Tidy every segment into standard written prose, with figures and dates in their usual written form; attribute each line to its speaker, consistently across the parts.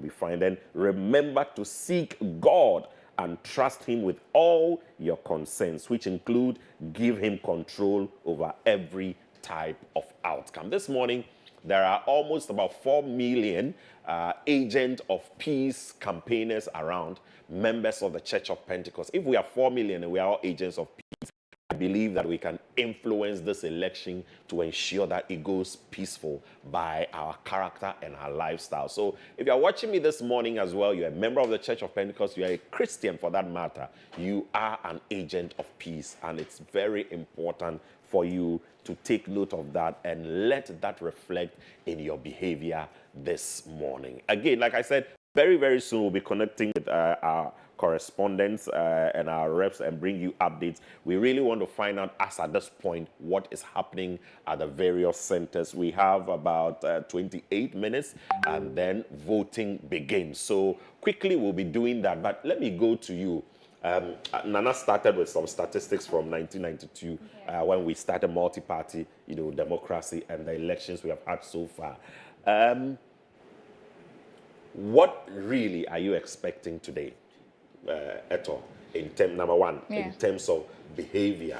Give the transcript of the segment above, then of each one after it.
Speaker 1: be fine. Then remember to seek God and trust him with all your concerns, which include give him control over every type of outcome. This morning, there are almost about 4 million agent of peace campaigners around, members of the Church of Pentecost. If we are 4 million and we are all agents of peace, I believe that we can influence this election to ensure that it goes peaceful by our character and our lifestyle. So if you're watching me this morning as well, you're a member of the Church of Pentecost, you're a Christian for that matter, you are an agent of peace, and it's very important for you to take note of that and let that reflect in your behavior this morning. Again, like I said, very, very soon we'll be connecting with our correspondents and our reps and bring you updates. We really want to find out, as at this point, what is happening at the various centers. We have about 28 minutes and then voting begins. So quickly we'll be doing that, but let me go to you. Nana started with some statistics from 1992 when we started multi-party, democracy and the elections we have had so far. What really are you expecting today, Eto, number one, in terms of behavior,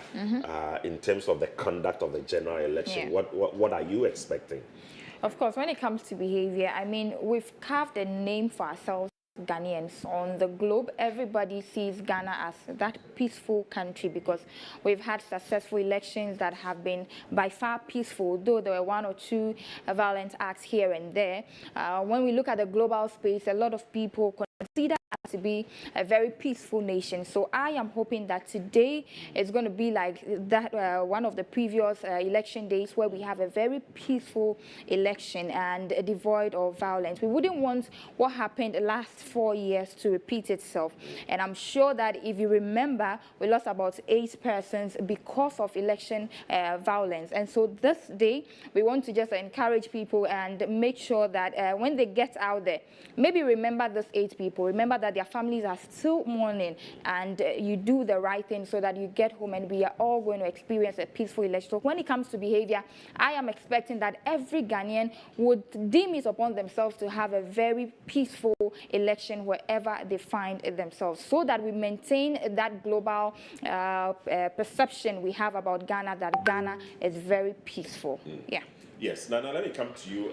Speaker 1: in terms of the conduct of the general election? What are you expecting?
Speaker 2: Of course, when it comes to behavior, I mean, we've carved a name for ourselves. Ghanaians on the globe, everybody sees Ghana as that peaceful country because we've had successful elections that have been by far peaceful, though there were 1 or 2 violent acts here and there. When we look at the global space, a lot of people consider us to be a very peaceful nation. So I am hoping that today is going to be like that one of the previous election days where we have a very peaceful election and devoid of violence. We wouldn't want what happened the last 4 years to repeat itself. And I'm sure that if you remember, we lost about 8 persons because of election violence. And so this day, we want to just encourage people and make sure that when they get out there, maybe remember those 8 people. Remember that their families are still mourning, and you do the right thing so that you get home and we are all going to experience a peaceful election. So when it comes to behavior, I am expecting that every Ghanaian would deem it upon themselves to have a very peaceful election wherever they find themselves, so that we maintain that global perception we have about Ghana, that Ghana is very peaceful.
Speaker 1: Yes. Now let me come to you.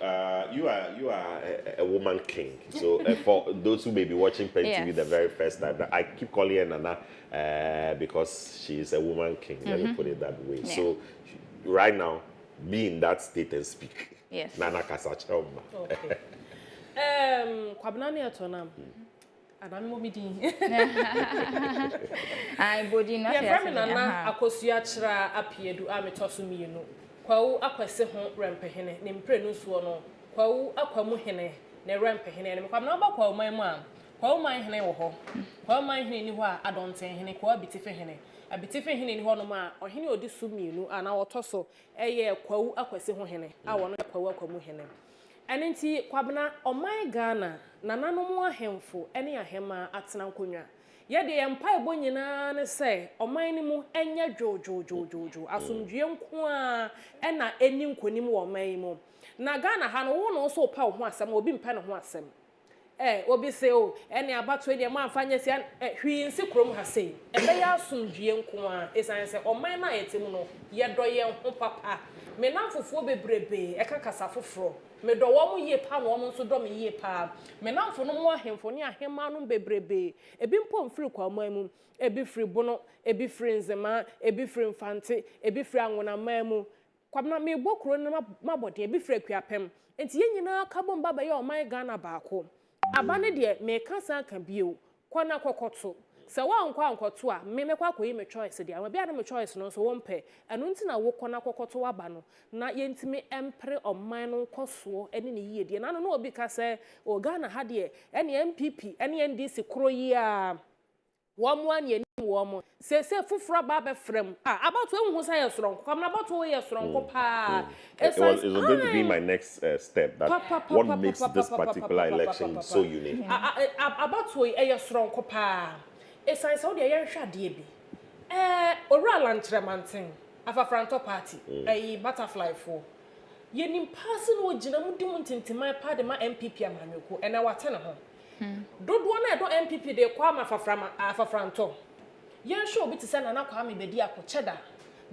Speaker 1: You are a woman king. So for those who may be watching Pent TV the very first time, I keep calling her Nana because she is a woman king. Let me put it that way. So right now, be in that state and speak.
Speaker 2: Yes.
Speaker 1: Nana Kasachoma.
Speaker 3: Okay. Kwabnani atonam. Adam mo midin.
Speaker 2: I body not.
Speaker 3: Yeah, from Nana akosua chira apiedu ametoso mienu. Kwawu akwese ho rempehene ne mprenu so no kwawu akwamu hene ne rempehene ne kwam na ba kwawu man mu a kwawu man hene wo ho kwawu man hene ni ho a adonten hene kwawu bitife hene abitife hene ni ho no ma ohene odi su mienu ana wotoso eye kwawu akwese ho hene a wono kwawu akwamu hene enenti kwabna oman Ghana nananom ahemfo ene ahema atena nkonwa yede empire bo nyina ne se oman ni mu enya jojojojojo asomdue nko a ena eni nkonim wo oman mu na Ghana ha no wo no so pa ho asem obi mpa ne ho asem obi se o ene abato ene ma amfanya si hwi nsi krom ha sei ebe ya asomdue nko a esan se oman na yetem no yedo ye ho papa me na fofo bebrebe eka kasa foforo me do wo mu ye pa no mo nso do me ye pa me na mfo no mo ahemfo ne ahema no bebrebe ebi mpo mfiri kwa mamu ebi firi bono ebi firi nzema ebi firi mfante ebi firi anwona mamu kwabna me bokro ne mabode ebi firi akuapem enti ye nyina ka bomba ba ye oman Ghana baako abane de me kansa kan bio kwana kokoto se wa nkwa nkoto a me mekwa akoyi me choice de amabia na me choice no so wo mpe eno nti na wo kona kokoto waba no na yentimi empre oman no koso ene ne yie de na no obi ka se o Ghana ha de ene MPP ene NDC kro yi a wo mo ane ni wo mo se fufura ba be frem about ehun sa ye soronko kam na about wo ye soronko pa
Speaker 1: it was going to be my next step, that what makes this particular election so unique.
Speaker 3: About wo ye soronko pa esan so de ye hwade bi ora lantremanten afafranto party butterfly for Yenim person wo gina mu di mu ntintimai pa de ma MPP amanyoko ena watene ho dodo na edo MPP de kwa ma afafranto yen show bi te se na kwa me bedi akocheda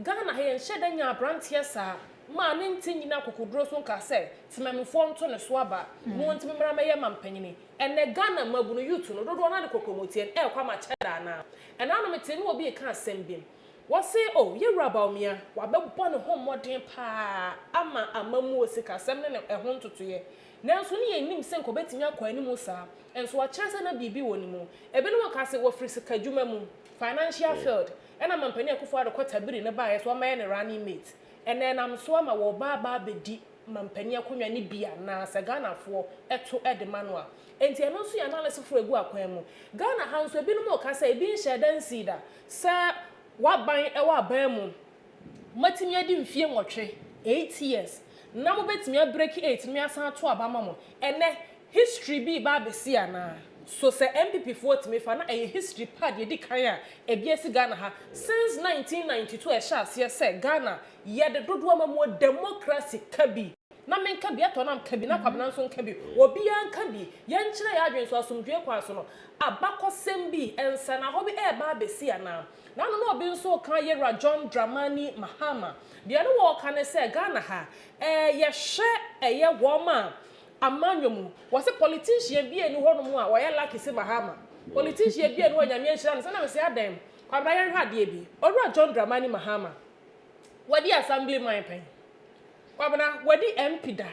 Speaker 3: Ghana ha yen hyeda nya abrantie sa ma ne ntinyina akokodro so nka se timamfo nto ne so aba mo ntimimra meye mampanyini ene Ghana mabunu youth no dodo na de kokomotien kwa ma cheda na ena no mete ne obi ka asembim what say, oh, you rabble me, what about a home modern pa, ama amamu sika, sending a home to ye. Now, so near him send cobeting your coin musa, and so a chance and a BB one more. A bit of a castle of free Jumamu, financial field, and I'm a penny for the quarter bill in a bias one man a running mate. And then I'm swam a war baba bedi, Mampenia Kunyani Bia, na Sagana for eto ed manual. And the announcing analysis for a guaquemo. Ghana house will be no more cassa being shared and cedar, sir. What buying a bemu? Matting ya didn't fear what 8 years. Now bet me a break 8 me a son to Abamamo. And then history be Baby Siana. So say MPP fought me for a history pad ye declare a BS Ghana since 1992 a shas yes said Ghana yet the good woman more democracy kabi. Na men kabi atonam kabi na kwabnanso kabi obi an kabi yen kire ya adwen so asomdwe kwaso no abakọ sembi ensa na hobi e ba besi ana na no obi nso kan yera John Dramani Mahama de no wo kan se Ghana ha ye hwe ye woma amanyomu wo se politician bi eni ho no mu a wo ye lucky se Mahama politician bi eni ho nyame nhira no se na me se adem kwabra ye hwa de bi owura John Dramani Mahama wadi assemblyman pen Wabana, wadi MP da,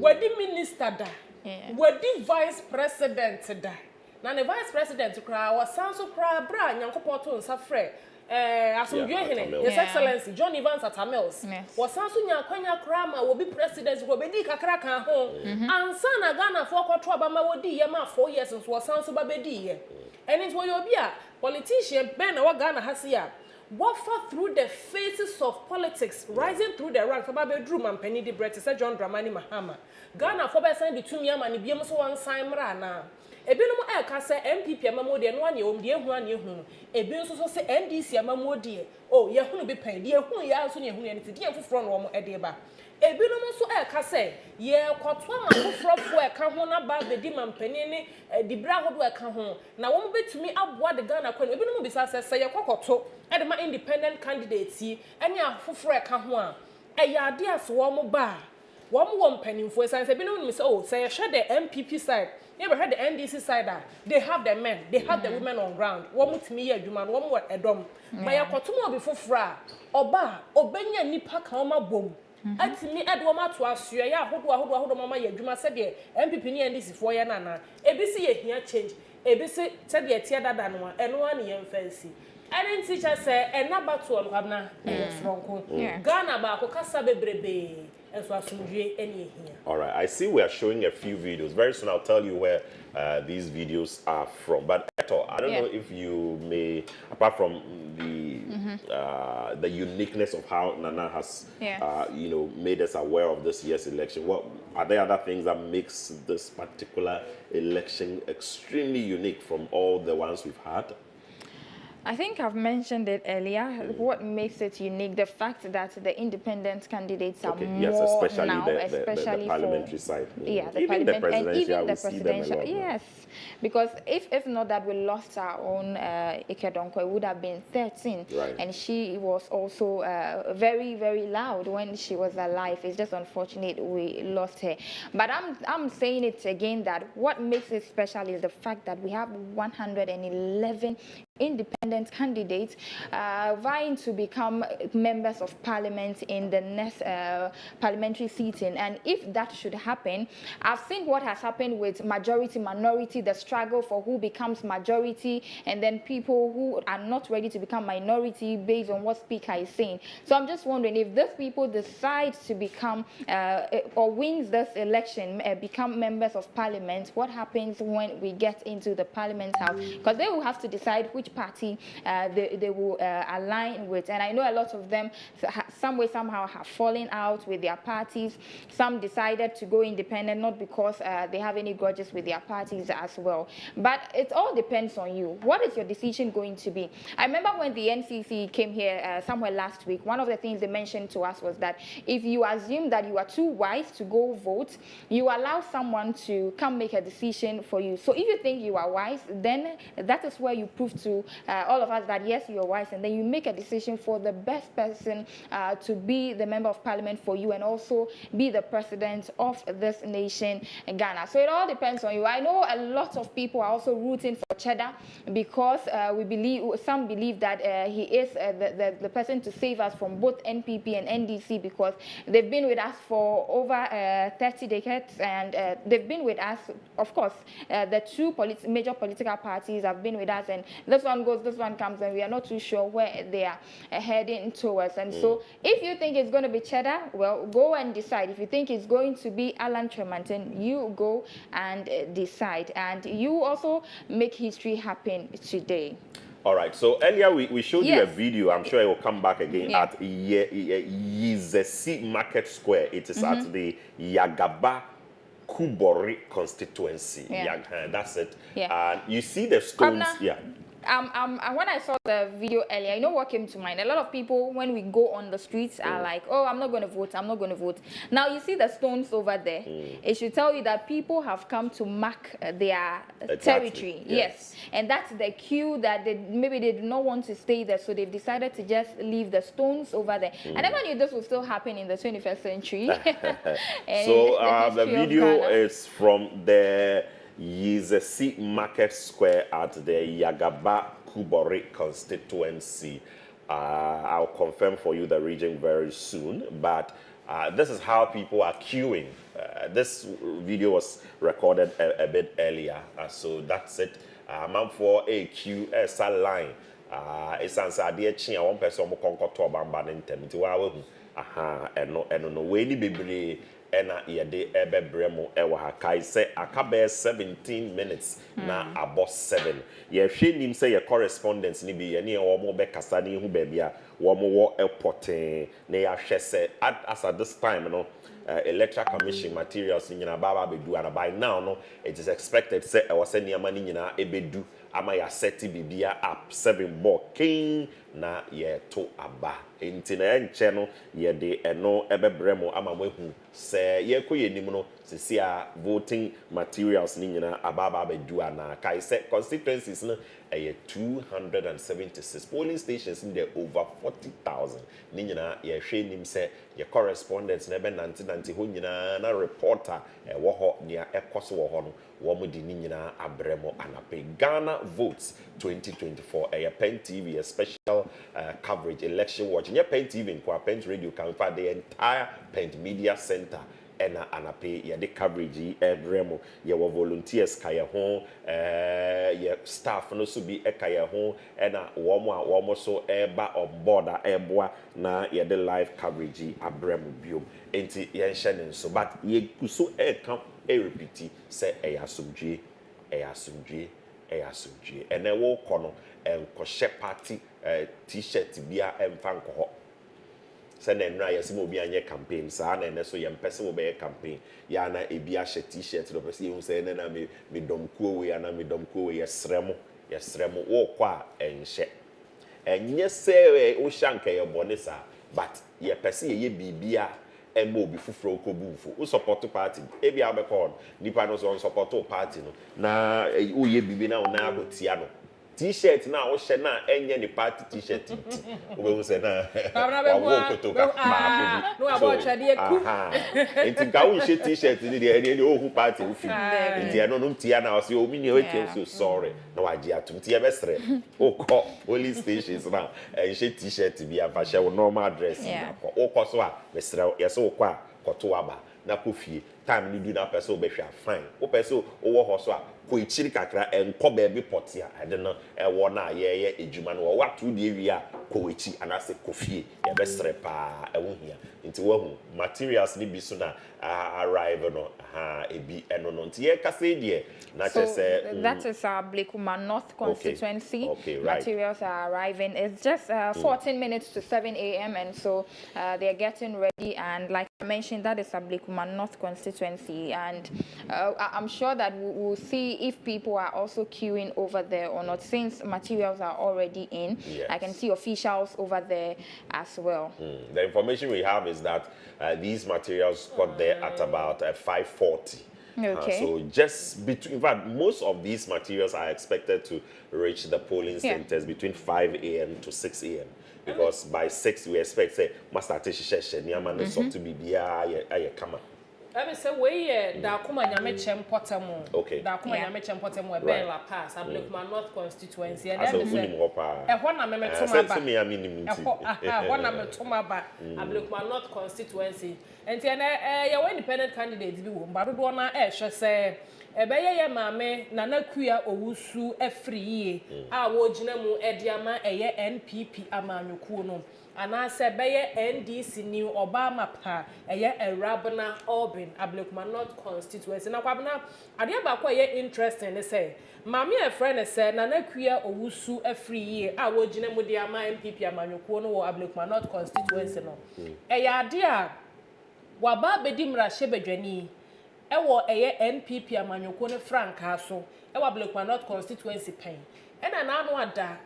Speaker 3: wadi minister da, wadi vice president da. Na ne vice president kra wasanso kra bra nyankopoto nsafre asomdwe hene His Excellency John Evans Atamels wasanso nyakwanya kra ma wobi president ko bedi kakra kan ho ansa na Ghana fo kwotro aba ma wodi ye ma 4 years nso wasanso ba bedi ye eni nso yo bi a politician ben na wa Ghana hasia Wafa through the phases of politics, rising through the ranks. About bedroom and penny de bread, said John Dramani Mahama. Ghana for by sign between yam and the so one sign rana. A binom air cassa MPP Mamodi and 1 year, dear 1 year whom. A bill so say NDC Mamodi. Oh, ye who be paid, dear who ya soon who anything dear for front one at deba. A binom so air cassa, ye quatwana who from where Kahona bag the demon penny, the bravo where Kahon. Now, won't be to me up what the Ghana coin, a binom besides say a cocoto. And my independent candidates, and ya fufre kahwa. A yardia swarm bar. One penny for science. I been oh, say I share the MPP side. Never heard the NDC side. They have the men, they have the women on ground. One with me, a human, one more a dom. By a cotumo before fra, oba, obenya nipa kama boom. At me, Edwama to us, you are who mama, your Juma said, MPP and this is for your nana. ABC here change. ABC said, the theater than one, and 1 year fancy. I didn't teach us a number to a Gabna, Ghana Bako Casa Bebrebe, and so as any here.
Speaker 1: All right, I see we are showing a few videos. Very soon I'll tell you where these videos are from. But Eto, I don't know if you may, apart from the uniqueness of how Nana has, made us aware of this year's election. What are there other things that makes this particular election extremely unique from all the ones we've had?
Speaker 2: I think I've mentioned it earlier. What makes it unique, the fact that the independent candidates are more
Speaker 1: especially
Speaker 2: now,
Speaker 1: the parliamentary side.
Speaker 2: Yeah, the
Speaker 1: even
Speaker 2: parliament,
Speaker 1: the
Speaker 2: and even the
Speaker 1: presidential.
Speaker 2: presidential. Yes, because if not that we lost our own Ikedonko, it would have been 13,
Speaker 1: right. And
Speaker 2: she was also very, very loud when she was alive. It's just unfortunate we lost her. But I'm saying it again that what makes it special is the fact that we have 111 independent candidates vying to become members of parliament in the next parliamentary sitting. And if that should happen, I've seen what has happened with majority, minority, the struggle for who becomes majority, and then people who are not ready to become minority based on what speaker is saying. So I'm just wondering if those people decide to become or wins this election, become members of parliament, what happens when we get into the parliament house? Because they will have to decide which which party they will align with. And I know a lot of them, some way, somehow, have fallen out with their parties. Some decided to go independent, not because they have any grudges with their parties as well. But it all depends on you. What is your decision going to be? I remember when the NCC came here somewhere last week, one of the things they mentioned to us was that if you assume that you are too wise to go vote, you allow someone to come make a decision for you. So if you think you are wise, then that is where you prove to all of us that yes, you are wise, and then you make a decision for the best person to be the member of parliament for you and also be the president of this nation, Ghana. So it all depends on you. I know a lot of people are also rooting for Cheddar because some believe that he is the person to save us from both NPP and NDC, because they've been with us for over 30 decades, and they've been with us, of course, the two major political parties have been with us, and this one goes, this one comes, and we are not too sure where they are heading towards. And so if you think it's going to be Cheddar, well, go and decide. If you think it's going to be Alan Tremantin, you go and decide, and you also make history happen today.
Speaker 1: All right, so earlier we showed you a video. I'm sure it will come back again at Yizesi Market Square. It is at the Yagaba Kubori constituency. That's it. And you see the stones.
Speaker 2: When I saw the video earlier, you know what came to mind? A lot of people, when we go on the streets, are like, oh, I'm not going to vote, I'm not going to vote. Now, you see the stones over there. It should tell you that people have come to mark their territory. Yes. And that's the cue that maybe they do not want to stay there, so they've decided to just leave the stones over there. I never knew this would still happen in the 21st century.
Speaker 1: So the video is from the Yizesi Market Square at the Yagaba Kubori constituency. I'll confirm for you the region very soon, but this is how people are queuing. This video was recorded a bit earlier, so that's it. Man for a queue, a line. It's answer dear chin, one person conquer to Bamba in Temitiwa. And no way, baby. Ena yede ebe bremo ewa hakai se akabe 17 minutes na abo 7. Ye hwe nim se ye correspondence ni bi ye ne wo mo be kasa ni hu ba bia wo mo wo airport na ya hwe se as at this time no electoral commission materials nyina baba bedu and by now no it is expected say e was niam ni nyina ebedu ama ya seti bibia up 7 ball king na ye to aba enti na enche no ye de eno ebebremo ama mohu se ye koyenim no sisia voting materials ni nyina ababa bedu ana kai se constituencies no 276 polling stations in there over 40,000 ni nyina ye hwe nim se ye correspondents na be nanti ho nyina na reporter wo ho nia ekoso wo ho no wo mo di ni nyina abremo anape Ghana votes 2024 Pent TV a special coverage election watching your Pent TV in Pent Radio can find the entire Pent Media Center ena anape ya de coverage ebremo ye wo volunteers kaya ho ye staff no so bi ekaya ho ena wo mo so eba on board eboa na ye de live coverage abremo biom enti ye nhye so but ye kuso come repeat say eyasumdwe ene wo kono enkohye party t-shirt bia emfa nkoho se na nra yesi mo bi anye campaign sa na ene so ye mpese wo be campaign ya na ebi a t-shirt do pese hu se na me domkuo we ana me domkuo we yesremo wo kwa enhye enye se wo hyanka ye bone sa but ye pese ye bibia embo bi fufuro kobufu wo support party ebi abekon nipa no so support party no na wo ye bibi na wo na akotia no t-shirt na wo hye na enye ni party t-shirt wo be say na wo kotoka
Speaker 3: no about chade ku
Speaker 1: enti ga wo hye t-shirt ni de ene o hu party wo fi enti eno no tia na wo say o mi ni o so sorry na wa ji atum ti e be sre o ko police stations na hye t-shirt bi afa hye wo normal address na ko o ko so a be sre yes o ko a koto aba na kofie time you do that person be fine. O person over hoso a ko ichiri kakra enko baby potia. I don't know e wona ye ejuma no what 2 day wi a ko echi anase kofie ye be strepa e wo hia. Nti wo hu materials ni bi so na arrive no ebi eno no nti ye kase de na say
Speaker 2: that is our Blekuma North constituency.
Speaker 1: Okay, right.
Speaker 2: Materials are arriving. It's just 14 minutes to 7 a.m. and so they're getting ready, and like I mentioned, that is our Blekuma North constituency, and I'm sure that we'll see if people are also queuing over there or not, since materials are already in.
Speaker 1: Yes.
Speaker 2: I can see officials over there as well.
Speaker 1: The information we have is that these materials got there at about 5:40.
Speaker 2: Okay.
Speaker 1: So just between, in fact, most of these materials are expected to reach the polling centers between 5 a.m. to 6 a.m. Because by 6 we expect say master teshishe niamane so to be bia kama.
Speaker 3: I say we da kuma nyame chempotemo.
Speaker 1: Okay.
Speaker 3: Da kuma nyame chempotemo e ben La Paz, Blekuma North constituency, and
Speaker 1: then
Speaker 3: say e ho na me metoma ba. E ho na metoma ba Blekuma North constituency. And your independent candidate bi wo mbadodo na e hwe se ebeye ye maame Nana Kuya Owusu efriye a wo gina mu ediama eye NPP amanyukuo no ana se beye NDC new Obama pa eye Erabna Orbin Blekuma North constituency na kwabna ade ba kwa ye interesting ne say maame e friend say Nana Kuya Owusu efriye a wo gina mu diama NPP amanyukuo no wo Blekuma North constituency no eye ade a waba bedimra shebedwani ewo eye NPP amanyoko ne franka so ewa Blekuma North constituency pen ena na anu ada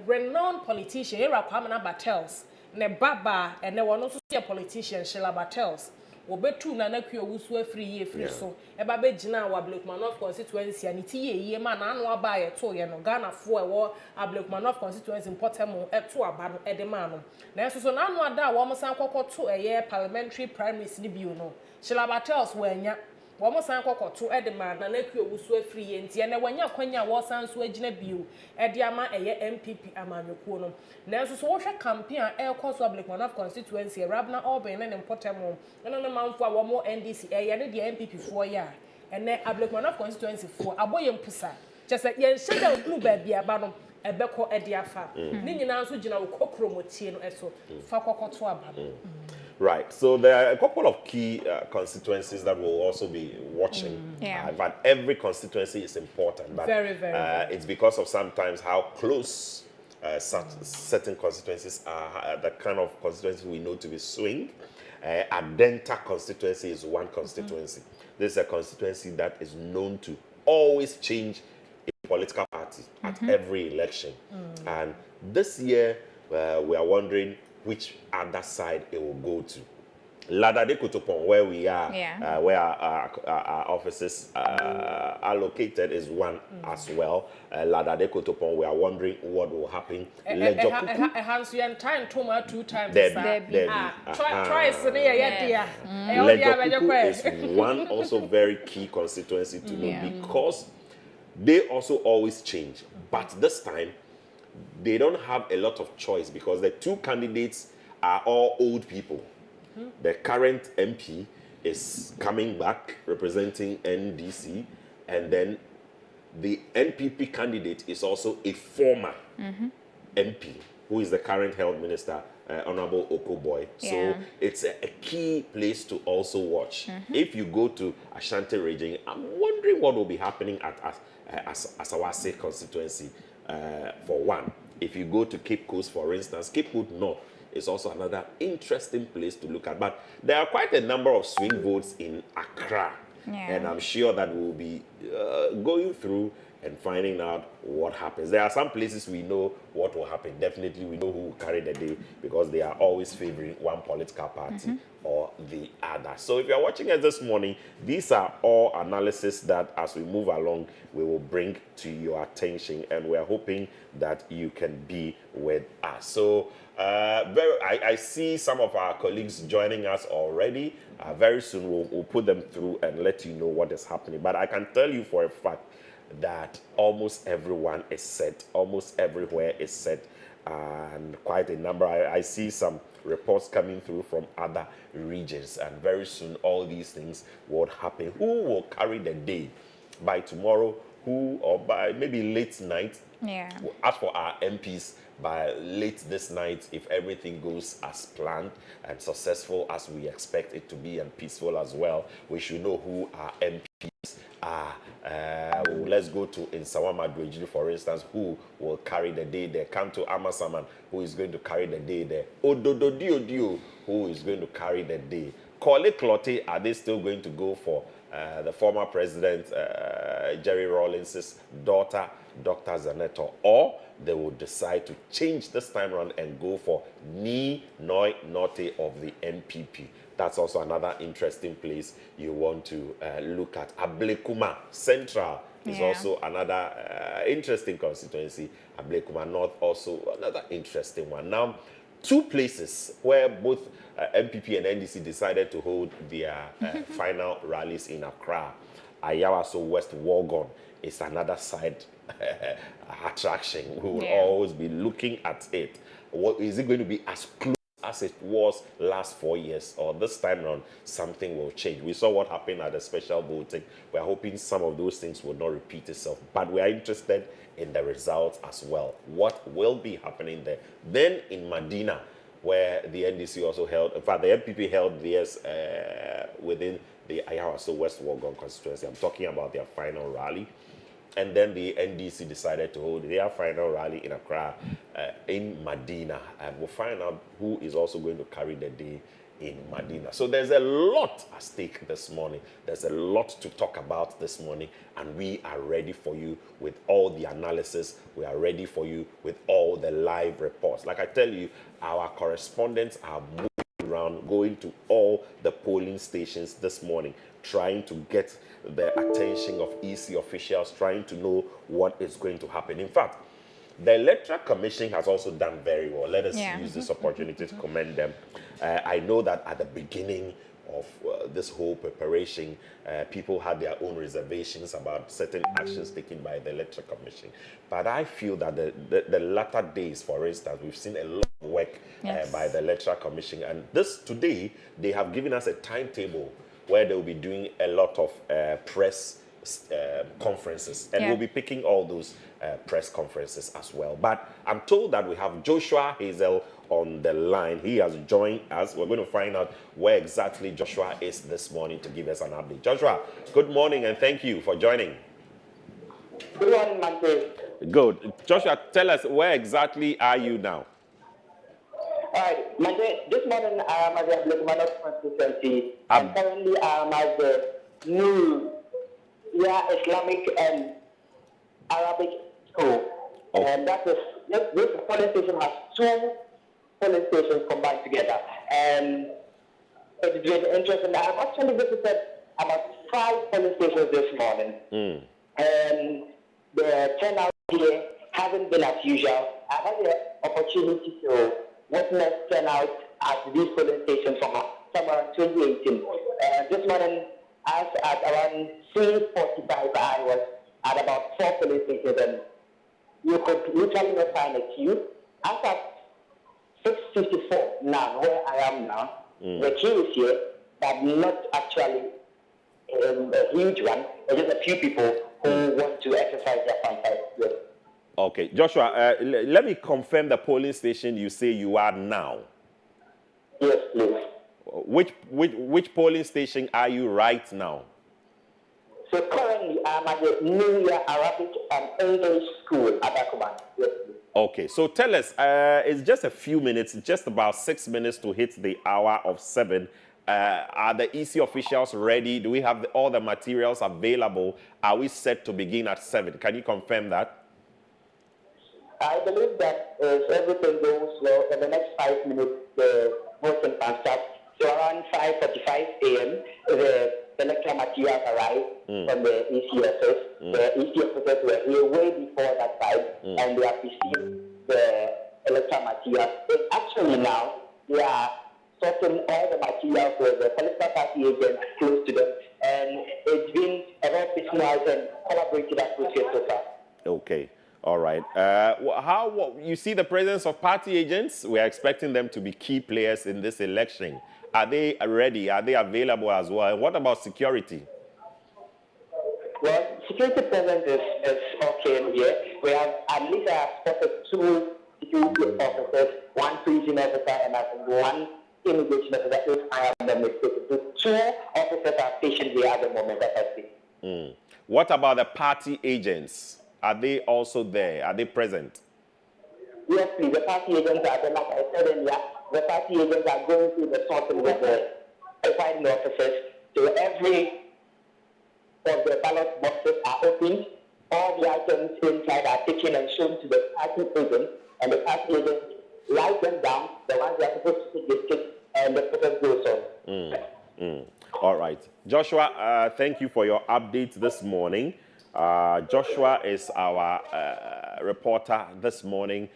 Speaker 3: renowned politician Era Kwamena Battles ne baba ene wono so ye politician Sheila Battles obetu Nana Kuya Owusu afri ye free so eba begina wa Blekuma North constituency ani ti ye ma na anu aba ye to ye no Ghana fo ewo Blekuma North constituency Portemo eto aba no edema no na so na anu ada wo mo san kokoto eye parliamentary primaries ni bio no Sheila Battles wo anya wo mo san kokoto edema Nana Kuya Owusu afri ye ntie na wanya kwanya wo san so agina bio ede ama eye MPP amanyoko no na so wo hwe campaign e koso Blekuma North constituency Rabna Orbin ne Portemo no manfo a wo mo NDC eye ne de MPP fo ya ene Blekuma North constituency fo aboye mpusa chese ye nheda okunu ba bia ba no ebeko ede afa ni nyina nso gina wo kokromotie no eso fa kokoto aba no.
Speaker 1: Right, so there are a couple of key constituencies that we'll also be watching. But every constituency is important. But
Speaker 3: very.
Speaker 1: It's because of sometimes how close certain constituencies are, the kind of constituency we know to be swing. Adenta constituency is one constituency. This is a constituency that is known to always change a political party at every election. And this year, we are wondering which other side it will go to. Ladade Kotopon, where we are, where our offices are located, is one as well. Ladade Kotopon, we are wondering what will happen.
Speaker 3: Hans, you time 2 times.
Speaker 1: Try is one also very key constituency to know because they also always change. But this time, they don't have a lot of choice because the two candidates are all old people. The current MP is coming back representing NDC, and then the NPP candidate is also a former MP who is the current health minister, Honorable Okoboy. So it's a key place to also watch. If you go to Ashanti region, I'm wondering what will be happening at Asawase constituency. For one, if you go to Cape Coast, for instance, Cape Coast North is also another interesting place to look at. But there are quite a number of swing votes in Accra, and I'm sure that we'll be going through and finding out what happens. There are some places we know what will happen. Definitely we know who will carry the day because they are always favoring one political party or the other. So if you're watching us this morning, these are all analysis that as we move along, we will bring to your attention, and we're hoping that you can be with us. So I see some of our colleagues joining us already. Very soon we'll put them through and let you know what is happening. But I can tell you for a fact that almost everyone is set, almost everywhere is set, and quite a number. I see some reports coming through from other regions, and very soon all these things will happen. Who will carry the day by tomorrow? Who, or by maybe late night?
Speaker 2: Yeah.
Speaker 1: As for our MPs, by late this night, if everything goes as planned and successful as we expect it to be, and peaceful as well, we should know who our MPs are. Let's go to Insawama Dwejiri, for instance, who will carry the day there. Come to Amasaman, who is going to carry the day there. Ododo Dio, who is going to carry the day. Kole Klote, are they still going to go for the former president, Jerry Rawlings' daughter, Dr. Zaneto, or they will decide to change this time around and go for Ni Noi Note of the MPP? That's also another interesting place you want to look at. Ablekuma Central is also another interesting constituency. Ablekuma North also another interesting one. Now, two places where both MPP and NDC decided to hold their final rallies in Accra. Ayawaso West Wuogon is another side attraction. We will always be looking at it. What is it going to be as close as it was last 4 years, or this time around something will change? We saw what happened at the special voting. We're hoping some of those things will not repeat itself, but we are interested in the results as well. What will be happening there? Then in Medina, where the NDC also held, in fact, the MPP held theirs within the Ayawaso West Wuogon constituency. I'm talking about their final rally. And then the NDC decided to hold their final rally in Accra, in Medina. And we'll find out who is also going to carry the day in Medina. So there's a lot at stake this morning. There's a lot to talk about this morning. And we are ready for you with all the analysis. We are ready for you with all the live reports. Like I tell you, our correspondents are moving around, going to all the polling stations this morning, trying to get the attention of EC officials, trying to know what is going to happen. In fact, the Electoral Commission has also done very well. Let us use this opportunity to commend them. I know that at the beginning of this whole preparation, people had their own reservations about certain actions taken by the Electoral Commission. But I feel that the latter days, for instance, we've seen a lot of work by the Electoral Commission. And today, they have given us a timetable where they will be doing a lot of press conferences. And we'll be picking all those press conferences as well. But I'm told that we have Joshua Hazel on the line. He has joined us. We're going to find out where exactly Joshua is this morning to give us an update. Joshua, good morning and thank you for joining.
Speaker 4: Good morning, Mante.
Speaker 1: Good. Joshua, tell us, where exactly are you now?
Speaker 4: All right, Mante, this morning I am at the Blackman constituency, and currently I am at the new Islamic and Arabic school. And that is, this polling station has two polling stations combined together. And it's been interesting. I have actually visited about 5 polling stations this morning. And the turnout here hasn't been as usual. I've had the opportunity to witness turnout at these polling stations from summer 2018. This morning, as at around 3:45, I was at about 4 polling stations, and you could literally not find a queue. As at 6:54 now, where I am now, the queue is here, but not actually a huge one. There's just a few people who want to exercise their franchise. Yes.
Speaker 1: Okay, Joshua, let me confirm the polling station you say you are now.
Speaker 4: Yes, please.
Speaker 1: Which polling station are you right now?
Speaker 4: So currently, I'm at the New Year Arabic and English School at Akuman. Yes, please.
Speaker 1: Okay, so tell us, it's just a few minutes, just about 6 minutes to hit the hour of 7. Are the EC officials ready? Do we have all the materials available? Are we set to begin at 7? Can you confirm that?
Speaker 4: I believe that if everything goes well, in the next 5 minutes, the voting can start. So around 5:45 a.m., the electoral materials arrive from the EC office. The EC officers were here way before that time, and they have received the electoral materials. And actually now, they are sorting all the materials with the political party agents close to them, and it's been a very personalized and collaborative atmosphere so far.
Speaker 1: Okay. All right. You see the presence of party agents? We are expecting them to be key players in this election. Are they ready? Are they available as well? And what about security?
Speaker 4: Well, security presence is okay here. We have at least spotted 2 security officers, 1 prison officer, and I think 1 immigration officer. If I am not mistaken, so 2 officers are stationed here at the moment, as I see.
Speaker 1: What about the party agents? Are they also there? Are they present?
Speaker 4: Yes, please. The party agents are there. Like I said earlier, the party agents are going through the sorting with the presiding officers. So every of the ballot boxes are opened. All the items inside are taken and shown to the party agents, and the party agents write them down. The ones they are supposed to take, they take, and the process goes on.
Speaker 1: All right. Joshua, thank you for your update this morning. Joshua is our reporter this morning,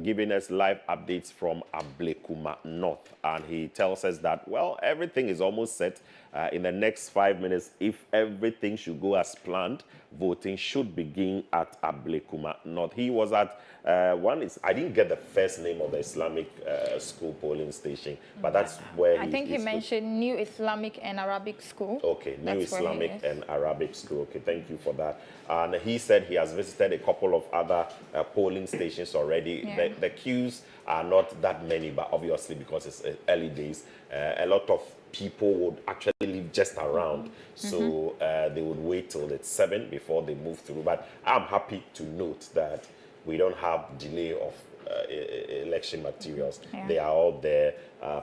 Speaker 1: giving us live updates from Ablekuma North. And he tells us that, well, everything is almost set. In the next 5 minutes, if everything should go as planned, voting should begin at Ablekuma North. He was at I didn't get the first name of the Islamic school polling station, but that's where
Speaker 2: I think he mentioned New Islamic and Arabic School.
Speaker 1: Okay, New Islamic and Arabic School. Okay, thank you for that. And he said he has visited a couple of other polling stations already.
Speaker 2: Yeah.
Speaker 1: The queues are not that many, but obviously because it's early days, a lot of people would actually live just around. So they would wait till it's 7 before they move through. But I'm happy to note that we don't have delay of election materials.
Speaker 2: Yeah.
Speaker 1: They are all there.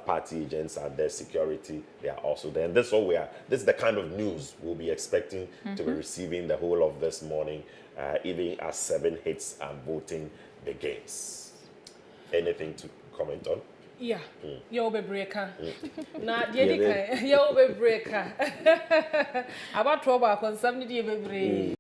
Speaker 1: Party agents are there. Security, they are also there. And this is the kind of news we'll be expecting to be receiving the whole of this morning, even as 7 hits and voting begins. Anything to comment on?
Speaker 3: Yeah, you'll be breaker. Now, you'll be breaker. About trouble, because somebody will be.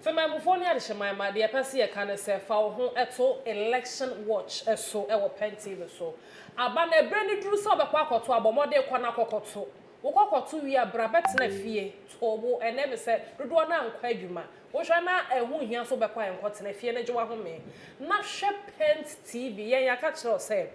Speaker 3: So my phone had my dear Passy, I can say, for home at all election watch, so our Pent TV. So, about a brand new sub of quack or two, about more than quanacoto. Woko we are brabet na fie, tobo, and never said, Ruduana and Quaguma. Oshana, a wound here so by quiet cotton, if you enjoy home. Not share Pent TV, ya catch or say,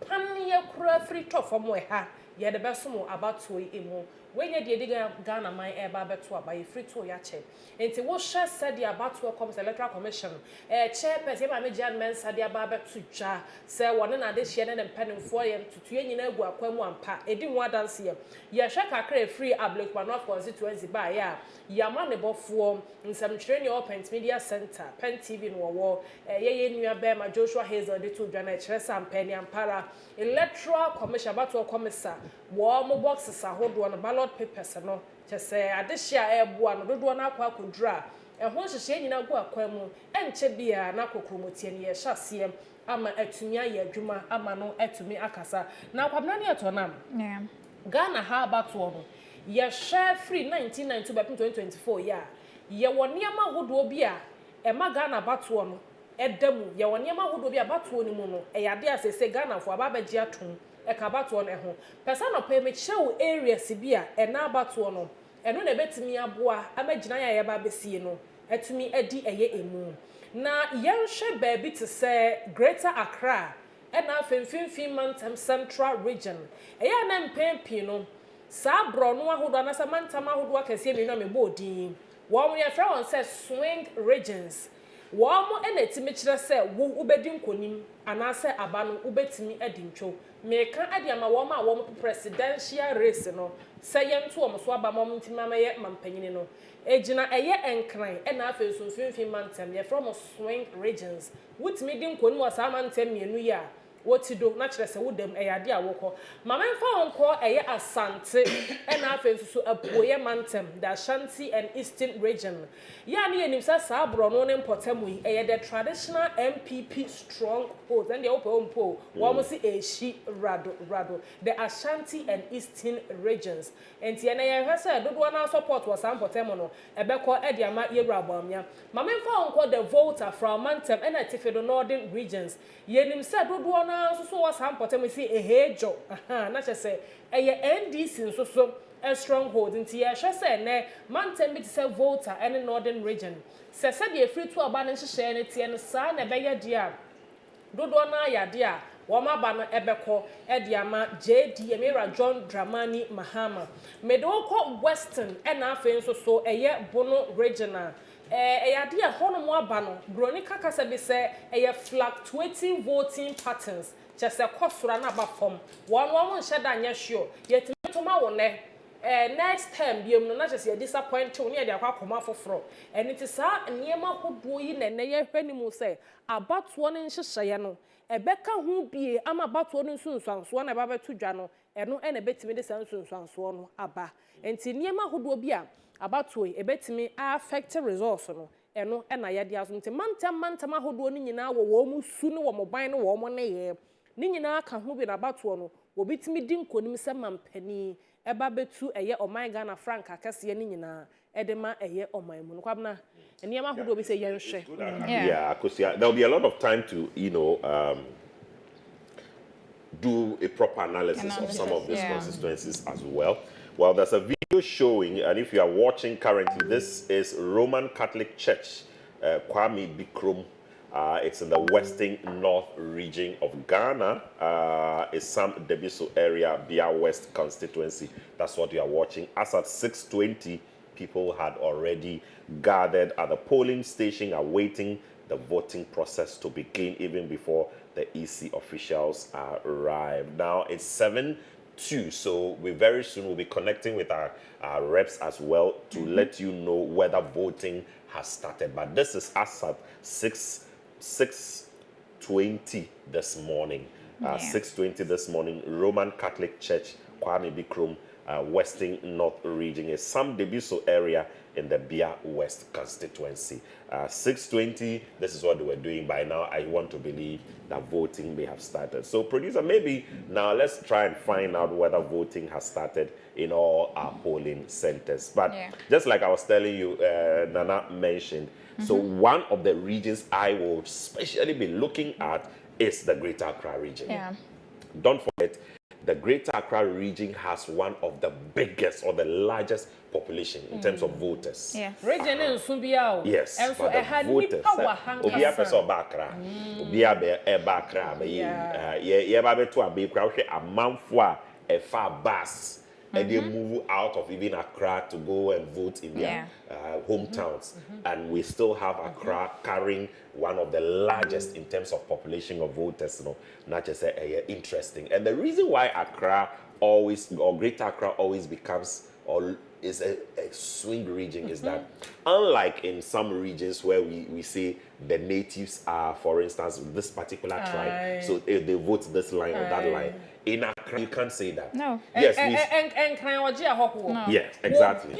Speaker 3: Pania cra free top from where ha, ya the best more about to emo. When you did Ghana, my air barber to by free to your check. And it was just said the about to comes electoral commission. A chairperson, my major men said the barber to jar, say one another Shannon and penning for him to 20 1 pa. It didn't want dance here. Ya shaka crave free ablik one of constituency by ya. Yaman above form in some training or Pent Media Center, Pent TV in war. Ye near Bema Joshua Hazel, the 2 Janet Tressa and Penny and Para. Electoral commission about to a commissar. War boxes are hold one ballot papers no just say adehia ebo no dodo na akwa kodura e ho hyehye nyina go akwa mu enche bia na kokromotie ne ye hyasem ama atumi aye adwuma ama no atumi akasa na kwabna ne etonam
Speaker 2: Yeah.
Speaker 3: Ghana ha abato no ye share free 1992 by 2024 ya ye woniama hodo bi a e ma Ghana abato no edamu ye woniama hodo bi abato ni mu no e yade asese Ghana fo ababaji atom e ka abato no e ho person no pay me chew area sibia e na abato no eno na betimi aboa amagina ya ye ba besie no etumi edi eye emu na yenhwe baabi to say Greater Accra e na femfimfim mantam Central Region e ya na mpempi no sa bro no ahodo na sa mantam ahodo akase me no me bodin wo ye fra won say swing regions wo mo e na etimi kire say wo ubedi nkonim ana say aba no ubetimi edi ntwo meka ade ama wo ma wo presidential race no say yento wo so aba mo ntima ma ye mampanyini no ejina eye enkran e na afa sunfimfim mantam ye from swing regions wutimi di nkonim wo sa mantam mienu ya wotido na kire se wodam eyade awoko mamenfa onko eye asante e na afa susu apoye mantem the Ashanti and Eastern region ya ne yenim sa sabro no ne importamu eye the traditional MPP stronghold and the opompo wo mo si eshi rado the Ashanti and Eastern regions enti ye na ye hwese dodo na support was importamu no ebeko e de ama ye rabamya mamenfa onko the voter from mantem and atifedo northern regions yenim sa dodo so was important we see a hejo na che say eye NDC so a stronghold nti ye hwe se ne mantem bi te se Volta and Northern region se de free to aba ne hye ne tie no saa na be ye dia dodo na ya dia woma ba no ebeko ediama JD Emira John Dramani Mahama medoko Western and afen so eye Bono regional eyade a hono mo aba no broni kakasa bi se eye fluctuating voting patterns chese kosura na ba fom won nhye da nya sure yetimi to ma wo ne next time biem no na chese disappoint wo ne ye de akwa koma foforo eni ti sa niema hodo yi ne ye hwani mu se abatoɔ ne nhyehyɛ no ebeka ho bie ama abatoɔ no nsunsuansoɔ na ba beto dwa no eno ene betimi de sansunsuansoɔ no aba enti niema hodo bi a abatoɔ ebetimi affect results no eno ena ye de aso nti mantam ahodo no nyina wo mu su no wo moban no wo mo ne ye ni nyina ka ho bi na abatoɔ no wo bitimi di nkonim se mampani eba betu eye oman Ghana frank akase ni nyina edema eye oman mu no kwabna niema ahodo bi se ye nhwe
Speaker 1: yeah because there'll be a lot of time to do a proper analysis of some of these constituencies as well. Well, there's a video showing, and if you are watching currently, this is Roman Catholic Church, Kwame Bikrom. It's in the Western North region of Ghana. It's Sam Debiso area, Bia West constituency. That's what you are watching. As at 6:20, people had already gathered at the polling station awaiting the voting process to begin even before the EC officials arrived. Now it's 7:02, so we very soon will be connecting with our reps as well to let you know whether voting has started. But this is as at 6:20 this morning. 6:20 this morning, Roman Catholic Church, Kwame Bikrom, Western North region, a Sam Debiso area in the Bia West constituency. 6:20, this is what they were doing by now. I want to believe that voting may have started. So producer, maybe now let's try and find out whether voting has started in all our polling centers. But just like I was telling you, Nana mentioned, so one of the regions I will especially be looking at is the Greater Accra region. Don't forget, the Greater Accra region has one of the biggest or the largest population in terms of voters.
Speaker 3: Region in Sumbia.
Speaker 1: Yes,
Speaker 3: and so
Speaker 1: but the voters. Obia person Bakra, Obia be Bakra, ye babe to a be crowd a month for a far bus. And they move out of even Accra to go and vote in their hometowns. And we still have Accra carrying one of the largest in terms of population of voters, not just interesting. And the reason why Accra always, or Greater Accra always becomes, or is a swing region is that unlike in some regions where we see the natives are, for instance, this particular tribe, so if they vote this line or that line, in Accra, you can't say that.
Speaker 2: No.
Speaker 1: Yes.
Speaker 2: No.
Speaker 1: Yes, exactly.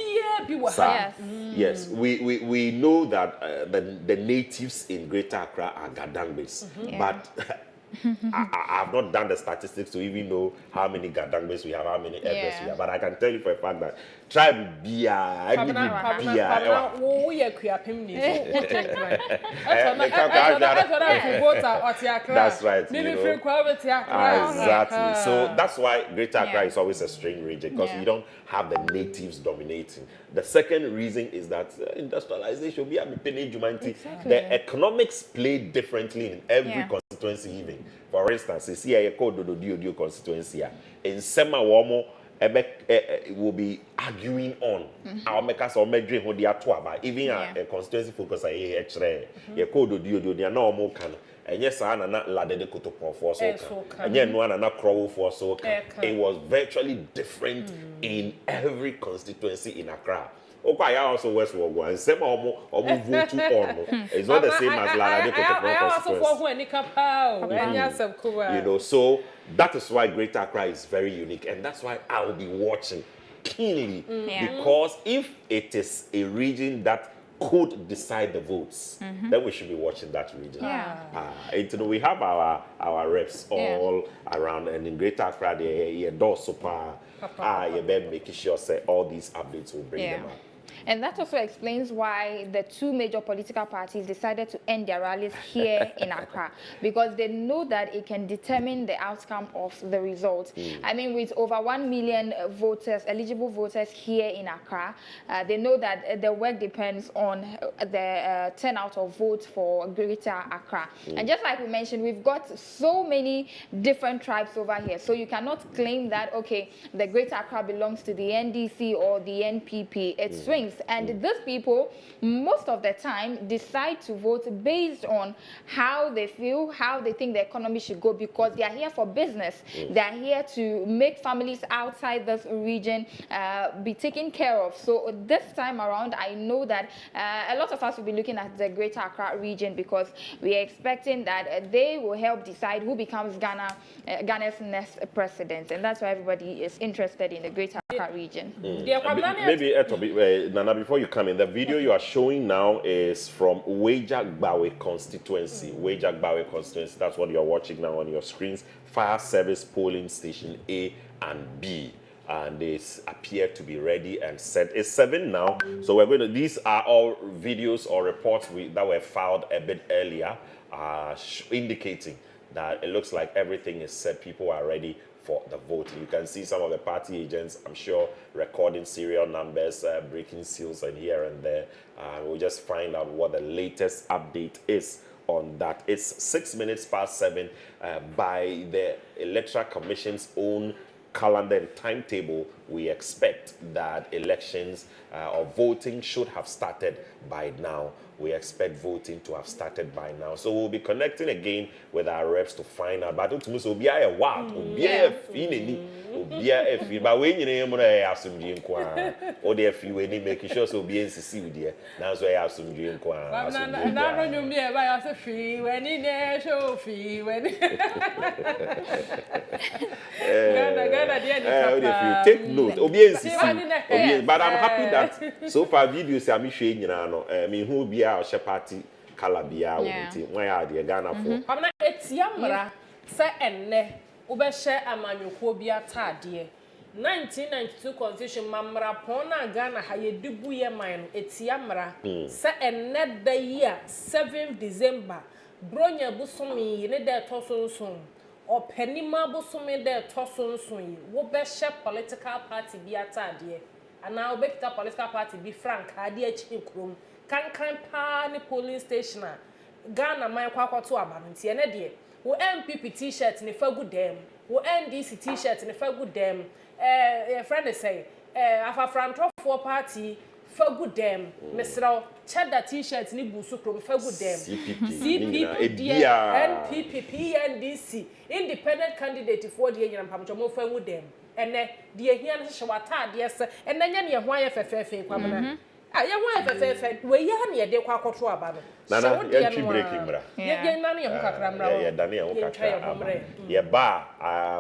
Speaker 1: Yes, we know that the natives in Greater Accra are Gadangbes, but I have not done the statistics to even know how many Gadangbes we have, how many Ebes we have. But I can tell you for a fact that tribe Bia, that's right. Exactly. So that's why Greater Accra is always a strange region, because you don't have the natives dominating. The second reason is that industrialization, the economics play differently in every constituency even. For instance, you see a Kododio constituency in Sema Womo will be arguing on our makers or measuring who they are to about even a constituency focus a Kododio, they are no more can. And yes, I not ladder the Kotopon for so and yet one and not crow for so it was virtually different in every constituency in Accra. Okay, I also Westward one. Same or vote to on. It's not the same as Ladder constituency. So that is why Greater Accra is very unique, and that's why I will be watching keenly because if it is a region that could decide the votes, then we should be watching that region. We have our reps all around, and in Greater Accra, they do super. You're making sure say all these updates will bring them up.
Speaker 2: And that also explains why the two major political parties decided to end their rallies here in Accra, because they know that it can determine the outcome of the results. I mean, with over 1 million voters, eligible voters here in Accra, they know that the work depends on the turnout of votes for Greater Accra. And just like we mentioned, we've got so many different tribes over here, so you cannot claim that, okay, the Greater Accra belongs to the NDC or the NPP. It swings. And these people, most of the time, decide to vote based on how they feel, how they think the economy should go, because they are here for business. They are here to make families outside this region be taken care of. So this time around, I know that a lot of us will be looking at the Greater Accra region, because we are expecting that they will help decide who becomes Ghana's next president. And that's why everybody is interested in the Greater Accra region.
Speaker 1: Maybe, Nana, before you come in, the video you are showing now is from Wejagbawe constituency. Wejagbawe constituency, that's what you're watching now on your screens. Fire Service Polling Station A and B. And they appear to be ready and set. It's 7 now, so we're going to. These are all videos or reports that were filed a bit earlier, indicating that it looks like everything is set. People are ready for the voting. You can see some of the party agents, I'm sure, recording serial numbers, breaking seals, and here and there. We'll just find out what the latest update is on that. It's 6 minutes past 7 by the Electoral Commission's own calendar and timetable. We expect that elections or voting should have started by now. We expect voting to have started by now. So we'll be connecting again with our reps to find out. But it's also be a what? But when you name have some drink, or the few any making sure so be NCC with you. Now so I have some drink.
Speaker 3: Now you me buy us a free when in there show free when.
Speaker 1: Take note. But I'm happy that so far videos I'm showing you now. I mean, who be our party Calabia? Why are they Ghana for?
Speaker 3: I'm not it's Yamara, say and ne, Ubeshe Amanyoko be a tadie. 1992 Constitution Mamra Pona Ghana Haye Dubuye mine, it's Yamara, say and net the year 7th December. Bronya Busumi, ne der Toson soon. Or Penima Busumi der Toson soon. Wobeshe political party be a tadie. And now make the political party be frank, Hadia Chikrum. Can pa polling station Ghana my kwakwa to abanti ene de wo MPP t-shirt ne fa good dem wo NDC t-shirt ne fa good dem friend say afa frantofo party fa good dem mesraw cheddar t-shirt ne busu krom fa good dem CPP NPP PNDC independent candidate for the nyina mpamcho mo fa good dem ene de hia ne hwata de se ene nya ne ho ayefefefe kwamna ya wa fefe we ya na ye de kwa koto aba no
Speaker 1: Nana entry breaking mra
Speaker 3: ye na ye ho kakra mra
Speaker 1: ye dane ye ho kakra ye ba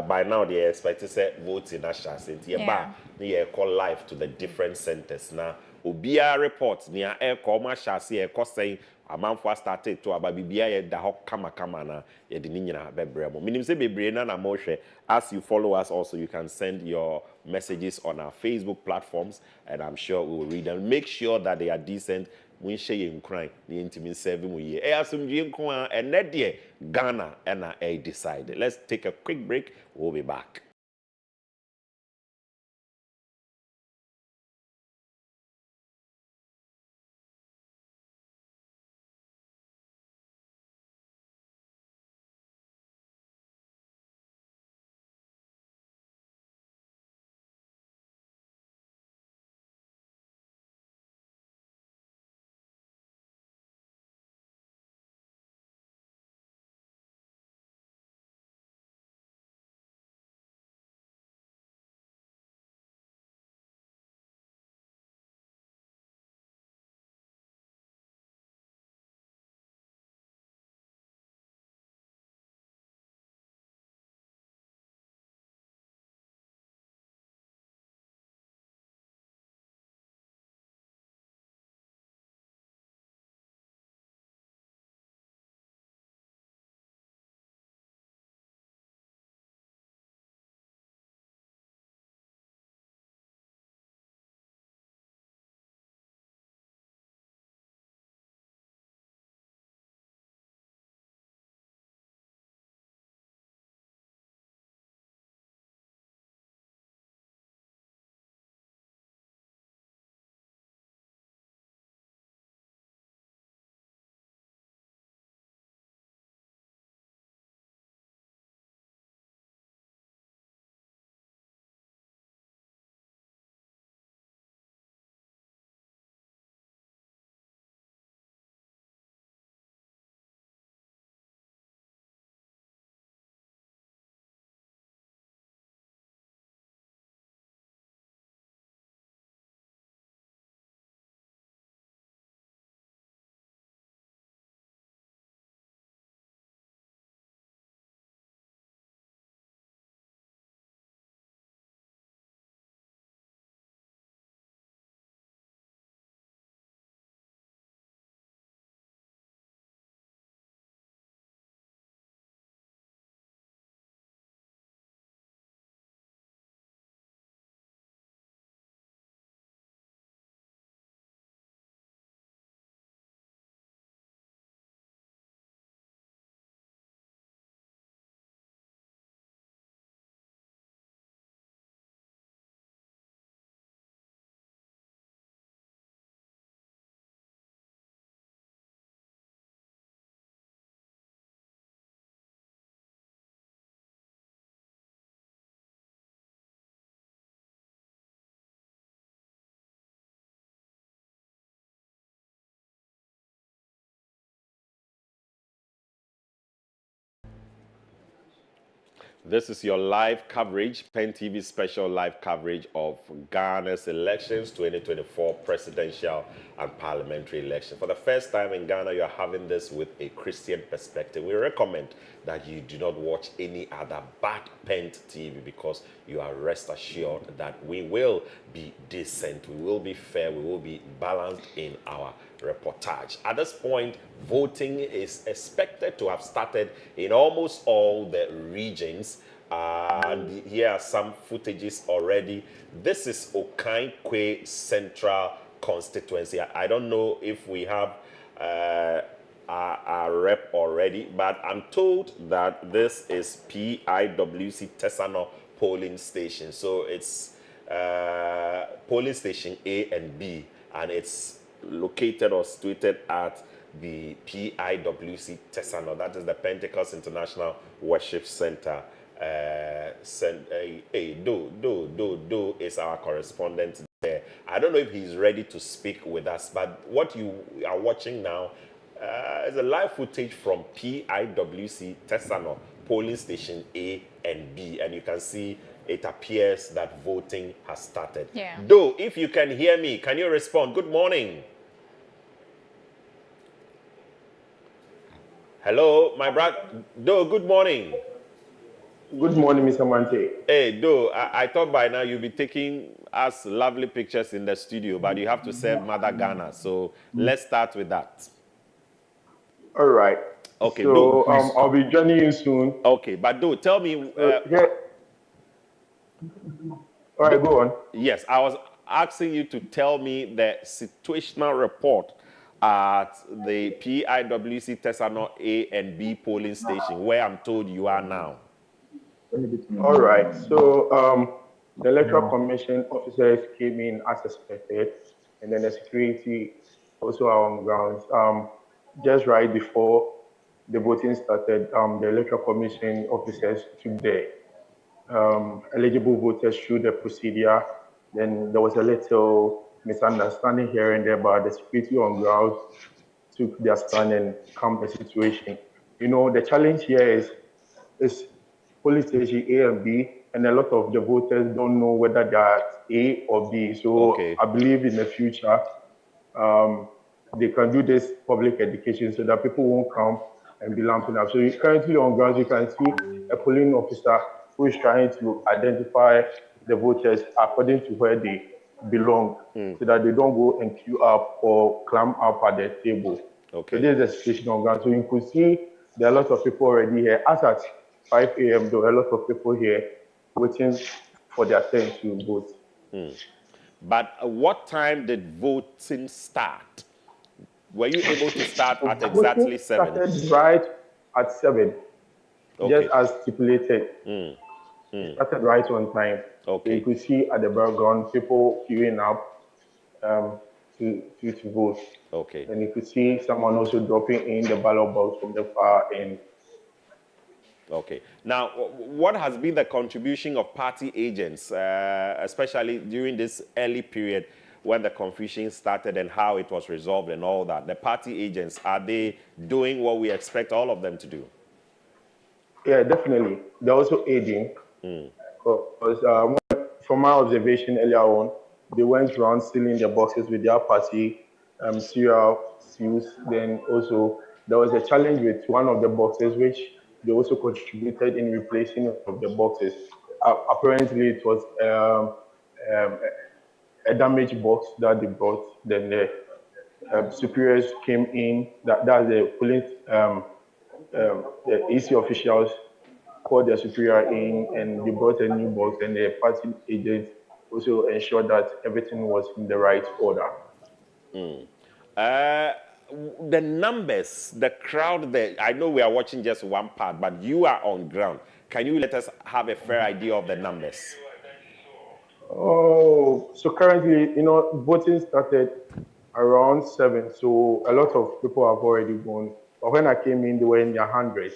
Speaker 1: by now they expect to say vote in Asha City ye ba ye call live to the different centers na obia report near air call ma Asha se e ko say amanfo started to aba bibia ye da ho kama na ye de nyina bebre mo minim se bebre na mo hwe. As you follow us also, you can send your messages on our Facebook platforms and I'm sure we will read them. Make sure that they are decent. We share in crime the intimate serving we and Ghana and I decided. Let's take a quick break. We'll be back. This is your live coverage, Pent TV special live coverage of Ghana's elections, 2024 presidential and parliamentary election. For the first time in Ghana, you are having this with a Christian perspective. We recommend that you do not watch any other but Pent TV, because you are rest assured that we will be decent, we will be fair, we will be balanced in our reportage. At this point, voting is expected to have started in almost all the regions. And here are some footages already. This is Okankwe Central Constituency. I don't know if we have our rep already, but I'm told that this is PIWC Tesano polling station. So it's polling station A and B, and it's located or situated at the PIWC Tesano. That is the Pentecost International Worship Center. Do is our correspondent there. I don't know if he's ready to speak with us, but what you are watching now is a live footage from PIWC Tesano polling station A and B, and you can see it appears that voting has started.
Speaker 2: Yeah.
Speaker 1: Do, if you can hear me, can you respond? Good morning. Hello, my brother. Do, good morning.
Speaker 5: Good morning, Mr. Mante.
Speaker 1: Hey, Do, I thought by now you'd be taking us lovely pictures in the studio, but you have to serve Mother Ghana. So let's start with that.
Speaker 5: All right.
Speaker 1: Okay,
Speaker 5: So
Speaker 1: Do,
Speaker 5: I'll be joining you soon.
Speaker 1: okay, but Do, tell me.
Speaker 5: Yeah. All right, go on.
Speaker 1: Yes, I was asking you to tell me the situational report at the PIWC Tesano A and B polling station, where I'm told you are now.
Speaker 5: All right. So the Electoral Commission officers came in as expected, and then the security also are on grounds. Just right before the voting started, the Electoral Commission officers took the eligible voters through the procedure. Then there was a little misunderstanding here and there, but the security on ground took their stand and calmed the situation. You know, the challenge here is police station A and B, and a lot of the voters don't know whether they are A or B. So
Speaker 1: Okay.
Speaker 5: I believe in the future, they can do this public education so that people won't come and be lamping up. So currently on ground, you can see a polling officer who is trying to identify the voters according to where they belong, so that they don't go and queue up or climb up at the table.
Speaker 1: Okay.
Speaker 5: So this is the situation on ground. So you could see there are a lot of people already here. As at 5 a.m., there were a lot of people here waiting for their turn to vote.
Speaker 1: But what time did voting start? Were you able to start at exactly
Speaker 5: Voting
Speaker 1: 7?
Speaker 5: started right at 7,
Speaker 1: Okay.
Speaker 5: just as stipulated. It started right on time.
Speaker 1: Okay.
Speaker 5: So you could see at the background people queuing up to vote.
Speaker 1: Okay.
Speaker 5: And you could see someone also dropping in the ballot box from the far end.
Speaker 1: Okay. Now, what has been the contribution of party agents, especially during this early period when the confusion started and how it was resolved and all that? The party agents, are they doing what we expect all of them to do?
Speaker 5: Yeah, definitely. They're also aiding. Because from my observation earlier on, they went around sealing the boxes with their party serial seals. Then also there was a challenge with one of the boxes, which they also contributed in replacing of the boxes. Apparently, it was a damaged box that they brought. Then the superiors came in. That's the police, the EC officials called their superior in, and they brought a new box, and the party agents also ensured that everything was in the right order.
Speaker 1: The numbers, the crowd there, I know we are watching just one part, but you are on ground. Can you let us have a fair idea of the numbers?
Speaker 5: Oh, so currently, voting started around 7, so a lot of people have already gone. But when I came in, they were in their hundreds.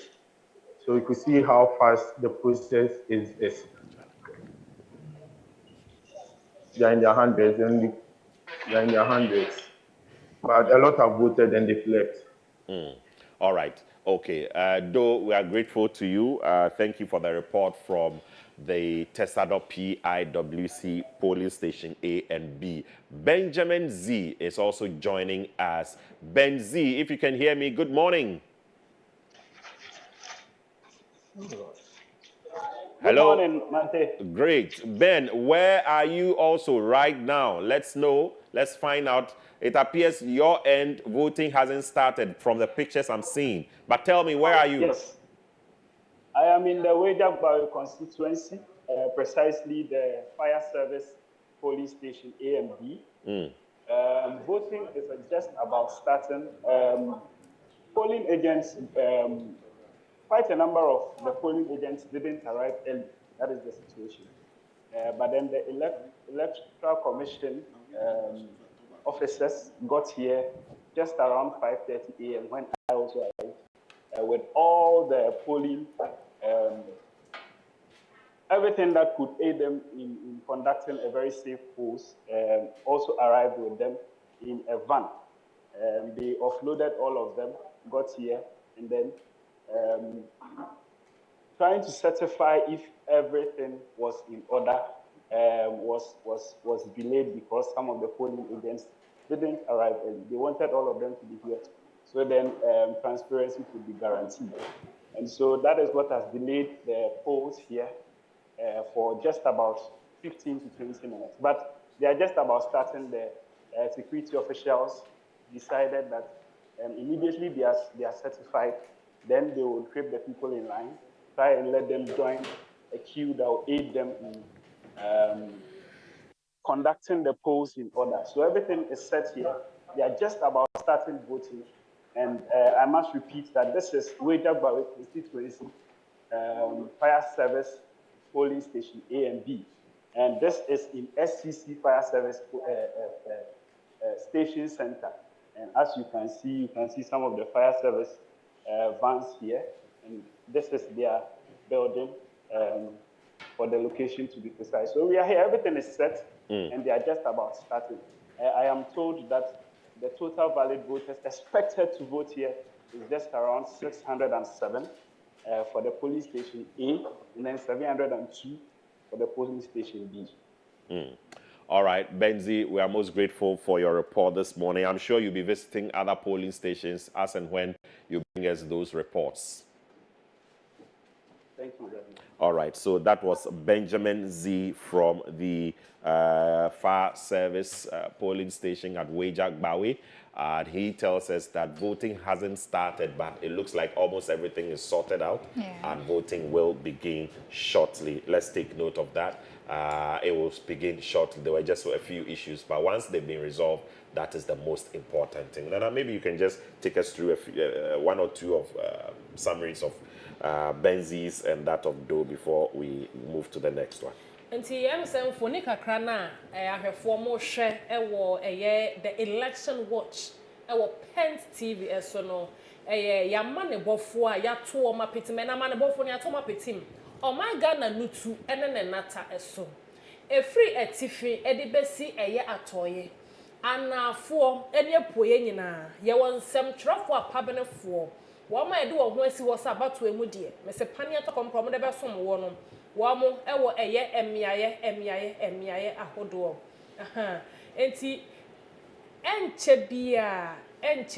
Speaker 5: So you could see how fast the process is. They're in their hundreds, and they're in their hundreds. But a lot have voted and they've left.
Speaker 1: All right. Okay. Though we are grateful to you. Thank you for the report from the Tesado PIWC polling station A and B. Benjamin Z is also joining us. Ben Z, if you can hear me, good morning. Hello.
Speaker 6: Good morning, Mante.
Speaker 1: Great. Ben, where are you also right now? Let's know. Let's find out. It appears your end voting hasn't started from the pictures I'm seeing. But tell me, where are you?
Speaker 6: Yes. I am in the Wejagbawe constituency, precisely the fire service police station A and B. Voting is just about starting. Polling agents, quite a number of the polling agents didn't arrive early. That is the situation. But then the Electoral Commission officers got here just around 5:30 a.m. when I also arrived, with all the polling, everything that could aid them in conducting a very safe polls, also arrived with them in a van. They offloaded all of them, got here, and then trying to certify if everything was in order was delayed because some of the polling agents didn't arrive early. They wanted all of them to be here, so then transparency could be guaranteed. And so that is what has delayed the polls here for just about 15 to 20 minutes. But they are just about starting. The security officials decided that immediately they are certified, then they will grip the people in line, try and let them join a queue that will aid them in conducting the polls in order. So everything is set here. They are just about starting voting. And I must repeat that this is Wejagbawe constituency fire service polling station A and B. And this is in SCC fire service station center. And as you can see some of the fire service vans here. And this is their building for the location to be precise. So we are here, everything is set, and they are just about starting. I am told that the total valid voters expected to vote here is just around 607 for the polling station A, and then 702 for the polling station B.
Speaker 1: All right, Benzi, we are most grateful for your report this morning. I'm sure you'll be visiting other polling stations as and when you bring us those reports.
Speaker 6: Thank you very much.
Speaker 1: All right, so that was Benjamin Z from the fire service polling station at Wejagbawe. He tells us that voting hasn't started, but it looks like almost everything is sorted out, and voting will begin shortly. Let's take note of that. It will begin shortly. There were just a few issues, but once they've been resolved, that is the most important thing. Now, maybe you can just take us through one or two of summaries of Benzi's and that of Doe before we move to the next one.
Speaker 3: Nti yam sem foni kakra na ahwefo mo hwe the election watch Pent TV eso no yamma ne bofo a yato o mapetim na ma ne bofo ne yato mapetim o my Ghana nutu ene ne nata eso efri etifi ede besi atoye anafo ene apoye nyina ye won sem trofo apabenefo wo ma ede wo ho asi wo sa bato emu de me se pane to komprom de besom wo no wo mo emiaye ahodo enti enche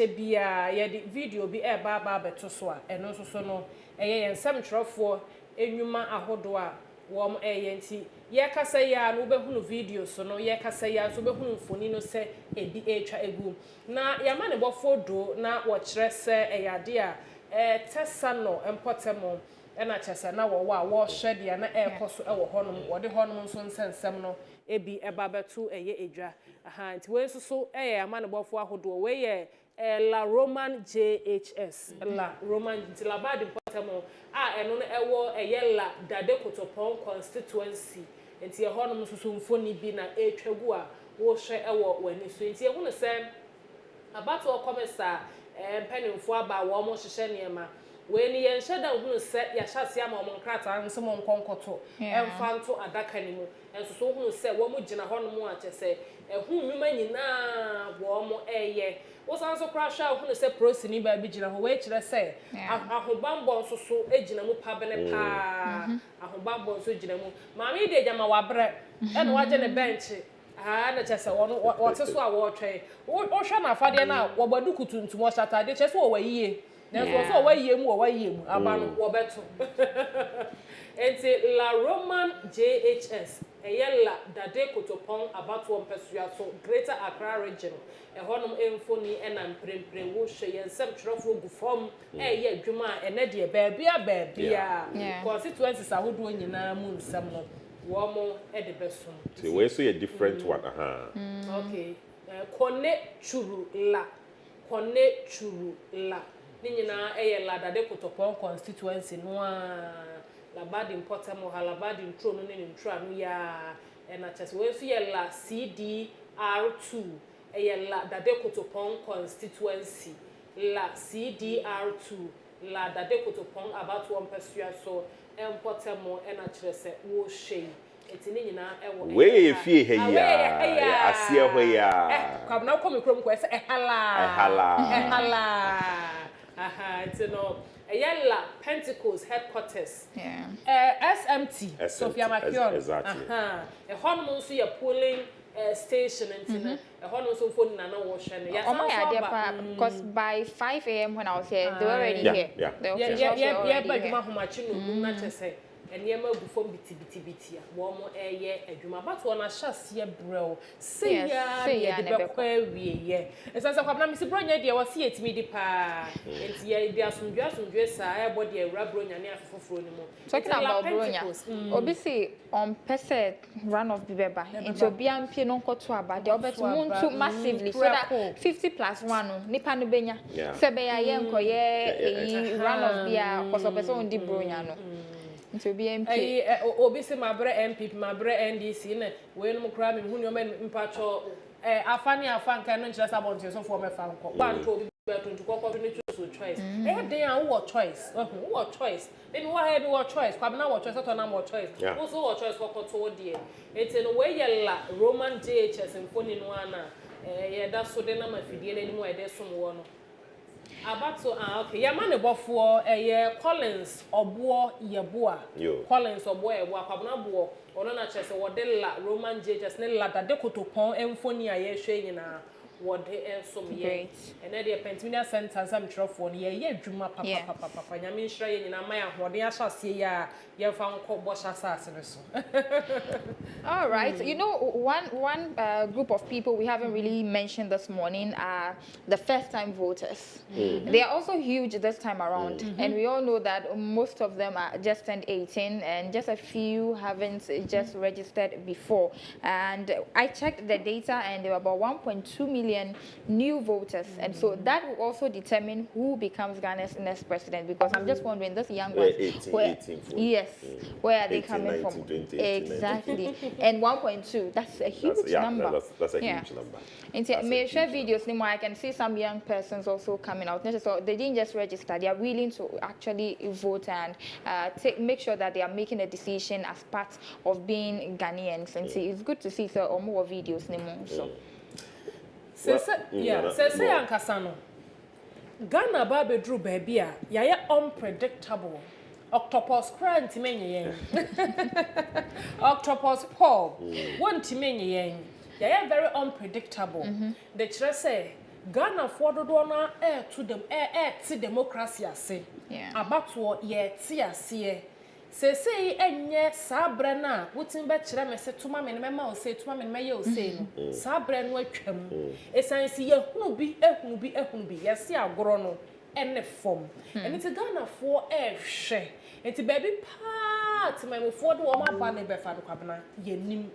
Speaker 3: bia ye di video bi ba beto so a eno so no yen sem trofo enwuma ahodo a wo mo enti ye kasa ya no behunu video so no ye kasa ya so behunu mfoni no se ebi etwa egu na yama ne bofo do na wo kire se eyade a tesa no empotemo ena chese na wo hwe dia na ekoso ewo honom wo de honom so nsensem no ebi ebabetu edwa nti we so yama ne bofo ahodo we la Roman JHS la Roman Tilabadi Potamo eno no ewo la Dade Kotopon constituency enti honom so mfoni bi na etwagu a wo hwe ewo wani so enti ehunu se abato okomesa mpanimfo aba wo mo hyehyɛ niema we ni yen hyɛ da hunu se ya hyase ama mo nkrata nso mo nkonkoto emfanto adaka ni mu enso hunu se wo mo gina hono mo akyese ehun nwuma nyina wo mo also crash out when say prosini ba bi gina ho we kire say ahobambo nso so egina mu pa bene pa ahobambo nso gina mu maami de jama wabre e no waje ne bench na chese wono wote so a wo twen wo hwa na afade na wo gbadu kutuntum o shatade chese wo wayiye na so wayiye mu aba no wo beto enti la Roman JHS Eyella Dade Kotopon about one persua so Greater Accra region honum emfoni enam prempre wo hwe yensem twerefo gu fom eye adwuma ene de baabia constituencies ahodo nyina mu nsem no wo mo e de beso
Speaker 1: so we so a different one
Speaker 3: okay kone churu la ni nyina Eyella Dade Kotopon constituency no labadi important mo halabadi ntro no ne ntro anu ya na chese we so ye la CDR2 Eyella Dade Kotopon constituency la CDR2 la Dade Kotopon about one persua so important mo na chese wo hwe etini nyina ewo
Speaker 1: we fie he ya asie ho ya
Speaker 3: kwabna kom krom ko se ehala it's no Eyella Pentacles headquarters. SMT. Sophia Makion.
Speaker 1: Exactly.
Speaker 3: A honeymoon so your polling station and a honeymoon so phone na no wash and
Speaker 2: because by 5 a.m. when I was here, they were already here.
Speaker 3: Yeah, but you know not to say. And yema gu fom biti wo mo eye adwuma but wona hyase brɛw se ya de bekwa wieye esansa kwabna misi bronya de wo se etimi di pa enti ya bi asundwe sa e body awura bronya ne afoforo ni mo
Speaker 2: talking about bronya obi say on percent run of bibeba enti obi ampie no nkoto aba de obeto muntu massively so that 50+1 nipa no benya se be ya ye nkoye run of bia because person di bronya no to be MP.
Speaker 3: Obi se mabre MP, mabre NDC ne we no kra me hunu me mpacho afani afanka no nkyerɛ sabonto so for me fa nko ba nto obi beto nto kokko no choose choice den a wo choice wo choice then wo have wo choice kwa na wo choice to na mo choice wo so wo choice kokko to de enti no we Eyella Roman JHS mfoni no ana ye da so de na mafidie na ni mo e de som wo no abato okay ya mane bofo Collins obo yeboa Collins obo yeboa kwabna bo ono na chese wode la Roman JHS ne la Dade Kotopon emfoni aye hwe nyina wode ensom ye ene de Pentiminia Center sam trofo ne ye adwuma papa nyame nhira ye nyina mai ahode ahyase ya ye fa nko bo hyasase ne so.
Speaker 2: All right, you know one group of people we haven't really mentioned this morning are the first-time voters. They are also huge this time around, and we all know that most of them are just turned 18 and just a few haven't just registered before. And I checked the data and there were about 1.2 million new voters, and so that will also determine who becomes Ghana's next president, because I'm just wondering, this young ones, where are they coming from? Exactly. And 1.2, that's a huge number.
Speaker 1: That's a huge number.
Speaker 2: And may share videos I can see some young persons also coming out. So they didn't just register, they are willing to actually vote and make sure that they are making a decision as part of being Ghanaians. And see, it's good to see more videos so.
Speaker 3: Say Ankasano. Ghana ba bedru baby a yaya unpredictable. Octopus cry ntimenye yen. Octopus paw won timenye yen. Yaya very unpredictable. The chere say Ghana for dodo na to them to democracy ase. Abato ye ti ase. Say enye sabre na wutin be kire me se tuma me me ma o se tuma me me ye o se no sabre no atwam esansi ye hunu bi yesi agoro no ene fom ene ti Ghana for hwe enti baby part my mo for do o ma ba ne be fa do kwabena ye nim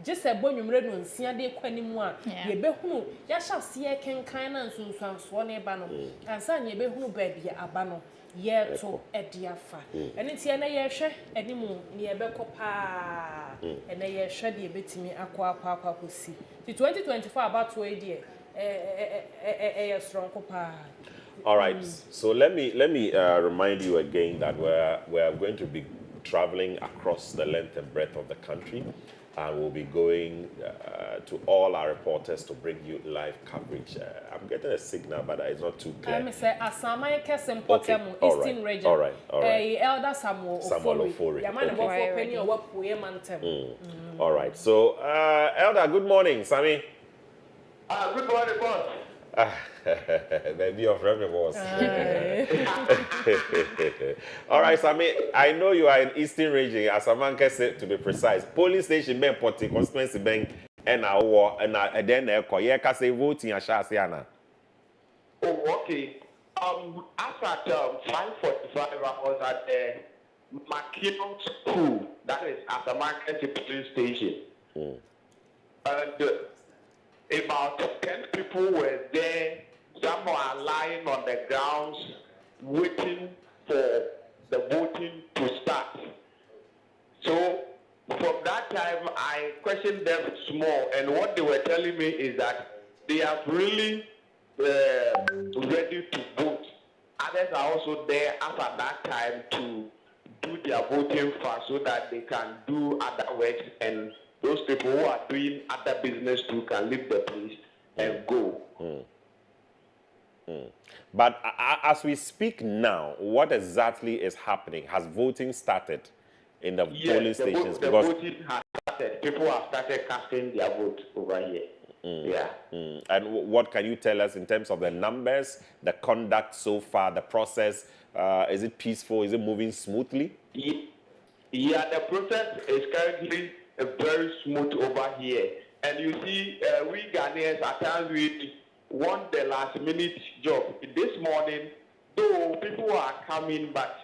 Speaker 3: just a bonumre no nsia de kwanimu a ye be hunu ya hyase ye kenkan na nsunsuanso ne ba no ansa ye be hunu baby aba no ye to ediafa ene ti ene ye hwe enimu ne ye be kopa ene ye hwe de betimi akwa kosi ti 2024 about to edie strong kopa.
Speaker 1: All right, so let me remind you again that we're going to be traveling across the length and breadth of the country. and we'll be going to all our reporters to bring you live coverage. I'm getting a signal, but it's not too clear.
Speaker 3: I say Asama Kesem Potemu, Eastern region.
Speaker 1: All right.
Speaker 3: Elder Samuel
Speaker 1: Ofori.
Speaker 3: Yaman for penny or what Puemantem.
Speaker 1: All right. So, Elder, good morning, Sammy.
Speaker 7: Good morning, boss.
Speaker 1: Maybe your friend was. All right, Sammy. I know you are in Eastern region, as a man can say to be precise. Polling station bank, Poti constituency bank, and then can say voting a Shasiana.
Speaker 7: Oh, okay. As at 5:45, I was at the McKinnon School, that is at the market police station. And about 10 people were there. Some were lying on the grounds, waiting for the voting to start. So from that time, I questioned them small, and what they were telling me is that they are really ready to vote. Others are also there after that time to do their voting fast so that they can do other works, and those people who are doing other business too can leave the place and go.
Speaker 1: But as we speak now, what exactly is happening? Has voting started in the polling stations?
Speaker 7: The voting has started. People have started casting their vote over here.
Speaker 1: And what can you tell us in terms of the numbers, the conduct so far, the process? Is it peaceful? Is it moving smoothly?
Speaker 7: Yeah, the process is currently very smooth over here. And you see, we Ghanaians, at times we want the last minute job. This morning, though people are coming, but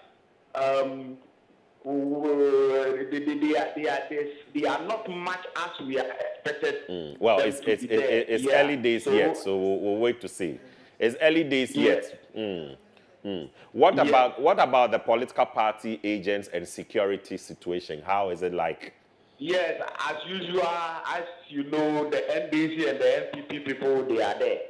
Speaker 7: they are not much as we are expected.
Speaker 1: Well, it's early days yet, so we'll wait to see. It's early days yet. What about the political party agents and security situation? How is it like?
Speaker 7: Yes, as usual, as you know, the NDC and the NPP people, they are there,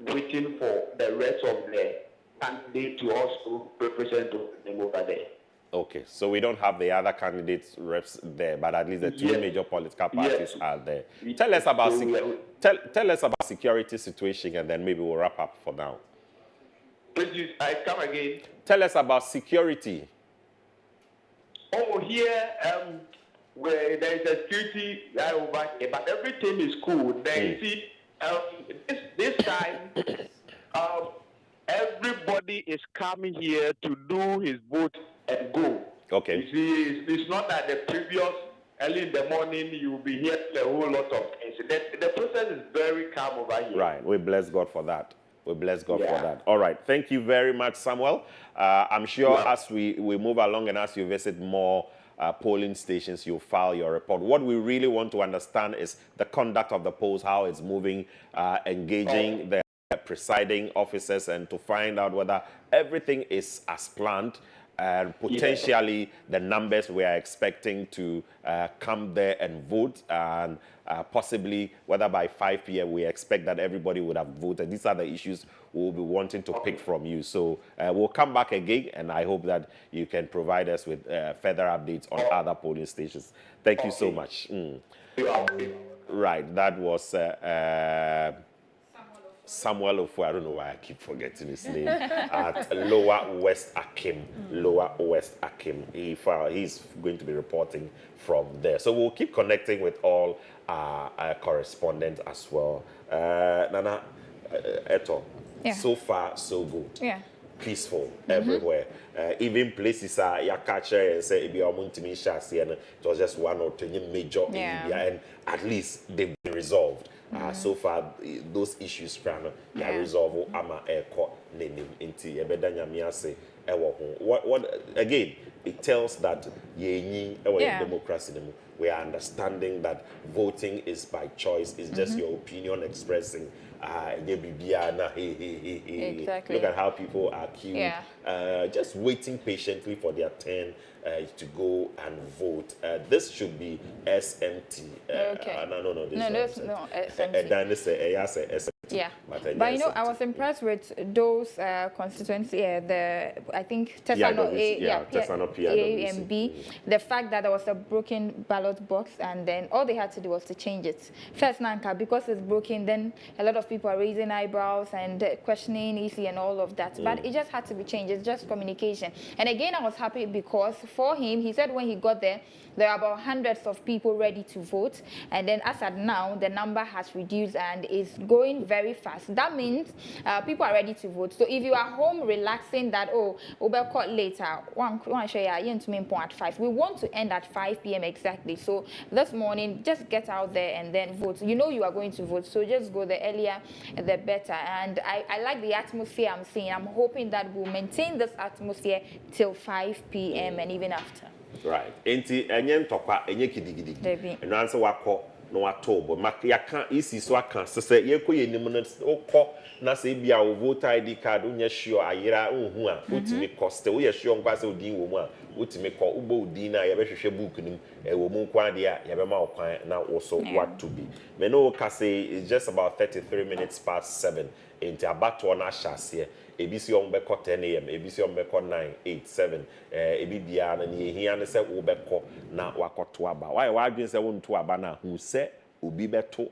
Speaker 7: waiting for the rest of the candidates to also represent them over there.
Speaker 1: Okay, so we don't have the other candidates reps there, but at least the two major political parties are there. Tell us about tell us about security situation, and then maybe we'll wrap up for now.
Speaker 7: Please, I come again.
Speaker 1: Tell us about security.
Speaker 7: Oh, here, where there is a security guy over here, but everything is cool. Then you see, this time, everybody is coming here to do his vote and go.
Speaker 1: Okay.
Speaker 7: You see, it's not that the previous early in the morning you'll be hearing a whole lot of things. The process is very calm over here.
Speaker 1: Right. We bless God for that. We bless God for that. All right. Thank you very much, Samuel. I'm sure as we move along and as you visit more polling stations, you'll file your report. What we really want to understand is the conduct of the polls, how it's moving, engaging the presiding officers, and to find out whether everything is as planned, and potentially the numbers we are expecting to come there and vote, and possibly whether by 5 p.m. we expect that everybody would have voted. These are the issues we'll be wanting to pick from you. So we'll come back again, and I hope that you can provide us with further updates on other polling stations. Thank you so much. Right, that was Samuel Ofu, I don't know why I keep forgetting his name, at Lower West Akim. Lower West Akim. He's going to be reporting from there. So we'll keep connecting with all our correspondents as well. Nana, Eto, so far, so good.
Speaker 2: Yeah.
Speaker 1: Peaceful everywhere. Even places you catch and say it was just one or two major in India, and at least they've been resolved. So far, those issues are resolved. What again? It tells that democracy. We are understanding that voting is by choice. It's just your opinion expressing.
Speaker 2: Exactly.
Speaker 1: Look at how people are queued, just waiting patiently for their turn to go and vote. This should be SMT.
Speaker 2: Okay.
Speaker 1: No,
Speaker 2: No, there's no SMT.
Speaker 1: Then they say SMT.
Speaker 2: Yeah,
Speaker 1: But
Speaker 2: but you know, I was impressed with those constituency. I think Tesano A and B. The fact that there was a broken ballot box, and then all they had to do was to change it. First, Nanka, because it's broken, then a lot of people are raising eyebrows and questioning EC and all of that. But it just had to be changed. It's just communication. And again, I was happy because for him, he said when he got there are about hundreds of people ready to vote, and then as at now, the number has reduced and is going very fast. That means people are ready to vote. So if you are home relaxing that, oh, we'll be caught later, at 5. We want to end at 5 p.m. exactly. So this morning, just get out there and then vote. You know you are going to vote, so just go the earlier, the better. And I like the atmosphere I'm seeing. I'm hoping that we'll maintain this atmosphere till 5 p.m. and even after.
Speaker 1: Right. Enti enye ntokwa enye kidigidi. Eno anse wako no wato bo yaka isi so aka sese yeko yenim no okọ na se bia o voter ID card unye sure ayira unhu a utimi cost wo ye sure nkwa se odin wo mu a utimi ko ugbo odin na ye behwehwe book nim wo mu nkwa de a ye be ma okwan na wo so what to be. Me no ka say it's just about 33 minutes past 7 enti abato na hyase ebisi ombeko 10 am ebisi ombeko 9 8 7 ebi bia na ne hia ne se wo beko na wakoto aba why wadwen se wonto aba na hu se obi beto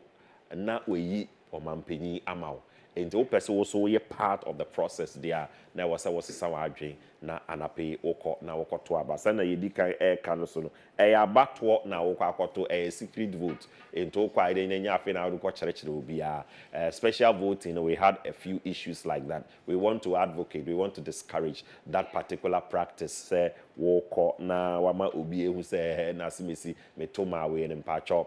Speaker 1: na oyi omampanyi amawo enti wo pese wo so ye part of the process there na wo se wo sesa wadwen na anape woko na wokoto aba se na yedikan ka no so no abato na woko akoto secret vote enti wo kwa ide nyanya afi na woko cherechere obi special voting, we had a few issues like that. We want to advocate, we want to discourage that particular practice. Say woko na wama obi ehu say na simisi metoma we en mpacho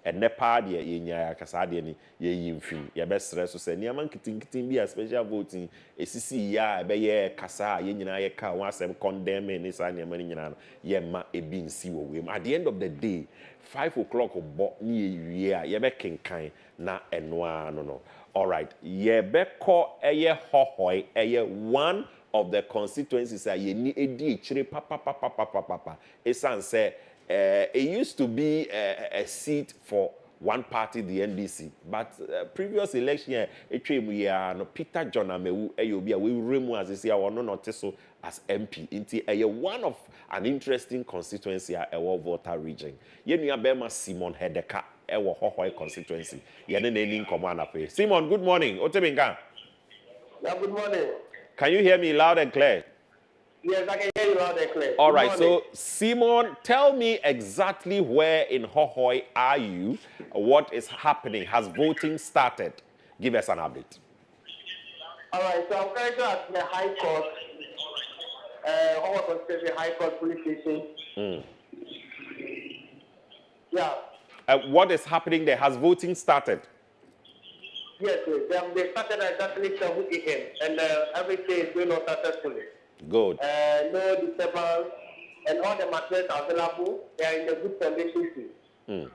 Speaker 1: and nepa de yenya kasa de ni ye yimfin ye be sere so say niam nkitinkitin bi special voting esisi ya be ye kasa ye nyina ye ka one asem condemn ni sa niam ni nyina ye ma ebi nsi wo we at the end of the day 5 o'clock bo ni ye a ye be kenkan na enoa no. All right, ye be ko eye hohoi eye one of the constituencies ye ni edi chire papa. Esan say it used to be a seat for one party, the NDC, but previous election year, no Peter John Amewu eyobi we remu as this year or no notice as MP. Inti one of an interesting constituency a voter region. Yenu abema Simon Hedeka ewo hohoi constituency. Yene neni nkomo anape. Simon, good morning. Otebenga.
Speaker 7: Yeah, good morning.
Speaker 1: Can you hear me loud and clear?
Speaker 7: Yes, I can hear you loud and clear.
Speaker 1: All right, so Simon, tell me exactly where in Hohoi are you? What is happening? Has voting started? Give us an update.
Speaker 7: All right, so I'm currently at the High Court, Hohoi Constituency High Court Police Station. Yeah.
Speaker 1: What is happening there? Has voting started?
Speaker 7: Yes, they started at exactly 7 a.m. and everything is going on successfully.
Speaker 1: Good.
Speaker 7: No disturbance, and all the materials are available. They are in a good condition too.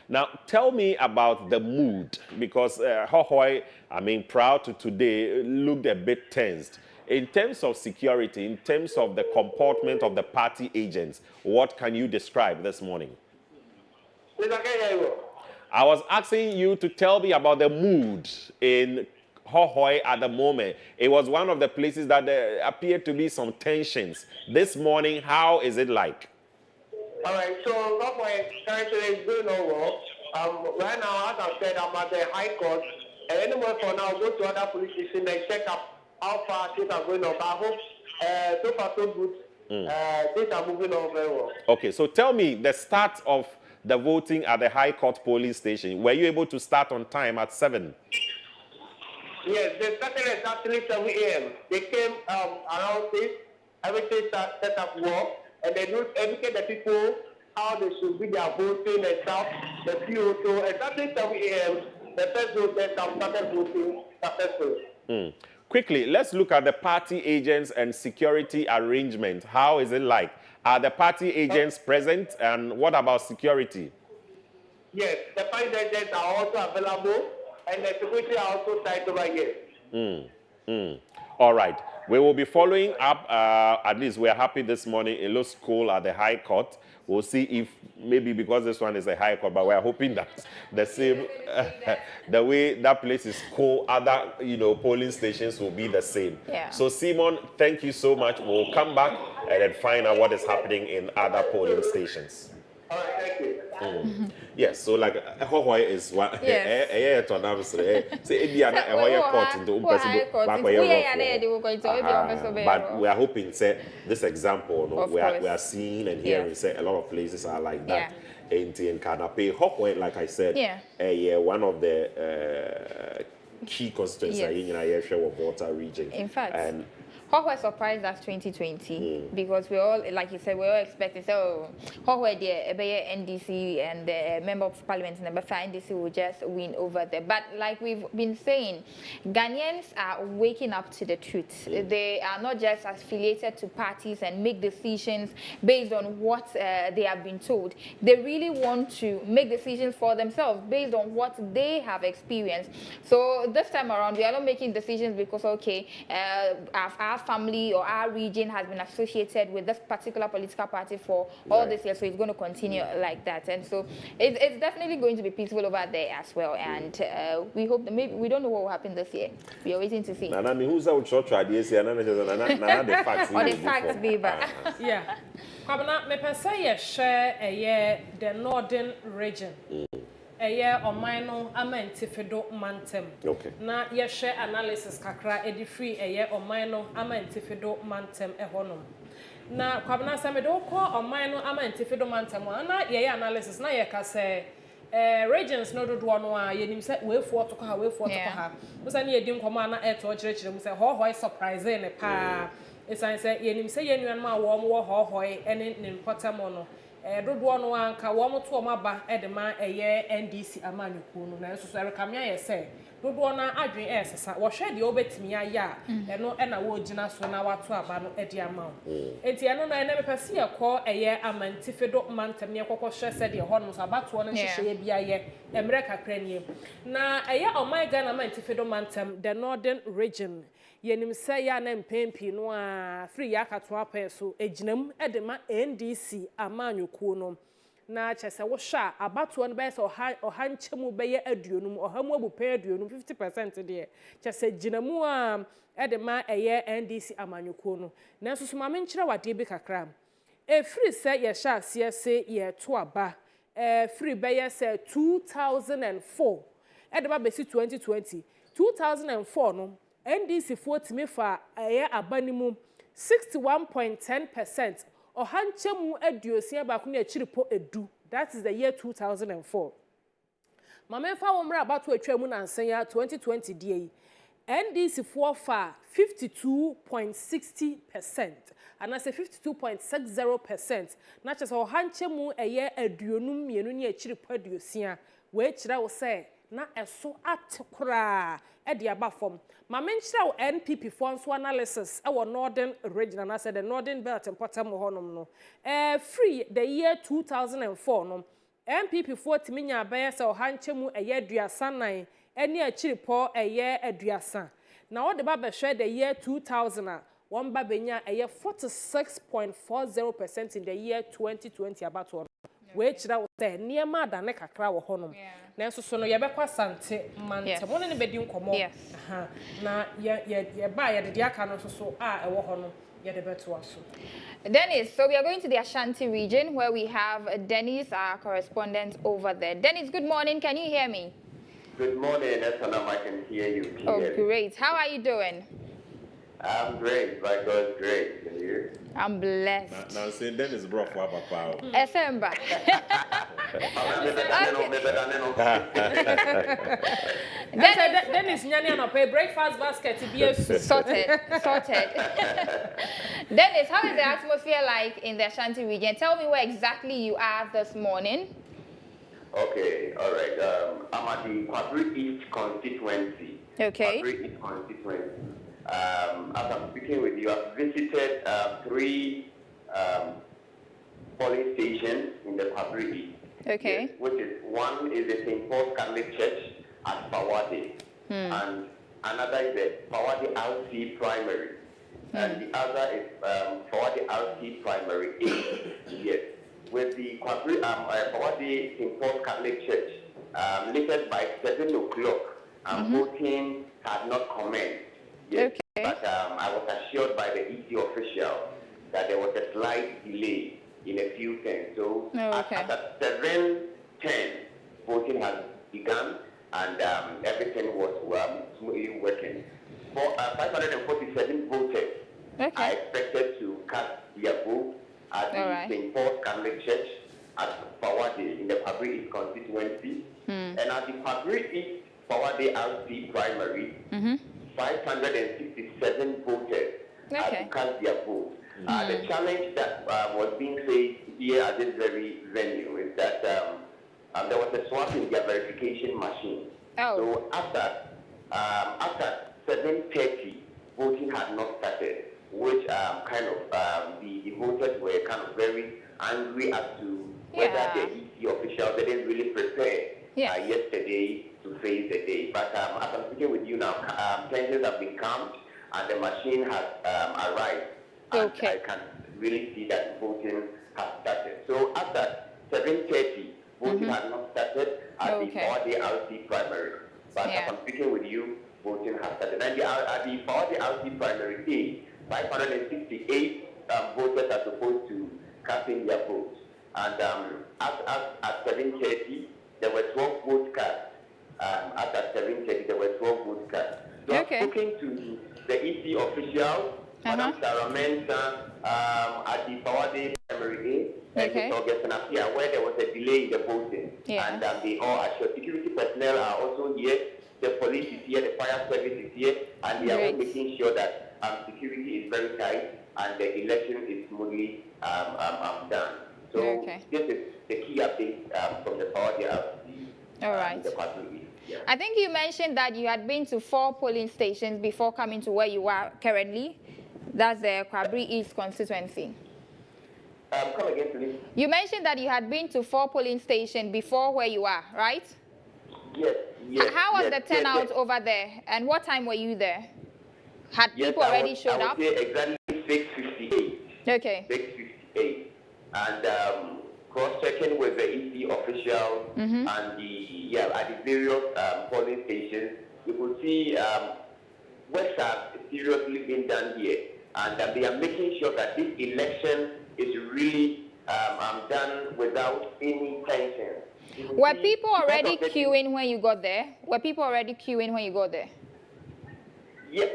Speaker 1: Now, tell me about the mood, because Hohoi, I mean, proud to today, looked a bit tensed. In terms of security, in terms of the comportment of the party agents, what can you describe this morning?
Speaker 7: Please, I can hear you.
Speaker 1: I was asking you to tell me about the mood in Hohoi at the moment. It was one of the places that there appeared to be some tensions. This morning, how is it like?
Speaker 7: All right, so Hohoi currently is going on well. Right now, as I said, I'm at the High Court. And anywhere for now, go to other police stations and check up how far things are going on. But I hope so far so good. Things are moving on very well.
Speaker 1: Okay, so tell me the start of the voting at the High Court police station. Were you able to start on time at 7?
Speaker 7: Yes, they started exactly 7 a.m. They came around 6. Everything set up well, and they will educate the people how they should be their voting and stuff. The PO, so exactly 7 a.m. the first vote started voting successfully.
Speaker 1: Quickly, let's look at the party agents and security arrangement. How is it like? Are the party agents present, and what about security?
Speaker 7: Yes, the party agents are also available, and the security are also tied over here.
Speaker 1: All right. We will be following up. At least we're happy this morning. It looks cool at the High Court. We'll see if maybe because this one is a High Court, but we're hoping that the same, the way that place is cool, other polling stations will be the same.
Speaker 2: Yeah.
Speaker 1: So Simon, thank you so much. We'll come back and then find out what is happening in other polling stations.
Speaker 4: All right, thank you.
Speaker 1: Yes, so like Ahoy is one.
Speaker 2: Yes.
Speaker 1: But we are hoping say this example we are seeing and hearing say a lot of places are like that. In Kanape, Ahoy, like I said, one of the key constituencies in the water region.
Speaker 2: In fact,
Speaker 1: and
Speaker 2: Hohwe surprised us 2020 because we all, like you said, we all expected, so Hohwe, the NDC and the Member of Parliament, number 5 NDC will just win over there. But like we've been saying, Ghanaians are waking up to the truth. They are not just affiliated to parties and make decisions based on what they have been told. They really want to make decisions for themselves based on what they have experienced. So this time around, we are not making decisions because, okay, our family or our region has been associated with this particular political party for all this year, so it's going to continue like that. And so it's definitely going to be peaceful over there as well. And we hope that maybe, we don't know what will happen this year. We are waiting to see.
Speaker 1: Nana, who's our church idea? Nana, the facts.
Speaker 2: Or the facts, baby.
Speaker 3: Yeah. Kwabena, me person share the northern region. Omaino Amentifedo Mantem.
Speaker 1: Okay.
Speaker 3: Na ye share analysis kakra edi free Omaino Amentifedo Mantem ehonum. Na kwabena samedo ko Omaino Amentifedo Mantem na ye analysis na ye ka say regions no do no a ye nim say we for to ko ha we for to ko ha. Mo say na ye di nkoma na eto chire mo say ho surprise ne pa. Esan say ye nim say ye nuan ma wo ho ene ne mpotamo no. Dodo no anka wo mo to ma ba e de ma eye NDC amanyoku no na nso so rekamia ye say dodo na adwen esesa wo hwe de obetimi aya eno e na wo gina so na wato aba no e de ama enti eno na ene mepese ye ko eye amantifedo mantem ne kokko hwe se de ho no so abato no hwehwe ye bia ye emre kakra nie na eye oman Ghana amantifedo mantem the northern region yenim say ya na mpempi no a free ya kato apa so eginam edema NDC amanyoku no na chese wo hwa abato no be se oha nchemu be ye aduonum ohamu abupe aduonum 50% de chese ginamu a edema eye NDC amanyoku no na so so ma menkyere wade bi kakra free say ye hwa se ye to aba free be ye say 2004 edema be si 2020 2004 no NDC for Timifa aye abanimu 61.10%. Ohanchemu eduosia baku na chiripo edu. That is the year 2004. Mamenfa womra about to atwemu na nsanya 2020 die. NDC for fa 52.60%. And I say 52.60%. Na chese ohanchemu aye aduonum mienu ne chiripo eduosia. We chira wo say na eso atkora edi abafom ma menchira NPP fonso analysis e wo northern region na say the northern belt and potam honom no free the year 2004 no NPP for timinya abaye say ohanchemu eye aduasanan eni achiripo eye aduasa na wo de ba be hwe the year 2000 a one ba benya eye 46.40% in the year 2020 about one we chira wo say niema da ne kakra wo honom na nso so no ye bekwa sante mante mo ne bedi nkomo na ye ba ye de aka no so a ewo ho no ye de beto aso.
Speaker 2: Dennis, so we are going to the Ashanti region where we have Dennis, our correspondent over there. Dennis, good morning. Can you hear me?
Speaker 7: Good morning, Esanam. I can hear you.
Speaker 2: Great. How are you doing?
Speaker 7: I'm great. My God's great. And you?
Speaker 2: I'm blessed.
Speaker 1: Now, saying Dennis brought for Papa.
Speaker 2: Esemba.
Speaker 3: Dennis, nyanya no pay breakfast basket to be
Speaker 2: sorted. Dennis, how is the atmosphere like in the Ashanti region? Tell me where exactly you are this morning.
Speaker 7: Okay, all right. I'm at the Padre East constituency.
Speaker 2: Okay.
Speaker 7: Padre East constituency. As I'm speaking with you, I've visited 3 polling stations in the Padre East.
Speaker 2: Okay.
Speaker 7: Yes, which is one is the St. Paul's Catholic Church at Pawade, and another is the Fawadi RC primary, and the other is Fawadi RC primary A. Yes, with the Fawadi St. Paul's Catholic Church, latest by 7 o'clock, voting had not commenced. Yes,
Speaker 2: okay.
Speaker 7: But I was assured by the EC official that there was a slight delay in a few things. So at 7:10, voting has begun, and everything was smoothly working. For 547 voters are expected to cast their vote at the St. Paul's Catholic Church at Fawadi in the Fabri East constituency, and at the Fabri East Fawadi RC primary, 567 voters to cast their vote. The challenge that was being faced here at this very venue is that there was a swap in their verification machine. So after 7:30, voting had not started, which the voters were kind of very angry as to whether the EC officials didn't really prepare yesterday to face the day. But as I'm speaking with you now, tensions have been calmed and the machine has arrived. And I can really see that voting has started. So after 7:30, voting has not started at the Fawadi RC primary. But as I'm speaking with you, voting has started. And at the Fawadi RC primary A, 568 voters are supposed to cast in their votes. And at 7:30, there were 12 votes cast. At 7:30, there were 12 votes cast. So I'm speaking to the EC officials, Madam Sarah Mensah, at the Fawadi primary A, and Mr. Augustine Apia, where there was a delay in the voting. And they all assured. Security personnel are also here. The police is here, the fire service is here, and they are all making sure that security is very tight and the election is smoothly done. So this is the key update from the Fawadi RC. The party. Yeah.
Speaker 2: I think you mentioned that you had been to 4 polling stations before coming to where you are currently. That's the Kwabri East constituency.
Speaker 7: Come again, please.
Speaker 2: You mentioned that you had been to 4 polling stations before where you are, right?
Speaker 7: Yes.
Speaker 2: How was the turnout over there, and what time were you there? Had people already showed up?
Speaker 7: Exactly 6:58.
Speaker 2: Okay.
Speaker 7: 6:58, and cross-checking with the EC officials and at the various polling stations, you could see works are seriously being done here, and they are making sure that this election is really done without any tension.
Speaker 2: Were people already queuing when you got there? Were people already queuing when you got there?
Speaker 7: Yes.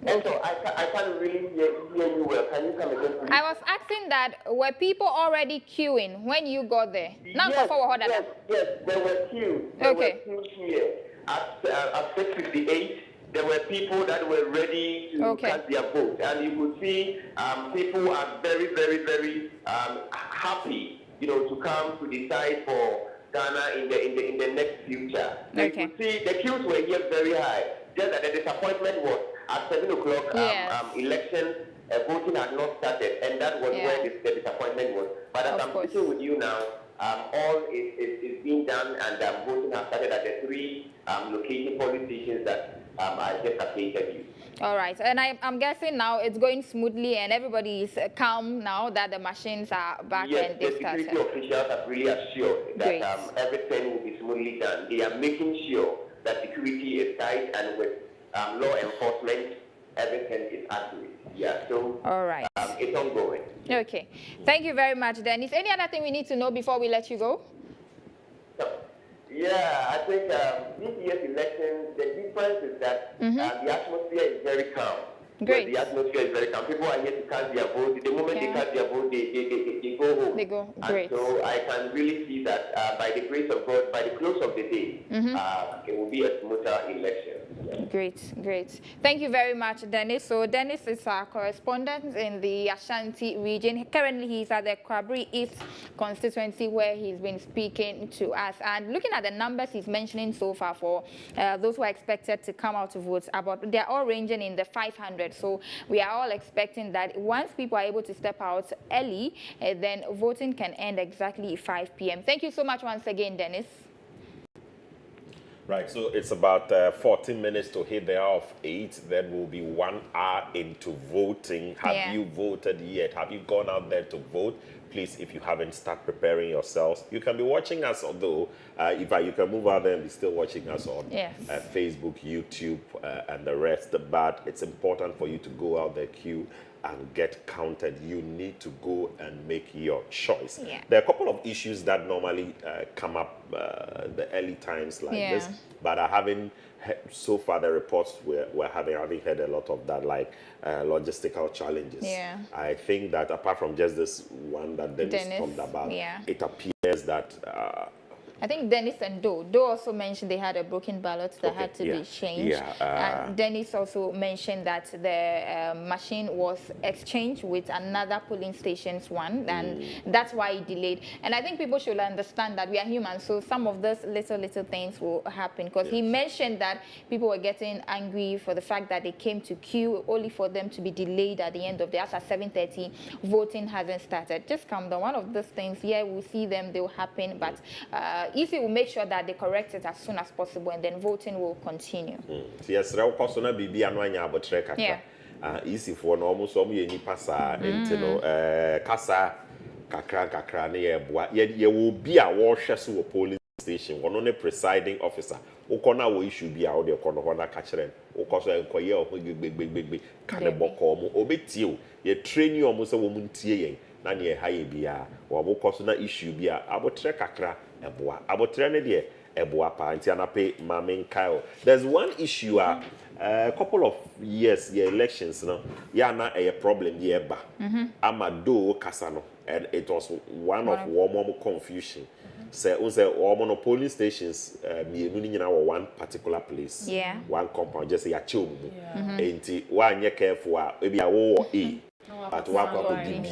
Speaker 7: So I can't really hear you well. Can you come again, please?
Speaker 2: I was asking that, were people already queuing when you got there?
Speaker 7: Yes, there were queues. There were queues here. At 6:58, there were people that were ready to cast their vote. And you could see people are very, very, very happy, to come to decide for Ghana in the next future. You could see the queues were here very high. Just that the disappointment was at 7 o'clock, election voting had not started, and that was where the disappointment was. But as I'm speaking with you now, all is being done, and voting has started at the 3 location polling stations that I just updated you.
Speaker 2: All right, and I'm guessing now it's going smoothly and everybody is calm now that the machines are back and they started.
Speaker 7: Yes, the security officials have really assured that everything will be smoothly done. They are making sure that security is tight, and with law enforcement, everything is accurate. So it's ongoing.
Speaker 2: Okay, thank you very much, Dennis. Any other thing we need to know before we let you go?
Speaker 7: I think this year's election, the difference is that the atmosphere is very calm.
Speaker 2: Great.
Speaker 7: The atmosphere is very calm. People are here to cast their vote. The moment they cast their vote, they go home.
Speaker 2: They go.
Speaker 7: Great. And so I can really see that by the grace of God, by the close of the day, it will be a smoother election.
Speaker 2: Great. Thank you very much, Dennis. So Dennis is our correspondent in the Ashanti region. Currently, he's at the Kwabri East constituency where he's been speaking to us. And looking at the numbers he's mentioning so far for those who are expected to come out to vote, they're all ranging in the 500. So we are all expecting that once people are able to step out early, then voting can end exactly 5 p.m. Thank you so much once again, Dennis.
Speaker 1: Right, so it's about 14 minutes to hit the hour of 8. Then we'll be 1 hour into voting. Have you voted yet? Have you gone out there to vote? Please, if you haven't, start preparing yourselves. You can be watching us, although, you can move out there and be still watching us on Facebook, YouTube, and the rest. But it's important for you to go out there, queue, and get counted. You need to go and make your choice. There are a couple of issues that normally come up the early times like this, but I haven't so far the reports we're having heard a lot of that, like logistical challenges. I think that apart from just this one that Dennis talked about, it appears that
Speaker 2: I think Dennis and Doe also mentioned they had a broken ballot that had to be changed. Dennis also mentioned that the machine was exchanged with another polling station's one, and that's why it delayed. And I think people should understand that we are human, so some of those little things will happen. Because he mentioned that people were getting angry for the fact that they came to queue only for them to be delayed at the end of the hour at 7:30. Voting hasn't started. Just calm down. One of those things, we'll see them, they will happen, but if you will make sure that they correct it as soon as possible, and then voting will continue.
Speaker 1: Yes, personal bibi anwanya abotre kakra. Easy for no almost some ye nipa sa ntino kasa kakra na ye boa. Ye will be a washer so polling station. One on a presiding officer. Ukona wo issue bi a wo de kono ho na ka kire. Ukoso enkoye o gbegbegbegbe kane boko mo obetio. Ye train you omo se wo muntie yen. Na ne ha ye bia wo bokoso na issue bi a abotre kakra eboa. Abotre ne de eboa pa nti anape mamen Kyle. There's one issue a couple of years the elections no na a problem ye ba. Amado kasa no, and it was one of warm confusion. Say on polling stations mienu ni nyina one particular place. One compound just ya chew mu. Enti one ye careful e bia wo A at one B.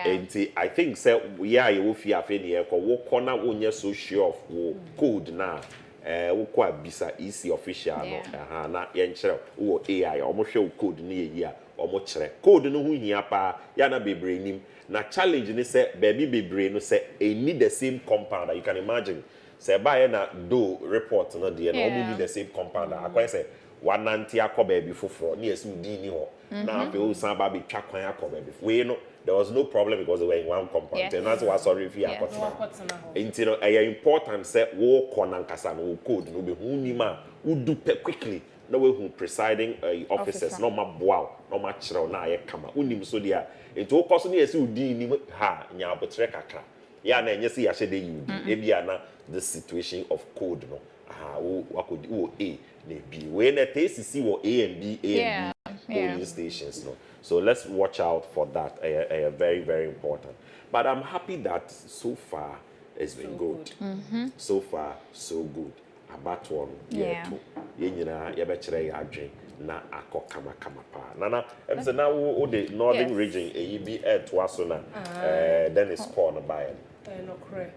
Speaker 1: Enti I think say you will fear afeni e ko wo corner wonye so sure of wo code na wo bisa EC official no na ye nkyere wo AI omo hwe wo code na ye a omo kyere code no hu hia pa ya na bebre nim na challenge ni say baby bebre no say e need the same compound. You can imagine say by na do report no de na omo need the same compound. Akwa say one anti akoba bi foforo na yesu di ni ho na afi o san ba be twa kwan akoba bi we no there was no problem because they were in one compound and that's why sorry if you are until important say wo konan kasa no code no be hu ni ma wo do quickly no we who presiding officers no ma boa no ma kire na aye kama unim so dia enti wo koso na yesu di ni ha nya abotre kakra ya na enye se ya hye de you e bia na the situation of code no wo A na B we na TCC wo A and B polling stations no. So let's watch out for that. Very, very important. But I'm happy that so far it's been good. So far, so good. About one year too. Yenyina yebechere ya adwen na akọ kama pa. Nana, emse na wo the northern region be to aso na then it's corner by.
Speaker 3: No correct.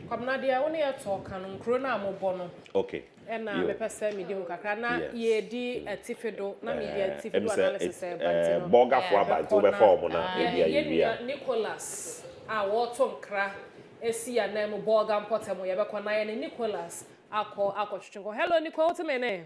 Speaker 3: Kwamna dia woni ya talk anu nkro na amobọ no.
Speaker 1: Okay.
Speaker 3: Na me pese me di kakra na ye di atifedo na me di atifedo analysis e
Speaker 1: boga fo abantu be form na e bia
Speaker 3: Nicholas a woto nkra esi ya na mo boga mpotem ye be kona ye Nicholas akọ hello Nico, what's my name?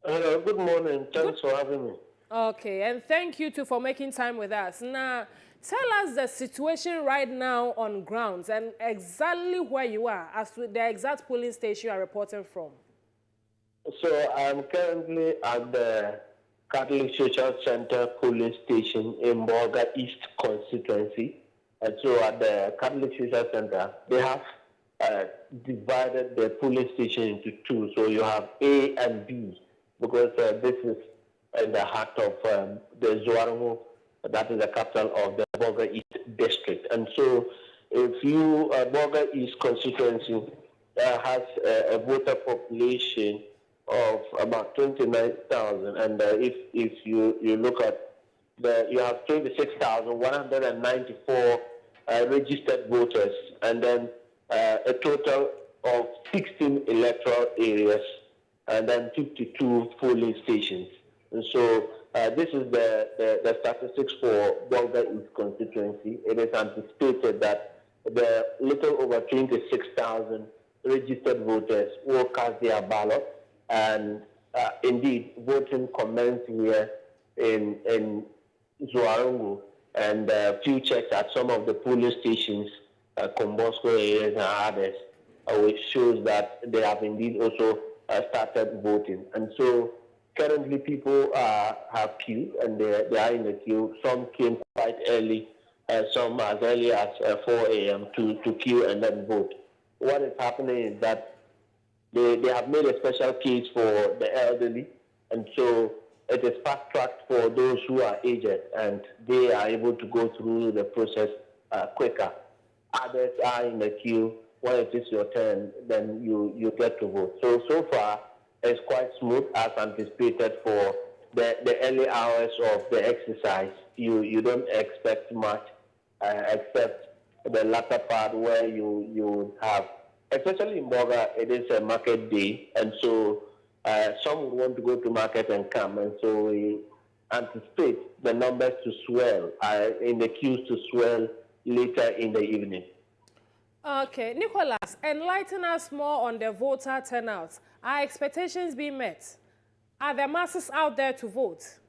Speaker 8: Hello, good morning. Thanks for having me.
Speaker 3: Okay, and thank you too for making time with us. Now, tell us the situation right now on grounds and exactly where you are as to the exact polling station you are reporting from.
Speaker 8: So I'm currently at the Catholic Social Center polling station in Borga East constituency. And so at the Catholic Social Center, they have divided the polling station into two. So you have A and B, because this is in the heart of the Zuarango, that is the capital of the Borga East district. And so if you, Borga East constituency has a voter population of about 29,000. And if you look at you have 26,194 registered voters, and then a total of 16 electoral areas, and then 52 polling stations. And so this is the statistics for Borga East constituency. It is anticipated that the little over 26,000 registered voters will cast their ballot. And indeed, voting commenced here in Zuarango, and a few checks at some of the polling stations, Combosco areas and others, which shows that they have indeed also started voting. And so currently people have queued, and they are in the queue. Some came quite early, some as early as 4 a.m. to queue and then vote. What is happening is that they have made a special case for the elderly, and so it is fast-tracked for those who are aged, and they are able to go through the process quicker. Others are in the queue. When it is your turn, then you get to vote. So far, it's quite smooth as anticipated for the early hours of the exercise. You don't expect much, except the latter part where you have, especially in Boga, it is a market day, and so some would want to go to market and come, and so we anticipate the numbers to swell, in the queues to swell later in the evening.
Speaker 3: Okay, Nicholas, enlighten us more on the voter turnout. Are expectations being met? Are the masses out there to vote?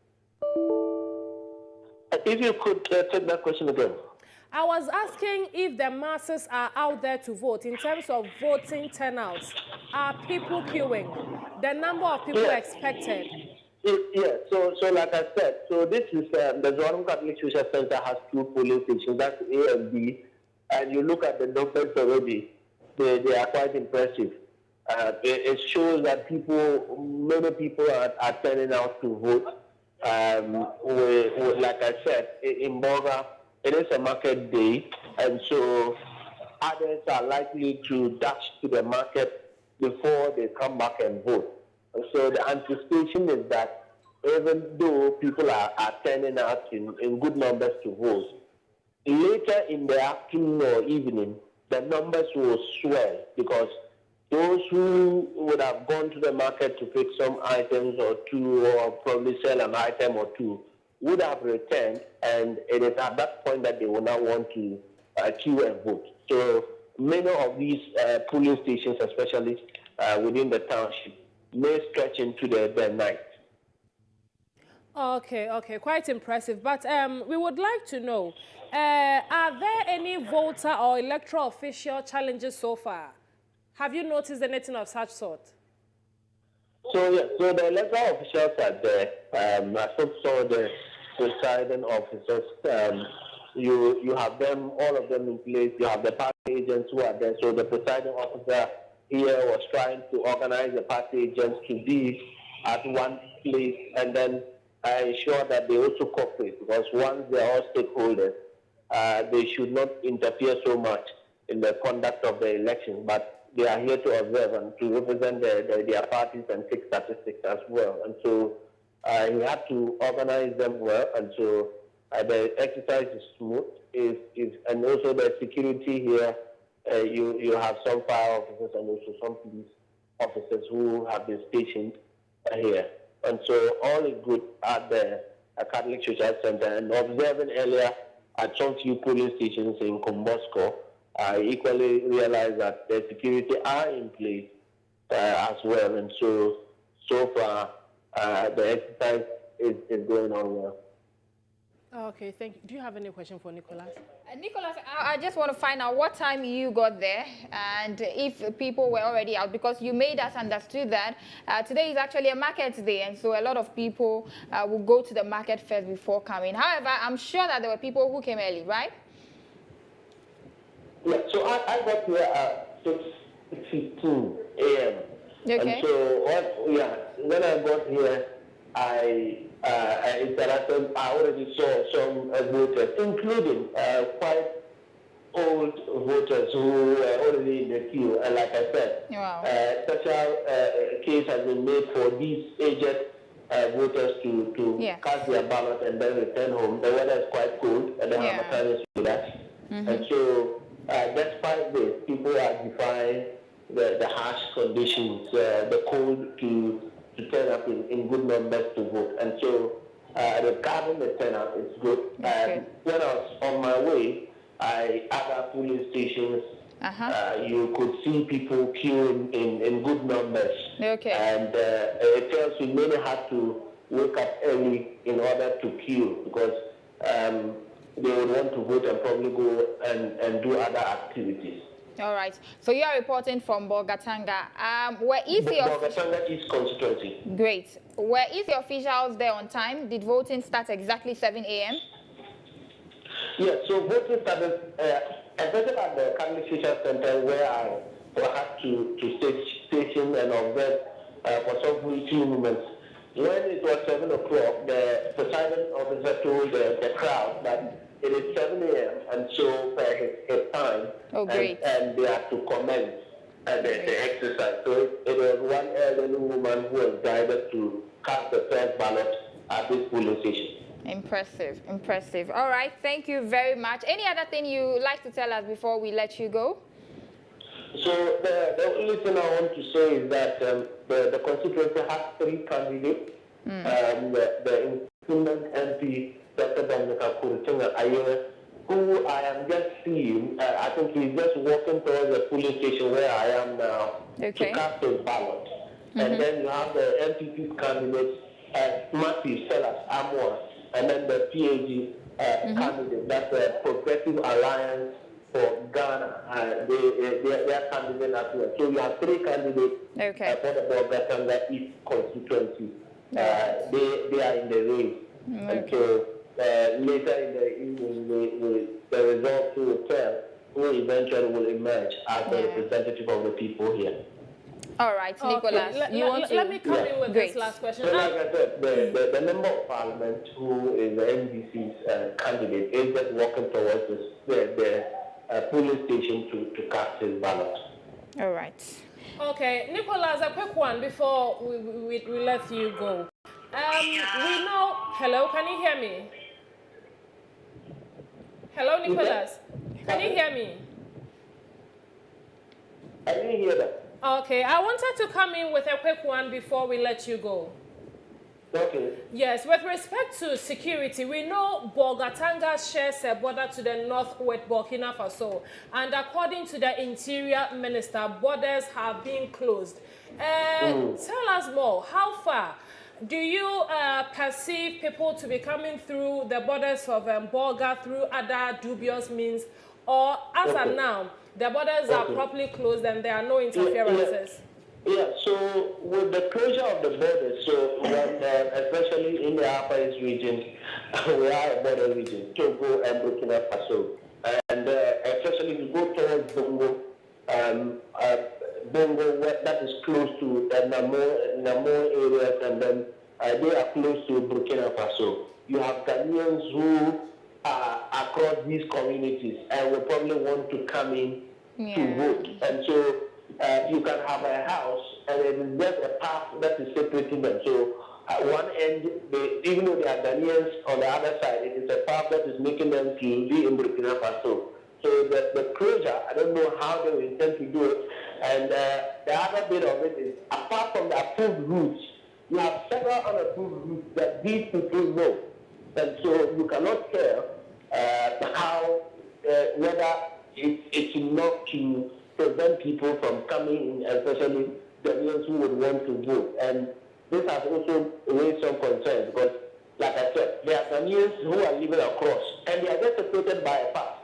Speaker 8: If you could take that question again.
Speaker 3: I was asking if the masses are out there to vote in terms of voting turnouts. Are people queuing? The number of people expected?
Speaker 8: Yeah, so like I said, so this is the Zoran Catholic Social Center has 2 polling stations, that's A and B, and you look at the numbers already, they are quite impressive. It shows that many people are turning out to vote. Like I said, in Boga, it is a market day, and so others are likely to dash to the market before they come back and vote. And so the anticipation is that even though people are turning out in good numbers to vote, later in the afternoon or evening, the numbers will swell because those who would have gone to the market to pick some items or two, or probably sell an item or two, would have returned, and it is at that point that they will now want to queue and vote. So many of these polling stations, especially within the township, may stretch into the night.
Speaker 3: Okay, quite impressive. But we would like to know, are there any voter or electoral official challenges so far? Have you noticed anything of such sort?
Speaker 8: So the electoral officials are there. I saw the presiding officers. You have them, all of them in place. You have the party agents who are there. So the presiding officer here was trying to organize the party agents to be at one place and then ensure that they also cooperate, because once they are all stakeholders, they should not interfere so much in the conduct of the election, but they are here to observe and to represent their parties and take statistics as well. And so you have to organize them well, and so the exercise is smooth. And also the security here, you have some fire officers and also some police officers who have been stationed here. And so all is good at the Catholic Social Center. And observing earlier at some few polling stations in Combosco, I equally realized that the security are in place as well. And so far, the exercise is going on well.
Speaker 3: Okay, thank you. Do you have any question for Nicholas?
Speaker 2: Nicholas, I just want to find out what time you got there and if people were already out, because you made us understood that today is actually a market day, and so a lot of people will go to the market first before coming. However, I'm sure that there were people who came early, right?
Speaker 8: Yeah, so I got here at 6:15 a.m.
Speaker 2: Okay.
Speaker 8: And so when I got here, I interacted. I already saw some voters, including quite old voters who were already in the queue. And like I said,
Speaker 2: wow.
Speaker 8: Special case has been made for these aged voters to cast their ballot and then return home. The weather is quite cold, and the Hamatan is with us. And so, despite this, people are defying the harsh conditions, the cold to turn up in good numbers to vote. And so regarding the turnout, it's good. When I was on my way, other polling stations You could see people queuing in good numbers.
Speaker 2: Okay.
Speaker 8: And it tells you many had to wake up early in order to queue because they would want to vote and probably go and do other activities.
Speaker 2: All right. So you are reporting from Bolgatanga. Where is your
Speaker 8: Bolgatanga East constituency?
Speaker 2: Great. Where is your officials there on time? Did voting start exactly 7 a.m.?
Speaker 8: Yes. So voting started, especially at the Catholic Social Center, where I had to station and observe for some few moments. When it was 7 o'clock, the presiding officer told the crowd that it is 7 a.m. and so his time.
Speaker 2: Oh, great.
Speaker 8: And they had to commence the exercise. So it was one elderly woman who was guided to cast the first ballot at this polling station.
Speaker 2: Impressive, impressive. All right, thank you very much. Any other thing you like to tell us before we let you go?
Speaker 8: So the only thing I want to say is that the constituency has 3 candidates. The incumbent MP, Dr. Dominica Kuritinga Ayer, who I am just seeing, I think he's just walking towards the polling station where I am now to cast his ballot. And then you have the NPP candidates, Matthew Sellers Amor, and then the PAG candidate, that's the Progressive Alliance for Ghana. They are candidates as well. So you have 3 candidates for the Bolgatanga East constituency. They are in the race. And so later in the evening, the results will tell who eventually will emerge as the representative of the people here.
Speaker 2: All right, Nicholas.
Speaker 3: Let me come in with this last question.
Speaker 8: So like I said, the member of parliament who is the NDC's candidate is just walking towards the polling station to cast his ballot.
Speaker 2: All right.
Speaker 3: Okay, Nicholas, a quick one before we let you go. We know. Hello, can you hear me? Hello, Nicholas. Can you hear me?
Speaker 8: I didn't hear that.
Speaker 3: Okay, I wanted to come in with a quick one before we let you go.
Speaker 8: Okay.
Speaker 3: Yes, with respect to security, we know Bolgatanga shares a border to the north with Burkina Faso, and according to the Interior Minister, borders have been closed. Tell us more. How far do you perceive people to be coming through the borders of Bolga through other dubious means, or as of now, the borders are properly closed and there are no interferences?
Speaker 8: Yeah, so with the closure of the borders, so especially in the Upper East region, we are a border region, Togo and Burkina Faso. And especially if you go towards Bongo, that is close to the Namor areas, and then they are close to Burkina Faso. You have Ghanaians who are across these communities and will probably want to come in to vote. And so you can have a house and it is just a path that is separating them. So at one end, even though they are Ghanaians, on the other side, it is a path that is making them to be in Burkina Faso. So the closure, I don't know how they will intend to do it. And the other bit of it is, apart from the approved routes, you have several unapproved routes that these people know. And so you cannot tell how, whether it's enough to prevent people from coming in, especially Ghanaians who would want to vote. And this has also raised some concerns because, like I said, there are Ghanaians who are living across, and they are just separated by a path.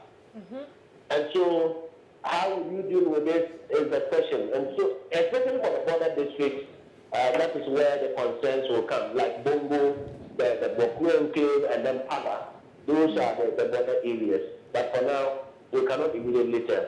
Speaker 8: And so, how will you deal with this is the question. And so, especially for the border districts, that is where the concerns will come, like Bongo, the Bokuan Cave, and then Paga. Those are the border areas. But for now, we cannot immediately tell.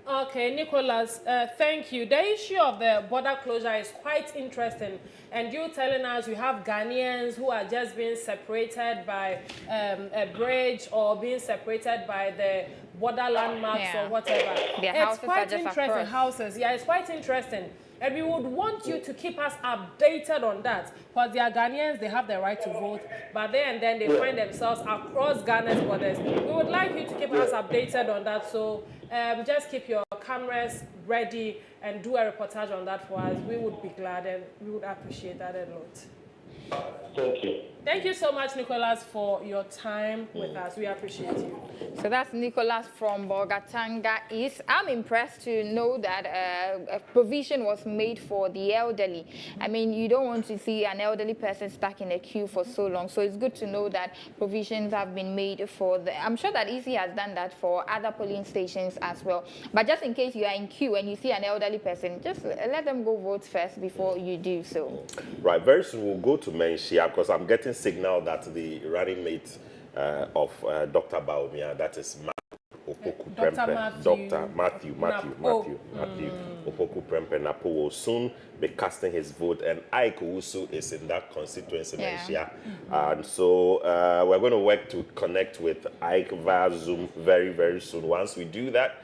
Speaker 3: Okay, Nicholas, thank you. The issue of the border closure is quite interesting. And you telling us you have Ghanaians who are just being separated by a bridge or being separated by the border landmarks or whatever. It's quite interesting. Houses, yeah, it's quite interesting. And we would want you to keep us updated on that, because they are Ghanaians, they have the right to vote, but then they find themselves across Ghana's borders. We would like you to keep us updated on that, so just keep your cameras ready and do a reportage on that for us. We would be glad and we would appreciate that a lot.
Speaker 8: Thank you.
Speaker 3: Thank you so much, Nicholas, for your time with us. We appreciate you.
Speaker 2: So that's Nicholas from Bolgatanga East. I'm impressed to know that a provision was made for the elderly. I mean, you don't want to see an elderly person stuck in a queue for so long. So it's good to know that provisions have been made for the... I'm sure that EC has done that for other polling stations as well. But just in case you are in queue and you see an elderly person, just let them go vote first before you do so.
Speaker 1: Right, very soon we'll go to Menchia because I'm getting signal that the running mate of Dr. Baumia, that is Opoku Prempeh, Dr. Matthew Opoku Prempeh Napo will soon be casting his vote, and Ike Owusu is in that constituency, Menchia. And so we're going to work to connect with Ike via Zoom very, very soon. Once we do that,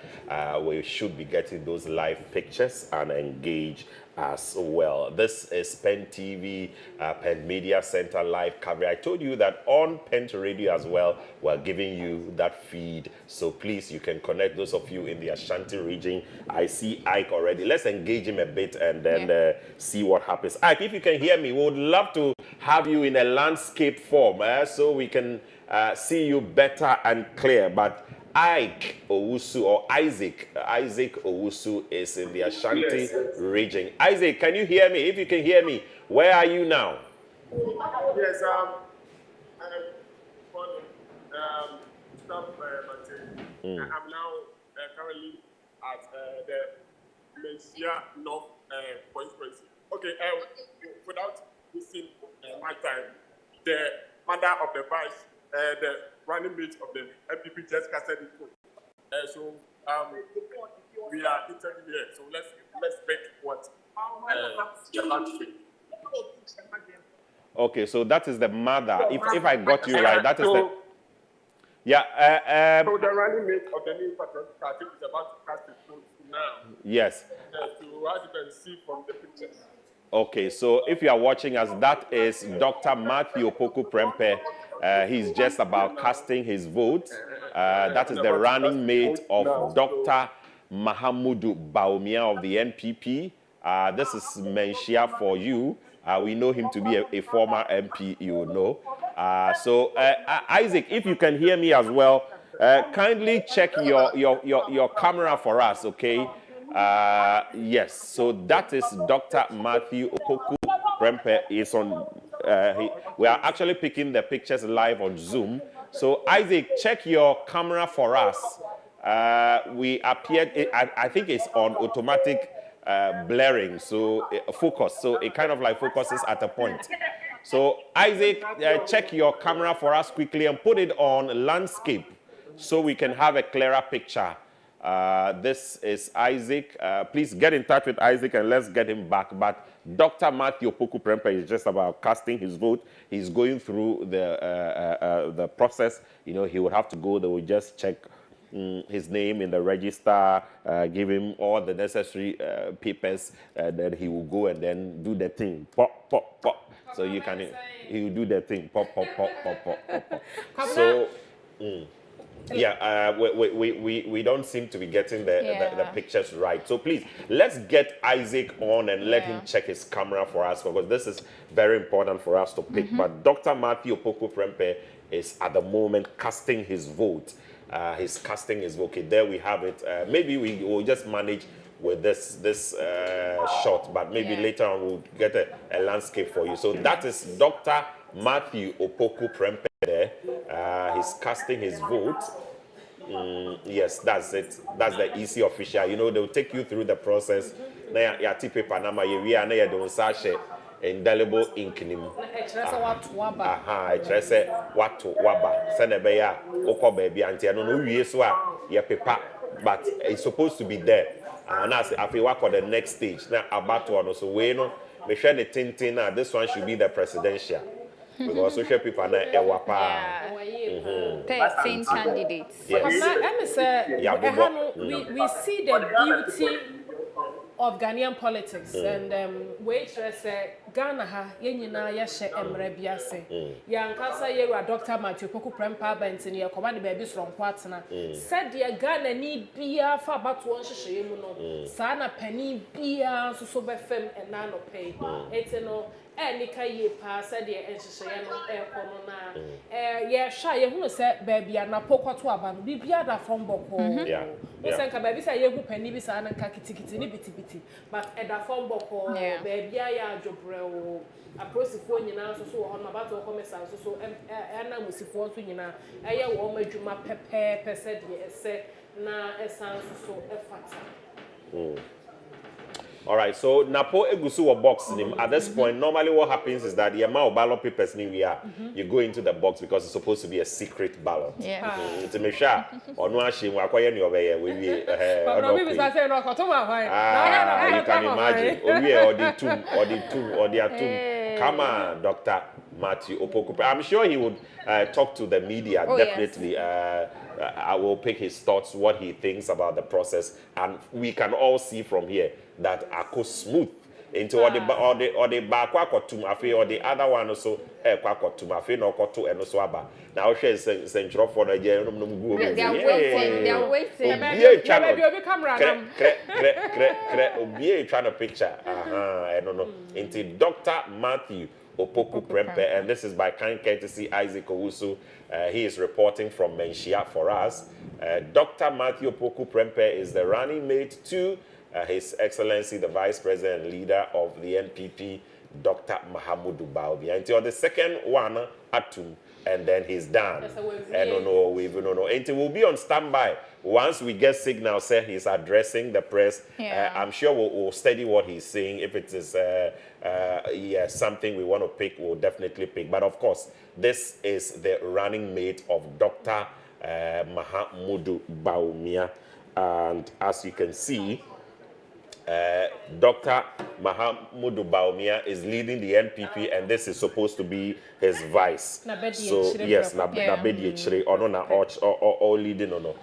Speaker 1: we should be getting those live pictures and engage as well. This is Pent TV, Pent Media Center live coverage. I told you that on Pent Radio as well, we're giving you that feed. So please, you can connect those of you in the Ashanti region. I see Ike already. Let's engage him a bit and then see what happens. Ike, if you can hear me, we would love to have you in a landscape form so we can see you better and clear. But Ike Owusu or Isaac Owusu is in the Ashanti region. Isaac, can you hear me? If you can hear me, where are you now?
Speaker 9: Yes, I'm now currently at the Menchia North constituency. Okay, without wasting my time, the mother of the vice, the running mate of the MPP just casted his vote. So we are interviewing here. So let's make what the man say.
Speaker 1: Okay, so that is the mother. If I got you right, that is the... Yeah.
Speaker 9: So the running mate of the new patriotic party is about to cast his vote now.
Speaker 1: Yes.
Speaker 9: So as you can see from the pictures.
Speaker 1: Okay, so if you are watching us, that is Dr. Matthew Opoku Prempeh. He's just about casting his vote. That is the running mate of Dr. Mahamudu Baumia of the NPP. This is Menchia for you. We know him to be a former MP, you know. So Isaac, if you can hear me as well, kindly check your camera for us, okay? Yes, so that is Dr. Matthew Opoku Prempeh is on. We are actually picking the pictures live on Zoom. So Isaac, check your camera for us. We appeared. I think it's on automatic blaring, so focus. So it kind of like focuses at a point. So Isaac, check your camera for us quickly and put it on landscape, so we can have a clearer picture. This is Isaac. Please get in touch with Isaac and let's get him back. But Dr. Matthew Opoku Prempeh is just about casting his vote. He's going through the process. You know, he would have to go. They will just check his name in the register, give him all the necessary papers, and then he will go and then do the thing. Pop, pop, pop. So you can, he will do the thing. Pop, pop, pop, pop, pop, pop. So... yeah, we don't seem to be getting the pictures right. So please, let's get Isaac on and let him check his camera for us, because this is very important for us to pick. But Dr. Matthew Opoku Prempeh is at the moment casting his vote. He's casting his vote. Okay, there we have it. Maybe we will just manage with this shot, but maybe later on we'll get a landscape for you. So that is Dr. Matthew Opoku Prempeh there. He's casting his vote. Yes, that's it. That's the EC official. You know, they'll take you through the process. Na ya paper na ma ye na ya don sa she indelible ink nim. Aha, say watu waba. Se na be ya ukọ baabi anti no no wie so a ye paper, but it's supposed to be there. And I say afi wako the next stage. Na abato no so we no me hwe ne tintin na this one should be the presidential. Because social people are not
Speaker 2: 13 candidates.
Speaker 3: Yes. We see the beauty of Ghanaian politics, and we say Ghana ha yenyina ya she emre biase. Ya nkasa yewa Dr. Matthew Opoku Prempeh Benton ye command baby from kwatena. Said the Ghana ni bia fa bato nhyehyem no. Sa na pani bia so be fem and na no pay. Eti no nika ye pa said the enhye no kono na ye hwa ye hunu se baby na pokwato aba no bibia da from boko o se nka baby say ye hu pani bi sa na nka kitikiti ni bitibiti but e da from boko baby ya adwobre o aprosifo nyina so wo hono ba to komesa so na musifo so nyina eye wo madwuma pepe said the ese na esan so efata.
Speaker 1: All right, so Napo Egusu or box him. At this point, normally what happens is that the amount of ballot papers we are, you go into the box because it's supposed to be a secret ballot.
Speaker 2: Yeah.
Speaker 1: To make sure, or no shame, we acquire any of it. You can imagine. Or the two. Come on, Dr. Matthew Opoku. I'm sure he would talk to the media, definitely. Yes. I will pick his thoughts, what he thinks about the process, and we can all see from here that I go smooth into or the back or the other one also no koto and also aba. Now she is central for the year.
Speaker 2: They are waiting.
Speaker 1: Obie trying to picture. I don't know. Into Dr. Matthew Opoku Prempeh, and this is by kind courtesy Isaac Owusu. He is reporting from Menchia for us. Dr. Matthew Opoku Prempeh is the running mate to His Excellency, the Vice President and leader of the NPP, Dr. Mahamudu Bawumia. Until the second one, Atum, and then he's done. And until we'll be on standby. Once we get signal, say he's addressing the press, I'm sure we'll study what he's saying. If it is something we want to pick, we'll definitely pick. But of course, this is the running mate of Dr. Mahamudu Bawumia. And as you can see, Dr. Mahamudu Bawumia is leading the NPP, and this is supposed to be his vice. So yes, Nabedi Echire, or no, or leading or no.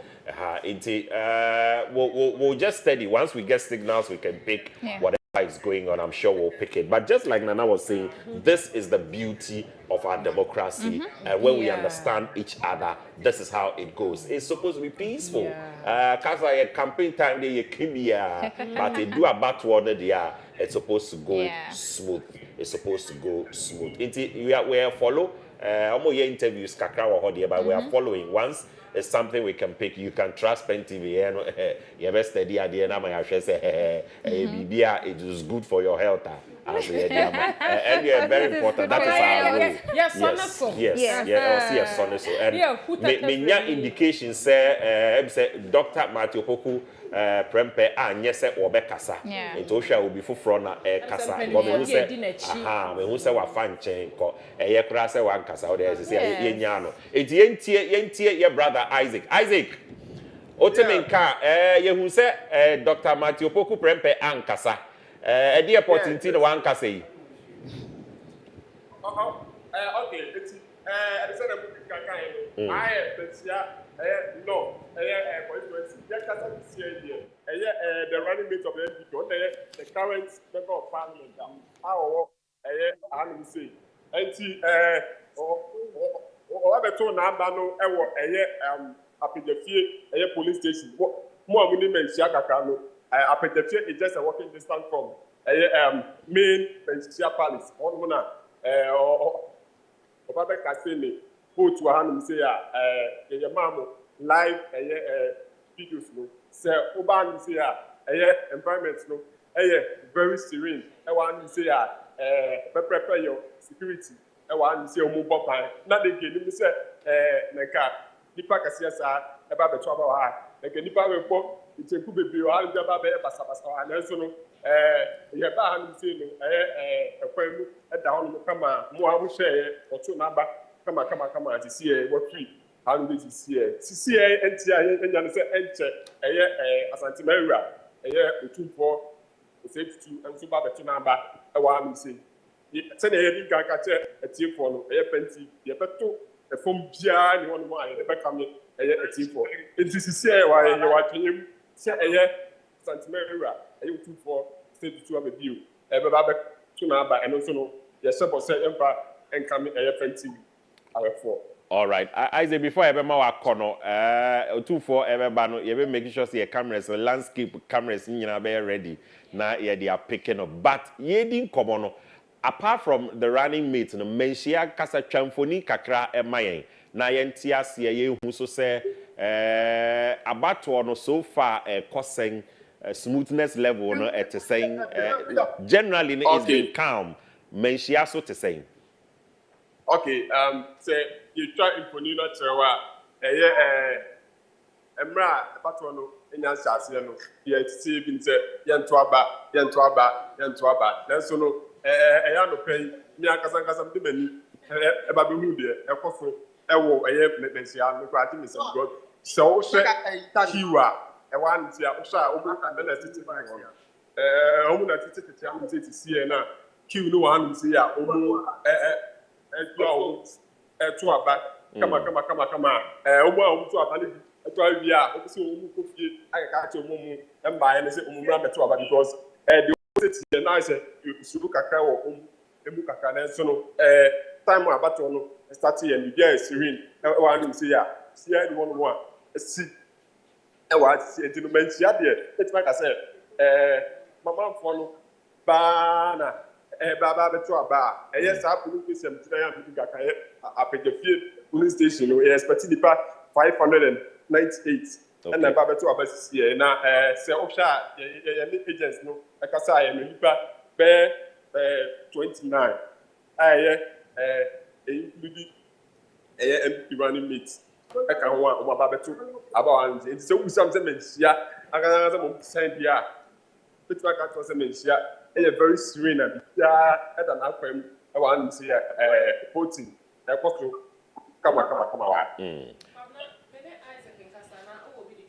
Speaker 1: We'll just study. Once we get signals, we can pick whatever is going on. I'm sure we'll pick it. But just like Nana was saying, this is the beauty of our democracy. And when we understand each other, this is how it goes. It's supposed to be peaceful. Because campaign time, but they do a battle there. It's supposed to go smooth. It's supposed to go smooth. We are follow. Interviews, but we are following. Once it's something we can pick, you can trust Pent TV. You best study at the end of my say, it is good for your health. And you're very important. That is our rule. Yes. And many indications say, Dr. Matthew Opoku Prempeh yes obekasa. Into share will be full front kasa. But we say wa fan chain ko ye kura say wa kasa o dey say ye nya no. Enti ye brother Isaac. Otemenka ye hu say Dr. Matthew Opoku Prempeh ankasa. E dey opportunity no wan kasa yi.
Speaker 9: Okay, it's I said I no, constituency. The running mate of the NPP, the current member of parliament. I say, police station. More monuments, Yakakano. Apetefie is just a walking distance from main Pensia Palace. Obaba Kaseme. Go to a hand and say, live videos, no. Say, Oban say, environment, no. Very serene. I want to say, prepare your security. I want to say, mobile pine. Not again, you say, Naka, Nipa Cassiasa, about the trouble. Like a Nipa report, it's a good baby, I'll be about Basabasa, and also, you have a say, a friend at down, come on, more share or two number. Come on, to see what we how do you see it? See and say, enter Asante Mera, a 2-4, 62, and Super number. I want to say, send a can catch a team for a Pent TV, a phone jar, you want to never come a team for. It is to say why you are to him, say a Asante Mera, a 2-4, 62 of a view, a Baba to number, and also know your support say Emperor and coming a Pent TV.
Speaker 1: All right. I say before I remember our corner, 2-4 everybody, you be making sure the cameras, the landscape cameras, be ready. Now they are picking up. But ye didn't come on. apart from the running mate no menshia kasa twamfoni kakra emayen na yenti ase ye hu so say abato no so far kosen smoothness level no at saying generally it's been calm menshia so to saying
Speaker 9: okay say you try infoni no trewa emra abato no enya nsase no ye titi bi nse ye nto aba then so no eya no pay mi akasa mde mani eba be hu de ekofo ewo mensia no kwa ti mi some god so she kiwa ewa nti a so a obu kan na titi ba omu na titi am titi sie na kiw no wa anu si ya omu to aba kama omu a omu to aba ni to awia obisi omu kofie aka ti omu mba ne se omu mra beto aba because the opposite na say suru kakra wo emu kakra na so no time abato no start here the girl sirin wa anu say ya see anyone one see wa see the mentia there it make say mama fo no ba na baba beto aba yes apulu kwesem tira ya mbi kakra apegefie police station no expect the part 598 and then baba beto aba see na say opsha ye agents no ekasa ye no nipa be 29 including MP running mate eka ho a baba beto aba wan it say usam say mensia aka say mo sign bia beto aka to say mensia very serene and ya eda na kwam e wan say voting ekoko kama wa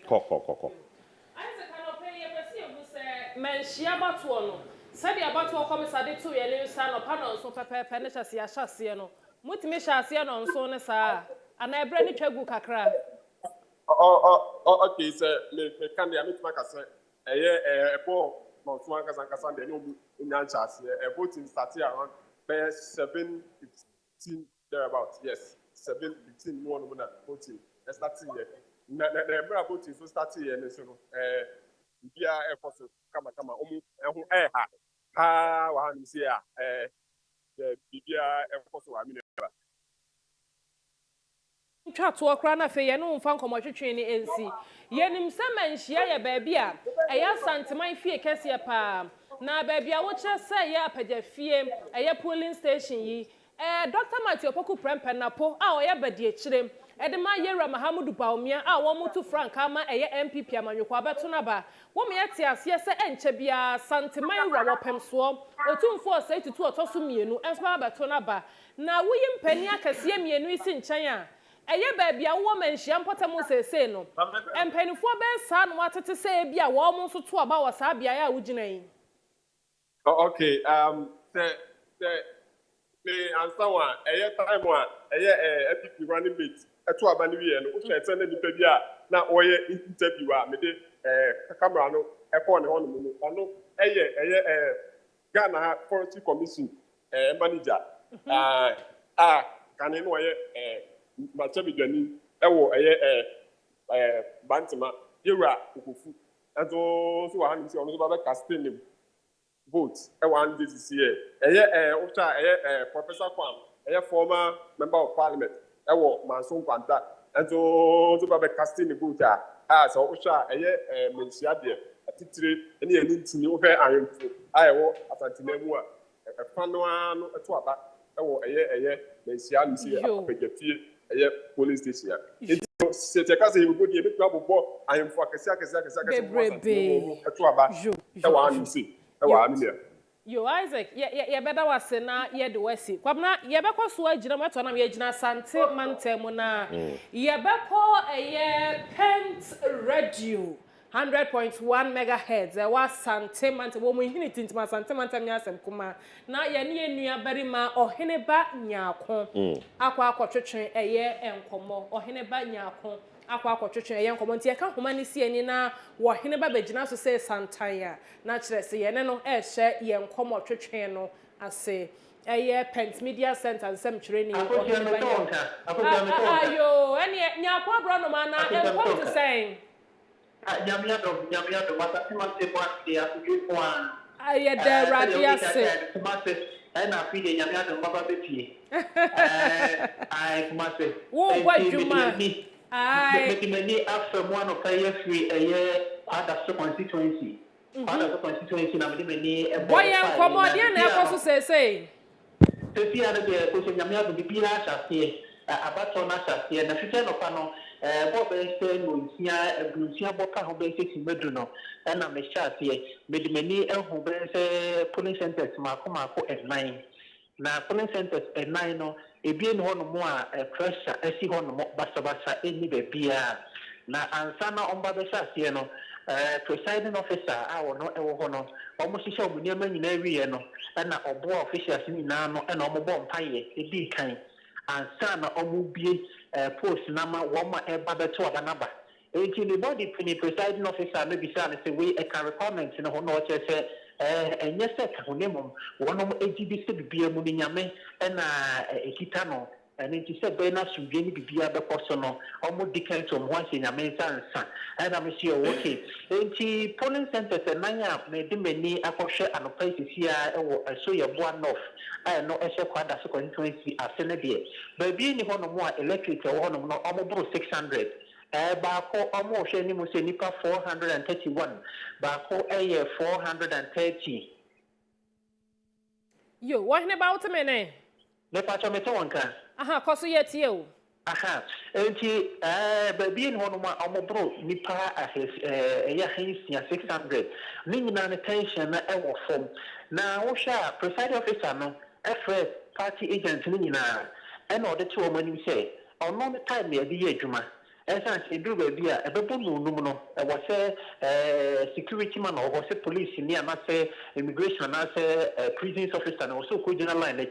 Speaker 1: ko
Speaker 3: Isaac anope ye pese ehu se menhia bato no se dia bato komisa de to ye le nsa no pa no so pepepe ne hyase ya hyase no mutimi hyase no nso ne saa ana ebre ni twagu kakra
Speaker 9: okay say me kan dia metima ka say ebo no so ankasa de no nya hyase voting start around 7:15 thereabout yes 7:15 no one na voting starting here na ebra voting so starting here so no bia ekoso kama omu ehu ha wa han see a bia ekoso wa mi na
Speaker 3: twa to okra na fe ye no mfa nkomotwetwe ni ensi ye nim se manhia ye baabi a eya santeman fie kese pa na baabi a wo kire se ye apagya fie eya polling station yi Dr. Matthew Poku Prempen na po a oya badie kire edema yera Mahamudu Baumia a wo mutu franka ma eye MPP amanwekwa abeto na ba wo me yete ase se enche bia santeman wura wo pemso otumfo se tutu otoso mienu enso abeto na ba na wo yi mpani akase mienu isi nchen a eye baabi a wo manhia mpotamo sese no empanifo be sa no atete se bia wo mo so to aba wo sa bia ya wugina yi
Speaker 9: okay me answer one time one FPP running mate to aba ni we no wo hwe na nipa bi a na oye interview a me de camera no ne ho no ono Ghana Forestry Commission manager kan no oye Machebidani ewo Bantima yewra Okofu and so one see ono ba casting vote ewan this year Professor Kwam former member of parliament ewo Manson Kwanta and so ba casting the vote so osha mensia de atitire ene ani ntini wo hwe ayemfo ayewo asantinemu a fano ano to aba ewo mensia nsi apagafie police station se te ka se you go dey make abo ayemfo akese to aba ewa nsi ewa amia
Speaker 3: yo Isaac ye beda wase na ye de wasi kwabna ye bekọ so agina mato na ye agina sante mantem na ye bekọ Pent radio 100.1 megahertz wa sante mantem wo mu hini tintima sante mantem nya asem kuma na ye ne enua barima ohene ba nyako akwa akotwetwe enkomo ohene ba nyako akwa akotwetwe enkomo nti ye ka homa ne si ani na wo hene ba bagina so se santaya na kire se ye ne no ehye ye enkomo twetwe no ase Pent Media Center and some training ohene ba nyako ayo ene nyako abro no ma na enkomo to saying
Speaker 8: Nyamiado, Masasi Mante Mwati, Asuju Kwan.
Speaker 3: Aye, the Radiase.
Speaker 8: and I feel the Yamian Baba Bepi. I must say,
Speaker 3: Whoa, what you mean?
Speaker 8: Many after one of a year, part of the constituency. Part of the constituency, I'm many a boy and
Speaker 3: comedian. I also say.
Speaker 8: The other day, pushing Yamia to be here, about Tonasa here, and the future of Pano, Bob Einstein, Lucia Boca, who basics in Medruno, and I'm a chat here, made many who bears polling centers, Marco at 9. Now, polling centers at 9, a being one more a pressure, a see one more Bassa, any baby. Now, and Sana on Babasa, you know. Presiding officer, I will not ever honor almost show me near many area, and a board officials in Nano and on bomb pie, a big kind, and son or be post number 1 more Baba to another. The body penny presiding officer maybe son is a way a can requirement in a honor say, and yes, one of AGB be a Muniyame and a Kitano. And it is a banner to be other person almost declared from once in a man's son. And I'm sure okay. And the polling centers and Naya made many approach and places here or so you're one off. I know as a quad as a constituency as Senate. But being one of more electric or one of almost 600. Bako almost any Musenipa 431. Bako a 430.
Speaker 3: You what about a minute?
Speaker 8: The patch of Metonka.
Speaker 3: Aha, cause yet you.
Speaker 8: Aha, and being one of my almost nipa his 600. Ning an attention ever form. Now, Osha, presiding officer, no, FS party agent, Nina, and all the 2 men say, on no time near the Juma. As I say, do be a babu no, I was a security man or was a police near, I say immigration, I say prisons officer, and also could general line.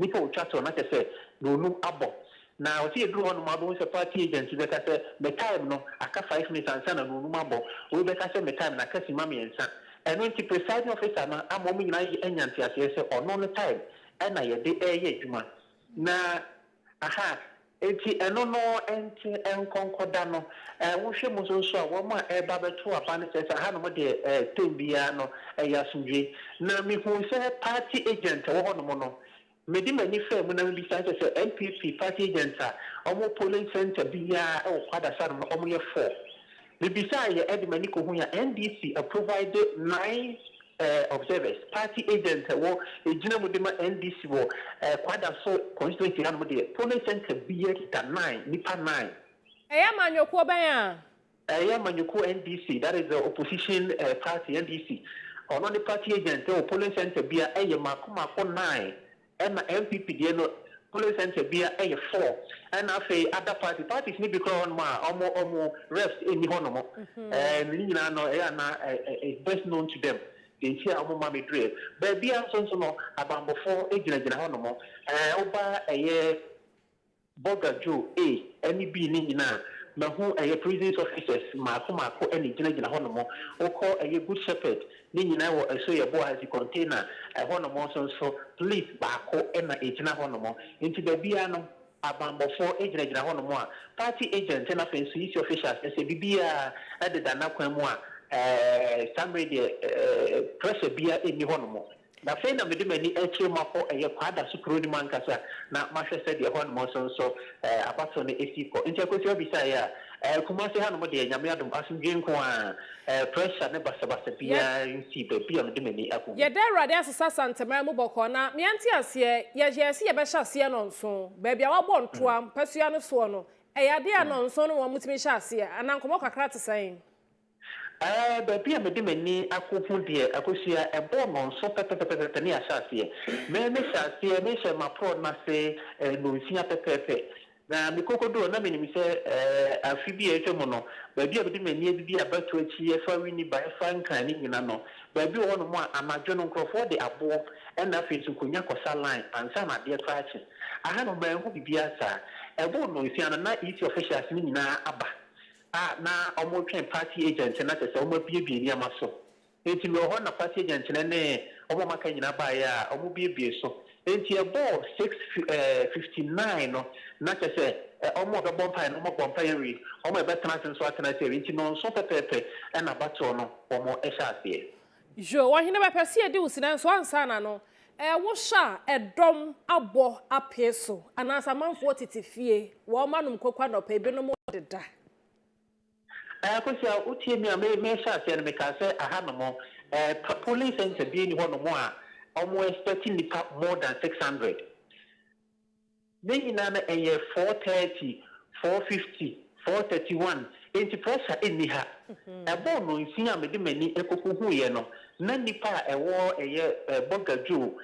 Speaker 8: Nipo chato na kese no abo na o ti edu hono mabo se party agent be ka se the time no aka 5 minutes ansa na no mabo we be ka se me time na kasi ma me ensa eno nti presiding officer na amomi na enyanti ase se ono no time e na ye de eye adwuma na aha enti eno no enti enkonkoda no wo hwe mo so a wo ma e ba beto apa ne se ha no mo de tembia no ya sundwe na me hu se party agent wo hono mo no Medi many fair when I be signed as NPP party agents are polling center be or father son or 4. Besides, Eddie Manico, NDC provided 9 observers, party agents, or a general NDC war, quite so constituency polling center be 9, Nipa 9.
Speaker 3: I am on your Quabaya.
Speaker 8: I am on your NDC, that is the opposition party NDC. Or not the party agent or polling center be a Makuma 9. And MPP, the polling center be a 4, and I say other parties need to call on my rest in the Honomo, and Lina no is best known to them. They hear Mommy Dre, but be also about before agent in Honomo, over a year Boga Joe A, any being in who a prisons officers, Marco, any general Honomo, or call a good shepherd. Nina will show your boy as a container, a Honomo, so please, Bako, and a agent Honomo, into the Biano, about before agent Honomo, party agent, and offense officials, as a Bibia added an aquamoa, somebody pressure beer in the Honomo. Na fena me de mani eche mako eye kwada sukuru ni mankasa na mashe said ye hon mo so abaso ne efiko nti akosi obisa ya kuma se hanu mo de nyame adom asundwe nko a pressure ne basa bia nti be bia me de mani akọ
Speaker 3: ye de rade asesa santema mu boko na me anti ase ye se ye be hya ase no nso ba bia wa bo ntoa mpasua no so no eyade a no nso no wo mutimi hya ase anankomo kakra te san
Speaker 8: baby, I'm a demon, I could put the Akosia, a bomb so pepe near Sassia. May Miss Sassia, Miss my pro must say, Lucia Pepe. Now, the cocoa do a name, say, a Phoebe Mono, baby, I'm a demon near to be about 20 years for winning by a fine kind in Nano. Baby, one more, I'm a John Crawford, the above, and I feel to Kunyako Saline, and some are dear crashes. I have a man who be a bomb, if you are not easy officials, Nina Abba. Na almost party agent and that is almost be near my soul. It's in the party agent and then almost by almost be so. It's a ball 659, not to say almost a bomb pine, almost bomb almost better than so I can say, it's no so pepe and a batono or more SRC.
Speaker 3: Jo, why he never perceive do sit and so answer no. wo sha edom abo apeso anasa manfo titifie wo manum kokwa no pa bi no mo deda
Speaker 8: Kosia utie mi me sha se me ka se aha no mo police center bi ni ho no mo a omo expecting nipa more than 600 Nina na 430 450 431 enti pressure eni ha ebo no nsia me de mani ekoku huye no na nipa ewo bogaju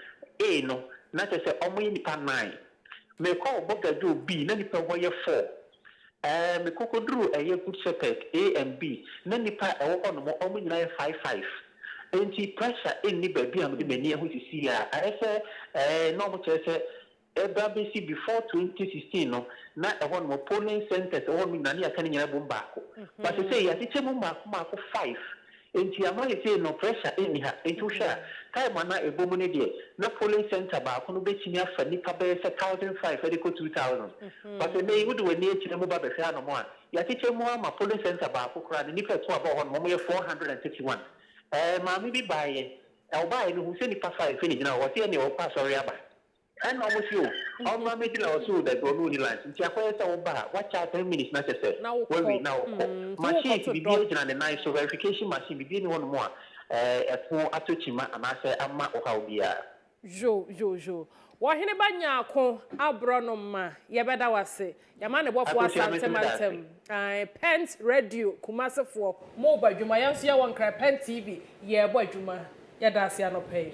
Speaker 8: no na te se omo nipa 9 me call bogaju B na nipa wo ye 4 me kokodru good shepherd A and B na nipa ewo no mo omo nyina 55 enti pressure eni ba bi am de mani ehu sisi a ese no mo che Ebabisi before 2016 no na ehon mo polling centers ehon mi nani aka nyina bom baako but say ya teche bom baako 5 enti amali say no pressure eni ha enti hwa time na ebom ne de na polling center baako no betimi afa nipa be 1500 ediko 2000 but me would we need to mo ba be fa no mo a ya teche mo ama polling center baako kra ne nipa to aba hon mo 461 ma mi bi baaye e baaye no hu se nipa 5 ni gina wo se ne wo pa sorry aba and almost you. All my middle also that go no lines. Watch out 10 minutes not just when we now machine to be built and the nice verification machine be one more. At more atochima and I say Amma or how be
Speaker 3: Jo. Wahine banya ko abrono ma yebeda wase yamane bofo asantemantem Pent Radio kumasefo mo badwuma yanso ya won kra Pent TV ye bo adwuma yeda ase anopay.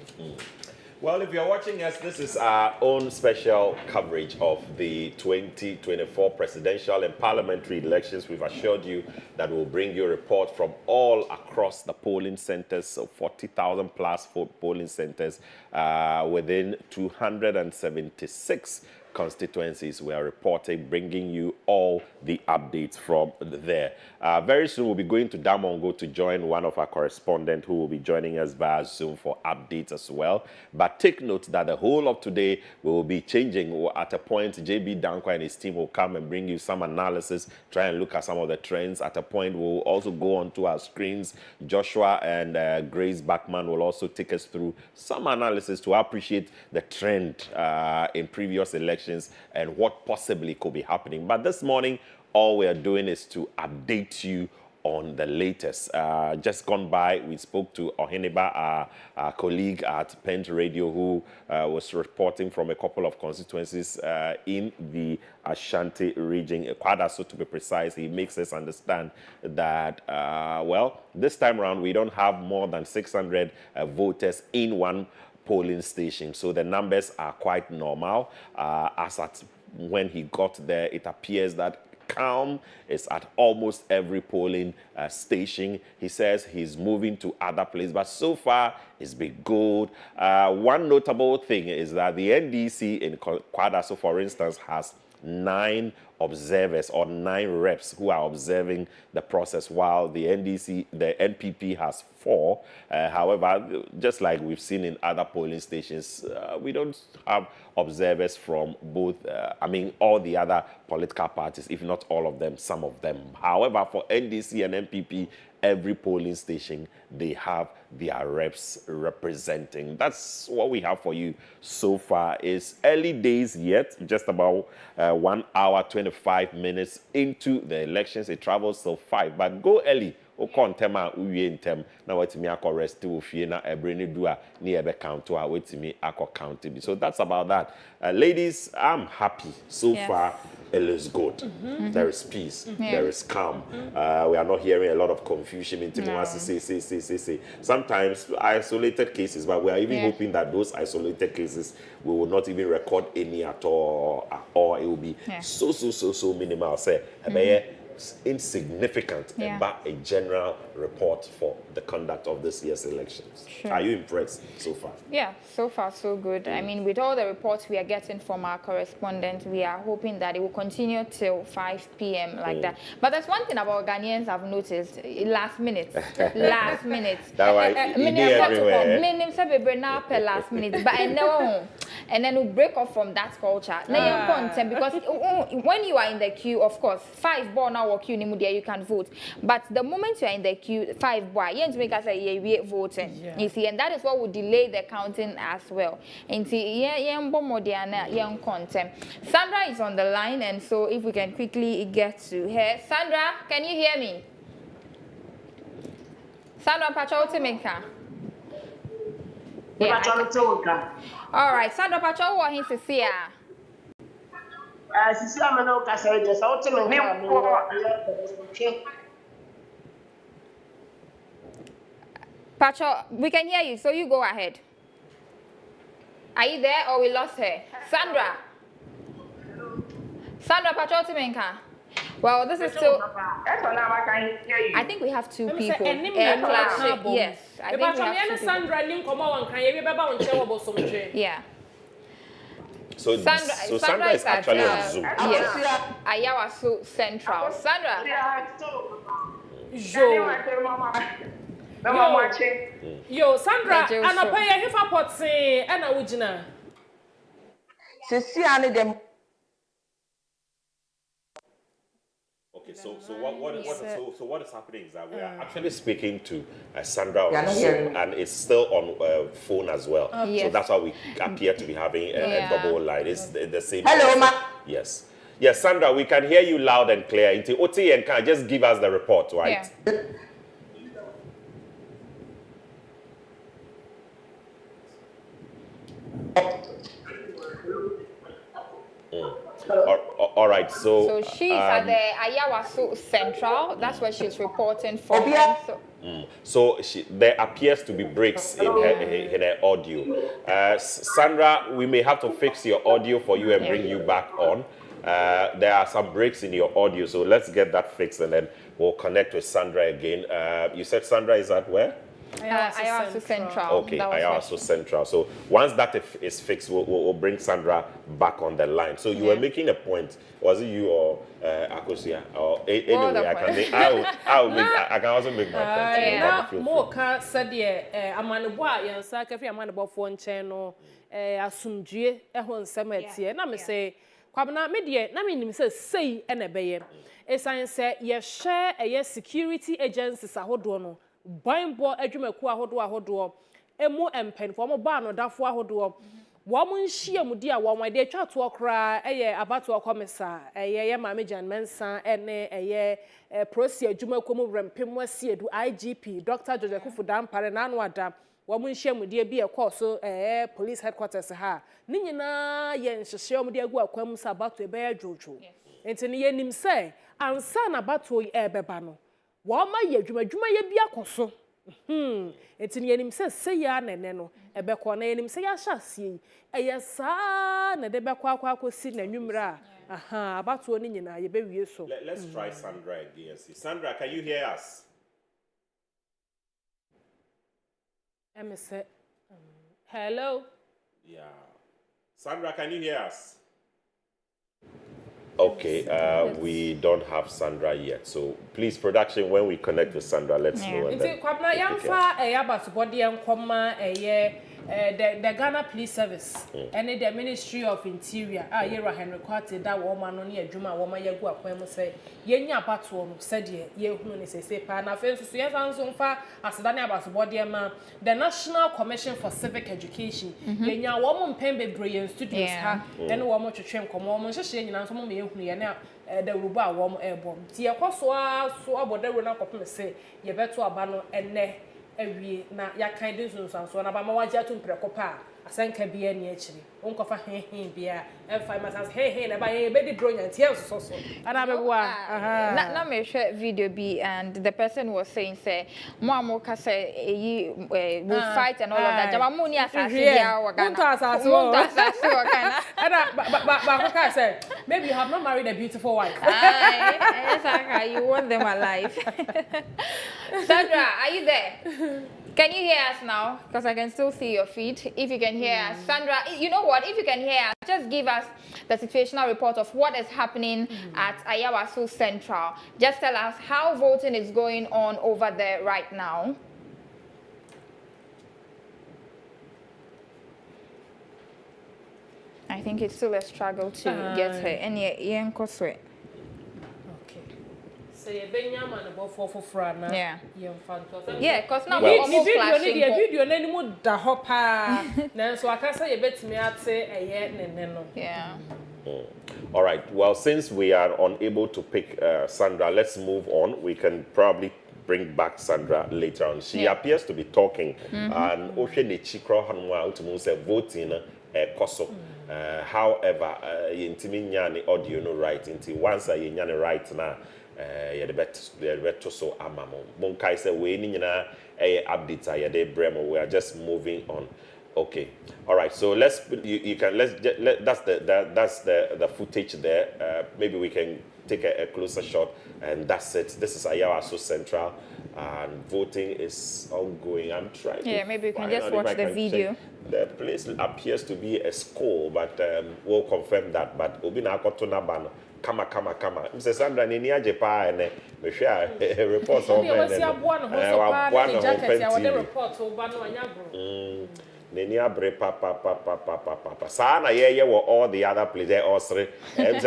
Speaker 1: Well, if you're watching us, this is our own special coverage of the 2024 Presidential and Parliamentary Elections. We've assured you that we'll bring you a report from all across the polling centers, so 40,000 plus polling centers within 276 constituencies. We are reporting, bringing you all the updates from there. Very soon we'll be going to Damongo to join one of our correspondents who will be joining us via Zoom for updates as well. But take note that the whole of today we will be changing. At a point, JB Dankwa and his team will come and bring you some analysis, try and look at some of the trends. At a point, we'll also go onto our screens. Joshua and Grace Backman will also take us through some analysis to appreciate the trend in previous elections and what possibly could be happening. But this morning, all we are doing is to update you on the latest. Just gone by, we spoke to Oheneba, our colleague at Pent Radio, who was reporting from a couple of constituencies in the Ashanti region, Kwadaso to be precise. He makes us understand that, well, this time around, we don't have more than 600 voters in one polling station, so the numbers are quite normal. As at when he got there, it appears that calm is at almost every polling station. He says he's moving to other places, but so far it's been good. One notable thing is that the NDC in Kwadaso, for instance, has 9 observers or 9 reps who are observing the process, while the NPP has 4. However, just like we've seen in other polling stations, we don't have observers from both, all the other political parties, if not all of them, some of them. However, for NDC and NPP, every polling station, they have their reps representing. That's what we have for you so far. It's early days yet, just about 1 hour, 25 minutes into the elections. It travels till 5, but go early. Okontema uyentem na watimi akorest ofie na ebrene dua ni ebe count a watimi account. So that's about that. Ladies, I'm happy so far. It looks good. There is peace. There is calm. We are not hearing a lot of confusion. Say. Sometimes isolated cases, but we are even hoping that those isolated cases we will not even record any at all, or it will be so minimal. Say, insignificant about a general report for the conduct of this year's elections. Sure. Are you impressed so far? Yeah, so far so good. I mean, with all the reports we are getting from our correspondents, we are hoping that it will continue till 5 p.m. like that. But there's one thing about Ghanaians I've noticed, last minute. That's why last minute. But I know, and then we break off from that culture. Because when you are in the queue, of course, 5 born now
Speaker 2: walk queue there, you can vote. But the moment you are in the queue, 5 boy, you make us a voting. You see, and that is what would delay the counting as well. And see, Sandra is on the line, and so if we can quickly get to her. Sandra, can you hear me? Sandra Pachotimeka. Yeah. All right, Sandra Pacho, what he says here? Pacho, we can hear you, so you go ahead. Are you there or we lost her? Sandra. Sandra Pachotimenka. Well, this is still. I think we have 2 people. Yes. I think we have 2 people. Yeah.
Speaker 1: So Sandra is actually on Zoom.
Speaker 2: Yes. Ayawaso Central. Sandra.
Speaker 3: Yo, Sandra, and I pay a hifa pot say, and I would know.
Speaker 1: Okay, so what is happening is that we are actually speaking to Sandra on Zoom, and it's still on phone as well.
Speaker 2: Yes.
Speaker 1: So that's why we appear to be having a double line. It's the same.
Speaker 10: Hello, ma.
Speaker 1: Yes. Yes, Sandra, we can hear you loud and clear. Into OT and can just give us the report, right?
Speaker 2: Yeah.
Speaker 1: All right, so
Speaker 2: she's at the Ayawaso Central. That's where she's reporting from.
Speaker 1: So there appears to be breaks in her audio. Sandra, we may have to fix your audio for you and bring you back on. There are some breaks in your audio, so let's get that fixed and then we'll connect with Sandra again. You said Sandra is at where?
Speaker 2: Ayawaso Central.
Speaker 1: Okay, Ayawaso Central. So once that is fixed, we'll bring Sandra back on the line. So you were making a point. Was it you or Akosia? Or anyway, I can also make my point.
Speaker 3: Moka said, Amanabo, and Sakafi Amanabo for channel, Asumdue, Ehon Semetia. And I say, Kwabna media, Namin says, say, and obey. As I said, yes, share a security agencies a hodono. Bimbo edwumaku ahodo emu empen for mo ba no dafo ahodo wo mo nhia mudi a wo mo de twa to okra eye abato okomesa eye maame Jan Mensa ene eye prosi edwumaku mu rempem asiedu IGP Dr. George Kufu Dampare na anu ada wo mo nhia mudi bi e course police headquarters ha ni nyina ye nhihye mo de agu akwam sa abato ebe adwojo enti ne ye nim se ansa na abato beba no Wama ye dwuma ye bia koso enti ne yenim se ya nene no ebekọ na yenim se ya hyasie eye saa na de bekọ akosi na nwumra abato ni nyina ye bewie so.
Speaker 1: Let's try Sandra again. Sandra, can you hear us?
Speaker 3: Hello.
Speaker 1: Yeah. Sandra, can you hear us? Okay, we don't have Sandra yet. So please, production, when we connect with Sandra, let's know. And then
Speaker 3: the Ghana Police Service and the Ministry of Interior. Yera Henry Kwate that woman on your Juma woman yagu akwemu say yenya batwo said ye hunu ni say pa na fe so yes anso mfa asedane abasobode ma the National Commission for Civic Education yenya wo mo mpembe brain studios ha ene wo mo twetwe nkomo mo hyehye nyina nso mo me ehunu ye na da rubu a wo mo ebom ti yekoso so abodaro na kopem say ye beto aba no ene awie na ya kan de sunsanso na ba ma waje atum prekopa asanka bia ni akiri onkofa bia F5 masas na ba ye be di bronya tie so ana bebwa
Speaker 2: na me share video be and the person was saying say mo amoka say we fight and all of that jama mo ni asase bia wagana
Speaker 3: mo asase wagana ana ba say maybe you have not married a beautiful wife
Speaker 2: yes you want them alive. Sandra, are you there? Can you hear us now? Because I can still see your feet. If you can hear us. Sandra, you know what? If you can hear us, just give us the situational report of what is happening at Ayawaso Central. Just tell us how voting is going on over there right now. I think it's still a struggle to get her. And
Speaker 3: Say Benjamin about for Frana.
Speaker 2: Yeah.
Speaker 3: Yeah,
Speaker 2: because now
Speaker 3: we're
Speaker 2: almost clashing.
Speaker 3: Video anymore da hopa. Now so I can say a bit me at say a
Speaker 2: yeah.
Speaker 1: All right. Well, since we are unable to pick Sandra, let's move on. We can probably bring back Sandra later on. She appears to be talking, and voting koso. However, yintimi audio no right. Inti once a right now. So amamo. Monkai say we ni nyina updates ayede bremo. We are just moving on. Okay. All right. So let's that's the footage there. Maybe we can take a closer shot, and that's it. This is Ayawaso Central, and voting is ongoing. I'm trying.
Speaker 2: Yeah, maybe we can just watch the video.
Speaker 1: The place appears to be a school, but we'll confirm that. But Obina Kotona ban. Kama. Mr. Sandra, ni aje pa ene. Me share reports on
Speaker 3: one report over no anyagro.
Speaker 1: Neni abre pa. Sana ye wo all the other places also.
Speaker 2: No, I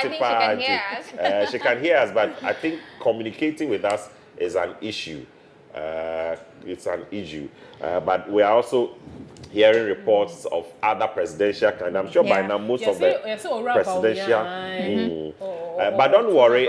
Speaker 2: think she can hear us.
Speaker 1: She can hear us, but I think communicating with us is an issue. It's an issue. But we are also hearing reports of other presidential, and I'm sure by now most of the presidential. But don't worry,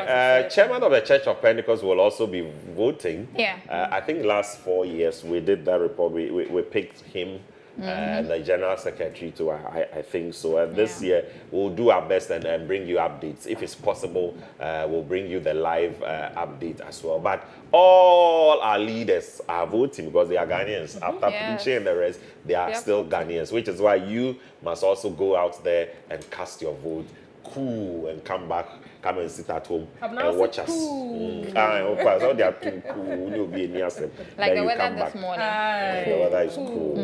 Speaker 1: chairman of the Church of Pentecost will also be voting. I think last 4 years we did that report. We picked him. The general secretary too, I think so. This year we'll do our best and bring you updates. If it's possible, we'll bring you the live update as well. But all our leaders are voting because they are Ghanaians. After preaching the rest, they are still Ghanaians, which is why you must also go out there and cast your vote. Cool, and come and sit at home and watch us. So they are too cool. You'll be in Yasem.
Speaker 2: Like the weather this morning.
Speaker 1: The weather is cool.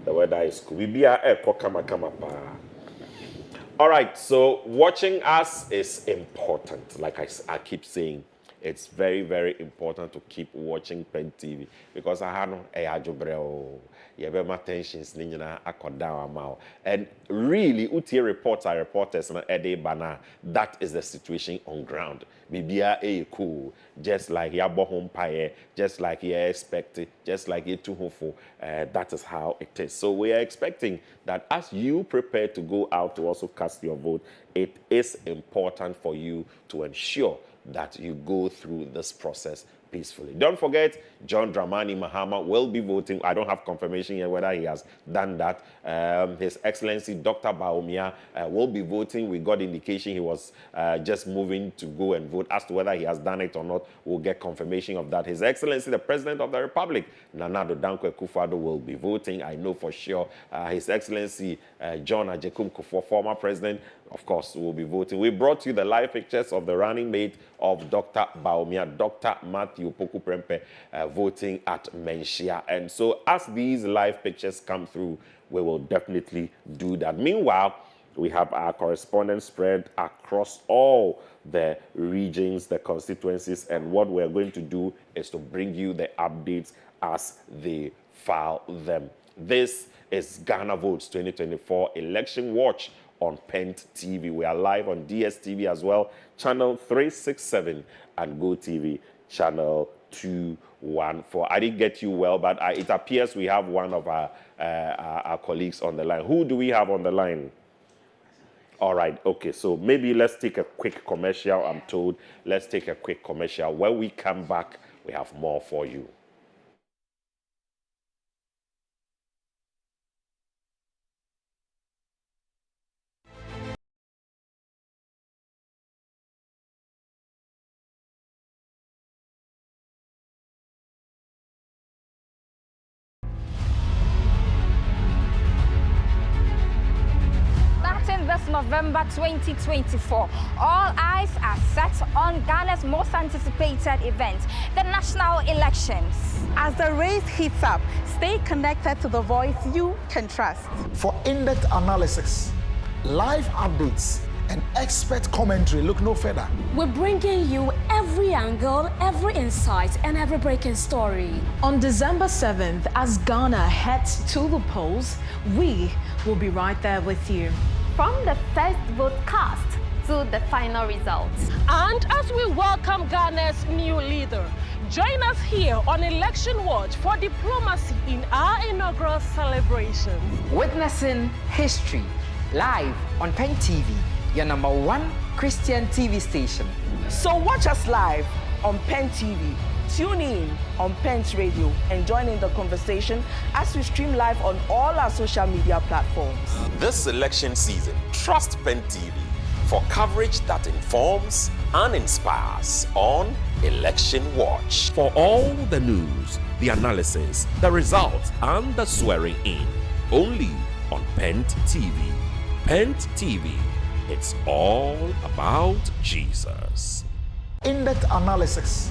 Speaker 1: The weather is cool. We be a kama. All right, so watching us is important. Like I keep saying, it's very, very important to keep watching Pent TV because I have no tensions and really utie reports are reporters na ede bana. That is the situation on ground. Bibia cool, just like yabo home pie, just like you expected, just like you too hopeful. That is how it is. So we are expecting that as you prepare to go out to also cast your vote, it is important for you to ensure that you go through this process peacefully. Don't forget, John Dramani Mahama will be voting. I don't have confirmation yet whether he has done that. His Excellency Dr. Baumia will be voting. We got indication he was just moving to go and vote. As to whether he has done it or not, we'll get confirmation of that. His Excellency, the President of the Republic, Nana Addo Dankwa Akufo-Addo, will be voting. I know for sure. His Excellency John Agyekum Kufuor, former President, of course, will be voting. We brought you the live pictures of the running mate of Dr. Baumia, Dr. Matthew Poku Prempeh, voting at Menchia. And so as these live pictures come through, we will definitely do that. Meanwhile, we have our correspondence spread across all the regions, the constituencies, and what we're going to do is to bring you the updates as they file them. This is Ghana Votes 2024 Election Watch on Pent TV. We are live on DSTV as well, channel 367, and GoTV, channel 214. I didn't get you well, but it appears we have one of our colleagues on the line. Who do we have on the line? All right, okay, so maybe let's take a quick commercial, I'm told. Let's take a quick commercial. When we come back, we have more for you.
Speaker 2: This November 2024, all eyes are set on Ghana's most anticipated event, the national elections.
Speaker 10: As the race heats up, stay connected to the voice you can trust.
Speaker 11: For in-depth analysis, live updates, and expert commentary, look no further.
Speaker 12: We're bringing you every angle, every insight, and every breaking story.
Speaker 13: On December 7th, as Ghana heads to the polls, we will be right there with you.
Speaker 14: From the first vote cast to the final results.
Speaker 12: And as we welcome Ghana's new leader, join us here on Election Watch for diplomacy in our inaugural celebration.
Speaker 15: Witnessing history live on Pent TV, your #1 Christian TV station.
Speaker 16: So watch us live on Pent TV. Tune in on Pent Radio and join in the conversation as we stream live on all our social media platforms.
Speaker 1: This election season, trust Pent TV for coverage that informs and inspires on Election Watch. For all the news, the analysis, the results, and the swearing in, only on Pent TV. Pent TV, it's all about Jesus.
Speaker 11: In-depth analysis,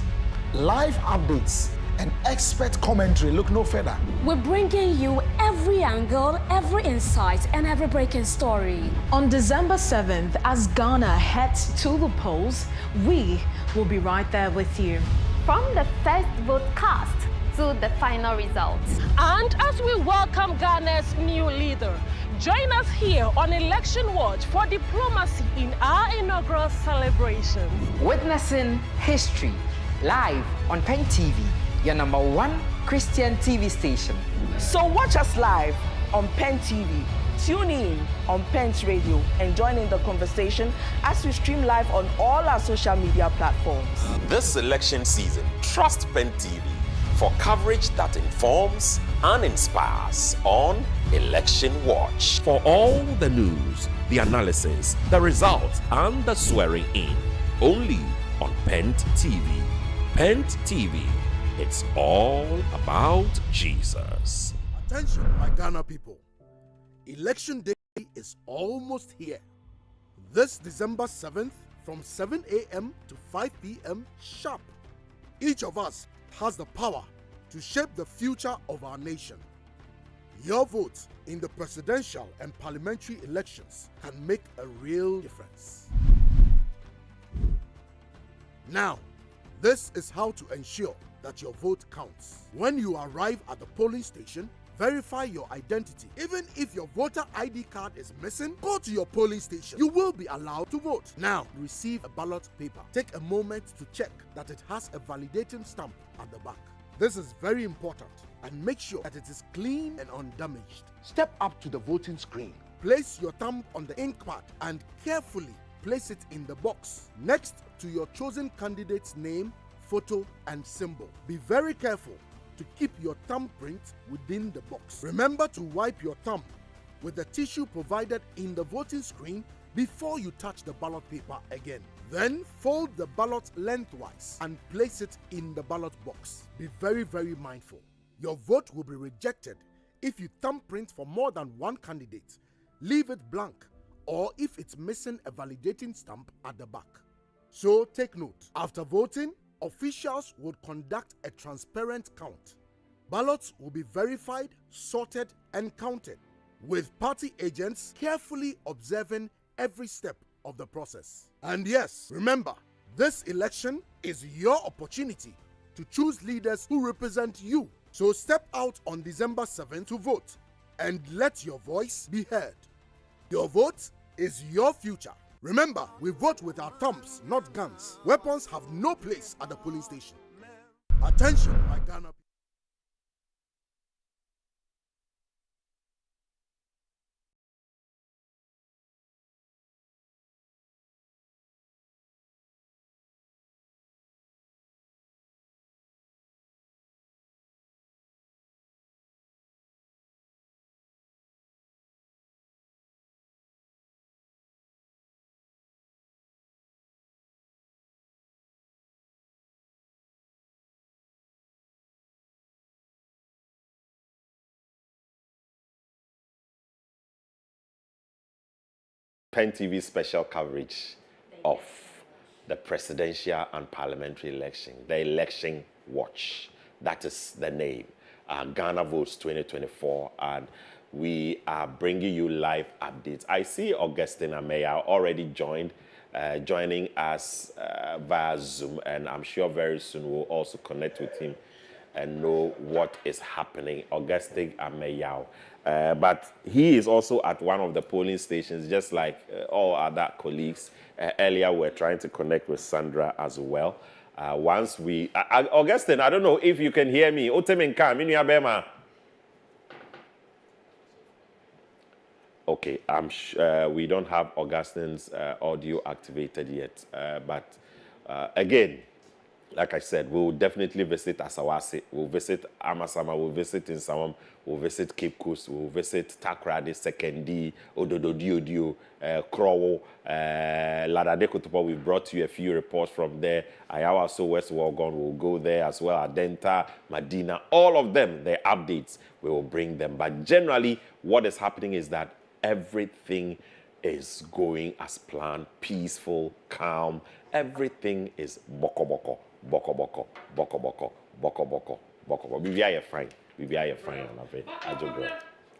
Speaker 11: live updates, and expert commentary. Look no further.
Speaker 12: We're bringing you every angle, every insight, and every breaking story.
Speaker 13: On December 7th, as Ghana heads to the polls, we will be right there with you.
Speaker 14: From the first vote cast to the final results.
Speaker 12: And as we welcome Ghana's new leader, join us here on Election Watch for diplomacy in our inaugural celebration.
Speaker 15: Witnessing history live on Pent TV, your #1 Christian TV station.
Speaker 16: So watch us live on Pent TV. Tune in on Pent Radio and join in the conversation as we stream live on all our social media platforms.
Speaker 1: This election season, trust Pent TV for coverage that informs and inspires on Election Watch. For all the news, the analysis, the results, and the swearing in, only on Pent TV. Pent TV, it's all about Jesus.
Speaker 17: Attention, my Ghana people. Election day is almost here. This December 7th from 7 a.m. to 5 p.m. sharp. Each of us has the power to shape the future of our nation. Your vote in the presidential and parliamentary elections can make a real difference. Now, this is how to ensure that your vote counts. When you arrive at the polling station, verify your identity. Even if your voter ID card is missing, go to your polling station. You will be allowed to vote. Now, receive a ballot paper. Take a moment to check that it has a validating stamp at the back. This is very important, and make sure that it is clean and undamaged. Step up to the voting screen. Place your thumb on the ink pad and carefully place it in the box next to your chosen candidate's name, photo, and symbol. Be very careful to keep your thumbprint within the box. Remember to wipe your thumb with the tissue provided in the voting screen before you touch the ballot paper again. Then fold the ballot lengthwise and place it in the ballot box. Be very, very mindful. Your vote will be rejected if you thumbprint for more than one candidate, leave it blank, or if it's missing a validating stamp at the back. So take note. After voting, officials would conduct a transparent count. Ballots will be verified, sorted, and counted, with party agents carefully observing every step of the process. And yes, remember, this election is your opportunity to choose leaders who represent you. So step out on December 7th to vote and let your voice be heard. Your vote is your future. Remember, we vote with our thumbs, not guns. Weapons have no place at the polling station. Attention, my Ghana people.
Speaker 1: Pent TV special coverage of the presidential and parliamentary election, the Election Watch. That is the name. Ghana Votes 2024, and we are bringing you live updates. I see Augustine Ameya already joining us via Zoom, and I'm sure very soon we'll also connect with him and know what is happening. Augustine Ameyao. But he is also at one of the polling stations, just like all other colleagues. Earlier, we're trying to connect with Sandra as well. Once we... Augustine, I don't know if you can hear me. Okay, we don't have Augustine's audio activated yet. But again, like I said, we'll definitely visit Asawasi, we'll visit Amasama, we'll visit Insawam, we'll visit Cape Coast, we'll visit Takrady, Sekendi, Ododo, Krowo, Ladade Kotopo. We brought you a few reports from there. Ayawa, so West Wogon will go there as well. Adenta, Medina, all of them, their updates, we will bring them. But generally, what is happening is that everything is going as planned, peaceful, calm. Everything is boko boko. Boko boko, boko boko, boko boko, boko boko. Bibi aye fine. Bibi aye fine. Ajogo.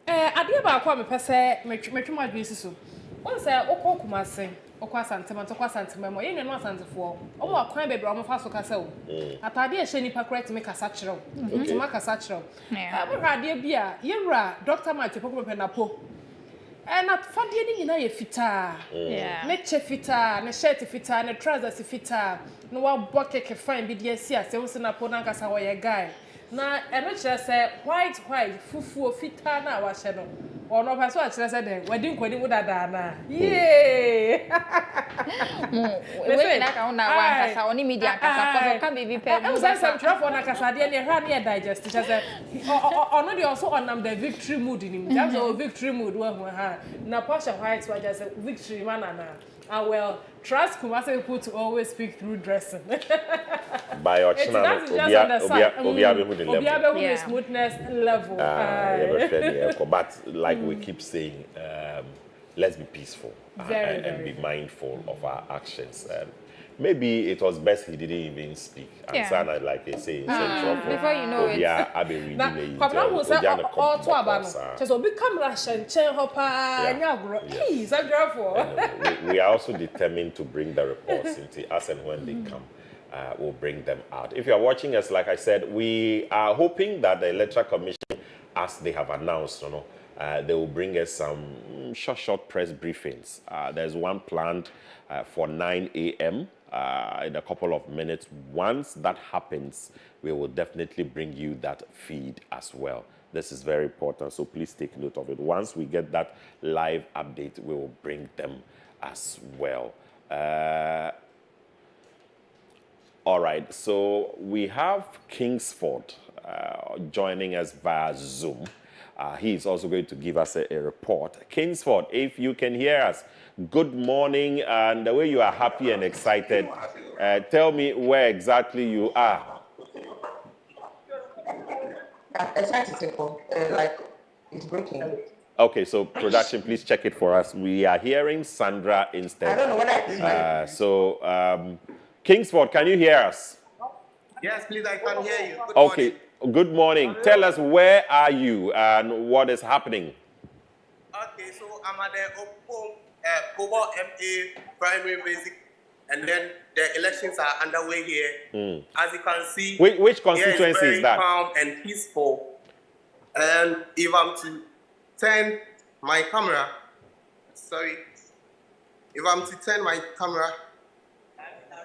Speaker 3: Ade ba akwa me pese metwem adwesi so. Won say okọ kumase, okọ asantema, okọ asantema mo. Ye nenu asantefo. Omo akwan bebre omo fa so kasa o. Atade e hye nipa correct me kasa kyerɛw. Ntima kasa kyerɛw. Abehwa ade bia ye wura Dr. Matthew Pokope na po. Na fadie ni nyina ye fita. Ne che fita, ne shirt fita, ne trousers fita. No wa bo keke fine bi dia si ase wo se na po na kasa wo ye guy. Na eno kire se white fufu fita na wa hye no. Ono pa so a kire se den wadi nkwani mu dada na. Yee.
Speaker 2: We na ka una wa kasa oni media kasa ko ka baby pe.
Speaker 3: Em say some trafo na kasa de ne hra na digest kire se ono de also onam the victory mood ni mu. Just o victory mood wa hu ha. Na Pasha White was just victory man na. Well, trust Kumasi people to always speak through dressing.
Speaker 1: By your channel,
Speaker 3: Obiabe smoothness level.
Speaker 1: But like we keep saying, let's be peaceful and be mindful of our actions. Maybe it was best he didn't even speak. And Sana, like they say,
Speaker 2: before you know it.
Speaker 1: We are also determined to bring the reports into us, and when they come, we'll bring them out. If you are watching us, like I said, we are hoping that the Electoral Commission, as they have announced, they will bring us some short press briefings. There's one planned for 9 a.m. In a couple of minutes. Once that happens, we will definitely bring you that feed as well. This is very important, so please take note of it. Once we get that live update, we will bring them as well. All right, so we have Kingsford joining us via Zoom. He is also going to give us a report. Kingsford, if you can hear us, good morning, and the way you are happy and excited, tell me where exactly you are.
Speaker 18: Excited, like it's breaking.
Speaker 1: Okay, so production, please check it for us. We are hearing Sandra instead.
Speaker 18: I don't know what
Speaker 1: so, Kingsford, can you hear us?
Speaker 18: Yes, please, I can hear you. Good
Speaker 1: okay.
Speaker 18: Morning.
Speaker 1: Good morning. Tell us, where are you and what is happening?
Speaker 18: Okay, so I'm at the Kobo MA primary basic, and then the elections are underway here. As you can see,
Speaker 1: which constituency is that?
Speaker 18: Calm and peaceful. And if I'm to turn my camera,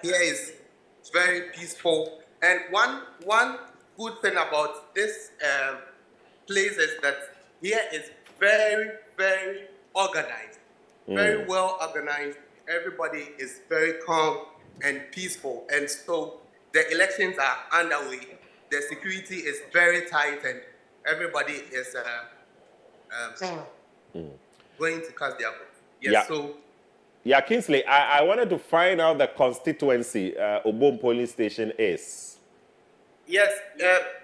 Speaker 18: here is very peaceful. And one good thing about this place is that here is very, very organized, very well organized. Everybody is very calm and peaceful. And so the elections are underway. The security is very tight, and everybody is going to cast their vote. Yes,
Speaker 1: yeah.
Speaker 18: So.
Speaker 1: Yeah, Kingsley, I wanted to find out the constituency Obom polling station is.
Speaker 18: Yes,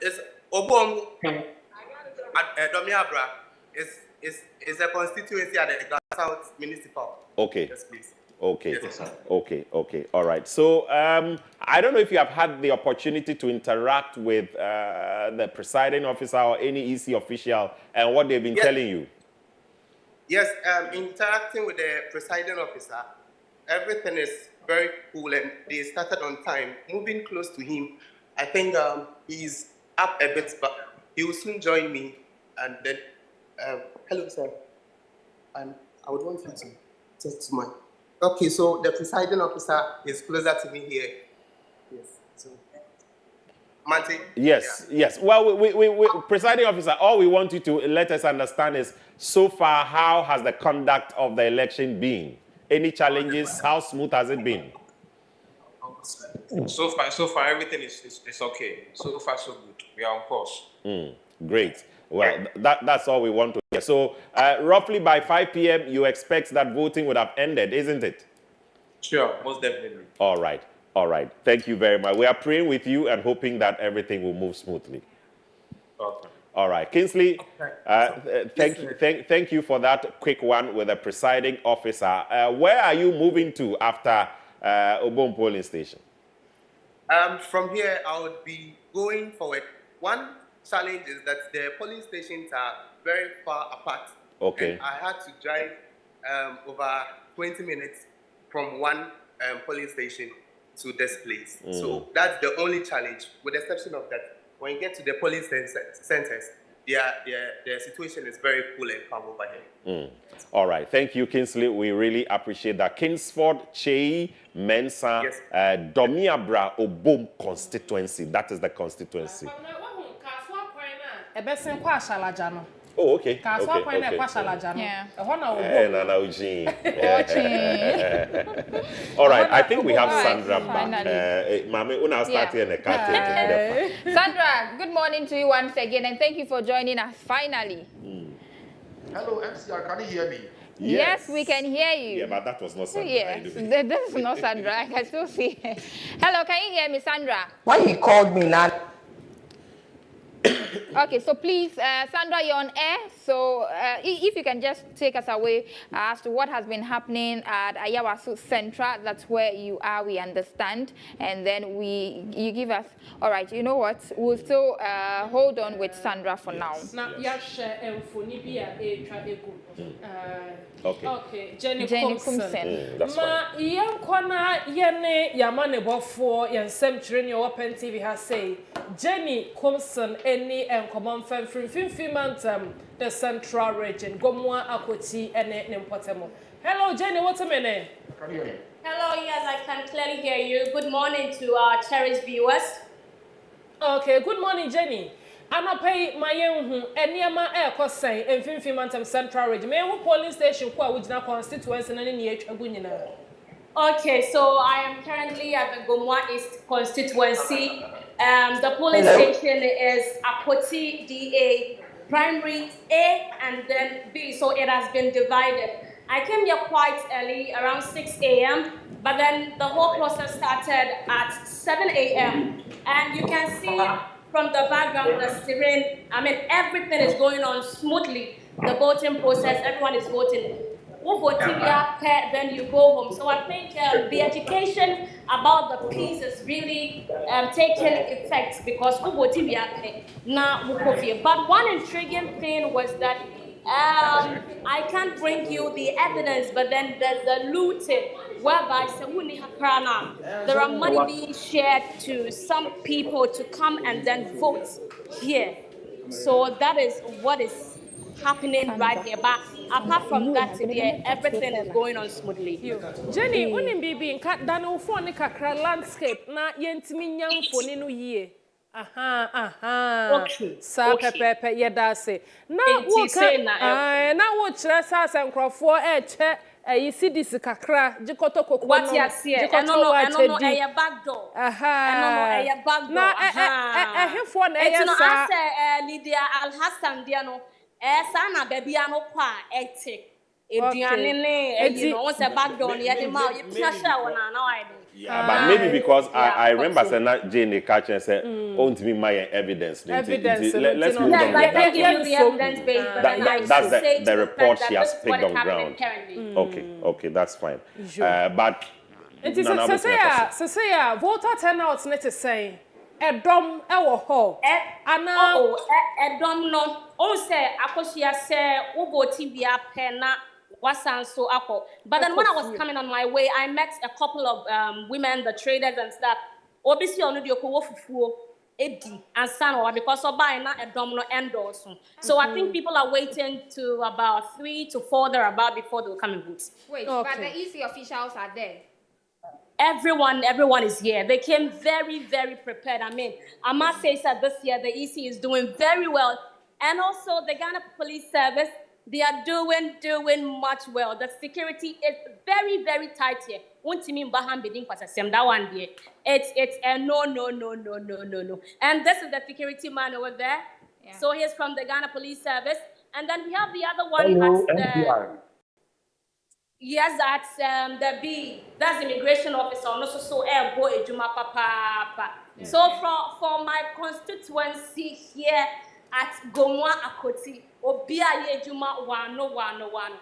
Speaker 18: it's Obom at Domiabra. It's a constituency at the South Municipal.
Speaker 1: Okay.
Speaker 18: Yes, please.
Speaker 1: Okay.
Speaker 18: Yes,
Speaker 1: Okay. All right. So I don't know if you have had the opportunity to interact with the presiding officer or any EC official and what they've been telling you.
Speaker 18: Yes, interacting with the presiding officer, everything is very cool, and they started on time. Moving close to him, I think he's up a bit, but he will soon join me. And then, hello, sir. And I would want you to test my. Okay, so the presiding officer is closer to me here. Yes. So, Monty.
Speaker 1: Yes, yes. Well, we, presiding officer, all we want you to let us understand is, so far, how has the conduct of the election been? Any challenges? How smooth has it been?
Speaker 19: So far, everything is okay. So far, so good. We are on course.
Speaker 1: Great. Well, that's all we want to hear. So, roughly by 5 p.m., you expect that voting would have ended, isn't it?
Speaker 19: Sure, most definitely.
Speaker 1: All right. All right. Thank you very much. We are praying with you and hoping that everything will move smoothly.
Speaker 19: Okay.
Speaker 1: All right. Kingsley, thank you for that quick one with the presiding officer. Where are you moving to after Obom polling station?
Speaker 18: From here, I would be going forward. One challenge is that the polling stations are very far apart.
Speaker 1: Okay.
Speaker 18: And I had to drive over 20 minutes from one polling station to this place. So that's the only challenge, with the exception of that. When you get to the polling centers, the situation is very cool and calm over here.
Speaker 1: All right. Thank you, Kingsley. We really appreciate that. Kingsford, Chei, Mensa, Domiabra, Obom constituency. That is the constituency. Oh, okay.
Speaker 3: Yeah.
Speaker 1: All right. I think we have Sandra back. Mami, una start here in the car.
Speaker 2: Sandra, good morning to you once again, and thank you for joining us finally.
Speaker 11: Hello, MCR. Can you hear me?
Speaker 2: Yes, we can hear you.
Speaker 1: Yeah, but that was not Sandra.
Speaker 2: Yes, that is not Sandra. I can still see her. Hello, can you hear me, Sandra?
Speaker 20: Why he called me now?
Speaker 2: Okay, so please, Sandra, you're on air. So if you can just take us away as to what has been happening at Ayawaso Central, that's where you are, we understand. And then you give us, all right, you know what? We'll still hold on with Sandra for now.
Speaker 3: Okay, Jenny Kumsen.
Speaker 1: That's fine.
Speaker 3: Yankwana Yene Yamane Bofo Yan Semtrin your Pent TV has say Jenny Kumsen any and common fan from Finfimantum, the central region, Gomwa Akoti and Nimpotemo. Hello, Jenny, what's a minute?
Speaker 21: Hello, yes, I can clearly hear you. Good morning to our cherished viewers.
Speaker 3: Okay, good morning, Jenny. I'm pay my young Eniama Air Cossain and Finfimantum Central Region. May who polling station which now constituency and in the
Speaker 21: Okay, so I am currently at the Gomwa East constituency. The polling station is Akoti DA, primary A and then B, so it has been divided. I came here quite early, around 6 a.m., but then the whole process started at 7 a.m. And you can see from the background, the siren, I mean, everything is going on smoothly. The voting process, everyone is voting. Then you go home. So I think the education about the peace is really taking effect because now. But one intriguing thing was that I can't bring you the evidence, but then there's the looting, whereby there are money being shared to some people to come and then vote here. So that is what is happening right here. But apart from that, everything is going on smoothly.
Speaker 3: Jenny, unim bibi nka dano phone kakra landscape na yentimi nyam phone no yie.
Speaker 21: Okay.
Speaker 3: Sa pepepe yedase. Na wo ka na wo kire sa sankrofo che you see this kakra jikoto kokko
Speaker 21: what you see no e backdoor no backdoor
Speaker 3: na hefo na
Speaker 21: sa Lydia Al-Hassan dia no sa na babia no kwa ete eduane ne you know what's a backdoor ya de ma you pressure wona na why
Speaker 1: yeah, but maybe because I remember saying Jane catch and said, "Oh, to me, my evidence." Let's move on. That's the report she has picked on ground. Okay, that's fine. But
Speaker 3: say voter turnout net is saying edom ewo ho
Speaker 21: ana edom no o say akosia say wo voti bia pe na wasanso ako. But then when I was coming on my way, I met a couple of women, the traders and stuff. Obviously, on the fufuo. edi and san because oba na edom no endorse. So I think people are waiting to about 3 to 4 thereabout before they will come and vote.
Speaker 2: Wait, but the EC officials are there.
Speaker 21: Everyone is here. They came very, very prepared. I mean, I must say that this year the EC is doing very well. And also the Ghana Police Service, they are doing much well. The security is very, very tight here. That one there. It's a no. And this is the security man over there. Yeah. So he's from the Ghana Police Service. And then we have the other one at the... Yes, that's the B. That's the immigration officer. Also, so go ejuma papa. So for my constituency here at Gomwa Akoti, Obia ejuma one.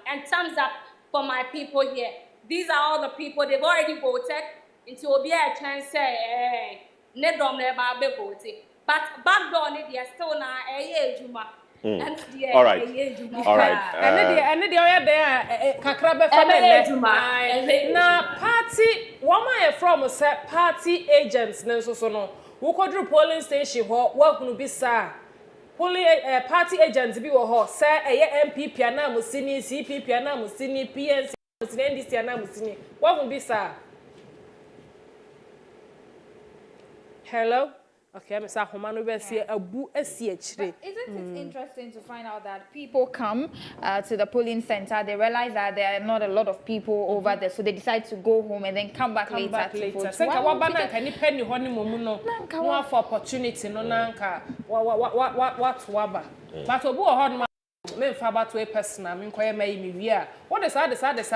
Speaker 21: And thumbs up for my people here. These are all the people they've already voted into Obia a chance say ne dom ne ba be voting. But back door they are still na ejuma.
Speaker 1: All right.
Speaker 3: And the there kakrabe family. Na party woman from say party agents so no. Wo kodru polling station ho wa kunu bi sa. Polling party agents bi wo ho say MPP ana musini CPP ana musini PNC musini NDC ana musini. Wa kunu bi sa. Hello. Okay, I'm saying Homano be see abu esi echire.
Speaker 2: Isn't it interesting to find out that people come to the polling center, they realize that there are not a lot of people over there, so they decide to go home and then come back later.
Speaker 3: Say ka wa bana ka ni penny honi momu no. No for opportunity no nanka what waba. But obu ho me fa bato e personal me nkoye mai me wi a what dey say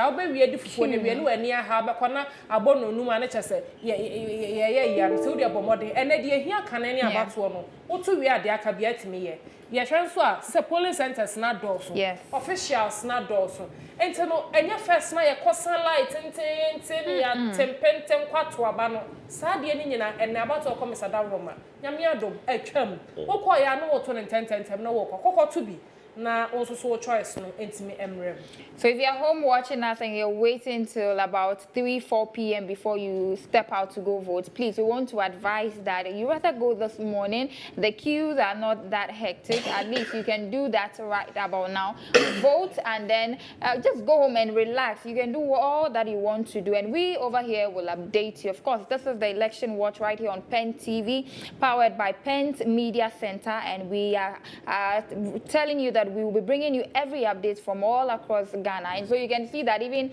Speaker 3: oba wi adifufo ne wi ne wani aha be kona abono num ane chese ye so dey abomode ene dey hia kanan ne abato no wotu wi ade aka bia timi ye hwe so a se polling centers na doorso officials na doorso ente no enye first na ye kosan light ente ya tempentem kwato aba no sa de ni nyina ene abato komisa da roma nyame adom atwam wokọ ya no woto ne tentem na wokọ kokoto bi na also so choice no intimi emrem.
Speaker 2: So if you're home watching us and you're waiting till about 3-4 p.m. before you step out to go vote, please, we want to advise that you rather go this morning. The queues are not that hectic. At least you can do that right about now. Vote and then just go home and relax. You can do all that you want to do. And we over here will update you. Of course, this is the Election Watch right here on Pent TV, powered by Pent Media Center. And we are telling you that we will be bringing you every update from all across Ghana. And so you can see that even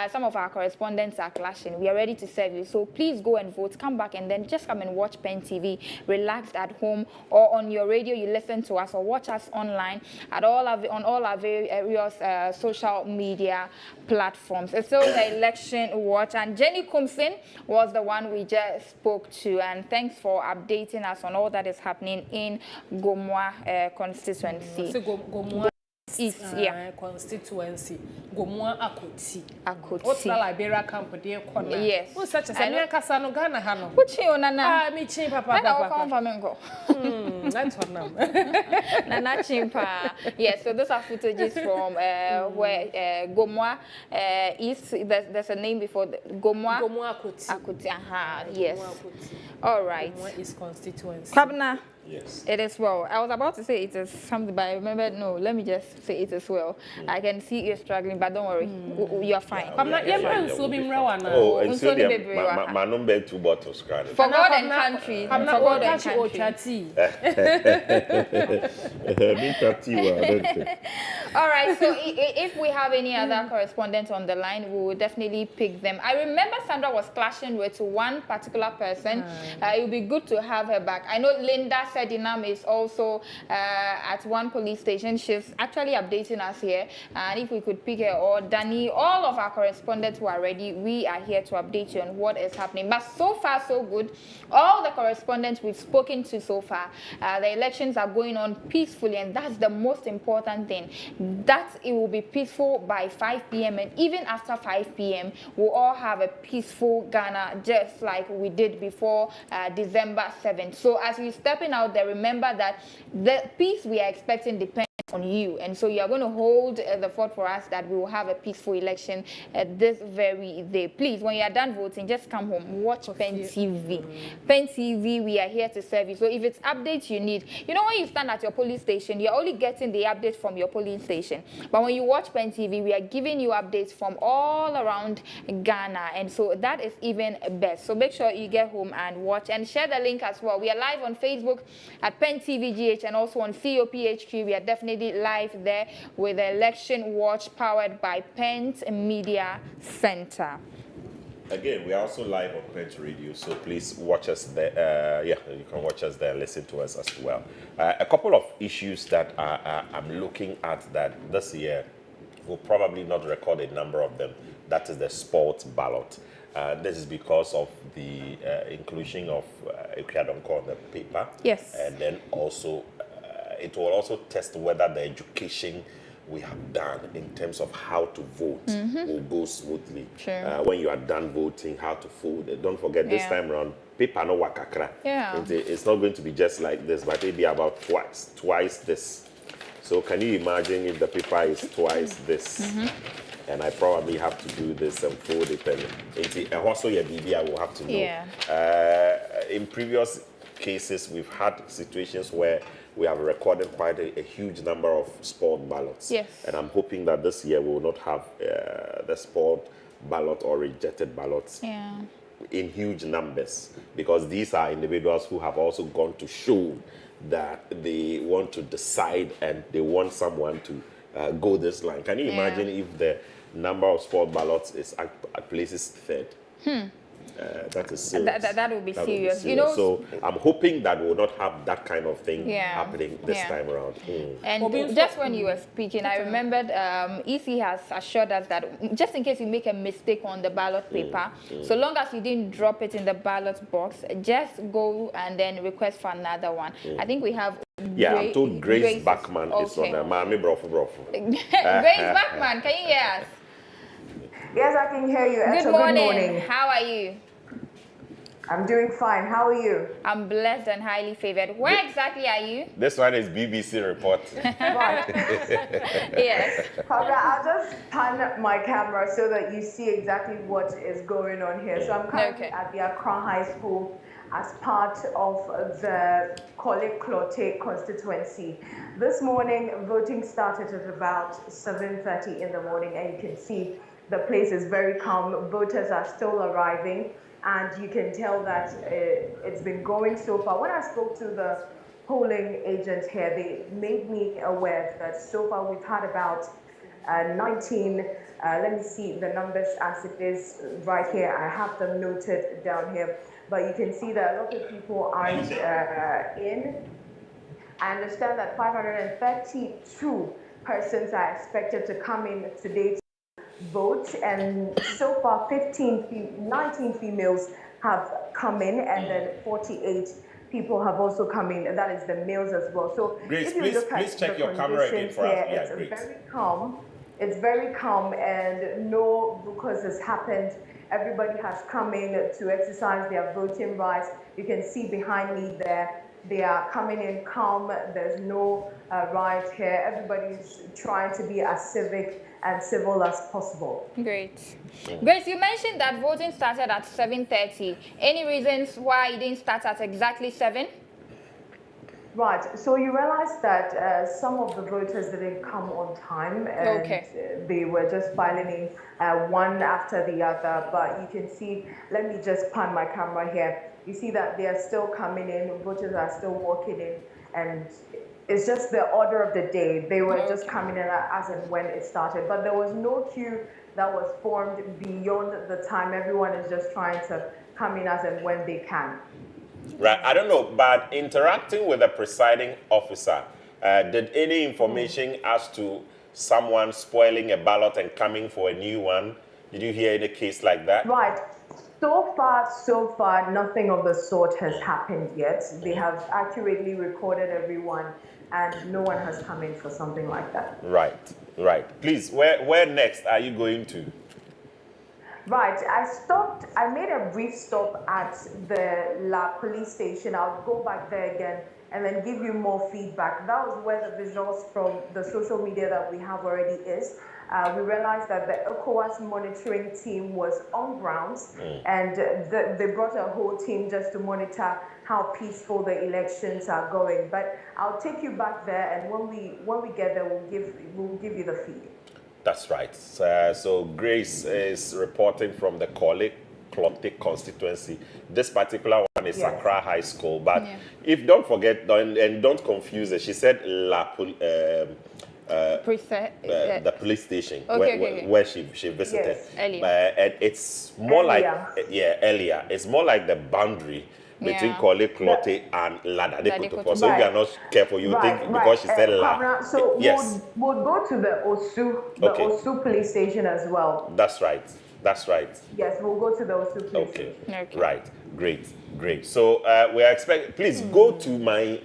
Speaker 2: some of our correspondents are clashing. We are ready to serve you. So please go and vote. Come back and then just come and watch Pent TV. Relaxed at home or on your radio. You listen to us or watch us online at all on all our various social media platforms. It's still the Election Watch. And Jenny Kumsin was the one we just spoke to. And thanks for updating us on all that is happening in Gomwa constituency.
Speaker 3: Gomwa constituency. Gomwa Akoti. What's the Liberia camp there?
Speaker 2: Yes.
Speaker 3: Who's such a Sanya Casano Ghana Hano?
Speaker 2: Which you nana?
Speaker 3: Me chin papa. That's what now.
Speaker 2: Nana chimpa. Yes. So those are footages from where Gomwa East. There's a name before Gomwa.
Speaker 3: Gomwa Akoti.
Speaker 2: Akoti. Aha. Yes. All right.
Speaker 3: Gomwa is constituency.
Speaker 2: Kabna.
Speaker 1: Yes.
Speaker 2: It is well. I was about to say it is something, but I remembered, no, let me just say it as well. I can see you're struggling, but don't worry. You are fine.
Speaker 3: I'm not
Speaker 1: and so my number 2 bottles. For
Speaker 2: God and country. For God and country. All right, so if we have any other correspondents on the line, we will definitely pick them. I remember Sandra was clashing with one particular person. It would be good to have her back. I know Linda Sedinam is also at one police station. She's actually updating us here. And if we could pick her, or Danny, all of our correspondents who are ready, we are here to update you on what is happening. But so far, so good. All the correspondents we've spoken to so far, the elections are going on peacefully, and that's the most important thing. That it will be peaceful by 5 p.m. and even after 5 p.m. we'll all have a peaceful Ghana, just like we did before December 7th. So as we're stepping out there, remember that the peace we are expecting depends on you. And so you are going to hold the fort for us that we will have a peaceful election this very day. Please, when you are done voting, just come home, watch Pent TV. Pent TV, we are here to serve you. So if it's updates you need, you know, when you stand at your polling station, you're only getting the updates from your polling station. But when you watch Pent TV, we are giving you updates from all around Ghana. And so that is even best. So make sure you get home and watch and share the link as well. We are live on Facebook at Pent TV GH and also on COPHQ. We are definitely live there with the Election Watch powered by Pent Media Center.
Speaker 1: Again, we are also live on Pent Radio, so please watch us there. Yeah, you can watch us there and listen to us as well. A couple of issues that I'm looking at that this year will probably not record a number of them. That is the sports ballot. This is because of the inclusion of Ekriadonko on the paper.
Speaker 2: Yes.
Speaker 1: And then also, it will also test whether the education we have done in terms of how to vote will go smoothly.
Speaker 2: Sure.
Speaker 1: When you are done voting, how to vote. Don't forget, this time around, paper no wakakra.
Speaker 2: Yeah.
Speaker 1: It's not going to be just like this, but maybe about twice this. So can you imagine if the paper is twice this? And I probably have to do this and fold it, and also your BB I will have to know.
Speaker 2: Yeah.
Speaker 1: In previous cases, we've had situations where we have recorded quite a huge number of sport ballots.
Speaker 2: Yes.
Speaker 1: And I'm hoping that this year we will not have the sport ballot or rejected ballots in huge numbers, because these are individuals who have also gone to show that they want to decide and they want someone to go this line. Can you imagine if the number of sport ballots is at places third? That is serious.
Speaker 2: That would be serious.
Speaker 1: You know, so I'm hoping that we will not have that kind of thing happening this time around.
Speaker 2: And just when you were speaking, I remembered EC has assured us that just in case you make a mistake on the ballot paper, so long as you didn't drop it in the ballot box, just go and then request for another one. I think we have.
Speaker 1: Yeah, I'm told Grace Backman is on there. Mami Brofu.
Speaker 2: Grace Backman, can you hear us?
Speaker 20: Yes, I can hear you.
Speaker 2: Good morning. How are you?
Speaker 20: I'm doing fine. How are you?
Speaker 2: I'm blessed and highly favored. Where exactly are you?
Speaker 1: This one is BBC report.
Speaker 20: Right.
Speaker 2: Yes.
Speaker 20: I'll just pan my camera so that you see exactly what is going on here. So I'm currently at the Accra High School as part of the Kole Klote constituency. This morning, voting started at about 7:30 in the morning, and you can see the place is very calm. Voters are still arriving, and you can tell that it's been going so far. When I spoke to the polling agents here, they made me aware that so far we've had about 19, let me see the numbers as it is right here. I have them noted down here, but you can see that a lot of people aren't in. I understand that 532 persons are expected to come in today to vote, and so far 19 females have come in, and then 48 people have also come in. That is the males as well. So
Speaker 1: Grace,
Speaker 20: if you look at
Speaker 1: please check your camera again for us. Yeah,
Speaker 20: it's very calm. It's very calm, and no because has happened. Everybody has come in to exercise their voting rights. You can see behind me there, they are coming in calm. There's no riot here. Everybody's trying to be as civic and civil as possible.
Speaker 2: Great. Grace, you mentioned that voting started at 7:30. Any reasons why it didn't start at exactly 7?
Speaker 20: Right. So you realize that some of the voters didn't come on time, and they were just filing in one after the other. But you can see, let me just pan my camera here. You see that they are still coming in, voters are still walking in, and it's just the order of the day. They were just coming in as and when it started, but there was no queue that was formed beyond the time. Everyone is just trying to come in as and when they can.
Speaker 1: Right, I don't know, but interacting with the presiding officer, did any information as to someone spoiling a ballot and coming for a new one? Did you hear any case like that?
Speaker 20: Right. So far, nothing of the sort has happened yet. They have accurately recorded everyone, and no one has come in for something like that.
Speaker 1: Right. Please, where next are you going to?
Speaker 20: Right, I made a brief stop at the La police station. I'll go back there again and then give you more feedback. That was where the results from the social media that we have already is. We realized that the ECOWAS monitoring team was on ground, and they brought a whole team just to monitor how peaceful the elections are going. But I'll take you back there, and when we get there, we'll give you the feed.
Speaker 1: That's right. So Grace is reporting from the Clotic constituency. This particular one is Accra High School, but if don't forget and don't confuse it, she said the police station where she visited.
Speaker 2: Earlier.
Speaker 1: And it's more like earlier. It's more like the boundary between Clotic and Ladadekotopo. So if you are not careful, you think because she said La.
Speaker 20: So we'll go to the Osu police station as well.
Speaker 1: That's right. That's right.
Speaker 20: Yes, we'll go to the Osu police station.
Speaker 1: Okay. Right. Great. So we are expecting. Please go to my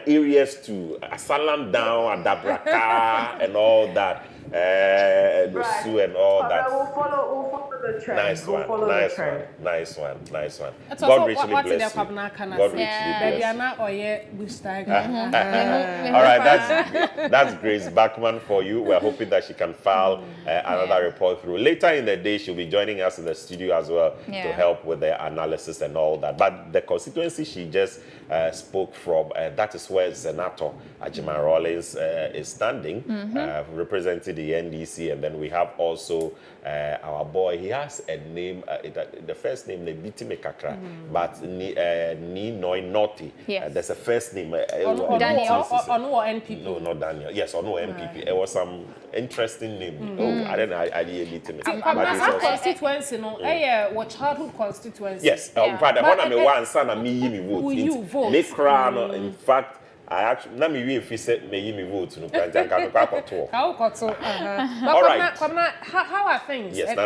Speaker 1: areas to Asalam down, Adabraka, and all that. Osu and all that.
Speaker 20: We'll follow the trend.
Speaker 1: Nice one. Nice one.
Speaker 3: God
Speaker 1: richly bless you. God richly bless you. All right, that's Grace Bachman for you. We're hoping that she can file another report through. Later in the day, she'll be joining us in the studio as well to help with the analysis and all that. But the constituency she just spoke from, that is where Senator Ajima Rawlings is standing, representing the NDC. And then we have also our boy, he has a name, the first name, Nebiti Mekakra, but Ni Noi Naughty. There's a first name.
Speaker 3: Daniel, or NPP?
Speaker 1: No, not Daniel. Yes, or no NPP. It was some interesting name. I don't know, I didn't meet him.
Speaker 3: But constituency, no, what childhood constituency?
Speaker 1: Yes, in fact, the one I'm a one son, me vote.
Speaker 3: You vote.
Speaker 1: Me crown, in fact, I actually, let me if he said me vote. No,
Speaker 3: all right. How are things?
Speaker 1: Yes,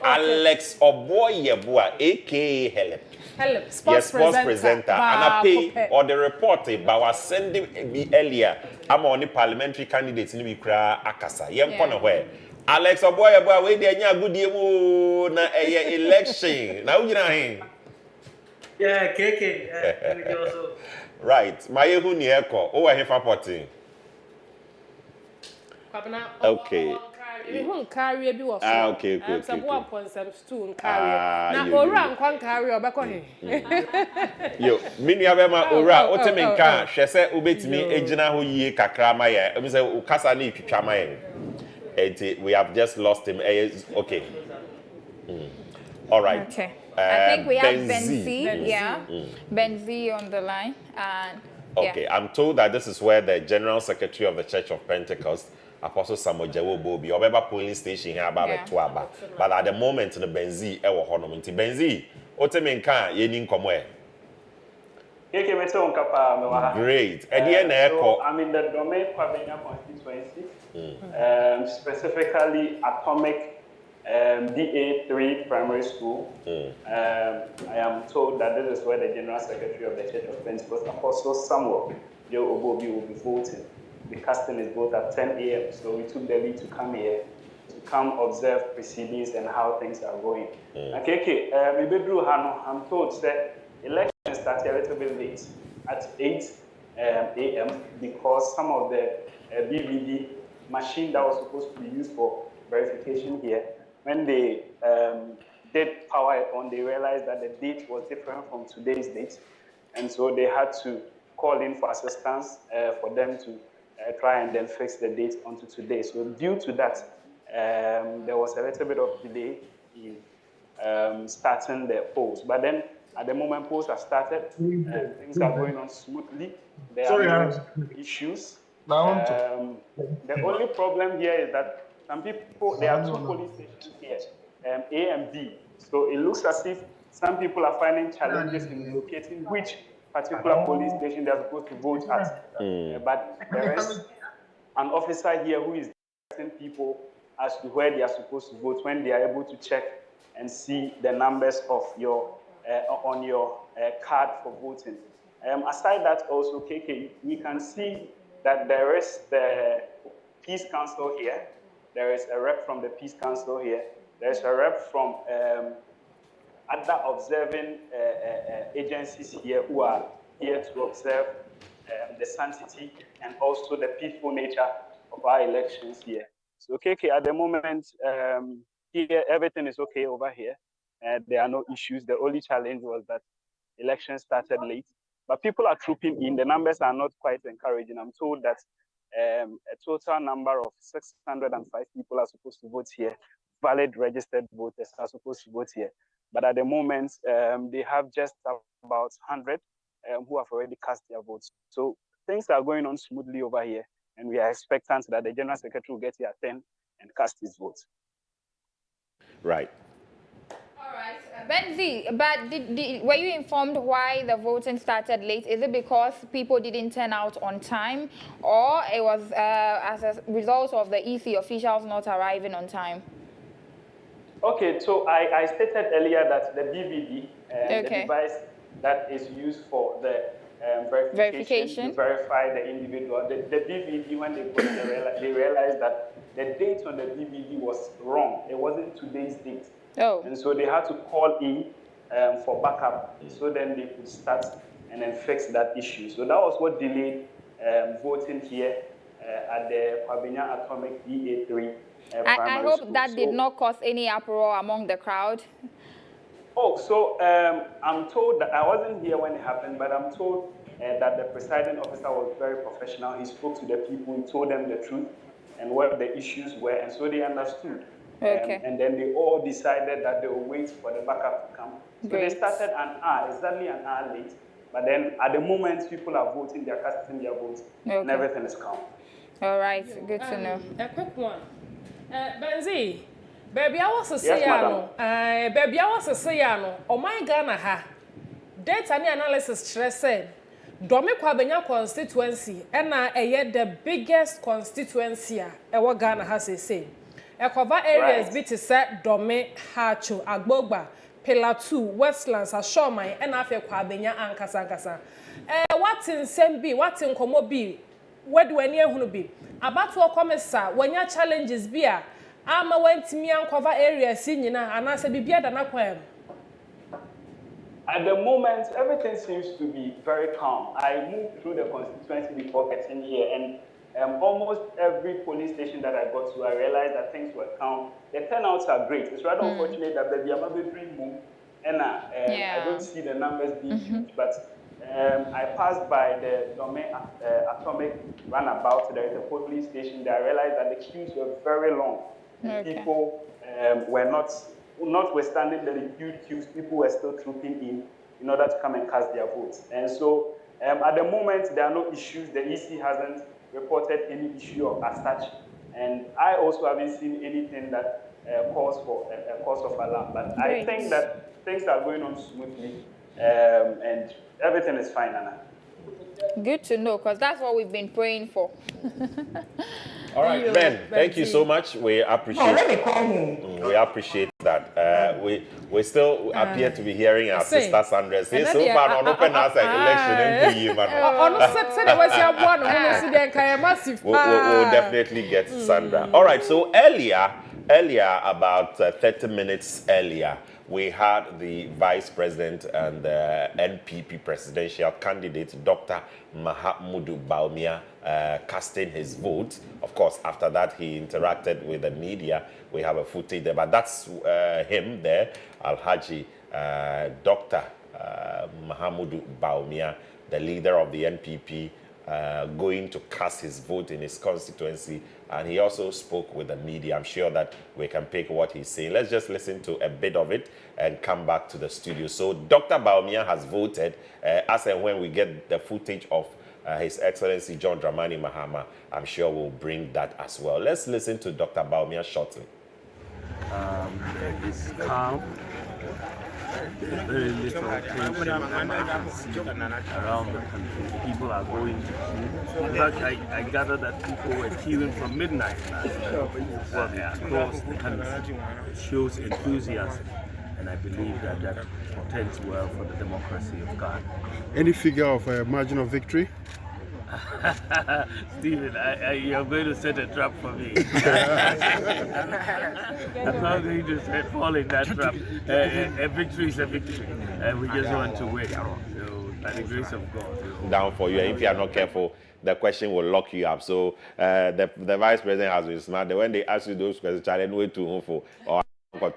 Speaker 1: Alex Oboyebua, aka Help, sports presenter. And I pay or the report about sending me earlier. I'm on the parliamentary candidates in the Akasa. Where Alex Oboyebua, we dey good year na election. Now you know.
Speaker 5: Yeah, KK.
Speaker 1: Right. My who ni eko. O wa hefa poti. Okay. Okay. Yo, mini abema ora o temi nka hwe se obetimi ejina ho yie kakra ma ye. Emi se o kasa na itwitwa ma ye. We have just lost him. Okay. All right.
Speaker 2: Okay. I think we have Benzi. Benzi on the line.
Speaker 1: Okay, I'm told that this is where the General Secretary of the Church of Pentecost, Apostle Samuel Jawo Bobi, Obeba polling station here about Tuaba. But at the moment, the Benzi, Ewa Honominti. Benzi, Otemenka, Yenin Komwe. Great.
Speaker 6: So I'm in the domain Kwabena constituency, specifically Atomic DA3 Primary School. I am told that this is where the General Secretary of the Church of Pentecost, Apostle Samuel Joe Obobi, will be voting. The casting is vote at 10 a.m. So we took the lead to come here to come observe proceedings and how things are going. Okay, I'm told that election started a little bit late at 8 a.m. because some of the BVD machine that was supposed to be used for verification here, when they did power it on, they realized that the date was different from today's date. And so they had to call in for assistance for them to try and then fix the date onto today. So due to that, there was a little bit of delay in starting the polls. But then at the moment polls have started, things are going on smoothly. There are no issues. The only problem here is that some people, there are two police stations here, A and B. So it looks as if some people are finding challenges in locating which particular police station they're supposed to vote at. But there is an officer here who is directing people as to where they are supposed to vote when they are able to check and see the numbers of your on your card for voting. Aside that also, KK, we can see that there is the Peace Council here. There is a rep from the Peace Council here. There's a rep from other observing agencies here who are here to observe the sanctity and also the peaceful nature of our elections here. So, KK, at the moment, here everything is okay over here. There are no issues. The only challenge was that elections started late, but people are trooping in. The numbers are not quite encouraging. I'm told that a total number of 605 people are supposed to vote here. Valid registered voters are supposed to vote here. But at the moment, they have just about 100 who have already cast their votes. So things are going on smoothly over here, and we are expectant that the General Secretary will get here at 10 and cast his votes.
Speaker 1: Right.
Speaker 2: All right. Benzi, but were you informed why the voting started late? Is it because people didn't turn out on time, or it was as a result of the EC officials not arriving on time?
Speaker 6: Okay, so I stated earlier that the DVD, the device that is used for the verification to verify the individual, the DVD, when they put it, they realized that the date on the DVD was wrong. It wasn't today's date.
Speaker 2: Oh.
Speaker 6: And so they had to call in for backup, so then they could start and then fix that issue. So that was what delayed voting here at the Kwabena Atomic DA3
Speaker 2: I hope that did not cause any uproar among the crowd.
Speaker 6: Oh, so I'm told that I wasn't here when it happened, but I'm told that the presiding officer was very professional. He spoke to the people, he told them the truth and what the issues were, and so they understood.
Speaker 2: Okay.
Speaker 6: And then they all decided that they would wait for the backup to come. So they started exactly an hour late. But then at the moment, people are voting, they're casting their votes, and everything is calm.
Speaker 2: All right, good to know.
Speaker 3: A quick one. Benzi, baby, I was a sayano. Baby, I was a sayano. Oh my Ghana ha. Data analysis said, Domi Kwabena constituency, and the biggest constituency Ghana has a say. A cover areas be to set Dome, Hacho, Agbogba, Pillar 2, Westlands, Ashomai, and Afia Kwabena and Kasagasa. What's in Sembi, what's in Komobi, where do any who be? About to commissar, when your challenges be a Ama went to me and cover areas, senior, and I said, be better than a
Speaker 6: At the moment, everything seems to be very calm. I moved through the constituency before getting here, and almost every police station that I got to, I realized that things were calm. The turnouts are great. It's rather unfortunate that the Yamabe move, and I don't see the numbers being huge, but I passed by the Dome Atomic runabout. There is a police station there. I realized that the queues were very long. People were notwithstanding the huge queues, people were still trooping in order to come and cast their votes. And so at the moment, there are no issues. The EC hasn't reported any issue as such. And I also haven't seen anything that calls for a cause of alarm. But I think that things are going on smoothly and everything is fine, Anna.
Speaker 2: Good to know, because that's what we've been praying for.
Speaker 1: All right, Ben, thank you so much. We appreciate we appreciate that. We still appear to be hearing our sister Sandra say so far on open house election. We'll definitely get Sandra. All right, so earlier, about 30 minutes earlier, we had the Vice President and NPP presidential candidate, Dr. Mahamudu Bawumia, casting his vote. Of course, after that, he interacted with the media. We have a footage there, but that's him there, Alhaji Dr. Mahamudu Bawumia, the leader of the NPP, going to cast his vote in his constituency, and he also spoke with the media. I'm sure that we can pick what he's saying. Let's just listen to a bit of it and come back to the studio. So Dr. Bawumia has voted, as and when we get the footage of His Excellency John Dramani Mahama, I'm sure we'll bring that as well. Let's listen to Dr. Bawumia shortly.
Speaker 4: It's calm. Very little tension around the country. People are going to queue. In fact, I gather that people were queuing from midnight last night. Well, across the country. It shows enthusiasm, and I believe that portends well for the democracy of Ghana.
Speaker 22: Any figure of a margin of victory?
Speaker 4: Stephen, you're going to set a trap for me. I'm not going to fall in that trap. A victory is a victory. We just want to win. So by the grace of God.
Speaker 1: Down for you. And if you are not careful, the question will lock you up. So the vice president has been smart. When they ask you those questions, challenge way too hopeful or but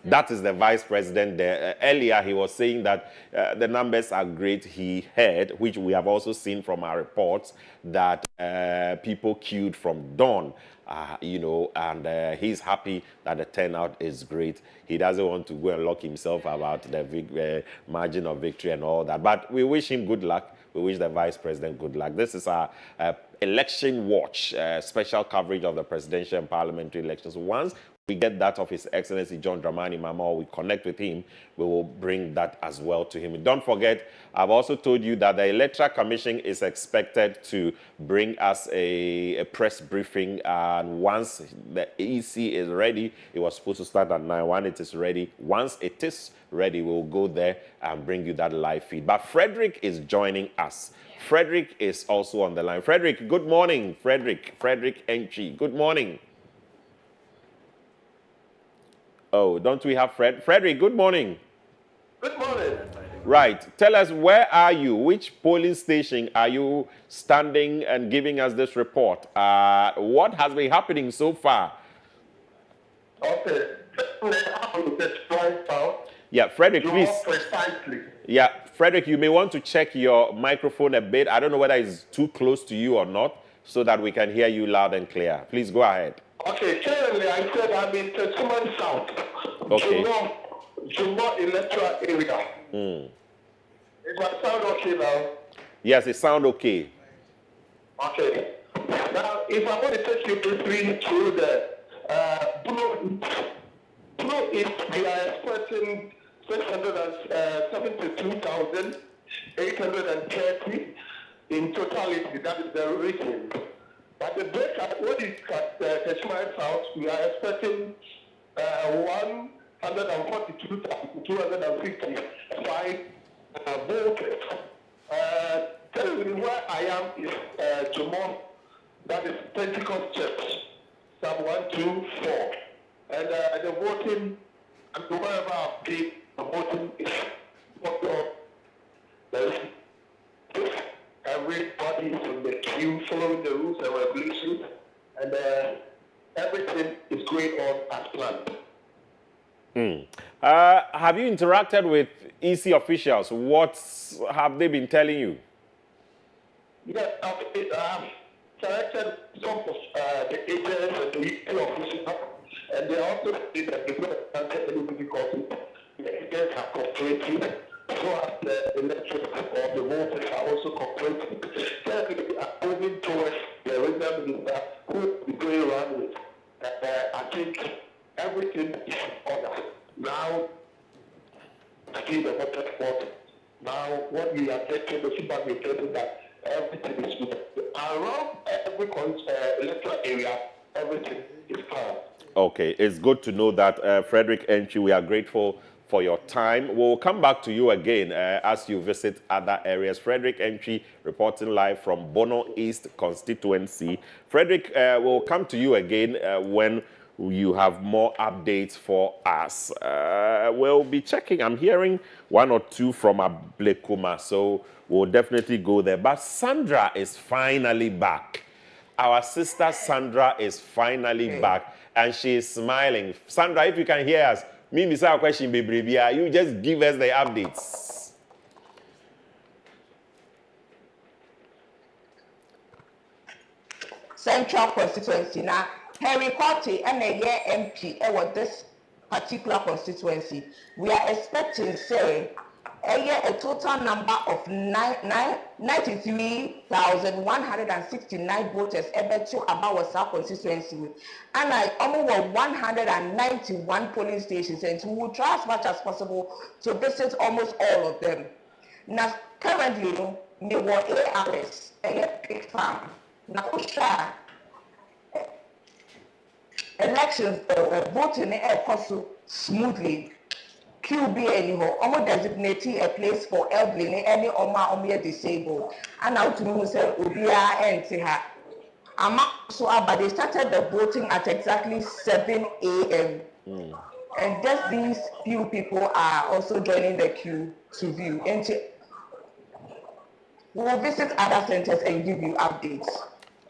Speaker 1: that is the vice president there. Earlier he was saying that the numbers are great. He heard, which we have also seen from our reports, that people queued from dawn. And he's happy that the turnout is great. He doesn't want to go and lock himself about the margin of victory and all that. But we wish him good luck. We wish the vice president good luck. This is our election watch, special coverage of the presidential and parliamentary elections. Once we get that of His Excellency John Dramani Mahama, we connect with him, we will bring that as well to him. Don't forget, I've also told you that the Electoral Commission is expected to bring us a press briefing, and once the EC is ready, it was supposed to start at 9. When it is ready, once it is ready, we'll go there and bring you that live feed. But Frederick is joining us. Frederick is also on the line. Frederick, good morning. Frederick Entry, good morning. Oh, don't we have Frederick, good morning.
Speaker 8: Good morning.
Speaker 1: Right. Tell us, where are you? Which polling station are you standing and giving us this report? What has been happening so far?
Speaker 8: Okay.
Speaker 1: Yeah, Frederick, please.
Speaker 8: Precisely.
Speaker 1: Yeah, Frederick, you may want to check your microphone a bit. I don't know whether it's too close to you or not, so that we can hear you loud and clear. Please go ahead.
Speaker 8: Okay, currently I said I'm in Tetuman South.
Speaker 1: Okay.
Speaker 8: Jumbo electoral area. It might sound okay now.
Speaker 1: Yes, it sounds okay.
Speaker 8: Okay. Now, if I want to take you briefly through the Blue East, we are expecting 672,830 in totality. That is the region. But the breakout, what is at Tetuman South, we are expecting 142,255 voters. Tell me where I am is Jumon, that is Pentecost Church, Psalm 124. And the voting, and wherever I've been, the voting is everybody is in the queue, following the rules and regulations, and everything is going on as planned.
Speaker 1: Have you interacted with EC officials? What have they been telling you?
Speaker 8: Yes, I've selected some of the agents and the EC officials, and they also say that they don't encounter any difficulty. The agents are cooperating, so as the electorate or the voters are also cooperating. Thirdly, we are moving towards the regional minister who will be going around with. I think everything is in order. Now, I think the voter report. Now, what we are getting, the feedback we are getting, that everything is good. Around every electoral area, everything is fine.
Speaker 1: Okay, it's good to know that, Frederick Entry. We are grateful for your time. We'll come back to you again as you visit other areas. Frederick Entry reporting live from Bono East constituency. Frederick, we'll come to you again when you have more updates for us. We'll be checking. I'm hearing one or two from Ablekuma, so we'll definitely go there. But Sandra is finally back. Our sister Sandra is finally back, and she is smiling. Sandra, if you can hear us, me a question, baby, you just give us the updates.
Speaker 7: Central constituency now. Henry Cote and a year MP with this particular constituency. We are expecting, say, a total number of 93,169 voters ever to about our constituency. And I almost 191 polling stations, and we will try as much as possible to visit almost all of them. Now, currently, we were 8 hours, a big farm. Now, elections, voting also smoothly. QB anyhow, almost designating a place for elderly, any Oma disabled. And now to me, say, Ubia and Tiha. But they started the voting at exactly 7 a.m. And just these few people are also joining the queue to view. And We will visit other centers and give you updates.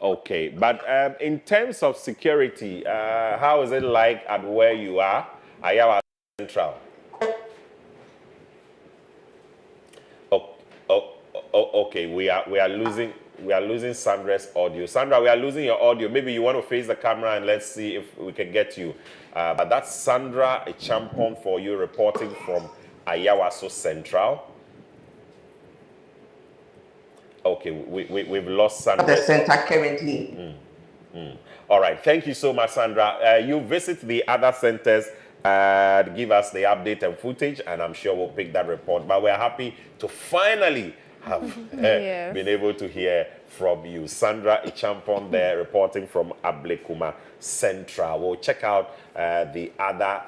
Speaker 1: Okay, but in terms of security, how is it like at where you are? Ayawa Central. Okay, we are losing Sandra's audio. Sandra, we are losing your audio. Maybe you want to face the camera and let's see if we can get you. But that's Sandra, a champion for you, reporting from Ayawaso Central. Okay, we've lost Sandra.
Speaker 7: The center currently.
Speaker 1: All right, thank you so much, Sandra. You visit the other centers, give us the update and footage, and I'm sure we'll pick that report. But we're happy to finally have been able to hear from you. Sandra Ichampon there, reporting from Ablekuma Central. We'll check out the other,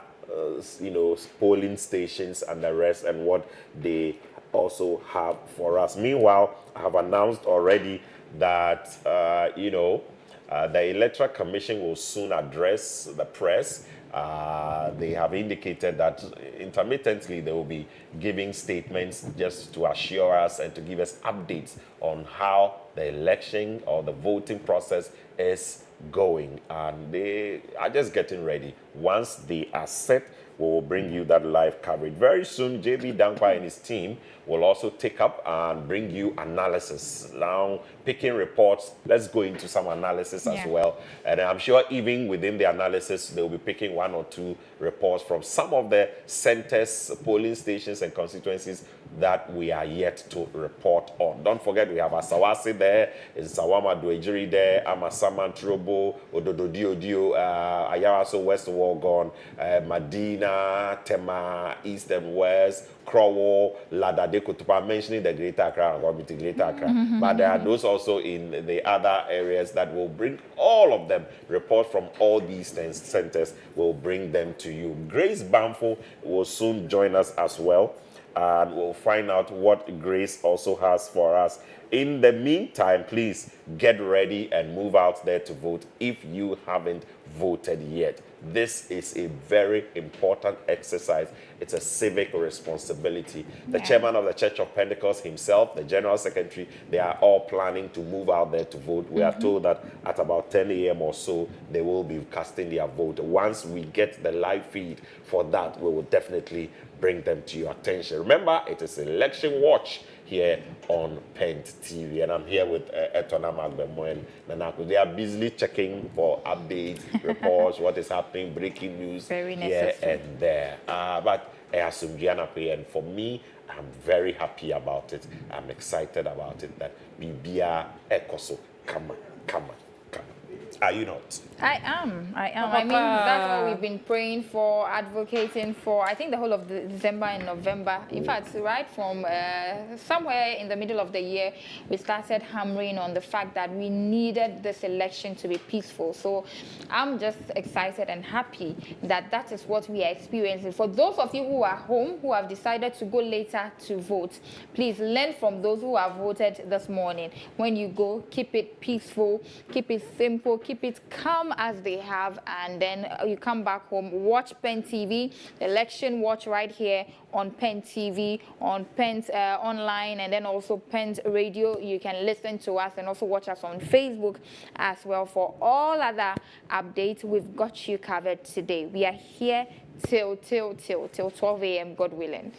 Speaker 1: polling stations and the rest and what they also have for us. Meanwhile, I have announced already that, the Electoral Commission will soon address the press. They have indicated that intermittently they will be giving statements just to assure us and to give us updates on how the election or the voting process is going. And they are just getting ready. Once they are set, we will bring you that live coverage. Very soon, JB Dankwa and his team will also take up and bring you analysis. Now, picking reports, let's go into some analysis as well. And I'm sure even within the analysis, they'll be picking one or two reports from some of the centers, polling stations and constituencies that we are yet to report on. Don't forget, we have Asawasi there, Sawama Dwejiri there, Amasaman Trobo, Ododo Dio, Ayawaso West Wogon, Madina, Tema, East and West, Krowo, Ladade Kutupa, mentioning the Greater Accra and Community Greater Accra. But there are those also in the other areas that will bring all of them, reports from all these centers, will bring them to you. Grace Bamfo will soon join us as well. And we'll find out what Grace also has for us. In the meantime, please get ready and move out there to vote if you haven't voted yet. This is a very important exercise. It's a civic responsibility. The chairman of the Church of Pentecost himself, the general secretary, they are all planning to move out there to vote. We are told that at about 10 a.m. or so, they will be casting their vote. Once we get the live feed for that, we will definitely bring them to your attention. Remember, it is Election Watch here on Pent TV, and I'm here with Etona Magbemoen Nanako. They are busily checking for updates, reports, what is happening, breaking news here and there. But and for me, I'm very happy about it. I'm excited about it that Bibia Ekoso, come on. Are you not?
Speaker 2: I am. I mean, that's what we've been praying for, advocating for, I think the whole of December and November. In fact, right from somewhere in the middle of the year, we started hammering on the fact that we needed this election to be peaceful. So I'm just excited and happy that that is what we are experiencing. For those of you who are home, who have decided to go later to vote, please learn from those who have voted this morning. When you go, keep it peaceful, keep it simple, keep it calm as they have, and then you come back home, watch Pent TV, Election Watch right here on Pent TV, on Pent online, and then also Pent Radio. You can listen to us and also watch us on Facebook as well. For all other updates, we've got you covered today. We are here till 12 a.m. God willing.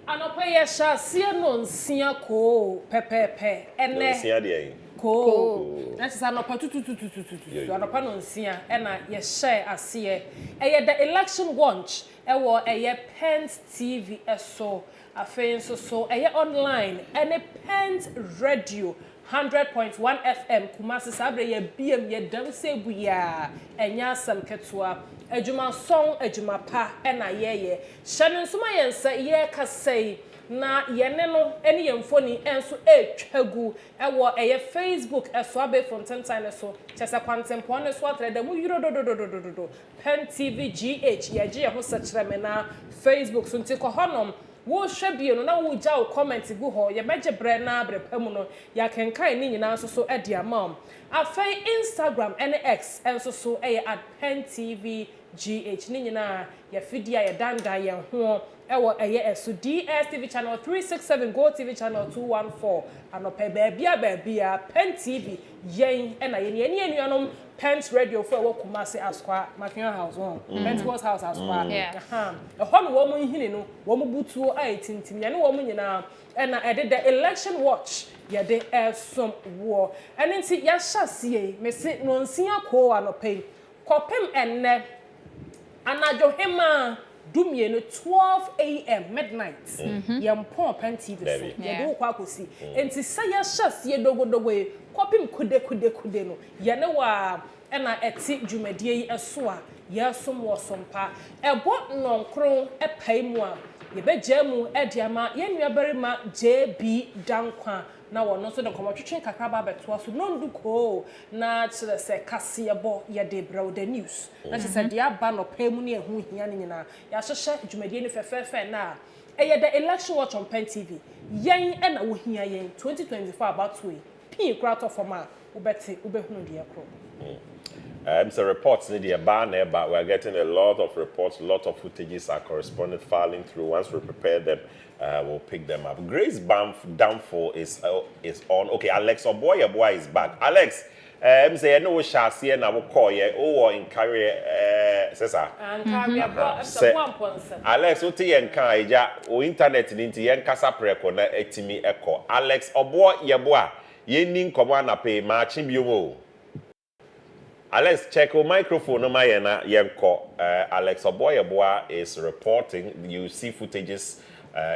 Speaker 3: Anope shasia non sia ko pepepe ene ko that is anope tutututututu anope non sia ena ye share ase eye the election watch ewo eye Pent TV eso afen so eye online ene Pent Radio 100.1 FM Kumasi sabre ye biem ye dam se buya enya asam ketua ejuma song ejuma pa ena ye hyane nsoma yensa ye kasei na yene no ene yemfoni enso etwagu ewo eye Facebook eso abe fonten time so chese kwantempo ne so atre da mu yuro do Pent TV GH ye je ho sachire na Facebook so nti ko honom wo hwebie no na wo gya wo comment gu ho ye beje bre na bre pamu no ya kenkan ni nyina so e dia mam afai Instagram and X enso so at Pent TV GH ni nyina ya fidia ya danda ya ho ewo eye so DSTV channel 367 Go TV channel 214 anope bebia Pent TV yen na yen enuanom Pent radio for ewo Kumasi Asqua Makion house one Pent house Asqua aha ehon wo mu hini no wo mu butuo a etintim ye ne wo mu nyina na ede the election watch ye de some war and nti ya hyasie me se no nsia ko anope kopem enne anajo hema Dumienu 12 a.m. midnight. Yampon Pent TV so. Yedo kwa kosi. Enti saya shas ye dogo e kopim kude no. Yene wa na eti dwumadie yi eso a yesom wo sompa. Ebo nonkron epai mu a ye begya mu ediama ye nuabarima JB Dankwa na wono so de komotwetwe kakra ba beto so no nduko na kire se kase yebo ye de braw the news na kire se dia ba no pemu ne ehu hia ne nyina ya hyehye dwumadie ne fefefe na eye the election watch on Pent TV yen na wo hia yen 2024 about we pin krato forma ubeti ubehunu de ekro
Speaker 1: So reports need the ban, but we're getting a lot of reports, a lot of footages are correspondent filing through. Once we prepare them, we'll pick them up. Grace downfall is on. Okay, Alex Oboy is back. Alex, say I know we shall see and I will call you. Oh, in career, Cesar. Alex, what you encourage o internet into yen casa preko na etimi echo. Alex Oboy yeboa yenin komana pay marching biomo. Alex, check your microphone. Alex Oboyeboa is reporting. You see footages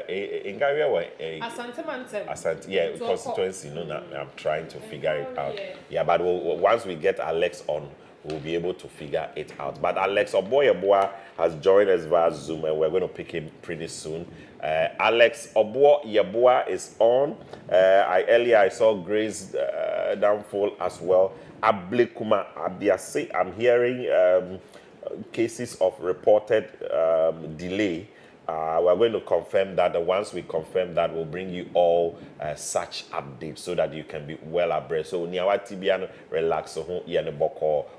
Speaker 1: in Gary. Asante, yeah, constituency. No, I'm trying to figure it out. Yeah, but once we get Alex on, we'll be able to figure it out. But Alex Oboyeboa has joined us via Zoom, and we're going to pick him pretty soon. Alex Oboyeboa is on. Earlier I saw Grace downfall as well. Ablekuma Abiase, I'm hearing cases of reported delay. We're going to confirm that. Once we confirm that, we'll bring you all such updates so that you can be well abreast. So, relax.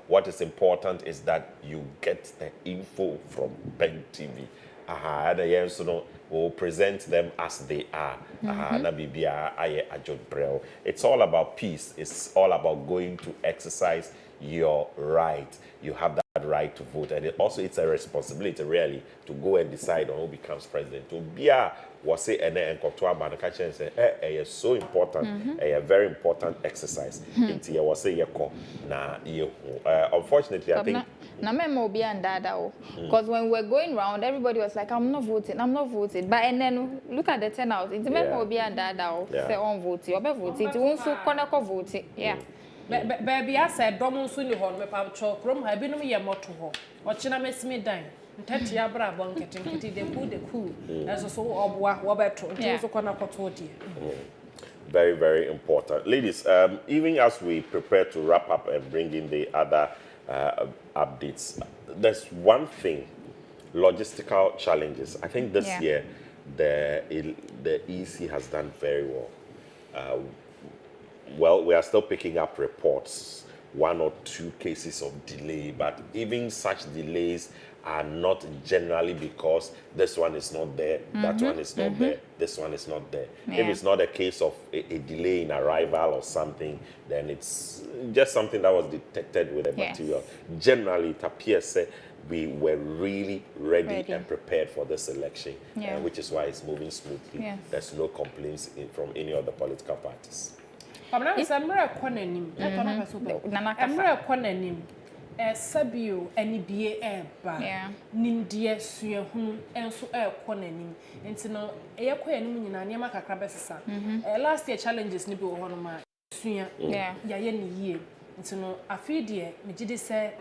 Speaker 1: What is important is that you get the info from Pent TV. We'll present them as they are. It's all about peace. It's all about going to exercise your right. You have that right to vote, and it's a responsibility really to go and decide on who becomes president. To be a it's so important, a very important exercise. Unfortunately, I think
Speaker 2: because when we're going around, everybody was like, I'm not voting. But and then look at the turnout. It's say on voting, or voting. It won't so voting. Yeah.
Speaker 3: Baby, I said, Domon soon you hold me pam chalk room. I've been a motor home. Watching a miss me dine. Tatia bra bonketing kitty, they put the cool as a so of Wabato, so conapototi.
Speaker 1: Very, very important. Ladies, even as we prepare to wrap up and bring in the other updates, there's one thing, logistical challenges. I think this year the EC has done very well. Well, we are still picking up reports, 1 or 2 cases of delay, but even such delays are not generally because this one is not there, that one is not there, this one is not there. Yeah. If it's not a case of a delay in arrival or something, then it's just something that was detected with the material. Generally, it appears we were really ready and prepared for this election, which is why it's moving smoothly. Yes. There's no complaints from any other political parties.
Speaker 3: Sabio any BA ba Nindia Suyahu and so quananim and to know a quanim in a Niama Crabessa. Last year challenges Nibu Honoma Suya Yayani year and to know a few dear Mijidi say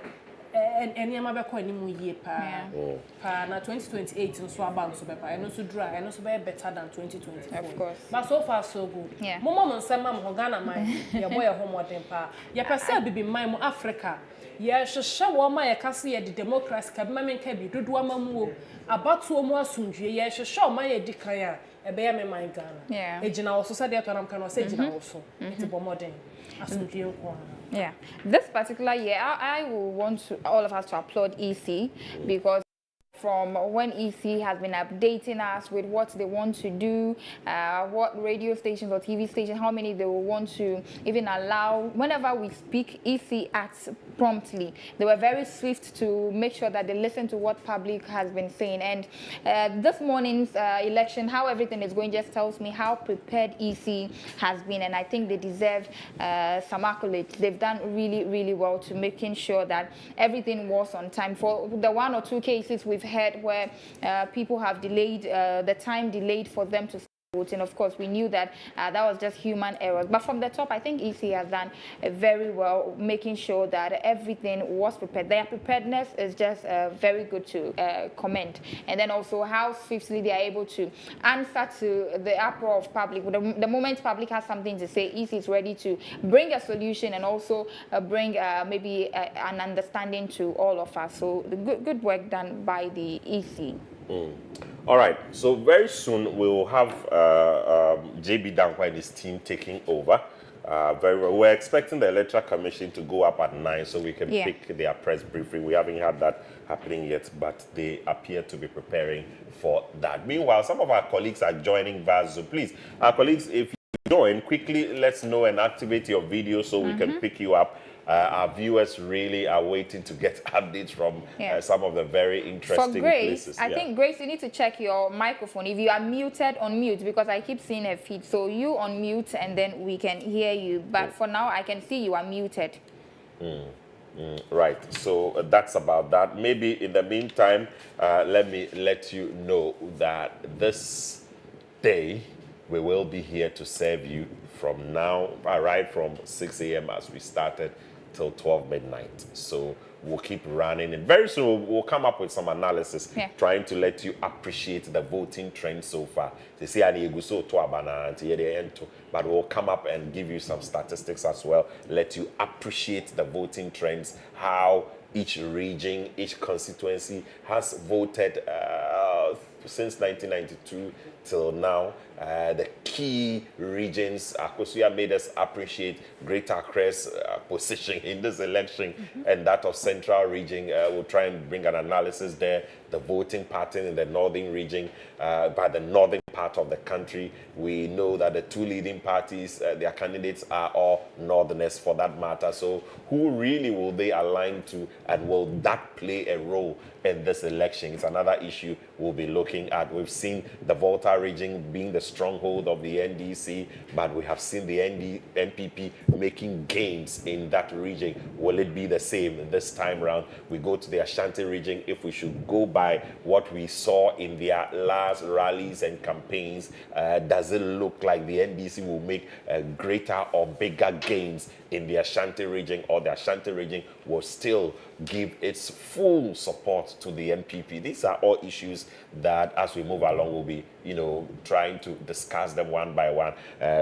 Speaker 3: and Yamaba quanim year pa na 2028 and so about so and also dry and also better than 2024. Of course. But so far so good. Yeah. Mama and Samam Hogana, my your boy homework and pa. Ya perceive be my Africa. Yes, show my cassia the democracy cabman can be do one more about 2 more soon. Yes, show my declare a bear me my gun. Yeah, a general society I'm cannot say also. It's a modern.
Speaker 2: Yeah, this particular year, I will want all of us to applaud EC because from when EC has been updating us with what they want to do, what radio stations or TV stations, how many they will want to even allow. Whenever we speak, EC acts promptly. They were very swift to make sure that they listen to what public has been saying. And this morning's election, how everything is going just tells me how prepared EC has been, and I think they deserve some accolades. They've done really, really well to making sure that everything was on time. For the 1 or 2 cases we've had where people have delayed, the time delayed for them to vote, and of course we knew that that was just human errors. But from the top, I think EC has done very well, making sure that everything was prepared. Their preparedness is just very good to commend. And then also how swiftly they are able to answer to the uproar of public. The moment public has something to say, EC is ready to bring a solution and also bring maybe an understanding to all of us. So the good work done by the EC.
Speaker 1: All right, so very soon we will have JB Dankwa and his team taking over. Very well. We're expecting the Electoral Commission to go up at 9 so we can pick their press briefing. We haven't had that happening yet, but they appear to be preparing for that. Meanwhile, some of our colleagues are joining via Zoom. Please, our colleagues, if you join, quickly let's know and activate your video so we can pick you up. Our viewers really are waiting to get updates from some of the very interesting places.
Speaker 2: I think, Grace, you need to check your microphone. If you are muted, unmute, because I keep seeing a feed. So you unmute and then we can hear you. But for now, I can see you are muted.
Speaker 1: Right, so that's about that. Maybe in the meantime, let me let you know that this day, we will be here to serve you from now, right from 6 a.m. as we started, till 12 midnight. So we'll keep running, and very soon we'll come up with some analysis trying to let you appreciate the voting trend so far. But we'll come up and give you some statistics as well, let you appreciate the voting trends, how each region, each constituency has voted since 1992 till now. The key regions, Akosuya made us appreciate Greater Accra's position in this election and that of Central region. We'll try and bring an analysis there. The voting pattern in the northern region, by the northern part of the country. We know that the 2 leading parties, their candidates are all northerners for that matter. So who really will they align to, and will that play a role in this election? It's another issue we'll be looking at. We've seen the Volta region being the stronghold of the NDC, but we have seen the NPP making gains in that region. Will it be the same this time round? We go to the Ashanti region. If we should go by what we saw in their last rallies and campaigns, does it look like the NDC will make greater or bigger gains in the Ashanti region, or the Ashanti region will still give its full support to the NPP? These are all issues that, as we move along, we'll be, trying to discuss them one by one.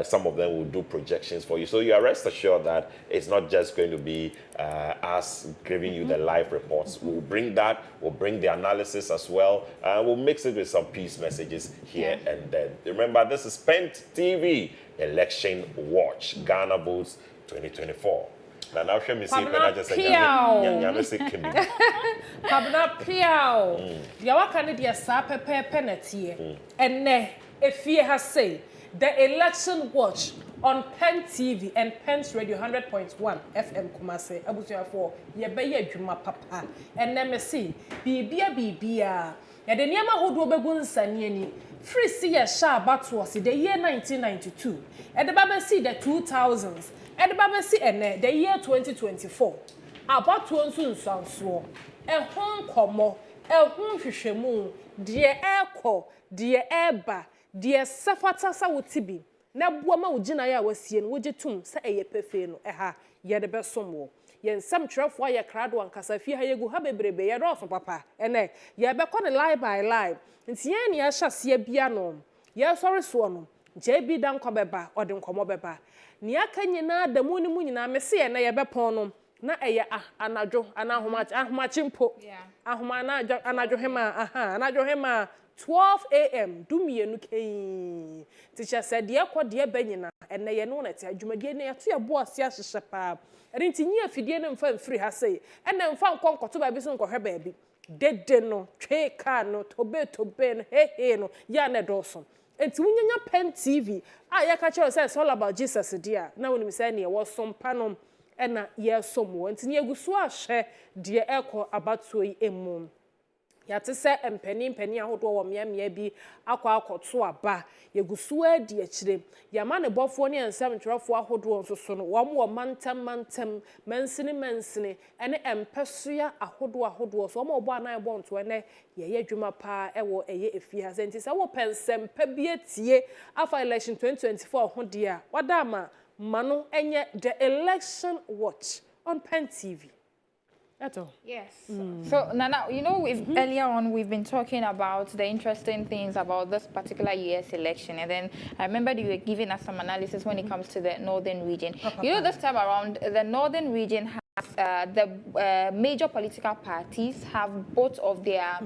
Speaker 1: Some of them will do projections for you. So you are rest assured that it's not just going to be us giving you the live reports. We'll bring that, we'll bring the analysis as well. We'll mix it with some peace messages here and then. Remember, this is Pent TV, Election Watch, Ghana Votes 2024. Now, show me see when I just say,
Speaker 3: Pabna Piao. The Awakani dia sape penalty. And if he has said the Election Watch on Pent TV and Pent Radio 100.1 FM Kumase, Abusia for Yebeye Juma Papa. And then me see, Bibia. Yadeniama Hodo Begun Sanieni. Free see a sharp battle was the year 1992. At the Babasi the 2000s. At the Babasi and the year 2024. About one soon sound so. A home como, a home shemu, dear airco, dear airba, dear Safatasa Wutibi. Nabuama Ujinaya was seen, would you tomb, say a perfino, aha, ye the best some. Yen some truff wire crowd one Casafia, you have a baby, a rough papa, and eh, ye be called lie by lie. And Tiani, I shall see a piano. Yes, sorry, swan. JB down Cobeba or don't come over. Nia Kanyana, the moon, I may see and I be ponum. Na eya anajo ahumachimpo anajo hema anajo hema 12 a.m. dumienu kei teacher said ye kwa de banyina ene ye no na ti adwumadie ne yato ye bo ase ahyehyɛ pa enti nyi afidie ne mfa mfiri ha sei ene mfa nkonkoto ba bi so nkohwe ba bi dede no twe car no tobe no hey no ya na doso enti wunyanya Pent TV ya ka che say it's all about Jesus dia na woni say na ye wo sompanom na ye somo enti ne eguso ahwe de ekọ abatuo yi emu yate se empeni ahodo wo mea bi akọ aba yegusu adi akire yama ne bofo ne ensem twerefo ahodo nso so no wo mantam mensini ene empesoa ahodo so wo bo anan bo nto ene ye adwuma pa ewo eye efi ha senti se wo pensem pa bi etie afa election 2024 ho de a wadama mano enye the election watch on Pent TV. That's all.
Speaker 2: Yes. So, Nana, you know, earlier on we've been talking about the interesting things about this particular year's election, and then I remember you were giving us some analysis when it comes to the northern region. You know, this time around, the northern region has the major political parties have both of their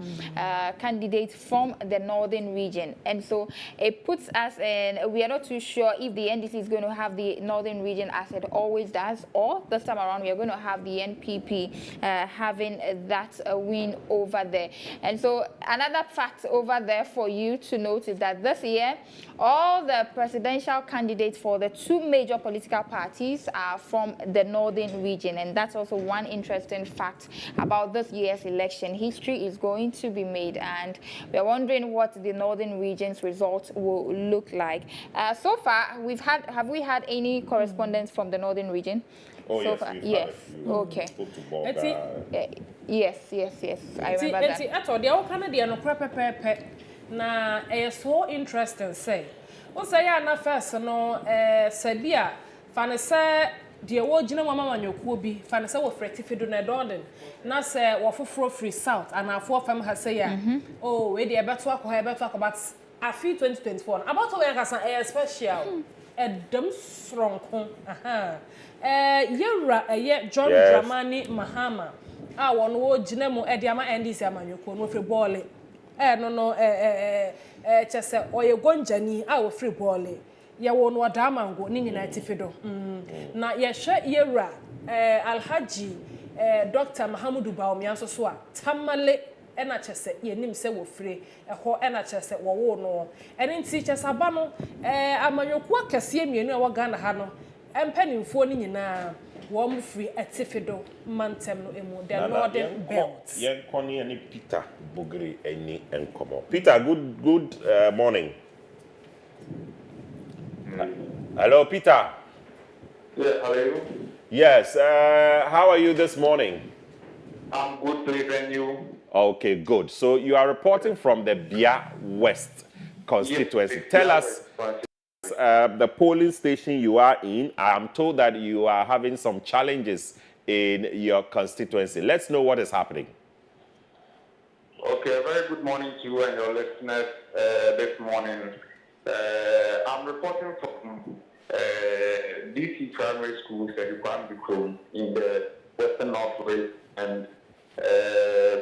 Speaker 2: candidates from the northern region, and so it puts us in. We are not too sure if the NDC is going to have the northern region as it always does, or this time around we are going to have the NPP having that win over there. And so another fact over there for you to note is that this year all the presidential candidates for the two major political parties are from the northern region, and that's also one interesting fact about this year's election. History is going to be made, and we're wondering what the northern region's results will look like. So far, have we had any correspondence from the northern region?
Speaker 1: Oh,
Speaker 2: so
Speaker 1: yes,
Speaker 2: far?
Speaker 1: Yes.
Speaker 2: Okay. Yes. I remember that.
Speaker 3: I thought they all Canada no prep na so interesting say. O say ya na first no sabia fanese de wo gina mama manyokuo bi fanese wo fretifido na dodin na say wo foforo free south and afo fam ha say ya oh we de ebeto akọ but afi 2024 about we kasa special edem stronko yewra John Dramani Mahama a won wo gina mu e de ama NDC amanyoko no free ball no chese oye gonjani a wo free ball ye wo no adamango ni nyina tifido na ye hwe yewra Alhaji Dr. Mahamudu Baumia so a tamale ena chese ye nim se wo free ho ena chese wo wo no eni nti chese aba no amanyoko akese mienu a wo Ghana ha no empanimfo ni nyina wo mu free atifido mantem no emu the northern belt
Speaker 1: yen koni ani Peter Bogre eni enkomo. Peter, good morning. Hello, Peter.
Speaker 9: Yeah, how are you?
Speaker 1: Yes, how are you this morning?
Speaker 9: I'm good, please, and you?
Speaker 1: Okay, good. So you are reporting from the Bia West constituency.
Speaker 9: Yes,
Speaker 1: Tell us the polling station you are in. I am told that you are having some challenges in your constituency. Let's know what is happening.
Speaker 9: Okay, very good morning to you and your listeners this morning. I'm reporting from DC Primary School, in the Western Northwest, and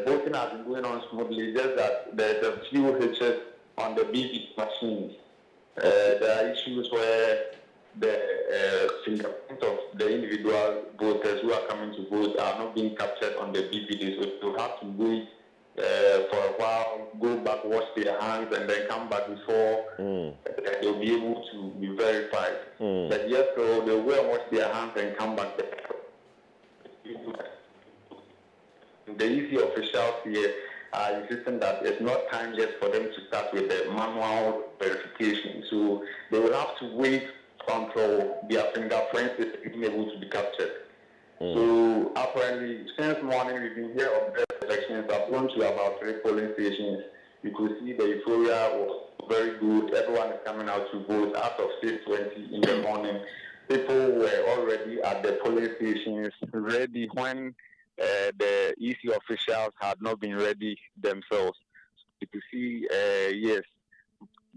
Speaker 9: voting has been going on smoothly, just that there's a few hitches on the BB machines. There are issues where the fingerprint of the individual voters who are coming to vote are not being captured on the BBD, so you have to wait for a while, go back, wash their hands, and then come back before they'll be able to be verified. But yes, so they will wash their hands and come back. The EC officials here are insisting that it's not time yet for them to start with the manual verification. So they will have to wait until their fingerprints is able to be captured. So apparently, since morning we've been here on the elections. I've gone to about 3 polling stations. You could see the euphoria was very good. Everyone is coming out to vote. Out of 6:20 in the morning, people were already at the polling stations ready when the EC officials had not been ready themselves. You could see, yes,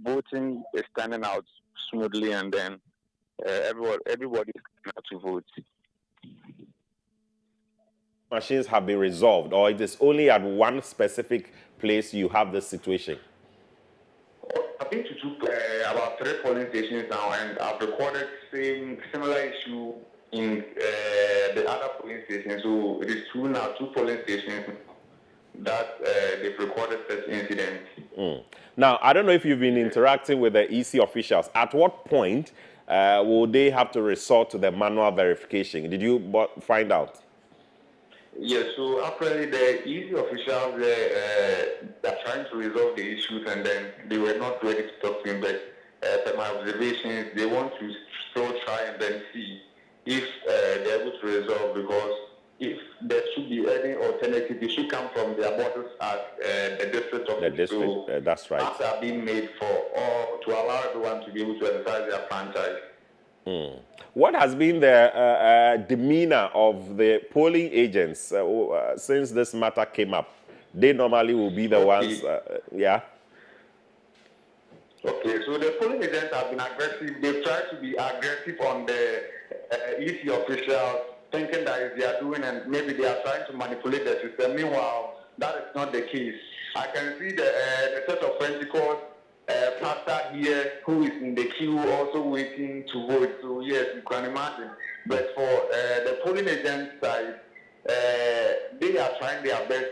Speaker 9: voting is turning out smoothly, and then everybody is coming out to vote.
Speaker 1: Machines have been resolved, or it is only at one specific place you have this situation?
Speaker 9: I've been to about 3 polling stations now, and I've recorded similar issue in the other polling stations. So it is 2 polling stations that they've recorded such incidents.
Speaker 1: Now, I don't know if you've been interacting with the EC officials. At what point will they have to resort to the manual verification? Did you find out?
Speaker 9: Yes, so apparently the EC officials, they're trying to resolve the issues, and then they were not ready to talk to him, but from my observations, they want to still try and then see if they're able to resolve, because if there should be any alternative, it should come from their borders at the district office.
Speaker 1: The district,
Speaker 9: so
Speaker 1: that's right.
Speaker 9: plans are being made for all to allow everyone to be able to exercise their franchise.
Speaker 1: What has been the demeanor of the polling agents since this matter came up? They normally will be the ones, yeah?
Speaker 9: Okay, so the polling agents have been aggressive. They've tried to be aggressive on the EC officials, thinking that if they are doing, and maybe they are trying to manipulate the system. Meanwhile, that is not the case. I can see the set of Pentecost pastor here who is in the queue also waiting to vote. So yes, you can imagine. But for the polling agent side, they are trying their best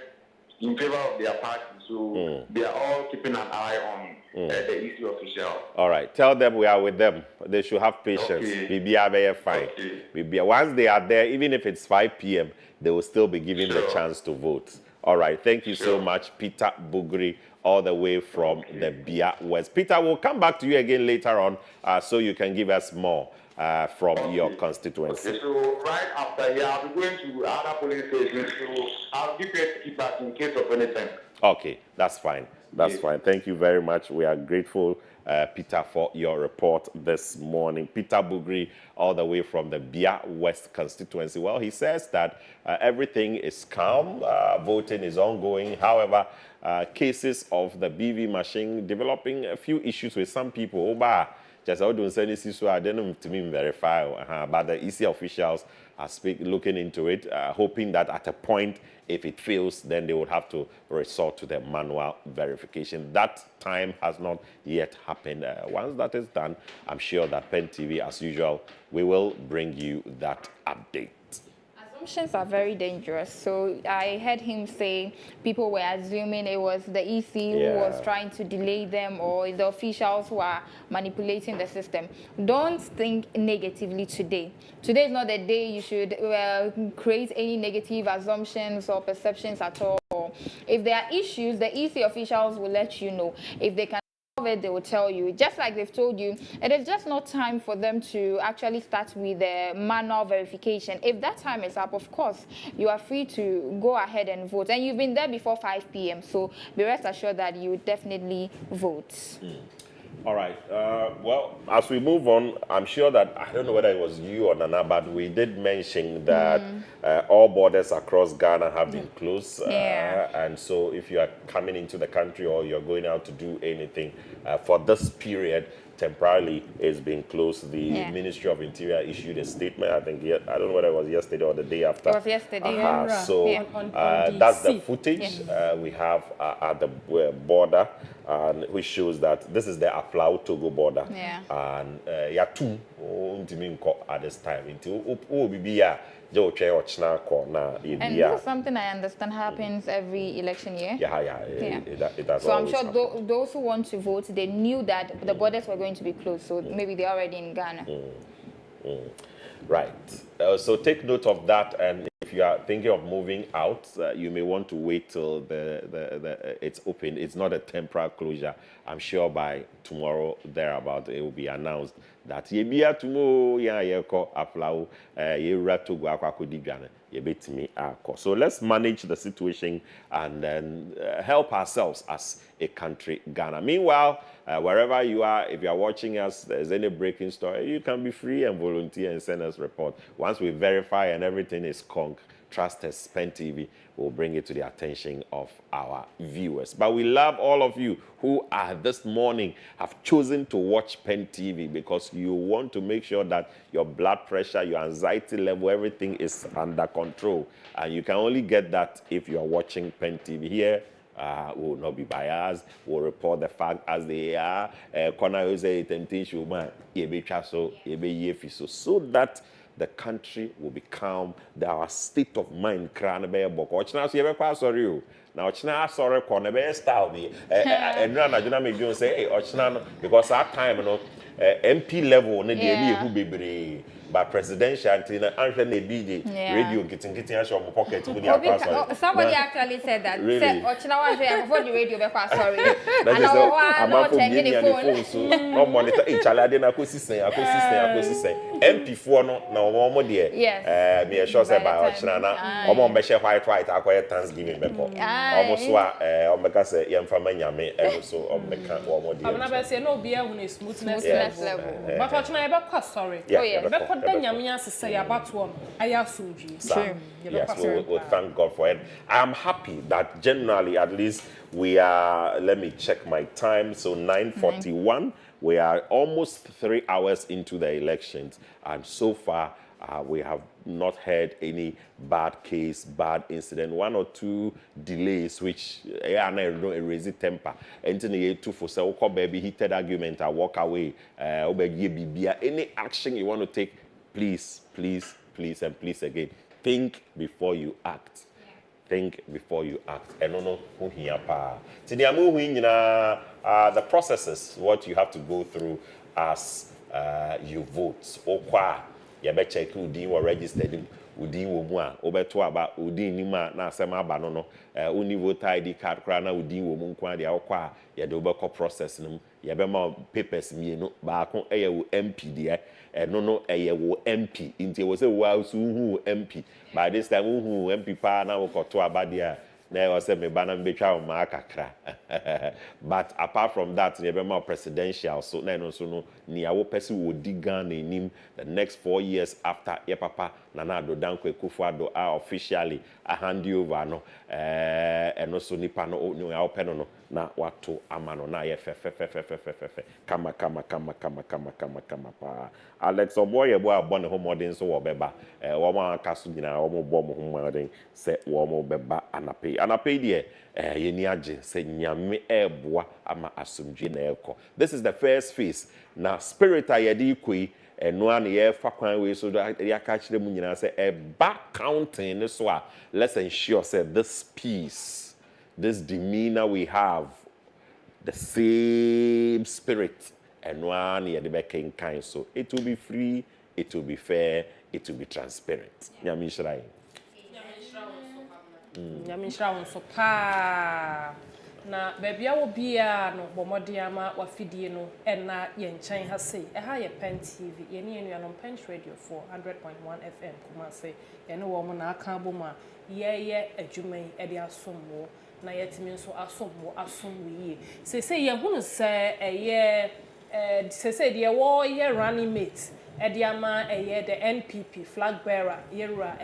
Speaker 9: in favor of their party. So they are all keeping an eye on the EC officials.
Speaker 1: All right. Tell them we are with them. They should have patience. Maybe are fine. Maybe once they are there, even if it's 5 p.m., they will still be given the chance to vote. All right. Thank you so much, Peter Bugri, all the way from the Bia West. Peter, we'll come back to you again later on so you can give us more from your constituency.
Speaker 9: Okay, so right after here, I'll be going to other police stations, so I'll give you a feedback in case of anything.
Speaker 1: Okay, that's fine. That's fine. Thank you very much. We are grateful, Peter, for your report this morning. Peter Bugri, all the way from the Bia West constituency. Well, he says that everything is calm. Voting is ongoing. However, cases of the BV machine developing a few issues with some people. Just I don't say this issue. I didn't to me verify, but the EC officials are looking into it, hoping that at a point, if it fails, then they would have to resort to the manual verification. That time has not yet happened. Once that is done, I'm sure that Pent TV, as usual, we will bring you that update.
Speaker 2: Assumptions are very dangerous. So I heard him say people were assuming it was the EC who was trying to delay them, or the officials who are manipulating the system. Don't think negatively today. Today is not the day you should create any negative assumptions or perceptions at all. If there are issues, the EC officials will let you know. If they can it, they will tell you, just like they've told you, it is just not time for them to actually start with the manual verification. If that time is up, of course, you are free to go ahead and vote. And you've been there before 5 p.m., so be rest assured that you definitely vote.
Speaker 1: All right. Well, as we move on, I'm sure that, I don't know whether it was you or Nana, but we did mention that all borders across Ghana have been closed. And so if you are coming into the country or you're going out to do anything for this period, temporarily it's been closed. The Ministry of Interior issued a statement, I think, I don't know whether it was yesterday or the day after.
Speaker 2: It was yesterday.
Speaker 1: So that's the footage we have at the border, which shows that this is the Aflao Togo border. And two at this time.
Speaker 2: And this is something I understand happens every election year.
Speaker 1: It does.
Speaker 2: So I'm sure those who want to vote, they knew that the borders were going to be closed, so maybe they're already in Ghana.
Speaker 1: Right. So take note of that, and if you are thinking of moving out, you may want to wait till it's open. It's not a temporary closure. I'm sure by tomorrow thereabout it will be announced that tomorrow so let's manage the situation and then help ourselves as a country, Ghana. Meanwhile, wherever you are, if you are watching us, there's any breaking story, you can be free and volunteer and send us a report. Once we verify and everything is conk, trust us, Pent TV will bring it to the attention of our viewers. But we love all of you who are this morning have chosen to watch Pent TV because you want to make sure that your blood pressure, your anxiety level, everything is under control. And you can only get that if you are watching Pent TV. Here, will not be biased, will report the fact as they are. Corner who say temptation, man, so that the country will be calm, that our state of mind can be a book. Now, see, sorry. Now, sorry, corner be style me. And now, make you say, hey, because that time, you know, MP level, who be but presidential until answer DJ radio getting out of my pocket.
Speaker 2: Somebody actually said that.
Speaker 1: Really?
Speaker 2: Said, before the radio, sorry.
Speaker 1: And I'm not checking the phone. So, no monitor each other. I didn't say. MP4 no more there.
Speaker 2: Yes.
Speaker 1: Me sure say by Ochinana. Omo mbeshe white. I call it Thanksgiving before. Almost what Omeka say. Yam from Miami. So Omeka omo there.
Speaker 3: I'm not say no beer when it's smoothness level. But Ochinana ever sorry.
Speaker 1: Oh yes.
Speaker 3: Yes,
Speaker 1: we'll thank God for it. I'm happy that generally, at least, we are, let me check my time, so 9:41. We are almost 3 hours into the elections, and so far, we have not heard any bad case, bad incident, 1 or 2 delays, which raise temper. Any two for say, baby heated argument, I walk away. Any action you want to take, please, please, please, and please again, think before you act. Think before you act. And no, who here pa. The processes, what you have to go through as you vote. Okwa, you better check who do you registered. Udi wo mu a obeto aba udi nima na asem aba no uni voter ID card kra na udi wo mu nkwa dia okwa a ye de obekọ process no ye be ma papers mienu ba ko eye wo MP dia no eye wo MP nti wo se wo asu hu MP by this time hu MP pa na wo koto aba dia na wo se me ba na mbetwa wo ma akakra but apart from that ye be ma presidential so na no so no ni awo pese wo diga na enim the next 4 years after ye papa Nana Addo Dankwa Akufo-Addo officially a hand you over no no so nipa no open no na wato amano na ye fe kama pa Alex Oboye bo abon ho modern so wo beba wo ma kaso nyina wo mo bo mo ho modern se wo mo beba anape die ye ni age se nyame eboa ama asomdwe na ekọ. This is the first phase na spirit ayede ikoi no an ye fa kwan we so ya ka kire mu nyina say e back counting so let's ensure say this peace, this demeanor we have, the same spirit and one ye de be kind, so it will be free, it will be fair, it will be transparent. Nyame shrai
Speaker 3: so pa na baby awo bia no bomodiama wafidie no na ye nchen ha sei ha ye Pent TV ye ne enu no Pent Radio 100.1 FM kuma sei ye ne wo mo na aka aboma ye adwuman e de asomwo na ye timi nso asomwo se ye hunu se se de wo ye running mate Ediama the NPP flag bearer yera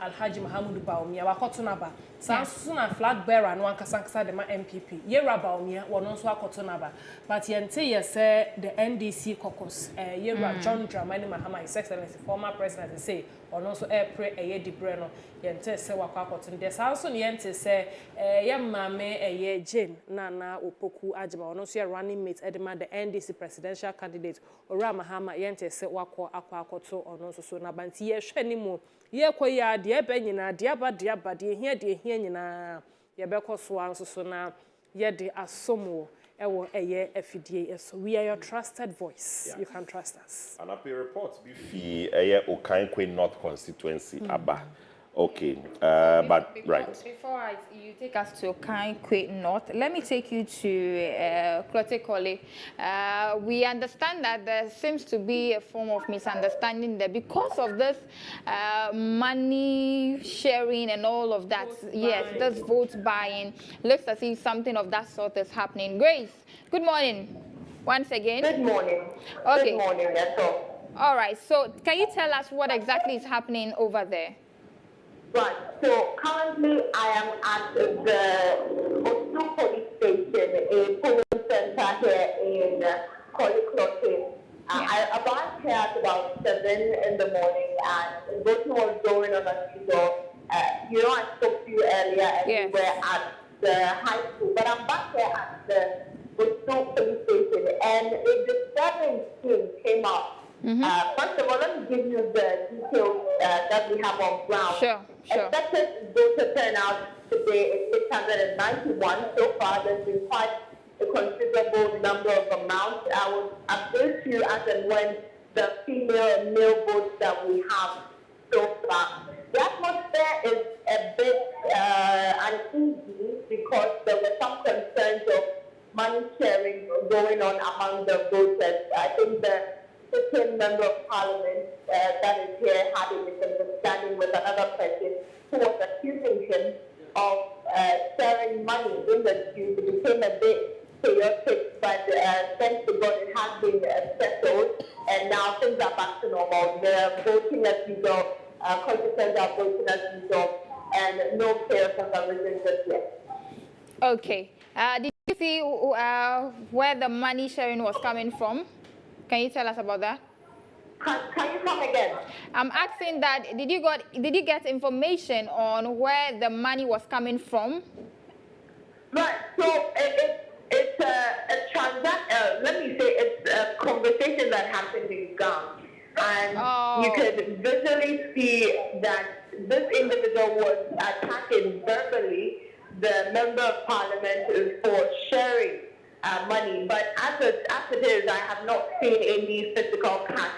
Speaker 3: Alhaji Muhammadu Bawumia wakotonaba Sansuna flag bearer no ankasa de ma MPP yera Bawumia wono so akotonaba but yente say the NDC caucus yera John Dramani Mahama His Excellency former president say wono so pre dibre no yente say wakoton de sanso ne yente say yemame Jane Nana Opoku Ajima wono so running mate edema the NDC presidential candidate Ora Mahama yente say wako akoto ono so na banti ye hwani mu ye koya de ebe nyina de aba de hia nyina ye beko so anso so na ye de asomo ewo afidie so we are your trusted voice. Yes. You can trust us.
Speaker 1: And up reports be fi Okankwe North constituency aba. Okay, but right.
Speaker 2: Before you take us to Okankwe North, let me take you to Klotekole. We understand that there seems to be a form of misunderstanding there because of this money sharing and all of that. Yes, this vote buying. Looks as if something of that sort is happening. Grace, good morning. Once again.
Speaker 7: Good morning.
Speaker 2: Okay.
Speaker 7: Good morning, that's all.
Speaker 2: All right, so can you tell us what exactly is happening over there?
Speaker 7: Right, so currently I am at the Oslo police station, a polling center here in Koliklote. I arrived here at about 7 in the morning and voting was going on as usual. I spoke to you earlier and we were at the high school, but I'm back here at the Bristol police station, and a disturbing thing came up. First of all, let me give you the details that we have on ground.
Speaker 2: Sure.
Speaker 7: Expected voter turnout today is 691. So far, there's been quite a considerable number of amounts. I will update you as and when the female and male votes that we have so far. The atmosphere is a bit uneasy because there were some concerns of money sharing going on among the voters. I think the sitting member of parliament that is here had a misunderstanding with another person who was accusing him of sharing money in the queue. It became a bit chaotic, but thanks to God it has been settled, and now things are back to normal. The voting as usual, constituents are voting as usual, and no chaos has arisen just yet.
Speaker 2: Okay. Did you see where the money sharing was coming from? Can you tell us about that?
Speaker 7: Can you come again?
Speaker 2: I'm asking that, did you get information on where the money was coming from?
Speaker 7: Right, so it's a transaction, let me say it's a conversation that happened in Ghana. And you could visually see that this individual was attacking verbally the member of parliament for sharing money, but as it is, I have not seen any physical cash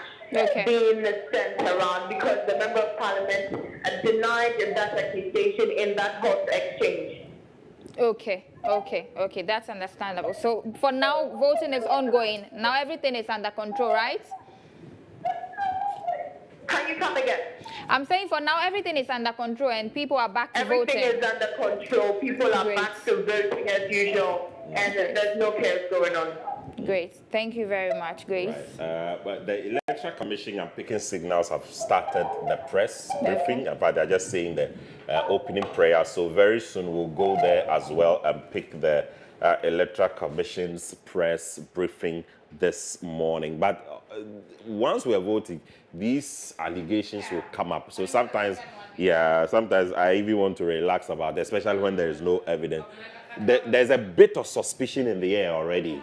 Speaker 7: being sent around because the member of parliament denied that accusation in that hot exchange.
Speaker 2: Okay, that's understandable. So for now, voting is ongoing. Now everything is under control, right?
Speaker 7: Can you come again?
Speaker 2: I'm saying for now everything is under control and people are back to voting.
Speaker 7: Everything is under control. People are back to voting as usual, and there's no chaos going on.
Speaker 2: Great. Thank you very much, Grace.
Speaker 1: Right. But the Electoral Commission and Picking Signals have started the press briefing. In fact, they're just saying the opening prayer. So very soon we'll go there as well and pick the Electoral Commission's press briefing this morning. But once we are voting, these allegations will come up. So sometimes I even want to relax about it, especially when there is no evidence. There's a bit of suspicion in the air already.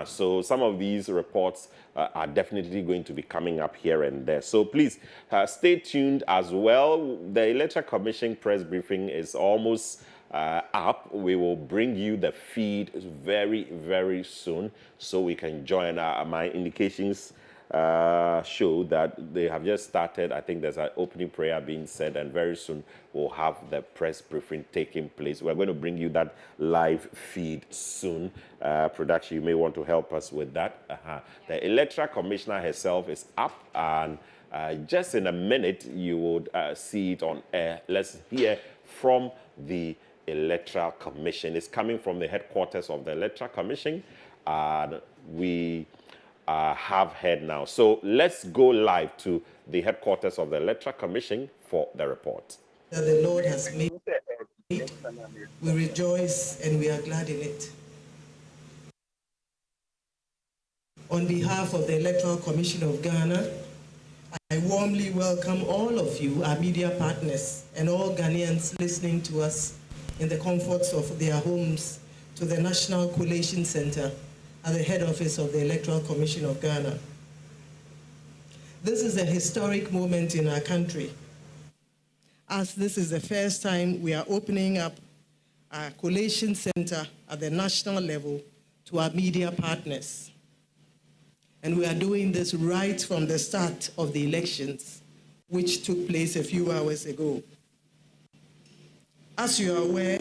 Speaker 1: So some of these reports are definitely going to be coming up here and there. So please stay tuned as well. The Electoral Commission press briefing is almost up. We will bring you the feed very, very soon so we can join. My indications show that they have just started. I think there's an opening prayer being said, and very soon we'll have the press briefing taking place. We're going to bring you that live feed soon. Production, you may want to help us with that. The Electoral Commissioner herself is up, and just in a minute you would see it on air. Let's hear from the Electoral Commission. It's coming from the headquarters of the Electoral Commission, and we have heard now. So let's go live to the headquarters of the Electoral Commission for the report.
Speaker 10: That the Lord has made, we rejoice and we are glad in it. On behalf of the Electoral Commission of Ghana, I warmly welcome all of you, our media partners, and all Ghanaians listening to us in the comforts of their homes to the National Collation Center at the head office of the Electoral Commission of Ghana. This is a historic moment in our country, as this is the first time we are opening up our collation center at the national level to our media partners. And we are doing this right from the start of the elections, which took place a few hours ago. As you are aware,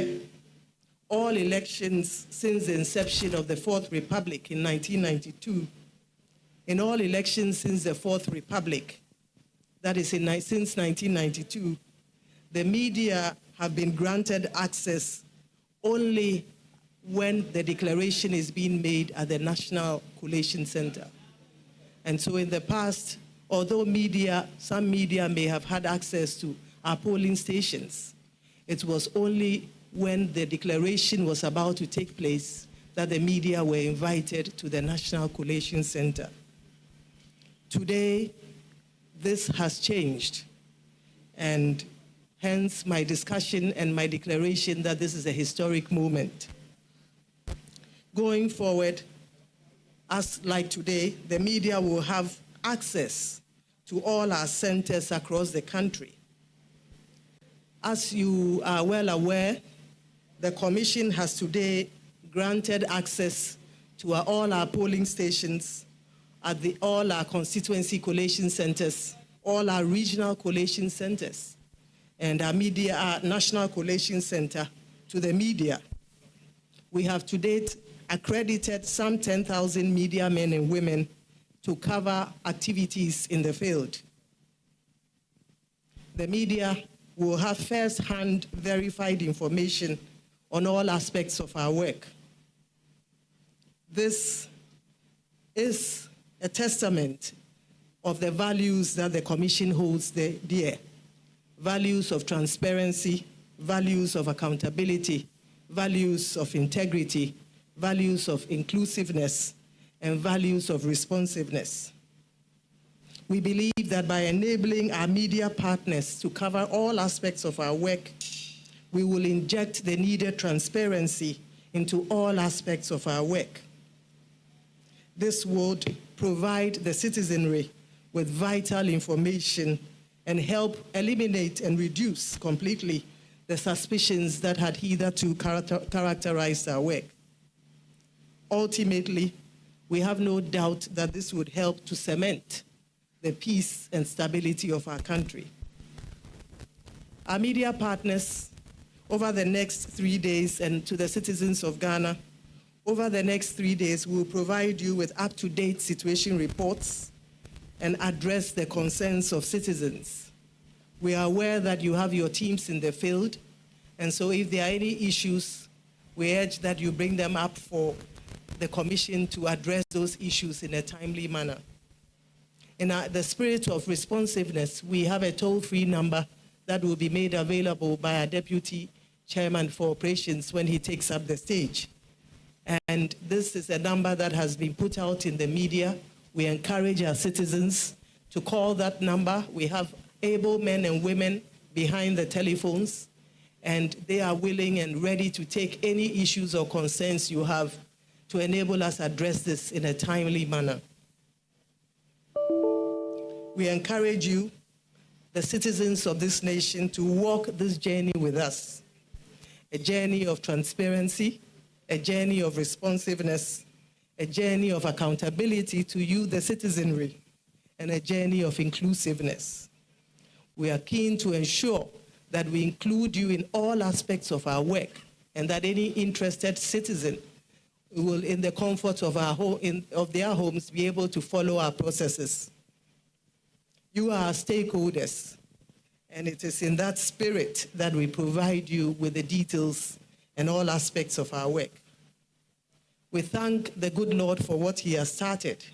Speaker 10: all elections since the inception of the Fourth Republic in 1992, in all elections since the Fourth Republic, that is since 1992, the media have been granted access only when the declaration is being made at the National Collation Center. And so in the past, although some media may have had access to our polling stations, it was only when the declaration was about to take place that the media were invited to the National Collation Center. Today, this has changed, and Hence my discussion and my declaration that this is a historic moment. Going forward, as like today, the media will have access to all our centers across the country. As you are well aware, the Commission has today granted access to all our polling stations at all our constituency collation centers, all our regional collation centers, and our national collation center to the media. We have to date accredited some 10,000 media men and women to cover activities in the field. The media will have first-hand verified information on all aspects of our work. This is a testament of the values that the Commission holds dear. Values of transparency, values of accountability, values of integrity, values of inclusiveness, and values of responsiveness. We believe that by enabling our media partners to cover all aspects of our work, we will inject the needed transparency into all aspects of our work. This would provide the citizenry with vital information and help eliminate and reduce completely the suspicions that had hitherto characterized our work. Ultimately, we have no doubt that this would help to cement the peace and stability of our country. Our media partners, over the next 3 days, and to the citizens of Ghana, over the next 3 days, will provide you with up-to-date situation reports and address the concerns of citizens. We are aware that you have your teams in the field, and so if there are any issues, we urge that you bring them up for the Commission to address those issues in a timely manner. In the spirit of responsiveness, we have a toll-free number that will be made available by our Deputy Chairman for Operations when he takes up the stage. And this is a number that has been put out in the media. We encourage our citizens to call that number. We have able men and women behind the telephones, and they are willing and ready to take any issues or concerns you have to enable us address this in a timely manner. We encourage you, the citizens of this nation, to walk this journey with us, a journey of transparency, a journey of responsiveness, a journey of accountability to you, the citizenry, and a journey of inclusiveness. We are keen to ensure that we include you in all aspects of our work, and that any interested citizen will, in the comfort of their homes, be able to follow our processes. You are our stakeholders, and it is in that spirit that we provide you with the details and all aspects of our work. We thank the good Lord for what he has started.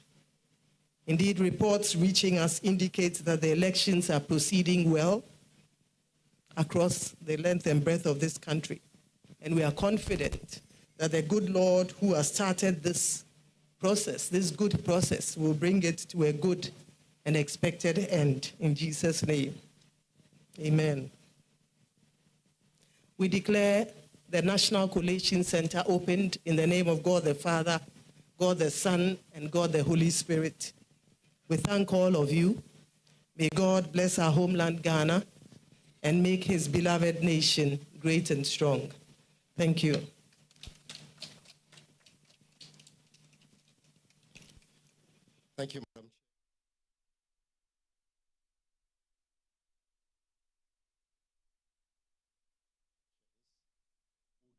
Speaker 10: Indeed, reports reaching us indicate that the elections are proceeding well across the length and breadth of this country. And we are confident that the good Lord who has started this process, this good process, will bring it to a good and expected end. In Jesus' name, amen. We declare the National Collation Center opened in the name of God the Father, God the Son, and God the Holy Spirit. We thank all of you. May God bless our homeland, Ghana, and make his beloved nation great and strong. Thank you.
Speaker 13: Thank you, Madam.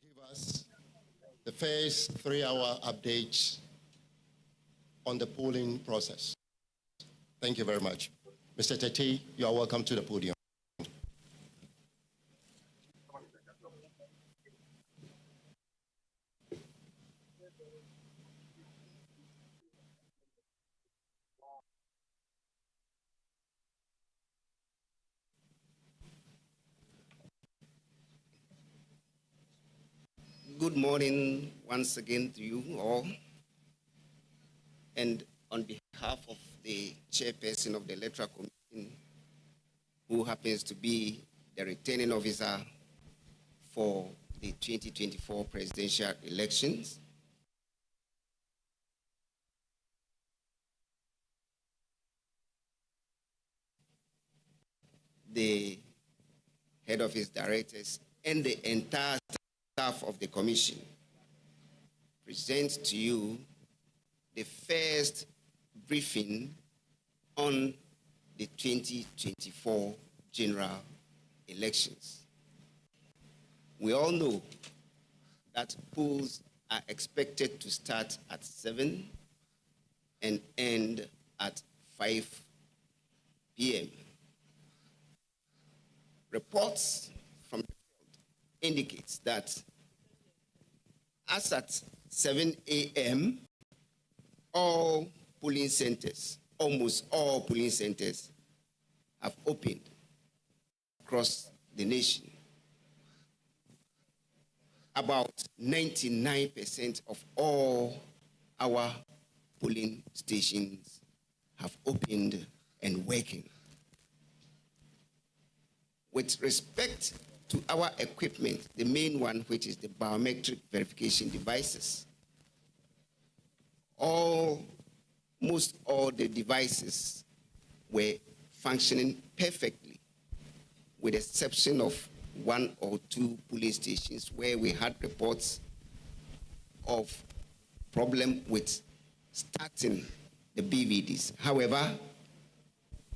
Speaker 13: Give us the first 3-hour updates on the polling process. Thank you very much. Mr. Tete, you are welcome to the podium.
Speaker 14: Good morning once again to you all. And on behalf of the chairperson of the Electoral Commission, who happens to be the returning officer for the 2024 presidential elections. The head office directors and the entire staff of the commission present to you the first briefing on the 2024 general elections. We all know that polls are expected to start at 7 and end at 5 p.m. Reports from the field indicates that as at 7 a.m., all polling centers, almost all polling centers, have opened across the nation. About 99% of all our polling stations have opened and working. With respect to our equipment, the main one, which is the biometric verification devices, almost all the devices were functioning perfectly, with the exception of 1 or 2 polling stations where we had reports of problem with starting the BVDs. However,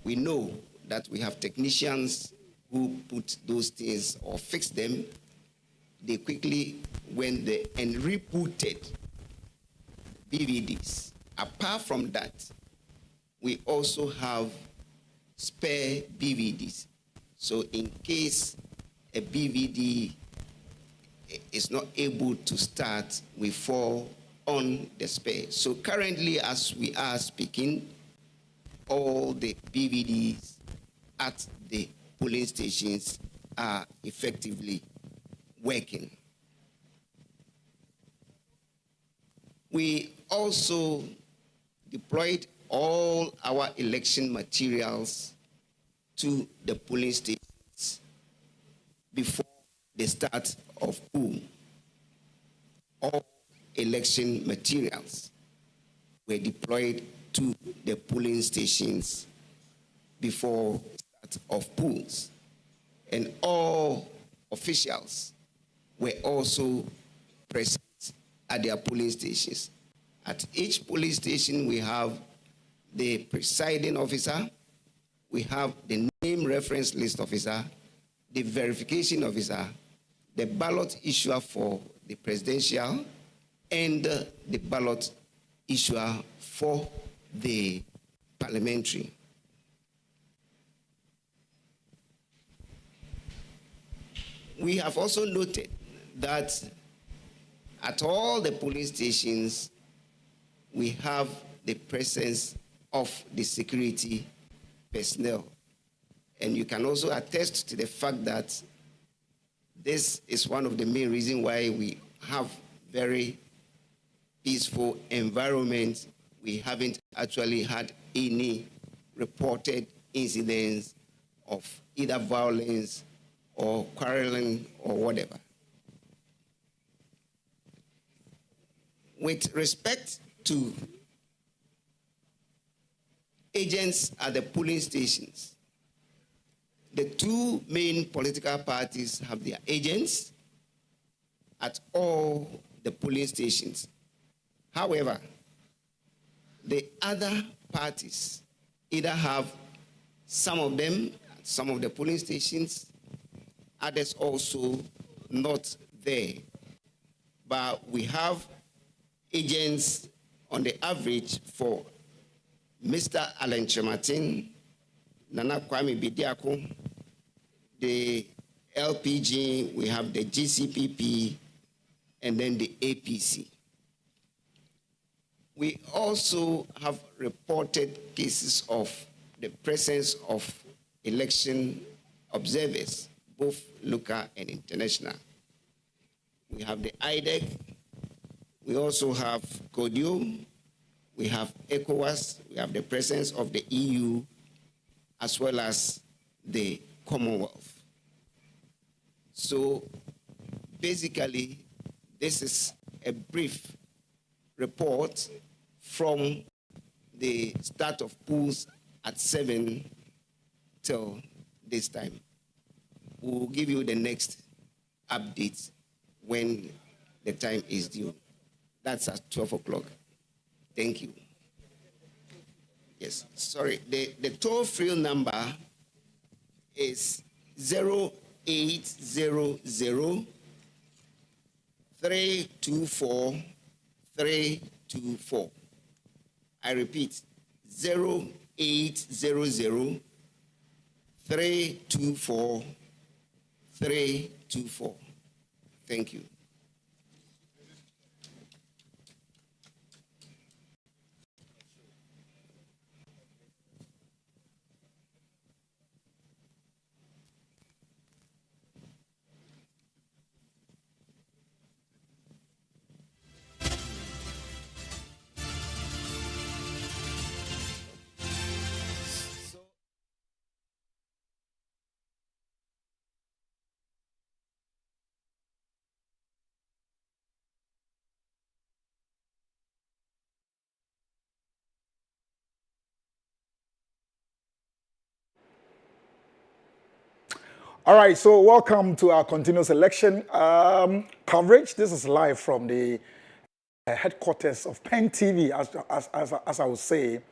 Speaker 14: we know that we have technicians who put those things or fix them. They quickly went there and rebooted BVDs. Apart from that, we also have spare BVDs. So in case a BVD is not able to start, we fall on the spare. So currently, as we are speaking, all the BVDs at the polling stations are effectively working. We also deployed all our election materials to the polling stations before the start of poll. All election materials were deployed to the polling stations before the start of polls. And all officials were also present at their polling stations. At each polling station, we have the presiding officer, we have the name reference list officer, the verification officer, the ballot issuer for the presidential, and the ballot issuer for the parliamentary. We have also noted that at all the polling stations, we have the presence of the security personnel. And you can also attest to the fact that this is one of the main reasons why we have very peaceful environment. We haven't actually had any reported incidents of either violence or quarreling or whatever. With respect to agents at the polling stations, the 2 main political parties have their agents at all the polling stations. However, the other parties either have some of them at some of the polling stations, others also not there. But we have agents on the average for Mr. Alan Chematin, Nana Kwame Bidiako, the LPG, we have the GCPP, and then the APC. We also have reported cases of the presence of election observers, both local and international. We have the IDEC, we also have CODIO, we have ECOWAS, we have the presence of the EU, as well as the Commonwealth. So basically, this is a brief report from the start of polls at 7 till this time. We'll give you the next update when the time is due. That's at 12 o'clock. Thank you. Yes, sorry. The toll-free number is 0800 324 324. I repeat, 0800 324 324. Thank you.
Speaker 11: All right, so welcome to our continuous election coverage. This is live from the headquarters of Pent TV. As I would say,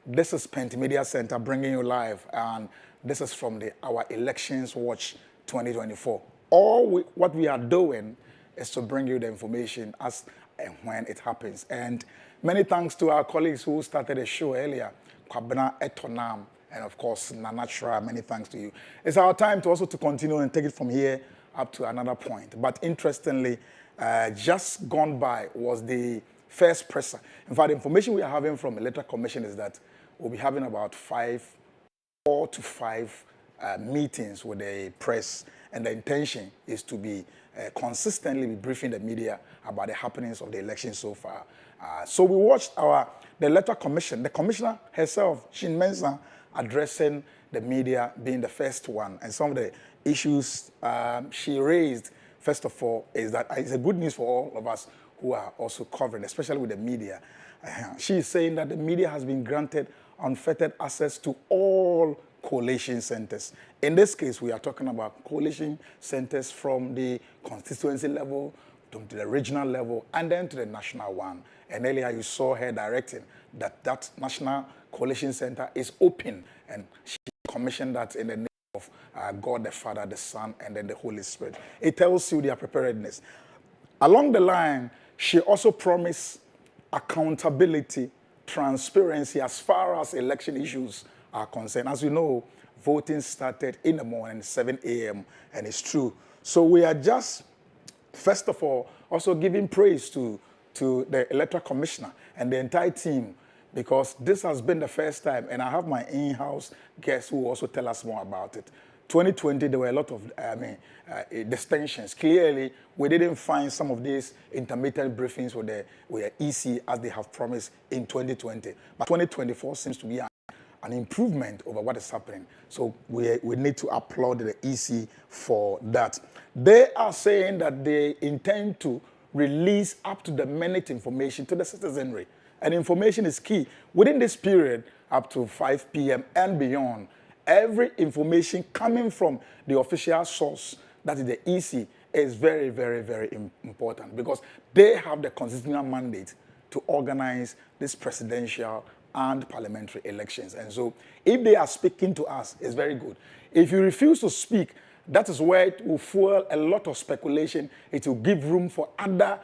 Speaker 11: this is Pent Media Center bringing you live, and this is from our Elections Watch 2024. What we are doing is to bring you the information as and when it happens. And many thanks to our colleagues who started the show earlier, Kwabena Etonam, and of course, Nanatra, many thanks to you. It's our time to also continue and take it from here up to another point. But interestingly, just gone by was the first presser. In fact, the information we are having from the Electoral Commission is that we'll be having about 4 to 5 meetings with the press, and the intention is to be consistently briefing the media about the happenings of the election so far. So we watched the Electoral Commission, the commissioner herself, Shin Mensah, addressing the media, being the first one. And some of the issues she raised, first of all, is that it's a good news for all of us who are also covering, especially with the media. She is saying that the media has been granted unfettered access to all coalition centers. In this case, we are talking about coalition centers from the constituency level to the regional level and then to the national one. And earlier you saw her directing that national coalition center is open, and she commissioned that in the name of God the Father, the Son, and then the Holy Spirit. It tells you their preparedness. Along the line, she also promised accountability, transparency as far as election issues are concerned. As you know, voting started in the morning, 7 a.m., and it's true. So we are just, first of all, also giving praise to the Electoral Commissioner and the entire team, because this has been the first time, and I have my in-house guests who also tell us more about it. 2020, there were a lot of distinctions. Clearly, we didn't find some of these intermittent briefings with the EC as they have promised in 2020. But 2024 seems to be an improvement over what is happening. So we need to applaud the EC for that. They are saying that they intend to release up-to-the-minute information to the citizenry. And information is key. Within this period, up to 5 p.m. and beyond, every information coming from the official source, that is the EC, is very, very, very important, because they have the constitutional mandate to organize this presidential and parliamentary elections. And so if they are speaking to us, it's very good. If you refuse to speak, that is where it will fuel a lot of speculation. It will give room for other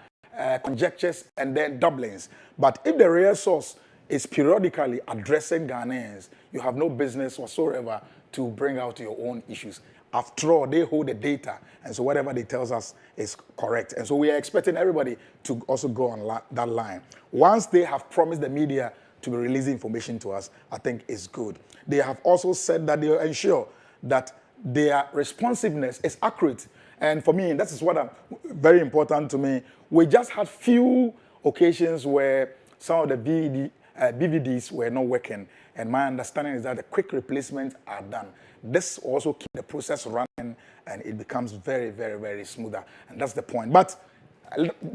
Speaker 11: conjectures and then doublings. But if the real source is periodically addressing Ghanaians, you have no business whatsoever to bring out your own issues. After all, they hold the data, and so whatever they tell us is correct. And so we are expecting everybody to also go on that line. Once they have promised the media to be releasing information to us, I think it's good. They have also said that they will ensure that their responsiveness is accurate. And for me, that is what very important to me. We just had few occasions where some of the BVDs were not working. And my understanding is that the quick replacements are done. this also keep the process running and it becomes very, very, very smoother. And that's the point. But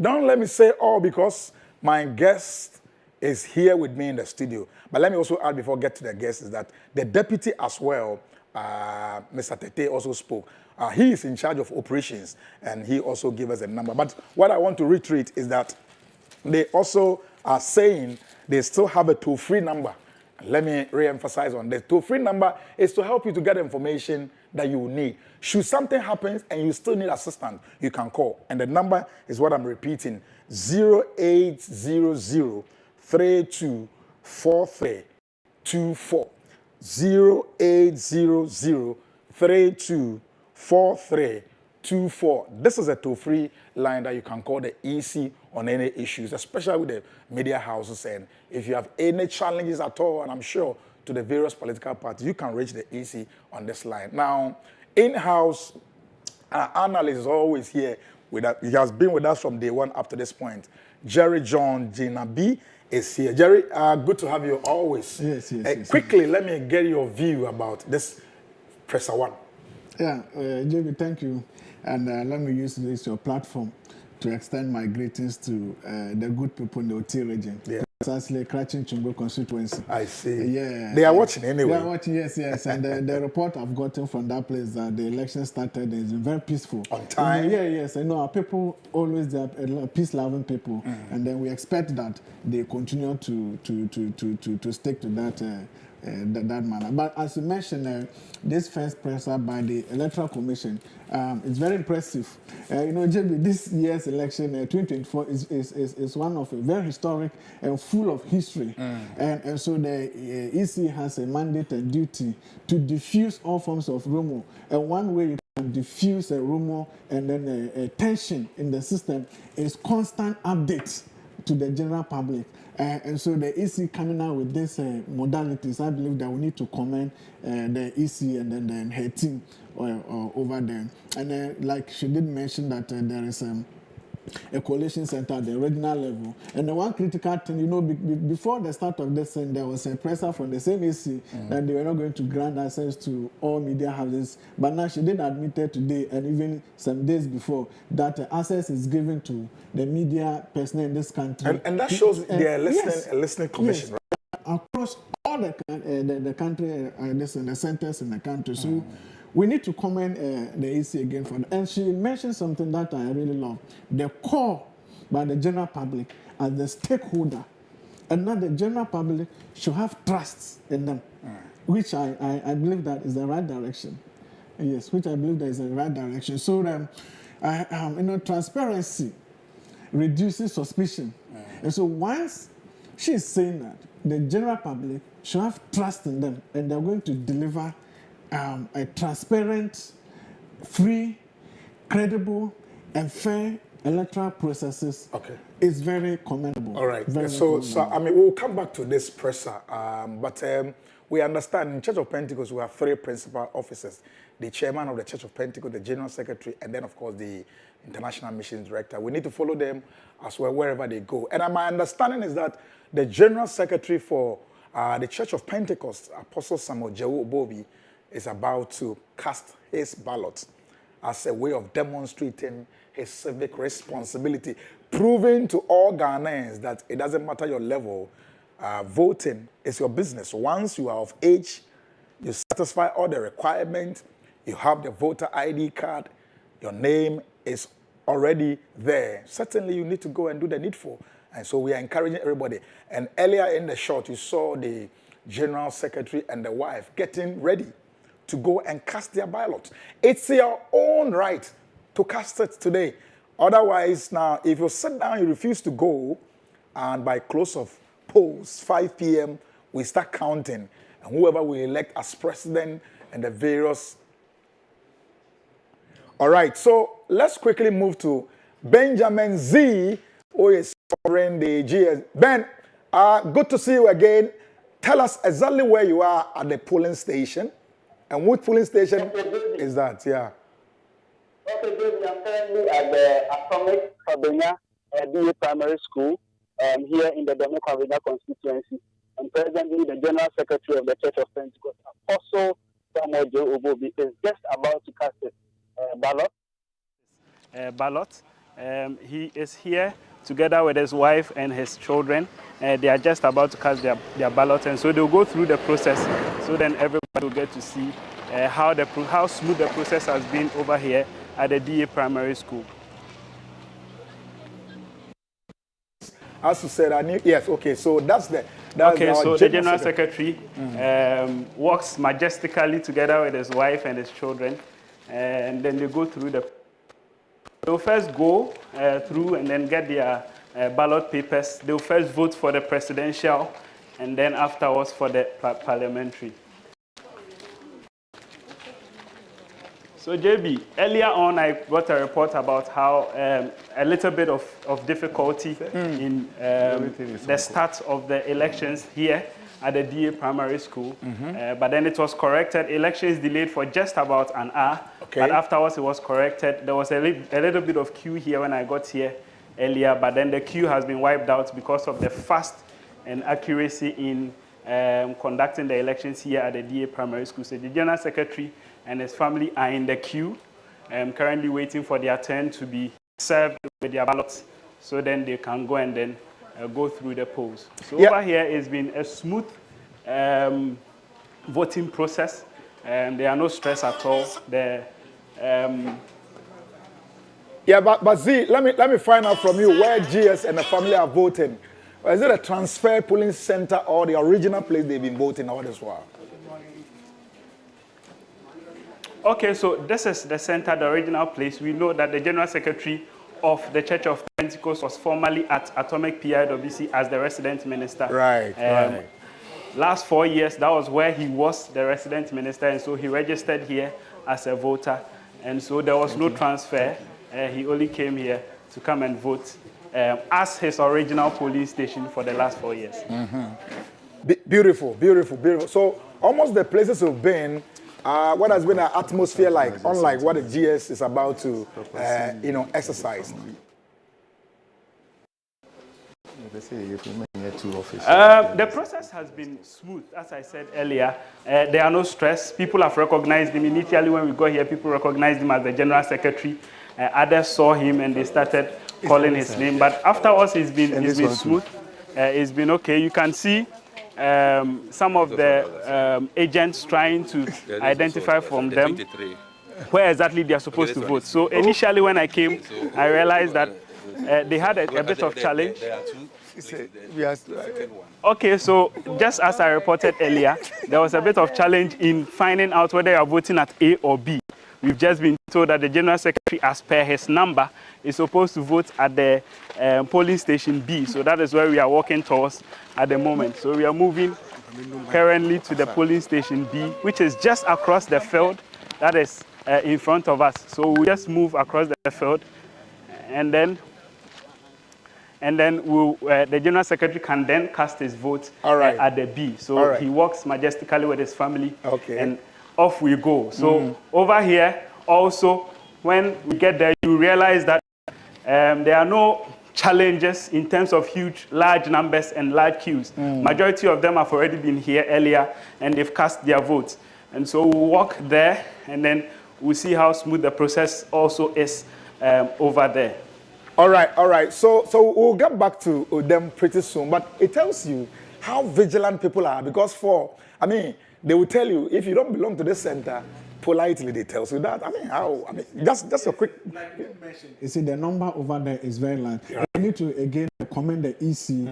Speaker 11: don't let me say all because my guest is here with me in the studio. But let me also add before I get to the guest is that the deputy as well, Mr. Tete also spoke. He is in charge of operations and he also gave us a number. But what I want to reiterate is that they also are saying they still have a toll-free number. Let me re-emphasize on this. Toll-free number is to help you to get information that you need. Should something happen and you still need assistance, you can call. And the number is what I'm repeating, 0800 324324. 0800 324324. This is a toll-free line that you can call the EC on any issues, especially with the media houses. And if you have any challenges at all, and I'm sure to the various political parties, you can reach the EC on this line. Now, in-house analyst is always here with us. He has been with us from day one up to this point. Jerry John Jinabi is here. Jerry, good to have you always.
Speaker 12: Yes, yes.
Speaker 11: Quickly, let me get your view about this Presser One.
Speaker 12: Yeah, JB, thank you. And let me use this your platform to extend my greetings to the good people in the OT region.
Speaker 11: Yeah.
Speaker 12: Precisely, Kratchin Chumbo constituency.
Speaker 11: I see.
Speaker 12: Yeah.
Speaker 11: They are watching anyway.
Speaker 12: They are watching, yes. And the report I've gotten from that place that the election started is very peaceful.
Speaker 11: On time?
Speaker 12: Yeah, yes. I know our people always they are peace-loving people. And then we expect that they continue to stick to that that manner. But as you mentioned, this first presser by the Electoral Commission, it's very impressive. JB, this year's election, 2024, is one of a very historic and full of history. And so the EC has a mandate and duty to diffuse all forms of rumor. And one way you can diffuse a rumor and then a tension in the system is constant updates to the general public. And so the EC coming out with these modalities, I believe that we need to commend the EC and then her team over there. And like she did mention that there is a coalition center at the regional level. And the one critical thing, before the start of this thing, there was a presser from the same EC that they were not going to grant access to all media houses. But now she did admit it today and even some days before that access is given to the media personnel in this country.
Speaker 11: And that shows they are listening commission,
Speaker 12: right? Across all the country, the centers in the country. So we need to commend the EC again for that. And she mentioned something that I really love. The call by the general public as the stakeholder. And now the general public should have trust in them, which I believe that is the right direction. Yes, which I believe that is the right direction. So, transparency reduces suspicion. And so once she's saying that, the general public should have trust in them and they're going to deliver a transparent, free, credible, and fair electoral processes.
Speaker 11: Okay.
Speaker 12: It's very commendable.
Speaker 11: All right.
Speaker 12: So
Speaker 11: I mean, we'll come back to this presser, but we understand in Church of Pentecost we have three principal officers: the chairman of the Church of Pentecost, the general secretary, and then of course the international missions director. We need to follow them as well wherever they go. And my understanding is that the general secretary for the Church of Pentecost, Apostle Samuel Jehu Obobi, is about to cast his ballot as a way of demonstrating his civic responsibility, proving to all Ghanaians that it doesn't matter your level, voting is your business. Once you are of age, you satisfy all the requirements, you have the voter ID card, your name is already there. Certainly you need to go and do the needful. And so we are encouraging everybody. And earlier in the shot, you saw the general secretary and the wife getting ready to go and cast their ballot. It's your own right to cast it today. Otherwise, now, if you sit down, you refuse to go, and by close of polls, 5 p.m., we start counting, and whoever we elect as president and the various. All right, so let's quickly move to Benjamin Z, who is covering the GS. Ben, good to see you again. Tell us exactly where you are at the polling station. And what polling station is that? Yeah.
Speaker 8: Okay, good. I'm currently at the Atomic Kabenya BA Primary School here in the Domo Kabenya constituency. I'm presently the General Secretary of the Church of Pentecost, Apostle Samuel Joe Obobi is just about to cast his ballot.
Speaker 15: He is here together with his wife and his children. They are just about to cast their ballot, and so they'll go through the process. So then everybody will get to see how smooth the process has been over here at the DA Primary School.
Speaker 11: As you said, yes, okay, so that's the
Speaker 15: General Secretary walks majestically together with his wife and his children, and then they go through they'll first go through and then get their ballot papers. They'll first vote for the presidential, and then afterwards for the parliamentary. So JB, earlier on I got a report about how a little bit of difficulty in the start of the elections here at the DA Primary School. But then it was corrected. Elections delayed for just about an hour. Okay. But afterwards it was corrected. There was a little bit of queue here when I got here earlier, but then the queue has been wiped out because of the fast and accuracy in conducting the elections here at the DA Primary School. So the General Secretary and his family are in the queue, currently waiting for their turn to be served with their ballots, so then they can go and then go through the polls. So over here has been a smooth voting process. There are no stress at all.
Speaker 11: But Z, let me find out from you where GS and the family are voting. Is it a transfer polling center or the original place they've been voting all this while?
Speaker 15: Okay, so this is the center, the original place. We know that the General Secretary of the Church of Pentecost was formerly at Atomic PIWC as the resident minister.
Speaker 11: Right.
Speaker 15: Last 4 years, that was where he was the resident minister, and so he registered here as a voter. And so there was no transfer. He only came here to come and vote as his original polling station for the last 4 years.
Speaker 11: Beautiful, beautiful, beautiful. So almost the places we've been, what has been an atmosphere like, unlike what the GS is about to, exercise?
Speaker 15: The process has been smooth, as I said earlier. There are no stress. People have recognized him. Initially, when we got here, people recognized him as the General Secretary. Others saw him and they started calling his name. But afterwards, it's been smooth. It's been okay. You can see some of the agents trying to identify from them where exactly they are supposed to vote. So initially when I came, I realized that they had a bit of challenge. Okay, so just as I reported earlier, there was a bit of challenge in finding out whether you are voting at A or B. We've just been told that the General Secretary, as per his number, is supposed to vote at the polling station B. So that is where we are walking towards at the moment. So we are moving currently to the polling station B, which is just across the field that is in front of us. So we just move across the field, and then the General Secretary can then cast his vote at the B. So he walks majestically with his family, and off we go. So over here, also, when we get there, you realize that there are no challenges in terms of large numbers and large queues. Majority of them have already been here earlier, and they've cast their votes. And so we'll walk there, and then we'll see how smooth the process also is over there.
Speaker 11: All right. So we'll get back to them pretty soon. But it tells you how vigilant people are, because they will tell you if you don't belong to this center, politely they tell you that. Just a quick.
Speaker 12: Like you mentioned, you see the number over there is very large. Yeah. I need to again commend the EC.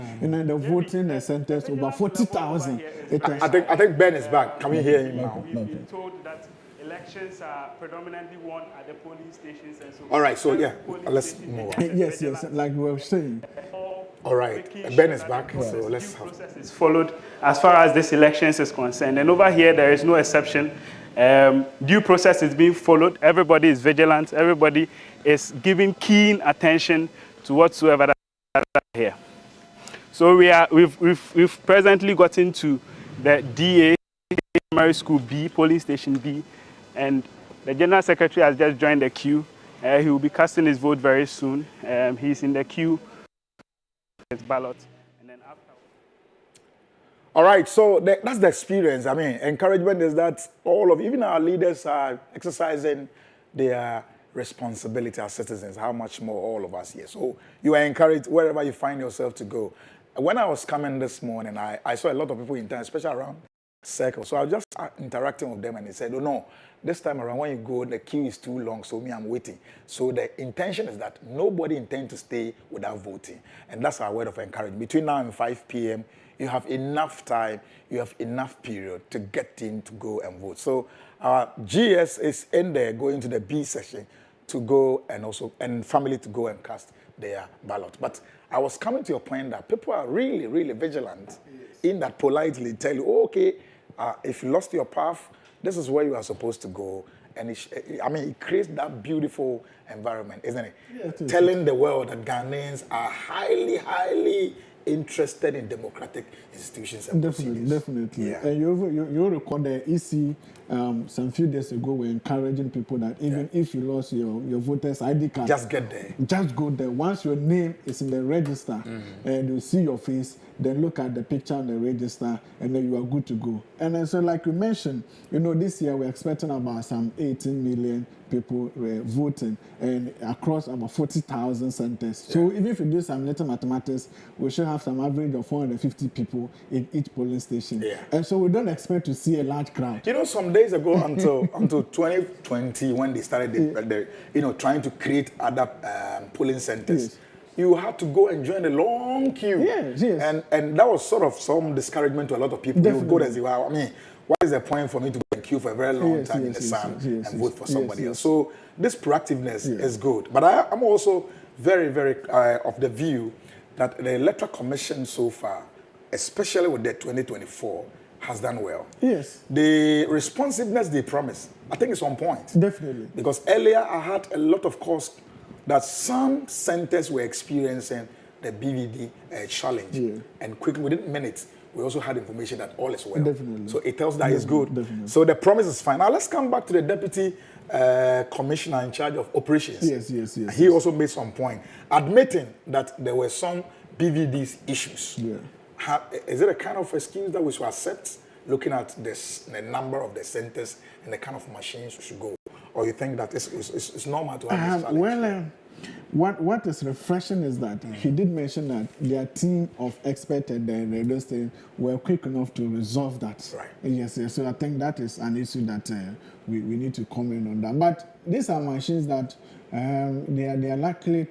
Speaker 12: The voting centers over 40,000.
Speaker 11: I think Ben is back. Can we hear him now?
Speaker 15: We've been told that elections are predominantly won at the polling stations, and so.
Speaker 11: All right. So let's move on.
Speaker 12: Yes. Like we were saying.
Speaker 11: All right, Ben is back, so let's have...
Speaker 15: The process is followed as far as this elections is concerned. And over here, there is no exception. Due process is being followed. Everybody is vigilant. Everybody is giving keen attention to whatsoever that is here. So we've presently gotten to the DA Primary School B, polling station B, and the General Secretary has just joined the queue. He will be casting his vote very soon. He's in the queue. Ballot, and then after.
Speaker 11: All right, so that's the experience. I mean, encouragement is that even our leaders are exercising their responsibility as citizens, how much more all of us here. So you are encouraged wherever you find yourself to go. When I was coming this morning, I saw a lot of people in town, especially around circle. So I was just interacting with them and they said, oh no, this time around when you go, the queue is too long, so I'm waiting. So the intention is that nobody intends to stay without voting. And that's our word of encouragement. Between now and 5 p.m., you have enough time, you have enough period to get in to go and vote. So our GS is in there going to the B session to go and family to go and cast their ballot. But I was coming to your point that people are really, really vigilant in that politely tell you, oh, okay, if you lost your path, this is where you are supposed to go. And it creates that beautiful environment, isn't it? Yeah, telling the world that Ghanaians are highly, highly interested in democratic institutions and
Speaker 12: Definitely. Yeah. And you recall the EC some few days ago were encouraging people that even if you lost your voter's ID card,
Speaker 11: just get there.
Speaker 12: Just go there. Once your name is in the register and you see your face, then look at the picture on the register and then you are good to go. And then, so like you mentioned, this year we're expecting about some 18 million people voting and across about 40,000 centers. Yeah. So even if you do some little mathematics, we should have some average of 450 people in each polling station. Yeah. And so we don't expect to see a large crowd.
Speaker 11: Some days ago until 2020 when they started trying to create other polling centers, you had to go and join a long queue.
Speaker 12: Yes.
Speaker 11: And that was sort of some discouragement to a lot of people. Definitely. You would go and say, wow, what is the point for me to go and queue for a very long time in the sun and vote for somebody else? So this proactiveness is good. But I'm also very, very of the view that the Electoral Commission so far, especially with the 2024, has done well.
Speaker 12: Yes.
Speaker 11: The responsiveness they promised, I think it's on point.
Speaker 12: Definitely.
Speaker 11: Because earlier I had a lot of calls that some centers were experiencing the BVD challenge. Yeah. And quickly, within minutes, we also had information that all is well.
Speaker 12: Definitely.
Speaker 11: So it tells that it's good.
Speaker 12: Definitely.
Speaker 11: So the promise is fine. Now let's come back to the Deputy Commissioner in charge of operations.
Speaker 12: Yes.
Speaker 11: He also made some point, admitting that there were some BVD issues.
Speaker 12: Yeah.
Speaker 11: Is it a kind of excuse that we should accept, looking at the number of the centers and the kind of machines we should go? Or you think that it's normal to have this challenge?
Speaker 12: What is refreshing is that he did mention that their team of experts at the radio station were quick enough to resolve that.
Speaker 11: Right.
Speaker 12: Yes. So I think that is an issue that we need to comment on that. But these are machines that they are likely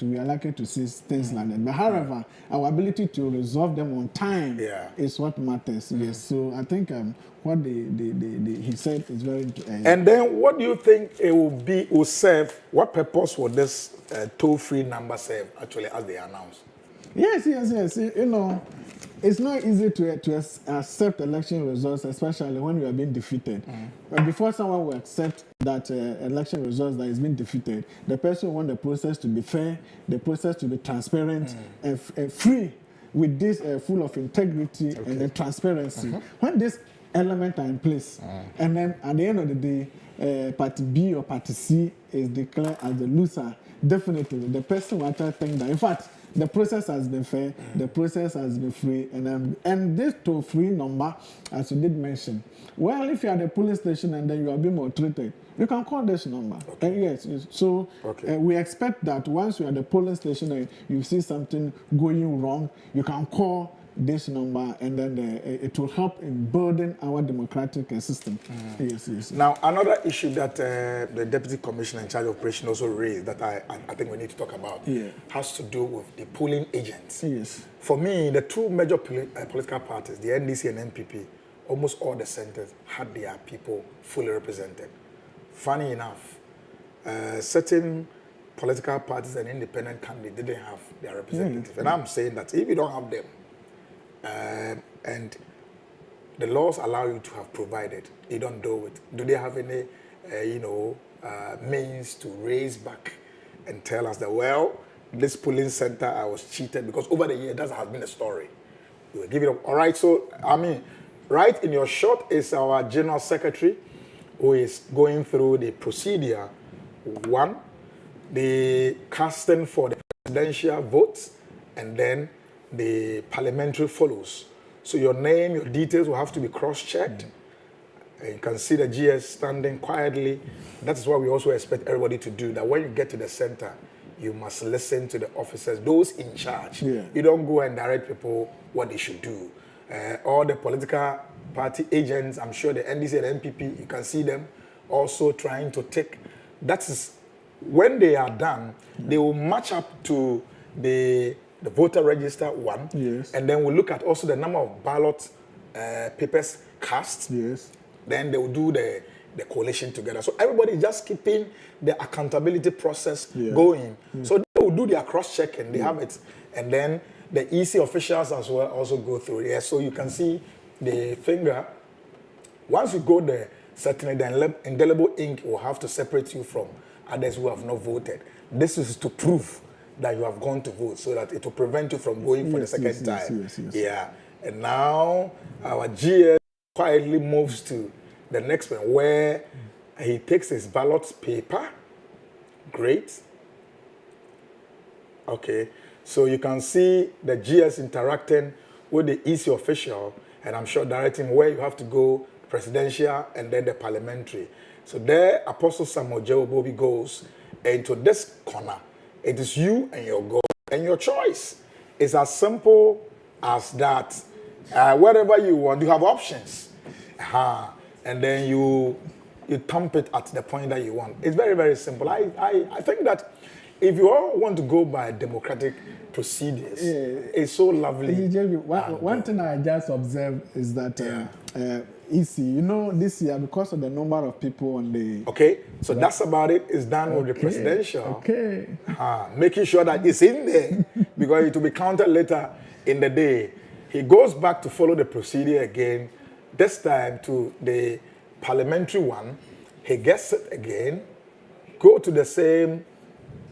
Speaker 12: we are likely to see things like that. But however, our ability to resolve them on time is what matters. Yes. So I think what he said is very interesting.
Speaker 11: And then what do you think it will serve? What purpose will this toll-free number serve actually as they announced?
Speaker 12: Yes. It's not easy to accept election results, especially when you are being defeated. But before someone will accept that election results that is being defeated, the person wants the process to be fair, the process to be transparent and free, with this full of integrity and transparency. When these elements are in place, and then at the end of the day, Party B or Party C is declared as the loser, definitely the person will actually think that, in fact, the process has been fair, the process has been free, and this toll-free number, as you did mention, well, if you are at the police station and then you are being maltreated, you can call this number. Yes. So we expect that once you are at the polling station and you see something going wrong, you can call this number, and then it will help in building our democratic system. Yes.
Speaker 11: Now, another issue that the Deputy Commissioner in charge of operation also raised that I think we need to talk about has to do with the polling agents.
Speaker 12: Yes.
Speaker 11: For me, the two major political parties, the NDC and NPP, almost all the centers had their people fully represented. Funny enough, certain political parties and independent candidates didn't have their representatives. And I'm saying that if you don't have them, and the laws allow you to have provided, you don't do it. Do they have any, means to raise back and tell us that, well, this polling center, I was cheated? Because over the years, that has been a story. We will give it up. All right, so, right in your shot is our General Secretary, who is going through the procedure. One, the casting for the presidential votes, and then the parliamentary follows. So your name, your details will have to be cross-checked. You can see the GS standing quietly. That's what we also expect everybody to do, that when you get to the center, you must listen to the officers, those in charge. You don't go and direct people what they should do. All the political party agents, I'm sure the NDC and NPP, you can see them also trying to take. That is, when they are done, they will match up to the voter register one. And then we'll look at also the number of ballot papers cast. Then they will do the coalition together. So everybody is just keeping the accountability process going. So they will do their cross-checking, they have it. And then the EC officials as well also go through it. So you can see the finger. Once you go there, certainly the indelible ink will have to separate you from others who have not voted. This is to prove that you have gone to vote, so that it will prevent you from going for the second time. Yeah. And now our GS quietly moves to the next one, where he takes his ballot paper. Great. Okay. So you can see the GS interacting with the EC official, and I'm sure directing where you have to go, presidential and then the parliamentary. So there, Apostle Samuel Bobby goes into this corner. It is you and your God, and your choice is as simple as that. Wherever you want, you have options. And then you thump it at the point that you want. It's very, very simple. I think that if you all want to go by democratic procedures, it's so lovely.
Speaker 12: One thing I just observed is that EC, you know, this year, because of the number of people on the...
Speaker 11: Okay, so that's about it. It's done with the presidential. Making sure that it's in there, because it will be counted later in the day. He goes back to follow the procedure again, this time to the parliamentary one. He gets it again, go to the same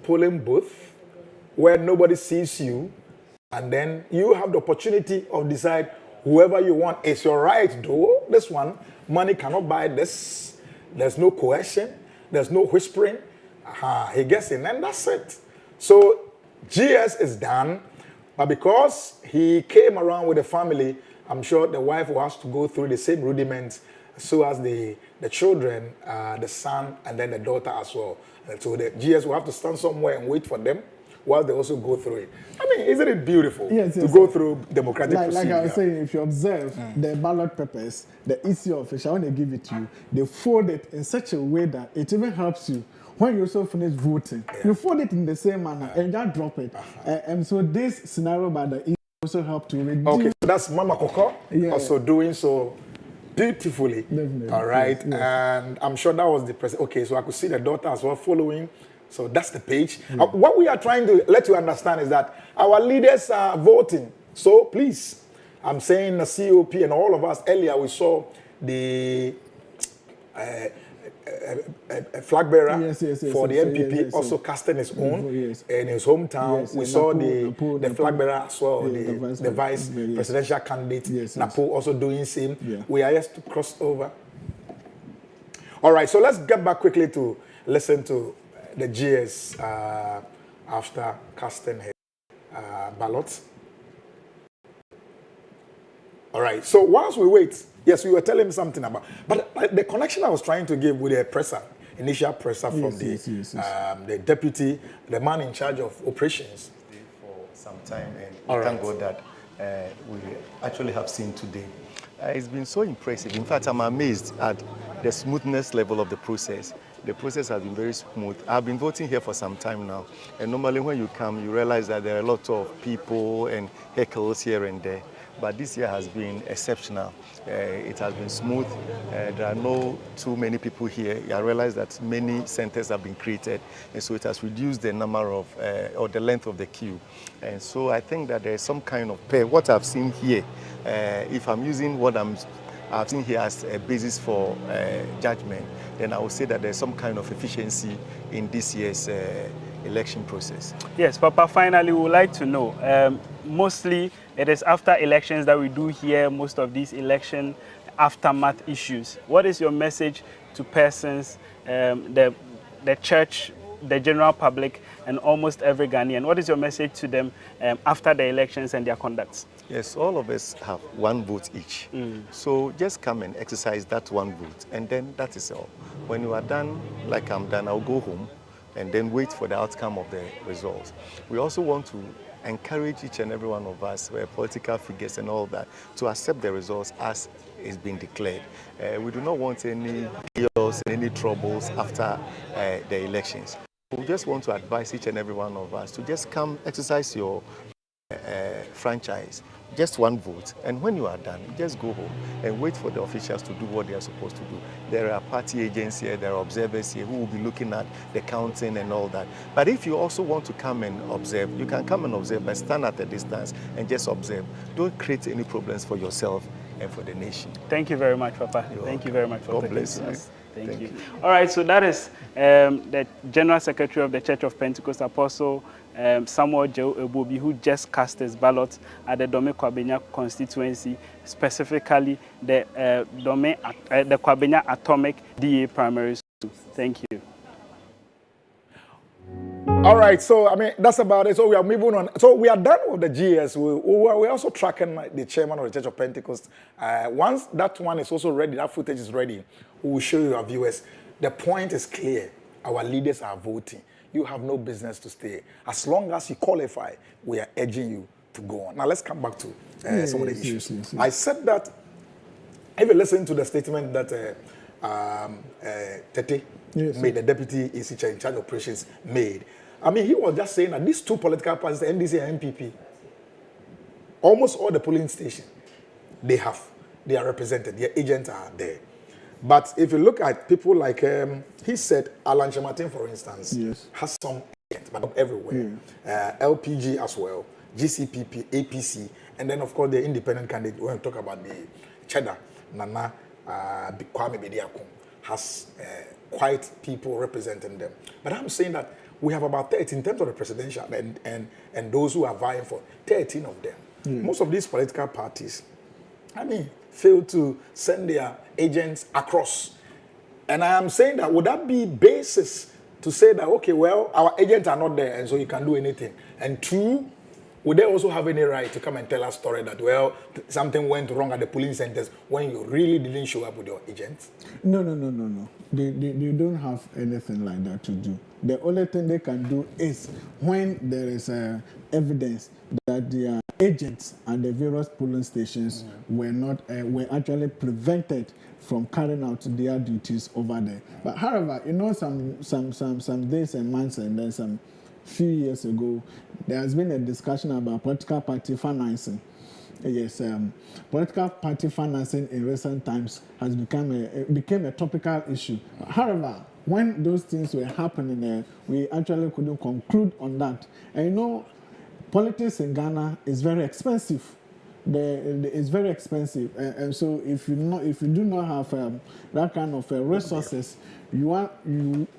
Speaker 11: polling booth where nobody sees you, and then you have the opportunity of decide whoever you want. It's your right, though. This one, money cannot buy this. There's no coercion. There's no whispering. He gets in, and that's it. So GS is done, but because he came around with the family, I'm sure the wife will have to go through the same rudiments, so as the children, the son, and then the daughter as well. And so the GS will have to stand somewhere and wait for them while they also go through it. I mean, isn't it beautiful to go through democratic procedure?
Speaker 12: Like I was saying, if you observe the ballot papers, the EC official, when they give it to you, they fold it in such a way that it even helps you. When you also finish voting, you fold it in the same manner and just drop it. And so this scenario by the EC also helped to reduce...
Speaker 11: Okay, so that's Mama Koko also doing so beautifully. All right, and I'm sure that was the president. Okay, so I could see the daughter as well following. So that's the page. What we are trying to let you understand is that our leaders are voting. So please, I'm saying the COP and all of us earlier, we saw the flag bearer for the MPP also casting his own in his hometown. We saw the flag bearer as well, the vice presidential candidate, Napo, also doing same. We are just to cross over. All right, so let's get back quickly to listen to the GS after casting his ballots. All right, so whilst we wait, yes, we were telling him something about, but the connection I was trying to give with the presser, initial presser from the deputy, the man in charge of operations.
Speaker 16: For some time, and thank God that we actually have seen today. It's been so impressive. In fact, I'm amazed at the smoothness level of the process. The process has been very smooth. I've been voting here for some time now, and normally when you come, you realize that there are a lot of people and heckles here and there. But this year has been exceptional. It has been smooth. There are no too many people here. I realize that many centers have been created, and so it has reduced the number of, or the length of the queue. And so I think that there is some kind of pair. What I've seen here, if I'm using what I've seen here as a basis for judgment, then I would say that there's some kind of efficiency in this year's election process.
Speaker 15: Yes, Papa, finally, we would like to know, mostly it is after elections that we do hear most of these election aftermath issues. What is your message to persons, the church, the general public, and almost every Ghanaian? What is your message to them after the elections and their conducts?
Speaker 16: Yes, all of us have one vote each. So just come and exercise that one vote, and then that is all. When you are done, like I'm done, I'll go home and then wait for the outcome of the results. We also want to encourage each and every one of us, political figures and all that, to accept the results as is being declared. We do not want any chaos and any troubles after the elections. We just want to advise each and every one of us to just come exercise your franchise, just one vote, and when you are done, just go home and wait for the officials to do what they are supposed to do. There are party agents here, there are observers here who will be looking at the counting and all that. But if you also want to come and observe, you can come and observe, but stand at a distance and just observe. Don't create any problems for yourself and for the nation.
Speaker 15: Thank you very much, Papa. Thank you very much for
Speaker 16: God
Speaker 15: taking
Speaker 16: bless you.
Speaker 15: us. Thank you. All right, so that is the General Secretary of the Church of Pentecost, Apostle Samuel Joe Ebobi, who just cast his ballot at the Dome Kwabenya constituency, specifically the the Kwabenya Atomic DA primary school. Thank you.
Speaker 11: All right, so I mean that's about it. So we are moving on. So we are done with the GS. We're also tracking the chairman of the Church of Pentecost. Once that one is also ready, that footage is ready, we will show you our viewers. The point is clear. Our leaders are voting. You have no business to stay. As long as you qualify, we are urging you to go on. Now let's come back to some of the issues. Yes. I said that if you listen to the statement that Tete made, the deputy EC in charge of operations made. I mean, he was just saying that these two political parties, the NDC and MPP, almost all the polling stations, they are represented. Their agents are there. But if you look at people like, he said, Alan Chematin, for instance, has some agents, but not everywhere. LPG as well, GCPP, APC, and then, of course, the independent candidate. When we talk about the Cheddar, Nana Kwame Bediako, has quite people representing them. But I'm saying that we have about 30 in terms of the presidential and those who are vying for 13 of them. Most of these political parties, I mean, fail to send their agents across. And I am saying that would that be basis to say that, okay, well, our agents are not there and so you can do anything. And two, would they also have any right to come and tell a story that, well, something went wrong at the polling centers when you really didn't show up with your agents?
Speaker 12: No. They don't have anything like that to do. The only thing they can do is when there is evidence that their agents at the various polling stations were actually prevented from carrying out their duties over there. But however, you know, some days and months and then some few years ago, there has been a discussion about political party financing. Yes, political party financing in recent times has became a topical issue. However, when those things were happening, we actually couldn't conclude on that. And you know, politics in Ghana is very expensive. It's very expensive, and so if you do not have that kind of resources, you are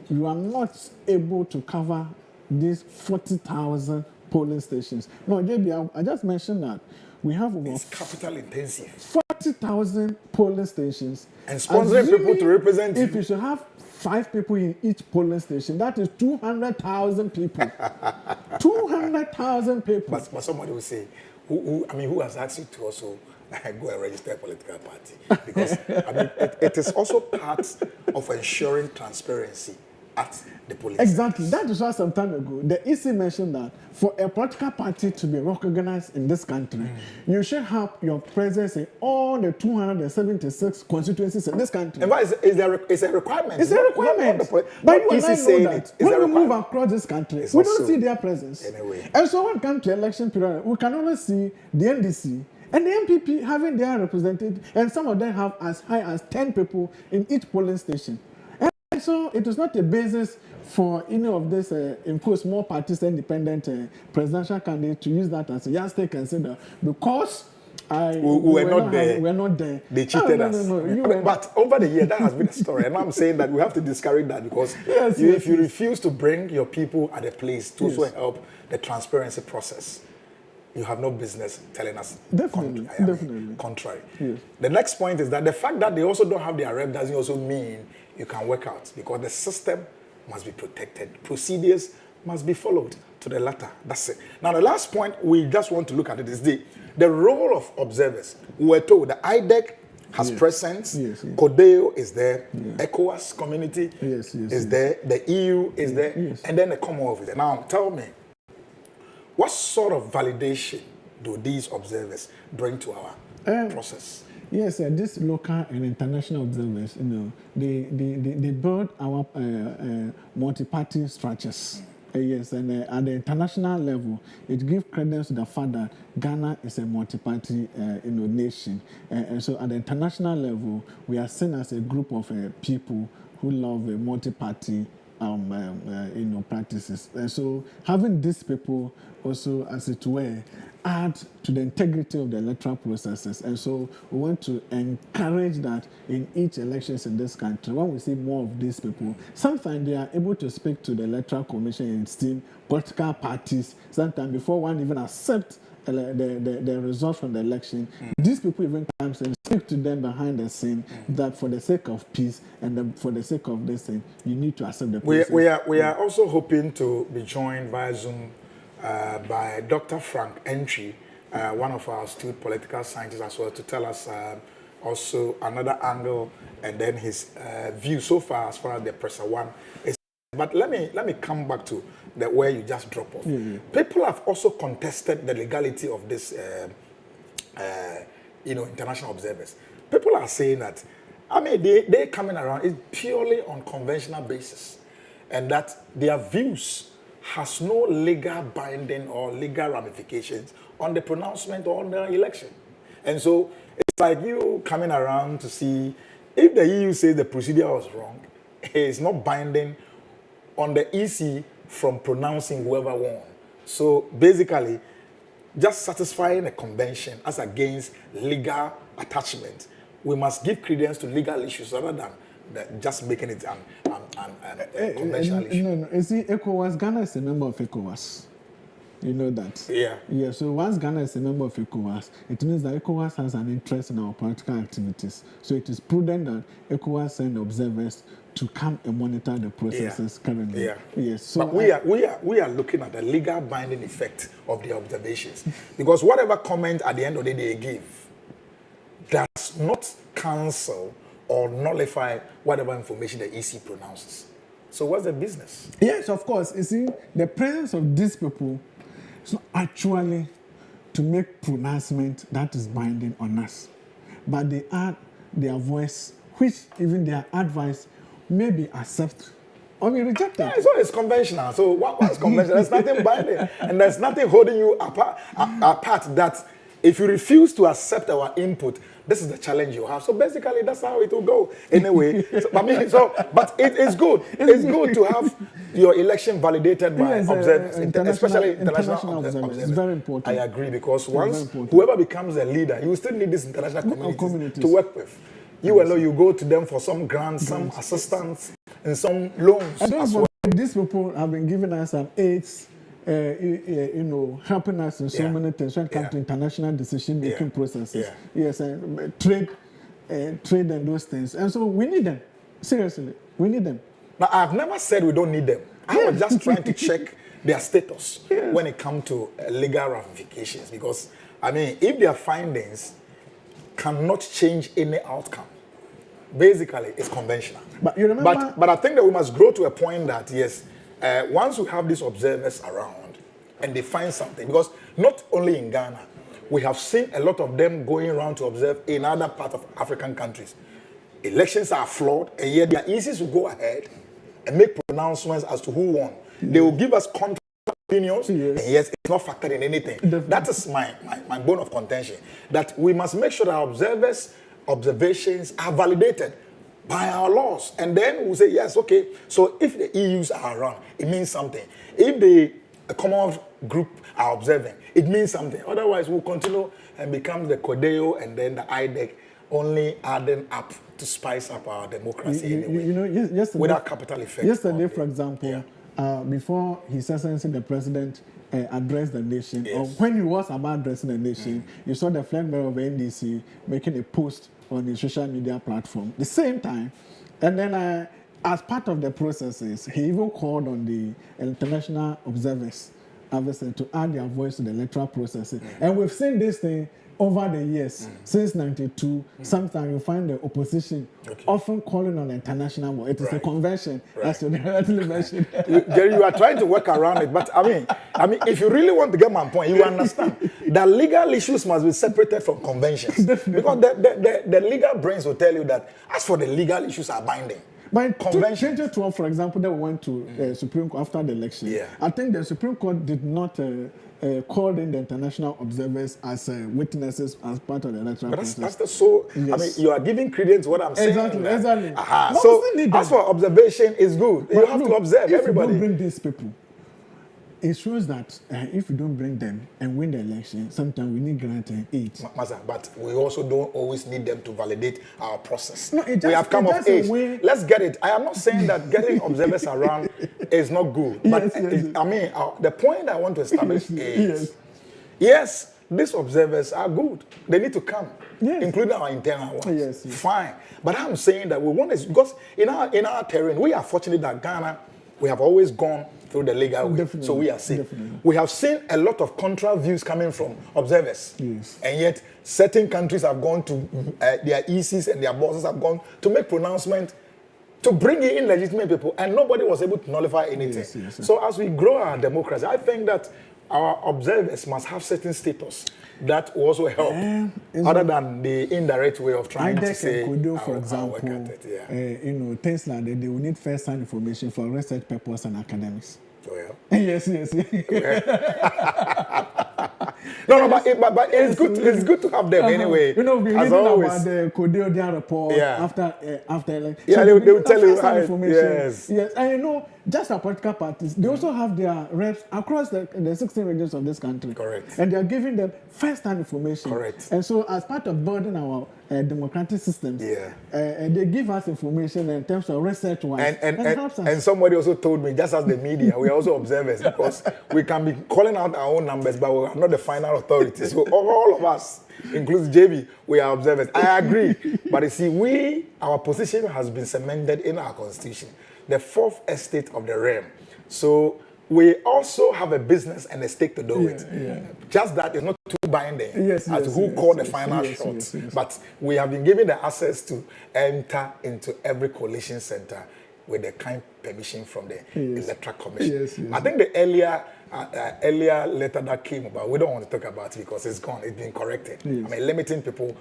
Speaker 12: not able to cover these 40,000 polling stations. No, JB, I just mentioned that we have over
Speaker 11: capital intensive
Speaker 12: 40,000 polling stations,
Speaker 11: and sponsoring people to represent you.
Speaker 12: If you should have 5 people in each polling station, that is 200,000 people. 200,000 people.
Speaker 11: But somebody will say, who has asked you to also go and register a political party? Because it is also part of ensuring transparency at the polling.
Speaker 12: Exactly. That is why some time ago the EC mentioned that for a political party to be recognized in this country, you should have your presence in all the 276 constituencies in this country.
Speaker 11: And it's a requirement.
Speaker 12: It's a requirement. But you and I know that when we move across this country, we don't see their presence.
Speaker 11: Anyway.
Speaker 12: And so when it comes to election period, we can only see the NDC and the MPP having their representative, and some of them have as high as 10 people in each polling station. And so it was not a basis for any of this imposed more parties independent presidential candidate to use that as a yardstick and say that because
Speaker 11: we're not there.
Speaker 12: We're not there.
Speaker 11: They cheated us. But over the year, that has been a story. And I'm saying that we have to discourage that because if you refuse to bring your people at a place to also help the transparency process, you have no business telling us contrary.
Speaker 12: Yes.
Speaker 11: The next point is that the fact that they also don't have their rep doesn't also mean you can work out because the system must be protected. Procedures must be followed to the letter. That's it. Now, the last point we just want to look at it is The role of observers, we were told the IDEC has presence, CODEO is there, ECOWAS community is there, the EU is there, and then the Commonwealth is there. Now, tell me, what sort of validation do these observers bring to our process?
Speaker 12: Yes, these local and international observers, they build our multi-party structures. Yes, and at the international level, it gives credence to the fact that Ghana is a multi-party nation. And so at the international level, we are seen as a group of people who love multi-party practices. And so having these people also, as it were, add to the integrity of the electoral processes. And so we want to encourage that in each elections in this country, when we see more of these people, sometimes they are able to speak to the Electoral Commission and esteem political parties, sometimes before one even accepts the results from the election. These people even come and speak to them behind the scene that for the sake of peace and for the sake of this thing, you need to accept the process.
Speaker 11: We are also hoping to be joined via Zoom by Dr. Frank Entry, one of our astute political scientists as well, to tell us also another angle and then his view so far as the Pressure One is. But let me come back to where you just dropped off. People have also contested the legality of this, international observers. People are saying that, they're coming around, it's purely on conventional basis, and that their views has no legal binding or legal ramifications on the pronouncement or on the election. And so it's like you coming around to see if the EU says the procedure was wrong, it's not binding on the EC from pronouncing whoever won. So basically, just satisfying a convention as against legal attachment, we must give credence to legal issues rather than just making it a conventional issue.
Speaker 12: No. You see, ECOWAS, Ghana is a member of ECOWAS. You know that? Yeah, so once Ghana is a member of ECOWAS, it means that ECOWAS has an interest in our political activities. So it is prudent that ECOWAS send observers to come and monitor the processes currently. Yes. So
Speaker 11: but we are looking at the legal binding effect of the observations. Because whatever comment at the end of the day they give does not cancel or nullify whatever information the EC pronounces. So what's the business?
Speaker 12: Yes, of course. You see, the presence of these people is not actually to make pronouncement that is binding on us, but they add their voice, which even their advice may be accepted or be rejected.
Speaker 11: Yeah, so it's conventional. So what's conventional? There's nothing binding, and there's nothing holding you apart that if you refuse to accept our input, this is the challenge you have. So basically, that's how it will go. Anyway, but it's good. It's good to have your election validated by observers, especially international observers.
Speaker 12: It's very important.
Speaker 11: I agree, because once whoever becomes a leader, you still need this international community to work with. You alone, you go to them for some grants, some assistance, and some loans.
Speaker 12: And as well. These people have been giving us some aids. Helping us in so many things when it comes to international decision-making processes. Yes, and trade and those things. And so we need them. Seriously, we need them.
Speaker 11: Now, I've never said we don't need them. I was just trying to check their status when it comes to legal ramifications. Because, if their findings cannot change any outcome, basically, it's conventional.
Speaker 12: But you remember...
Speaker 11: But I think that we must grow to a point that, yes, once we have these observers around and they find something, because not only in Ghana, we have seen a lot of them going around to observe in other parts of African countries. Elections are flawed, and yet they are easy to go ahead and make pronouncements as to who won. They will give us contrary opinions, and yes, it's not factored in anything. That is my bone of contention, that we must make sure that our observations are validated by our laws, and then we'll say, yes, okay, so if the EUs are around, it means something. If the Commonwealth group are observing, it means something. Otherwise, we'll continue and become the CODEO and then the IDEC, only adding up to spice up our democracy without capital effect.
Speaker 12: Yesterday, for example, before His Excellency the President addressed the nation, or when he was about addressing the nation, you saw the flag bearer of NDC making a post on the social media platform. The same time, and then as part of the processes, he even called on the international observers to add their voice to the electoral process. And we've seen this thing over the years, since 92. Sometimes you find the opposition often calling on the international war. It is a convention, as you directly mentioned.
Speaker 11: Jerry, you are trying to work around it, but I mean, if you really want to get my point, you understand that legal issues must be separated from conventions. Because the legal brains will tell you that as for the legal issues are binding.
Speaker 12: By 2012, for example, they went to Supreme Court after the election.
Speaker 11: Yeah.
Speaker 12: I think the Supreme Court did not call in the international observers as witnesses as part of the electoral process.
Speaker 11: That's the so. Yes. I mean, you are giving credence to what I'm saying.
Speaker 12: Exactly.
Speaker 11: So, as for observation, is good. You have to observe everybody.
Speaker 12: If you don't bring these people, it shows that if you don't bring them and win the election, sometimes we need grant aid.
Speaker 11: But we also don't always need them to validate our process.
Speaker 12: No,
Speaker 11: we have come of age. Let's get it. I am not saying that getting observers around is not good. But I mean, the point I want to establish is, yes, these observers are good. They need to come, including our internal ones. Fine. But I'm saying that we want to, because in our terrain, we are fortunate that Ghana, we have always gone through the legal way. So we are safe. We have seen a lot of contra views coming from observers.
Speaker 12: Yes.
Speaker 11: And yet, certain countries have gone to, their ECs and their bosses have gone to make pronouncements to bring in legitimate people, and nobody was able to nullify anything. So as we grow our democracy, I think that our observers must have certain status that will also help, other than the indirect way of trying to say.
Speaker 12: For example, things like that, they will need first-hand information for research purpose and academics. Yes.
Speaker 11: No, but it's good. It's good to have them anyway.
Speaker 12: You know, we're reading about the Kodeodia report after election.
Speaker 11: Yeah, they will tell you how.
Speaker 12: Yes, and you know, just our political parties, they also have their reps across the 16 regions of this country.
Speaker 11: Correct.
Speaker 12: And they are giving them first-hand information.
Speaker 11: Correct.
Speaker 12: And so, as part of building our democratic systems, they give us information in terms of research-wise.
Speaker 11: And somebody also told me, just as the media, we are also observers, because we can be calling out our own numbers, but we are not the final authority. So all of us, including JB, we are observers. I agree. But you see, our position has been cemented in our constitution, the fourth estate of the realm. So we also have a business and a stake to do with. Just that it's not too binding as to who called the final shots. But we have been given the access to enter into every coalition center with the kind permission from the Electoral Commission. I think the earlier letter that came about, we don't want to talk about it because it's gone, it's been corrected. I mean, limiting people,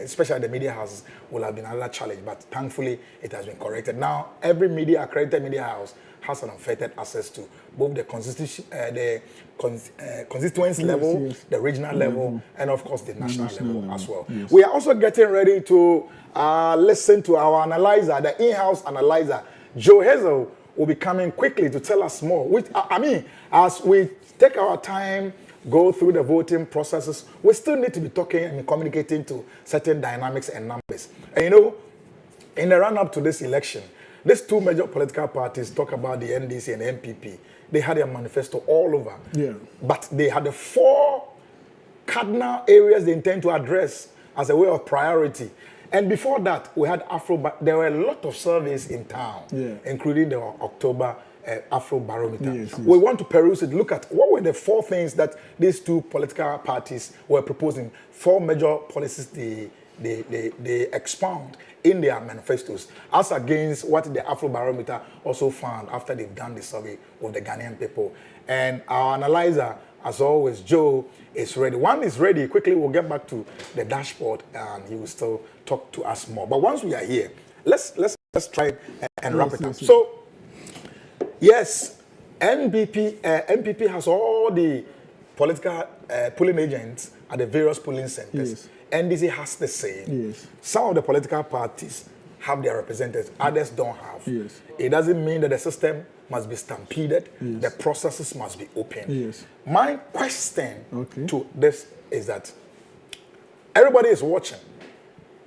Speaker 11: especially the media houses, will have been another challenge, but thankfully it has been corrected. Now, every accredited media house has an unfettered access to both the constituency level, the regional level, and of course the national level as well. We are also getting ready to listen to our analyzer, the in-house analyzer, Joe Hazel, will be coming quickly to tell us more. As we take our time, go through the voting processes, we still need to be talking and communicating to certain dynamics and numbers. And you know, in the run-up to this election, these two major political parties talk about the NDC and MPP. They had their manifesto all over. But they had the 4 cardinal areas they intend to address as a way of priority. And before that, we had there were a lot of surveys in town, including the October Afro Barometer. We want to peruse it, look at what were the 4 things that these two political parties were proposing, 4 major policies they expound in their manifestos, as against what the Afro Barometer also found after they've done the survey of the Ghanaian people. And our analyzer, as always, Joe, is ready. One is ready. Quickly, we'll get back to the dashboard, and he will still talk to us more. But once we are here, let's try and wrap it up. So, yes, MPP has all the political polling agents at the various polling centers. NDC has the same. Some of the political parties have their representatives, others don't have. It doesn't mean that the system must be stampeded, the processes must be open. My question to this is that everybody is watching,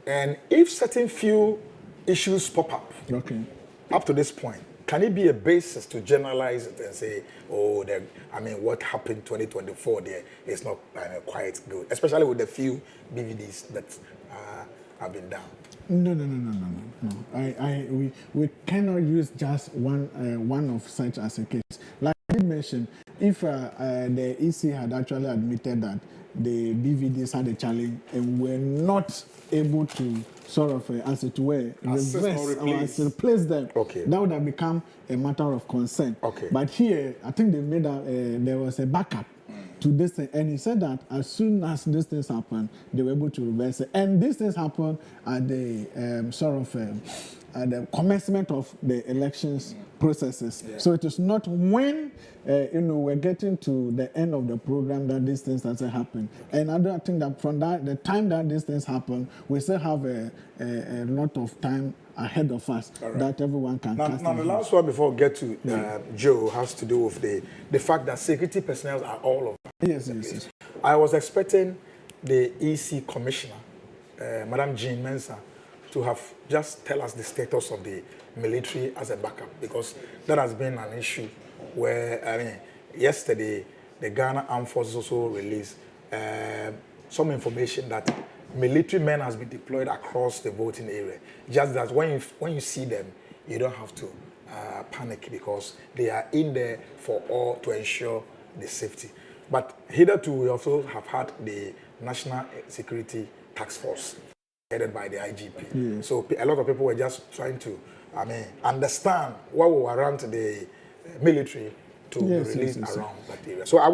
Speaker 11: and if certain few issues pop up, up to this point, can it be a basis to generalize it and say, oh, what happened in 2024 there is not quite good, especially with the few BVDs that have been done.
Speaker 12: No. We cannot use just one of such as a case. Like I did mention, if the EC had actually admitted that the DVDs had a challenge and were not able to sort of, as it were, replace them, that would have become a matter of concern. But here, I think they made there was a backup to this thing, and he said that as soon as these things happen, they were able to reverse it. And these things happen at the at the commencement of the elections processes. So it is not when we're getting to the end of the program that these things start to happen. And I don't think that from the time that these things happen, we still have a lot of time ahead of us that everyone can cast.
Speaker 11: Now the last one before we get to Joe has to do with the fact that security personnel are all over.
Speaker 12: Yes.
Speaker 11: I was expecting the EC commissioner, Madam Jean Mensah, to have just tell us the status of the military as a backup, because that has been an issue where, yesterday the Ghana Armed Forces also released some information that military men has been deployed across the voting area. Just that when you see them, you don't have to panic, because they are in there for all to ensure the safety. But hitherto, we also have had the National Security Task Force headed by the IGP. So a lot of people were just trying to, understand what will warrant the military to be released around that area. So I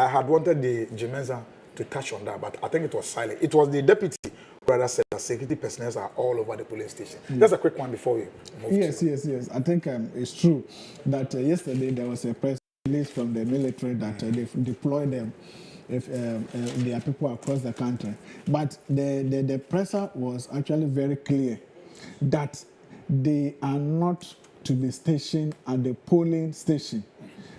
Speaker 11: had wanted the Jimenza to touch on that, but I think it was silent. It was the deputy who rather said that security personnel are all over the police station. Just a quick one before you move.
Speaker 12: Yes. I think it's true that yesterday there was a press release from the military that they've deployed them. If there are people across the country, but the presser was actually very clear that they are not to be stationed at the polling station.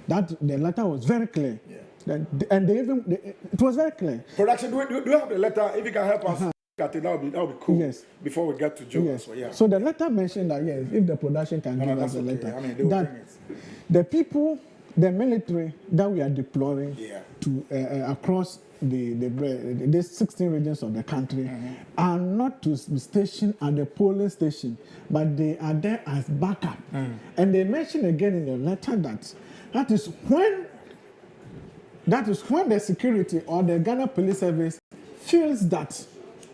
Speaker 12: That the letter was very clear. And it was very clear.
Speaker 11: Production, do you have the letter? If you can help us, that would be cool. Yes. Before we get to Joe.
Speaker 12: Yes. So the letter mentioned that if the production can give us a letter, that the people, the military that we are deploying to across the 16 regions of the country are not to be stationed at the polling station, but they are there as backup. And they mention again in the letter that is when the security or the Ghana Police Service feels that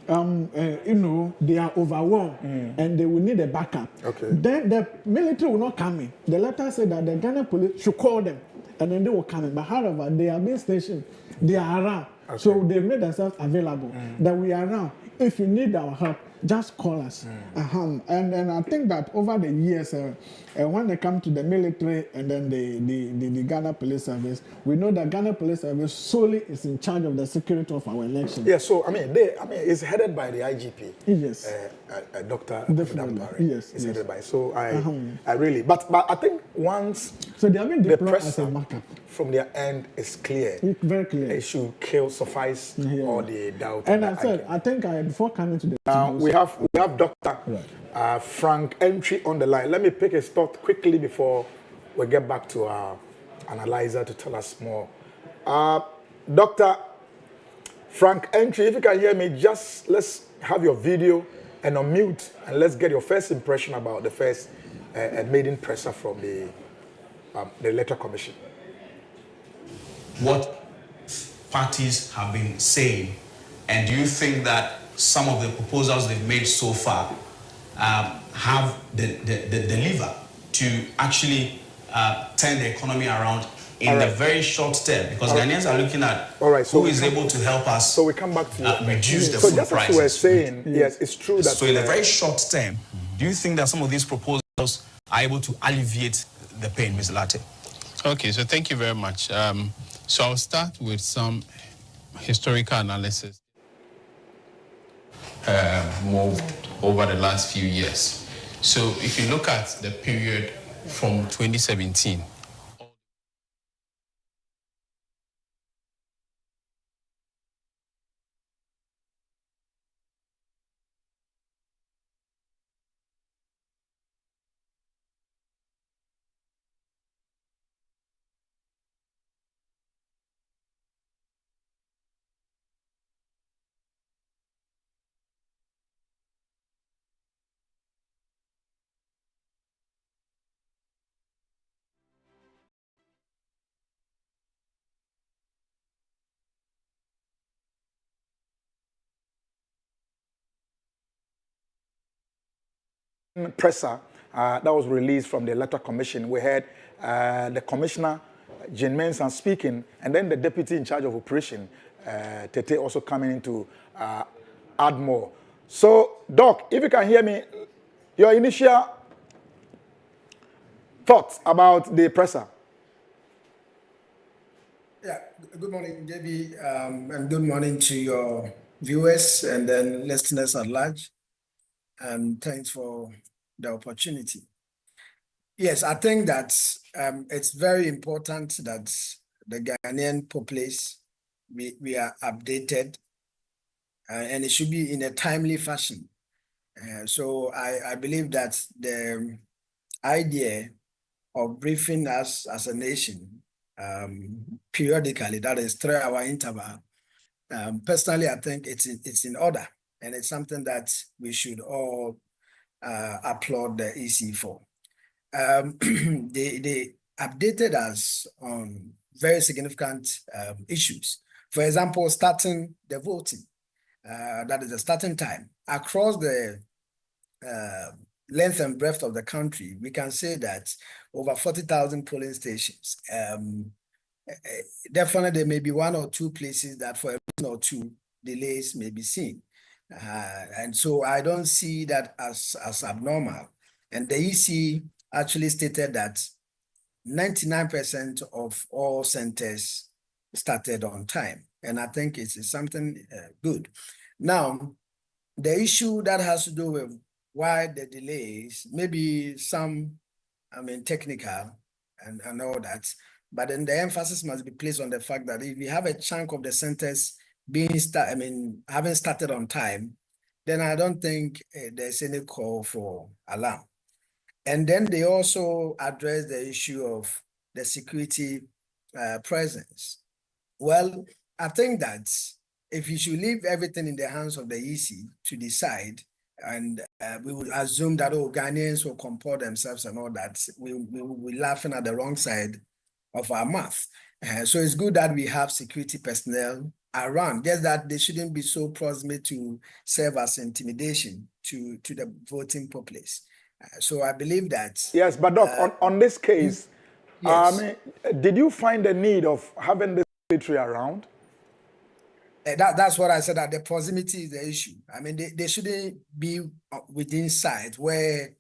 Speaker 12: they are overwhelmed and they will need a backup. Then the military will not come in. The letter said that the Ghana police should call them and then they will come in. But however, they are being stationed, they are around. So they made themselves available that we are around. If you need our help, just call us. And I think that over the years, when they come to the military and then the Ghana Police Service, we know that Ghana Police Service solely is in charge of the security of our elections.
Speaker 11: Yeah, so it's headed by the IGP.
Speaker 12: Yes.
Speaker 11: Dr.
Speaker 12: Definitely. Yes.
Speaker 11: It's headed by. So I really, but I think once
Speaker 12: they have been deployed as a backup
Speaker 11: from their end is clear.
Speaker 12: Very clear.
Speaker 11: It should suffice all the doubt.
Speaker 12: And I said, I think before coming to the
Speaker 11: we have Dr. Frank Entry on the line. Let me pick a spot quickly before we get back to our analyzer to tell us more. Dr. Frank Entry, if you can hear me, let's have your video and unmute, and let's get your first impression about the first maiden presser from the Electoral Commission.
Speaker 17: What parties have been saying, and do you think that some of the proposals they've made so far have the lever to actually turn the economy around in the very short term? Because Ghanaians are looking at who is able to help us
Speaker 11: we come back to
Speaker 17: reduce the food
Speaker 11: just
Speaker 17: prices.
Speaker 11: As we were saying, yes, it's true that...
Speaker 17: So in the very short term, do you think that some of these proposals are able to alleviate the pain, Mr. Latte?
Speaker 19: Okay, so thank you very much. So I'll start with some historical analysis. Moved over the last few years. So if you look at the period from 2017,
Speaker 11: presser that was released from the Electoral Commission. We had the Commissioner, Jane Mensah, speaking, and then the Deputy in charge of operation, Tete, also coming in to add more. So, Doc, if you can hear me, your initial thoughts about the presser.
Speaker 18: Yeah, good morning, JB, and good morning to your viewers and then listeners at large. And thanks for the opportunity. Yes, I think that it's very important that the Ghanaian populace, we are updated and it should be in a timely fashion. So I believe that the idea of briefing us as a nation periodically, that is 3-hour interval, personally, I think it's in order, and it's something that we should all applaud the EC for. They updated us on very significant issues. For example, starting the voting, that is the starting time. Across the length and breadth of the country, we can say that over 40,000 polling stations. Definitely, there may be 1 or 2 places that for a reason or two delays may be seen. And so I don't see that as abnormal. And the EC actually stated that 99% of all centers started on time. And I think it's something good. Now, the issue that has to do with why the delays, maybe some, technical and all that, but then the emphasis must be placed on the fact that if you have a chunk of the centers having started on time, then I don't think there's any call for alarm. And then they also address the issue of the security presence. Well, I think that if you should leave everything in the hands of the EC to decide, and we would assume that, Ghanaians will comport themselves and all that, we will be laughing at the wrong side of our mouth. So it's good that we have security personnel around, just that they shouldn't be so proximate to serve as intimidation to the voting populace. So I believe that.
Speaker 11: Yes, but Doc, on this case, yes. Did you find the need of having the military around?
Speaker 18: That's what I said, that the proximity is the issue. They shouldn't be within sight where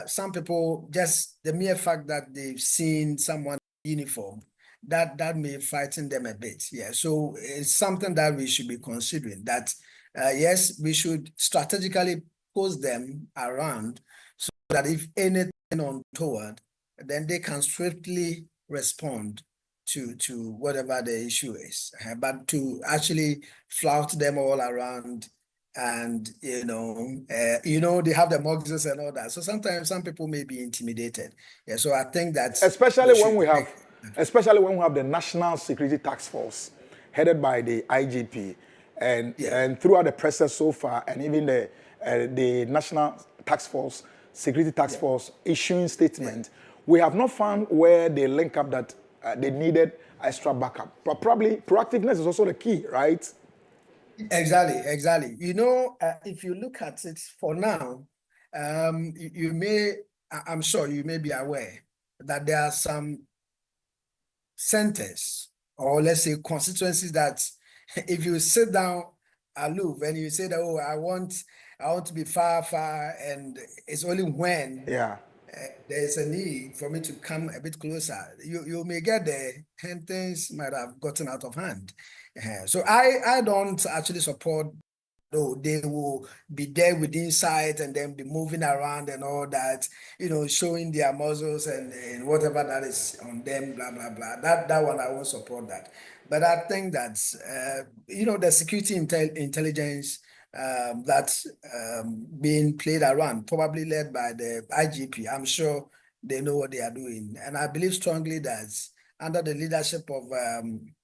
Speaker 18: some people, just the mere fact that they've seen someone in uniform, that may frighten them a bit. Yeah, so it's something that we should be considering, that yes, we should strategically post them around so that if anything untoward, then they can swiftly respond to whatever the issue is. But to actually flout them all around, and they have the mortgages and all that. So sometimes some people may be intimidated. Yeah, so I think that
Speaker 11: especially when we have the National Security Task Force headed by the IGP, and throughout the process so far, and even the National Task Force, Security Task Force issuing statement, we have not found where they link up that they needed extra backup. But probably proactiveness is also the key, right?
Speaker 18: Exactly. If you look at it for now, I'm sure you may be aware that there are some centers, or let's say constituencies, that if you sit down aloof and you say that, I want to be far, and it's only when there's a need for me to come a bit closer, you may get there and things might have gotten out of hand. So I don't actually support, they will be there within sight and then be moving around and all that, showing their muscles and whatever that is on them, blah, blah, blah. That one, I won't support that. But I think that, the security intelligence that's being played around, probably led by the IGP, I'm sure they know what they are doing. And I believe strongly that under the leadership of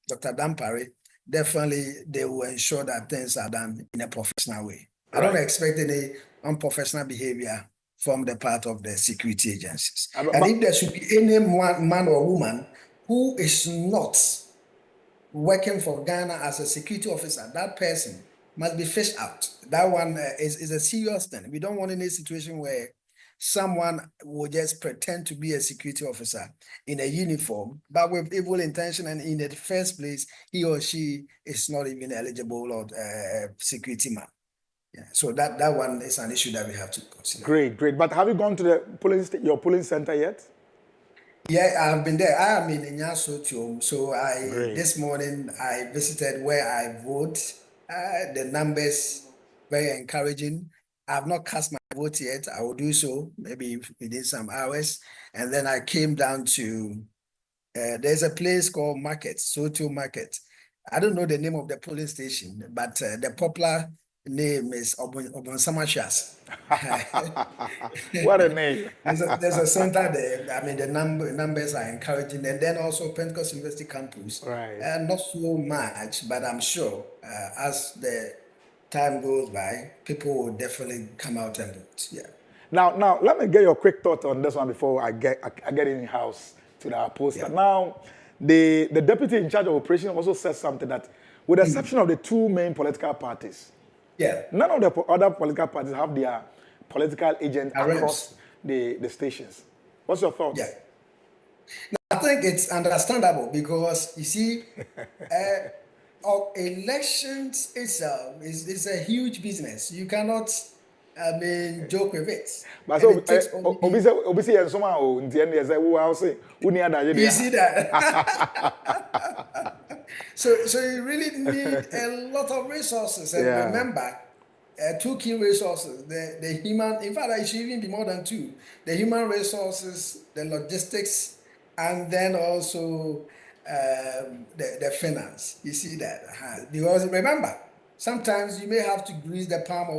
Speaker 18: Dr. Dampare, definitely they will ensure that things are done in a professional way. Right. I don't expect any unprofessional behavior from the part of the security agencies. And if there should be any man or woman who is not working for Ghana as a security officer, that person must be fished out. That one is a serious thing. We don't want any situation where someone will just pretend to be a security officer in a uniform, but with evil intention, and in the first place, he or she is not even eligible or security man. Yeah, so that one is an issue that we have to consider.
Speaker 11: Great. But have you gone to your polling center yet?
Speaker 18: Yeah, I've been there. I am in Nyaso, so this morning I visited where I vote. The numbers very encouraging. I have not cast my vote yet. I will do so maybe within some hours. And then I came down to there's a place called Soto Market. I don't know the name of the polling station, but the popular name is Obonsamashas.
Speaker 11: What a name.
Speaker 18: There's a center there. I mean, the numbers are encouraging. And then also Pentecost University campus.
Speaker 11: Right.
Speaker 18: Not so much, but I'm sure as the time goes by, people will definitely come out and vote. Yeah.
Speaker 11: Now, let me get your quick thought on this one before I get in house to the poster. Yeah. Now, the deputy in charge of operations also said something that, with the exception of the two main political parties, none of the other political parties have their political agents across the stations. What's your thoughts?
Speaker 18: Yeah. I think it's understandable because, you see, elections itself is a huge business. You cannot, joke with it.
Speaker 11: But so, obviously, and somehow, in the end, you
Speaker 18: see that? So you really need a lot of resources. And remember, two key resources, the human, in fact, it should even be more than two. The human resources, the logistics, and then also the finance. You see that? Because remember, sometimes you may have to grease the palm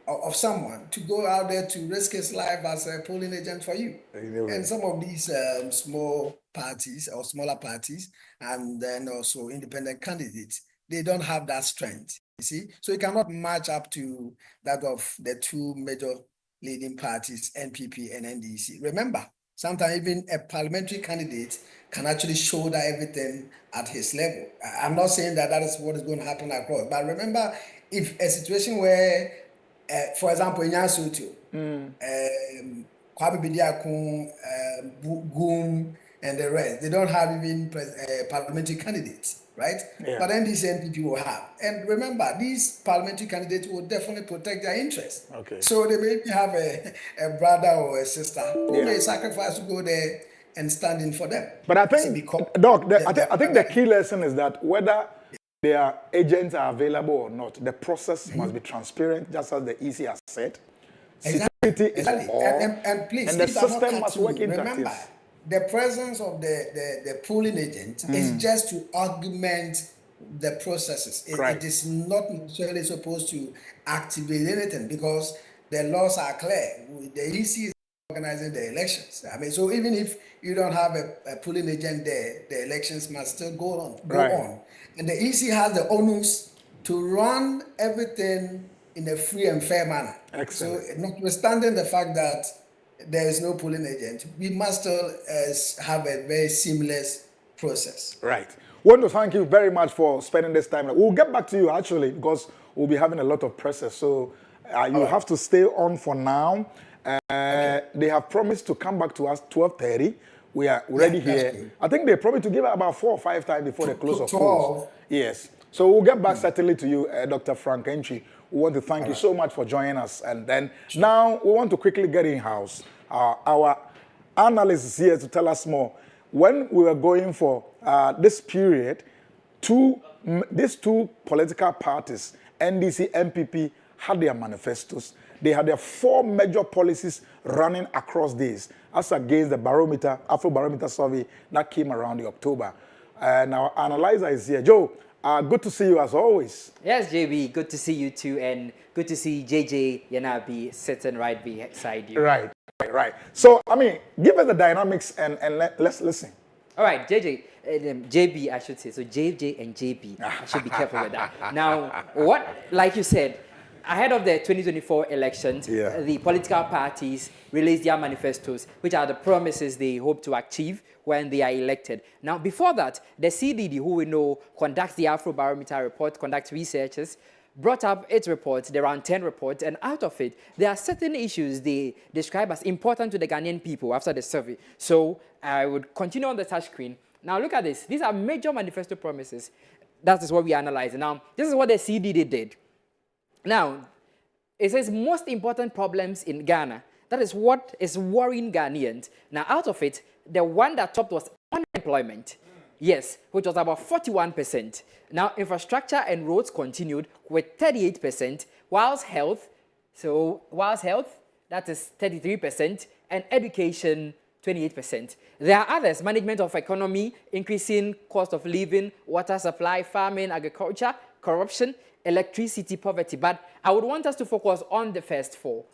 Speaker 18: of someone to go out there to risk his life as a polling agent for you. And some of these small parties or smaller parties, and then also independent candidates, they don't have that strength, you see? So you cannot match up to that of the two major leading parties, NPP and NDC. Remember, sometimes even a parliamentary candidate can actually shoulder everything at his level. I'm not saying that is what is going to happen across, but remember, if a situation where, for example, in Yasoto, Kwabi Bidiakun, Goom, and the rest, they don't have even parliamentary candidates, right?
Speaker 11: Yeah.
Speaker 18: But NDC and NPP will have. And remember, these parliamentary candidates will definitely protect their interests.
Speaker 11: Okay.
Speaker 18: So they may have a brother or a sister who may sacrifice to go there and stand in for them.
Speaker 11: But I think, Doc, I think the key lesson is that whether their agents are available or not, the process must be transparent, just as the EC has said. Security is all,
Speaker 18: and please,
Speaker 11: and the system must work interactive.
Speaker 18: Remember, the presence of the polling agent is just to augment the processes. It is not necessarily supposed to activate anything because the laws are clear. The EC is organizing the elections. I mean, so even if you don't have a polling agent there, the elections must still go on. And the EC has the onus to run everything in a free and fair manner.
Speaker 11: Excellent.
Speaker 18: So notwithstanding the fact that there is no polling agent, we must still have a very seamless process.
Speaker 11: Right. We want to thank you very much for spending this time. We'll get back to you actually because we'll be having a lot of presses. So you have to stay on for now. They have promised to come back to us 12:30. We are already here. I think they promised to give it about 4 or 5 times before the close of polls. Yes. So we'll get back certainly to you, Dr. Frank Entry. We want to thank you so much for joining us. And then now we want to quickly get in-house. Our analyst is here to tell us more. When we were going for this period, these two political parties, NDC, NPP, had their manifestos. They had their 4 major policies running across these, as against the Afrobarometer survey that came around in October. And our analyzer is here. Joe, good to see you as always.
Speaker 20: Yes, JB, good to see you too, and good to see JJ Yanabi sitting right beside you.
Speaker 11: Right. So, I mean, give us the dynamics and let's listen.
Speaker 20: All right, JB, I should say. So JJ and JB, I should be careful with that. Now, like you said, ahead of the 2024 elections, the political parties released their manifestos, which are the promises they hope to achieve when they are elected. Now, before that, the CDD, who we know conducts the Afrobarometer report, conducts researches. brought up its report, the Round 10 report, and out of it, there are certain issues they describe as important to the Ghanaian people after the survey. So I would continue on the touch screen. Now look at this. These are major manifesto promises. That is what we are analyzing. Now, this is what the CDD did. Now, it says most important problems in Ghana. That is what is worrying Ghanaians. Now, out of it, the one that topped was unemployment. Yes, which was about 41%. Now, infrastructure and roads continued with 38%, whilst health, that is 33%, and education, 28%. There are others: management of economy, increasing cost of living, water supply, farming, agriculture, corruption, electricity, poverty. But I would want us to focus on the first four.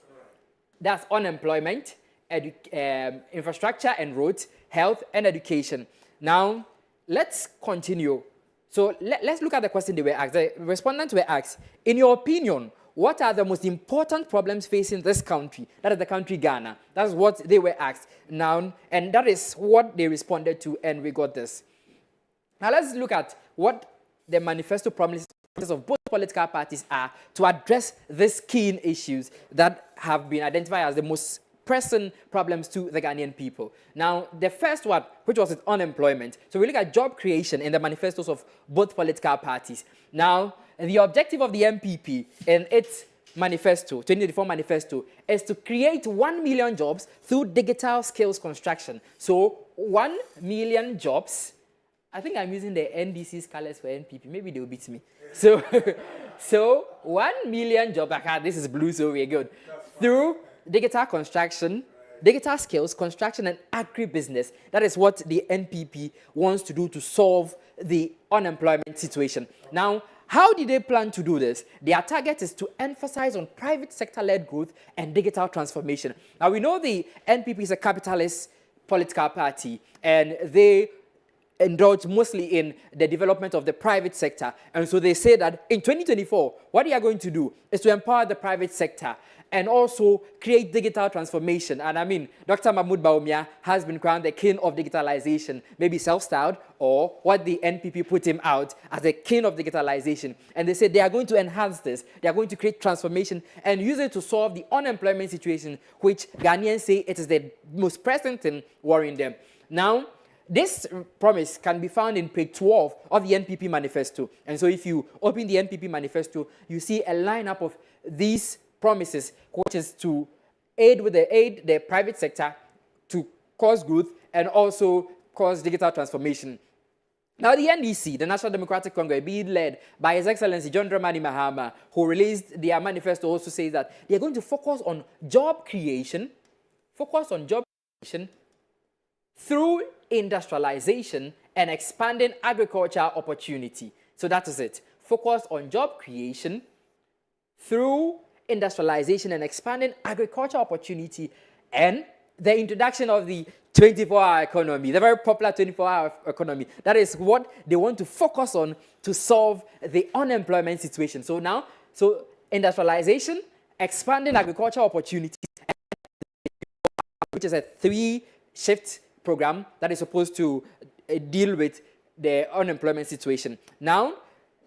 Speaker 20: That's unemployment, infrastructure and roads, health and education. Now, let's continue. So let's look at the question they were asked. The respondents were asked, in your opinion, what are the most important problems facing this country? That is the country Ghana. That's what they were asked. Now, and that is what they responded to, and we got this. Now let's look at what the manifesto promises of both political parties are to address these key issues that have been identified as the most pressing problems to the Ghanaian people. Now, the first one, which was unemployment. So we look at job creation in the manifestos of both political parties. Now, the objective of the MPP in its manifesto, 2024 manifesto, is to create 1 million jobs through digital skills construction. So 1 million jobs. I think I'm using the NDC's colors for NPP. Maybe they'll beat me. So, so 1 million jobs. This is blue, so we're good. Through digital construction, digital skills, construction, and agribusiness. That is what the NPP wants to do to solve the unemployment situation. Now, how did they plan to do this? Their target is to emphasize on private sector-led growth and digital transformation. Now, we know the NPP is a capitalist political party, and they indulge mostly in the development of the private sector. And so they say that in 2024, what they are going to do is to empower the private sector and also create digital transformation. And I mean, Dr. Mahmoud Bawumia has been crowned the king of digitalization, maybe self-styled, or what the NPP put him out as the king of digitalization. And they said they are going to enhance this. They are going to create transformation and use it to solve the unemployment situation, which Ghanaians say it is the most pressing thing worrying them. Now, this promise can be found in page 12 of the NPP manifesto. And so if you open the NPP manifesto, you see a lineup of these promises, which is to aid the private sector to cause growth and also cause digital transformation. Now, the NDC, the National Democratic Congress, being led by His Excellency John Dramani Mahama, who released their manifesto, also says that they are going to focus on job creation, through industrialization and expanding agriculture opportunity. So that is it. Focus on job creation through industrialization and expanding agriculture opportunity and the introduction of the 24-hour economy, the very popular 24-hour economy. That is what they want to focus on to solve the unemployment situation. So now, industrialization, expanding agriculture opportunities, which is a 3-shift program that is supposed to deal with the unemployment situation. Now,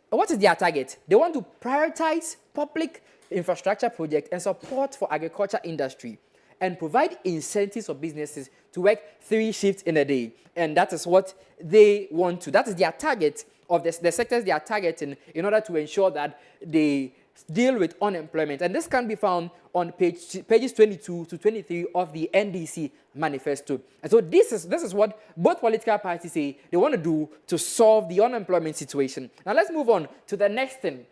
Speaker 20: what is their target? They want to prioritize public infrastructure projects and support for agriculture industry and provide incentives for businesses to work 3 shifts in a day. And that is what they want to. That is their target of the sectors they are targeting in order to ensure that they deal with unemployment. And this can be found on pages 22 to 23 of the NDC manifesto. And so this is what both political parties say they want to do to solve the unemployment situation. Now let's move on to the next thing.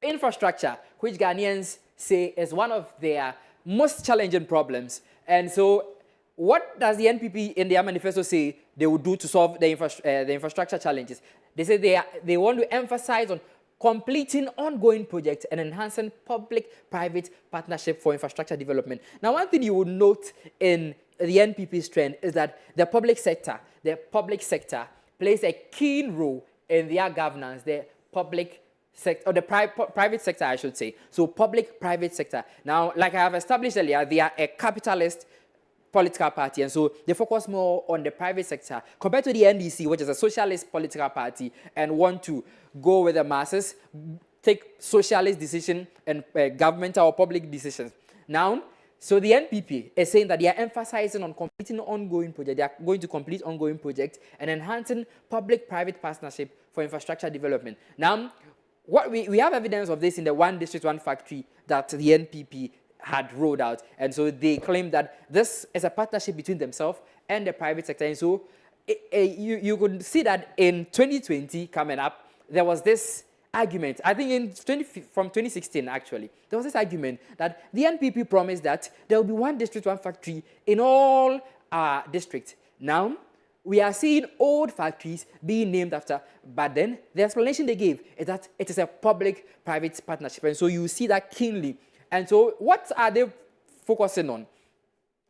Speaker 20: Infrastructure, which Ghanaians say is one of their most challenging problems. And so what does the NPP in their manifesto say they will do to solve the infrastructure challenges? They say they want to emphasize on completing ongoing projects and enhancing public-private partnership for infrastructure development. Now, one thing you will note in the NPP's trend is that the public sector plays a key role in their governance, the public sector, or the private sector, I should say. So public-private sector. Now, like I have established earlier, they are a capitalist political party, and so they focus more on the private sector compared to the NDC, which is a socialist political party and want to go with the masses, take socialist decision and governmental or public decisions. Now, so the NPP is saying that they are emphasizing on completing ongoing projects. They are going to complete ongoing projects and enhancing public-private partnership for infrastructure development. Now, what we have evidence of this in the One District, One Factory that the NPP had rolled out. And so they claim that this is a partnership between themselves and the private sector. And so you could see that in 2020 coming up, there was this argument. I think from 2016, actually, there was this argument that the NPP promised that there will be One District, One Factory in all districts. Now, we are seeing old factories being named after, but then the explanation they gave is that it is a public-private partnership. And so you see that keenly. And so what are they focusing on?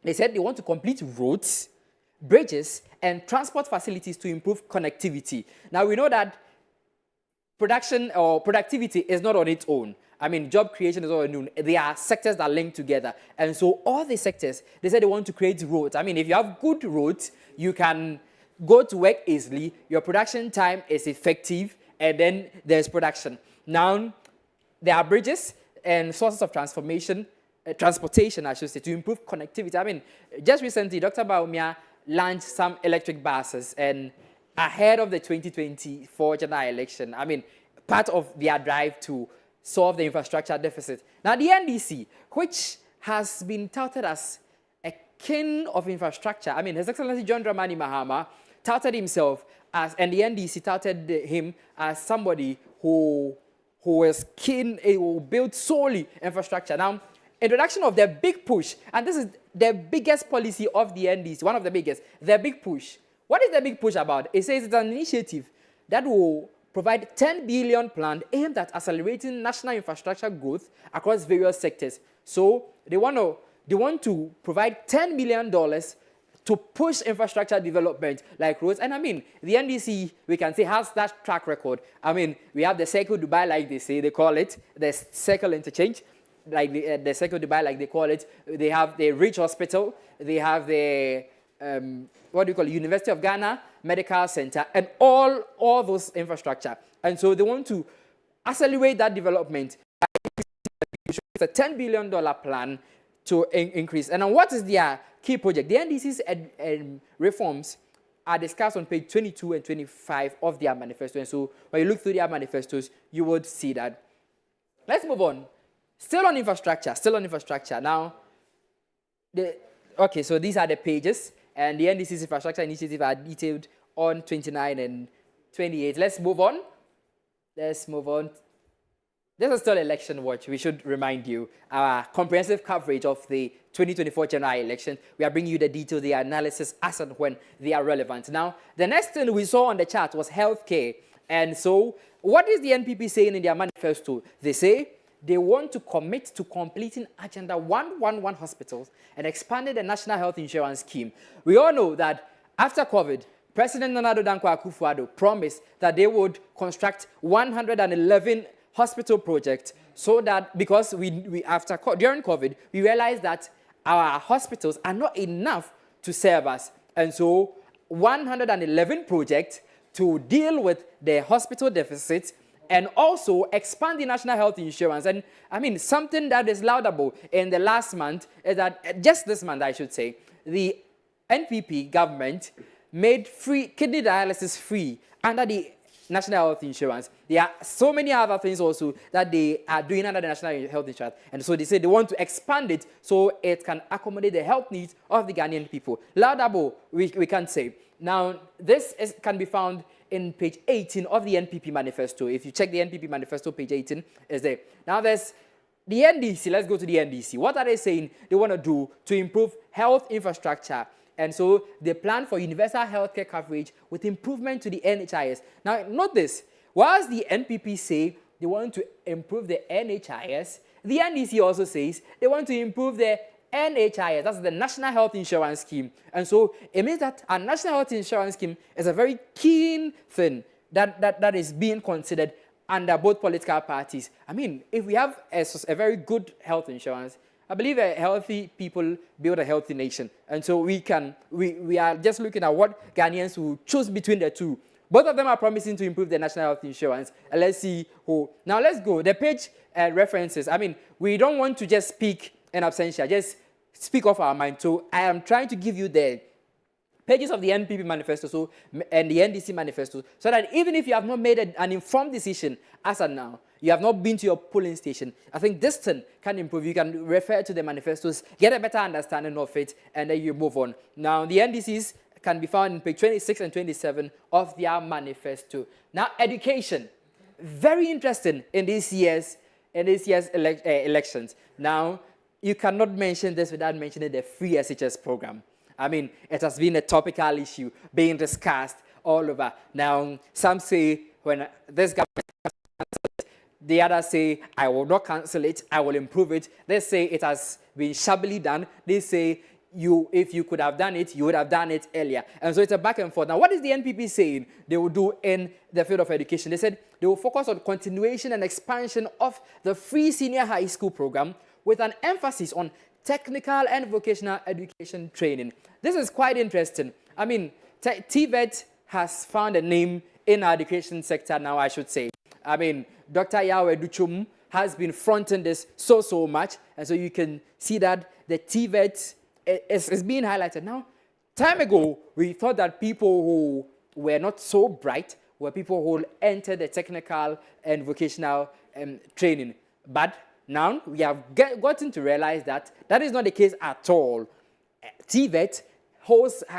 Speaker 20: They said they want to complete roads, bridges, and transport facilities to improve connectivity. Now, we know that production or productivity is not on its own. I mean, job creation is not on its own. There are sectors that link together. And so all the sectors, they said they want to create roads. I mean, if you have good roads, you can go to work easily, your production time is effective, and then there's production. Now, there are bridges and sources of transportation, I should say, to improve connectivity. I mean, just recently, Dr. Baumia launched some electric buses, and ahead of the 2024 general election, I mean, part of their drive to solve the infrastructure deficit. Now, the NDC, which has been touted as a king of infrastructure, I mean, His Excellency John Dramani Mahama touted himself as, and the NDC touted him as somebody who is keen, who built solely infrastructure. Now, introduction of the big push, and this is the biggest policy of the NDC, one of the biggest, the big push. What is the big push about? It says it's an initiative that will provide 10 billion plan aimed at accelerating national infrastructure growth across various sectors. So they want to provide $10 million to push infrastructure development like roads. And I mean, the NDC, we can say, has that track record. I mean, we have the Circle Dubai, like they say, they call it, the Circle Interchange, like the Circle Dubai, like they call it. They have the Rich Hospital, they have the, what do you call it, University of Ghana Medical Center, and all those infrastructure. And so they want to accelerate that development. It's a $10 billion plan to increase. And what is their key project? The NDC's reforms are discussed on page 22 and 25 of their manifesto. And so when you look through their manifestos, you would see that. Let's move on. Still on infrastructure. Now, okay, so these are the pages, and the NDC's infrastructure initiative are detailed on 29 and 28. Let's move on. This is still Election Watch. We should remind you, our comprehensive coverage of the 2024 general election. We are bringing you the detail, the analysis as and when they are relevant. Now, the next thing we saw on the chart was healthcare. And so, what is the NPP saying in their manifesto? They say they want to commit to completing Agenda 111 hospitals and expanding the National Health Insurance Scheme. We all know that after COVID, President Nana Addo Dankwa Akufo-Addo promised that they would construct 111 hospital project, so that because during COVID, we realized that our hospitals are not enough to serve us. And so 111 projects to deal with the hospital deficit and also expand the national health insurance. And I mean, something that is laudable in the last month is that, just this month, I should say, the NPP government made free kidney dialysis free under the national health insurance. There are so many other things also that they are doing under the national health insurance. And so they say they want to expand it so it can accommodate the health needs of the Ghanaian people. Laudable, we can say. Now, this can be found in page 18 of the NPP manifesto. If you check the NPP manifesto, page 18 is there. Now, there's the NDC. Let's go to the NDC. What are they saying they want to do to improve health infrastructure? And so they plan for universal healthcare coverage with improvement to the NHIS. Now, note this. Whilst the NPP say they want to improve the NHIS, the NDC also says they want to improve the NHIS. That's the National Health Insurance Scheme. And so it means that our National Health Insurance Scheme is a very keen thing that is being considered under both political parties. I mean, if we have a very good health insurance, I believe healthy people build a healthy nation. And so we are just looking at what Ghanaians will choose between the two. Both of them are promising to improve the national health insurance. And let's see who. Now let's go. The page references. I mean, we don't want to just speak in absentia, just speak off our mind. So I am trying to give you the pages of the NPP manifesto and the NDC manifesto, so that even if you have not made an informed decision as of now, you have not been to your polling station, I think this thing can improve. You can refer to the manifestos, get a better understanding of it, and then you move on. Now, the NDCs can be found in page 26 and 27 of their manifesto. Now, education, very interesting in this year's elections. Now, you cannot mention this without mentioning the free SHS program. I mean, it has been a topical issue being discussed all over. Now, some say when this government cancels it, the others say, I will not cancel it, I will improve it. They say it has been shabbily done. They say, if you could have done it, you would have done it earlier. And so it's a back and forth. Now, what is the NPP saying they will do in the field of education? They said they will focus on continuation and expansion of the free senior high school program with an emphasis on technical and vocational education training. This is quite interesting. I mean, TVET has found a name in our education sector now, I should say. I mean, Dr. Yahweh Duchum has been fronting this so much, and so you can see that the TVET is being highlighted. Now, time ago, we thought that people who were not so bright were people who entered the technical and vocational training. But now we have gotten to realize that that is not the case at all. TVET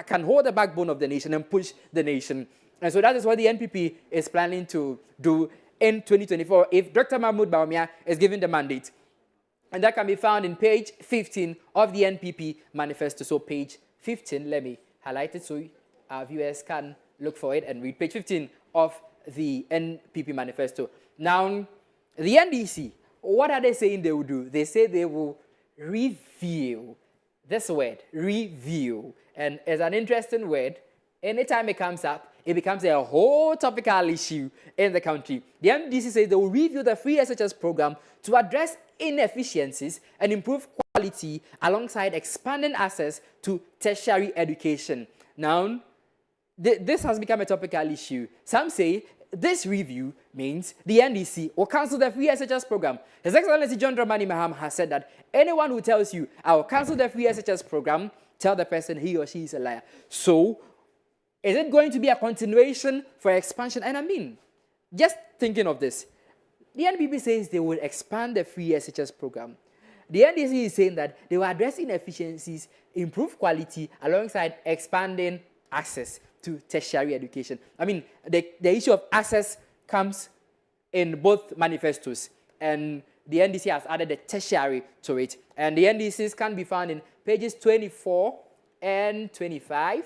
Speaker 20: can hold the backbone of the nation and push the nation. And so that is what the NPP is planning to do in 2024 if Dr. Mahmoud Bawumia is given the mandate. And that can be found in page 15 of the NPP manifesto. So page 15, let me highlight it so our viewers can look for it and read page 15 of the NPP manifesto. Now, the NDC, what are they saying they will do? They say they will review. This word, review. And as an interesting word, anytime it comes up, it becomes a whole topical issue in the country. The MDC says they will review the free SHS program to address inefficiencies and improve quality alongside expanding access to tertiary education. Now, this has become a topical issue. Some say this review means the NDC will cancel the free SHS program. His Excellency John Dramani Maham has said that anyone who tells you, I will cancel the free SHS program, tell the person he or she is a liar. So, is it going to be a continuation for expansion? And I mean, just thinking of this, the NPP says they will expand the free SHS program. The NDC is saying that they will address inefficiencies, improve quality, alongside expanding access to tertiary education. I mean, the issue of access comes in both manifestos, and the NDC has added the tertiary to it. And the NDCs can be found in pages 24 and 25.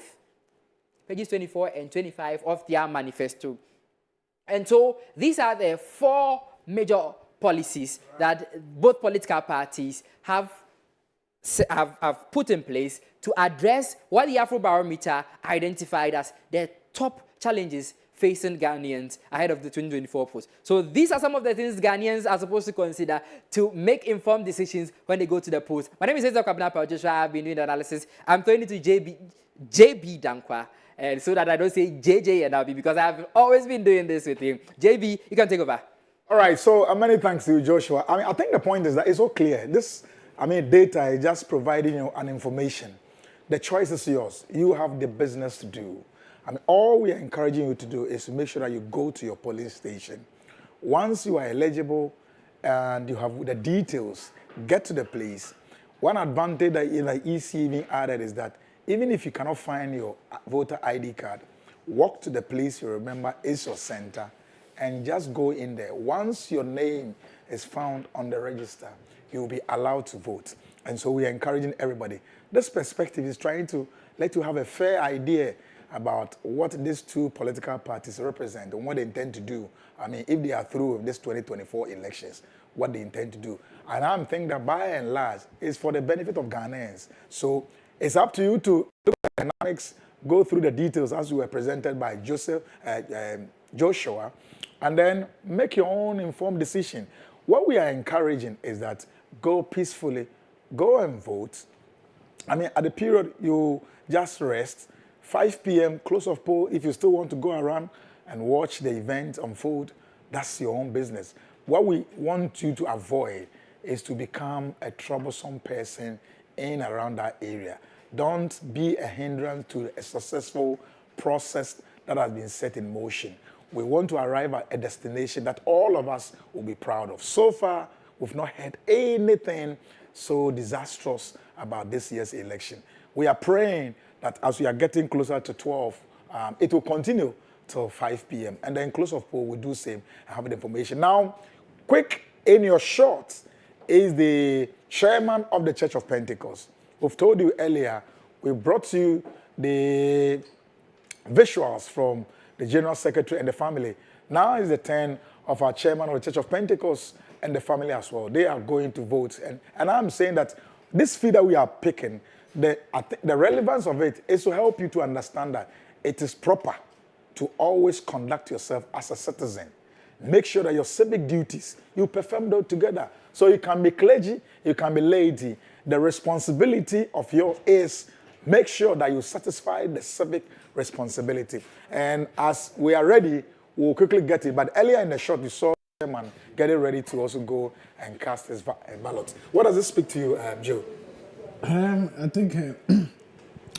Speaker 20: Pages 24 and 25 of their manifesto. And so these are the four major policies that both political parties have put in place to address what the Afrobarometer identified as the top challenges facing Ghanaians ahead of the 2024 polls. So these are some of the things Ghanaians are supposed to consider to make informed decisions when they go to the polls. My name is Ezra Kwabena Joshua. I have been doing the analysis. I'm throwing it to JB Dankwa, and so that I don't say JJ and Abi, because I've always been doing this with him. JB, you can take over.
Speaker 11: All right, so many thanks to you, Joshua. I mean, I think the point is that it's so clear. This, data is just providing you an information. The choice is yours. You have the business to do. All we are encouraging you to do is to make sure that you go to your polling station. Once you are eligible and you have the details, get to the place. One advantage that EC even added is that even if you cannot find your voter ID card, walk to the place you remember is your center and just go in there. Once your name is found on the register, you'll be allowed to vote. And so we are encouraging everybody. This perspective is trying to let you have a fair idea about what these two political parties represent and what they intend to do. If they are through with this 2024 elections, what they intend to do. And I'm thinking that by and large, it's for the benefit of Ghanaians. So it's up to you to look at the dynamics, go through the details as were presented by Joshua, and then make your own informed decision. What we are encouraging is that go peacefully, go and vote. At the period, you just rest. 5 p.m., close of poll. If you still want to go around, and watch the event unfold, that's your own business. What we want you to avoid is to become a troublesome person in and around that area. Don't be a hindrance to a successful process that has been set in motion. We want to arrive at a destination that all of us will be proud of. So far, we've not heard anything so disastrous about this year's election. We are praying that as we are getting closer to 12, it will continue till 5 p.m. And then close of poll will do same and have the information. Now, quick in your shorts is the chairman of the Church of Pentecost. We've told you earlier, we brought you the visuals from the General Secretary and the family. Now is the turn of our chairman of the Church of Pentecost and the family as well. They are going to vote. And I'm saying that this feed that we are picking, the relevance of it is to help you to understand that it is proper to always conduct yourself as a citizen. Make sure that your civic duties, you perform those together. So you can be clergy, you can be laity. The responsibility of yours is make sure that you satisfy the civic responsibility. And as we are ready, we'll quickly get it. But earlier in the shot, you saw the man getting ready to also go and cast his ballot. What does this speak to you, Joe?
Speaker 12: I think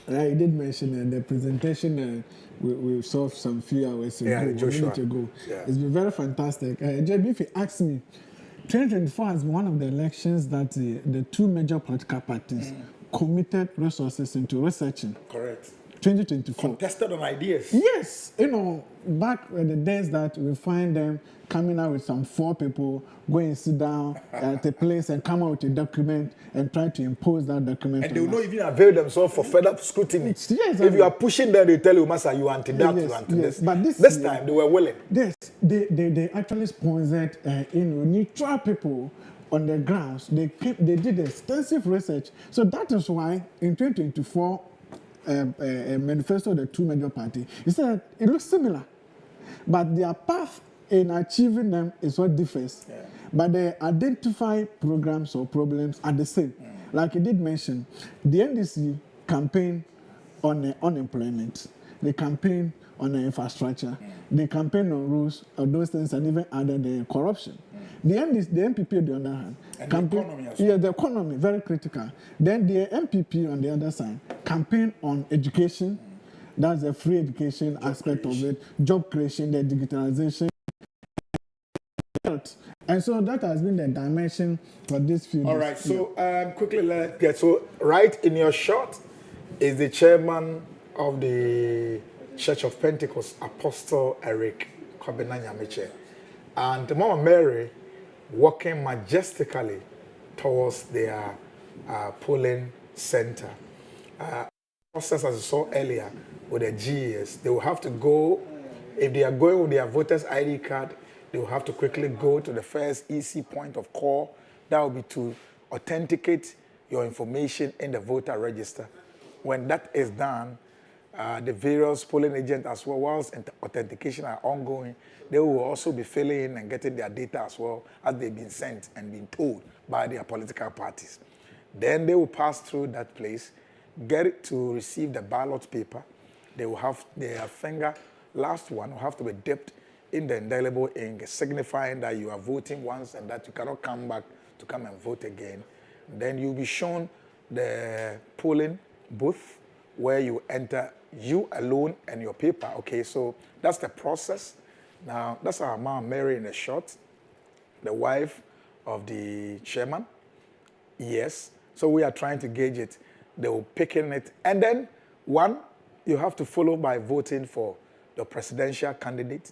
Speaker 12: I did mention the presentation we saw some few hours ago, a minute ago. Yeah. It's been very fantastic. JB, if you ask me, 2024 has been one of the elections that the two major political parties committed resources into researching.
Speaker 11: Correct.
Speaker 12: 2024.
Speaker 11: Contested on ideas.
Speaker 12: Yes. You know, back in the days that we find them coming out with some 4 people, go and sit down at a place and come out with a document and try to impose that document.
Speaker 11: And they will not even avail themselves for further scrutiny.
Speaker 12: Yes,
Speaker 11: if you are pushing them, they tell you, Master, you anti that, you anti this.
Speaker 12: But
Speaker 11: this time, they were willing.
Speaker 12: Yes, they actually sponsored neutral people on the grounds. They did extensive research. So that is why in 2024, a manifesto of the two major parties, he said it looks similar, but their path in achieving them is what differs. Yeah. But they identify programs or problems are the same. Like he did mention, the NDC campaign on unemployment, they campaign on the infrastructure, they campaign on rules, or those things, and even added the corruption. The MPP on the other hand,
Speaker 11: and
Speaker 12: campaign,
Speaker 11: the economy as well.
Speaker 12: Yeah, the economy, very critical. Then the MPP on the other side, campaign on education, that's the free education aspect of it, job creation, the digitalization. And so that has been the dimension for this few days.
Speaker 11: All right, so quickly let's get, so right in your shot is the chairman of the Church of Pentecost, Apostle Eric Kwabena-Nyamiche, and Mama Mary walking majestically towards their polling center. Process, as you saw earlier, with the GES, they will have to go, if they are going with their voter's ID card, they will have to quickly go to the first EC point of call. That will be to authenticate your information in the voter register. When that is done, the various polling agents as well, whilst authentication are ongoing, they will also be filling in and getting their data as well as they've been sent and been told by their political parties. Then they will pass through that place, get it to receive the ballot paper. They will have their finger, last one, will have to be dipped in the indelible ink, signifying that you are voting once and that you cannot come back to come and vote again. Then you'll be shown the polling booth where you enter you alone and your paper. Okay, so that's the process. Now, that's our mom, Mary, in a short, the wife of the chairman. Yes, so we are trying to gauge it. They will pick in it. And then, one, you have to follow by voting for the presidential candidate.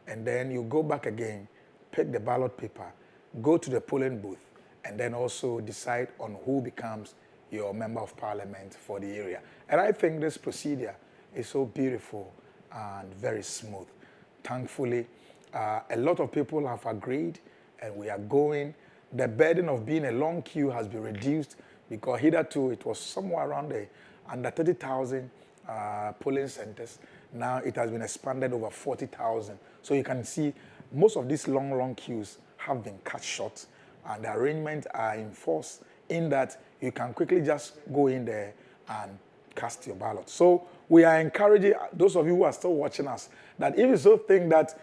Speaker 11: And then you go back again, pick the ballot paper, go to the polling booth, and then also decide on who becomes your member of parliament for the area. And I think this procedure is so beautiful and very smooth. Thankfully, a lot of people have agreed, and we are going. The burden of being a long queue has been reduced because hitherto it was somewhere around under 30,000 polling centers. Now it has been expanded over 40,000. So you can see most of these long queues have been cut short, and the arrangements are enforced in that you can quickly just go in there and cast your ballot. So we are encouraging those of you who are still watching us that if you still think that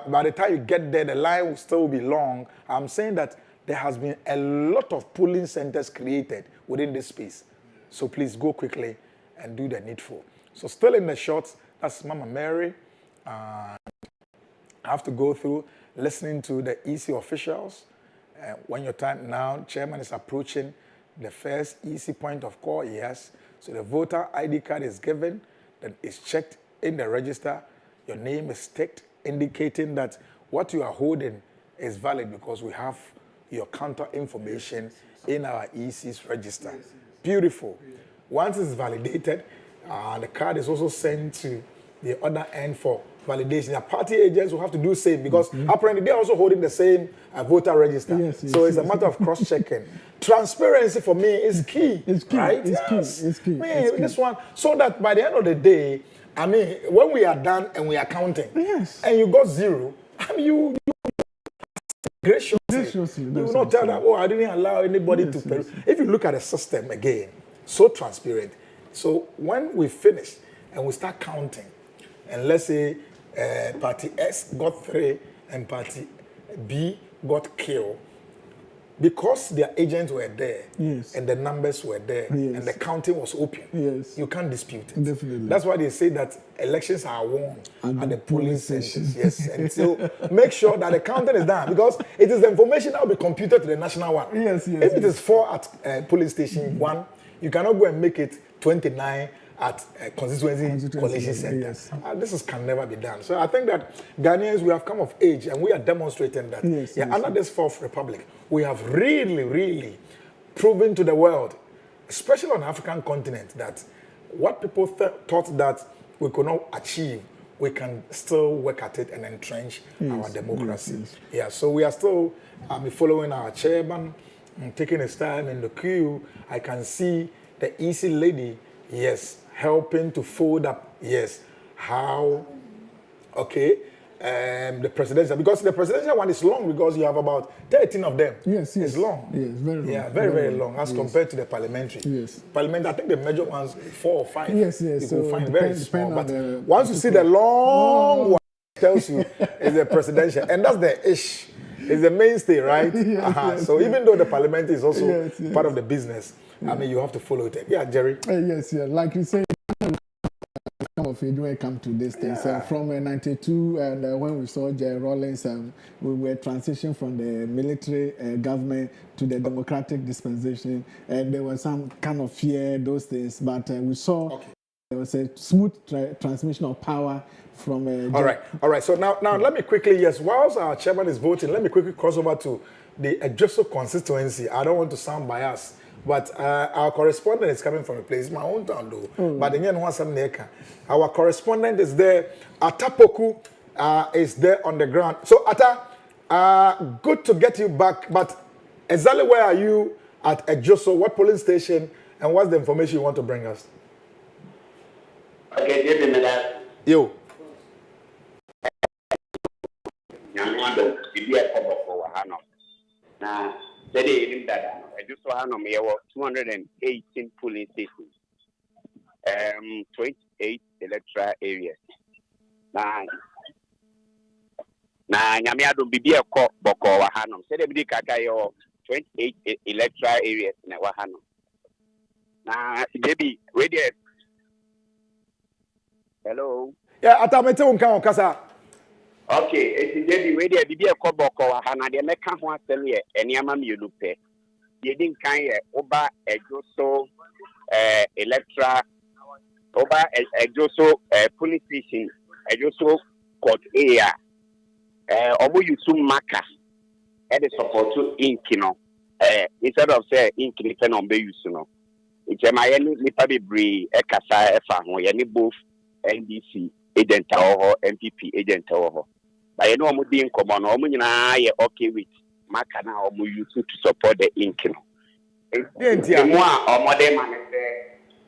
Speaker 11: by the time you get there, the line will still be long, I'm saying that there has been a lot of polling centers created within this space. So please go quickly and do the needful. So still in the shots, that's Mama Mary. I have to go through listening to the EC officials. When your time now, chairman is approaching the first EC point of call, yes. So the voter ID card is given, then it's checked in the register. Your name is ticked, indicating that what you are holding is valid because we have your counter information in our EC's register. Beautiful. Once it's validated, the card is also sent to the other end for validation. The party agents will have to do the same because apparently they're also holding the same voter register. So it's a matter of cross-checking. Transparency for me is key. It's key. Right?
Speaker 12: It's key.
Speaker 11: Man, this one, so that by the end of the day, I mean, when we are done and we are counting, and you got 0, I mean, you graciously. You will not tell that, oh, I didn't allow anybody to pay. If you look at the system again, so transparent. So when we finish and we start counting, and let's say party S got 3 and party B got killed, because their agents were there and the numbers were there and the counting was open, you can't dispute it.
Speaker 12: Definitely.
Speaker 11: That's why they say that elections are won at the polling centers. Yes, and so make sure that the counting is done because it is the information that will be computed to the national one. If it is 4 at polling station 1, you cannot go and make it 29 at constituency collation center. This can never be done. So I think that Ghanaians, we have come of age and we are demonstrating that under this 4th Republic, we have really proven to the world, especially on the African continent, that what people thought that we could not achieve, we can still work at it and entrench our democracy. So we are still following our chairman, taking his time in the queue. I can see the EC lady, helping to fold up, how, the presidential, because the presidential one is long because you have about 13 of them. It's long.
Speaker 12: Very long.
Speaker 11: Yeah, very long as compared to the parliamentary. Parliamentary, I think the major ones 4 or 5. You will find very small. But once you see the long one, it tells you it's the presidential, and that's the ish. It's the mainstay, right? So even though the parliament is also part of the business, I mean, you have to follow it. Yeah, Jerry?
Speaker 12: Like you say, come of age when it comes to this thing. From 92, and when we saw Jerry Rawlings, we were transitioning from the military government to the democratic dispensation, and there was some kind of fear, those things, but we saw there was a smooth transmission of power from
Speaker 11: all right. So now let me quickly, whilst our chairman is voting, let me quickly cross over to the Adjoso constituency. I don't want to sound biased, but our correspondent is coming from a place, my own town though. But again, our correspondent is there. Atapoku is there on the ground. So Ata, good to get you back, but exactly where are you at Adjoso? What polling station, and what's the information you want to bring us?
Speaker 5: Okay, give me that.
Speaker 11: Yo.
Speaker 5: Now, today, I just saw 218 polling stations, 28 electoral areas. Now, Nyamiado Bibia Boko Wahanum, said the Kakayo 28 electoral areas in Wahanum. Now, baby, ready. Hello.
Speaker 11: Yeah, Atamete Unkao Kasa.
Speaker 5: Okay, it's Debbie ready. Bibia Koboko, Hana, the Mekan one tell you, and Yamam you look pay. You didn't kind Oba Ejoso Electra Oba Ejoso police station, Ejoso court area. Obu Yusum Maka, and the support to Inkino. Instead of say Inkin on Bay Yusuno. It's a Miami Nipabi Bree, Ekasa Efa, Moyani both NDC agent or MPP agent or. But you know, I'm being common, I'm okay with Makana or Muyu to support the Inkino. It's more or modern manifest.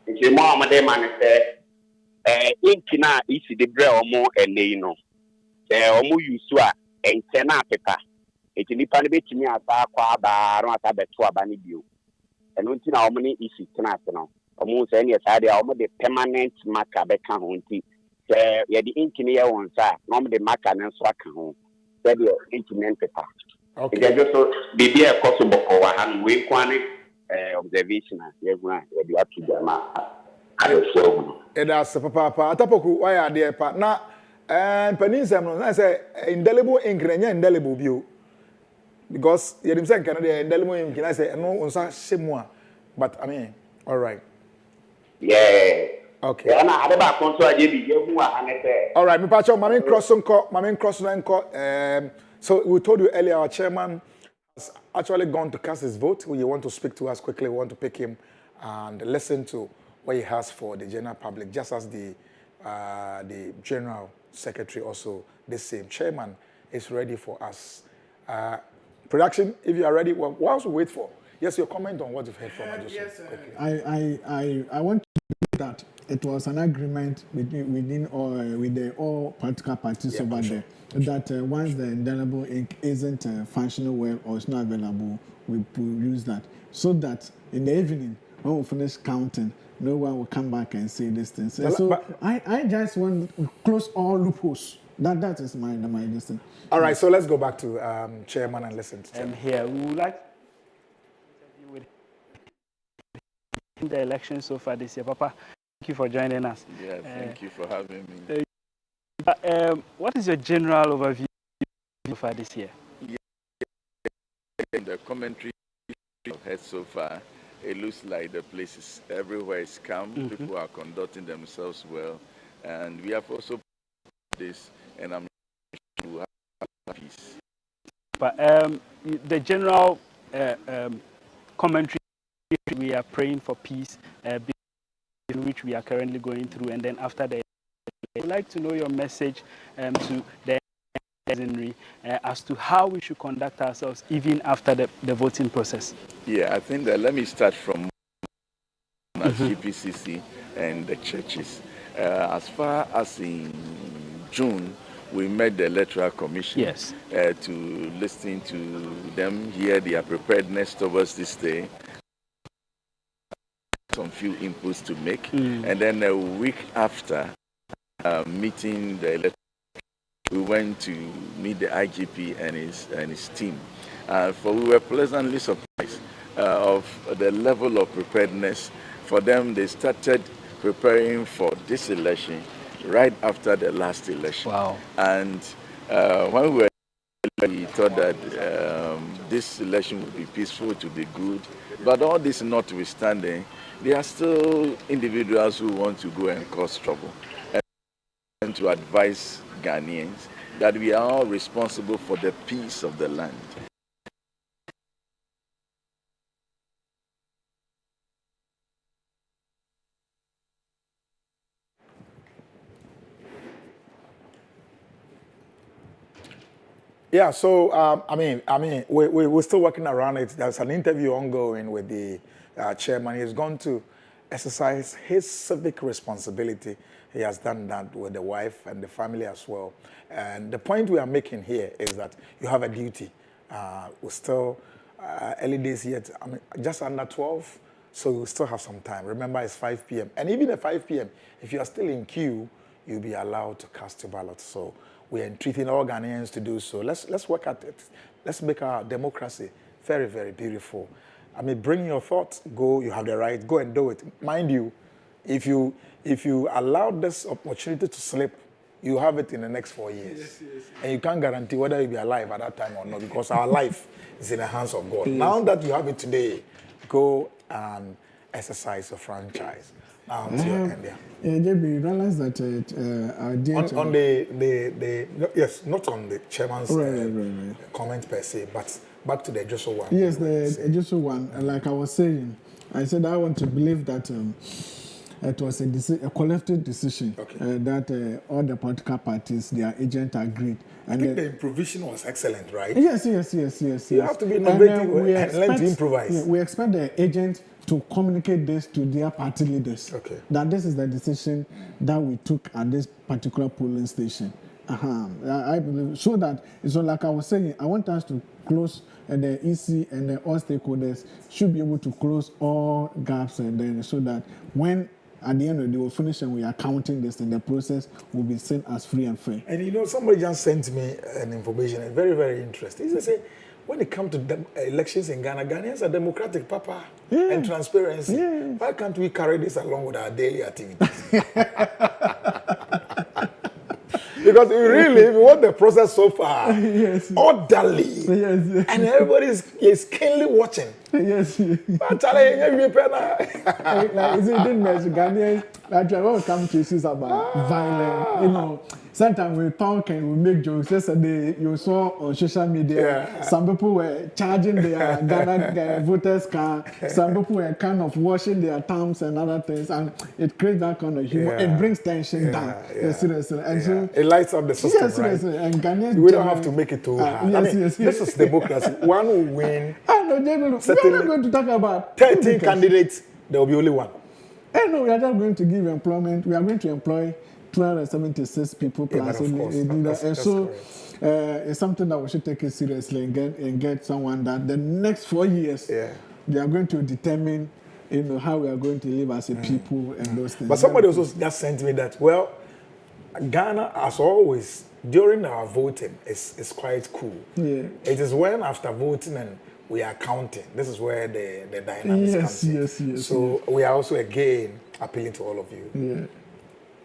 Speaker 5: It's more modern manifest. Inkina is the bread or more, and they know. Omu Yusua and Sena Pepper. It's in the Panabit me as a quaba, not a betua banibio. And until how many is it tonight now. almost any side almost the permanent marker be can hunti yeah the engineer on side normally the marker and so can home that the instrument paper okay they just so the be a possible for hand we kwani observation yeah we have to them
Speaker 11: and that's papa atapoku why are there pa na panisem no na say indelible ink na indelible bio because you dem say can the indelible ink na say no unsa shemu but I mean all right
Speaker 5: yeah
Speaker 11: okay
Speaker 5: yeah na adeba konso aje bi ye hu a anete
Speaker 11: all right me pacho mamen cross nko so we told you earlier our chairman has actually gone to cast his vote. You want to speak to us quickly, we want to pick him and listen to what he has for the general public, just as the general secretary also the same. Chairman is ready for us. Production, if you are ready, well, what else we wait for? Yes, your comment on what you've heard from
Speaker 12: Yes, I want to say that it was an agreement within all political parties over there that once the indelible ink isn't functioning well or it's not available, we use that. So that in the evening, when we finish counting, no one will come back and say this thing. So I just want to close all loopholes. That is my destiny.
Speaker 11: All right, so let's go back to Chairman and listen to Chairman.
Speaker 15: Here, we would like to interview with the election so far this year. Papa, thank you for joining us.
Speaker 6: Yeah, thank you for having me.
Speaker 15: What is your general overview so far this year?
Speaker 6: Yeah, the commentary I've heard so far, it looks like the places everywhere is calm. People are conducting themselves well, and we have also this, and I'm sure to have peace.
Speaker 15: But the general commentary, we are praying for peace, in which we are currently going through, and then after the I would like to know your message to the citizenry as to how we should conduct ourselves even after the voting process.
Speaker 6: Yeah, I think that let me start from GPCC and the churches. As far as in June, we met the Electoral Commission to listen to them, hear their preparedness towards this day, some few inputs to make, and then a week after meeting the electoral, we went to meet the IGP and his team. For we were pleasantly surprised of the level of preparedness. For them, they started preparing for this election right after the last election.
Speaker 15: Wow!
Speaker 6: And when we thought that this election would be peaceful, to be good, but all this notwithstanding, there are still individuals who want to go and cause trouble. And to advise Ghanaians that we are all responsible for the peace of the land.
Speaker 11: Yeah, so I mean, we're still working around it. There's an interview ongoing with the chairman. He's going to exercise his civic responsibility. He has done that with the wife and the family as well. And the point we are making here is that you have a duty. We're still early days yet. I mean, just under 12, so you still have some time. Remember, it's 5 p.m. And even at 5 p.m., if you are still in queue, you'll be allowed to cast your ballot. So we are entreating all Ghanaians to do so. Let's work at it. Let's make our democracy very, very beautiful. I mean, bring your thoughts, go, you have the right, go and do it. Mind you, if you allow this opportunity to slip, you have it in the next 4 years. Yes. And you can't guarantee whether you'll be alive at that time or not, because our life is in the hands of God. Yes. Now that you have it today, go and exercise your franchise. Now to your end, yeah.
Speaker 12: JB, you realize that
Speaker 11: on the yes, not on the chairman's comment per se, but back to the Ejoso one.
Speaker 12: Yes, the Ejoso one. Like I was saying, I said I want to believe that it was a collective decision that all the political parties, their agents agreed.
Speaker 11: And I think the improvisation was excellent, right?
Speaker 12: Yes. You
Speaker 11: have to be innovative and learn to improvise.
Speaker 12: Yeah, we expect the agent to communicate this to their party leaders. That this is the decision that we took at this particular polling station. I believe so that so like I was saying, I want us to close and the EC and all stakeholders should be able to close all gaps and then so that when at the end of the day we'll finish and we are counting this and the process will be seen as free and fair.
Speaker 11: And you know, somebody just sent me an information, very, very interesting. He said, when it comes to elections in Ghana, Ghanaians are democratic, Papa, and transparency. Why can't we carry this along with our daily activities? Because if you want the process so far, orderly, and everybody is keenly watching.
Speaker 12: Yes.
Speaker 11: But like,
Speaker 12: didn't mention Ghanaians, like, when we come to issues about violence, you know, sometimes we talk and we make jokes. Yesterday, you saw on social media, some people were charging their Ghana voters' car, some people were kind of washing their thumbs and other things, and it creates that kind of humor. It brings tension down. Seriously. And so,
Speaker 11: it lights up the system, right?
Speaker 12: And Ghanaians
Speaker 11: we don't have to make it too hard. This is democracy. One will win.
Speaker 12: We're not going to talk about
Speaker 11: 13 candidates, there will be only one.
Speaker 12: No, we are not going to give employment. We are going to employ 276 people plus. It's something that we should take it seriously and get someone that the next 4 years they are going to determine, you know, how we are going to live as a people and those things.
Speaker 11: But somebody also just sent me that, well, Ghana, as always, during our voting, is quite cool.
Speaker 12: Yeah.
Speaker 11: It is when after voting and we are counting. This is where the dynamics comes in.
Speaker 12: Yes.
Speaker 11: So we are also again appealing to all of you.
Speaker 12: Yeah.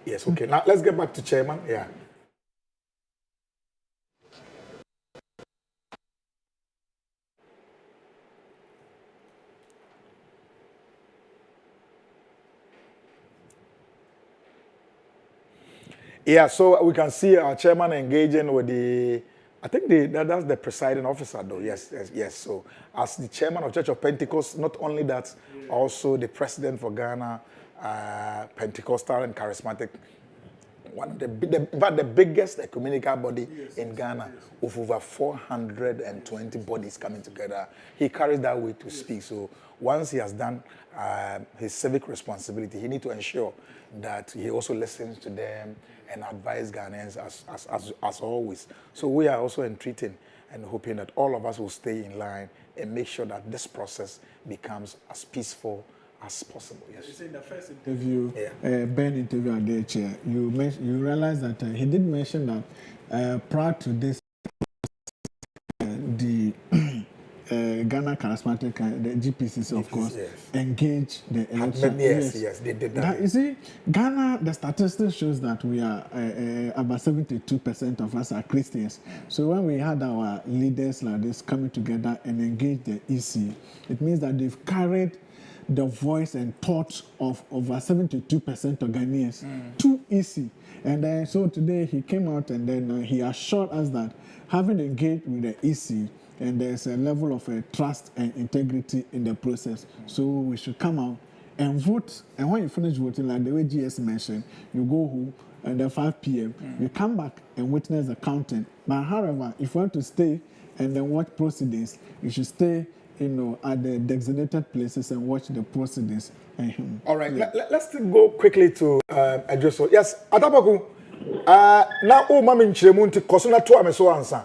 Speaker 11: Yes, okay. Now let's get back to Chairman. Yeah. Yeah, so we can see our chairman engaging with I think that's the presiding officer, though. Yes. So, as the chairman of Church of Pentecost, not only that, also the president for Ghana, Pentecostal and Charismatic, one of the biggest ecumenical body in Ghana, with over 420 bodies coming together. He carries that way to speak. So, once he has done his civic responsibility, he needs to ensure that he also listens to them and advise Ghanaians as always. So we are also entreating and hoping that all of us will stay in line and make sure that this process becomes as peaceful as possible. Yes.
Speaker 12: In the first interview, Ben interview at the chair, you realize that he did mention that prior to this, the Ghana Charismatic, the GPCs, of course, engage the election.
Speaker 11: Yes, they did that.
Speaker 12: You see, Ghana, the statistics shows that we are about 72% of us are Christians. So when we had our leaders like this coming together and engage the EC, it means that they've carried the voice and thoughts of over 72% of Ghanaians to EC. And then so today he came out and then he assured us that having engaged with the EC, and there's a level of trust and integrity in the process. So we should come out and vote. And when you finish voting, like the way GS mentioned, you go home and then 5 p.m. You come back and witness the counting. But however, if you want to stay and then watch proceedings, you should stay, you know, at the designated places and watch the proceedings.
Speaker 11: All right, let's go quickly to Adjoso. Yes, Atapaku. Now, Mami Nchiremunti, Kosuna to Ameso answer.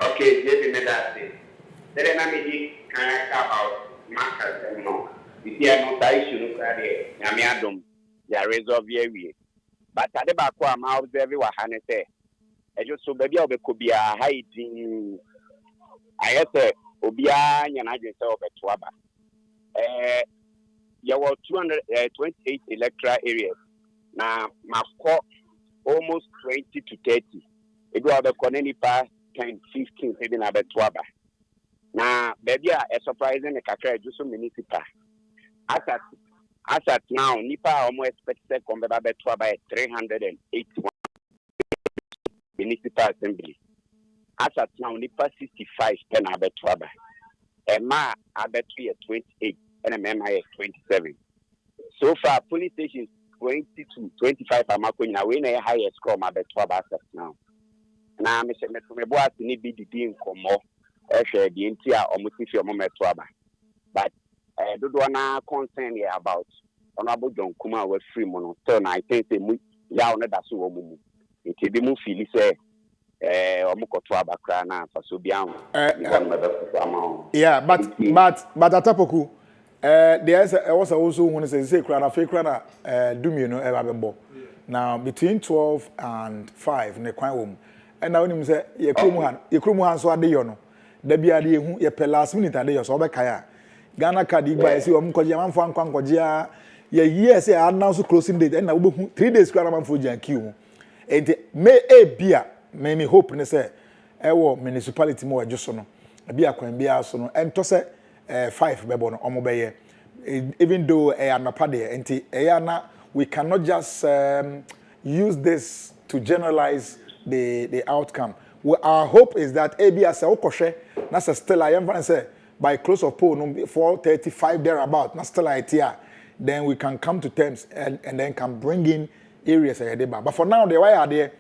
Speaker 5: Okay, JB Medasi. Then I made about markers and more. If you are not I should look at it, Yamiadum, they are resolved here. But at the back, I'm out there, what Hannah said. I just so baby, I could be a hiding. I said, Obia, and I just saw a Twaba. There were 228 electoral areas. Now, my score almost 20 to 30. It was the Coneni Pass. 10, 15, maybe na betwaba. Now, baby, a surprising a kakra just municipal. As at now, Nipa almost expected to be betwaba 381 municipal assembly. As at now, Nipa 65 pen betwaba. Emma abetri 28 and MMI 27. So far, police stations 22, 25 amakonya we na highest score betwaba as at now. Na me se me bo asini bi didi nkomo ehwe de ntia omusifi omometo but dodo na concern here about honorable John Kuma we free mono so na I think say mu ya ono da so wo mu Nti bi mu feel say omukoto abakra na afaso bia ho.
Speaker 11: Yeah, but Atapoku, there's also when say kra na fe kra na dumi no e ba bebo. Now between 12 and 5 ne kwan wom. And now him say ye krumu han so ade yo no. Da bia de ehu ye pe last minute ade yo so obekaya. Ghana card igba esi o mkoje manfo ankwa nkwoje ye year say announce closing date and na wo 3 days kra na manfo jan queue. And may a bia me hope ne say ewo municipality mo adwoso no. Bia kwan bia so no ento say 5 bebo no omo beye. Even though anapa there enti na we cannot just use this to generalize the outcome. Our hope is that ABS okoshe na still I am say by close of poll no 4:35 thereabout na still here, then we can come to terms and then can bring in areas ahead. But for now the way are there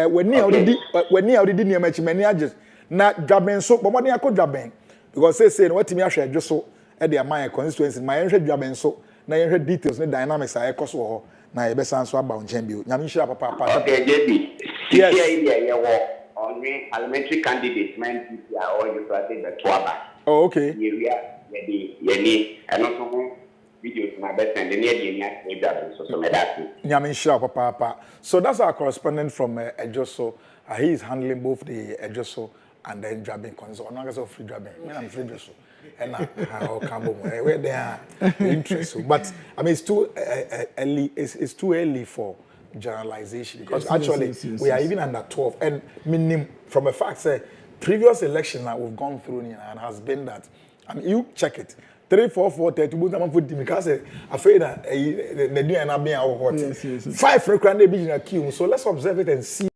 Speaker 11: when near already near much many ages na dwaben so but money akọ dwaben because say what me ahwe adwo so e dey my constituency my ehwe dwaben so na ehwe details ne dynamics a ekoso ho na ye be san so aba onchen bi nyame nhira papa
Speaker 5: okay JB yes yeah on the parliamentary candidate man or you try the twaba
Speaker 11: oh okay
Speaker 5: area ye and also videos na best and near the so me that
Speaker 11: nyame nhira papa so that's our correspondent from Ejoso. He is handling both the Ejoso and then Drabbing concern. I'm not free Drabbing. I'm free Ejoso. And how come where they are interested. But I mean, it's too early. It's too early for generalization because actually we are even under 12. And meaning from a fact, say previous election that we've gone through and has been that. I mean, you check it. 3, 4, 4, 30. Because afraid that they do not be our hot. 5 frequent be in a queue. So let's observe it and see.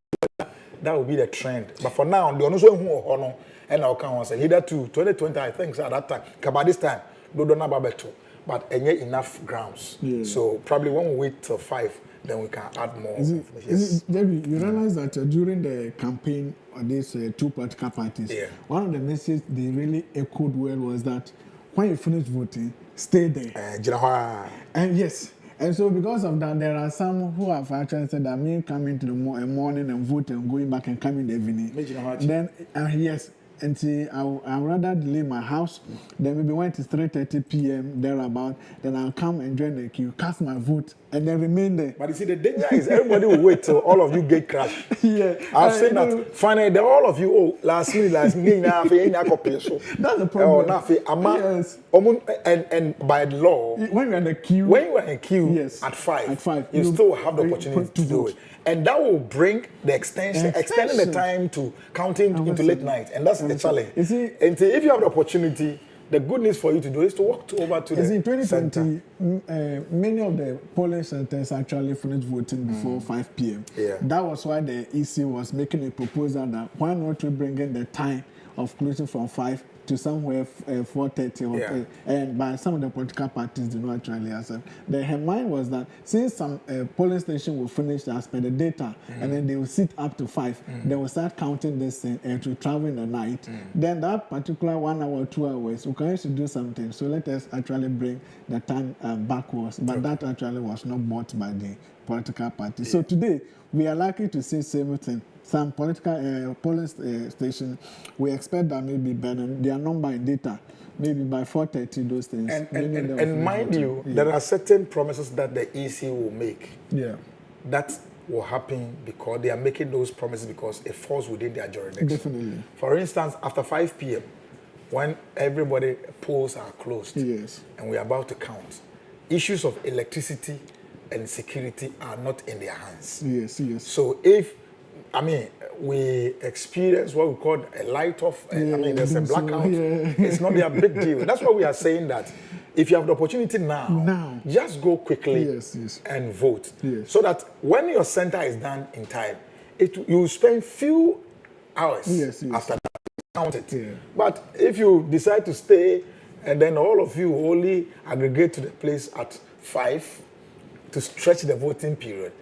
Speaker 11: That will be the trend. But for now, the only one who honor and our can say either to 2020, I think, so at that time. By this time, do not better. But and yet enough grounds. Yeah. So probably when we wait till 5, then we can add more.
Speaker 12: Debbie, you realize that during the campaign of these 2 political parties, one of the messages they really echoed well was that when you finish voting, stay there. And yes. And so because of that, there are some who have actually said that me coming to the morning and vote and going back and coming the evening. Then, yes, and see, I'll rather delay my house. Then maybe when it's 3:30 p.m. thereabout, then I'll come and join the queue, cast my vote, and then remain there.
Speaker 11: But you see, the danger is everybody will wait till all of you get crashed.
Speaker 12: Yeah,
Speaker 11: I've seen that. Finally, all of you, last minute, that's
Speaker 12: the problem.
Speaker 11: Yes. And by law,
Speaker 12: when you're in the queue,
Speaker 11: yes, at 5, you still have the opportunity to do it. And that will bring the extending the time to counting into late night. And that's the challenge. And if you have the opportunity, the good news for you to do is to walk over to the
Speaker 12: in 2020, many of the polling centers actually finished voting before 5 p.m.
Speaker 11: Yeah.
Speaker 12: That was why the EC was making a proposal that why not we bring in the time of closing from 5 to somewhere 4:30 and by some of the political parties do not actually accept. Her mind was that since some polling station will finish as per the data and then they will sit up to 5, they will start counting this to travel in the night. Then that particular 1 hour, 2 hours, we can actually do something. So let us actually bring the time backwards. But that actually was not bought by the political party. So today we are likely to see same thing. Some political polling station, we expect that maybe by their number in data, maybe by 4:30 those things.
Speaker 11: And mind you, there are certain promises that the EC will make.
Speaker 12: Yeah.
Speaker 11: That will happen because they are making those promises because it falls within their jurisdiction.
Speaker 12: Definitely.
Speaker 11: For instance, after 5 p.m., when everybody polls are closed and we are about to count, issues of electricity and security are not in their hands.
Speaker 12: Yes.
Speaker 11: So if we experience what we call a light off. There's a blackout. It's not a big deal. That's why we are saying that if you have the opportunity now, just go quickly and vote. So that when your center is done in time, you spend few hours after that to count it. But if you decide to stay and then all of you only aggregate to the place at 5 to stretch the voting period,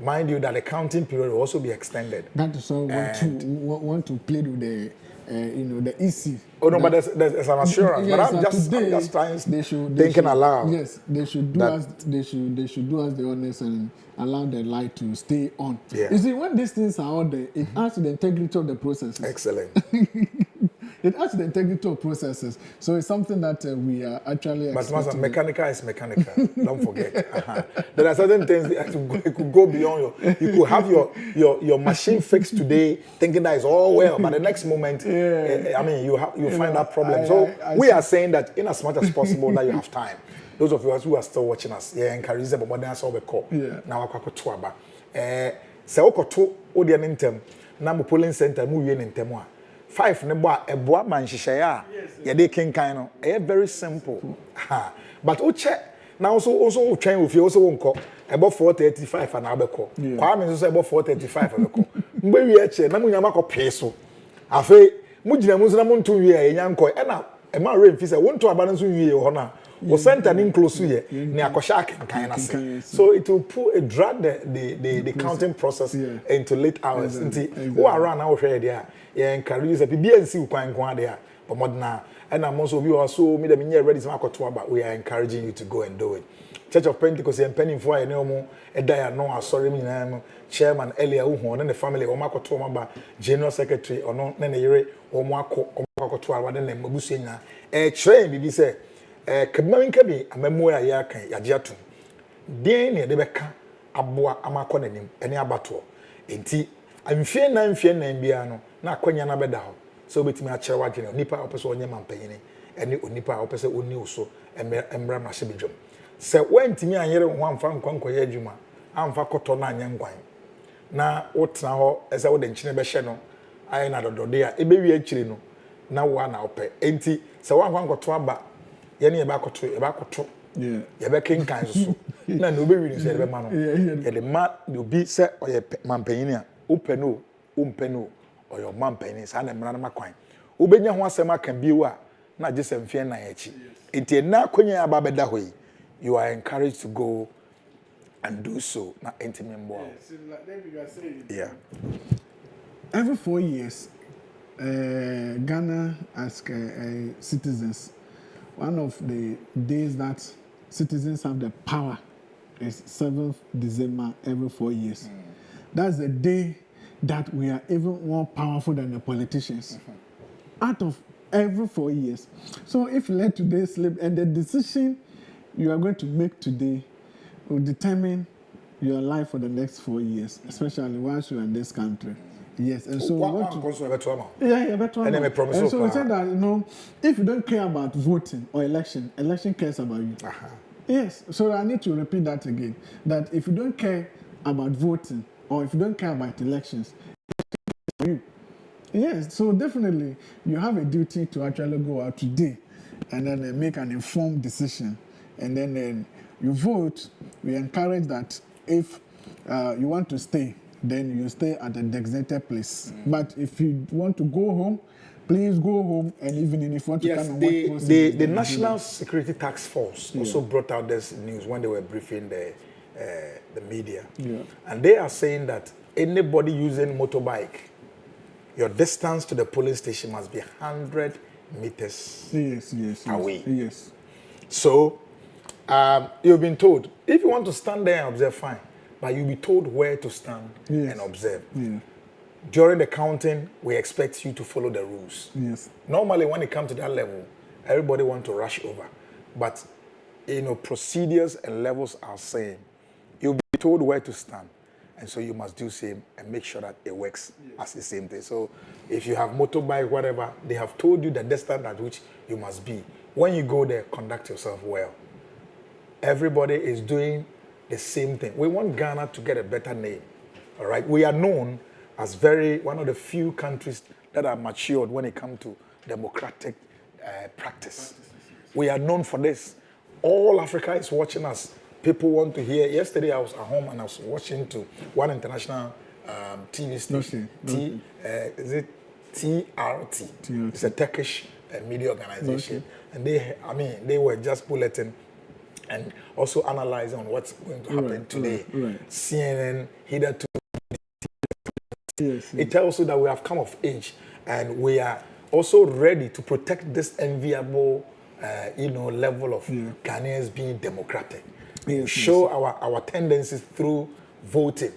Speaker 11: mind you that the counting period will also be extended.
Speaker 12: That is why we want to play with the EC.
Speaker 11: Oh no, but there's an assurance.
Speaker 12: Yes,
Speaker 11: but I'm just trying thinking aloud.
Speaker 12: Yes, they should do us. They should do us the honors and allow the light to stay on.
Speaker 11: Yeah.
Speaker 12: You see, when these things are out there, it adds to the integrity of the processes.
Speaker 11: Excellent.
Speaker 12: It adds to the integrity of processes. So it's something that we are actually.
Speaker 11: But mechanical is mechanical. Don't forget. There are certain things that it could go beyond you could have your machine fixed today, thinking that it's all well, but the next moment, you find that problem. So we are saying that in as much as possible that you have time. Those of you who are still watching us, encourage them, but that's all we call. Now I to aba. So okoto odi antem na mo polling center mu wie ntem a 5 ne bo a eboa man hyehyɛ a ye dey kenkan no very simple. But o check now also twen ofie also wonko ebo 435 na abeko. Kwa me so ebo 435 abeko. Mgbe wie che na munyama ko peso. Afi mu gina mu so na mu nto wie a enya nko e na e ma rain fi say wonto aba no so wie ho na. O center nin close here ni akosha kan na say. So it will drag the counting process into late hours. Who around now hwe there encourage say BNC kwan kwan there but modern and I'm also we also me them ready to akoto aba. We are encouraging you to go and do it. Church of Pentecost and penning for e no no sorry me na chairman earlier who and the family o makoto aba general secretary or no na yere o mo akoto aba den na mabusu nya train bibi say kebman kabi amemu ya ya kan yaje atum den ne de beka aboa amakọ nanim ene abato enti amfie na bia no na akwanya na beda ho so betimi a kire wagene nipa opese onye mampanyini ene onipa opese oni uso emra ma hye bedwom se wantimi anyere ho amfa nkwankoye adwuma amfa koto na anya ngwan na wotena ho ese wo de nkyene be hye no ayi na dodode a ebewi akire no na wo na ope enti se wo nkwankoto aba yene ye ba koto ye be kenkan so na no be wiri so ye be ma no ye de ma de obi se oye mampanyini a ope no umpe no oyo mampanyini sa na mra na makwan obenya ho asem aka biwo a na je mfie na yachi enti na akonya aba beda hoyi you are encouraged to go and do so na entimembo yeah
Speaker 12: every 4 years Ghana as citizens, one of the days that citizens have the power is 7th December every 4 years. That's the day that we are even more powerful than the politicians. Out of every 4 years. So if you let today slip, and the decision you are going to make today will determine your life for the next 4 years, especially once you are in this country. Yes, and so
Speaker 11: better.
Speaker 12: And so we said that, if you don't care about voting or election cares about you. Yes, so I need to repeat that again. That if you don't care about voting or if you don't care about elections, for you. Yes, so definitely you have a duty to actually go out today and then make an informed decision. And then you vote. We encourage that if you want to stay, then you stay at a designated place. But if you want to go home, please go home. And even if you want to come and work process,
Speaker 11: the National Security Task Force also brought out this news when they were briefing the media. And they are saying that anybody using motorbike, your distance to the police station must be 100 meters away.
Speaker 12: Yes.
Speaker 11: So you've been told, if you want to stand there and observe, fine. But you'll be told where to stand and observe. During the counting, we expect you to follow the rules. Normally, when it comes to that level, everybody wants to rush over. But, procedures and levels are saying, you'll be told where to stand. And so you must do same and make sure that it works as the same thing. So if you have motorbike, whatever, they have told you the distance at which you must be. When you go there, conduct yourself well. Everybody is doing the same thing. We want Ghana to get a better name. All right. We are known as one of the few countries that are matured when it comes to democratic practice. We are known for this. All Africa is watching us. People want to hear. Yesterday I was at home and I was watching to one international TV station. Is it TRT? It's a Turkish media organization. And they were just bulleting and also analyzing on what's going to happen today. CNN, hitherto. It tells you that we have come of age and we are also ready to protect this enviable, level of Ghanaians being democratic. Show our tendencies through voting.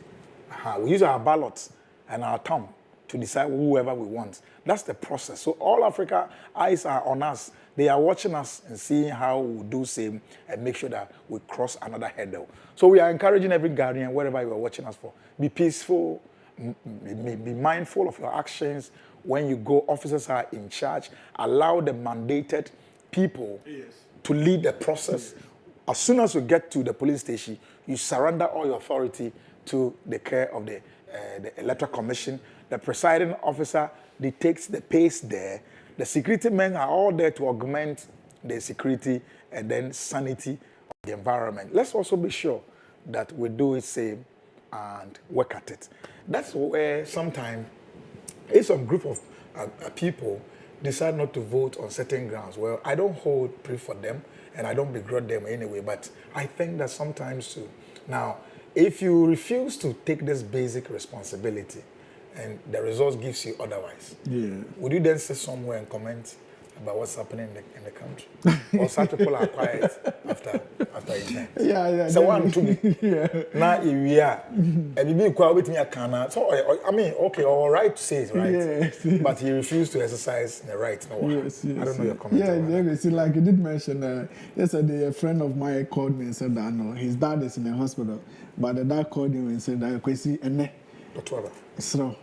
Speaker 11: We use our ballots and our thumb to decide whoever we want. That's the process. So all Africa eyes are on us. They are watching us and seeing how we do same and make sure that we cross another hurdle. So we are encouraging every Ghanaian, wherever you are watching us for, be peaceful, be mindful of your actions. When you go, officers are in charge. Allow the mandated people to lead the process. As soon as you get to the police station, you surrender all your authority to the care of the Electoral Commission. The presiding officer dictates the pace there. The security men are all there to augment the security and then sanity of the environment. Let's also be sure that we do it same and work at it. That's where sometimes if some group of people decide not to vote on certain grounds, well, I don't hold proof for them and I don't begrudge them anyway, but I think that sometimes too. Now, if you refuse to take this basic responsibility and the results gives you otherwise, would you then sit somewhere and comment about what's happening in the country? Or such people are quiet after events? So one to me. Now we are. And be quiet with me so I mean, okay, all right to say it, right? But he refused to exercise the right. No, I don't know your comment.
Speaker 12: See, like you did mention yesterday, a friend of mine called me and said that no, his dad is in the hospital, but the dad called him and said that Kwesi ene. So,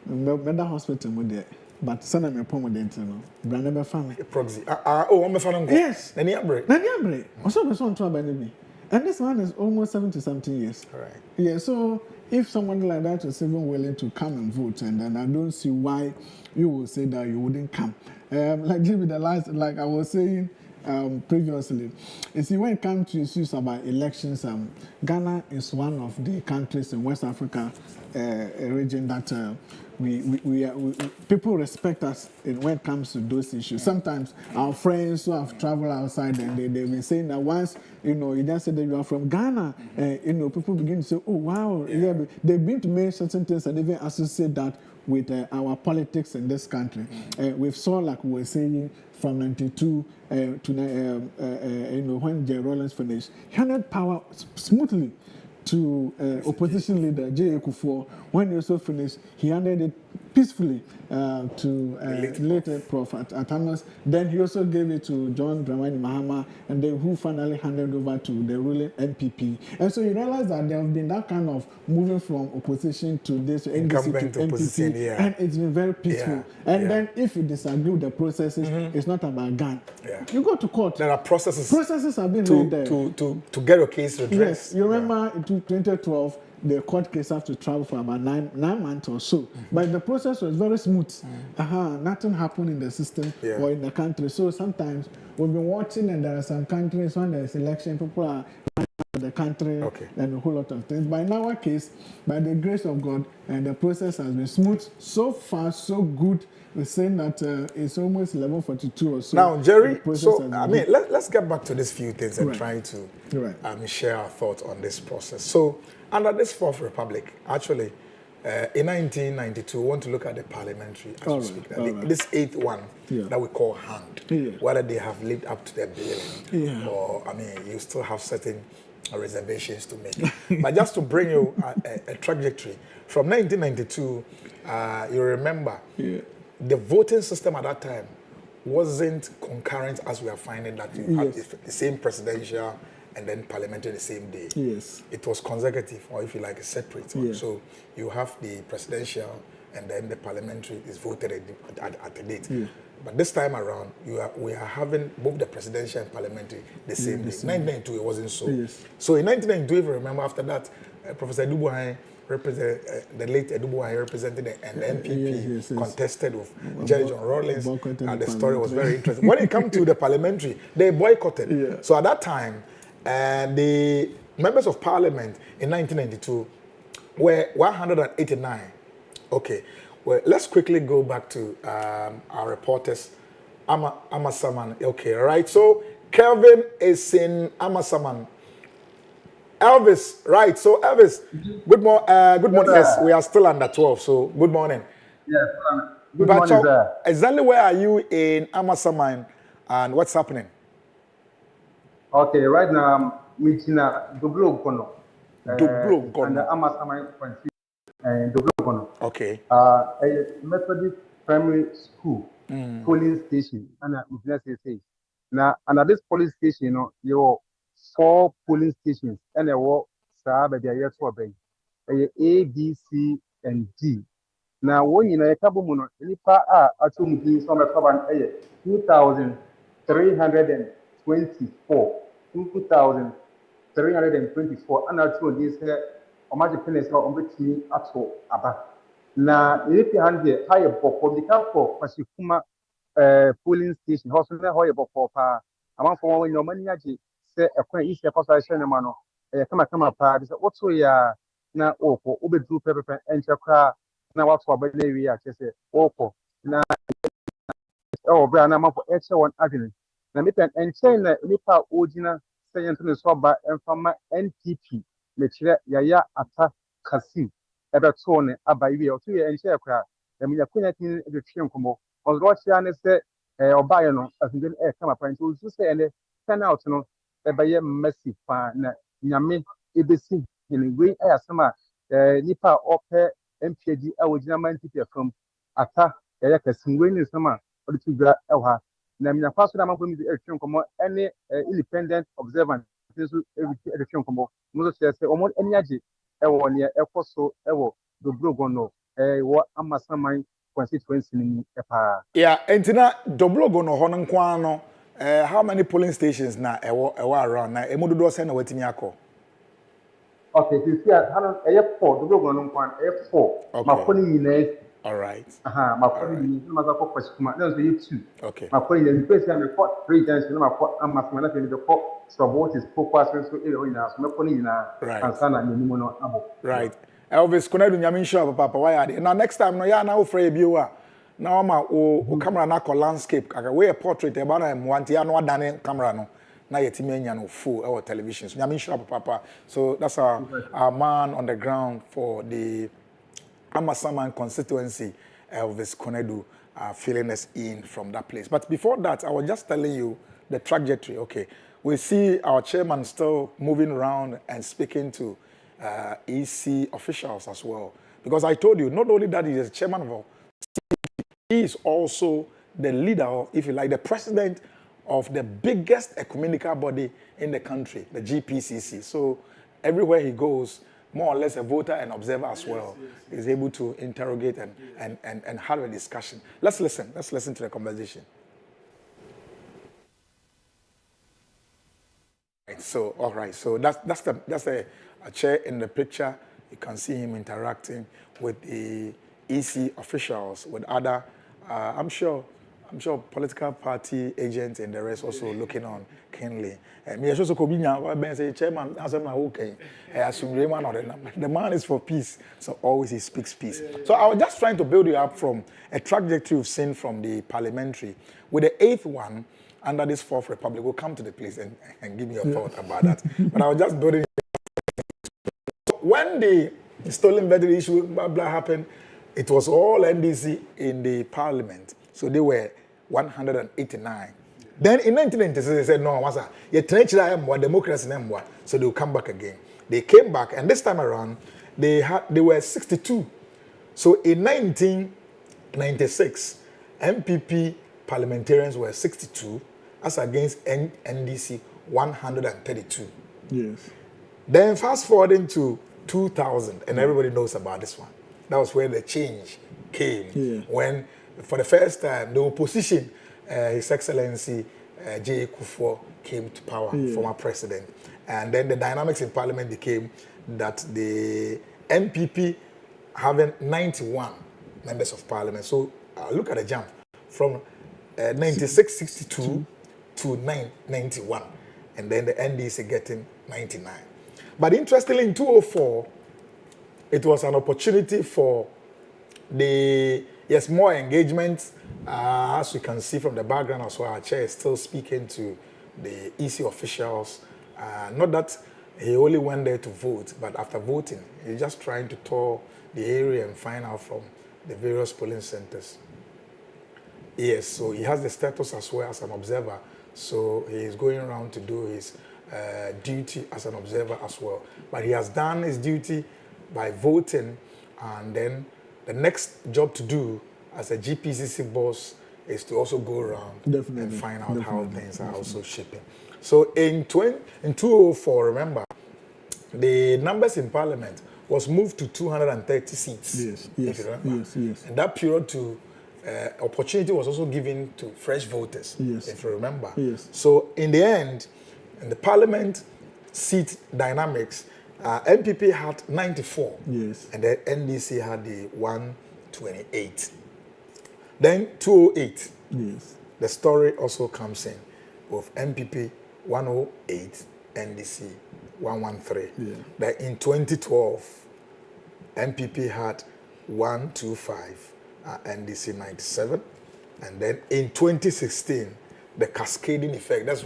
Speaker 12: the hospital there. But son of my pomodent, no, never found it.
Speaker 11: Proxy. I'm a fan.
Speaker 12: Yes.
Speaker 11: Naniabre.
Speaker 12: Also, the son trouble me. And this one is almost 70-something years.
Speaker 11: All right.
Speaker 12: Yeah, so if someone like that is even willing to come and vote, and then I don't see why you will say that you wouldn't come. Like Jimmy, the last, like I was saying previously, you see, when it comes to issues about elections, Ghana is one of the countries in West Africa region that people respect us when it comes to those issues. Sometimes our friends who have traveled outside and they've been saying that once, you just say that you are from Ghana, people begin to say, oh, wow, they've been to many certain things and even associate that with our politics in this country. We've saw, like we were saying, from 92 to when J. Rawlings finished, he handed power smoothly to opposition leader J. Kufuor. When he also finished, he handed it peacefully to later Prof. Atanas. Then he also gave it to John Dramani Mahama, and then who finally handed over to the ruling NPP. And so you realize that there have been that kind of moving from opposition to this NDC to NPP, and it's been very peaceful. Then if you disagree with the processes, it's not about gun. You go to court.
Speaker 11: There are processes.
Speaker 12: Processes have been made there
Speaker 11: to get your case redressed.
Speaker 12: Yes, you remember in 2012. The court case have to travel for about nine months or so. But the process was very smooth. Nothing happened in the system or in the country. So sometimes we've been watching, and there are some countries when there's election, people are running out of the country and a whole lot of things. But in our case, by the grace of God, and the process has been smooth, so far, so good. We're saying that it's almost 11:42 or so.
Speaker 11: Now, Jerry, so I mean, let's get back to these few things and try to share our thoughts on this process. So, under this Fourth Republic, actually, in 1992, we want to look at the parliamentary, as we speak. This eighth one that we call hanged, whether they have lived up to their billing, or I mean, you still have certain reservations to make. But just to bring you a trajectory from 1992, you remember. The voting system at that time wasn't concurrent as we are finding that you have the same presidential and then parliamentary the same day.
Speaker 12: Yes.
Speaker 11: It was consecutive, or if you like, separate. So you have the presidential and then the parliamentary is voted at a date. But this time around, we are having both the presidential and parliamentary the same day. 1992, it wasn't so. So in 1992, if you remember, after that, Professor Dubuain the late Edubuahi represented and the NPP contested with Jerry John Rawlings. The story was very interesting. When it comes to the parliamentary, they boycotted. So at that time, the members of parliament in 1992 were 189. Okay, well, let's quickly go back to our reporters. Amasaman. Okay, right. So Kelvin is in Amasaman. Elvis, right. So Elvis, good morning. Yes, we are still under 12, so good morning.
Speaker 21: Good morning, sir.
Speaker 11: Exactly where are you in Amasaman and what's happening?
Speaker 21: Okay, right now I'm meeting Doblo Gono.
Speaker 11: Doblo Gono.
Speaker 21: And Amasaman and Doblo Gono.
Speaker 11: Okay.
Speaker 21: A Methodist primary school
Speaker 11: Mm.
Speaker 21: polling station. And say now, and at this polling station, you have 4 polling stations, and there were A, B, C, and D. Now, when you know a couple mono, nipa actually doing some of 2,324, 2,324, and actually this Omaji Penis or Ombeti Ato Aba. Now, if you hand the higher book for the camp for Pashikuma polling station, hospital, higher book for among for when your money say a point is a conversation, mano, come up, what's ya now, Oko, Ube Drew Pepper and Chakra. Na watu wabele ya chese oko na bra na mapo extra one avenue na mipen enchen na nipa ojina seyento ne soba enfama NPP me kire yaya ata kasi ebeto ne abayi o tu ye enche akra na minya kunya tin de twen komo ozro chia ne se obaye no afinde kama pa nti ozu se ene turn out no ebaye massive pa na nyame ebesi ne we ayasema nipa ope MPD awojina man TP from ata yaya kasinwe ni sama oditu gra ewa na mina kwaso na manko mi etwen komo any independent observer so etwen komo mo so say omo ani age ewo ne ekoso ewo Doblo Gono wo Amasaman constituency ni epa
Speaker 11: yeah entina Doblo Gono ho nko ano how many polling stations na ewo around na emudodo se na watimi akọ.
Speaker 21: Okay, this year, I have 4. The program one, I have 4.
Speaker 11: Okay.
Speaker 21: My phone is
Speaker 11: all right.
Speaker 21: My phone is not a question. That's the 2.
Speaker 11: Okay.
Speaker 21: My phone is the first time I fought 3 times. I'm a phone in the court. So what is focus? So in us, my phone in a ansana minimum.
Speaker 11: Right. Elvis, Kunedu Nyaminsha, Papa, why are they? Now, next time, no, ya now afraid you are. Now, o camera na ko landscape. Kaka we a portrait about him. Want ya no dane camera no. Na yetimenya no full our television. So Nyaminsha Papa. So that's our man on the ground for the Amasaman constituency. Elvis Kunedu filling us in from that place. But before that, I was just telling you the trajectory. Okay, we see our chairman still moving around and speaking to EC officials as well. Because I told you, not only that he is chairman of he is also the leader of, if you like, the president of the biggest ecumenical body in the country, the GPCC. So everywhere he goes, more or less a voter and observer as well, is able to interrogate and have a discussion. Let's listen to the conversation. So, all right, so that's the chair in the picture. You can see him interacting with the EC officials, with other, I'm sure political party agents and the rest also looking on keenly. Me also Kobinya, say chairman, okay. The man is for peace, so always he speaks peace. So I was just trying to build you up from a trajectory you've seen from the parliamentary. With the 8th one, under this 4th Republic, we'll come to the place and give me your thought about that. But I was just building. When the stolen vehicle issue blah, blah, happened, it was all NDC in the parliament. So they were 189. Then in 1996, they said, no, you're democracy, so they'll come back again. They came back, and this time around, they were 62. So in 1996, MPP parliamentarians were 62, as against NDC 132.
Speaker 12: Yes.
Speaker 11: Then fast forwarding to 2000, and everybody knows about this one. That was where the change came. When, for the first time, the opposition, His Excellency J. Kufuor, came to power, former president. And then the dynamics in parliament became that the MPP having 91 members of parliament. So look at the jump from 96-62 to 91. And then the NDC getting 99. But interestingly, in 2004, it was an opportunity for more engagement. As we can see from the background as well, our chair is still speaking to the EC officials. Not that he only went there to vote, but after voting, he's just trying to tour the area and find out from the various polling centers Yes, so he has the status as well as an observer. So he is going around to do his duty as an observer as well. But he has done his duty by voting, and then the next job to do as a GPCC boss is to also go around and find out how things are also shaping. So in 2004, remember, the numbers in Parliament was moved to 230 seats.
Speaker 12: Yes,
Speaker 11: if you remember.
Speaker 12: yes.
Speaker 11: In that period, opportunity was also given to fresh voters,
Speaker 12: yes,
Speaker 11: if you remember.
Speaker 12: Yes.
Speaker 11: So in the end, in the Parliament seat dynamics, MPP had 94,
Speaker 12: yes,
Speaker 11: and the NDC had the 128. Then 208.
Speaker 12: Yes.
Speaker 11: The story also comes in with MPP 108, NDC 113.
Speaker 12: Yeah.
Speaker 11: Then in 2012, MPP had 125, NDC 97. And then in 2016, the cascading effect, that's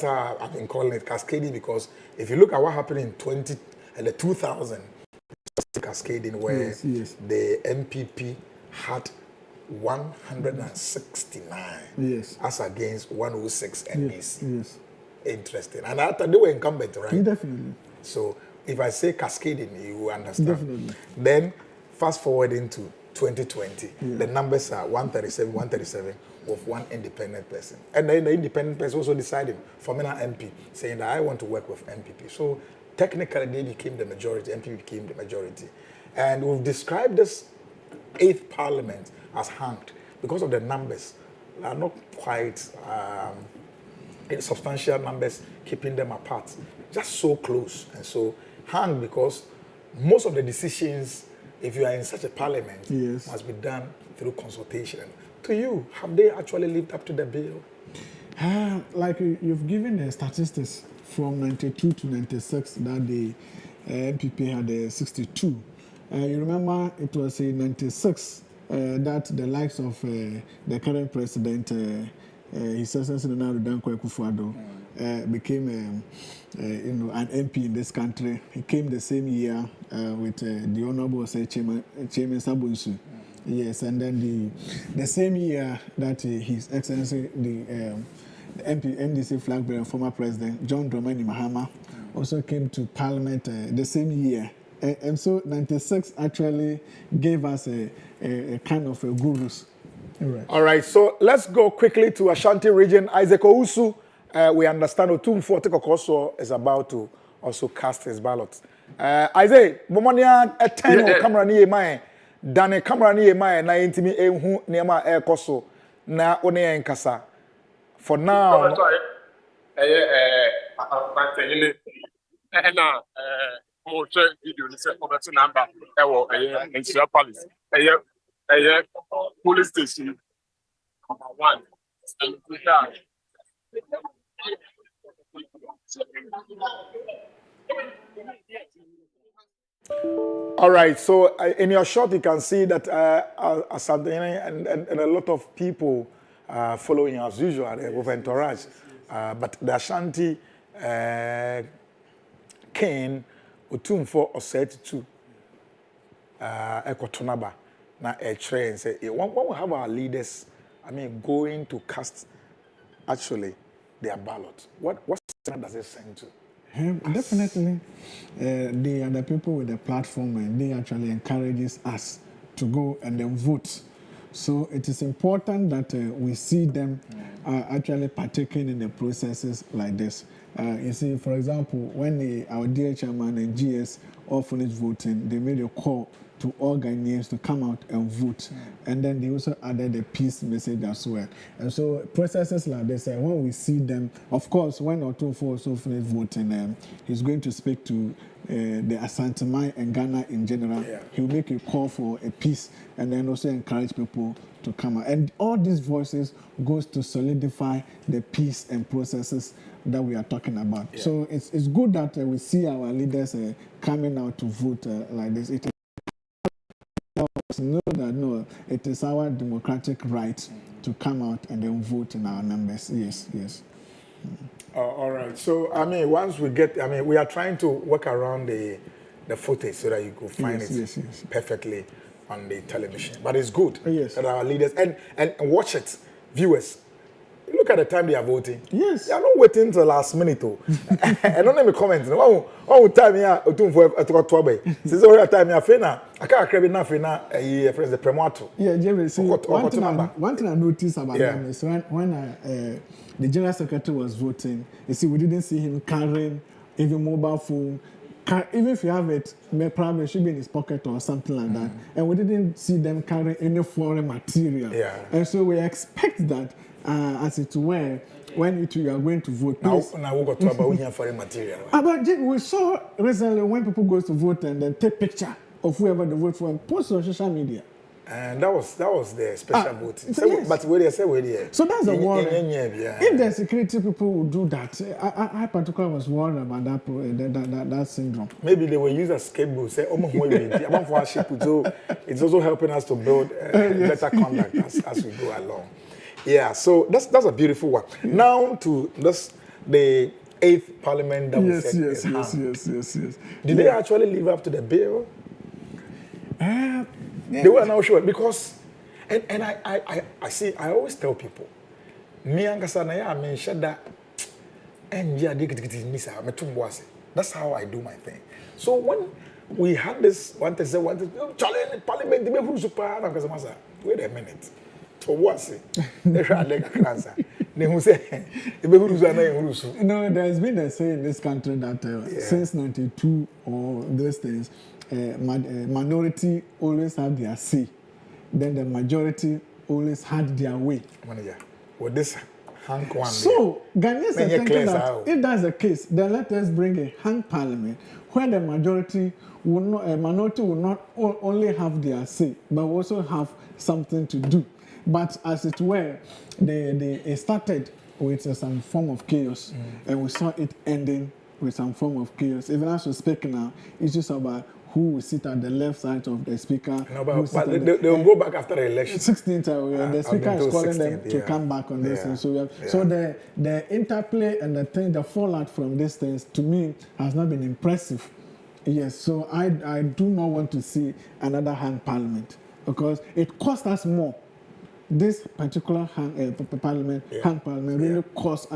Speaker 11: how I've been calling it cascading, because if you look at what happened in the 2000, cascading where the MPP had 169 as against 106 NDC.
Speaker 12: Yes.
Speaker 11: Interesting. And after they were incumbent, right?
Speaker 12: Definitely.
Speaker 11: So if I say cascading, you will understand.
Speaker 12: Definitely.
Speaker 11: Then fast forward into 2020, the numbers are 137 with one independent person. And then the independent person also decided, forming an MP, saying that I want to work with MPP. So technically they became the majority, MPP became the majority. And we've described this 8th Parliament as hanged because of the numbers. They are not quite substantial numbers, keeping them apart. Just so close. And so hanged because most of the decisions, if you are in such a parliament, must be done through consultation. To you, have they actually lived up to the bill?
Speaker 12: Like you've given the statistics from 92 to 96 that the MPP had 62. You remember it was in 96 that the likes of the current president, His Excellency Nana Danko Akufo-Addo, became an MP in this country. He came the same year with the Honorable Chairman Sabunsu. Yes, and then the same year that His Excellency, the MP, NDC flag bearer, former President John Dramani Mahama, also came to Parliament the same year. And so 96 actually gave us a kind of a gurus.
Speaker 11: All right, so let's go quickly to Ashanti region. Isaac Owusu, we understand Otumfuo Tekokoso is about to also cast his ballot. Isaac, Momonia attend camera ni emae, dane camera ni emae na intimi ehu niema ekoso na one enkasa. For now,
Speaker 4: mo check video ni say poverty number e wo Nigeria Palace police station number 1 and
Speaker 11: all right, so in your shot you can see that Asante and a lot of people following as usual with entourage, but the Ashanti King Otumfuo Osei-Tutu Ekotonaba na a train say when we have our leaders, I mean, going to cast actually their ballot, what does it send to?
Speaker 12: Definitely, they are the people with the platform, and they actually encourages us to go and then vote. So it is important that we see them actually partaking in the processes like this. You see, for example, when our dear chairman and GS all finished voting, they made a call to all Ghanaians to come out and vote. And then they also added a peace message as well. And so processes like this, when we see them, of course, when Otumfuo also finished voting, he's going to speak to the Asante and Ghana in general. He'll make a call for a peace and then also encourage people to come out. And all these voices goes to solidify the peace and processes that we are talking about. So it's good that we see our leaders coming out to vote like this. It know that it is our democratic right to come out and then vote in our numbers. Yes.
Speaker 11: All right. So I mean, once we get, we are trying to work around the footage so that you could find it perfectly. on the television. But it's good
Speaker 12: yes.
Speaker 11: that our leaders and watch it, viewers. Look at the time they are voting.
Speaker 12: Yes.
Speaker 11: They are not waiting till last minute. I don't even comment. One time here, since all time here, Fena, I can't crave enough Fena. Friends, the Premato.
Speaker 12: Yeah, Jerry. See, one thing I noticed about them is when the General Secretary was voting, you see, we didn't see him carrying even mobile phone. Even if you have it, probably it should be in his pocket or something like that. And we didn't see them carry any foreign material.
Speaker 11: Yeah.
Speaker 12: And so we expect that, as it were, when you are going to vote.
Speaker 11: Now we got to talk about foreign material.
Speaker 12: But we saw recently when people go to vote and then take picture of whoever they vote for and post on social media.
Speaker 11: And that was the special voting.
Speaker 12: So yes.
Speaker 11: But where they say
Speaker 12: so that's a worry.
Speaker 11: Yeah.
Speaker 12: If the security people would do that, I particularly was worried about that syndrome.
Speaker 11: Maybe they will use a scapegoat. Say, it's also helping us to build better conduct as we go along. Yeah, so that's a beautiful one. Now to the 8th Parliament that we said
Speaker 12: yes.
Speaker 11: Did they actually live up to the bill? They were not sure because, and I see. I always tell people, me and Kasana, I mentioned that, and that's how I do my thing. So when we had this one to say, challenge Parliament, wait a minute. For what? They tried like a cancer. They will say,
Speaker 12: no, there's been a saying in this country that since 92 or those things, minority always have their say. Then the majority always had their way.
Speaker 11: With this hang one.
Speaker 12: So Ghanaians are thinking that if that's the case, then let us bring a hang parliament where the minority minority will not only have their say, but also have something to do. But as it were, they started with some form of chaos, and we saw it ending with some form of chaos. Even as we speak now, it's just about who will sit at the left side of the speaker.
Speaker 11: No, but they will go back after the election.
Speaker 12: 16th, the speaker is calling them to come back on this thing. So the interplay and the fallout from these things, to me, has not been impressive. Yes, so I do not want to see another hang parliament because it costs us more. This particular hang parliament really costs.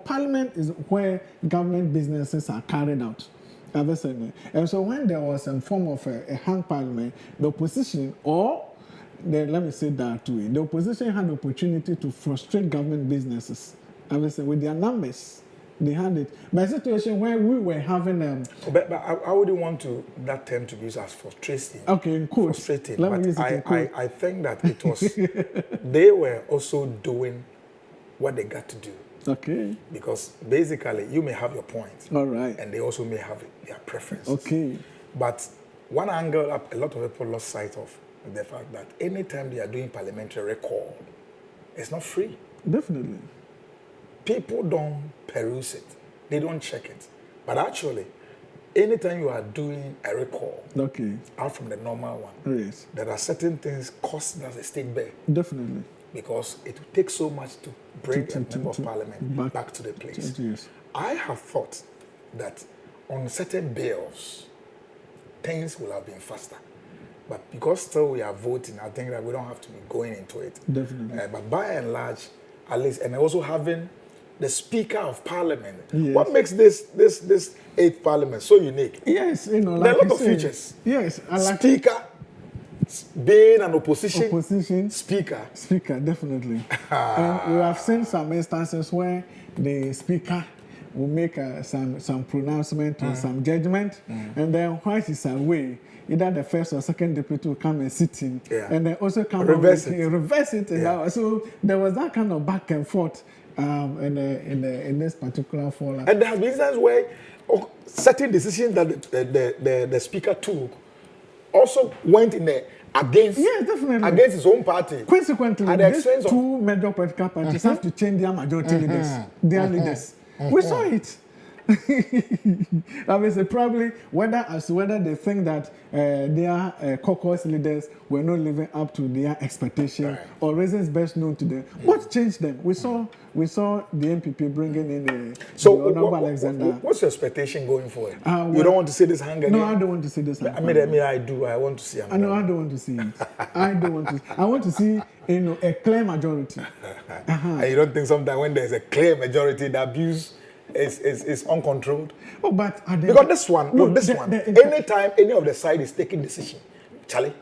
Speaker 12: Parliament is where government businesses are carried out. And so when there was some form of a hang parliament, the opposition, let me say that way, the opposition had the opportunity to frustrate government businesses. With their numbers, they had it. But a situation where we were having
Speaker 11: but I wouldn't want that term to be used as frustrating.
Speaker 12: Okay, in quotes.
Speaker 11: Frustrating.
Speaker 12: Let me use it in quotes.
Speaker 11: I think that it was they were also doing what they got to do.
Speaker 12: Okay.
Speaker 11: Because basically, you may have your point.
Speaker 12: All right.
Speaker 11: And they also may have their preferences.
Speaker 12: Okay.
Speaker 11: But one angle, a lot of people lost sight of the fact that anytime they are doing parliamentary recall, it's not free.
Speaker 12: Definitely.
Speaker 11: People don't peruse it. They don't check it. But actually, anytime you are doing a recall, out from the normal one, there are certain things cost that the state bear.
Speaker 12: Definitely.
Speaker 11: Because it will take so much to bring a member of parliament back to the place.
Speaker 12: Yes.
Speaker 11: I have thought that on certain bills, things will have been faster. But because still we are voting, I think that we don't have to be going into it.
Speaker 12: Definitely.
Speaker 11: But by and large, at least, and also having the Speaker of Parliament.
Speaker 12: Yes.
Speaker 11: What makes this 8th Parliament so unique?
Speaker 12: Yes,
Speaker 11: there are a lot of features.
Speaker 12: Yes, I like
Speaker 11: Speaker, being an opposition speaker.
Speaker 12: Speaker, definitely. And we have seen some instances where the speaker will make some pronouncement or some judgment, and then while he's away, either the first or second deputy will come and sit in, and then also come reverse it. So there was that kind of back and forth in this particular fallout.
Speaker 11: And there have been instances where certain decisions that the speaker took also went in there against his own party.
Speaker 12: Consequently, these two major political parties have to change their majority leaders, their leaders. We saw it. I mean, so probably whether they think that their caucus leaders were not living up to their expectation, or reasons best known to them. What changed them? We saw the MPP bringing in the Honorable Alexander.
Speaker 11: What's your expectation going forward? You don't want to see this hang again?
Speaker 12: No, I don't want to see this hang.
Speaker 11: I do. I want to see.
Speaker 12: I don't want to see it. I don't want to. I want to see a clear majority.
Speaker 11: And you don't think sometimes when there's a clear majority, the abuse is uncontrolled?
Speaker 12: Oh, but
Speaker 11: because this one, anytime any of the side is taking decision, Charlie,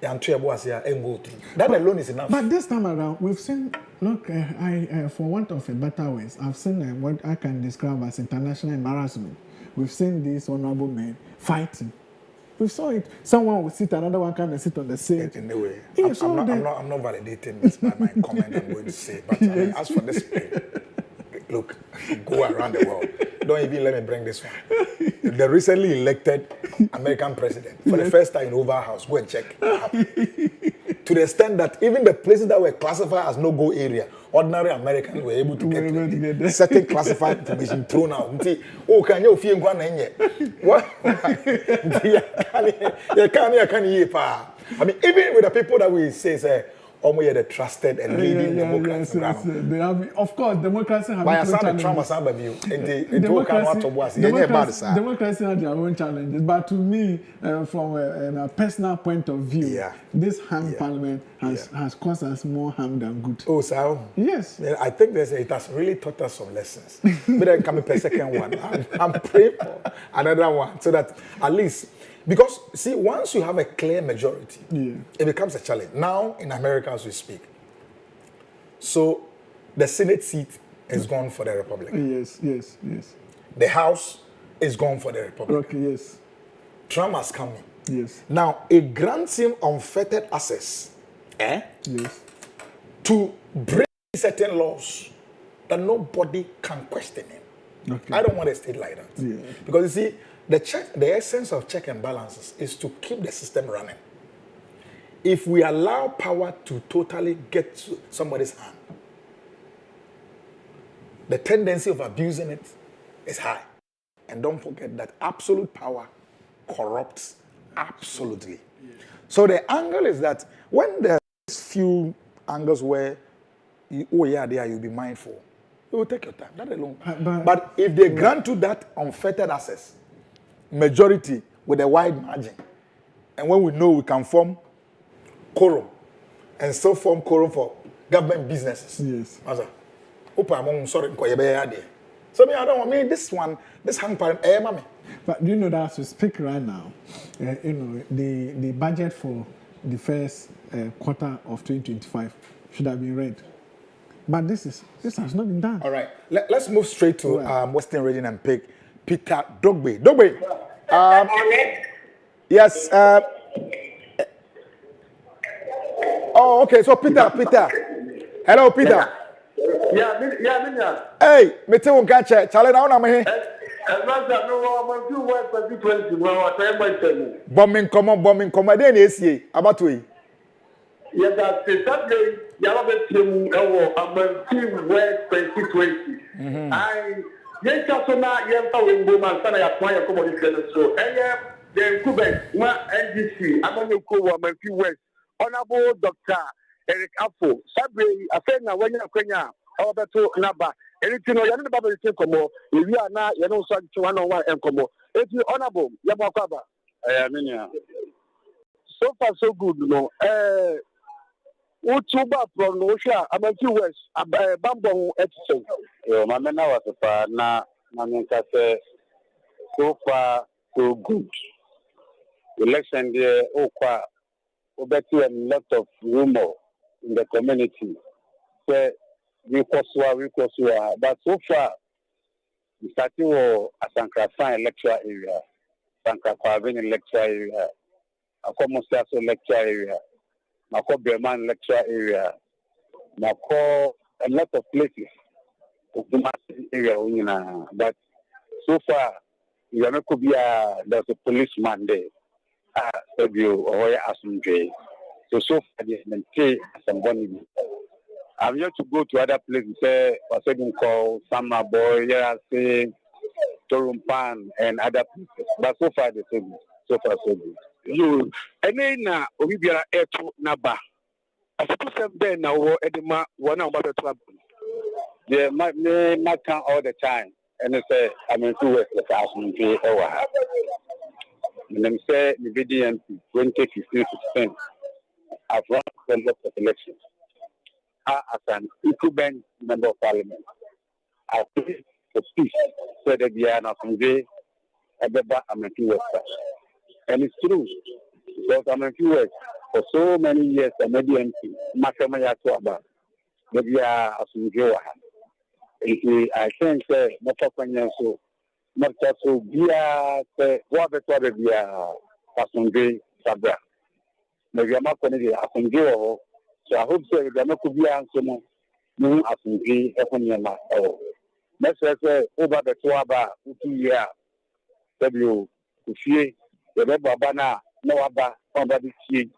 Speaker 11: that alone is enough.
Speaker 12: But this time around, we've seen, look, for want of a better words, I've seen what I can describe as international embarrassment. We've seen these honorable men fighting. We saw it. Someone would sit, another one come and sit on the same.
Speaker 11: Anyway, I'm not validating this by my comment I'm going to say. But I mean, as for this plane, look, go around the world. Don't even let me bring this one. The recently elected American president, for the first time in Oval House, go and check what happened. To the extent that even the places that were classified as no-go area, ordinary Americans were able to get certain classified information thrown out. Oh, can you feel one? What? I mean, even with the people that we say, the trusted and leading Democrats.
Speaker 12: They have, of course, democracy have democracy has their own challenges. But to me, from a personal point of view, this hung parliament has caused us more harm than good.
Speaker 11: Oh, so?
Speaker 12: Yes.
Speaker 11: I think it has really taught us some lessons. But then come a second one. I'm praying for another one so that at least. Because, see, once you have a clear majority, it becomes a challenge. Now, in America, as we speak, so the Senate seat is gone for the Republican.
Speaker 12: Yes.
Speaker 11: The House is gone for the Republican.
Speaker 12: Okay, yes.
Speaker 11: Trump has come in.
Speaker 12: Yes.
Speaker 11: Now, it grants him unfettered access to bring certain laws that nobody can question him.
Speaker 12: Okay.
Speaker 11: I don't want a state like that.
Speaker 12: Yeah.
Speaker 11: Because, you see, the essence of check and balances is to keep the system running. If we allow power to totally get to somebody's hand, the tendency of abusing it is high. And don't forget that absolute power corrupts absolutely. So the angle is that when there's few angles where you'll be mindful, you will take your time, that alone. But if they grant you that unfettered access, majority with a wide margin, and when we know we can form quorum and still form quorum for government businesses.
Speaker 12: Yes.
Speaker 11: So I don't want this hang parliament.
Speaker 12: But you know that as we speak right now, the budget for the first quarter of 2025 should have been read. But this has not been done.
Speaker 11: All right. Let's move straight to Western Region and pick Peter Dogbe. Dogbe. Yes. Oh, okay. So Peter. Hello, Peter.
Speaker 9: Yeah.
Speaker 11: Hey, me too. Catch Charlie, now I'm here. Bombing, come. Then AC about to.
Speaker 9: Yes, that's Saturday. Yalabetim, Amantim West 2020. Yes, also now, Woman, Sana, acquire commodity. So, then Quebec, NDC, Amanoko, Amantim West, Honorable Dr. Eric Afo, Saturday, Afena, when you're Kenya, Alberto Naba, anything or another Bible Komo, if you are now, you know, such 101 and Komo. If you honorable, Yamakaba. So far, so good, no. Utuba from Russia, Amanti West, Bamboo Edson. My man was a na Maminka so far, so good. Election there, Oka, Obeti, a lot of rumor in the community. So, we Kosua, but so far, we started with a Sankrafan electoral area, Sankrafan electoral area, a Komosaso electoral area. I call Berman lecture area. I call a lot of places of the massive area. But so far, there's a policeman there. So far, there's somebody. I'm yet to go to other places. Say, call Summer Boy, say, Torumpan, and other places. But so far, so good. So far, so good. You, and then now, we be a Naba. I suppose I'm now, Edema, one of the club. They might come all the time. And they say, I'm in 2 weeks, the house in the hour. And then say, the VDMP 2015-16, I've run the lots of elections. As an incumbent member of parliament, I pray for peace so that we are not convey about American West. And it's true, because American West for so many years, the MEDMP, Makamaya Tuaba, maybe I think not so not so be what be a Sabra. Maybe I'm not going to be a so I hope so that could be answer no as we Econia. Let's say over the Tuaba 2 years. W. Kushi, the Rebabana, Noaba, somebody see.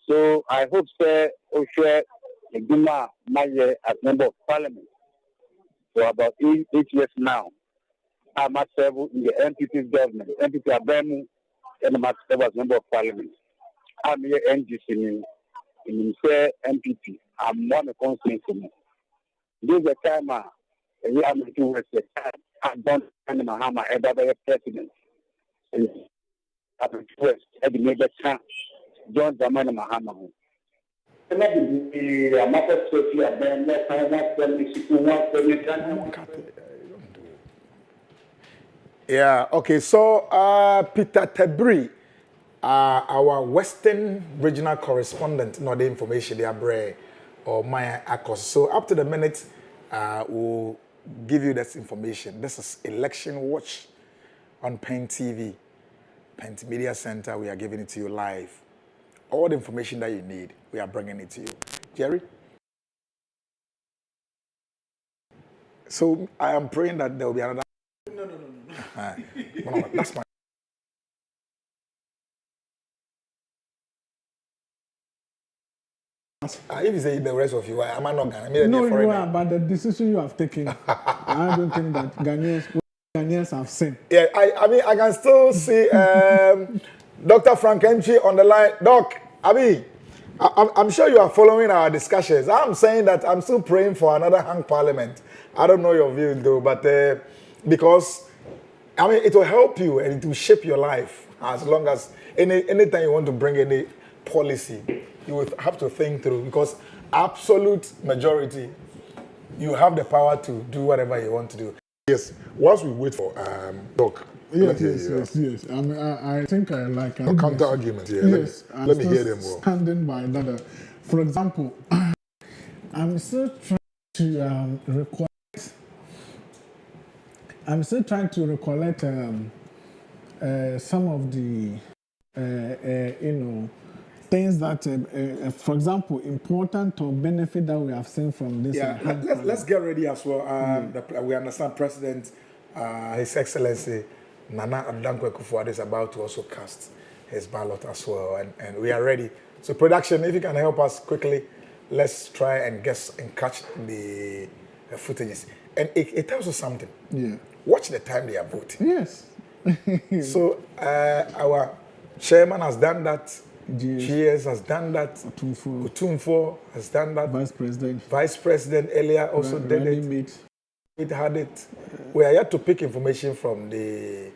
Speaker 9: So I hope say Oshe Duma Maye as member of parliament for about 8 years now. I must serve in the NPP's government, NPP Abemu, and I must serve as member of parliament. I'm here NGC in NPP. I'm one of the constituency. This is the time we are making the time. I don't find Mahama ever be president. And I'm first at the major chance. John Zaman Mahama.
Speaker 11: Yeah, okay, so Peter Tebri, our Western regional correspondent, not the information they are bring or Maya Akos. So up to the minute, we'll give you this information. This is Election Watch on Pent TV, Pent Media Center. We are giving it to you live. All the information that you need, we are bringing it to you. Jerry? So I am praying that there will be another. No. No, that's my. If you say the rest of you, I'm not Ghana.
Speaker 12: No, you are, but the decision you have taken, I don't think that Ghanaians have seen.
Speaker 11: Yeah, I mean, I can still see Dr. Frank Entry on the line. Doc, I'm sure you are following our discussions. I'm saying that I'm still praying for another hung parliament. I don't know your view though, but because, I mean, it will help you and it will shape your life as long as anytime you want to bring any policy, you will have to think through because absolute majority, you have the power to do whatever you want to do. Yes, once we wait for Doc.
Speaker 12: Yes. I think I like
Speaker 11: a counter argument. Yeah,
Speaker 12: yes,
Speaker 11: let me hear them more.
Speaker 12: Standing by that. For example, I'm still trying to recollect some of the things that, for example, important or benefit that we have seen from this.
Speaker 11: Yeah, let's get ready as well. We understand President, His Excellency Nana Adanko Akufo-Addo is about to also cast his ballot as well, and we are ready. So, production, if you can help us quickly, let's try and catch the footages. And it tells us something.
Speaker 12: Yeah.
Speaker 11: Watch the time they are voting.
Speaker 12: Yes.
Speaker 11: So, our chairman has done that. GS has done that. Otumfo has done that. Vice President earlier also did it. It had it. We are yet to pick information from the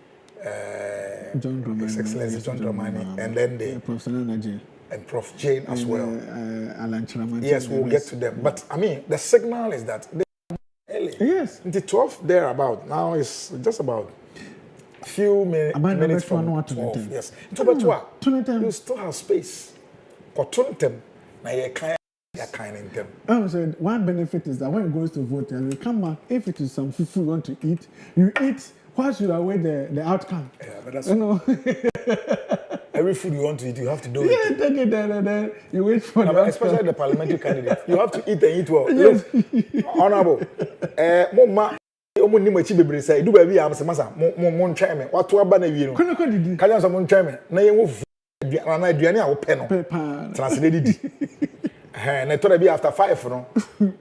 Speaker 11: His Excellency John Dramani and then the and Prof. Jane as well. Yes, we'll get to them. But I mean, the signal is that they are early.
Speaker 12: Yes.
Speaker 11: The 12th thereabout. Now it's just about a few minutes from 12. Yes. You still have space. For Tuntem,
Speaker 12: so one benefit is that when it goes to vote and you come back, if it is some food you want to eat, you eat whilst you await the outcome.
Speaker 11: Yeah, but that's every food you want to eat, you have to do it.
Speaker 12: Yeah, take it there and then you wait for the outcome.
Speaker 11: Especially the parliamentary candidate. You have to eat and eat well. Yes. Honorable. Mama, omo ni machi bebre say do ba bi am se masa mo ntwan me wato aba na wie no.
Speaker 12: Kono didi.
Speaker 11: Kanya so mo ntwan me na ye wo na aduane a wo pe no. Translate didi. And I thought I'd be after 5, no.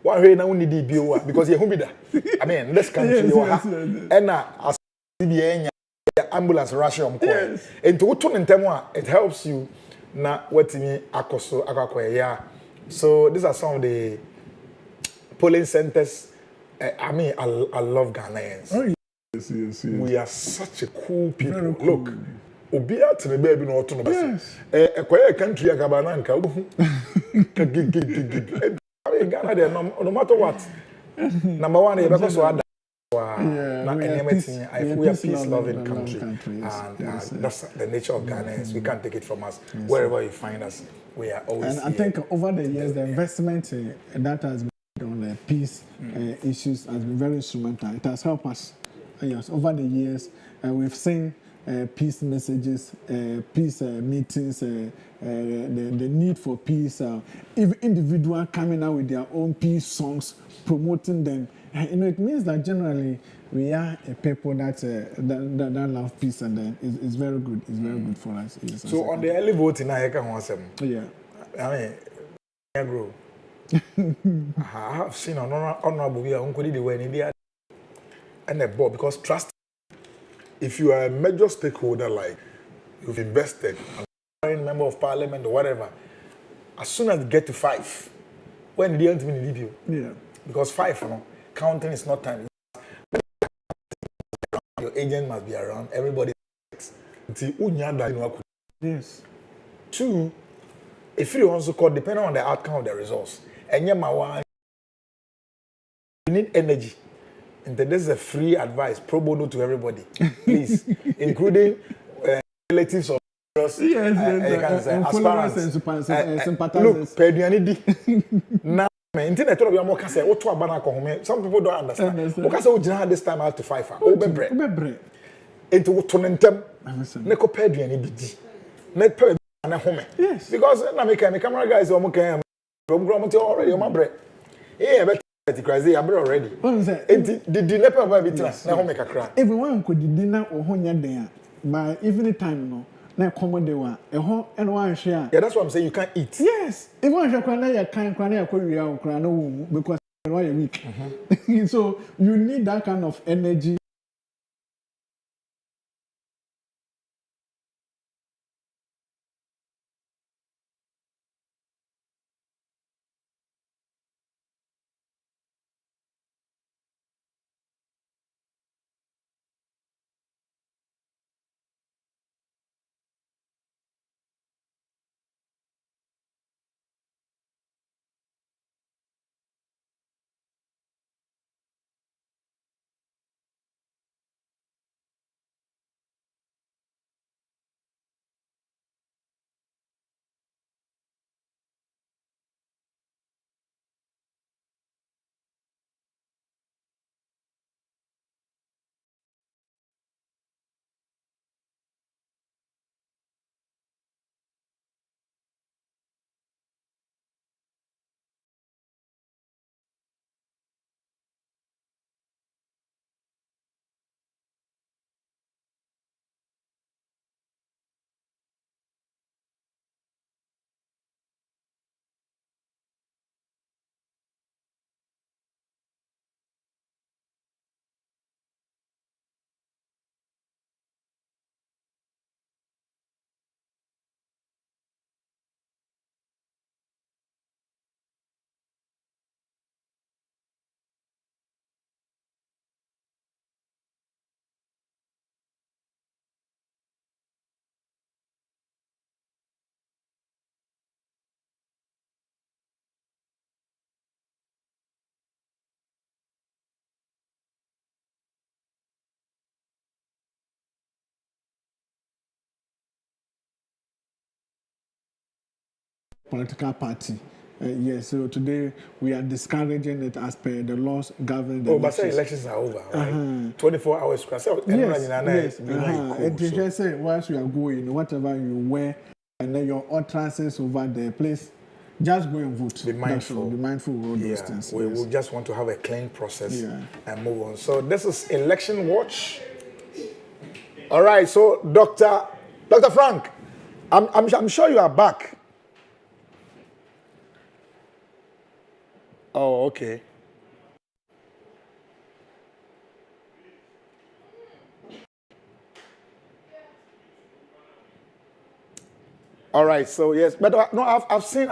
Speaker 11: One way now only DBO because you be that. I mean, this country, and as the ambulance rush on coin. And to turn in time, it helps you na what me akoso akwakwaya. So these are some of the polling centers. I mean, I love Ghanaians.
Speaker 12: Oh, yes.
Speaker 11: We are such a cool people. Very cool. Look, Obia to the baby no to no. Yes. A quiet country, a Gabananka. I mean, Ghana, no matter what. Number one, because we are we are peace-loving country, and that's the nature of Ghanaians. We can't take it from us. Wherever you find us, we are always.
Speaker 12: And I think over the years, the investment that has been on the peace issues has been very instrumental. It has helped us. Yes, over the years, we've seen peace messages, peace meetings, the need for peace, even individuals coming out with their own peace songs, promoting them. You know, it means that generally we are a people that love peace, and it's very good. It's very good for us. Yes,
Speaker 11: so on the early voting, I can want some.
Speaker 12: Yeah.
Speaker 11: I mean, I grow. I have seen honorable we are the way in and the board because trust. If you are a major stakeholder, like you've invested, a member of parliament or whatever, as soon as you get to 5, when the end will leave you.
Speaker 12: Yeah.
Speaker 11: Because 5, you know, counting is not time. Your agent must be around. Everybody.
Speaker 12: Yes.
Speaker 11: 2, if you also call, depending on the outcome of the results, and you need energy. And this is a free advice, pro bono to everybody, please, including relatives of
Speaker 12: followers and sympathizers.
Speaker 11: Look, now, internet some people don't understand. Because I this time out to 5. Into Tonentem, Neko Pediani. Yes. Because my camera guys are already on my bread. Yeah, but already.
Speaker 12: Everyone could dinner or honya there by evening time, no. Na common day one. And one share.
Speaker 11: Yeah, that's what I'm saying. You can't eat.
Speaker 12: Yes. If one share you can't because you're weak. So you need that kind of energy. Political party. Yes, so today we are discouraging it as per the laws governing the
Speaker 11: elections. But elections are over, right? 24 hours.
Speaker 12: Yes. And you just say, once you are going, whatever you wear, and then your utterances over the place, just go and vote.
Speaker 11: Be mindful.
Speaker 12: Be mindful of all those things.
Speaker 11: We will just want to have a clean process and move on. So this is Election Watch. All right, so Dr. Frank, I'm sure you are back. Oh, okay. All right. So yes, but no, I've seen.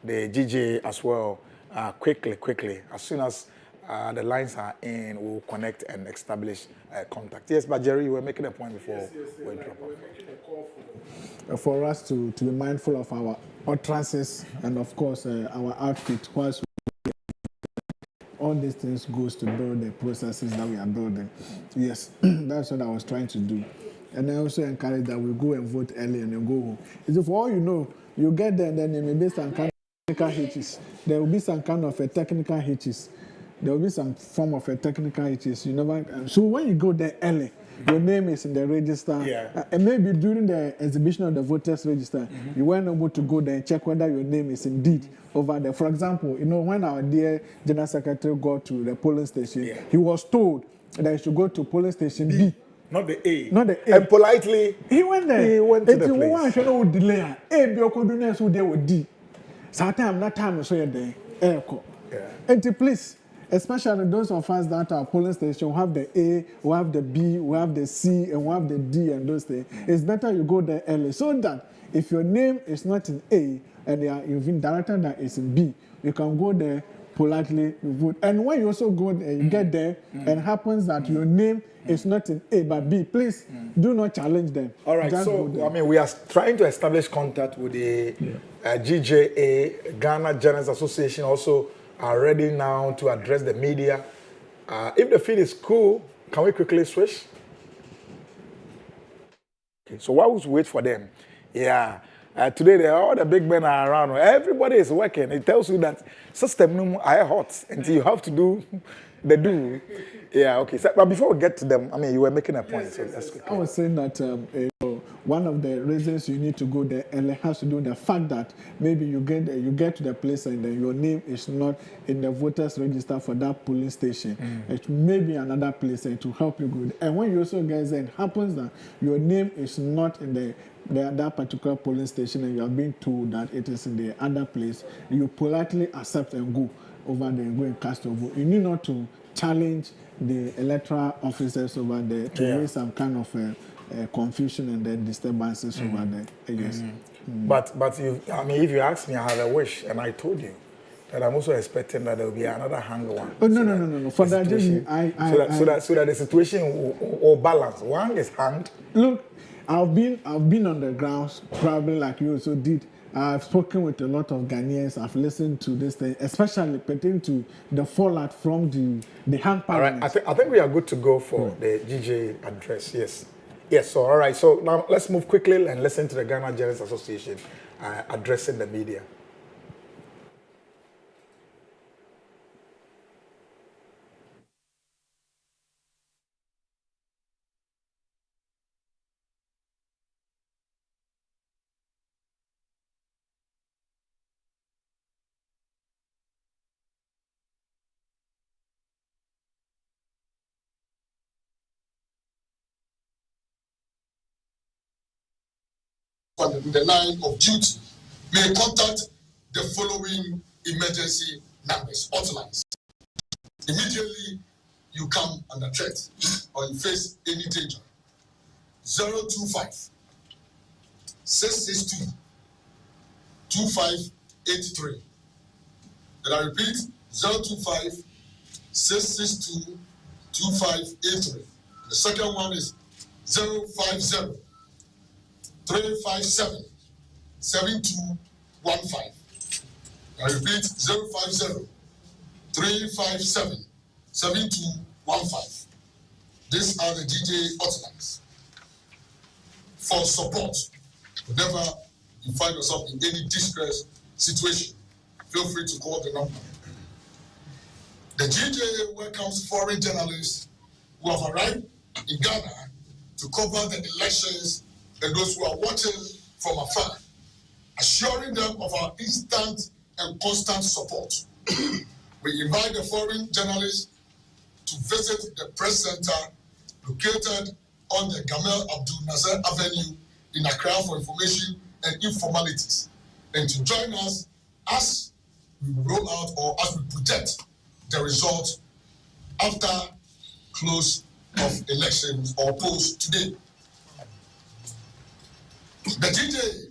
Speaker 11: The GJ as well, quickly. As soon as the lines are in, we'll connect and establish contact. Yes, but Jerry, you were making a point before we drop off.
Speaker 12: For us to be mindful of our utterances and, of course, our outfit, whilst all these things goes to build the processes that we are building. Yes, that's what I was trying to do. And I also encourage that we go and vote early and then go home. So for all you know, you get there and then there may be some kind of technical hitches. There will be some kind of a technical hitches. There will be some form of a technical hitches. You never. So when you go there early, your name is in the register.
Speaker 11: Yeah.
Speaker 12: And maybe during the exhibition of the voters register, you weren't able to go there and check whether your name is indeed over there. For example, you know, when our dear General Secretary got to the polling station, he was told that he should go to polling station B.
Speaker 11: Not the A.
Speaker 12: Not the A.
Speaker 11: And politely,
Speaker 12: he went there.
Speaker 11: He went to the place.
Speaker 12: One should know delay. A be okudune so there with D. Sometimes that time so you there. Yeah. And please, especially those of us that are polling station, we have the A, we have the B, we have the C, and we have the D and those things. It's better you go there early so that if your name is not in A and you've been directed that it's in B, you can go there politely vote. And when you also go there, you get there, and it happens that your name is not in A but B, please do not challenge them.
Speaker 11: All right, so I mean, we are trying to establish contact with the GJA, Ghana Journalists Association, also are ready now to address the media. If the feed is cool, can we quickly switch? Okay, so while we wait for them, today all the big men are around. Everybody is working. It tells you that system are hot until you have to do the do. Yeah, okay. So, but before we get to them, I mean, you were making a point.
Speaker 12: Yes. I was saying that one of the reasons you need to go there early has to do with the fact that maybe you get to the place and then your name is not in the voters register for that polling station. It may be another place and to help you go. And when you also get there, it happens that your name is not in that particular polling station and you are being told that it is in the other place, you politely accept and go over there and go and cast your vote. You need not to challenge the electoral officers over there to raise some kind of confusion and then disturbances over there. Yes.
Speaker 11: But I mean, if you ask me, I have a wish, and I told you that I'm also expecting that there will be another hang one.
Speaker 12: Oh no! For that,
Speaker 11: so that the situation will balance. One is hanged.
Speaker 12: Look, I've been on the grounds, probably like you also did. I've spoken with a lot of Ghanaians. I've listened to this thing, especially pertaining to the fallout from the hang parliament.
Speaker 11: All right, I think we are good to go for the GJ address. Yes. So all right. So now let's move quickly and listen to the Ghana Journalists Association addressing the media.
Speaker 3: On the line of duty may contact the following emergency numbers, hotlines. Immediately you come under threat or you face any danger. 025 662 2583. And I repeat, 025 662 2583. The second one is 050 357 7215. I repeat, 050 357 7215. These are the DJ hotlines. For support, whenever you find yourself in any distress situation, feel free to call the number. The GJ welcomes foreign journalists who have arrived in Ghana to cover the elections and those who are watching from afar, assuring them of our instant and constant support. We invite the foreign journalists to visit the press center located on the Gamal Abdul Nasser Avenue in Accra for information and informalities, and to join us as we roll out or as we project the results after close of elections or polls today. The GJ,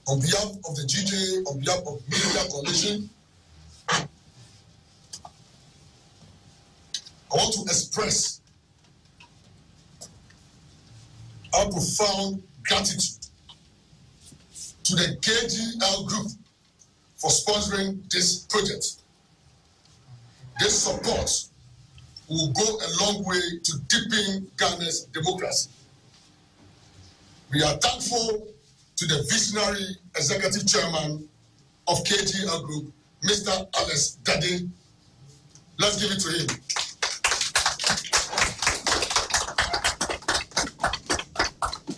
Speaker 3: on behalf of the GJ, on behalf of Media Coalition, I want to express our profound gratitude to the KGL Group for sponsoring this project. This support will go a long way to deepen Ghana's democracy. We are thankful to the visionary executive chairman of KGL Group, Mr. Alex Dade. Let's give it to him.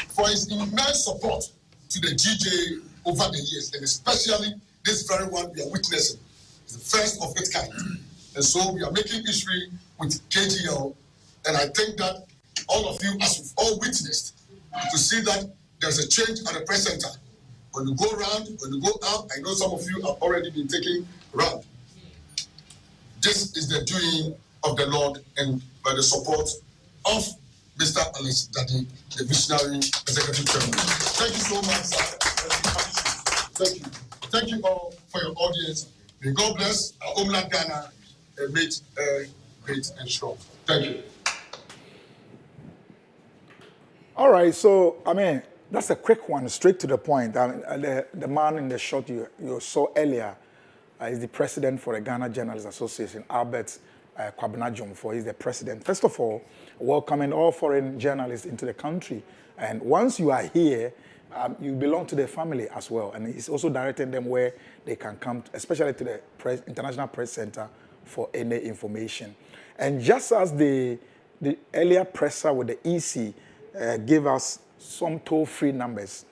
Speaker 3: For his immense support to the GJ over the years, and especially this very one we are witnessing. It's the first of its kind. And so we are making history with KGL, and I think that all of you, as we've all witnessed, to see that there's a change at the press center. When you go around, when you go up, I know some of you have already been taking around. This is the doing of the Lord, and by the support of Mr. Alex Dade, the visionary executive chairman. Thank you so much, sir. Thank you. Thank you all for your audience. May God bless our homeland Ghana and make great and strong. Thank you.
Speaker 11: All right, so, I mean, that's a quick one, straight to the point. I mean, the man in the shot you saw earlier is the president for the Ghana Journalists Association, Albert Kwabena Jomfo. He's the president. First of all, welcoming all foreign journalists into the country. And once you are here, you belong to the family as well. And he's also directing them where they can come, especially to the International Press Center for any information. And just as the earlier presser with the EC gave us some toll-free numbers,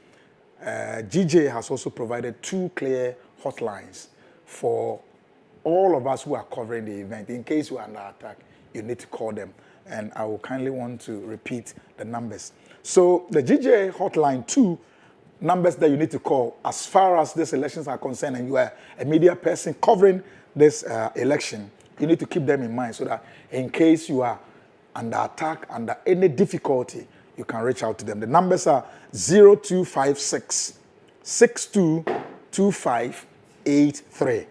Speaker 11: GJ has also provided 2 clear hotlines for all of us who are covering the event. In case you are under attack, you need to call them. And I will kindly want to repeat the numbers. So the GJ hotline 2 numbers that you need to call as far as these elections are concerned, and you are a media person covering this election, you need to keep them in mind so that in case you are under attack, under any difficulty, you can reach out to them. The numbers are 0256 622583.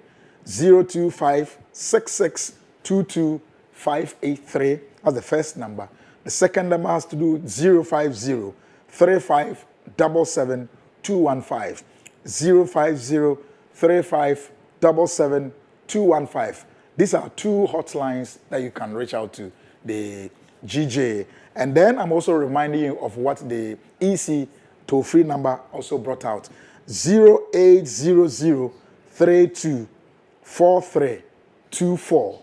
Speaker 11: 02566225583. That's the first number. The second number has to do 050 3577 215. 050 3577 215. These are 2 hotlines that you can reach out to the GJ. And then I'm also reminding you of what the EC toll-free number also brought out. 0800 32 4324.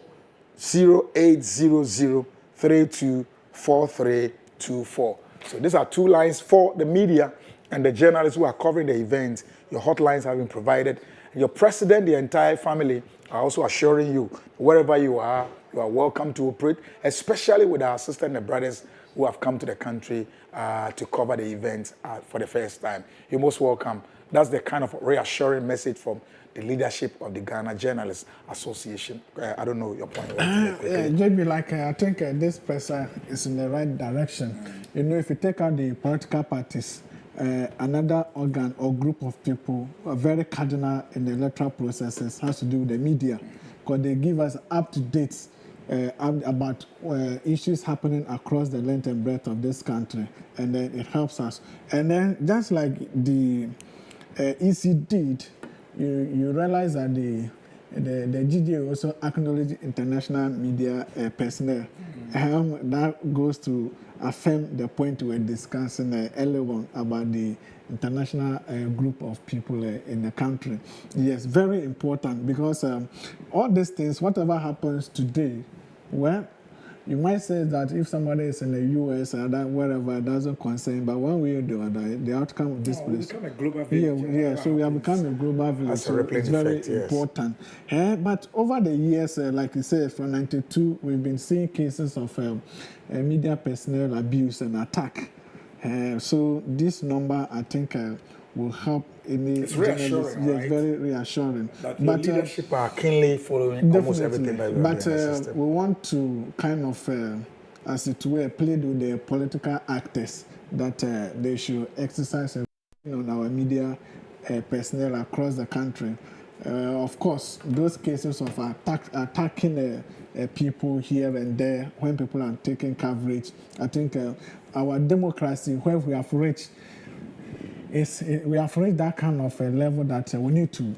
Speaker 11: 0800 32 4324. So these are 2 lines for the media and the journalists who are covering the event. Your hotlines have been provided. Your president, the entire family are also assuring you, wherever you are welcome to operate, especially with our sisters and brothers who have come to the country to cover the event for the first time. You're most welcome. That's the kind of reassuring message from the leadership of the Ghana Journalists Association. I don't know your point.
Speaker 12: JB, I think this presser is in the right direction. You know, if you take out the political parties, another organ or group of people who are very cardinal in the electoral processes has to do with the media, because they give us up-to-date about issues happening across the length and breadth of this country, and then it helps us. And then just like the EC did, you realize that the GJ also acknowledged international media personnel. That goes to affirm the point we were discussing earlier on about the international group of people in the country. Yes, very important because all these things, whatever happens today, well, you might say that if somebody is in the US or that wherever, it doesn't concern, but one way or the other, the outcome of this place.
Speaker 11: Become a global village.
Speaker 12: Yeah, so we have become a global village.
Speaker 11: That's a
Speaker 12: so
Speaker 11: rippling
Speaker 12: it's very
Speaker 11: effect, yes.
Speaker 12: important. But over the years, like you said, from '92, we've been seeing cases of media personnel abuse and attack. So this number, I think, will help any
Speaker 11: It's reassuring,
Speaker 12: Yes,
Speaker 11: right?
Speaker 12: very reassuring.
Speaker 11: That your leadership are keenly following almost everything that we are doing in the system.
Speaker 12: We want to kind of, as it were, plead with the political actors that they should exercise on our media personnel across the country. Of course, those cases of attacking people here and there when people are taking coverage, I think our democracy, where we have reached, we have reached that kind of a level that we need to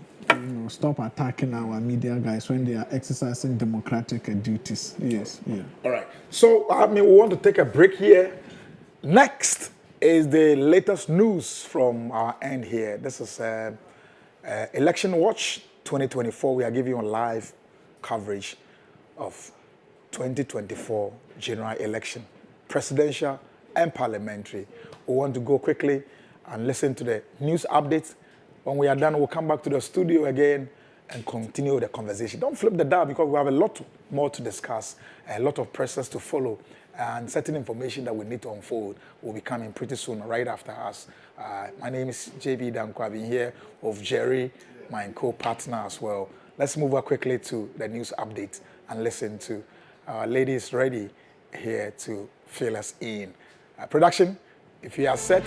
Speaker 12: stop attacking our media guys when they are exercising democratic duties. Yes, yeah.
Speaker 11: All right. So, we want to take a break here. Next is the latest news from our end here. This is Election Watch 2024. We are giving you a live coverage of 2024 general election, presidential and parliamentary. We want to go quickly and listen to the news updates. When we are done, we'll come back to the studio again and continue the conversation. Don't flip the dial because we have a lot more to discuss, a lot of process to follow, and certain information that we need to unfold will be coming pretty soon, right after us. My name is JB Danko. I've been here with Jerry, my co-partner as well. Let's move on quickly to the news update and listen to our ladies ready here to fill us in. Production, if you are set.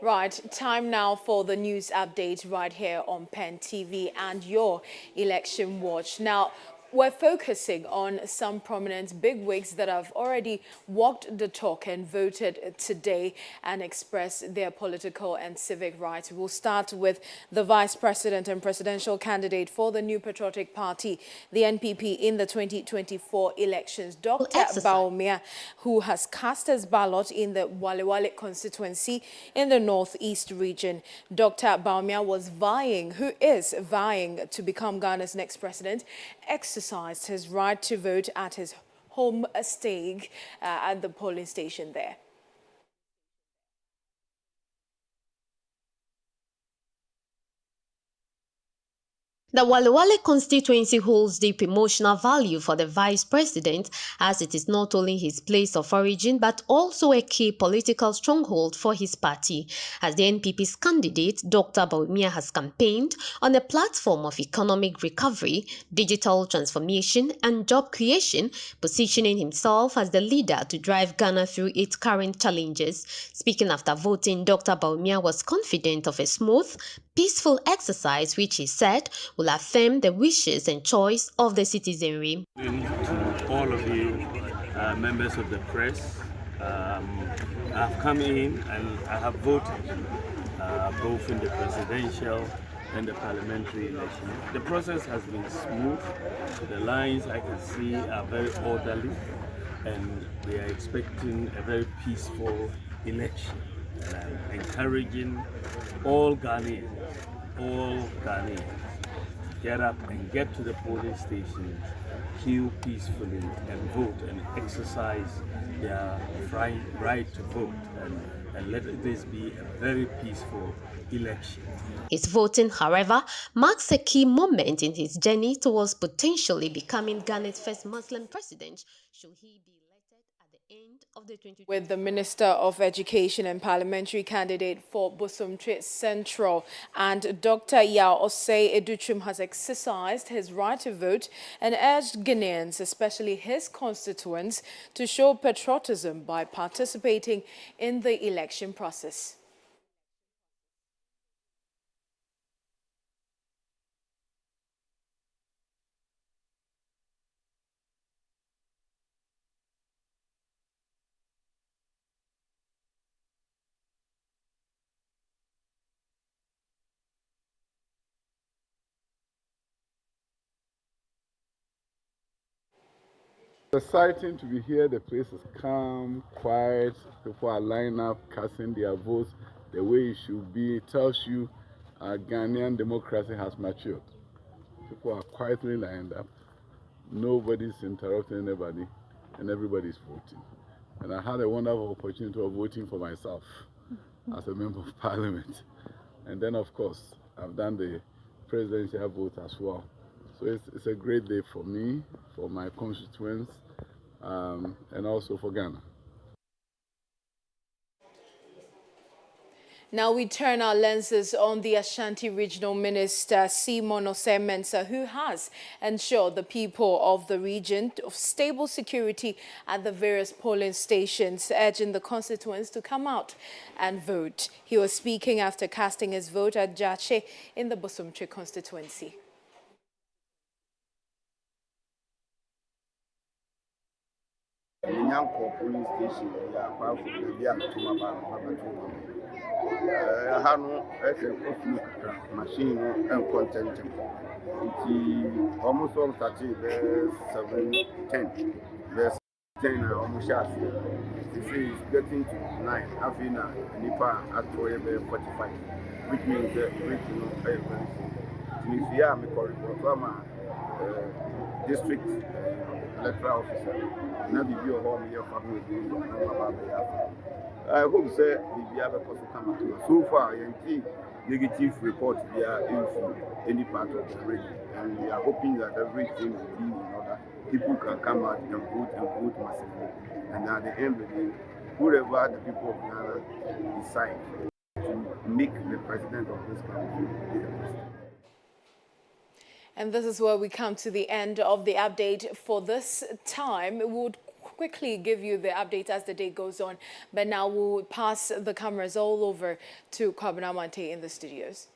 Speaker 7: Right, time now for the news update right here on Pent TV and your election watch. Now, we're focusing on some prominent bigwigs that have already walked the talk and voted today and expressed their political and civic rights. We'll start with the Vice President and presidential candidate for the New Patriotic Party, the NPP, in the 2024 elections, Dr. Baumia, who has cast his ballot in the Walewale constituency in the northeast region. Dr. Baumia is vying to become Ghana's next president, exercised his right to vote at his home stake at the polling station there.
Speaker 2: The Walewale constituency holds deep emotional value for the vice president, as it is not only his place of origin but also a key political stronghold for his party, as the NPP's candidate Dr. Bawumia has campaigned on a platform of economic recovery, digital transformation and job creation, positioning himself as the leader to drive Ghana through its current challenges. Speaking after voting, Dr. Bawumia was confident of a smooth, peaceful exercise which he said will affirm the wishes and choice of the citizenry.
Speaker 22: To all of you, members of the press, I have come in and I have voted both in the presidential and the parliamentary election. The process has been smooth. The lines I can see are very orderly, and we are expecting a very peaceful election. And I'm encouraging all Ghanaians, get up and get to the polling stations, queue peacefully and vote and exercise their right to vote, and let this be a very peaceful election.
Speaker 2: His voting, however, marks a key moment in his journey towards potentially becoming Ghana's first Muslim president, should he be elected at the end of the 2020.
Speaker 7: With the Minister of Education and parliamentary candidate for Bosomtwe Central, and Dr. Yao Osei Edutrim has exercised his right to vote and urged Ghanaians, especially his constituents, to show patriotism by participating in the election process.
Speaker 23: It's exciting to be here. The place is calm, quiet. People are lining up, casting their votes the way it should be. It tells you Ghanaian democracy has matured. People are quietly lined up. Nobody's interrupting anybody, and everybody's voting. And I had a wonderful opportunity of voting for myself as a member of parliament. And then, of course, I've done the presidential vote as well. So it's a great day for me, for my constituents, and also for Ghana.
Speaker 7: Now we turn our lenses on the Ashanti Regional Minister, Simon Osei Mensah, who has ensured the people of the region of stable security at the various polling stations, urging the constituents to come out and vote. He was speaking after casting his vote at Jache in the Bosomtwe constituency.
Speaker 24: Polling station, apart from the machine and content. It's almost all started 7:10. There's 10 almost it's getting to 9. Afina Nipa actually 45, which means that very very soon. If you are district electoral officer, now be your home, your family, I hope say the other person come to us. So far, negative reports via info any part of the region, and we are hoping that everything will be in order. People can come out and vote massively, and at the end of the day, whoever the people of Ghana decide to make the president of this country be the president.
Speaker 7: And this is where we come to the end of the update for this time. We would quickly give you the update as the day goes on, but now we'll pass the cameras all over to Kwabena Mante in the studios.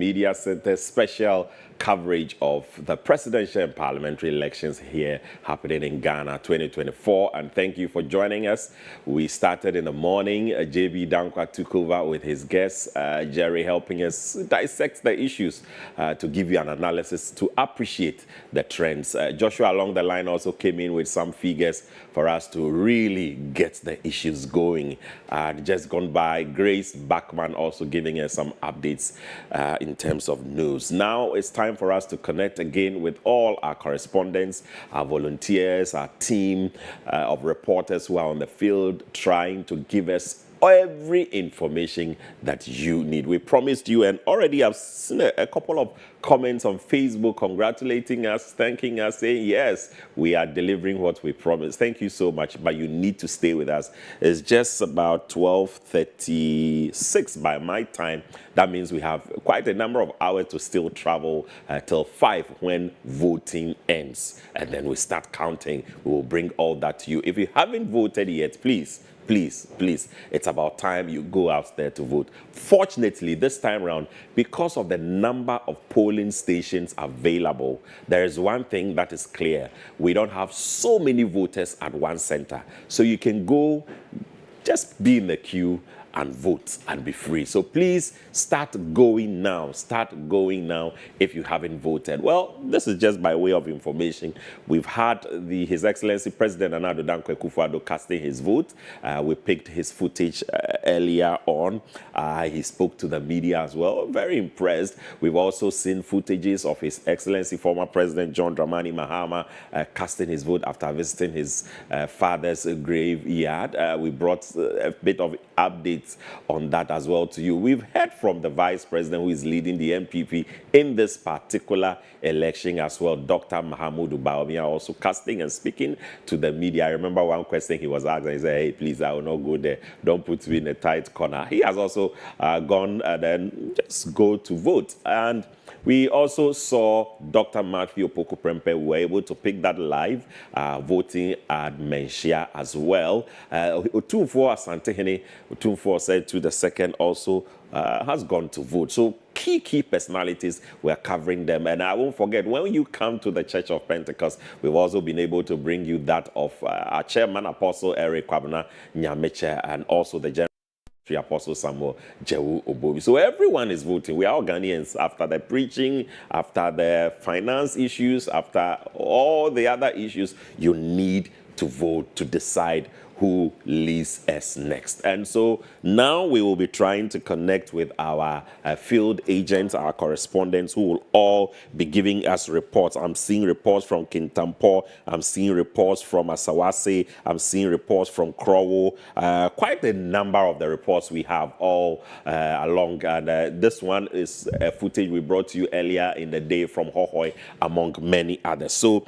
Speaker 1: Media Center, special coverage of the presidential and parliamentary elections here happening in Ghana 2024. And thank you for joining us. We started in the morning. JB Dankwa took over with his guests, Jerry, helping us dissect the issues to give you an analysis to appreciate the trends. Joshua along the line also came in with some figures for us to really get the issues going. Just gone by, Grace Bachman also giving us some updates in terms of news. Now it's time for us to connect again with all our correspondents, our volunteers, our team of reporters who are on the field trying to give us every information that you need. We promised you, and already I've seen a couple of comments on Facebook congratulating us, thanking us, saying, yes, we are delivering what we promised. Thank you so much, but you need to stay with us. It's just about 12:36 by my time. That means we have quite a number of hours to still travel till 5 when voting ends. And then we start counting. We will bring all that to you. If you haven't voted yet, please, it's about time you go out there to vote. Fortunately, this time around, because of the number of polling stations available, there is one thing that is clear. We don't have so many voters at one center. So you can go, just be in the queue and vote and be free. So please start going now. Start going now if you haven't voted. Well, this is just by way of information. We've had His Excellency President Nana Addo Dankwa Akufo-Addo casting his vote. We picked his footage earlier on. He spoke to the media as well. Very impressed. We've also seen footages of His Excellency former President John Dramani Mahama casting his vote after visiting his father's graveyard. We brought a bit of updates on that as well to you. We've heard from the Vice President who is leading the MPP in this particular election as well, Dr. Mahamudu Bawumia, also casting and speaking to the media. I remember one question he was asked, and he said, hey, please, I will not go there. Don't put me in a tight corner. He has also gone and then just go to vote. And we also saw Dr. Matthew Opoku-Prempeh. We were able to pick that live, voting at Menchia as well. Otumfuo Asantehene, Otumfuo said to the second also has gone to vote. So key personalities, we're covering them. And I won't forget, when you come to the Church of Pentecost, we've also been able to bring you that of our chairman, Apostle Eric Kwabena Nyameche, and also the General Apostle Samuel Jewu Obobi. So everyone is voting. We are all Ghanaians. After the preaching, after the finance issues, after all the other issues, you need to vote to decide who leads us next. And so now we will be trying to connect with our field agents, our correspondents, who will all be giving us reports. I'm seeing reports from Kintampo. I'm seeing reports from Asawase. I'm seeing reports from Krowo. Quite a number of the reports we have all along. And this one is footage we brought to you earlier in the day from Hohoi, among many others. So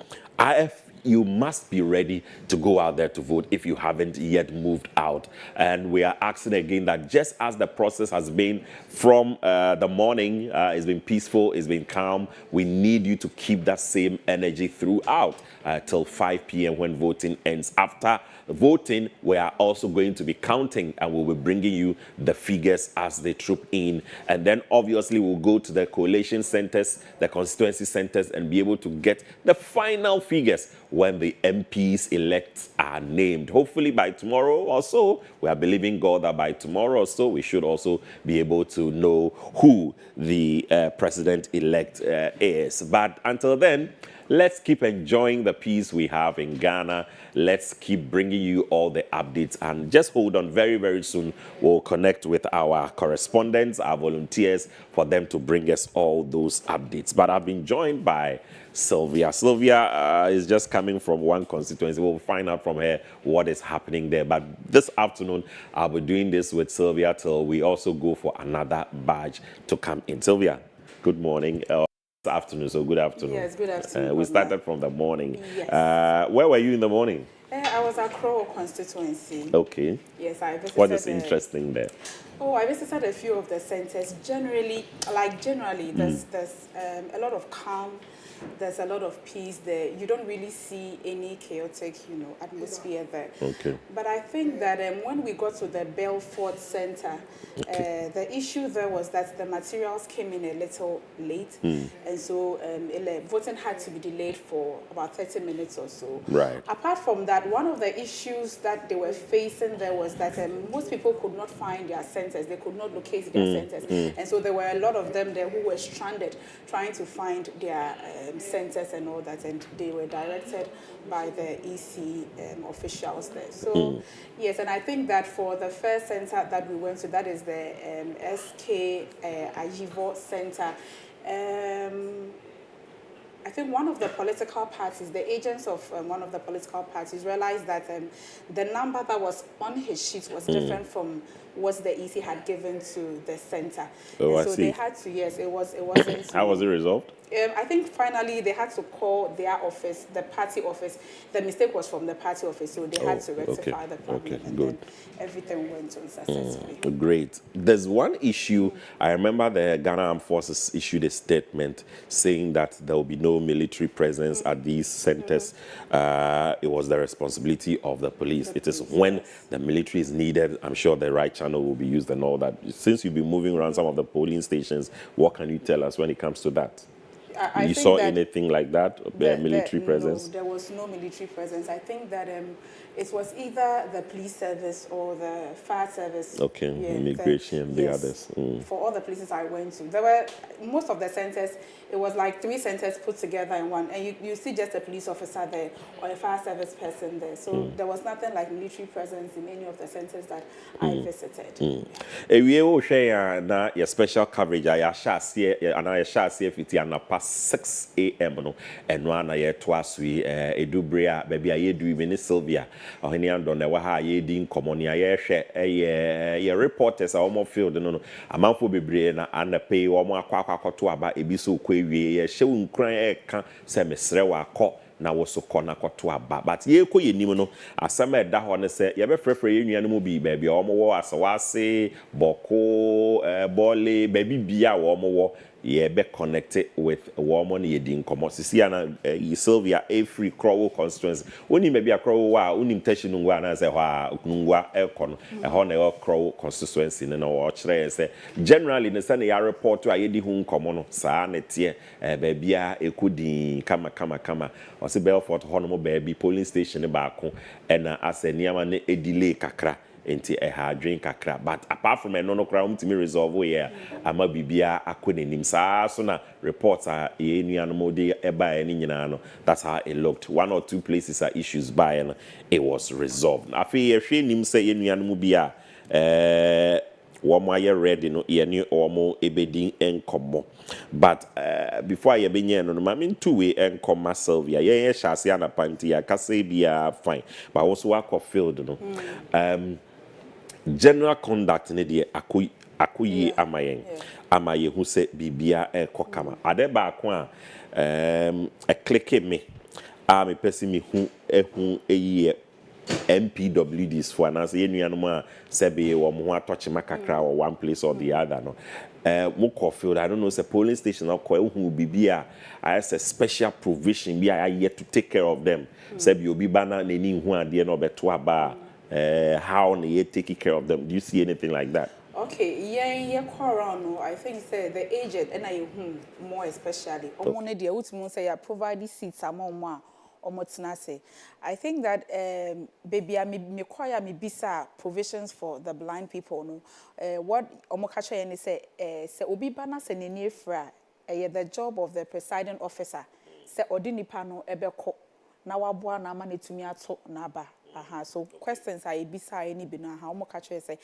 Speaker 1: you must be ready to go out there to vote if you haven't yet moved out. And we are asking again that just as the process has been from the morning, it's been peaceful, it's been calm, we need you to keep that same energy throughout till 5 p.m. when voting ends. After voting, we are also going to be counting, and we'll be bringing you the figures as they troop in. And then obviously we'll go to the coalition centers, the constituency centers, and be able to get the final figures when the MPs elect are named. Hopefully by tomorrow or so, we are believing God that by tomorrow or so, we should also be able to know who the president-elect is. But until then, let's keep enjoying the peace we have in Ghana. Let's keep bringing you all the updates, and just hold on. Very, very soon, we'll connect with our correspondents, our volunteers, for them to bring us all those updates. But I've been joined by Sylvia. Sylvia is just coming from one constituency. We'll find out from her what is happening there. But this afternoon, I'll be doing this with Sylvia till we also go for another badge to come in. Sylvia, good morning. Afternoon, so good afternoon.
Speaker 10: Yes, good afternoon.
Speaker 1: We started from the morning.
Speaker 10: Yes.
Speaker 1: Where were you in the morning?
Speaker 10: I was at Krowo constituency.
Speaker 1: Okay.
Speaker 10: Yes, I visited.
Speaker 1: What is interesting there?
Speaker 10: Oh, I visited a few of the centers. Generally, there's a lot of calm there's a lot of peace there. You don't really see any chaotic, atmosphere there.
Speaker 1: Okay.
Speaker 10: But I think that when we got to the Belfort Center, the issue there was that the materials came in a little late, and so voting had to be delayed for about 30 minutes or so.
Speaker 1: Right.
Speaker 10: Apart from that, one of the issues that they were facing there was that most people could not find their centers. They could not locate their centers. And so there were a lot of them there who were stranded trying to find their centers and all that, and they were directed by the EC officials there. So, yes, and I think that for the first center that we went to, that is the SK Ajivo Center, I think one of the political parties, the agents of one of the political parties realized that the number that was on his sheet was different from what the EC had given to the center.
Speaker 1: Oh,
Speaker 10: and so
Speaker 1: I see.
Speaker 10: they had to, yes, it wasn't.
Speaker 1: How was it resolved?
Speaker 10: I think finally they had to call their office, the party office. The mistake was from the party office, so they had to rectify the problem. And then everything went on successfully.
Speaker 1: Great. There's one issue. I remember the Ghana Armed Forces issued a statement saying that there will be no military presence at these centers. It was the responsibility of the police. It is when the military is needed. I'm sure the right channel will be used and all that. Since you've been moving around some of the polling stations, what can you tell us when it comes to that? You saw anything like that, military presence?
Speaker 10: No, there was no military presence. I think that it was either the police service or the fire service.
Speaker 1: Okay, immigration and the others.
Speaker 10: For all the places I went to, there were most of the centers. It was like 3 centers put together in one, and you see just a police officer there or a fire service person there. So there was nothing like military presence in any of the centers that I visited.
Speaker 1: Na your special coverage I shall see and I shall see if it's past 6 a.m. no and one I twice we edubrea baby I do even Sylvia or any and on the waha ye din common ya reporters are almost field no a man for be brain and pay or more to about a biso kwe ye show cry can say mesrewa ko na woso kona kwato aba but ye ko yenim no asama da ho ne se ye be frefre ye nua no mu bi ba bia omo wo asawase boko bole ba bibia wo omo wo ye be connected with woman ye din komo sisi ana Sylvia a free crow constituency oni me bia crow wa oni mtashi nungwa na se ha nungwa ekono e ho na crow constituency ne no wo kire se generally ne se na ya report a ye di hu komo no saa na tie ba bia ekudin kama ose Belfort hono baby polling station baako ena aseniama ne delay kakra enti ha drink kakra but apart from no kra umtimi resolve here ama bibia akonenim saa so na reports are ye nuanom de eba eni nyina no that's how it looked. 1 or 2 places are issues by and it was resolved afi ye hwe nim say ye nuanom bia womo aye ready no ye ni omo ebedin enkomo but before I be no mami two way enkomma Sylvia ye shase ana panti ya kase bia fine but also work of field no general conduct ne de akoyi amaye hu se bibia ekokama ade ba ko a click me a me pesi me hu ehun eyi MPWDs for an answer yenuanom a sebe wo mo atoche makakra or one place or the other no Mukofield, I don't know, it's a polling station or who will be as a special provision be I yet to take care of them. Seb you be banner any who are dear no better how they take care of them. Do you see anything like that?
Speaker 10: Okay, yeah, Corona. I think say the agent and I more especially. Omone dia ultimo say ya provide seats among more. I think that baby I me choir me bisa provisions for the blind people no what omokacha yen say obi bana se neni fra the job of the presiding officer say odi nipa no ebeko na waboa na ama netumi ato na aba so questions I bisa any bi na omokacha say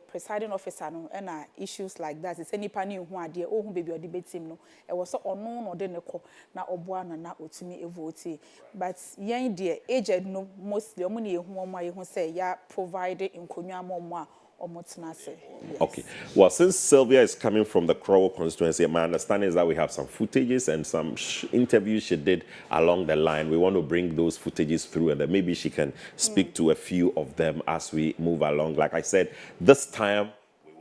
Speaker 10: presiding officer no na issues like that say nipa ni hu ade ohun baby odi betim no e wo so ono no de ne ko na oboa na otumi evote but yen de aged no mostly omo na ehu omo ayehu say ya provide nkonwa omo
Speaker 1: Okay. Well, since Sylvia is coming from the Crow constituency, my understanding is that we have some footages and some interviews she did along the line. We want to bring those footages through and then maybe she can speak to a few of them as we move along. Like I said, this time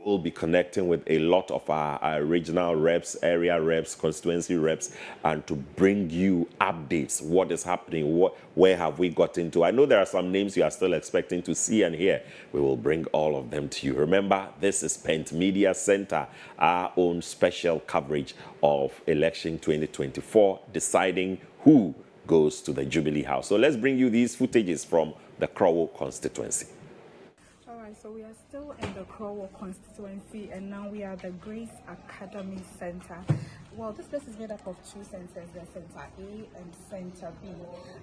Speaker 1: we We'll be connecting with a lot of our regional reps, area reps, constituency reps, and to bring you updates. What is happening? Where have we got into? I know there are some names you are still expecting to see and hear. We will bring all of them to you. Remember, this is Pent Media Center, our own special coverage of election 2024, deciding who goes to the Jubilee House. So let's bring you these footages from the Crowell constituency.
Speaker 10: So we are still in the Crowell constituency, and now we are at the Grace Academy Center. Well, this place is made up of two centers, the Center A and Center B.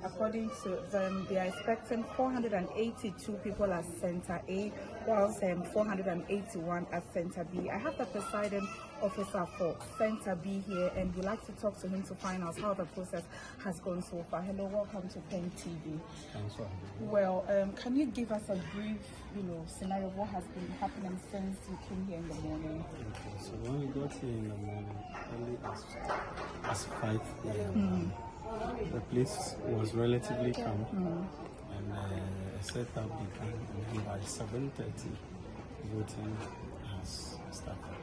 Speaker 10: According to them, they are expecting 482 people at Center A, whilst 481 at Center B. I have the presiding officer for Center B here, and we'd like to talk to him to find out how the process has gone so far. Hello, welcome to Pent TV. Well, can you give us a brief, scenario of what has been happening since you came here in the morning?
Speaker 8: Okay, so when we got here in the morning, early as 5 a.m., the place was relatively calm, and a setup began, and by 7:30, voting has started.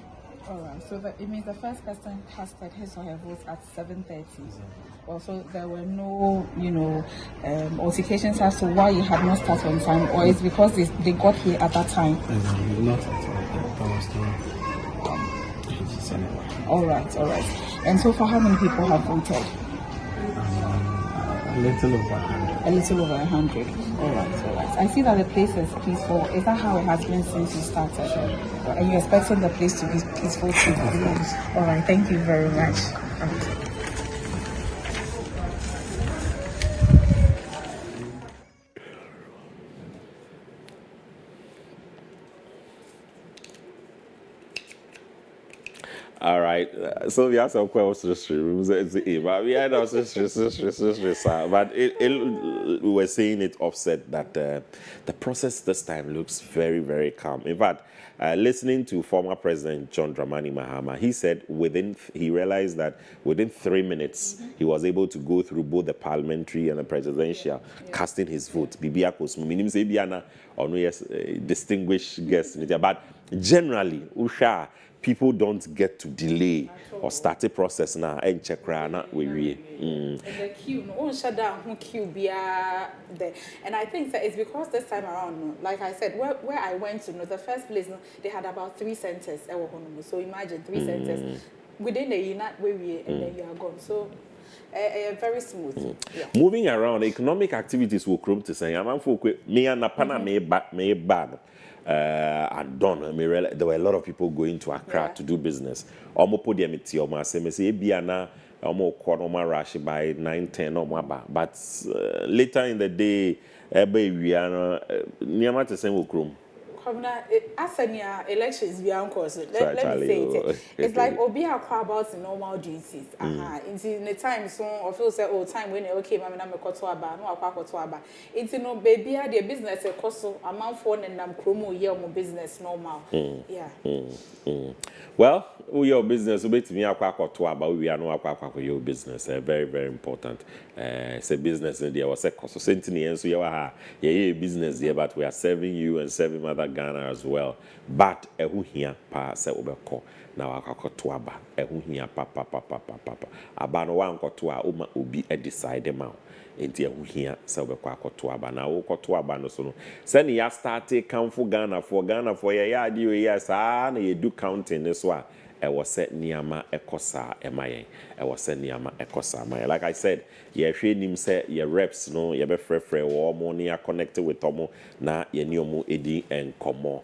Speaker 10: All right, so it means the first person casted his or her vote at 7:30. Well, so there were no, altercations as to why you had not started on time, or it's because they got here at that time?
Speaker 8: Not at all. There was no
Speaker 10: All right. And so far, how many people have voted?
Speaker 8: A little over 100.
Speaker 10: A little over 100. All right. I see that the place is peaceful. Is that how it has been since you started? Sure. Are you expecting the place to be peaceful too? All right, thank you very much. Okay.
Speaker 1: All right, so we have some questions, but we had also, but we were seeing it offset that the process this time looks very, very calm. In fact, listening to former President John Dramani Mahama, he said he realized that within 3 minutes, he was able to go through both the parliamentary and the presidential, casting his vote. Distinguished guest, but generally, people don't get to delay or start a process now and check now we
Speaker 10: the queue no shut down queue there, and I think that it's because this time around, like I said, where I went to, the first place, they had about 3 centers. So imagine 3 centers within a year, and then you are gone. So very smooth. Yeah.
Speaker 1: Moving around, economic activities will come to say, I'm for me and Napana may bad. And done. There were a lot of people going to Accra to do business. But later in the day,
Speaker 10: as elections be on course. Let me say it. It's like Obi are about the normal duties. In the time so or feel say time when okay, mama na me koto aba, no akwa koto aba. It's no baby the business e koso amount for nam kromo ye mo business normal. Yeah.
Speaker 1: Well, your business obetimi akwa koto aba, we are no akwa your business. Very, very important. It's a business in there was a cost. So sentini so you business there, but we are serving you and serving Mother Ghana as well. But here pa se obeko na wakakoto aba here papa aba no wankoto a uma obi decide ma enti here se obeko akoto aba na wo koto aba no so no se ne ya start count Ghana for ya ade we ya sa na ye do counting so a was set niama ekosa emaye was set niama ekosa emaye. Like I said, ye hwe nim say ye reps no ye be frefre wo mo ne ya connected with omo na ye ni omo edi enkomo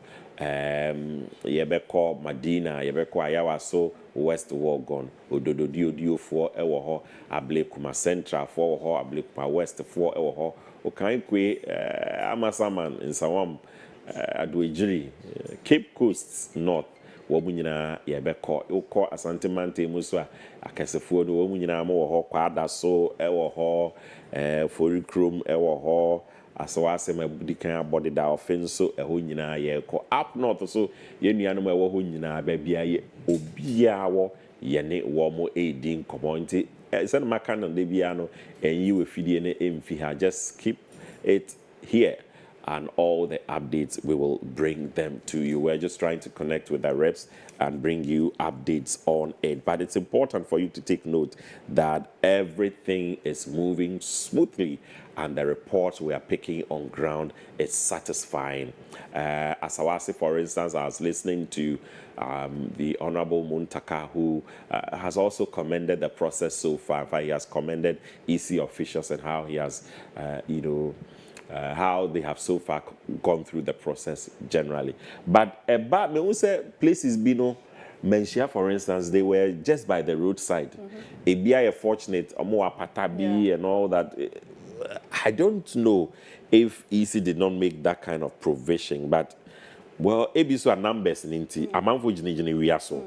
Speaker 1: ye be call Madina, ye be call Ayawa so West Wogon ododo dio for ewo ho Ablekuma Central for ho Ablekuma West for ewo ho okan kwe Amasaman in Sawam Adwejiri Cape Coast North womunyina yebeko ukọ Asante Mante muso akasefo do womunyina mo ho kwada so ewo ho forikrom ewo ho asawase mabudikan abodida ofenso eho nyina yekọ up north so yenuanom ewo ho nyina ba bia ye obia wo yene wo mo edin community sen makana de bia no enyi we fidie ne emfi ha just keep it here. and all the updates, we will bring them to you. We're just trying to connect with the reps and bring you updates on it. But it's important for you to take note that everything is moving smoothly and the reports we are picking on ground is satisfying. As I was, for instance, I was listening to the Honorable Muntaka, who has also commended the process so far. In fact, he has commended EC officials and how he has, how they have so far gone through the process generally. But me who say places Bino, Menshia, for instance, they were just by the roadside. Ebia fortunate, Omo Apatabi and all that. I don't know if EC did not make that kind of provision, but well, Ebiso are numbers in Inti. Amanfo Jini we are so.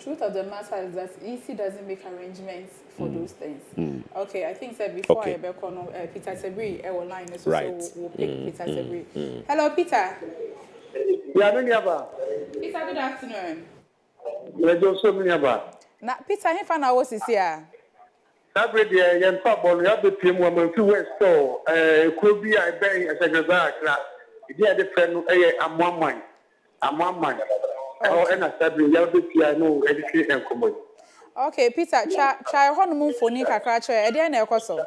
Speaker 10: Truth of the matter is that EC doesn't make arrangements for those things. Okay, I think that before I back on Peter Sebri, line so we'll pick Peter Sebri. Hello, Peter. Peter, good afternoon. Now, Peter, how far was this here?
Speaker 21: Every day, young couple, you have the team woman to West Store. Could be I bang as a gazette. Yeah, the friend, I'm 1 month. I'm 1 month. Oh, and I said, you have the piano, education and common.
Speaker 10: Okay, Peter, try honeymoon for Nika Cratcher, and then Ecoso.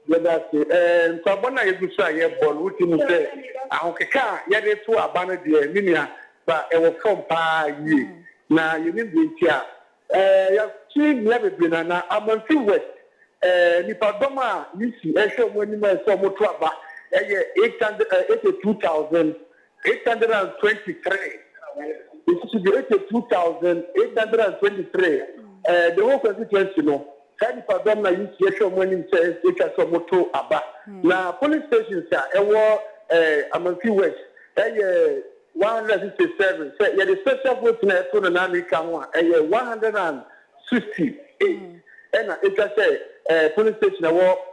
Speaker 21: Yeah, that's it. And so when I do say, yeah, but what you say, I can't, yeah, they two are banned the linear, but it was from Pai. Now, you need to hear. Yeah, she never been an Amantu West. Nipadoma, you see, I show when you may so much trouble. 82,823. It should be 82,823. The whole constituency, you know, can Nipadoma, you see, I show when you say it has so much about. Now, police stations are Amantu West. 167. So, yeah, the special vote in the American one, 168. And it can say, police station,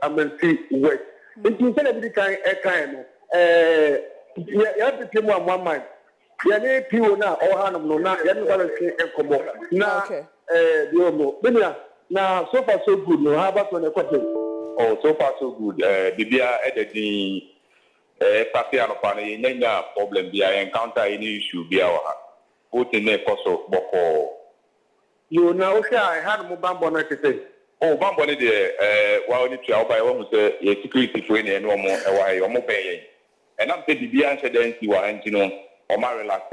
Speaker 21: Amantu West. It is a bit kind you have to tell 1 month. You need people now, or Hanum, no, not now, now, so far so good. No, how about when the question?
Speaker 13: Oh, so far so good. Bibia editing party and opinion, no problem. Be I encounter any issue, be our put in a cost of Boko.
Speaker 21: You know, I had more bamboo to say.
Speaker 13: Oh, Bamboni, while you try by almost a security training and no more, or more paying. And I'm saying the answer then you are, you know, or my relax.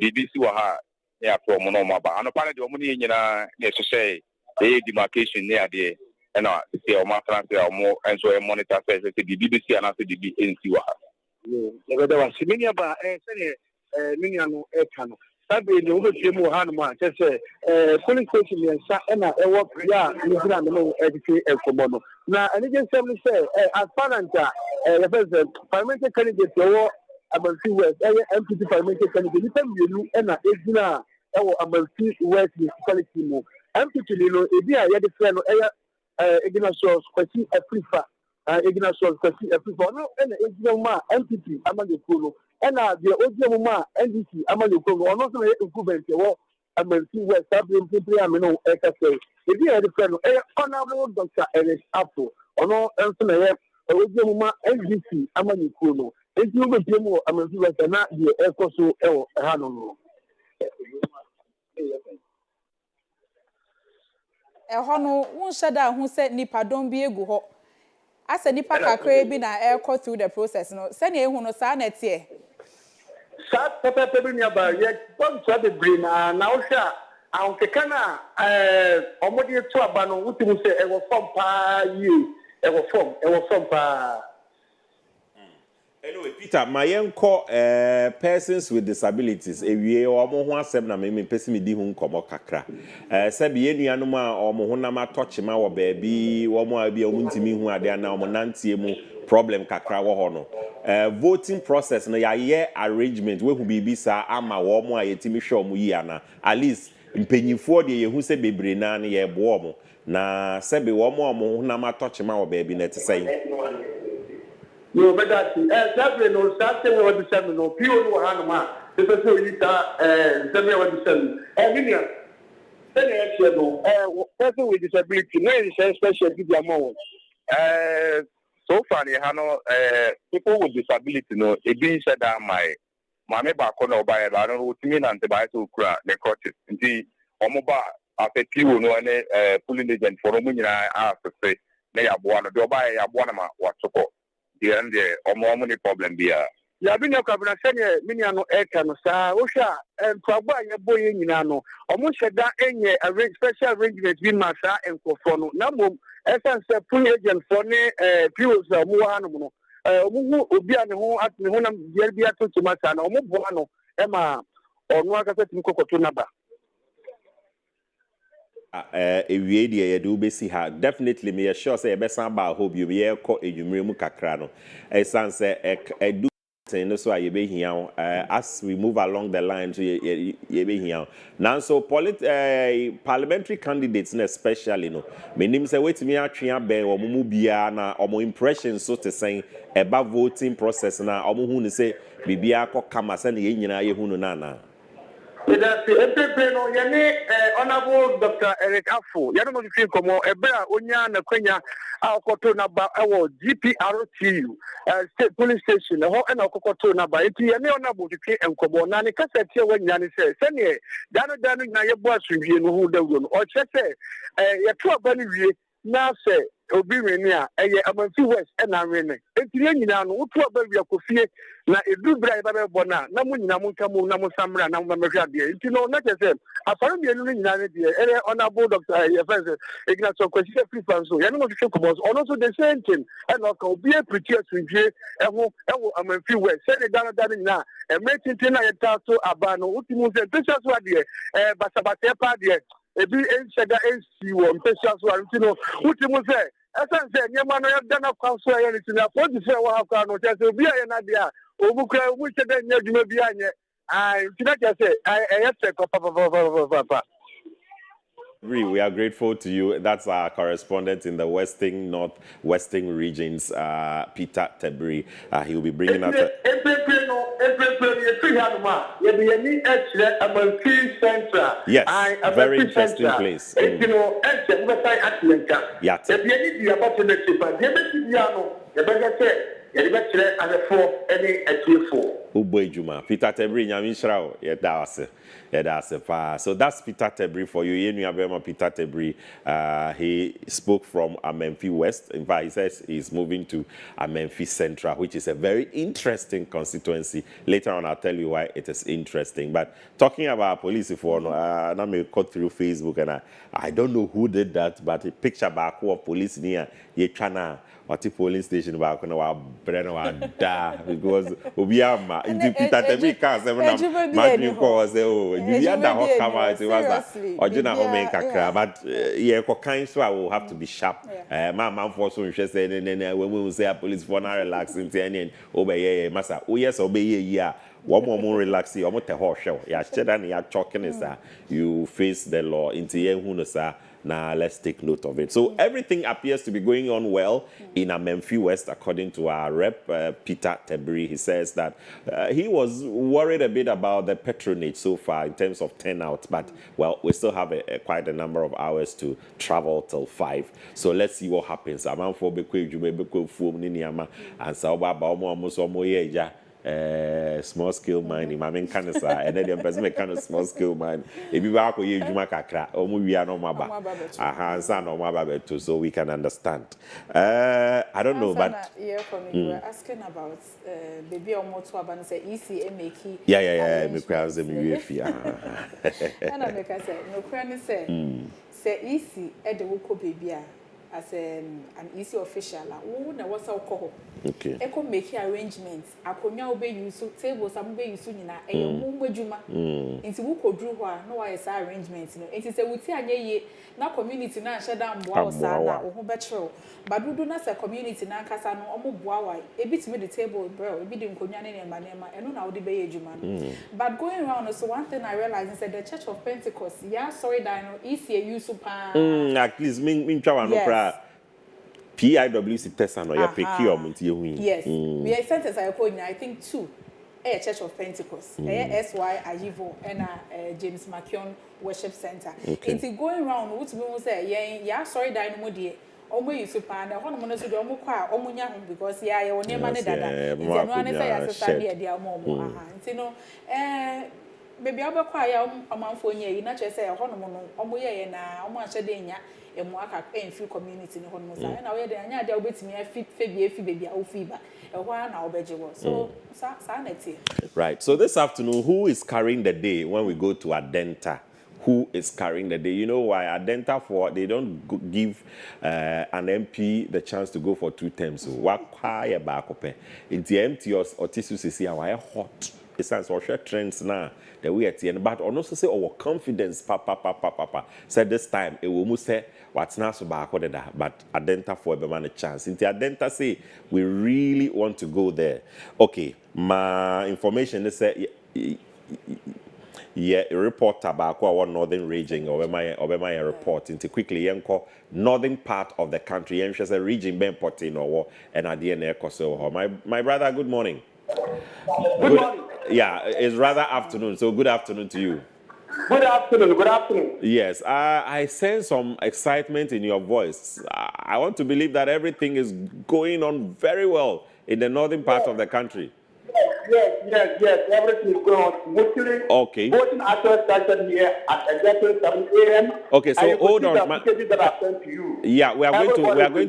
Speaker 13: BBC were hard, yeah, from Monoma, and apparently, money in to say, the demarcation near there, and I say, or my transfer or more, and so a monitor says, the BBC and after the BBC were hard.
Speaker 21: There was many about Miniano Ekano. Sabi the over Jim Hanman, just police station and I work, yeah, New Zealand, no education and Komono. Now, and again, somebody say, as far as the parliamentary candidate, about 2 West, MPP parliamentary candidate, you knew, and Edna, about 2 West municipality. MPP, you know, if you are the friend, Edna Shores, question a prefer, Edna Shores, question a prefer, no, and Edna MPP, among the Kulu. And the Ojama NDC, Amaloko, or not improvement, or Amalfi West, simply, I mean, if you had a friend, honorable Dr. Ernest Apple, or no, Anthony, Ojama NDC, Amaloko, if you will be more Amalfi West, and not the Ecoso, or Hanno.
Speaker 10: A Hono won't shut down who said Nipa don't be a go. As a Nipa craving and air cut through the process, no, send a who no sign it here.
Speaker 21: Sat Papa Nearby, yet don't try the green, and now, sir, I'll take Omodi to Abano, what you say, ever from Pa, you, ever from Pa.
Speaker 1: Anyway, Peter, my young persons with disabilities, a year or more, 7 maybe person me di hun komo kakra. Sabi any anuma or mohunama touch ma or baby, or more be a wuntimi who are there now, monantiemu problem kakra wohono. Voting process na ya year arrangement we will be bisa ama wo mo ayetimi show mu yana at least mpanyifo de ye hu se bebre na na ye bo mo na sebe wo mo na ma touch ma wo baby na te say
Speaker 21: no but that sabe no sabe wo bi sabe no pio no hanuma te se so yita sabe wo bi sabe linia person with disability no is special give am
Speaker 13: So far, people with disability, it being said that my back on or by I don't know what you mean antibiotic the cortis. Indeed, Omoba after you know any pulling agent for Romania, I have to say, they are one of the buy a one what support. The end there, or more money problem there.
Speaker 14: Ya bi na kwabena sene minia no eka no saa wo hwa mpagba ya boye nyina no omo hyeda enye special arrangement bi ma saa enkofo no na mom essence full agent for ne POs mo ha no no omo hu obi a ne ho atne ho na biar bi ato tumasa na omo bo no e ma ono akasa tim kokoto na ba
Speaker 1: ewie de ye do be see her definitely me sure say e be san ba hope you be ko edwumre mu kakra no e san say e so as we move along the line to now so parliamentary candidates especially no menim say wetimi atwea ben omo bia na omo impressions so to say about voting process na omo hu ni say bibia akokama say na ye nyina ye hu no na
Speaker 14: That's the no yene honorable Dr. Eric Afo. You don't think como ebra onya na kwenya akoto na ba ewo GPRTU state police station ho na akoto na ba enti yene honorable dike enkobo na ne kasa tie wanya ne se ne dano na ye bo asundie no hu dawo no o chese ye to aba ne wie na se obi reni a eye amanfi west na reni enti ye nyina no to aba wie akofie na edu bra e ba be bona na mu nyina mu nkamu na mu samra na mu mehwa de enti no na chese afaro mienu no nyina ne de ere honorable Dr. Ignacio Kwesi free fan so ye no hwehwe komos ono so the same thing and no ka obi e pretty asundie ewo amanfi west se ne dano nyina e metinti na ye taso aba no utimu se pesa so ade basabate pa de ebi enshega ensi wo mpesa so arutino utimu se esan se nyema no ya dana kwaso ya nitina podi se wa akwa no chese obi ya na dia obukra obu chede nya dwuma bi anye ai tina chese yes papa.
Speaker 1: We are grateful to you. That's our correspondent in the Western regions, Peter Tebri. He will be bringing us. Yes, very interesting place. Peter Tebri, Nyamishrao, so that's Peter Tebri for you. Peter Tebri, he spoke from Amenfi West. In fact, he says he's moving to Amenfi Central, which is a very interesting constituency. Later on, I'll tell you why it is interesting. But talking about police, I may cut through Facebook, and I don't know who did that, but a picture back of police near Yechana. What police station back when our brand was da because Obiama in Peter Tebri cars imagine cause oh you had that hot camera it was that original home kakra but yeah kind so I will have to be sharp my man for so interested and then when we say police for now relaxing and obey massa oh yes obey yeah one more relaxing almost a horse show yeah than you are talking is that you face the law into here now let's take note of it. So everything appears to be going on well in Amenfi West, according to our rep, Peter Tebri. He says that he was worried a bit about the patronage so far in terms of turnout, but well, we still have quite a number of hours to travel till 5. So let's see what happens. Small scale mining, my main cancer, and then the person kind of small scale mine. If you are going to Kakra, or we are no maba, so we can understand. I don't know, but
Speaker 10: you were asking about baby or more to about say easy and make it.
Speaker 1: Yeah, me crowds them UFI.
Speaker 10: And I make I say, no cranny say easy at the Woko baby. As an easy official, who na what's our call?
Speaker 1: Okay.
Speaker 10: Echo make arrangements. Akonya obey you so tables some be you soon na e mumwejuma. Into who could do no I say arrangements. No, it is a wuti anye na community na share down boa sana or betro. But we do not say community na kasa no omo boa a bit me the table, bro. Be the konya and manema and no be ejuma. But going around so one thing I realized is that the Church of Pentecost, yeah, sorry, Dino, easy you super.
Speaker 1: At least mean no PIWC test and your procurement.
Speaker 10: Yes, we are sent as I think 2. Church of Pentecost, SY Ajivo, and James Makion Worship Center. It's going around. What we say, yeah, sorry, Dynamo dear. omo yi super na hono no so de omo kwa omo nya ho because ya ye woni ma ne dada nti no ane say ya sesa ne dia omo aha nti no baby obekwa ya amanfo nya yi na che say hono no omo ye na omo ahye de nya emu aka enfi community ne hono so na we de anya de obetimi afi febi baby a ofi ba ehwa na obeje wo so sa na tie.
Speaker 1: Right. So this afternoon, who is carrying the day when we go to Adenta? Who is carrying the day? You know why? Adenta they don't give an MP the chance to go for 2 terms. So what quiet back up in the empty or TCC are hot. It's social trends now. The way at the end, but also say our confidence, papa. Said this time it will say what's not so back that, but Adenta for a chance. In the Adenta say we really want to go there. Okay, my information is say yeah, a report about our northern region or my report into quickly yanko northern part of the country. And she's a region ben porting or and at the end so my brother, good morning. Good morning. Yeah, it's rather afternoon, so good afternoon to you.
Speaker 14: Good afternoon.
Speaker 1: Yes, I sense some excitement in your voice. I want to believe that everything is going on very well in the northern part of the country.
Speaker 14: Yes. Everything is going on smoothly.
Speaker 1: Okay.
Speaker 14: Voting actually started here at exactly 7 a.m.
Speaker 1: Okay, so hold on.
Speaker 14: That I sent to you.
Speaker 1: Yeah, we are going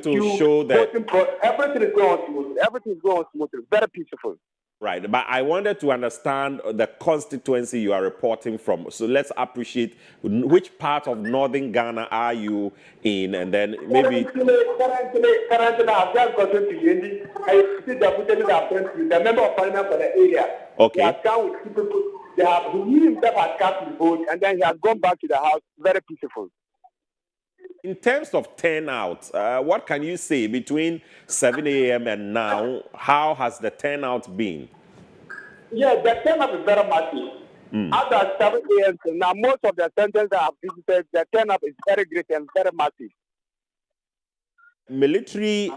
Speaker 1: to show that
Speaker 14: everything is going on smoothly. Everything is going on smoothly. Very peaceful.
Speaker 1: Right, but I wanted to understand the constituency you are reporting from. So let's appreciate which part of northern Ghana are you in, and then maybe.
Speaker 14: Currently, I've just gotten to Yendi. I see the member of parliament for the area.
Speaker 1: Okay.
Speaker 14: He has come with people. He himself has cast his vote, and then he has gone back to the house. Very peaceful.
Speaker 1: In terms of turnout, what can you say between 7 a.m. and now? How has the turnout been?
Speaker 14: Yeah, the turnout is very massive. After 7 a.m. now, most of the centers that I've visited, the turnout is very great and very massive.
Speaker 1: Military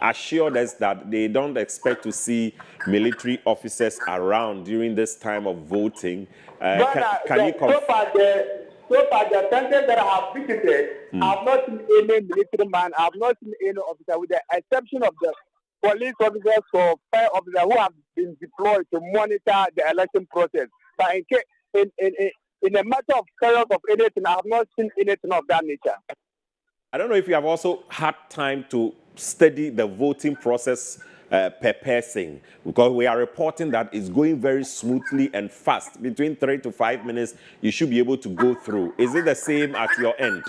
Speaker 1: assured us that they don't expect to see military officers around during this time of voting. Can you confirm?
Speaker 14: So far, the centers that I have visited, I have not seen any military man, I have not seen any officer, with the exception of the police officers or fire officers who have been deployed to monitor the election process. But in a matter of chaos of anything, I have not seen anything of that nature.
Speaker 1: I don't know if you have also had time to study the voting process per person, because we are reporting that it's going very smoothly and fast. Between 3 to 5 minutes, you should be able to go through. Is it the same at your end?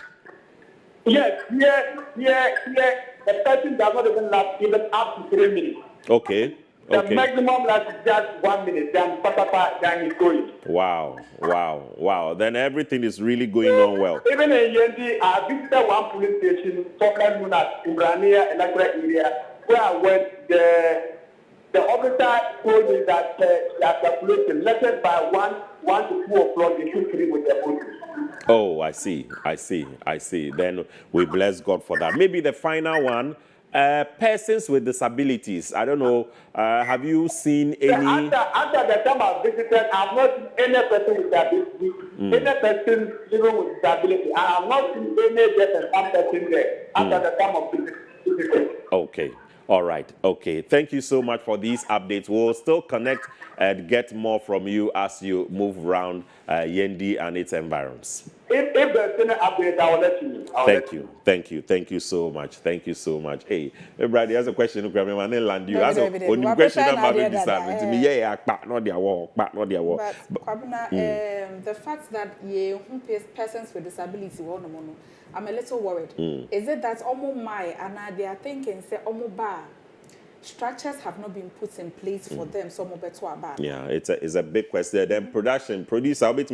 Speaker 14: Yes. The person does not even last even up to 3 minutes.
Speaker 1: Okay.
Speaker 14: The maximum lasts just 1 minute, then he's going.
Speaker 1: Wow. Then everything is really going on well.
Speaker 14: Even in Yendi, I visited one police station, somewhere known as Umbrania electoral area, where I went, the officer told me that the police elected by 1 to 2 o'clock, they should finish with their voting.
Speaker 1: Oh, I see. Then we bless God for that. Maybe the final one, persons with disabilities. I don't know, have you seen any?
Speaker 14: After the time I visited, I have not seen any person with disability, any person living with disability. I have not seen any death and person there after the time of visiting.
Speaker 1: Okay. All right. Okay. Thank you so much for these updates. We'll still connect and get more from you as you move around Yendi and its environs.
Speaker 14: If there's any update, I will let you know.
Speaker 1: Thank you so much. Hey, everybody has a question. You ask a question about
Speaker 10: the fact that persons with disability, I'm a little worried. Is it that and they are thinking, say, structures have not been put in place for them, so
Speaker 1: yeah, it's a big question. Then producer, we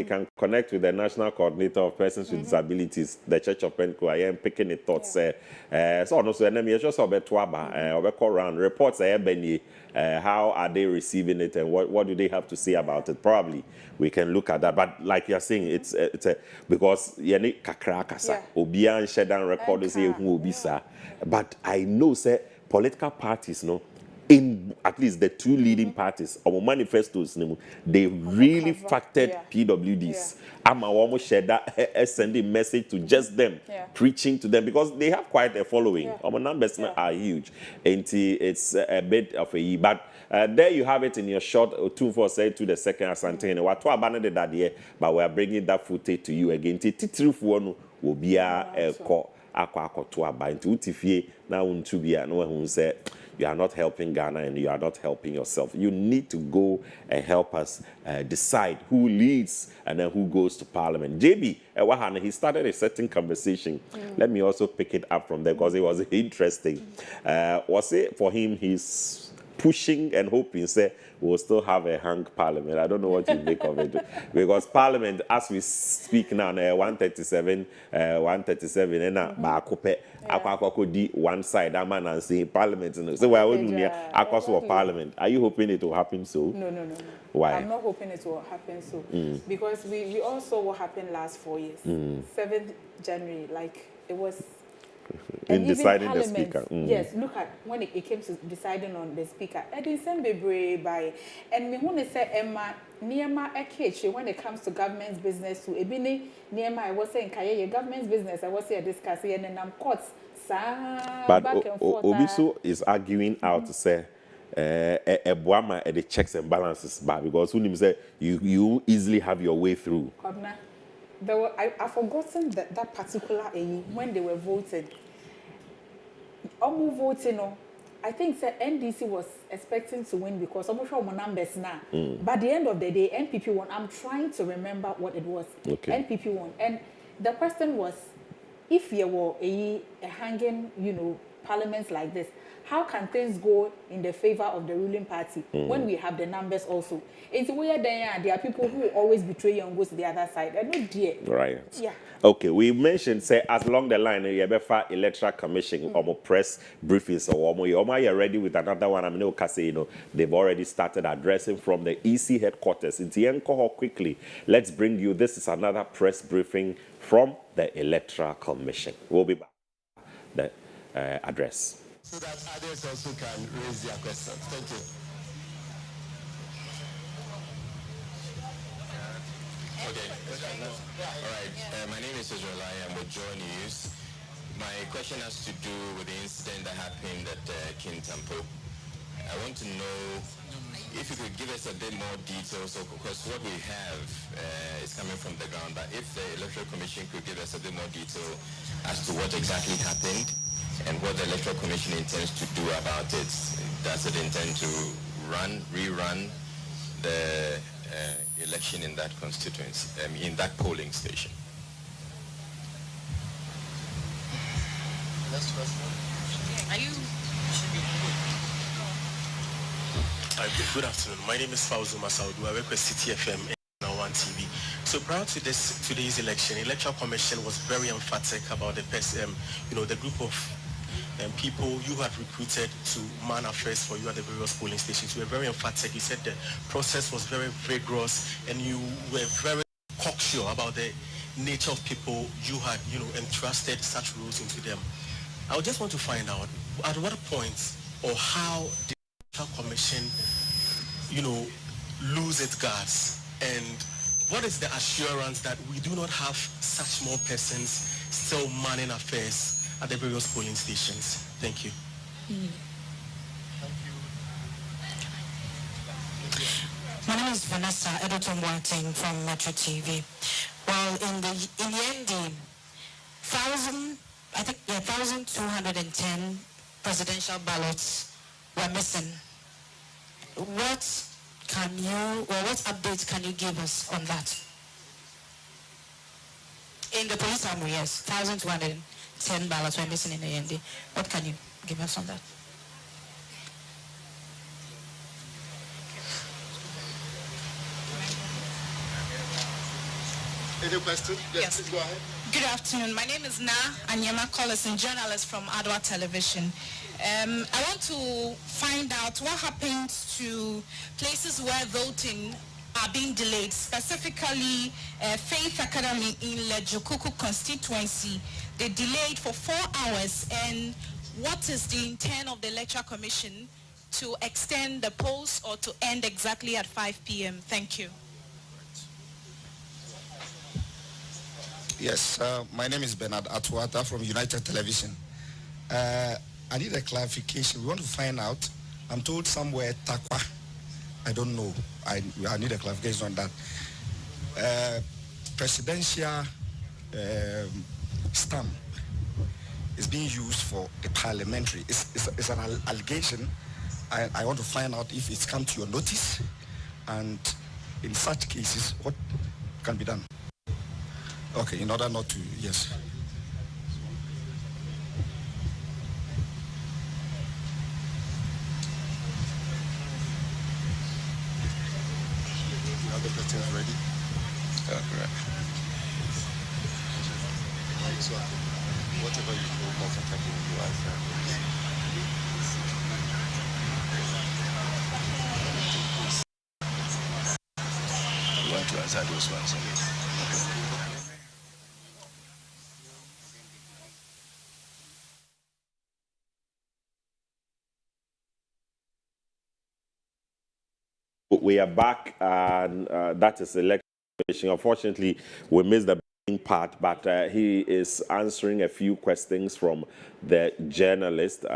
Speaker 1: can connect with the National Coordinator of Persons with Disabilities, the Church of Pentecost. I am picking it thoughts. So also, around reports. How are they receiving it, and what do they have to say about it? Probably we can look at that. But like you're saying, it's because Obian Shedan record say who be sir. But I know say political parties in at least the two leading parties, our manifestos, they really factored PWDs. I'm almost share that sending message to just them, preaching to them, because they have quite a following. Our numbers are huge. And it's a bit of a but there you have it in your short 247 to the second Asante. What to abandon that year, but we are bringing that footage to you again. Titru will be a call. You are not helping Ghana and you are not helping yourself. You need to go and help us decide who leads and then who goes to Parliament. JB, he started a certain conversation. Let me also pick it up from there because it was interesting. Was it for him, he's pushing and hoping, say, we'll still have a hung Parliament. I don't know what you make of it. Because Parliament, as we speak now, 137, and one side, that man and saying Parliament. So we're only across for Parliament. Are you hoping it will happen so?
Speaker 10: No.
Speaker 1: Why?
Speaker 10: I'm not hoping it will happen so. Because we all saw what happened last 4 years. 7th January, like it was...
Speaker 1: In deciding the speaker.
Speaker 10: Yes, look at when it came to deciding on the speaker. I didn't send by and me want to say Emma Niema Ekech when it comes to government's business to Ebini Niema I was saying Kaya government's business I was here discussing and then I'm caught
Speaker 1: but back and forth. Obiso is arguing out to say a boama at the checks and balances bar because when you say you easily have your way through.
Speaker 10: There were, I've forgotten that particular when they were voting. Almost voting, I think NDC was expecting to win because I'm sure my numbers now. But at the end of the day, NPP won. I'm trying to remember what it was. NPP won. And the question was, if you were a hanging, parliaments like this, how can things go in the favor of the ruling party when we have the numbers also? It's weird there are people who always betray you and go to the other side. I know dear.
Speaker 1: Right.
Speaker 10: Yeah.
Speaker 1: Okay, we mentioned, say, as along the line, you have a electoral commission or press briefings or you're ready with another one. I mean, they've already started addressing from the EC headquarters. It's the quickly. Let's bring you, this is another press briefing from the Electoral Commission. We'll be back. The address.
Speaker 16: So that others also can raise their questions. Thank you. Okay. All right. My name is Israelai. I'm with Joy News. My question has to do with the incident that happened at Kintampo. I want to know if you could give us a bit more details, because what we have is coming from the ground, but if the Electoral Commission could give us a bit more detail as to what exactly happened and what the Electoral Commission intends to do about it. Does it intend to rerun the election in that constituency, in that polling station?
Speaker 17: Next question. Are you? Good afternoon. My name is Fauzu Masaudu. I work with CTFM and One TV. So prior to today's election, Electoral Commission was very emphatic about the group of people you had recruited to man affairs for you at the various polling stations. You were very emphatic. You said the process was very vigorous, and you were very cocksure about the nature of people you had, entrusted such roles into them. I just want to find out at what point or how did the Commission, lose its guards, and what is the assurance that we do not have such more persons still manning affairs at the various polling stations? Thank you.
Speaker 18: My name is Vanessa Edoton Boateng from Metro TV. Well, in the end, 1,210 presidential ballots were missing. What updates can you give us on that? In the police armory, yes, 1,210 ballots were missing in the ND. What can you give us on that?
Speaker 17: Any question? Yes, please go ahead.
Speaker 18: Good afternoon. My name is Na Anyama Collison, journalist from Adwa Television. I want to find out what happens to places where voting are being delayed, specifically Faith Academy in Lejokuku constituency. They delayed for 4 hours, and what is the intent of the Electoral Commission to extend the polls or to end exactly at 5 p.m.? Thank you.
Speaker 6: Yes, my name is Bernard Atuata from United Television. I need a clarification. We want to find out. I'm told somewhere Takwa. I don't know. I need a clarification on that. Presidential stamp is being used for the parliamentary. It's an allegation. I want to find out if it's come to your notice, and in such cases, what can be done? Okay, in order not to, yes.
Speaker 15: You have the questions ready?
Speaker 6: Correct.
Speaker 15: So, whatever you feel comfortable, you answer.
Speaker 6: You want to answer those ones?
Speaker 1: We are back, and that is election. Unfortunately, we missed the beginning part, but he is answering a few questions from the journalist.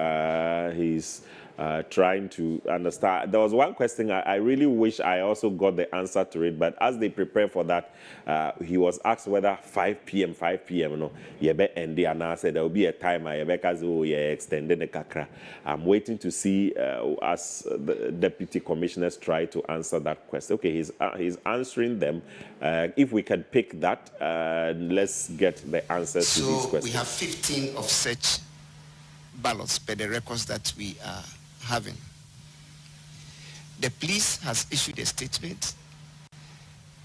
Speaker 1: He's trying to understand. There was one question I really wish I also got the answer to it, but as they prepare for that, he was asked whether 5 p.m., no, and I said there will be a time I extended the kakra. I'm waiting to see as the deputy commissioners try to answer that question. Okay, he's answering them. If we can pick that, let's get the answers to these questions.
Speaker 6: So we have 15 of such ballots per the records that we are having. The police has issued a statement,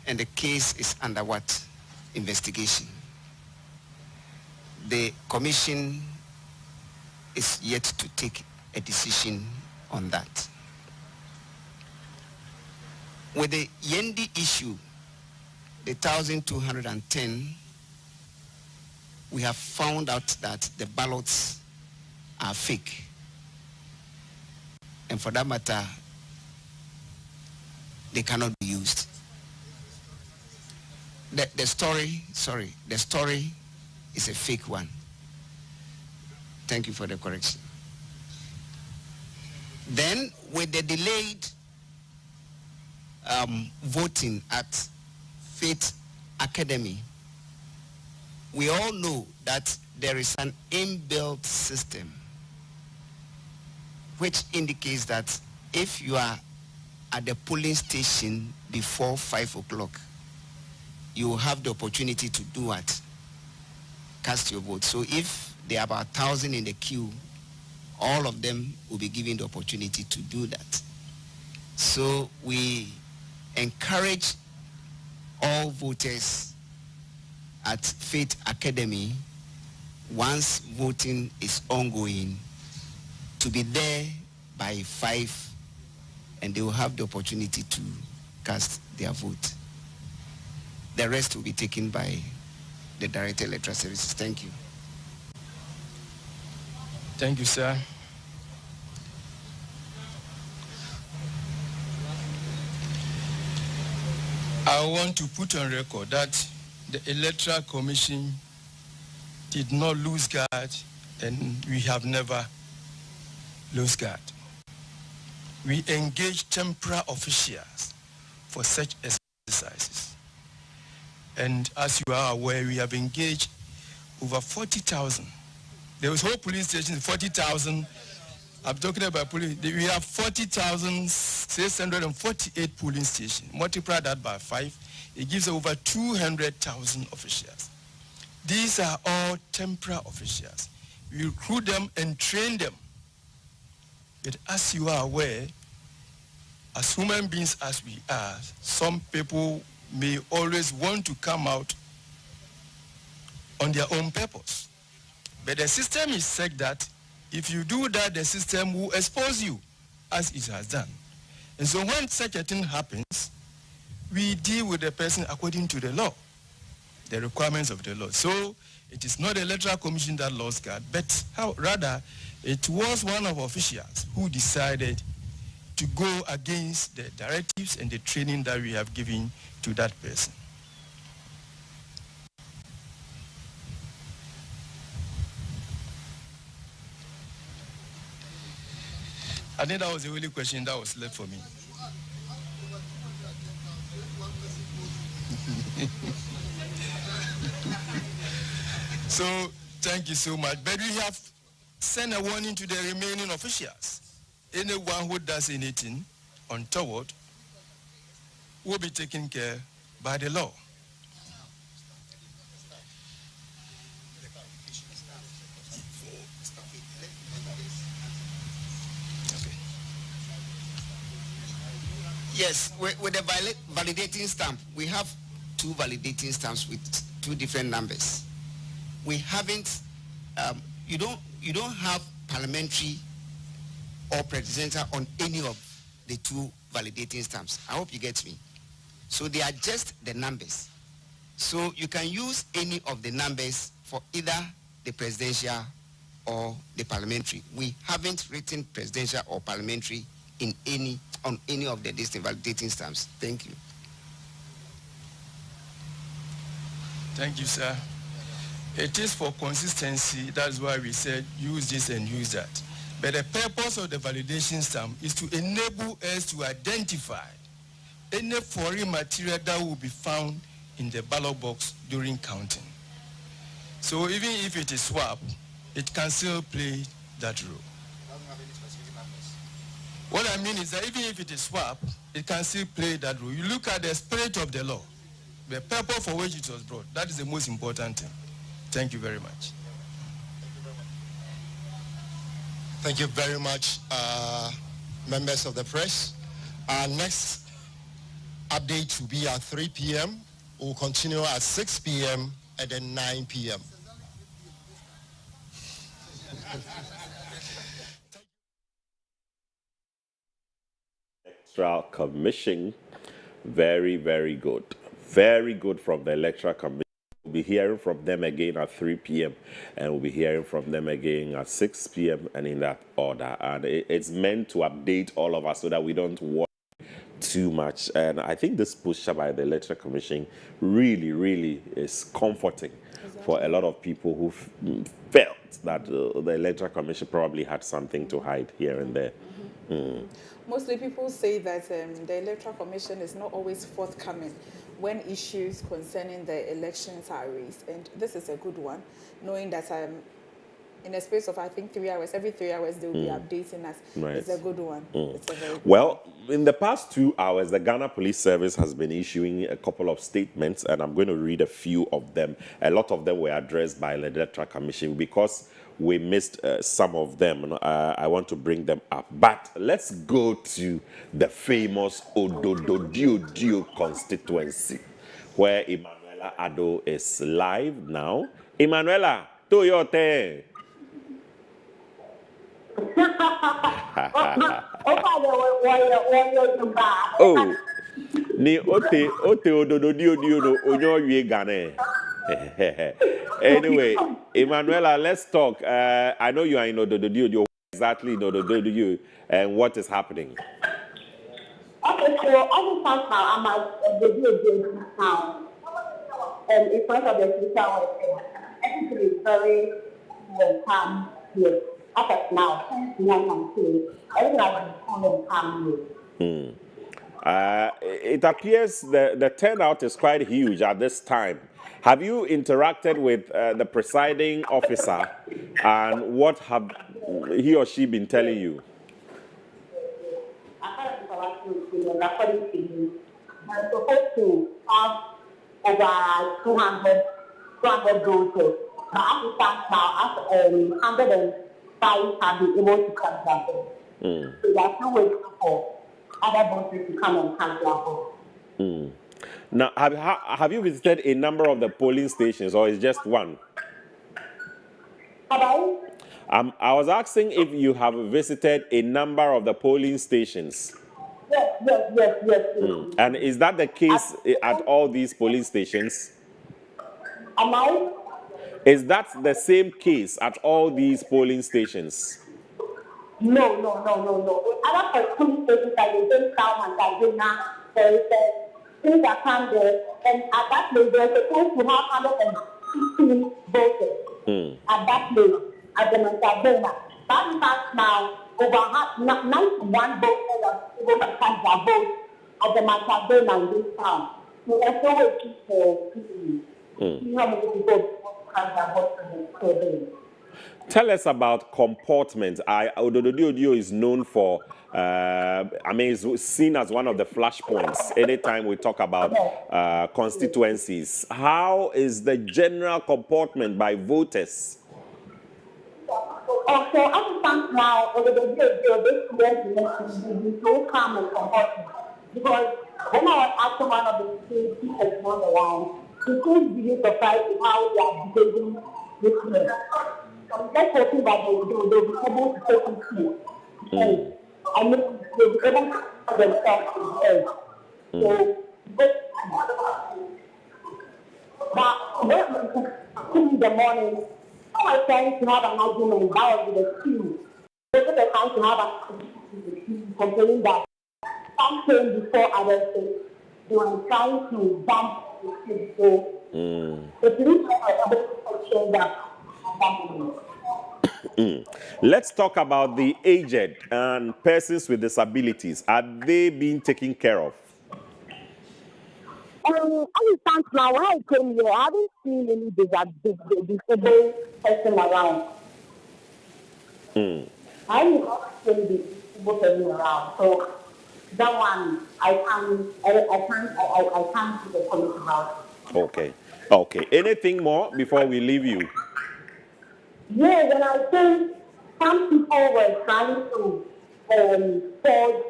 Speaker 6: and the case is under what? Investigation. The commission is yet to take a decision on that. With the Yendi issue, the 1,210, we have found out that the ballots are fake. And for that matter, they cannot be used. The story is a fake one. Thank you for the correction. Then, with the delayed voting at Faith Academy, we all know that there is an inbuilt system which indicates that if you are at the polling station before 5 o'clock, you will have the opportunity to do what? Cast your vote. So if there are about 1,000 in the queue, all of them will be given the opportunity to do that. So we encourage all voters at Faith Academy, once voting is ongoing, to be there by 5, and they will have the opportunity to cast their vote. The rest will be taken by the Director of Electoral Services. Thank you.
Speaker 19: Thank you, sir. I want to put on record that the Electoral Commission did not lose guard, and we have never lost guard. We engage temporary officials for such exercises. And as you are aware, we have engaged over 40,000. There was whole police stations, 40,000. I'm talking about police. We have 40,648 polling stations. Multiply that by 5, it gives over 200,000 officials. These are all temporary officials. We recruit them and train them. But as you are aware, as human beings as we are, some people may always want to come out on their own purpose. But the system is such that if you do that, the system will expose you, as it has done. And so when such a thing happens, we deal with the person according to the law, the requirements of the law. So it is not the Electoral Commission that lost guard, but rather it was one of officials who decided to go against the directives and the training that we have given to that person. I think that was the only question that was left for me. So, thank you so much. But we have sent a warning to the remaining officials. Anyone who does anything untoward will be taken care by the law.
Speaker 6: Yes, with the validating stamp, we have 2 validating stamps with 2 different numbers. We haven't, you don't have parliamentary or presidential on any of the 2 validating stamps. I hope you get me. So they are just the numbers. So you can use any of the numbers for either the presidential or the parliamentary. We haven't written presidential or parliamentary on any of the distinct validating stamps. Thank you.
Speaker 19: Thank you, sir. It is for consistency. That's why we said use this and use that. But the purpose of the validation stamp is to enable us to identify any foreign material that will be found in the ballot box during counting. So even if it is swap, it can still play that role. What I mean is that even if it is swap, it can still play that role. You look at the spirit of the law, the purpose for which it was brought. That is the most important thing. Thank you very much.
Speaker 15: Thank you very much, members of the press. Our next update will be at 3 p.m. We'll continue at 6 p.m. and then 9 p.m.
Speaker 1: Electoral Commission, very, very good. Very good from the Electoral Commission. We'll be hearing from them again at 3 p.m. and we'll be hearing from them again at 6 p.m. and in that order. And it's meant to update all of us so that we don't worry too much. And I think this push by the Electoral Commission really, really is comforting for a lot of people who felt that the Electoral Commission probably had something to hide here and there.
Speaker 10: Mostly people say that the Electoral Commission is not always forthcoming when issues concerning the elections are raised. And this is a good one, knowing that in a space of, I think, 3 hours, every 3 hours, they will be updating us.
Speaker 1: Right.
Speaker 10: It's a good one. It's a very good
Speaker 1: well, in the past 2 hours, the Ghana Police Service has been issuing a couple of statements, and I'm going to read a few of them. A lot of them were addressed by the Electoral Commission because we missed some of them. I want to bring them up. But let's go to the famous Odododio constituency, where Emanuela Addo is live now. Emanuela, do your thing. Oh, ni ote Odododio no onyo wie Ghana. Anyway, Emanuela, let's talk. I know you are in Odododio. Exactly in Odododio, and what is happening?
Speaker 4: Okay, so all the time now, I'm at the town, and in front of the teacher, everything is very calm here. As of now, everything I want to calm here.
Speaker 1: It appears the turnout is quite huge at this time. Have you interacted with the presiding officer, and what have he or she been telling you?
Speaker 4: According to you, I'm supposed to have over 200 voters. But as it stands now, 105 have been able to come down. So they are still waiting for other voters to come and count their votes.
Speaker 1: Now, have you visited a number of the polling stations, or is just one?
Speaker 4: Hello?
Speaker 1: I was asking if you have visited a number of the polling stations.
Speaker 4: Yes.
Speaker 1: And is that the case at all these polling stations?
Speaker 4: Am I?
Speaker 1: Is that the same case at all these polling stations?
Speaker 4: No. In other police stations like the same town and Gardena, there is things that come there, and at that place they're supposed to have 115 voters at that place at the Gardena. That fact now over 91 voters are able to cast their vote at the Gardena in this town. So there's no way to see how many people cast their vote for them.
Speaker 1: Tell us about comportment. Odododio is known for, it's seen as one of the flashpoints anytime we talk about constituencies. How is the general comportment by voters?
Speaker 4: So as it stands now, Odododio, this year's so calm and comportment. Because when I was asking one of the people on the line, he couldn't be surprised with how they are behaving this year. I'm just hoping that they'll be able to take it through. I mean, they'll be able to put themselves in the edge. So, but in the morning, I was trying to have an argument that was with the queue. They were trying to have an argument complaining that some came before others, they were trying to bump the queue. So, the police were able to change that.
Speaker 1: Let's talk about the aged and persons with disabilities. Are they being taken care of?
Speaker 4: As it stands now, when I came here, I haven't seen any disabled person around. I haven't seen the disabled person around. So that one, I can't do the police about.
Speaker 1: Okay. Anything more before we leave you?
Speaker 4: Yeah, when I think some people were trying to forge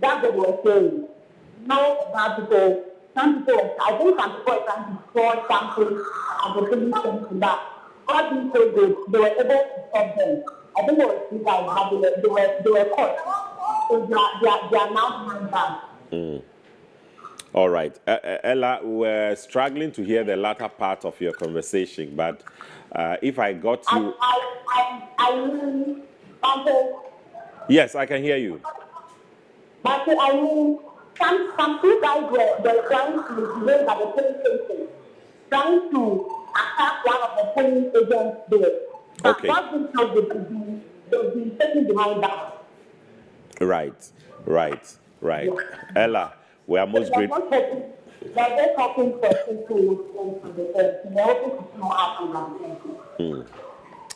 Speaker 4: that they were saying. No, that people, some people, I think some people were trying to forge something and the police came to that. All these so good, they were able to stop them. I think they were three guys, but they were caught. So they are now behind that.
Speaker 1: All right. Ella, we're struggling to hear the latter part of your conversation, but if I got you... Yes, I can hear you.
Speaker 4: But I mean, some two guys were trying to behave at the police station, trying to attack one of the police agents there. But what this shows they'll be taken behind that.
Speaker 1: Right. Yeah. Ella, we are most grateful.
Speaker 4: They're just hoping for people from the earth. They're hoping to see what happens.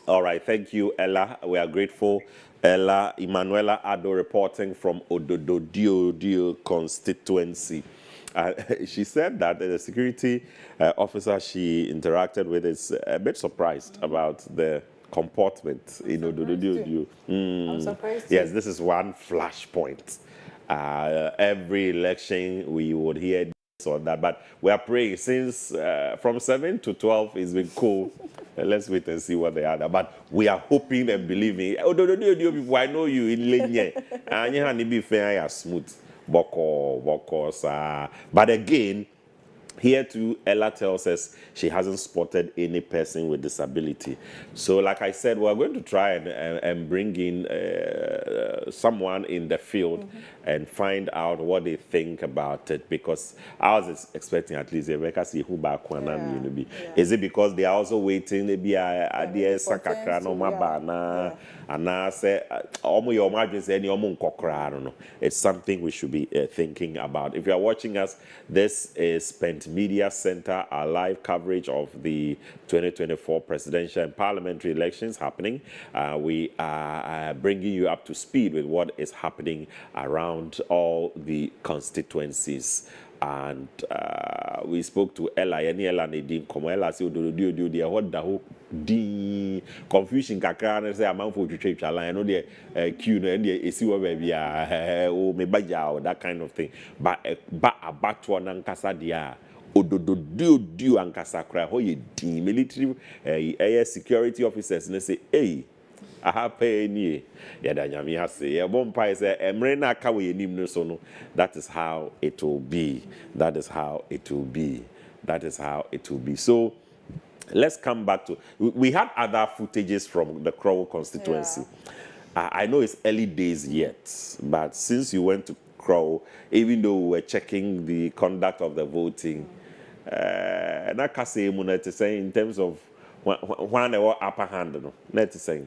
Speaker 1: All right, thank you, Ella. We are grateful. Ella Emanuela Ado reporting from Odododio constituency. She said that the security officer she interacted with is a bit surprised about the comportment in Odododio.
Speaker 10: I'm surprised.
Speaker 1: Yes, this is one flashpoint. Every election we would hear this or that, but we are praying since from 7 to 12 it's been cool. Let's wait and see what they are. But we are hoping and believing. I know you in Lenye. And you have to be fair, smooth. But again, here too, Ella tells us she hasn't spotted any person with disability. So like I said, we're going to try and bring in someone in the field and find out what they think about it, because I was expecting at least Rebecca see who back one and be. Is it because they are also waiting maybe a sakakra no mabana and I say it's something we should be thinking about. If you are watching us, this is Pent Media Center, our live coverage of the 2024 Presidential and Parliamentary Elections happening. We are bringing you up to speed with what is happening around all the constituencies. And we spoke to Ella, Ella Nadine, Ella said, what the whole confusion kakra say amount for to line. I know the queue and the see what baby oh me baja that kind of thing. But about one ankasa dia odododio ankasa kra ho ye din military security officers and say hey I have pay any yadanyami has say bompa say emre na ka we nim no so no. That is how it will be. That is how it will be. So let's come back to, we had other footages from the Crow constituency. I know it's early days yet, but since you went to Crow, even though we were checking the conduct of the voting, na kase mu na te say in terms of when they were upper hand, no, na te say.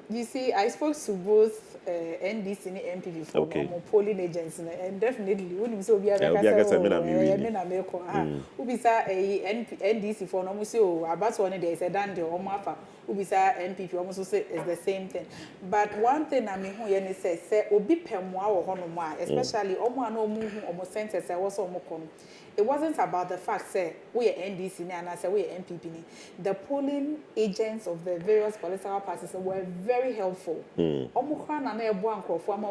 Speaker 10: You see, I spoke to both NDC and MPP for polling agents, and definitely, when you saw NDC for almost about one day, said and the Omafa, Ubisa NPP almost say is the same thing. But one thing I mean, who say, Obi Pemwa or Honoma, especially Oma no Muhu almost sent us, I was almost. It wasn't about the fact that we are NDC and I said we are MPP. The polling agents of the various political parties were very helpful. Omukran and Ebuan Crawford,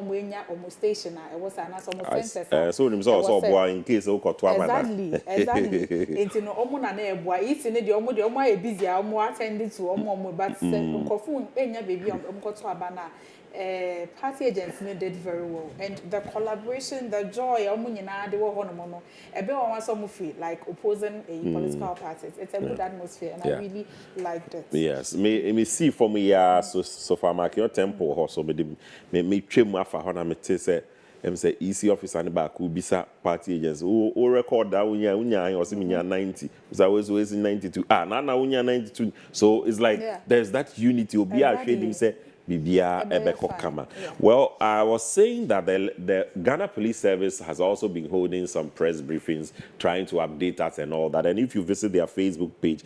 Speaker 10: almost station. It was an almost census.
Speaker 1: So himself in case
Speaker 10: exactly. It's in Omun and Ebua. It's in the Omo busy, Omo attending to Omo, but Kofun, Enya baby, Omkotuabana. Party agents did very well, and the collaboration, the joy, they were one everyone some feel like opposing a political parties. It's a good atmosphere, and I really liked it.
Speaker 1: Yes, me see for me, so far, mark your tempo, also, me trim for Hona, me say, say, EC office and back who be party agents. Oh, record that unya or see 90. Because I was always in 92. Now unya 92. So it's like there's that unity. Obi shading say. Well, I was saying that the Ghana Police Service has also been holding some press briefings, trying to update us and all that. And if you visit their Facebook page,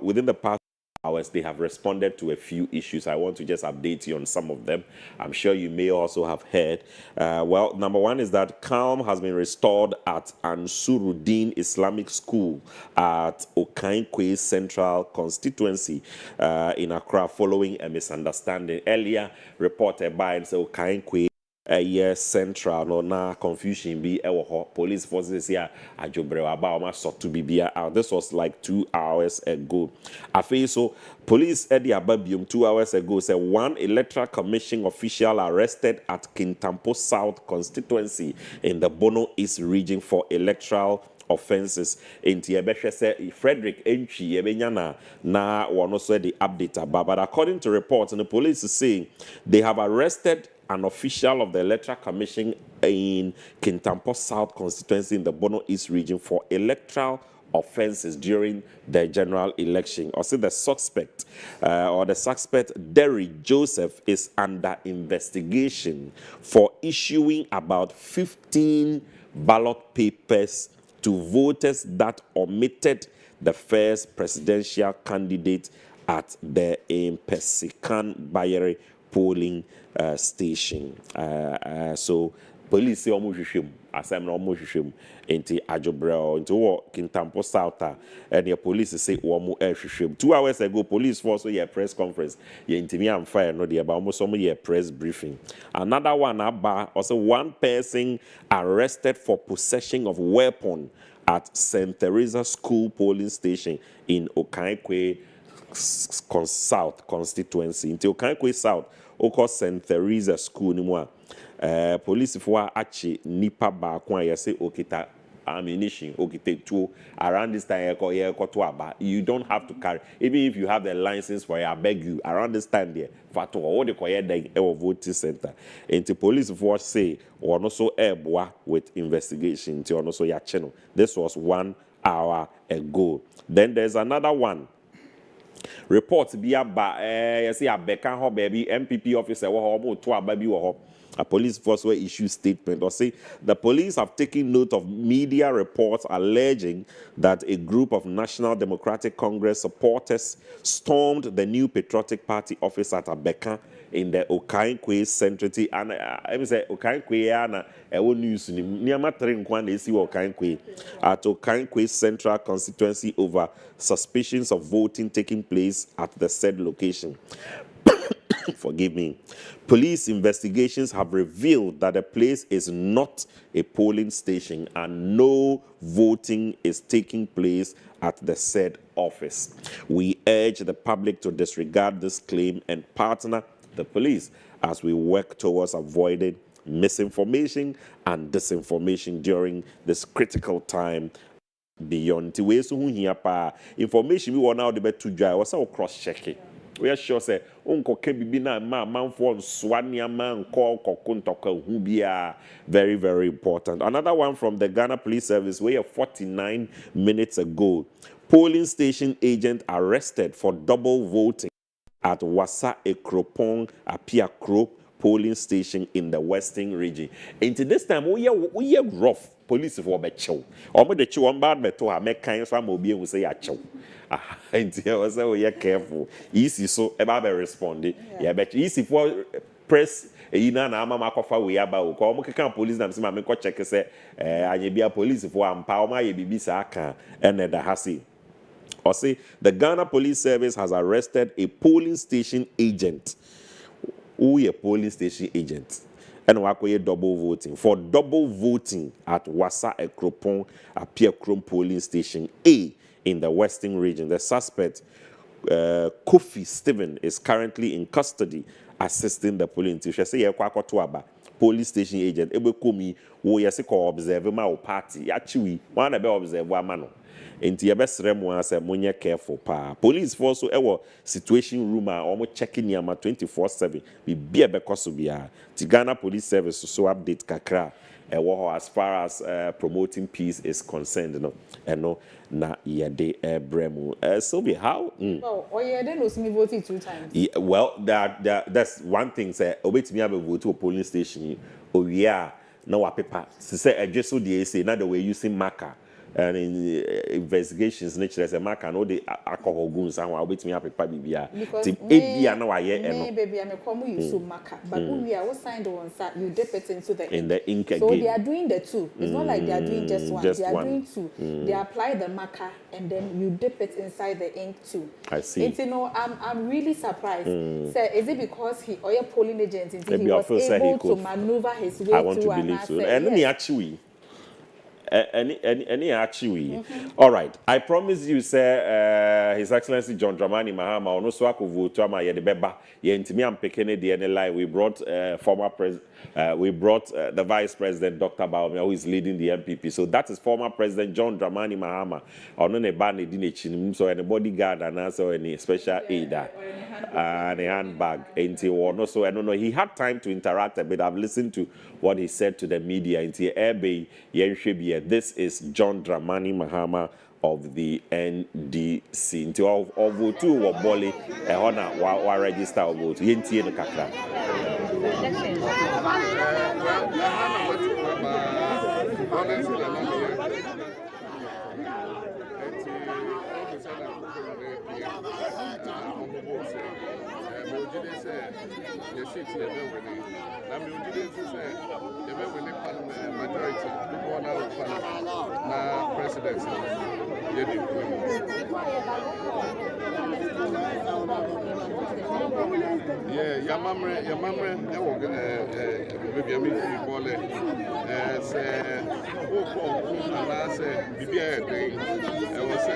Speaker 1: within the past hours, they have responded to a few issues. I want to just update you on some of them. I'm sure you may also have heard. Well, number one is that calm has been restored at Ansuruddin Islamic School at Okainkwe Central Constituency in Accra following a misunderstanding. Earlier reported by Okainkwe central no na confusion be police forces here ajobrewa about to be out. This was like 2 hours ago. So police at the Ababium 2 hours ago said one electoral commission official arrested at Kintampo South constituency in the Bono East region for electoral offenses. In Tiabesha said Frederick Enchi Yebenyana na one also the update about. But according to reports, and the police is saying they have arrested an official of the Electoral Commission in Kintampo South constituency in the Bono East region for electoral offenses during the general election. Also, the suspect Derry Joseph is under investigation for issuing about 15 ballot papers to voters that omitted the first presidential candidate at the Impesikan Bayere polling station. So police say almost shame asem na almost shame enti ajobrel into what Kintampo South and the police say almost shame. 2 hours ago police force so press conference ye intimi am fire no dey about almost some press briefing. Another one about also one person arrested for possession of weapon at St. Teresa School polling station in Okainkwe South constituency. Into Okainkwe South Oko St. Teresa School ni mo police for achi nipa ba kwa ya say okita ammunition okita tuo around this time to aba. You don't have to carry, even if you have the license for it, I beg you around this time there for to all the koye voting center. And the police force say or also airboa with investigation to also ya channel. This was 1 hour ago. Then there's another one. Reports be about Beka ho baby MPP officer a police force will issue statement or say the police have taken note of media reports alleging that a group of National Democratic Congress supporters stormed the New Patriotic Party office at Abeka in the Okainkwe Central. And I say Okainkwe ana news niama 3 nkwan esi Okainkwe at Okainkwe Central constituency over suspicions of voting taking place at the said location. Forgive me. Police investigations have revealed that the place is not a polling station and no voting is taking place at the said office. We urge the public to disregard this claim and partner the police as we work towards avoiding misinformation and disinformation during this critical time. Beyond the way so information we want now the bet to dry was cross checking. we are sure say unko kebibi na man for swania man call kokuntoka hubia. Very, very important. Another one from the Ghana Police Service, where 49 minutes ago, polling station agent arrested for double voting at Wasa Ekropong Apiakro polling station in the Western region. Into this time, we are rough. Police for becho. Omo de chi one bad beto ha make kind so am who say acho. And I say we are careful. Easy so eba be respond. Yeah, but easy for press na ama makofa we aba o. Ko omo keka police na me ko check say anye bia police for ampa o ma ye bibi sa aka ene da hasi. Or say the Ghana Police Service has arrested a polling station agent. Who is a polling station agent? And wakoye double voting. For double voting at Wasa Ekropong Apiakrom polling station A in the Western region. The suspect, Kofi Stephen, is currently in custody assisting the polling team. She say yakwa police station agent. Ebe komi wo yesi ko observe ma o party. Actually, one be observe wa mano. Enti yebesre mu ase munye careful pa. Police force so ewo situation room a omo checking yama 24/7. Bi bia be koso bia. Ghana Police Service so update kakra ewo as far as promoting peace is concerned, no. Eno na yede bremu. Sylvia, how?
Speaker 10: Oh, yeah, then was me voted 2 times.
Speaker 1: Yeah, well, that's one thing. Say, obey me have a vote to a polling station. Oh yeah, no a paper. Say, just so the say, not the way using marker. And in investigations, nature as a mark and all the alcohol goons and wait me up a pabia.
Speaker 10: Because
Speaker 1: baby,
Speaker 10: I'm a common use to marker, but we are signed on that you dip it into the ink.
Speaker 1: In the ink
Speaker 10: so
Speaker 1: again.
Speaker 10: they are doing the 2. It's not like they are doing just one. They are doing 2. They apply the marker and then you dip it inside the ink too.
Speaker 1: I see.
Speaker 10: It's, you know, I'm really surprised. So is it because he or a polling agent he was able to maneuver his way
Speaker 1: I want
Speaker 10: through
Speaker 1: to believe so.
Speaker 10: And
Speaker 1: then he actually. Any actually. All right. I promise you, sir, His Excellency John Dramani Mahama, ono so vote to ama ye de beba. Ye ntimi am pekene de ene lie. We brought the Vice President Dr. Baumia, who is leading the MPP. So that is former President John Dramani Mahama. Ono ne ba ne di ne chinim so any bodyguard and also any special aider and a handbag. Enti ono so I don't know. He had time to interact a bit. I've listened to what he said to the media. Enti ebe ye this is John Dramani Mahama of the NDC. Into all vote to or Boli, a honor while register or vote. Yentie the Kakra.
Speaker 23: Yeah, Yamamre, maybe I mean, say, and I said, BBA, I was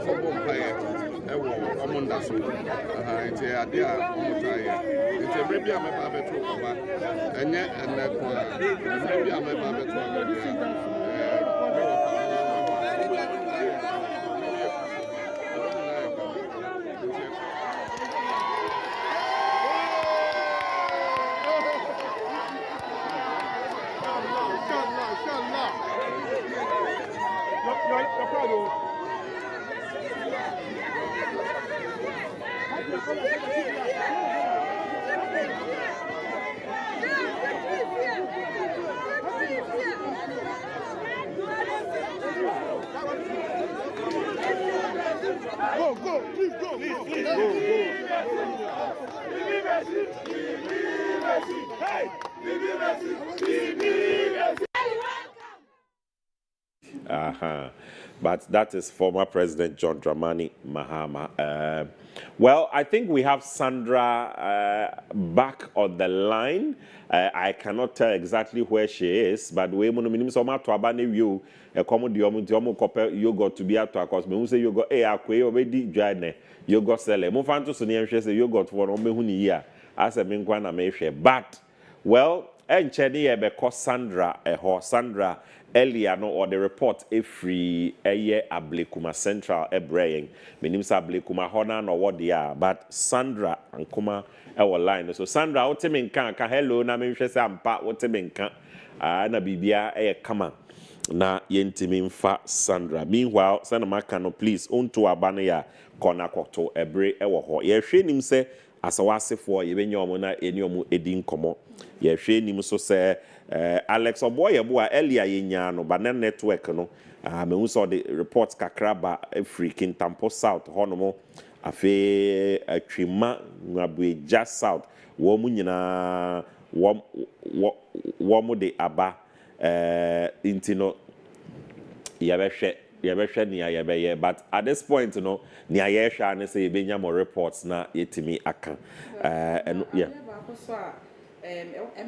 Speaker 23: football player. Among so, it's a idea. It's a maybe I'm a bit of and yet, and maybe I'm a bit of
Speaker 1: But that is former President John Dramani Mahama. Well, I think we have Sandra back on the line. I cannot tell exactly where she is, but we minimum so much to abandon you. A common yogurt to be out to cause me. Say yogurt, akwe already dried yogurt seller. Move on to Sonia, she say yogurt for Omehuni year as a minkwana may share. But, well, encheni yebeko Sandra Sandra earlier no or the report free eye Ablekuma Central ebreying menim sa Ablekuma hona no what dia but Sandra ankuma ewo line so Sandra woteme nka ka hello na me hwese ampa woteme nka na bibia kama na yentimi mfa Sandra meanwhile Sanamaka no please onto abane ya kona kwoto ebre ewo ho ye hwe nim se asawasefo yebenya omo na eni omo edi nkomo ye hwe nim so se Alex Oboye bo earlier yenya no ba network no me hu so the report kakraba free Kintampo South honomo afi atwima Ngabweja South wo mu nyina wo mu de aba intino yabehwe ni ayebeye but at this point no ni ayehwa ne say ebenya more reports na yetimi aka and yeah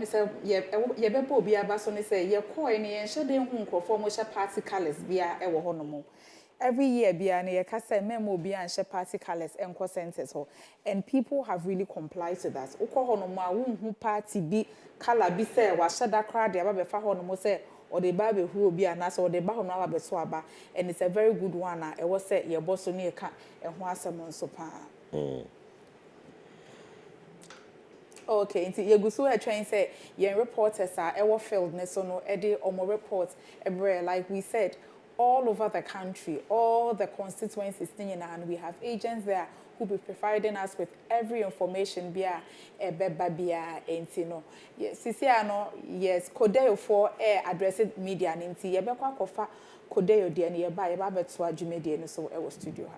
Speaker 10: say yebebo obi aba so ne say ye koi ne ye hye den hu nkrofo mo hye party colors bia e wo honomo every year bia ne ye ka say memo obi an hye party colors enko centers ho and people have really complied to that ukọ honomo a wo hu party bi color bi say wa hye da crowd aba be fa honomo say or the baby who will be an ass or the Bahama Beswaba, and it's a very good one. I was said, your boss near cat and once a month so pa. Okay, into Yagusu, a train say, your reporters are ever filled, Nesono, Eddie, or more reports, everywhere, like we said, all over the country, all the constituencies, and we have agents there who be providing us with every information bia bia entino yes sisiano yes Kodeo for addressed media nti ye bekwa kofa Kodeo de ne ye ba beto adwumedie no so e wo studio ha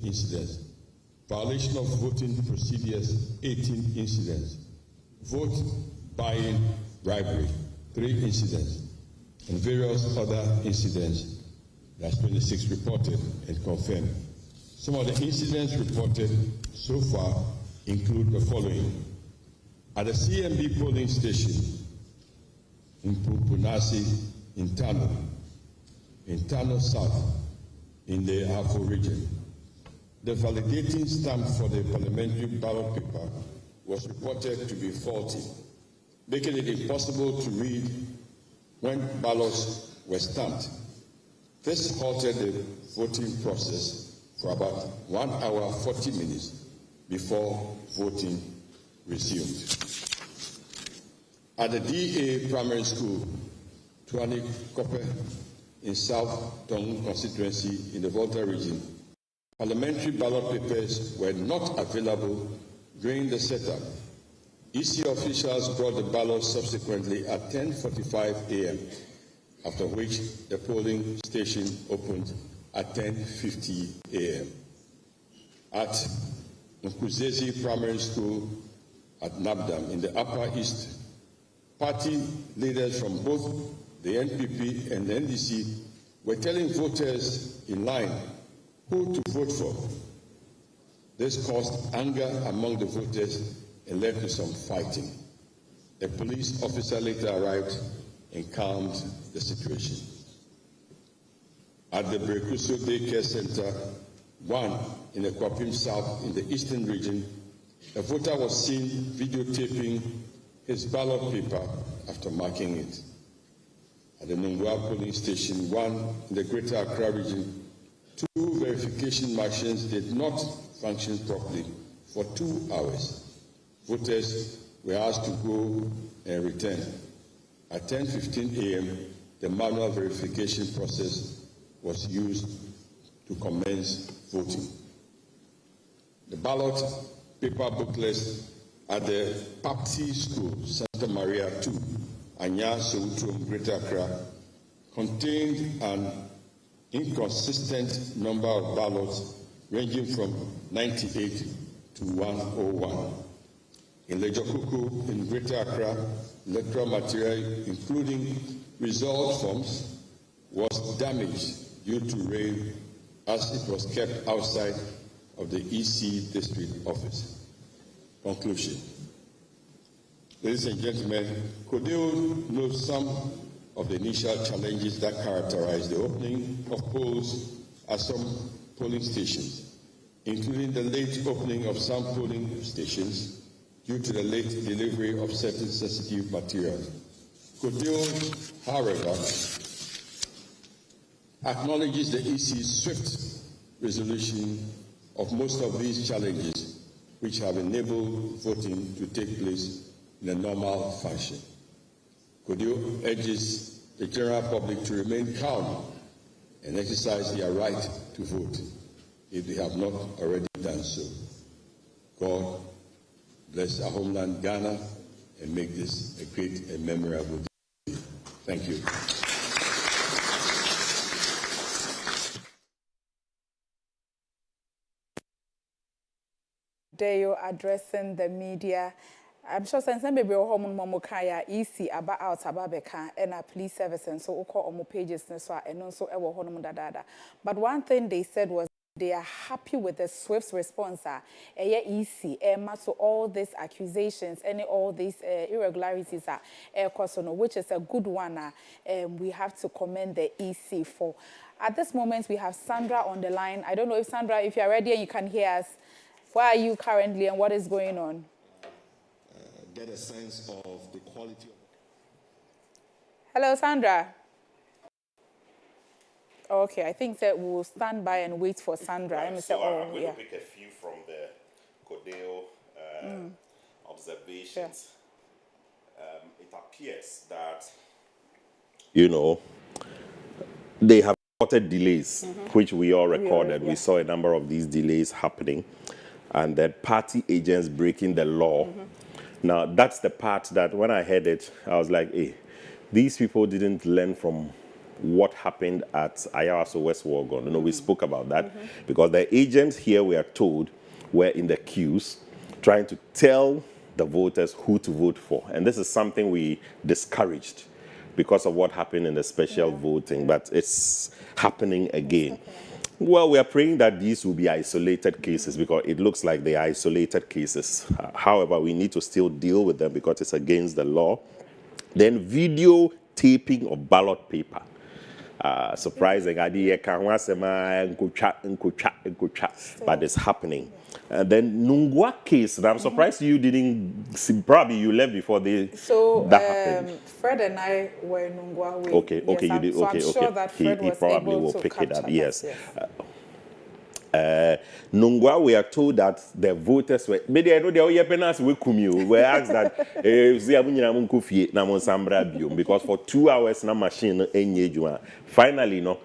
Speaker 3: incidents, violation of voting procedures 18 incidents, vote buying bribery 3 incidents, and various other incidents. That's 26 reported and confirmed. Some of the incidents reported so far include the following. At the CMB polling station in Pupunasi, in Tano South, in the Afo region, the validating stamp for the parliamentary ballot paper was reported to be faulty, making it impossible to read when ballots were stamped. This halted the voting process for about 1 hour 40 minutes before voting resumed. At the DA Primary School, Tuani Kope, in South Tong constituency in the Volta region, parliamentary ballot papers were not available during the setup. EC officials brought the ballots subsequently at 10:45 a.m., after which the polling station opened at 10:50 a.m. At Nkuzezi Primary School at Nabdam in the Upper East, party leaders from both the NPP and the NDC were telling voters in line who to vote for. This caused anger among the voters and led to some fighting. A police officer later arrived and calmed the situation. At the Brekuso Daycare Center, 1 in the Kwapim South in the Eastern region, a voter was seen videotaping his ballot paper after marking it. At the Nungwa polling station, 1 in the Greater Accra region, 2 verification machines did not function properly for 2 hours. Voters were asked to go and return. At 10:15 a.m., the manual verification process was used to commence voting. The ballot paper booklets at the Papti School, Santa Maria 2, Anya Sowutrom, Greater Accra, contained an inconsistent number of ballots ranging from 98 to 101. In Lejokuku, in Greater Accra, electoral material, including result forms, was damaged due to rain as it was kept outside of the EC district office. Conclusion. Ladies and gentlemen, Kodeo knows some of the initial challenges that characterized the opening of polls at some polling stations, including the late opening of some polling stations due to the late delivery of certain sensitive materials. Kodil, however, acknowledges the EC's swift resolution of most of these challenges, which have enabled voting to take place in a normal fashion. Kodil urges the general public to remain calm and exercise their right to vote if they have not already done so. God bless our homeland, Ghana, and make this a great and memorable day. Thank you.
Speaker 10: Deo addressing the media. I'm sure since some baby or home momokaya easy about out ababeka and a police service and so call on pages and also ever home dada. But one thing they said was they are happy with the swift response. Easy, to all these accusations, all these irregularities which is a good one. We have to commend the EC for. At this moment, we have Sandra on the line. I don't know if Sandra, if you're ready and you can hear us, where are you currently and what is going on?
Speaker 5: Get a sense of the quality of...
Speaker 10: Hello, Sandra. Okay, I think that we'll stand by and wait for Sandra.
Speaker 1: Right, so I'm going to pick a few from the Kodil observations. Sure. It appears that, they have reported delays, which we all recorded. We saw a number of these delays happening, and that party agents breaking the law. Now, that's the part that when I heard it, I was like, hey, these people didn't learn from what happened at Ayawaso West Wuogon. We spoke about that because the agents here, we are told, were in the queues trying to tell the voters who to vote for. And this is something we discouraged because of what happened in the special voting, but it's happening again. Well, we are praying that these will be isolated cases because it looks like they are isolated cases. However, we need to still deal with them because it's against the law. Then video taping of ballot paper. Surprising, but it's happening. And then Nungwa case, and I'm surprised you didn't see, probably you left before that happened.
Speaker 10: Fred and I were in Nungwa.
Speaker 1: Okay, you did.
Speaker 10: So
Speaker 1: okay,
Speaker 10: I'm sure that Fred
Speaker 1: he
Speaker 10: was
Speaker 1: probably
Speaker 10: able
Speaker 1: will
Speaker 10: to
Speaker 1: pick it up.
Speaker 10: capture
Speaker 1: Yes.
Speaker 10: that,
Speaker 1: Nungwa, we are told that the voters were. Maybe I know they were asked that because for 2 hours na machine finally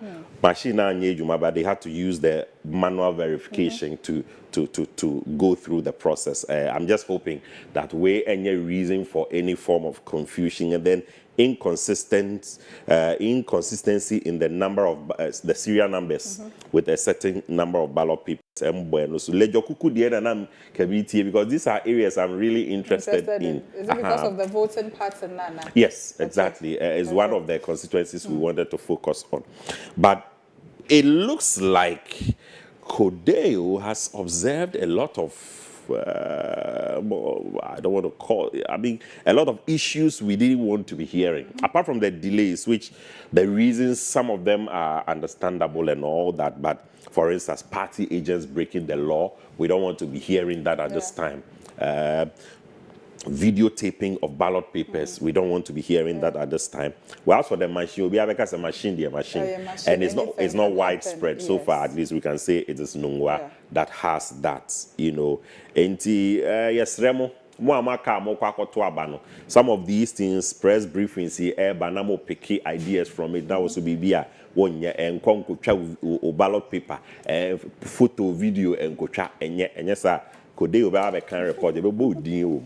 Speaker 1: machine but they had to use the manual verification to go through the process. I'm just hoping that way any reason for any form of confusion and then inconsistency in the number of the serial numbers with a certain number of ballot papers. So because these are areas I'm really interested in.
Speaker 10: Is it because of the voting pattern, Nana?
Speaker 1: Yes, exactly. It's one of the constituencies we wanted to focus on. But it looks like Kodil has observed a lot of I don't want to call it, a lot of issues we didn't want to be hearing. Apart from the delays, which the reasons, some of them are understandable and all that, but for instance, party agents breaking the law, we don't want to be hearing that at this time. Videotaping of ballot papers, we don't want to be hearing that at this time. Well, as for the machine, we have a machine, and it's not widespread. So far, at least we can say it is Nungwa that has that, And yes, Remo, some of these things, press briefings here, banamo picky ideas from it. Now also be one year and ballot paper, photo, video, and cocha, and yes, sir. Could they have a kind report? You both deal.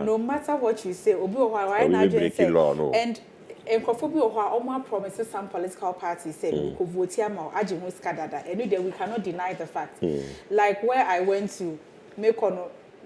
Speaker 10: No matter what you say, and Nkrofo promises some political parties say we could vote here more. And we cannot deny the fact. Like where I went to make on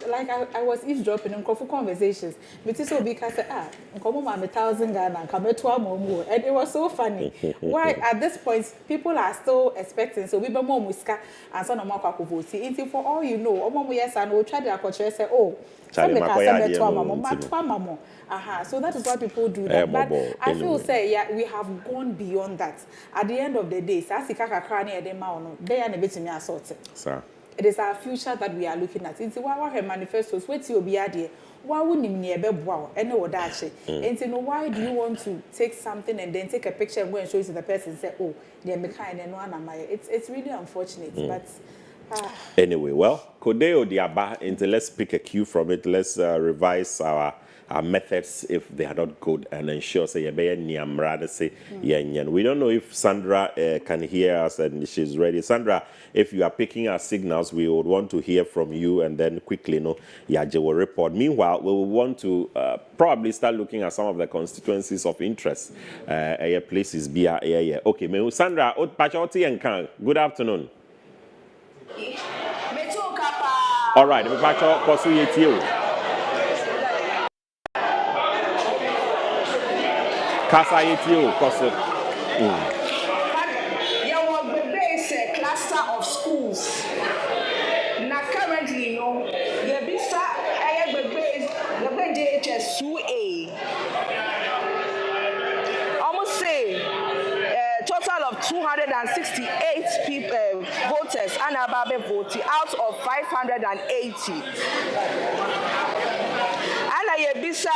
Speaker 10: like I was eavesdropping in coffee conversations. But it's so because come on, 1,000 Ghana, come to a more, and it was so funny. Why at this point people are still expecting? So we be more muska and some of my vote. Until for all you know, omo yes and we try to say oh. Some make us mama. Aha, so that is why people do that. But I feel say yeah, we have gone beyond that. At the end of the day, sasika kakra na ede ma ono. They are nebetimi assorted.
Speaker 1: Sir.
Speaker 10: It is our future that we are looking at. It's why her manifestos wait you be adie. Why wouldn't you be wow? Any what that and you know why do you want to take something and then take a picture and go and show it to the person and say, oh, they're kind and one am I? It's really unfortunate, but.
Speaker 1: Anyway, well, Kodeo Diaba, and let's pick a cue from it. Let's revise our methods if they are not good and ensure say we don't know if Sandra can hear us and she's ready. Sandra, if you are picking our signals, we would want to hear from you and then quickly Yaje will report. Meanwhile, we will want to probably start looking at some of the constituencies of interest. Places be okay, Sandra, good afternoon. All right, me pacho kosu yetio. Kasa yetio kosu.
Speaker 9: There was the base cluster of schools. Now currently, the visa the JHS 2A. Almost say total of 268 people voters and about voting out of 580. And I bisa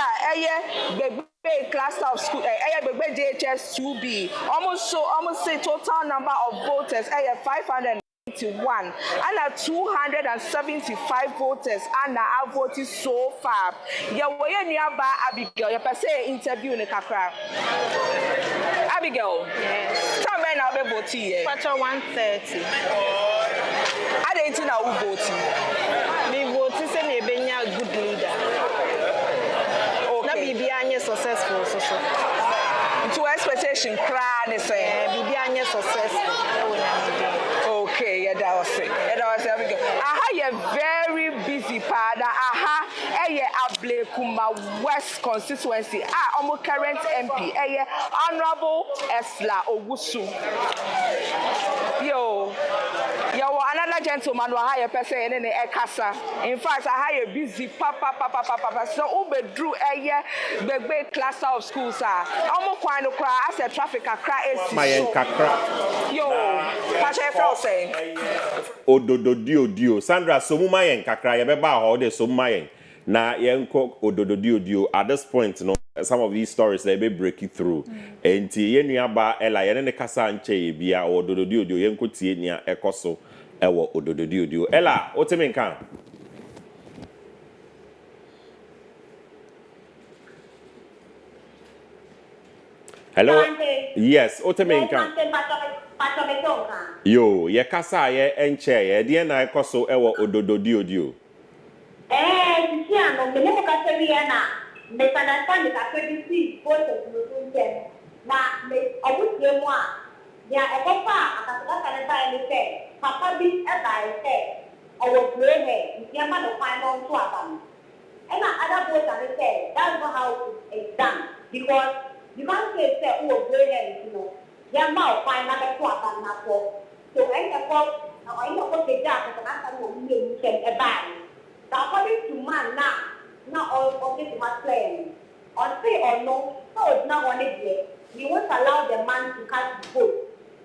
Speaker 9: the cluster of school JHS 2B almost say total number of voters 581 and 275 voters and are voted so far. Your nearby Abigail, you per se interview in Kakra. Abigail, yes. Some men are voting here.
Speaker 11: Pacho 130.
Speaker 9: I didn't know who voting.
Speaker 11: Me voting say me be a good leader.
Speaker 9: Okay.
Speaker 11: Na be successful so.
Speaker 9: To expectation cry and say
Speaker 11: be successful.
Speaker 9: Okay, yeah, that was it. Abigail. Aha, you're very busy, Pada. Aha, Ablekuma West constituency. Almost current MP. Honorable Esla Owusu. Yo, another gentleman who hire person in the Ekasa. In fact, I hire busy papa. So Ube drew the big cluster of schools. Almost quite as a traffic Yo,
Speaker 1: Odododio. Sandra, somuma yen kakra yebeba ho de somuma yen. Na yenko odododio. At this point, some of these stories they be breaking through. Enti yenuaba ela yene kasa nche bia odododio yenko tie nia ekoso ewo odododio. Ela, otemenka. Hello. Yes, otemenka. Yo, ye kasa ye enche ye de na ekoso ewo odododio.
Speaker 4: Tiano, me mo kasa wi na me sanata me ka credit vote no ten na me obutie mu a ya ekofa akasa ka ba ni se papa bi e ba e se owo play he ye ma no final to abam and other votes are say that's not how it's done because you can't say owo play he ya ma o final to abam na ko so en ko ke ja ka na ka mo ni ni ken e ba. According to man now, not all of this must play. Or say or no, so it's not one day. You won't allow the man to cast the vote.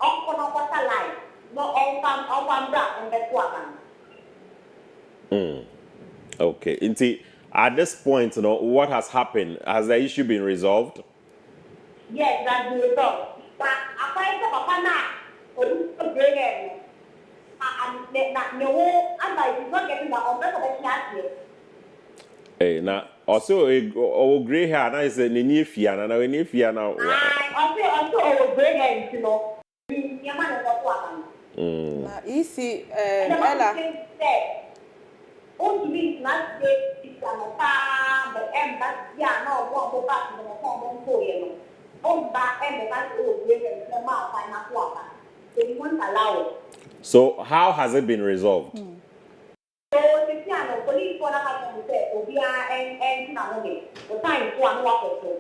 Speaker 4: On water line, no on black and that's what.
Speaker 1: Okay. Inti, at this point, what has happened? Has the issue been resolved?
Speaker 4: Yes, that's been resolved. But according to Papa now, he's not getting the
Speaker 1: hey, now also our gray hair now is a nifia na nifia now.
Speaker 4: Also gray hair,
Speaker 10: Easy, Ella.
Speaker 4: To me, not it's a but no, what go back to the phone, back and the back the mouth and not water. So you won't allow it.
Speaker 1: So how has it been resolved?
Speaker 4: So the police want to have Obia and Namome, the time to one water.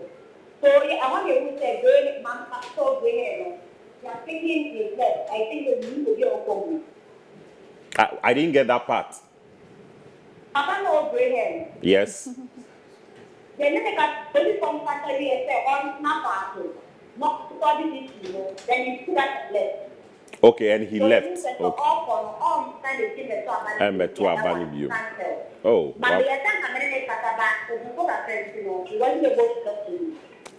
Speaker 4: So I want you to say, going manufactured grey hair. You are taking a left. I think you need to be on phone.
Speaker 1: I didn't get that part.
Speaker 4: Papa no grey hair.
Speaker 1: Yes.
Speaker 4: Then you got police from factory and say, on snap not study this, then you put that left.
Speaker 1: Okay, and he left. Okay. And to Abanibio. Oh. Wow.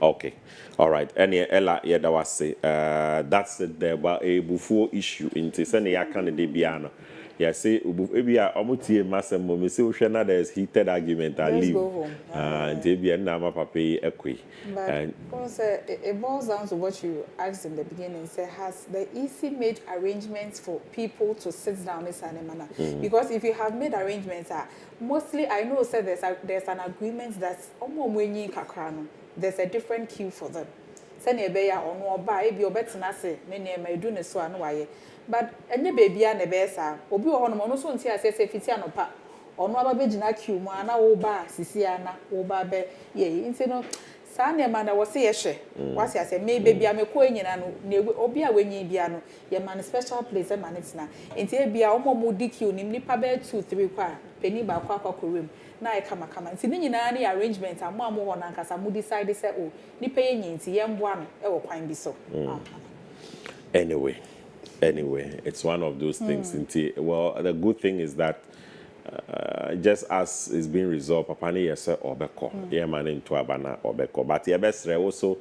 Speaker 1: Okay. All right. And Ella, yeah, that was say. That's the before issue in Tisani Yakana Biano. Yeah, say Ubia Omuti Massam Momisi, there's heated argument. I leave.
Speaker 10: Go home.
Speaker 1: And Debian Nama Pape Equi.
Speaker 10: But because it boils down to what you asked in the beginning. Say, has the EC made arrangements for people to sit down in Sanemana? Because if you have made arrangements, mostly I know say there's an agreement that's there's a different queue for them. Send a bear or no buy be your better nase, many may do ne so anyway. But any baby and a besa, or be on monoson tea as a fitiano pa, or no ababijina queue, mana oba, Siciana, oba be, ye, instead Sanya man, I was say, was I say, maybe I'm a coin and obia when ye biano, your man special place and manitsna. Instead be a homo DQ, nimni pabe 2-3 qua, penny by quack room. Na I come and see any arrangements and one more on Casamu decided, say, oh, ni paying in one, or quite be so.
Speaker 1: Anyway, it's one of those things. Well, the good thing is that just as it's being resolved, Papani yes or Beko, yeah, man into Abana or Beko, but yeah, best also.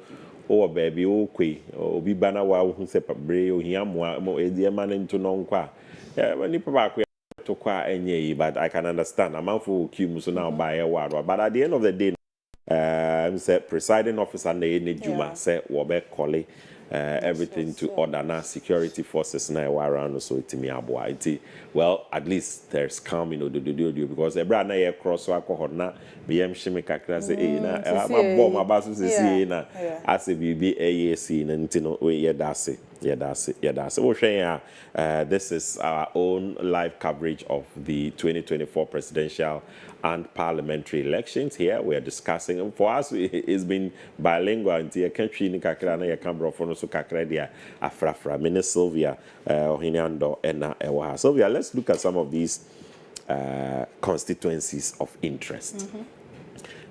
Speaker 1: Oh, baby, okay, or be banner while who say Pabre, Yamwa, dear man into Nonqua. Yeah, when you probably to quite any, but I can understand. I'm out for Q so now by a word. But at the end of the day, say presiding officer na Juma say Wabe Colley everything to order now security forces now around so it me abua. Well, at least there's calm the because the brand na cross alcohol na BM shimika class na bomb about to see na as a BB AAC na ntino we that's it. This is our own live coverage of the 2024 presidential and parliamentary elections. Here we are discussing, and for us it's been bilingual. Until country ni kakra na yakambro for no so kakra dia afrafra. Mini Sylvia Ohiniando ena ewa. Sylvia, let's look at some of these constituencies of interest.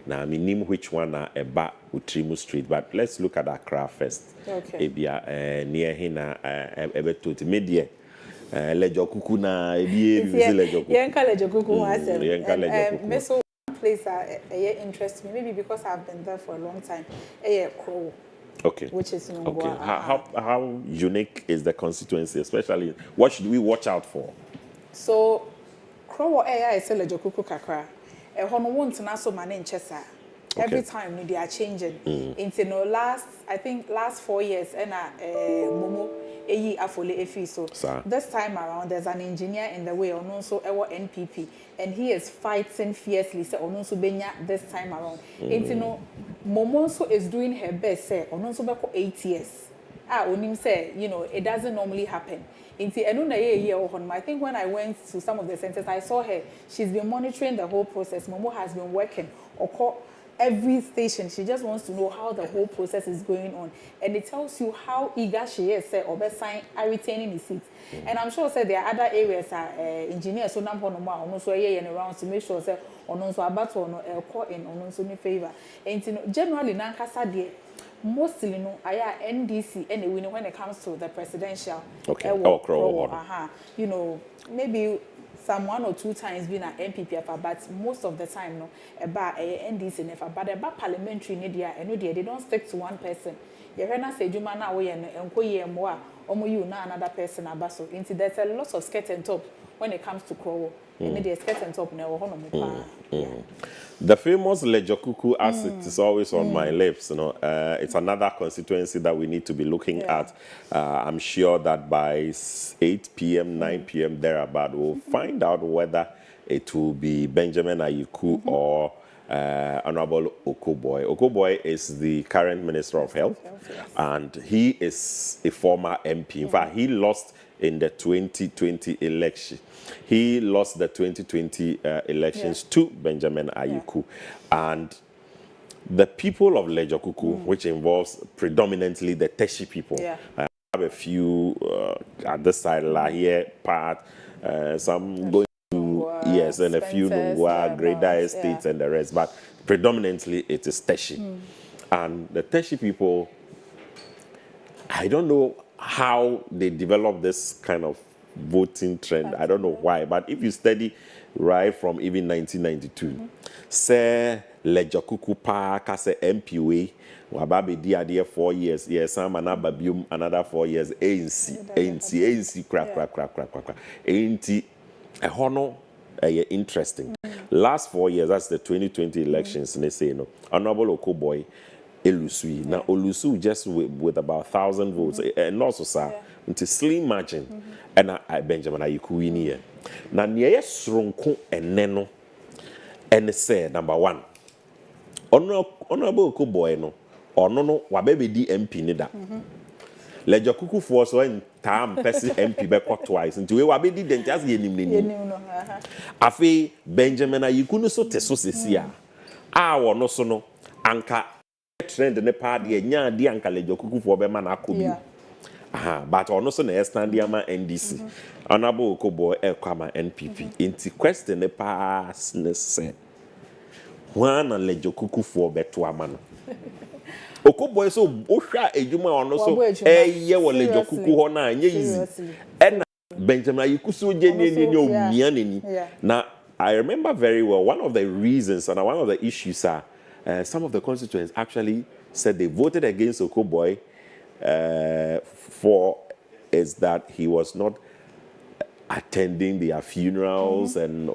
Speaker 1: Now, I mean, which one are about Utrimu Street, but let's look at Accra first. Okay. Ebia near Hina, Ebetuti Media. Lejokuku na Lejokuku.
Speaker 10: Yanka Lejokuku myself. Meso place interests me, maybe because I've been there for a long time. Crow.
Speaker 1: Okay.
Speaker 10: Which is
Speaker 1: okay. How unique is the constituency, especially what should we watch out for?
Speaker 10: So, Crow is a Lejokuku Kakra. Hono won't na so man in Chesa. Every time they are changing. Into last 4 years and Momo eyi afole efi so. This time around there's an engineer in the way on also our NPP and he is fighting fiercely so on also benya this time around. Into Momo so is doing her best say on also beko 8 years. Onim say, it doesn't normally happen. I think when I went to some of the centers, I saw her. She's been monitoring the whole process. Momo has been working every station. She just wants to know how the whole process is going on. And it tells you how eager she is, or best sign, retaining the seat. And I'm sure there are other areas, engineers, so number one, also around to make sure, on also about on court in on also in favor. And generally, Nankasa, mostly, I are NDC anyway when it comes to the presidential.
Speaker 1: Okay.
Speaker 10: Maybe some 1 or 2 times been an MPP, but most of the time, about NDC, but about parliamentary media, and they don't stick to one person. You heard us say, Juma now, and more, you na another person, abaso. There's a lot of skirt and top when it comes to Crow. And they skirt and top now.
Speaker 1: The famous Lejokuku, as it is always on my lips, it's another constituency that we need to be looking at. I'm sure that by 8 p.m., 9 p.m. thereabout, we'll find out whether it will be Benjamin Ayiku or Honorable Okoboy. Okoboy is the current Minister of Health, and he is a former MP. In fact, he lost in the 2020 election. He lost the 2020 elections to Benjamin Ayiku. And the people of Lejokuku, which involves predominantly the Teshi people, I have a few at this side, Lahire part, some going to, yes, and a few Nungwa, Greda estates and the rest, but predominantly it is Teshi. And the Teshi people, I don't know how they developed this kind of voting trend. I don't know why, but if you study right from even 1992, say Lejokuku Park, say MPA, Wababe Dia 4 years, yes, some another 4 years, ANC, crack. ANC, a honor, interesting. Last 4 years, that's the 2020 elections, they say, no, Honorable Okoboy, Elusui. Now, Olusu just with about 1,000 votes, and also, sir, into slim margin, and I Benjamin Ayikuini. Now, near Sronko and Neno, and say, number one, Honorable Okoboy, no, or no, Wababy DMP nida. Lejokuku for so in time, Pessi MP back twice, and to Wababy didn't just get him. Afe Benjamin Ayikuno so tesosia. Or no sono, anka. Trend in the party, nya di anka Lejokuku for be man akubi. But also na stand ma NDC. Honorable Okoboy Elkama NPP. Inti question the pass ne say. One and Lejokuku for beto amano. Okoboy so osha ejuma ono so ye wo Lejokuku ho na anye easy. And Benjamin Ayiku so jenye na I remember very well one of the reasons and one of the issues are some of the constituents actually said they voted against Okoboy for is that he was not attending their funerals and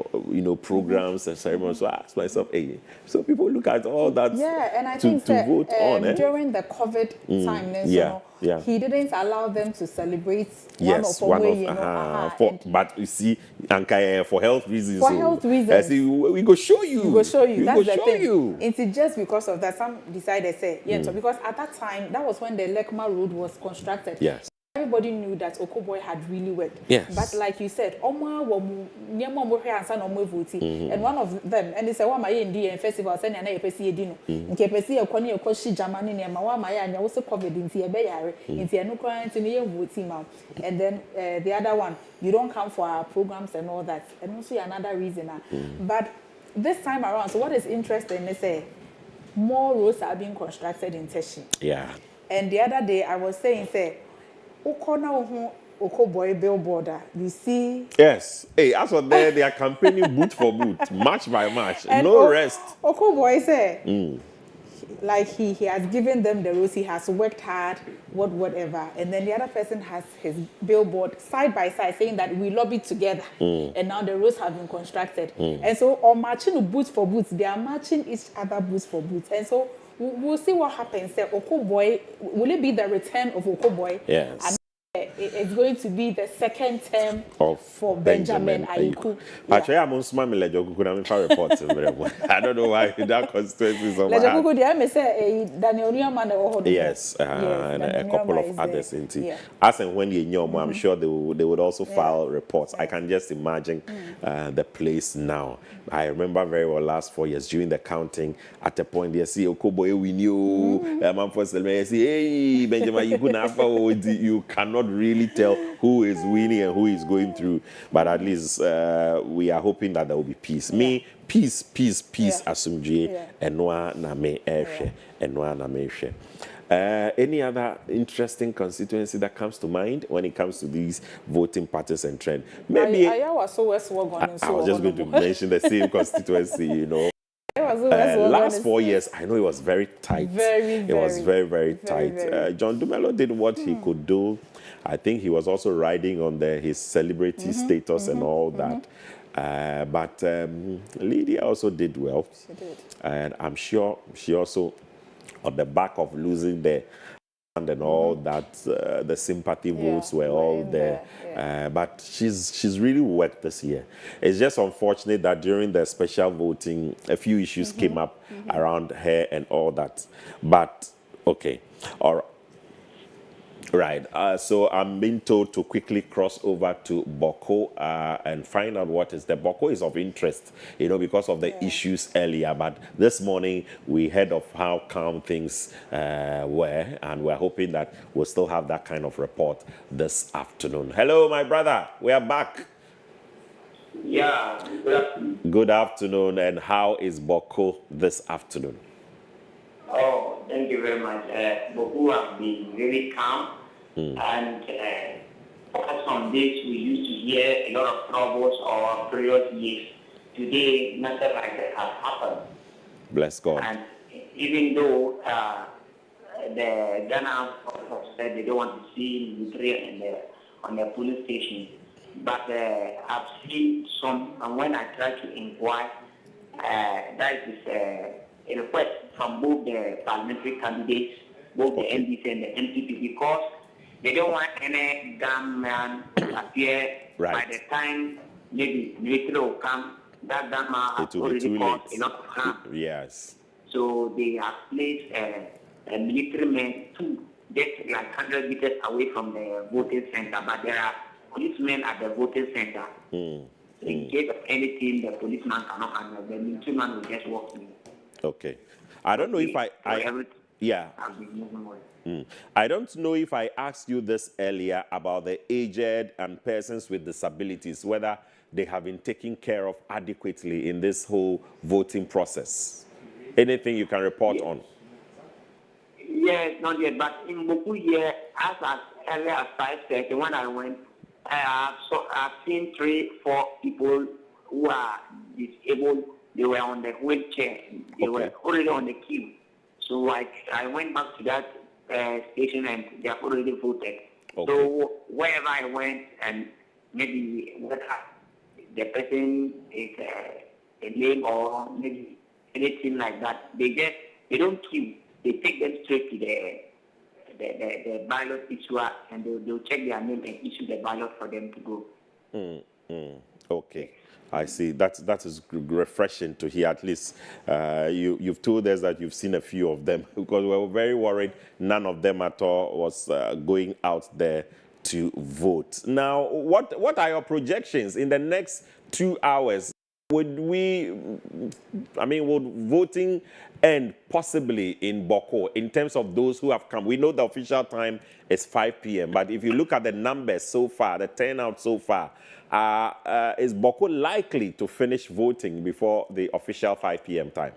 Speaker 1: programs and ceremonies. So I asked myself, hey, so people look at all that
Speaker 10: and I
Speaker 1: to
Speaker 10: think that,
Speaker 1: vote on.
Speaker 10: During the COVID time, he didn't allow them to celebrate
Speaker 1: but you see, for health reasons.
Speaker 10: For health reasons.
Speaker 1: We go show you.
Speaker 10: We go show you. That's the thing.
Speaker 1: You.
Speaker 10: It's just because of that. Some decided say, so because at that time, that was when the Lekma Road was constructed.
Speaker 1: Yes.
Speaker 10: Everybody knew that Okoboy had really worked.
Speaker 1: Yes.
Speaker 10: But like you said, and one of them, and they said, "Why in the festival? Send an APC dino. KPC a corny of Koshi Germany and Mawamaya and also covered in Tia in Tia no crying to me voting out." And then the other one, you don't come for our programs and all that. And also another reason. But this time around, so what is interesting, they say more roads are being constructed in Teshi.
Speaker 1: Yeah.
Speaker 10: And the other day I was saying, say, Okoboy billboard, you see.
Speaker 1: Yes. Hey, as for there, they are campaigning boot for boot, match by match, and no rest.
Speaker 10: Okoboy say, like he has given them the roads, he has worked hard, whatever, and then the other person has his billboard side by side saying that we lobbied together, and now the roads have been constructed, and so on matching boots for boots, they are matching each other boots for boots, and so. We'll see what happens. Okoboy, will it be the return of Okoboy?
Speaker 1: Yes.
Speaker 10: It's going to be the second term for Benjamin Ayiku.
Speaker 1: Actually, I'm on smart Lejokuku reports. I don't know why that constituency is on my heart.
Speaker 10: Lejokuku, I may say Daniel Newman.
Speaker 1: Yes, and a couple of others. As and when you know, I'm sure they would also file reports. I can just imagine the place now. I remember very well last 4 years during the counting. At a point, they see Okoboy, we knew. They say, hey, Benjamin, you cannot really tell who is winning and who is going through. But at least we are hoping that there will be peace. Me, peace, asumje, enwa na me eshe, enwa na me eshe. Any other interesting constituency that comes to mind when it comes to these voting patterns and trend? Maybe
Speaker 10: I was
Speaker 1: just going to mention the same constituency, last 4 years, I know it was very tight. It was very tight. John Dumelo did what he could do. I think he was also riding on his celebrity status and all that. But Lydia also did well.
Speaker 10: She did.
Speaker 1: And I'm sure she also, on the back of losing the and all that, the sympathy votes were all there. But she's really worked this year. It's just unfortunate that during the special voting, a few issues came up around her and all that. But, okay. All right. Right. So I'm being told to quickly cross over to Boko and find out what is the Boko is of interest, because of the issues earlier. But this morning we heard of how calm things were, and we're hoping that we'll still have that kind of report this afternoon. Hello, my brother. We are back.
Speaker 2: Yeah, good afternoon.
Speaker 1: Good afternoon. And how is Boko this afternoon?
Speaker 2: Oh, thank you very much. Boku has been very calm, and for some days we used to hear a lot of troubles or previous years. Today, nothing like that has happened.
Speaker 1: Bless God.
Speaker 2: And even though the Ghana have said they don't want to see military on the police station, but I've seen some, and when I try to inquire, that is a request from both the parliamentary candidates, both the NDC and the MPP, because they don't want any gunman to appear by the time maybe military will come. That gunman has already caused a lot of harm.
Speaker 1: Yes.
Speaker 2: So they have placed a military men just like 100 meters away from the voting center, but there are policemen at the voting center. In case of anything, the policeman cannot handle. The military man will just walk in.
Speaker 1: Okay. I don't know if I don't know if I asked you this earlier about the aged and persons with disabilities, whether they have been taken care of adequately in this whole voting process. Anything you can report on?
Speaker 2: Yes, not yet, but in Boku here, as early as 5:30, when I went, I've seen 3-4 people who are disabled. They were on the wheelchair. They were already on the queue. So I went back to that station and they have already voted. So wherever I went, and maybe whether the person is a name or maybe anything like that, they don't queue. They take them straight to the ballot issuer, and they'll check their name and issue the ballot for them to go.
Speaker 1: Okay. I see. That is refreshing to hear. At least you've told us that you've seen a few of them, because we were very worried none of them at all was going out there to vote. Now, what are your projections in the next 2 hours? Would voting end possibly in Boko in terms of those who have come? We know the official time is 5 p.m., but if you look at the numbers so far, the turnout so far, is Boko likely to finish voting before the official 5 p.m. time?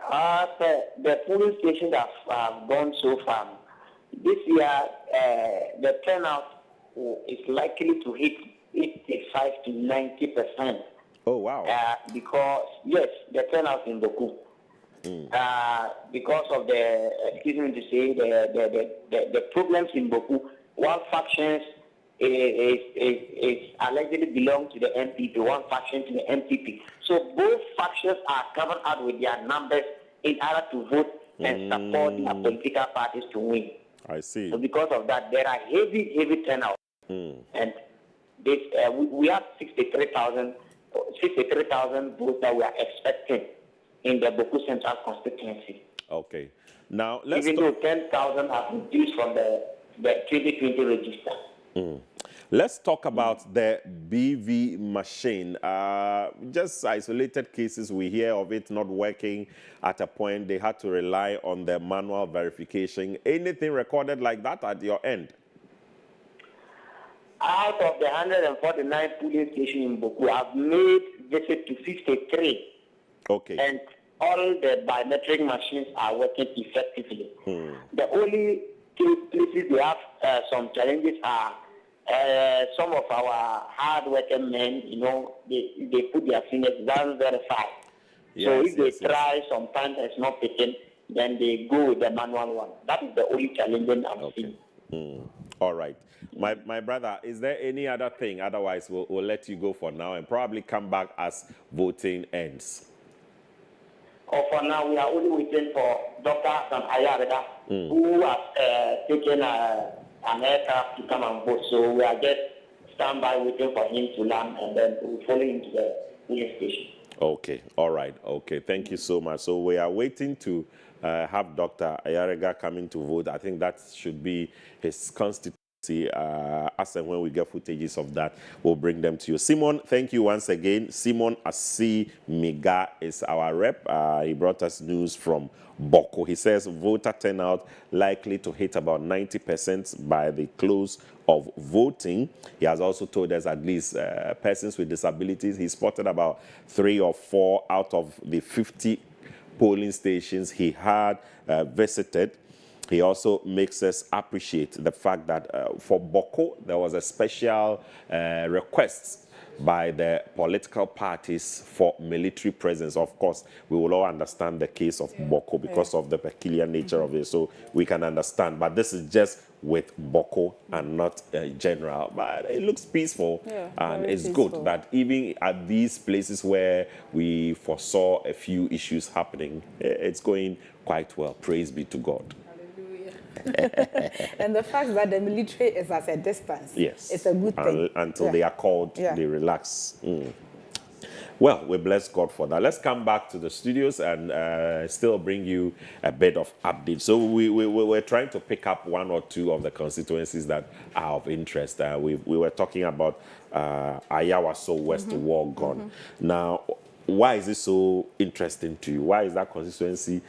Speaker 2: The polling stations have gone so far. This year, the turnout is likely to hit 85 to 90%.
Speaker 1: Oh, wow.
Speaker 2: Because, yes, the turnout in Boku. Because of the problems in Boku, one faction is allegedly belong to the MPP, one faction to the MPP. So both factions are covered out with their numbers in order to vote and support their political parties to win.
Speaker 1: I see.
Speaker 2: So because of that, there are heavy turnout. And this, we have 63,000 votes that we are expecting in the Boku Central constituency.
Speaker 1: Okay. Now, let's
Speaker 2: even though 10,000 have reduced from the 2020 register.
Speaker 1: Let's talk about the BV machine. Just isolated cases, we hear of it not working. At a point, they had to rely on the manual verification. Anything recorded like that at your end?
Speaker 2: Out of the 149 polling stations in Boku, I've made visit to 53.
Speaker 1: Okay.
Speaker 2: And all the biometric machines are working effectively. The only two places they have some challenges are some of our hard-working men, they put their fingers, doesn't verify. So if they try, sometimes it's not taken, then they go with the manual one. That is the only challenge I'm seeing.
Speaker 1: All right. My brother, is there any other thing? Otherwise, we'll let you go for now and probably come back as voting ends.
Speaker 2: For now, we are only waiting for Dr. Sam Ayareda, who has taken an aircraft to come and vote. So we are just standby waiting for him to land, and then we'll follow him to the police station.
Speaker 1: Okay. All right. Okay. Thank you so much. So we are waiting to have Dr. Ayarega coming to vote. I think that should be his constituency. As and when we get footages of that, we'll bring them to you. Simon, thank you once again. Simon Asi Miga is our rep. He brought us news from Boko. He says voter turnout likely to hit about 90% by the close of voting. He has also told us at least persons with disabilities. He spotted about 3 or 4 out of the 50 polling stations he had visited. He also makes us appreciate the fact that for Boko, there was a special request by the political parties for military presence. Of course, we will all understand the case of Boko because of the peculiar nature of it, so we can understand. But this is just with Boko and not general. But it looks peaceful and it's
Speaker 10: peaceful.
Speaker 1: good. But even at these places where we foresaw a few issues happening, it's going quite well. Praise be to God.
Speaker 10: And the fact that the military is at a distance,
Speaker 1: yes,
Speaker 10: it's a good thing.
Speaker 1: Until they are called, they relax. Well, we bless God for that. Let's come back to the studios and still bring you a bit of update. So we're trying to pick up 1 or 2 of the constituencies that are of interest. We were talking about Ayawaso West Wogon. Now, why is it so interesting to you? Why is that constituency?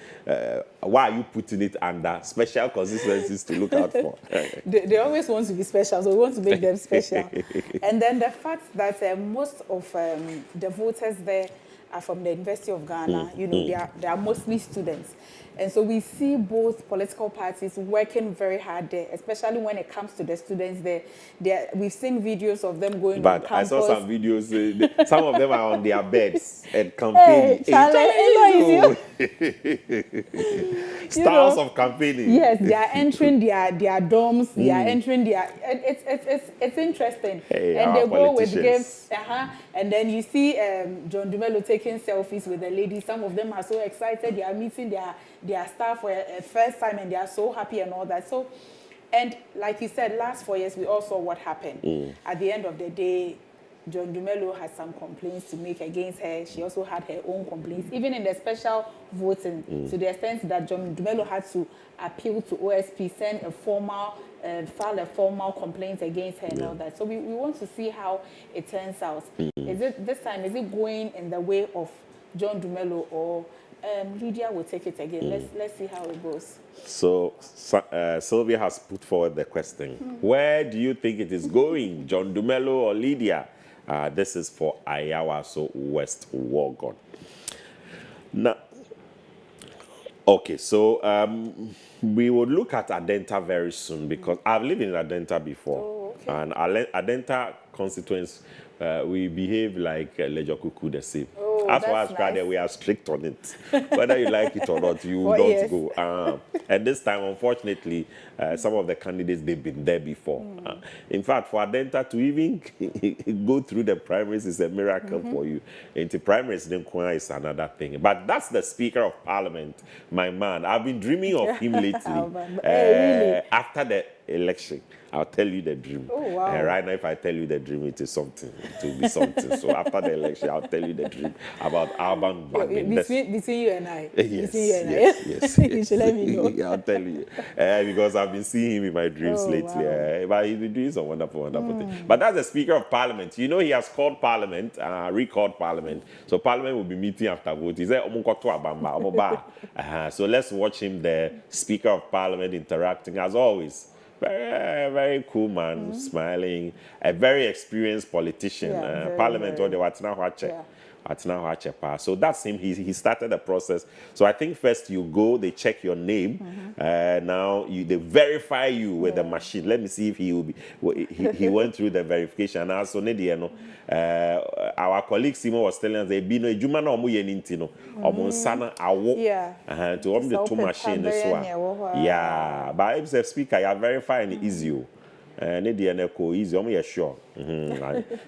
Speaker 1: Why are you putting it under special constituencies to look out for?
Speaker 10: They always want to be special, so we want to make them special. And then the fact that most of the voters there are from the University of Ghana. You know, they are mostly students. And so we see both political parties working very hard there, especially when it comes to the students there. We've seen videos of them going on campus.
Speaker 1: I saw some videos, some of them are on their beds and campaigning. Styles of campaigning.
Speaker 10: Yes, they are entering their dorms, they are entering their... It's interesting. And they go with gifts. And then you see John Dumelo taking selfies with the ladies. Some of them are so excited. They are meeting their staff for a first time and they are so happy and all that. So, and like you said, last 4 years, we all saw what happened. At the end of the day, John Dumelo had some complaints to make against her. She also had her own complaints, even in the special voting, to the extent that John Dumelo had to appeal to OSP, send a formal, file a formal complaint against her and all that. So we want to see how it turns out. Is it this time, is it going in the way of John Dumelo, or Lydia will take it again? Let's see how it goes.
Speaker 1: So Sylvia has put forward the question. Where do you think it is going, John Dumelo or Lydia? This is for Ayawaso West Wogon. Now, okay, so we will look at Adenta very soon because I've lived in Adenta before. And Adenta constituents, we behave like Lejo Kuku the same. As far as Friday, we are strict on it. Whether you like it or not, you don't go. And this time, unfortunately, some of the candidates, they've been there before. In fact, for Adenta to even go through the primaries is a miracle for you. Into primaries, is another thing. But that's the Speaker of Parliament, my man. I've been dreaming of him lately. After the election, I'll tell you the dream. Right now, if I tell you the dream, it is something. It will be something. So after the election, I'll tell you the dream about Alban Bangin.
Speaker 10: Between you and I.
Speaker 1: Yes.
Speaker 10: You should let me know.
Speaker 1: I'll tell you. Because I've been seeing him in my dreams lately. But he's been doing some wonderful things. But that's the Speaker of Parliament. You know, he has called Parliament, recalled Parliament. So Parliament will be meeting after vote. He said, so let's watch him, the Speaker of Parliament, interacting as always. Very, very cool man, smiling, a very experienced politician. Parliament, or the so that's him. He started the process. So I think first you go, they check your name. Now they verify you with the machine. Let me see if he will be. He went through the verification. And also, our colleague Simo was telling us they be no juma no omu yenintino. Omonsana awo. To the two machines. Yeah, but if the speaker, you verify and easy. Easy. I'm sure.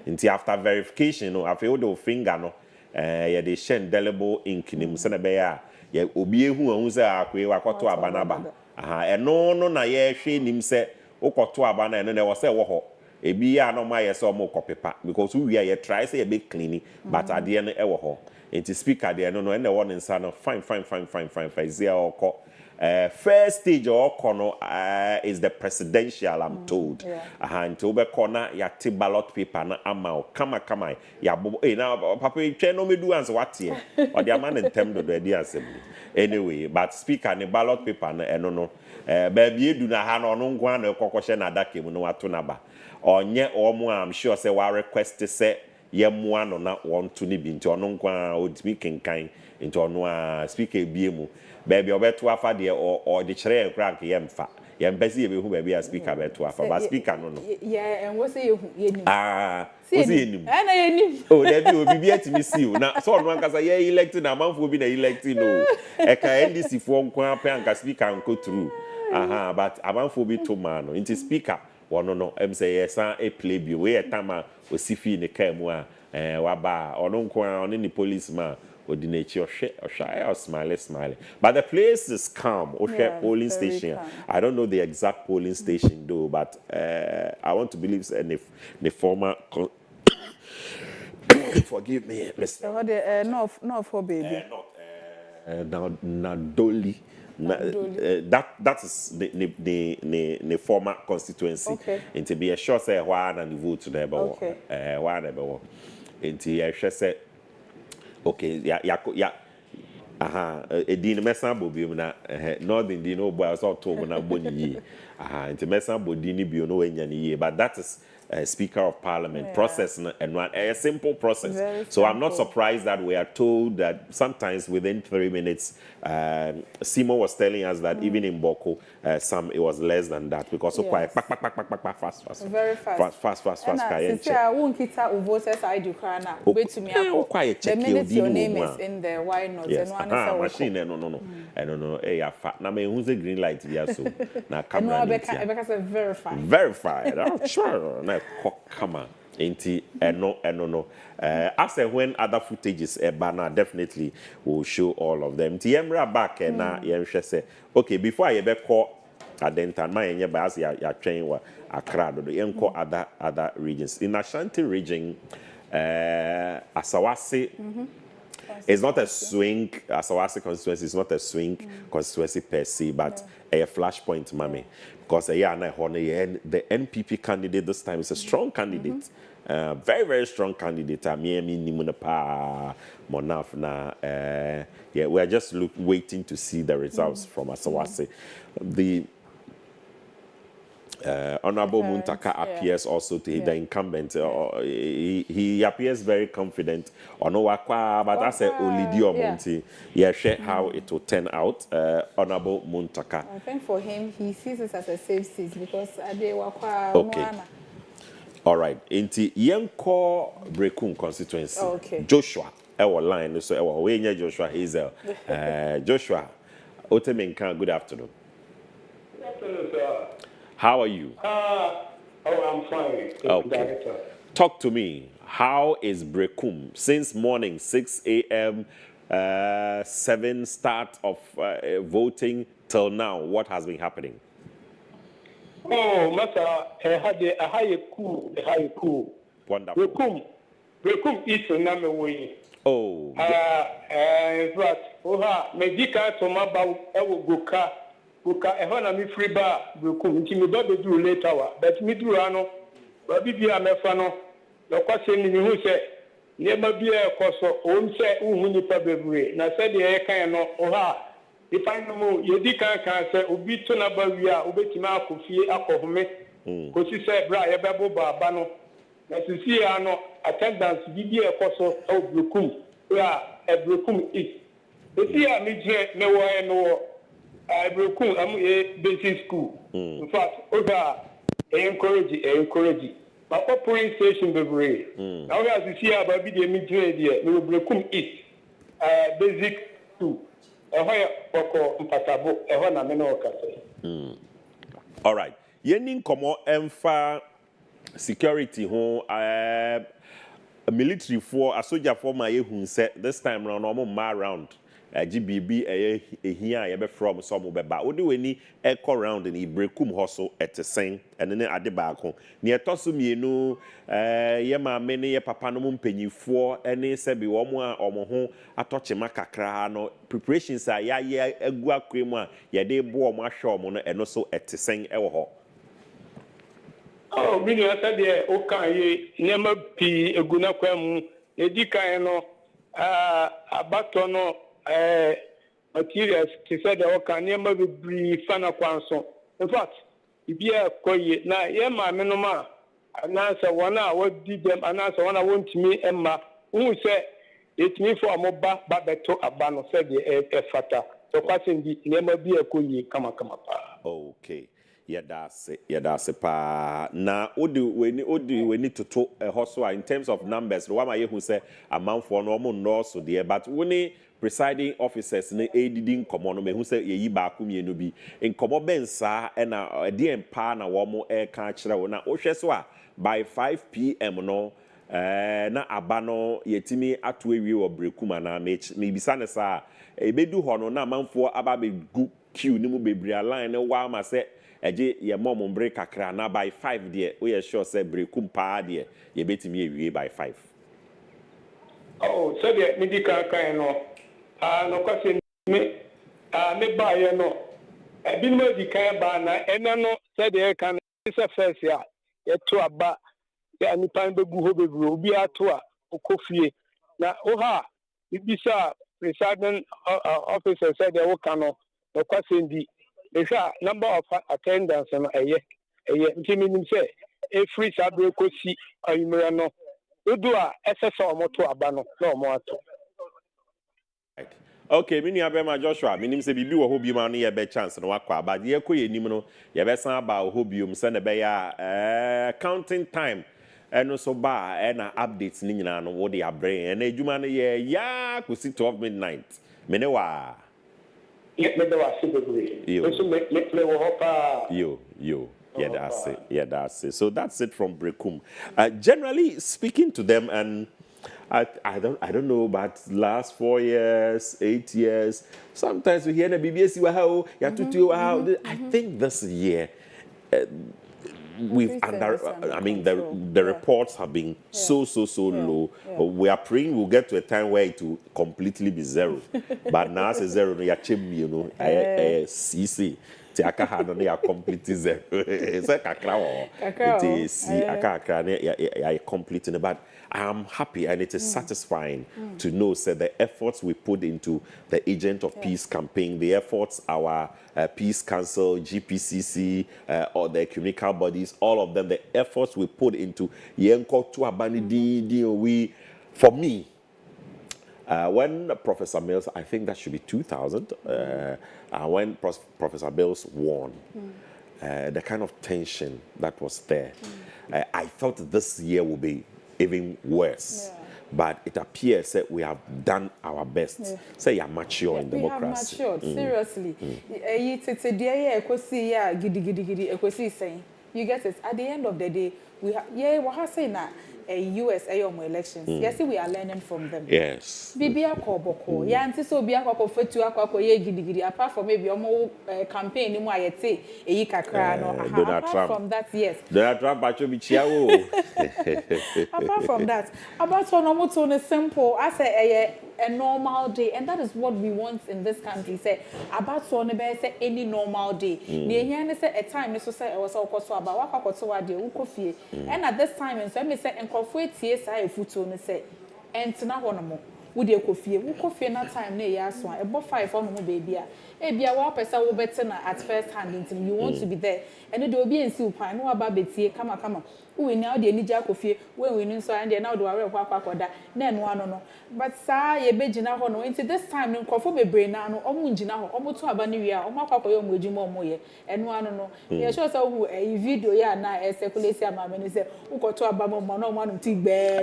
Speaker 1: Until after verification, after the finger no. They send indelible ink in him, Senabea. Ye obi who owns a quay wakoto abanaba. And no, na ye shame him say, Okoto abana, and then there was a woho. A no my so more copy pack because we are try say a bit cleaning, but at the end, Into speaker there, no, and the one in son fine. First stage or corner is the presidential, I'm told. And to be corner, ya ti ballot paper na amount. Come, ya now, Papa, no me do answer what here. Or the man in terms of the assembly. Anyway, but speaker the ballot paper no. Baby, do not have no one a concussion at that came no atunaba. Or yet or more, I'm sure say wa request to say ye one or not want to nib into no one would speaking kind into no speaker BMU. Baby, or better afa there or the chair crank yemfa. Yembesi who baby a speaker better afa, but speaker no.
Speaker 10: Yeah, and what's you?
Speaker 1: What's in him? Oh, there will be yet to me see you. Now, so one can say, elected a month will be elected. No, I can NDC form can speaker and go through. But a month will be two man into speaker. One no, say yes, a play be way a tama or sifi in the camera, waba or no on any policeman. Or the nature or shy or smiley. But the place is calm. Okay, polling station. Calm. I don't know the exact polling station though, but I want to believe the former. Forgive me, Mr.
Speaker 10: Not for baby.
Speaker 1: Nadoli. That is the former constituency.
Speaker 10: Okay.
Speaker 1: And to be a sure say one and the vote to the okay. One ever. And to say. Okay, yeah. Edin mesa bobi na northern di no boy so to na boni into mesa bodi ni bi no enya ni but that is Speaker of Parliament process and one a simple process. Very so simple. I'm not surprised that we are told that sometimes within 3 minutes. Simo was telling us that even in Boko, it was less than that because so quite fast.
Speaker 10: Very fast.
Speaker 1: Fast.
Speaker 10: Since I won't get out voters ID card now, wait to me. The minute your name is in there, why not?
Speaker 1: Yes. Machine no. I don't know. Hey, fat. Now me who's the green light here so. Now camera.
Speaker 10: Because verified.
Speaker 1: Verified. I'm sure. Now come on. No. As and when other footages banner definitely will show all of them. Tiemra back and now say okay before I ever call Adenta my and bas ya train wa Accra do you call other regions in Ashanti region Asawasi it's not a swing Asawasi constituency is not a swing constituency per se but a flashpoint mommy because the NPP candidate this time is a strong candidate. Very, very strong candidate. We are just waiting to see the results from Asawasi. The Honorable Muntaka appears also to the incumbent. He appears very confident. But that's only Monty. Share how it will turn out. Honorable Muntaka.
Speaker 10: I think for him, he sees it as a safe seat because
Speaker 1: okay. All right. Inti Yenko Brekun constituency.
Speaker 10: Okay.
Speaker 1: Joshua. Our line. So our way Joshua Hazel. Joshua. Otemenka. Good afternoon.
Speaker 12: Good afternoon, sir.
Speaker 1: How are you?
Speaker 12: I'm fine.
Speaker 1: Okay. Talk to me. How is Brekum since morning 6 a.m. 7 start of voting till now? What has been happening?
Speaker 12: Oh, Master, a high cool.
Speaker 1: Wonderful.
Speaker 12: Brekum is a number way.
Speaker 1: Oh.
Speaker 12: But medical to my bow, Buka ehona mi free bar Brekum nti me ba do later wa but me duru ano ba bibia mefa no no kwase ni hu se niema bia ekoso o nse uhu nipa bebre na se de e kan no o ha ifan no mo yedi kan se obi to na ba wi a obetima akofie akohome kosi se bra ye bebo baba no na sisi ano attendance bibia ekoso o Brekum ya e Brekum is esi a mi je me wo e no Brekum, I'm a basic school. In fact, encourage. But what polling station be brave? Now, as you see, about the media, we will Brekum East, basic school. All
Speaker 1: right. Yenin komo emfa security home military for a soldier for my who said this time round almost my round GBB ehia ye be from some be ba odi weni echo round ni brekum hoso etesen ene ne ade ba ko ne etoso mienu ye ma me ne ye papa no mpanyifo ene se bi wo mo a omo ho atochema kakra no preparations a ya ye agu akwemu a ye de bo omo ahwe omo no eno so etesen ewo ho.
Speaker 12: Oh, mini asa de o kan ye nema pi eguna kwam edi kan no abato no materials to say the can nema be fana kwanso. In fact, ibia koye na ye ma me no ma anansa wana what did them anansa wana want me emma who say it me for moba babeto abano said the fata so passing the nema be koye kama pa.
Speaker 1: Okay. Yadase pa na odi weni toto hoso in terms of numbers no wama ye hu say amanfo no mo no so there but woni presiding officers ne edidin komo no me hu say yeyi ba ku mienu bi nkomo bensa na de empa na wo mo ka kire wo na wo hwe so a by 5 p.m. no na abano yetimi ato ewie wo brekum na me bisa ne sa ebedu ho no na amanfo aba be gu queue ni mu bebria line wa ma say eje ye mom break kakra na by 5 there we are sure say brekum pa there ye betimi ewie by 5.
Speaker 12: Oh, so the medical kind no no kwase me ba ye no bi no di kan ba na ena no so the kan say first ya ye to aba ya ni pan be gu ho bebu obi ato a okofie na o ha ibisa presiding officer said the work no kwase ndi the number of attendance no eye ntimi say every sabre kosi ayimra no odu a SSO omoto aba no na omo ato.
Speaker 1: Okay, mini abema Joshua minim se bibi wo hobi ma no ye be chance no wakwa aba ye koye nim no ye be san aba hobium se ne be ya counting time eno so ba na updates ni nyina no wo de abrɛ na adwuma no ye ya kusi 12 midnight mene wa yo yeah, that's it. So that's it from Brekum. Generally speaking to them, and I don't know, but last 4 years, 8 years, sometimes we hear the BBC how I think this year we've the reports have been so low. We are praying we'll get to a time where it will completely be zero. But now it's zero, you know, CC. Aka ha no ya completely zero. It's like kakra. It is I completely, but I am happy and it is satisfying to know that the efforts we put into the Agent of Peace campaign, the efforts our Peace Council, GPCC, or the communal bodies, all of them, the efforts we put into Yenko to Abani for me. When Professor Mills, I think that should be 2000, when Professor Mills won, the kind of tension that was there, I thought this year would be even worse. Yeah. But it appears that we have done our best. Yeah. Say you're mature in democracy.
Speaker 10: We have matured, seriously. You get it? At the end of the day, we have saying that US elections. Yes, we are learning from them.
Speaker 1: Yes.
Speaker 10: Bibia koboko. Ya anti so bia kwako fetu akwa ye gidigidi. Apart from maybe omo campaign ni mo ayete eyi kakra no. Apart from that, yes.
Speaker 1: Donald Trump bacho bi chiawo.
Speaker 10: Apart from that, about one omo to simple as a normal day, and that is what we want in this country. Say about one say any normal day. The here say a time so say was okoso about wakwakoto wa de ukofie. And at this time and so me say enkrofo tie say efuto no say entina hono wo de kofie wo kofie na time na ya so e bo 5 on mo baby a e bia wo pesa wo bete na at first hand until you want to be there and the obi ensi upan no aba betie kama we now de ni ja kofie we ni so and na do ware kwa akoda na eno ano no but sa ye begina ho no until this time nkofo bebre na no omo ngina ho omo to aba ni wi a omo akwakoye omo ejuma omo ye eno ano no ye sure say wo video ya na circulate amame ni say ukoto aba mo no omo anu ti gbe.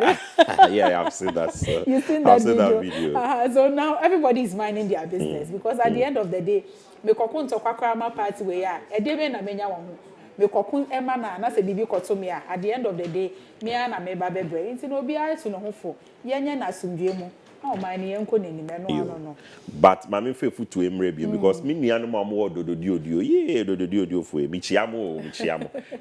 Speaker 1: Yeah, I've seen that.
Speaker 10: You've seen that video. So now everybody is minding their business because at the end of the day, me kokun to kwakra ma party we ya e de be na menya wo ho me kokun ema na se bibi koto me a at the end of the day me na me ba bebre nti no obi a to no ho fo yenye na asumdwe mu Oh, my name no.
Speaker 1: But my faithful to Emre because me ni anu mo dododio ye dododio fo mi chiamo.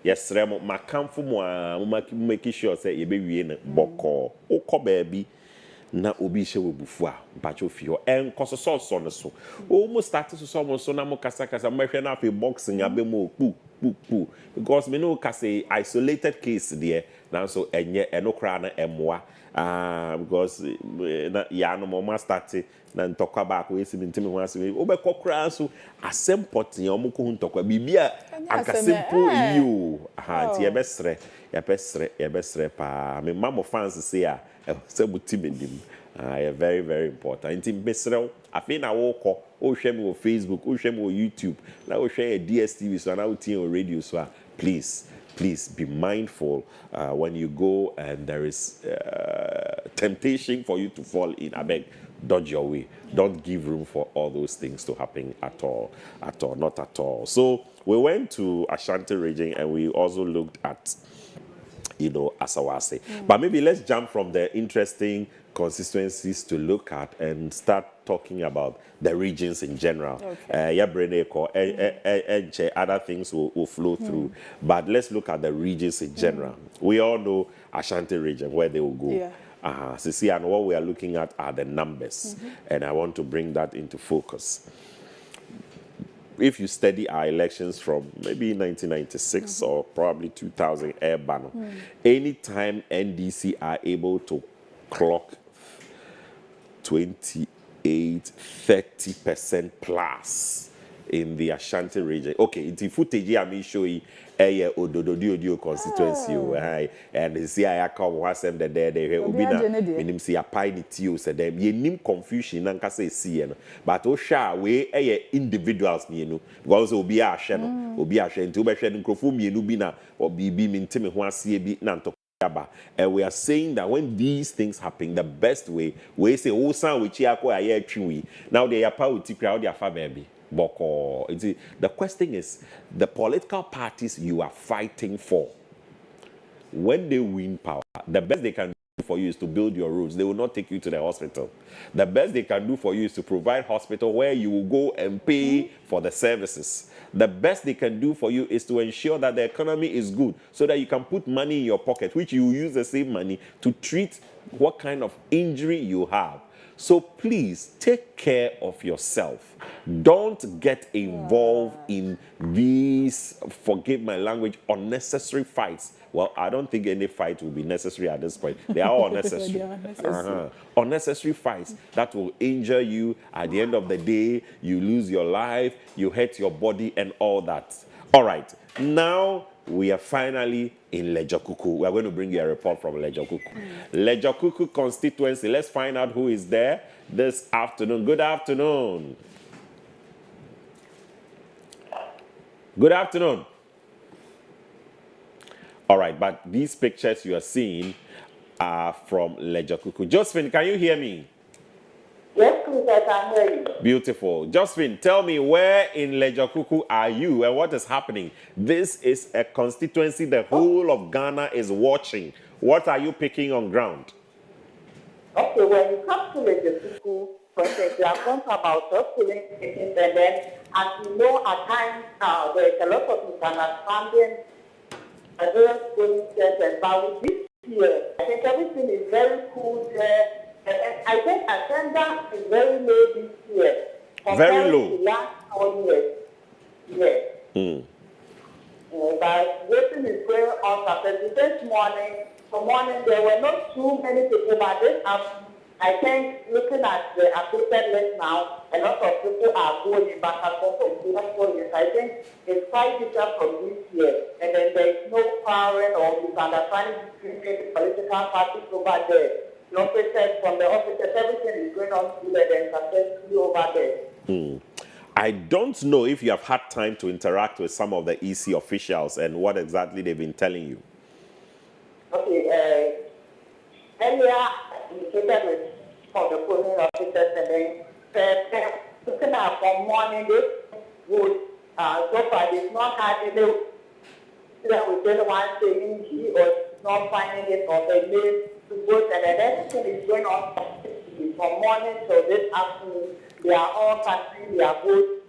Speaker 1: Yes remo makamfo mo a make sure say ye be wie na boko ukọ baabi na obi hye webufu a mpacho fio enkososo no so o start so na mo kasa mo hwe na afi boxing abemo pu because me no kasa isolated case there na so enye enokra na emoa because na ya no mo start na ntokwa back we ntimi ho ase we obekokra so asempot ya omo ko ntokwa bibia aka simple you ti ye besre pa me mamo fans say a sebuti benim very very important nti besrew afi na wo ko o hwe me wo Facebook o hwe me wo YouTube na o hwe DSTV so na o tin o radio so please be mindful when you go and there is temptation for you to fall in. I beg, dodge your way. Don't give room for all those things to happen at all, not at all. So we went to Ashanti region and we also looked at, Asawase. But maybe let's jump from the interesting constituencies to look at and start talking about the regions in general. Other things will flow through. But let's look at the regions in general. We all know Ashanti region, where they will go. And what we are looking at are the numbers. And I want to bring that into focus. If you study our elections from maybe 1996 or probably 2000 anytime NDC are able to clock 28-30% plus in the Ashanti region. Okay, the footage I may show you Odododio constituency and see I come was them the day they menim see a pine tio said them ye nim confusion and say see but o sha we individuals ni no because obi a hye no obi a hye nti obehwe nkrofo mienu bi na obi bi mintime ho asie bi na ntoko. And we are saying that when these things happen, the best way we say, "Oh, son, we now they are power to crowd their baby." The question is the political parties you are fighting for. When they win power, the best they can do for you is to build your roads. They will not take you to the hospital. The best they can do for you is to provide hospital where you will go and pay for the services. The best they can do for you is to ensure that the economy is good so that you can put money in your pocket, which you use the same money to treat what kind of injury you have. So please take care of yourself. Don't get involved in these, forgive my language, unnecessary fights. Well, I don't think any fight will be necessary at this point. They are all unnecessary.
Speaker 10: They are unnecessary.
Speaker 1: Unnecessary fights that will injure you. At the end of the day, you lose your life, you hurt your body and all that. All right. Now, we are finally in Lejokuku. We are going to bring you a report from Lejokuku. Lejokuku constituency. Let's find out who is there this afternoon. Good afternoon. Good afternoon. All right, but these pictures you are seeing are from Lejokuku. Josephine, can you hear me?
Speaker 4: Yes, please, I can hear you.
Speaker 1: Beautiful. Josephine, tell me, where in Lejokuku are you and what is happening? This is a constituency the whole of Ghana is watching. What are you picking on ground?
Speaker 4: Okay, when you come to Lejokuku, for instance, you are going about polling stations, and then, as you know, at times there is a lot of misunderstanding as well as polling stations. But with this year, I think everything is very cool there. I think attendance is very low this year.
Speaker 1: Very low.
Speaker 4: To last 4 years. Yes. But voting is going on. This morning there were not too many people, but this I think looking at the updated list now, a lot of people are going, but as also I think it's quite different from this year. And then there is no quarreling or misunderstanding between the political parties over there. The officers, from the officers, everything is going on through and successfully over there.
Speaker 1: I don't know if you have had time to interact with some of the EC officials and what exactly they've been telling you.
Speaker 4: Okay, earlier I indicated with for the polling officers, and then looking at from morning this would so far they've not had any that we don't want saying he or not finding it or the name to vote, and then everything is going on. from morning till this afternoon. They are all casting their votes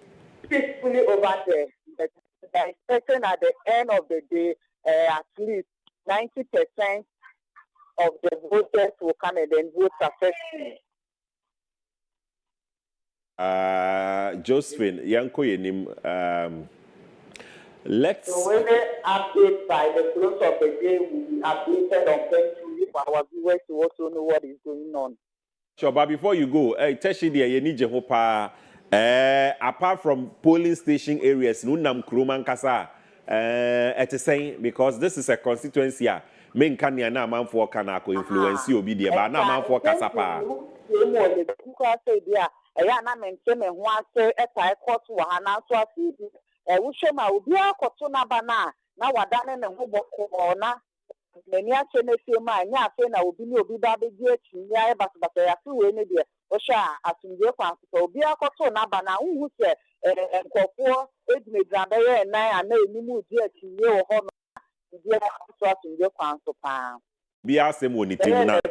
Speaker 4: peacefully over there. But they are expecting at the end of the day, at least 90% of the voters will come and then vote successfully.
Speaker 1: Josephine, Yanko Yenim, let's.
Speaker 4: So when they update by the close of the day, will be updated on Pent TV for our viewers to also know what is going on.
Speaker 1: Sure, but before you go, Teshi there, you need Jehopa. Apart from polling station areas, Nunam Kruman Kasa, at the same, because this is a constituency. Men can na man for Kanako influence you be there, but na man for Kasapa.
Speaker 4: Na mention and one say a tie court to Hana to a feed. Ushema will be a cotona bana. Now, what done and who corner. Many are saying, my Yafena will be no be baby, yeah, but they are two in the Osha, as in your fancy. So be a cotona bana, who say, and for 8 minutes, and I know you move dear to your home. Dear, in your fancy.
Speaker 1: Be a same one, it is not.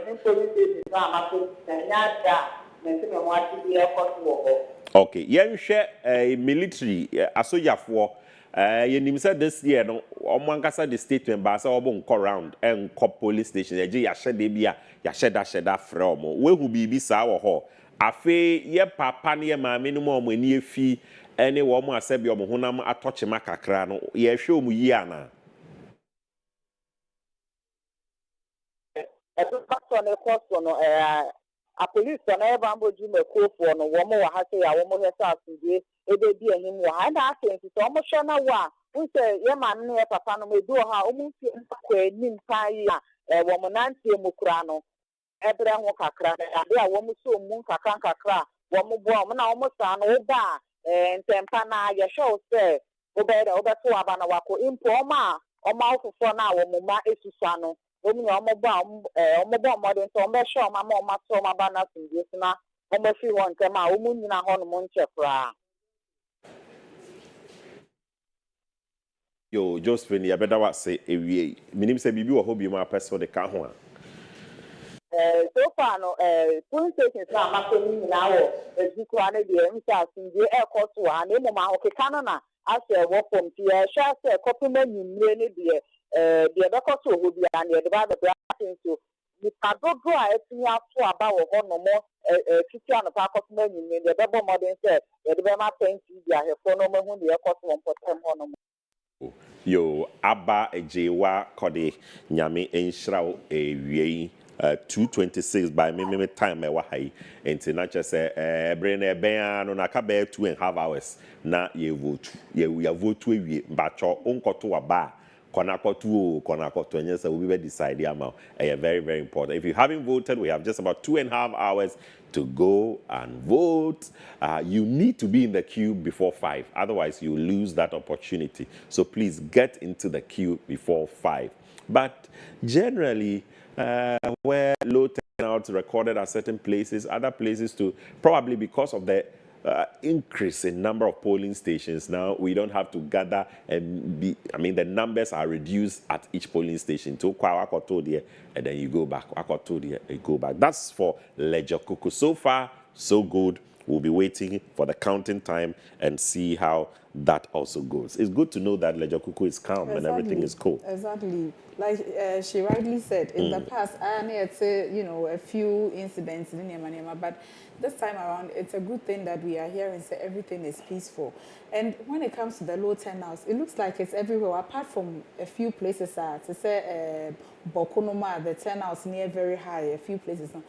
Speaker 1: Okay, yen share a military asoja for yenim said this year no omwankasa the statement ba say obon ko round and cop police station eje ya hye bia ya sheda from we hu bibi sa wo ho afi ye papa ne ye maame no mo ani efi ene wo mo asabi omo honam atoche makakra no ye hwe omu yi ana
Speaker 4: a police on every ambush in the court for no woman or has a woman herself today, it may be a him. I think it's almost sure now. We say, yeah, man, near Papa, may do her almost in Paya, a woman, Nancy Mukrano, Abraham Wakakra, and there are woman so moon Kakanka cra, woman woman almost an old bar, and Tempana, your show say, Obey over to Abanawako, Impoma, or mouth for now, Mama Esusano. When you are mobile, modern, so I'm sure my mom, my banner, and this now, almost you want them out, woman, honeymoon chefra.
Speaker 1: Yo, Josephine, you better what say, minim say, Bibi or hobby my person, the car.
Speaker 4: So far, no, police stations now, Macron now, as you can the the airport one, and Mama, okay, Canada, as a walk from here, shall say, a compliment you really dear. The other court will be and the other blessing to the Pado Dry, to about one or more, 50 on the park of men in the double modern said, the Bema Pent TV, I have phone number when the airport won't put them on.
Speaker 1: Yo, Abba Ejewa Kode, Nyame Enshra Ewie. 2:26 by me time me wahai enti na chese brain e ben no na ka be 2.5 hours na ye vote ye vote ewie mbacho onkoto aba konakotu anyesa we will decide amount very very important. If you haven't voted, we have just about 2.5 hours to go and vote. You need to be in the queue before 5, otherwise you lose that opportunity. So please get into the queue before 5. But generally where low turnout recorded at certain places, other places too, probably because of the increase in number of polling stations. Now we don't have to gather and the numbers are reduced at each polling station. And then you go back. You go back. That's for Ledger Kuku. So far, so good. We'll be waiting for the counting time and see how that also goes. It's good to know that Ledger Kuku is calm and everything is cool.
Speaker 10: Exactly. Like she rightly said, in the past, I had a few incidents in Yemanema, but this time around, it's a good thing that we are here and say everything is peaceful. And when it comes to the low turnouts, it looks like it's everywhere, apart from a few places. To say Bokonoma, the turnouts near very high, a few places now.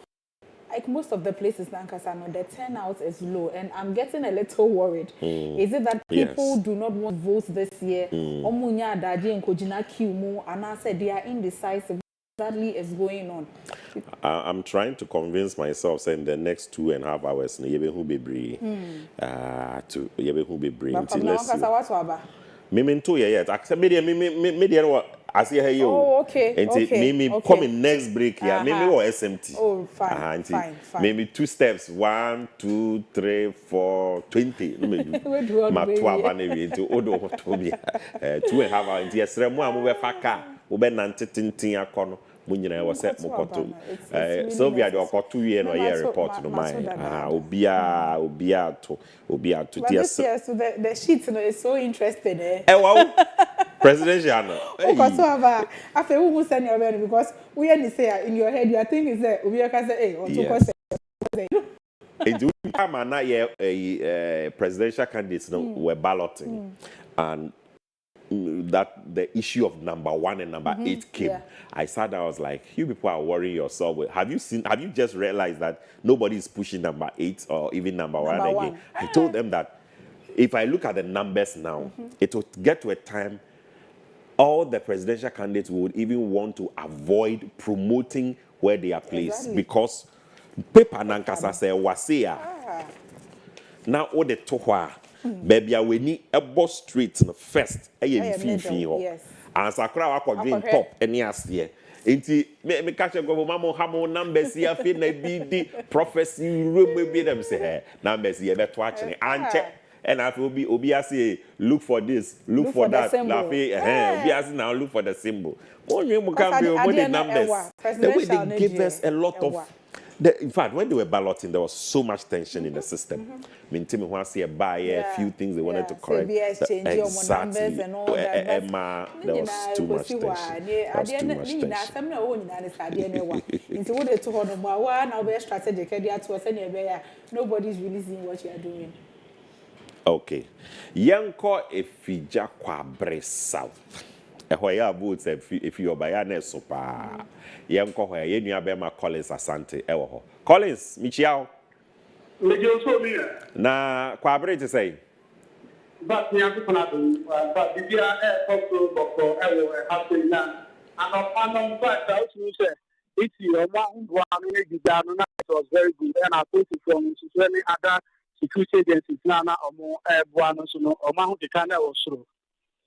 Speaker 10: Like most of the places now, the turnout is low, and I'm getting a little worried. Is it that people do not want votes this year? Omunya daji and kojina kiumu, and I said they are indecisive. Exactly is going on.
Speaker 1: I'm trying to convince myself saying the next 2.5 hours, who be brave to who be brave. Mimi too yet. Accept me I see her you.
Speaker 10: Oh, okay.
Speaker 1: And coming next break here. Maybe or SMT.
Speaker 10: Oh, fine.
Speaker 1: Maybe 2 steps. 1, 2, 3, 4, 20. Ma 12 and into Odo Tobia. 2.5 hours. Yes, Remo, we faka. Ube nante tintin akono. Munyina was set Mokoto. Sylvia, the Okotu year no year report no mine. Obia to.
Speaker 10: But this year, so the sheet is so interesting.
Speaker 1: Wow. Presidential.
Speaker 10: I feel who send your money because we only say in your head, you are thinking that we are say, or to
Speaker 1: in time and now presidential candidates were balloting, and that the issue of number 1 and number 8 came. I sat down, I was like, you people are worrying yourself. Have you just realized that nobody is pushing number 8 or even number 1 again? I told them that if I look at the numbers now, it will get to a time all the presidential candidates would even want to avoid promoting where they are placed because paper nankasa say wasea. Now all the tohwa baby we need a boss street first yes. And sakura wa dream top any asie enti me catch go mama hamo numbers here fe na bi di prophecy room be them say numbers here beto actually anche and I will be say look for this, look for that. Obi now look for the symbol. The numbers. The way they gave us a lot of. In fact, when they were balloting, there was so much tension in the system. I mean, Timmy wants to buy a few things they wanted to correct. Exactly. There was too much tension.
Speaker 10: Nobody's really seeing what you are doing.
Speaker 1: Okay. Yanko Efija Kwabre South. Ehoya votes if you are bayane sopa. Yanko where you abema Collins Asante ewo. Collins, Michiao. Na Kwabre to say.
Speaker 7: But we have to but the year also happening now. And on fact, I also say it's your one it was very good. And I think from any other security agencies nana omo buano so no oma hu de kana wo soro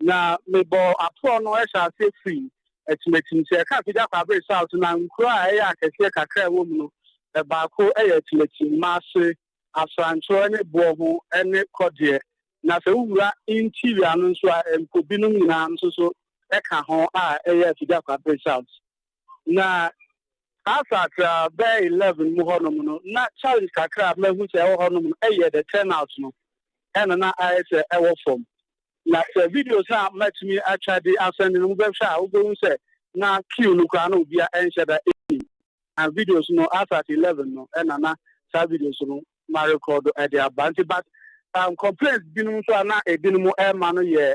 Speaker 7: na mebo apro no e sha say free etimetin se ka fija kwa bre south na nkura e ya kese kakra wo mu no e ba ko e ya etimetin ma se afrancho ne bo ho ene kodie na se wura interior no so a empobinum nyina nso so e ka ho a e ya fija kwa bre south na as at Bay 11 Muhonomuno, not challenge Kakra, who say Honomun, the turnout no, and I say our form. Now, the videos have met me actually ascending website, who say, now Q Lucano via answer the 18 and videos no as at 11 no, and videos no, my record at their bounty, but complaints been to an a dinamo air manu ye,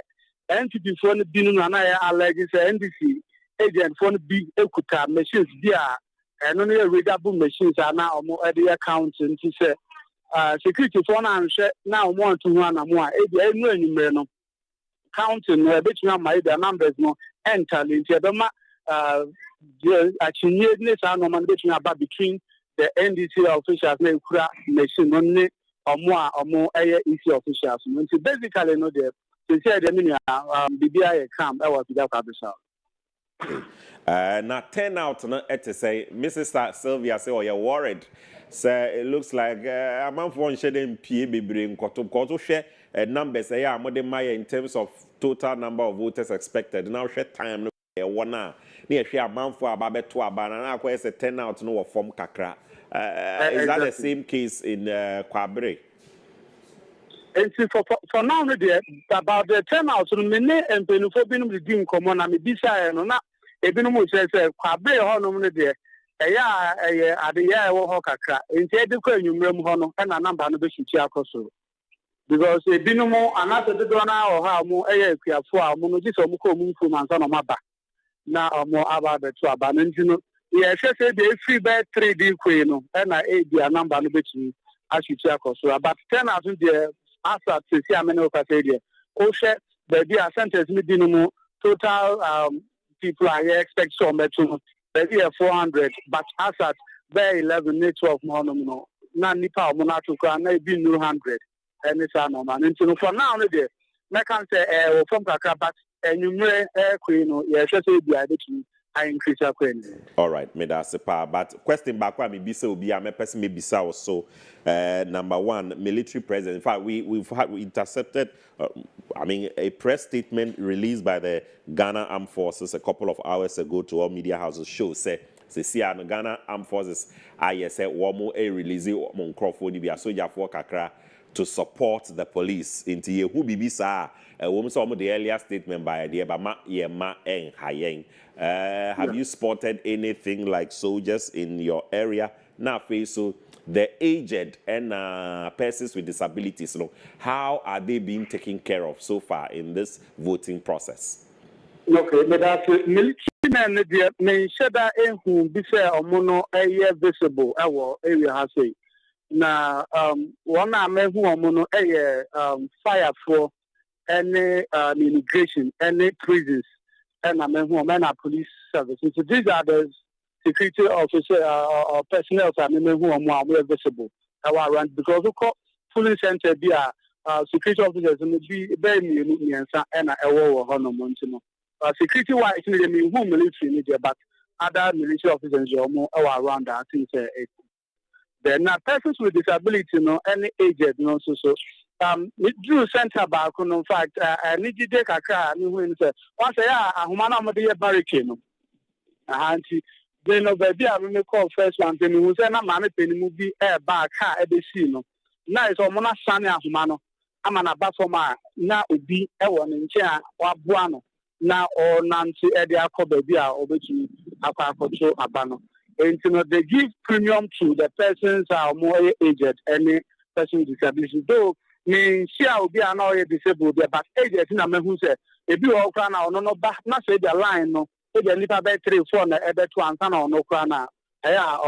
Speaker 7: entity for the dinana alleges NDC agent for the big Ekuta machines dear. And only readable machines are now more at the account and to say security phone and now 1 to 1 and more. Counting between my numbers no enter into the actually between about between the NDC officials and machine only or more EC officials. So basically no there to say the meaning BBI come I was without official.
Speaker 1: Now 10 out to say Mrs. Sylvia say, oh, you're worried. So it looks like a month one shouldn't be bring Koto share numbers in terms of total number of voters expected. Now share time one hour. Near share a month for about 2 banana, I say 10 out no form kakra. Is that the same case in Kwabre?
Speaker 7: And for now, about the turnout, many and Penufobin redeem common and Bisa and not a Benumu says, Kwabre Honor there. At the year of Hokaka, instead of you Hono and a number of the Chiacoso. Because a Binumo, another the donor or how more a for Monogis or Muko Munfu Manzano Maba. Now more about the Traban and you know, yes, I said they free bed 3D Queen and I ate their number of the bitch as you Chiacoso. About 10 out of the Asa to see a many Casadia. Osha, the dear sentence me total people I expect so much. Maybe 400, but as at Bay 11, 12 monomo, none nipa monatuka, maybe 100, and it's a normal. And for now, I can't say from Kaka, but and you may air queen or yes, be added to
Speaker 14: increase our queen.
Speaker 1: All right, me that's a part. But question back when me bisa obi a me person me bisa also. Number one, military presence. In fact, we intercepted. A press statement released by the Ghana Armed Forces a couple of hours ago to all media houses show say the Ghana Armed Forces I say womo a release mon crofoni bi asoja for kakra to support the police. Into ye who bisa woman some of the earlier statement by the Bama Yema en Hayeng. Have you spotted anything like soldiers in your area? Now, so the aged and persons with disabilities, how are they being taken care of so far in this voting process?
Speaker 14: Okay, but that's military men, the main shada who be fair or mono a visible our area has say. Now, one man who are mono a fire for any immigration, any prisons, and I mean, who are police services. So these are the security officer or personnel that who are more visible around because we call polling center be security officers and be very many and a war montino. Security wise, who military media, but other military officers are more around that. I think then now persons with disability, any aged, so. We drew center back on in fact, I need to take a car. Once a humana media barricade. Then over there, I may call first one. Then we say, "I'm a penny movie air back car at the scene." Now it's all mona sunny as humano. I'm an abafoma now be a one in chair or buano now or Nancy Edia Cobebia or which Aqua control abano. And they give premium to the persons are more aged, any person with disability. Though me share will be an hour disabled, but agents in a man who said, if you all crown or no back, not say the line, no, if you need about 3 or 4 and the 2 and or no crown, or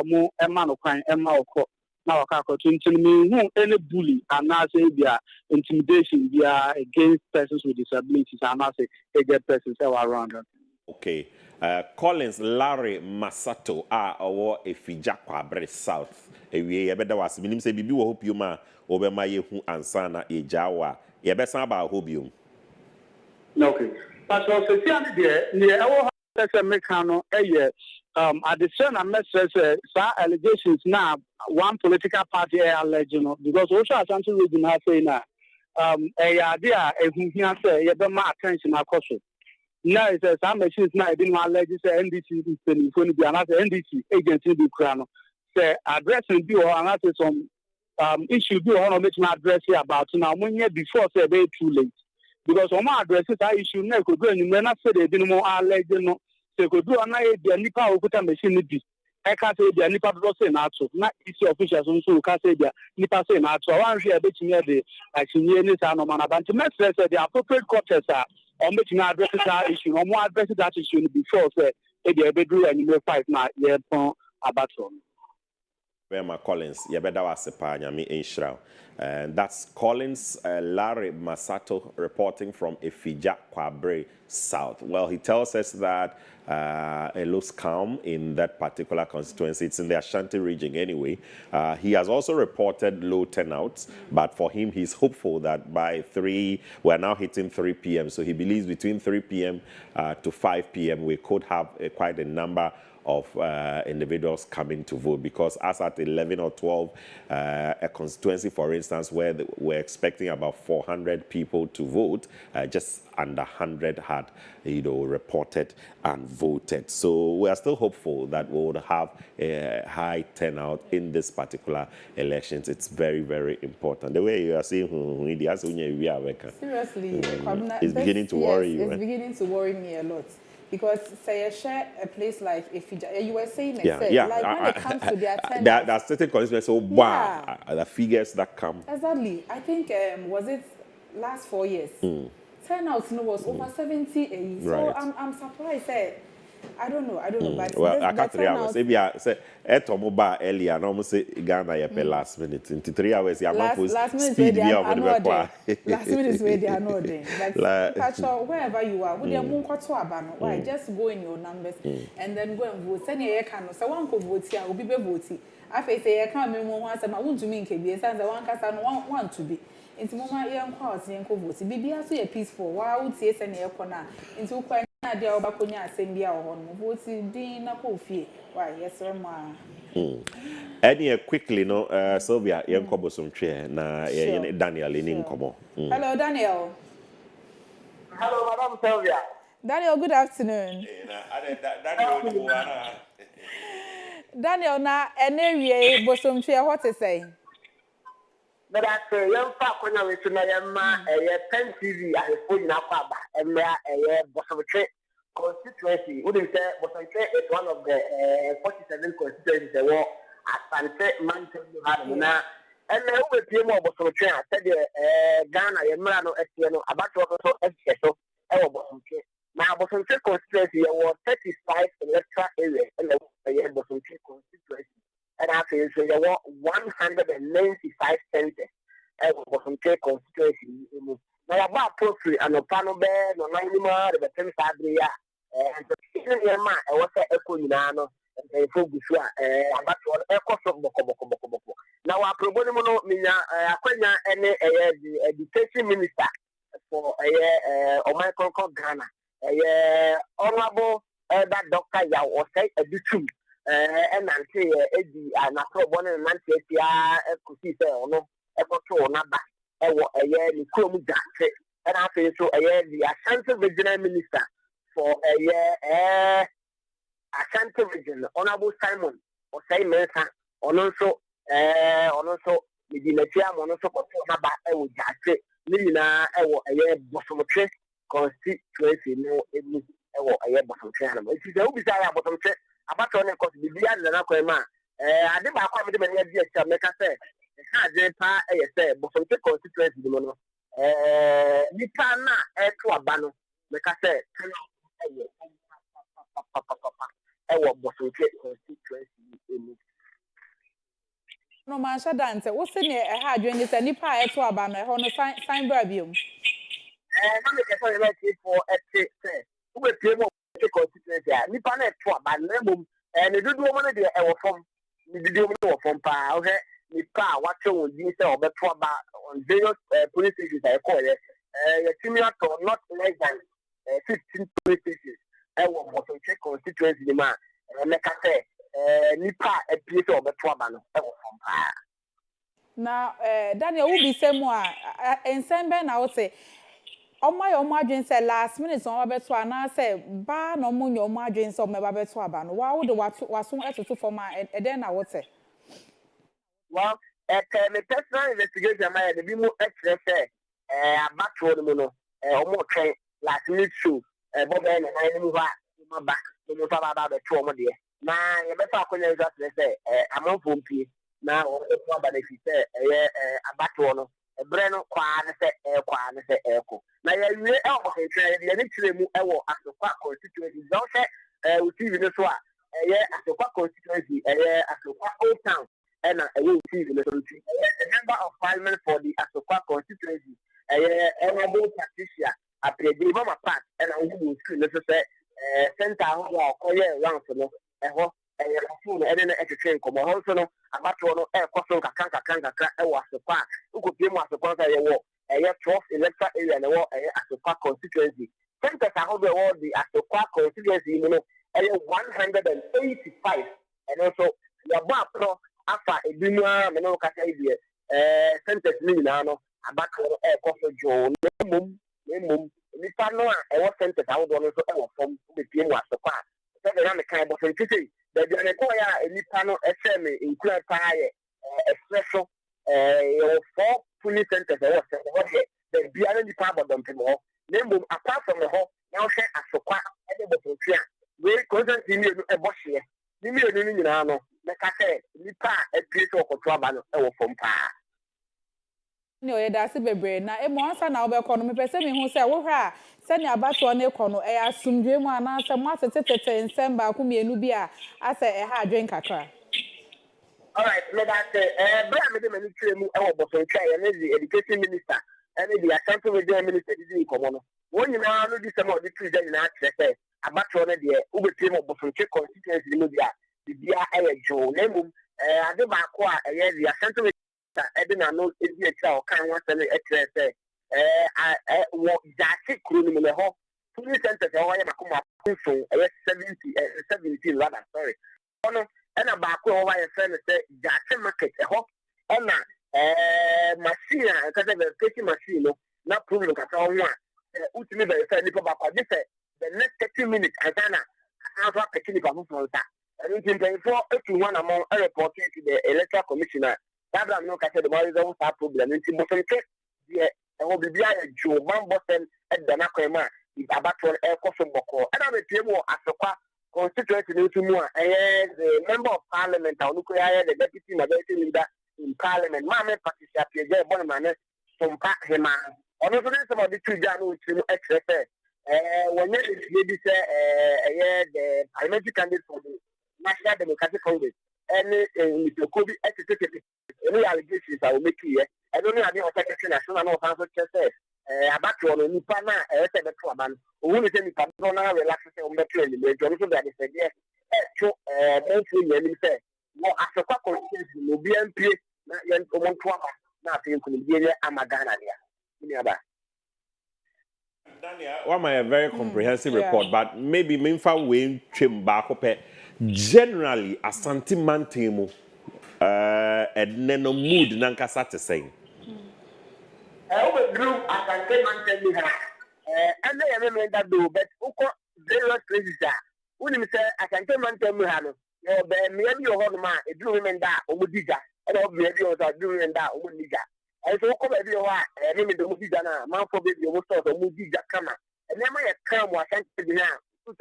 Speaker 14: more a man of crime, Emma or court. Now, to me, who any bully and now say they are intimidation, they are against persons with disabilities, and now say aged persons around them.
Speaker 1: Okay. Collins Larry Masato or Efija Kwabre South. We better was minim say bibi wo hope you ma obema ye hu ansana ejawa. Ye be san ba hope you.
Speaker 14: Okay. But also see and there near our mekano at the same message allegations now one political party alleged because also Ashanti region has say na idea hu hia say ye be ma attention akoso. Now it says some machines now didn't allege say NDC is the phone be another NDC agency be crown. Say addressing be or another some issue be on which my address here about now 1 year before say very too late. Because on my addresses that issue now could go and you may not say they didn't more allege no they could do another the nipa okuta machine be. I can't say the nipa do say na so not issue officials also can say the nipa say na so one share be near the action here ni sa no man about to make say the appropriate quarters are on which my addresses that issue on more addresses that issue before say they be do and you may fight na yeah about so.
Speaker 1: Where Collins, you better was a panyami in Shroud. And that's Collins Larry Masato reporting from Efija Kwabre South. Well, he tells us that it looks calm in that particular constituency. It's in the Ashanti region anyway. He has also reported low turnouts, but for him, he's hopeful that by 3, we're now hitting 3 p.m. So he believes between 3 p.m. To 5 p.m. we could have quite a number of individuals coming to vote, because as at 11 or 12, a constituency, for instance, where we're expecting about 400 people to vote, just under 100 had, reported and voted. So we are still hopeful that we would have a high turnout in this particular elections. It's very, very important. The way you are saying,
Speaker 10: seriously,
Speaker 1: it's beginning to worry you.
Speaker 10: It's beginning to worry me a lot. Because say you share a place like Efija, you were saying like when it comes to the attendance,
Speaker 1: there are certain constituencies. So wow, the figures that come.
Speaker 10: Exactly. I think was it last 4 years? Turnout was over 70. So I'm surprised. I don't know. But
Speaker 1: well, I can't 3 hours. Maybe I say mobile earlier. No, almost say Ghana you pay last minute. In 3 hours, your man was speed me over the back.
Speaker 10: Last minute is where they are not there. Like wherever you are, with your moon why just go in your numbers and then go and vote. Send your can so one could vote here. Will be voting. I say I can't remember once. I want to mean KB. Sans the one cast and want to be. Into moment young house young vote. Be also a peaceful. Why would say send your corner into na dia obakonya asembia wo no voti din na ko fie why yes rema
Speaker 1: Any quickly no Sylvia yenkobo somtwe na ye Daniel ni nkomo.
Speaker 10: Hello Daniel.
Speaker 2: Hello Madam Sylvia.
Speaker 10: Daniel, good afternoon. Daniel na enewie bosomtwe what to say?
Speaker 2: But I say young fa konya we to na yema Pent TV I phone na kwa ba emra bosomtwe constituency. We say bosomtwe is one of the 47 constituencies that were Asante Manchester had na and we pay more bosomtwe said Ghana yemra no etie no abato so etie so e bosomtwe. Now bosomtwe constituency was 35 electoral areas and bosomtwe constituency. And after so there were 195 centers for some constituency. Now about poultry and a panel bed, no animal, the Thames Adria, and the Yama, I was a Equinano, and focus about what echo of Boko. Now, our probono Mina, Aquina, and education minister for a Michael Ghana, honorable that doctor Yao or say a duty. And I say, Eddie, and I thought 198 could say, or no, ever number, a year in Chrome Jack, and I say so a year the Ashanti Regional Minister for a year, Ashanti Region, Honorable Simon, or say Mensa, or also, the Dimetia, or also number, I would just Lina, a year bottom trip, constituency, no, a year bottom trip. It is a desire bottom trip. About on because the Bian and Aquema. I did not come to many years to make a say. The pa but some constituency, the mono. Nipana, to a bano, make a say. I was constituency.
Speaker 10: No man, Shadan, what's in it? I had you in this and Nipa to a banner on a sign Brabium.
Speaker 2: I'm going to for a who will pay more. Constituency, Nipana to a banner, and the good woman there, our from the do from Pa, okay, Nipa, what you will say about on various police stations, I call it, similar to not less than 15 police stations. I will check constituency demand, and like I say, Nipa, a piece of the Twabano, from Pa.
Speaker 10: Now, Daniel will be somewhere, and Semben, I would say. My margin said last minute on Babet and I said, Bar no moon your margins of my Babet Waban. Why would the was soon to for my and then I would say?
Speaker 2: Well, at the personal investigation, I had the more extra say, back to the mono, more train last minute shoe, Bob and I move my back to move about the trauma dear. Now, you better just say, I'm on phone piece now, but if you say, a back to Breno Kwan say echo. Now, you are the initially move as a quack constituency. Don't say, we see this one. As a quack constituency, as a quack old town, and I will see the country. A member of parliament for the Asokwa constituency, honorable Patricia, I played the Mama Park, and I will see necessary center or career around for no. And then a train come also no about to air costing can't was the park who could be more support a war a year 12 electoral area and a war as a park constituency. Centers are over all the as a park constituency, you know, 185 and also your bar pro after a dinner, no category centers mean now about to air cost Joe, minimum, Nipano, and what centers I would also from the team was the park. That's the kind of city. The require a Nipano SM in Clear Pie, a special 4 police centers. The Bian Department of them all. Apart from the whole, now say as a quack, we constantly a bush here. Nimino, like I said, Nipa, a piece of Trabano, from Pa.
Speaker 10: No, that's a baby. Now, a monster now, economy person who said, well, send your battle on the corner. I assume you want to answer master and send back to me and Nubia. I say, a hard drink a cry.
Speaker 2: All right, let us say, Bram, the education minister, and the Ashanti Regional Minister is in common. When you know, this amount of the in access, a batch on the Uber team of Boston constituency in India, the Dia Joe, Lemum, I do back the Ashanti. I didn't know if you can't want to say, what Jackie Krunim in the hall
Speaker 14: police center ɛwɔ yɛ mako mako so ɛyɛ 17 rather sorry ɔno ɛna baako ɛwɔ yɛ fɛ no sɛ Jackson market ɛhɔ ɛna machine a ɛkasa verification machine no na problem kasa ɔho a utimi verify nipa baako adi sɛ the next 30 minutes asana afa pɛki nipa foforɔ nsa ɛno nti mpanyinfoɔ etu ho anamɔ ɛreport to the electoral commissioner dabra no kasa de wɔn resolve that problem nti mosonke deɛ ɛwɔ bibi ayɛ dwo bambɔ sɛm ɛda n'akwan mu a abatoɔ ɛkɔ so bɔkɔɔ ɛna bɛpie mu wɔ asokwa constituency no nso mu a ɛyɛ the member of parliament a ɔno kura ayɛ the deputy majority leader in parliament maame patricia piegye ɛbɔ ne ma ne sompa hema ɔno nso ne nsɛm a ɔde tu gya no wɔkyerɛ mu ɛkyerɛ sɛ wɔnyɛ efie bi sɛ ɛyɛ the parliamentary candidate for the national democratic congress ɛne nnipakuo bi ɛtetetete ɛno yɛ allegations a wɔmɛki yɛ ɛno ne adeɛ ɔsɛ kɛkɛ national na ɔsan so kyerɛ sɛ abatoɔ no nipa na ɛyɛ sɛ bɛto aba no owu ne sɛ nipa no na relax sɛ wɔmbɛto anim adwa no so de adesɛdeɛ ɛto mɔmfoɔ nyɛ anim sɛ wɔ asɛkwa constituency na obiara mpie na ɔmo nto aba na afei nkonimdie yɛ ama Ghana dea nnuaba.
Speaker 1: Daniel, one my very comprehensive report, but maybe Minfa Wayne Trim Bakope generally Asante Mantemo and Neno Mood Nankasa to say.
Speaker 14: Over group Asante Mantemo, and they remember that do, but various places are. When you say Asante Mantemo, you're maybe your home man, a blue women that, Omudiga, and all the videos are doing that, Omudiga. And so come every while, name the Mudijana, man for baby, almost of the Mudija Kama. And then my come was sent to the now. Who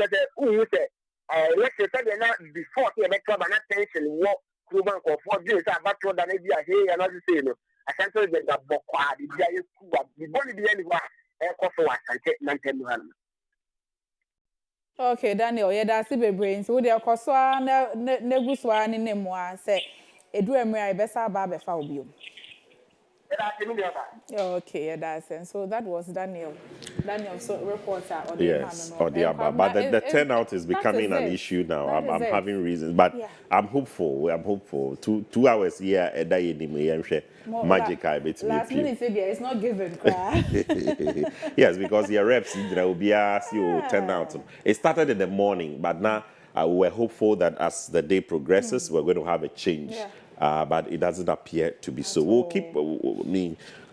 Speaker 14: said, let's say that before he met trouble, not tension, walk, Kuban for 4 days, about to than maybe I hear another say, I can't tell you that Bokwa, the Jaya Kuba, the body be anywhere, and coffee was sent to
Speaker 10: Okay, Daniel, yeah, that's the brains. Would you cause one neguswan in them one say, a dream where I best have a foul. Okay, yeah, that's it. So that was Daniel. Daniel, so reporter or the
Speaker 1: yes, or the other. But the turnout is becoming an issue now. I'm having reasons, but yeah. I'm hopeful. I'm hopeful. 2 hours here, a day in the magic. I bet
Speaker 10: last minute it's not given.
Speaker 1: Yes, because your reps will be asked you turnout. It started in the morning, but now we're hopeful that as the day progresses, we're going to have a change. Yeah. But it doesn't appear to be so. We'll keep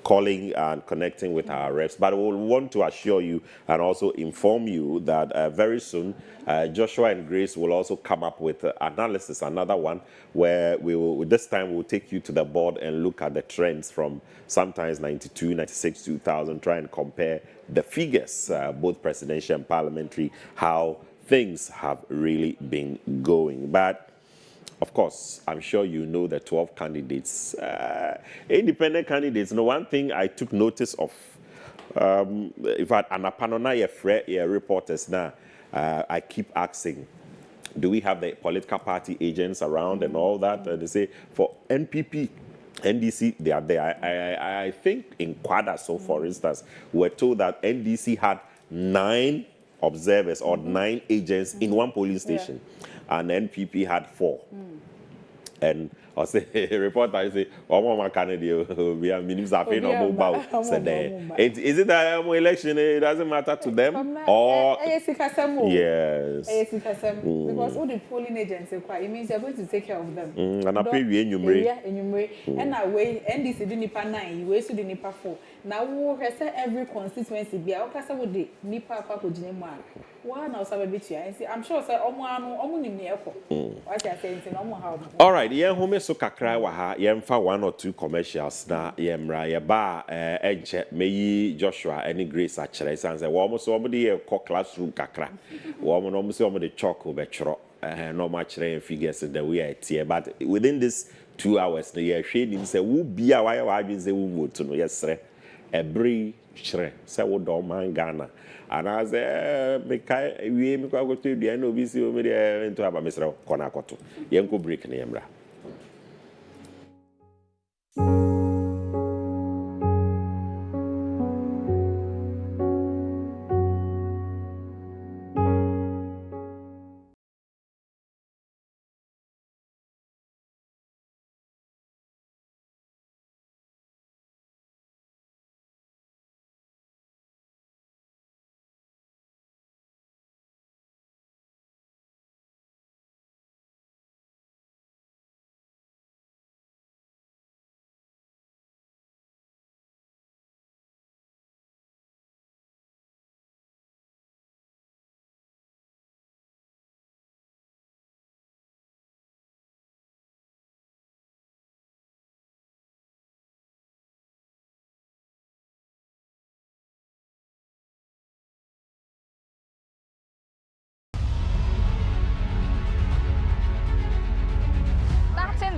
Speaker 1: calling and connecting with our reps, but we'll want to assure you and also inform you that very soon Joshua and Grace will also come up with analysis, another one, where we will, this time we'll take you to the board and look at the trends from sometimes 92, 96, 2000, try and compare the figures, both presidential and parliamentary, how things have really been going. But of course, I'm sure you know the 12 candidates, independent candidates. No, one thing I took notice of, in fact, Anapanona reporters now, I keep asking, do we have the political party agents around and all that? And they say for NPP, NDC, they are there. I think in Kwada, so for instance, we're told that NDC had 9 observers or 9 agents in one polling station. Yeah. And NPP had 4. And I say, reporter, I say, my candidate, we are minister of mobile. Is it an election? It doesn't matter to them? Or yes.
Speaker 10: Because all the polling agents, it means you're going to take care of them.
Speaker 1: And I pay you
Speaker 10: and I weigh NDC didn't nipa 9, you waste the nipa 4. Now we have every constituency be our casa with the nipa pako jinema. One or some bit I'm sure sir
Speaker 1: all right, yeah, home so kakra wa ha yemfa 1 or 2 commercials na yemra ye ba enche meyi Joshua any Grace akere san say wo mo so mo de classroom kakra wo mo no mo so mo de chalk obetro no much figures the way it here, but within this 2 hours na ye hwe nim say wo bia wa adwin say wo vote no yesre every chere say wo do man Ghana. And I say, we make go to the end of this, we into have a Mr. Konakoto. Yanko break name.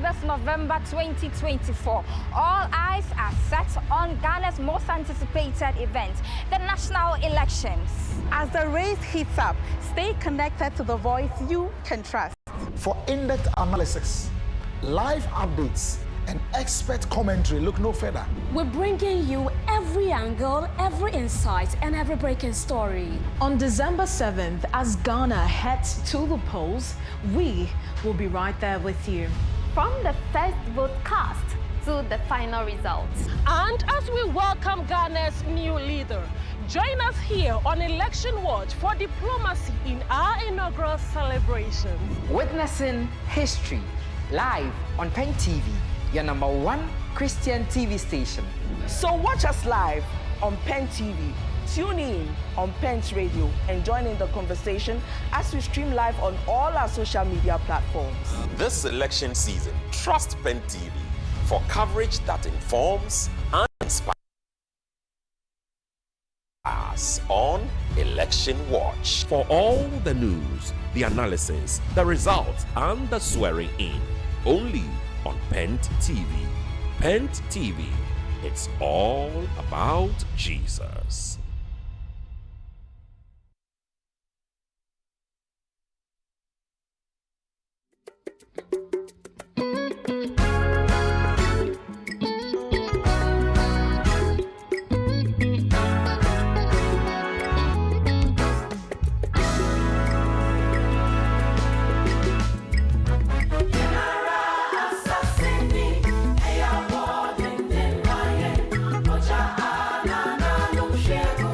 Speaker 8: this November 2024, all eyes are set on Ghana's most anticipated event, the national elections.
Speaker 10: As the race heats up, stay connected to the voice you can trust.
Speaker 20: For in-depth analysis, live updates, and expert commentary, look no further.
Speaker 22: We're bringing you every angle, every insight, and every breaking story.
Speaker 24: On December 7th, as Ghana heads to the polls, we will be right there with you.
Speaker 25: From the first vote cast to the final results.
Speaker 26: And as we welcome Ghana's new leader, join us here on Election Watch for diplomacy in our inaugural celebrations.
Speaker 27: Witnessing history live on Pent TV, your #1 Christian TV station.
Speaker 9: So watch us live on Pent TV. Tune in on Pent Radio and join in the conversation as we stream live on all our social media platforms.
Speaker 1: This election season, trust Pent TV for coverage that informs and inspires us on Election Watch. For all the news, the analysis, the results, and the swearing in, only on Pent TV. Pent TV, it's all about Jesus.
Speaker 28: Share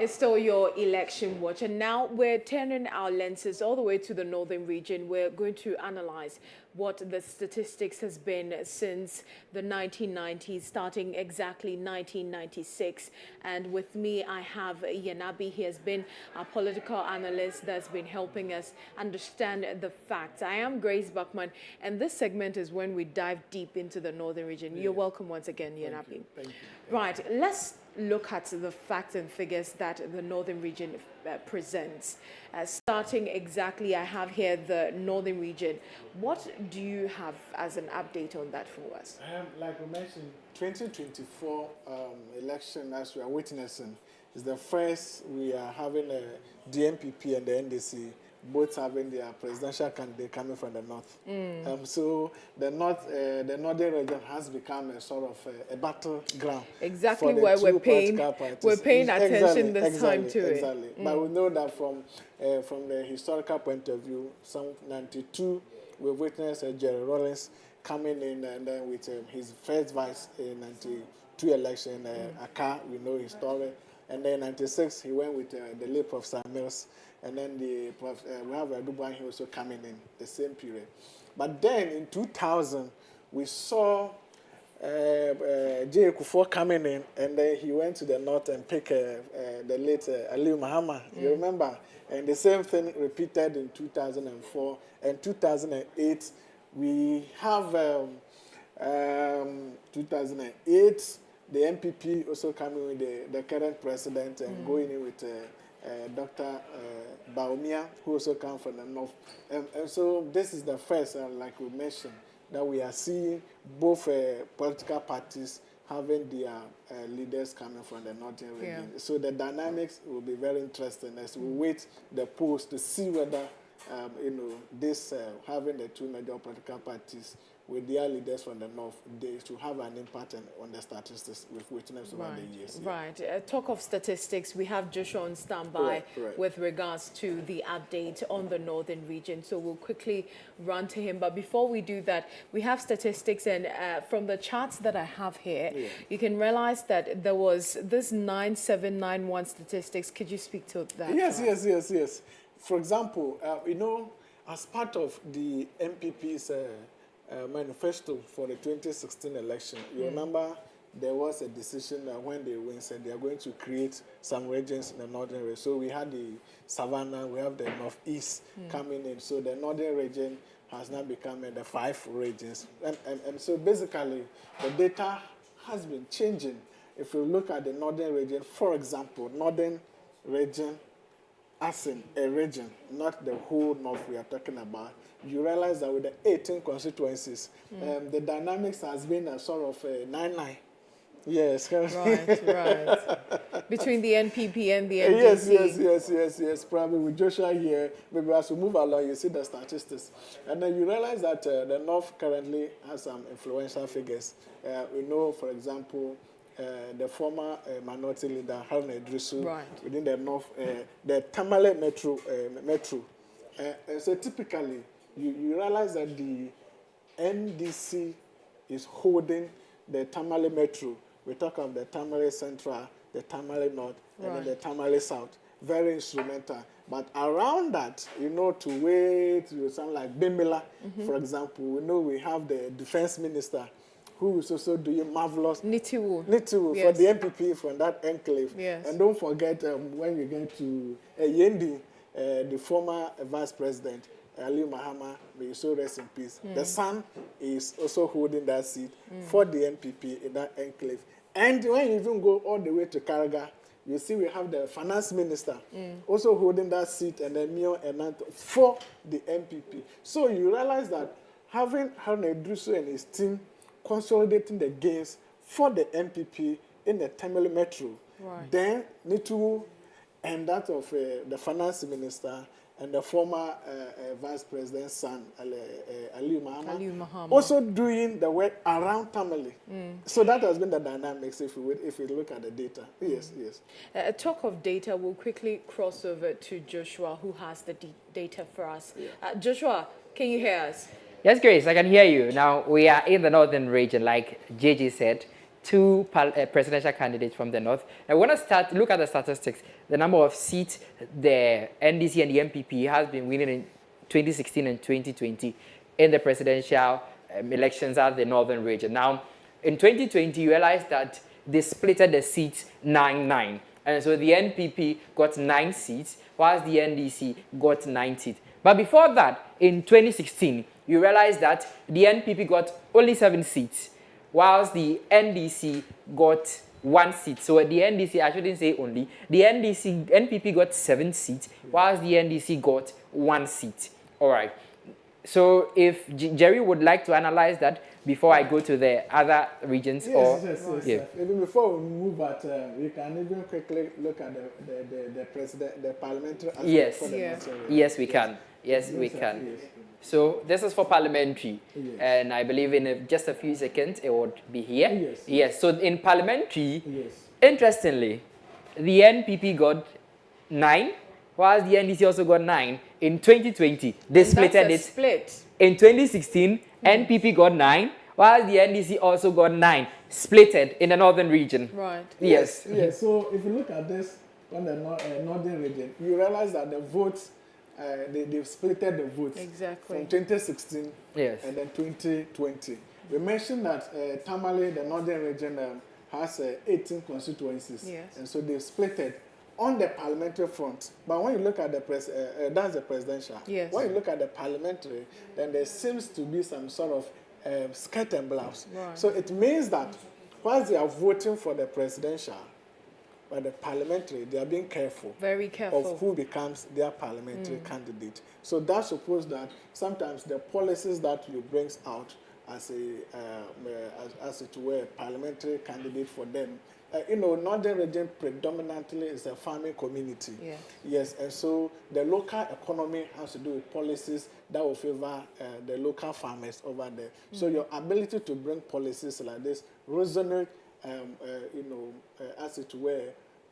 Speaker 24: It's still your election watch, and now we're turning our lenses all the way to the northern region. We're going to analyze what the statistics has been since the 1990s, starting exactly 1996. And with me, I have Yanabi. He has been a political analyst that's been helping us understand the facts. I am Grace Buckman, and this segment is when we dive deep into the northern region. You're welcome once again, Yanabi.
Speaker 20: Thank you.
Speaker 24: Right, let's look at the facts and figures that the northern region presents. Starting exactly, I have here the northern region. What do you have as an update on that for us?
Speaker 20: Like we mentioned, 2024 election, as we are witnessing, is the first we are having the NPP and the NDC both having their presidential candidate coming from the north. So the northern region has become a sort of a battleground.
Speaker 24: Exactly where we're paying attention this time to it.
Speaker 20: Exactly. But we know that from the historical point of view, some 92, we've witnessed Jerry Rawlings coming in and then with his first vice in 92 election, Aka, we know his story. And then 96, he went with the late Professor Mills. And then we have Dubai also coming in the same period. But then in 2000, we saw J. Kufuor coming in, and then he went to the north and picked the late Aliyu Mahama. You remember? And the same thing repeated in 2004. And 2008, we have 2008, the MPP also coming with the current president and going in with Dr. Baumia, who also comes from the north. And so this is the first, like we mentioned, that we are seeing both political parties having their leaders coming from the northern region. So the dynamics will be very interesting as we wait the polls to see whether, this having the two major political parties with their leaders from the north, they should have an impact on the statistics we've witnessed over the years.
Speaker 24: Right. Talk of statistics, we have Joshua on standby with regards to the update on the northern region. So we'll quickly run to him. But before we do that, we have statistics, and from the charts that I have here, you can realize that there was this 9791 statistics. Could you speak to that?
Speaker 20: Yes. For example, as part of the MPP's manifesto for the 2016 election, you remember there was a decision that when they win, said they are going to create some regions in the northern region. So we had the Savannah, we have the northeast coming in. So the northern region has now become the 5 regions. And so basically, the data has been changing. If you look at the northern region, for example, northern region as in a region, not the whole north we are talking about, you realize that with the 18 constituencies, the dynamics has been a sort of a 9-9. Yes.
Speaker 24: Right. Between the NPP and the NDC.
Speaker 20: Yes. Probably with Joshua here, maybe as we move along, you see the statistics. And then you realize that the North currently has some influential figures. We know, for example, the former minority leader, Haruna Idrisu, within the North, the Tamale Metro. So typically, you realize that the NDC is holding the Tamale Metro. We talk of the Tamale Central, the Tamale North, and then the Tamale South. Very instrumental. But around that, to wait, you sound like Bimbila, for example. We know we have the defense minister who is also doing marvelous.
Speaker 24: Nitiwu
Speaker 20: for the MPP from that enclave. And don't forget when you get to Yendi, the former vice president, Aliyu Mahama, may you so rest in peace. The son is also holding that seat for the NPP in that enclave. And when you even go all the way to Karaga, you see we have the finance minister also holding that seat, and then Mio Enanto for the MPP. So you realize that having Haruna Idrisu and his team consolidating the gains for the MPP in the Tamale Metro, then Nitiwu and that of the finance minister and the former vice president's son, Aliyu Mahama, also doing the work around Tamale. So that has been the dynamics if we look at the data. Yes.
Speaker 24: Talk of data, we'll quickly cross over to Joshua, who has the data for us. Joshua, can you hear us?
Speaker 27: Yes, Grace, I can hear you. Now, we are in the northern region, like Gigi said. two presidential candidates from the north. I want to look at the statistics. The number of seats the NDC and the MPP has been winning in 2016 and 2020 in the presidential elections at the northern region. Now, in 2020, you realize that they splitted the seats 9-9. And so the NPP got 9 seats, whilst the NDC got 9 seats. But before that, in 2016, you realize that the NPP got only 7 seats, whilst the NDC got 1 seat. So the NDC, I shouldn't say only, the NPP got 7 seats, whilst the NDC got 1 seat. All right. So if Jerry would like to analyze that before I go to the other regions,
Speaker 20: Yes. Even before we move, but we can even quickly look at the parliamentary aspect for the national region.
Speaker 27: Yes, we can. Yes, we can.
Speaker 20: Yes.
Speaker 27: So this is for parliamentary, and I believe in just a few seconds it would be here. Yes. So in parliamentary, interestingly, the NPP got 9, whilst the NDC also got 9. In 2020, they splitted it.
Speaker 24: Split.
Speaker 27: In 2016, NPP got 9, while the NDC also got 9, splitted in the northern region.
Speaker 24: Right.
Speaker 27: Yes.
Speaker 20: So if you look at this on the northern region, you realize that the votes, they've splitted the votes from 2016 and then 2020. We mentioned that Tamale, the northern region, has 18 constituencies, and so they've splitted on the parliamentary front. But when you look at the that's the presidential. When you look at the parliamentary, then there seems to be some sort of skirt and blouse. So it means that whilst they are voting for the presidential, but the parliamentary, they are being careful.
Speaker 24: Very careful.
Speaker 20: Of who becomes their parliamentary candidate. So that supposes that sometimes the policies that you bring out as it were a parliamentary candidate for them, northern region predominantly is a farming community. Yes, and so the local economy has to do with policies that will favor the local farmers over there. So your ability to bring policies like this resonate, as it were,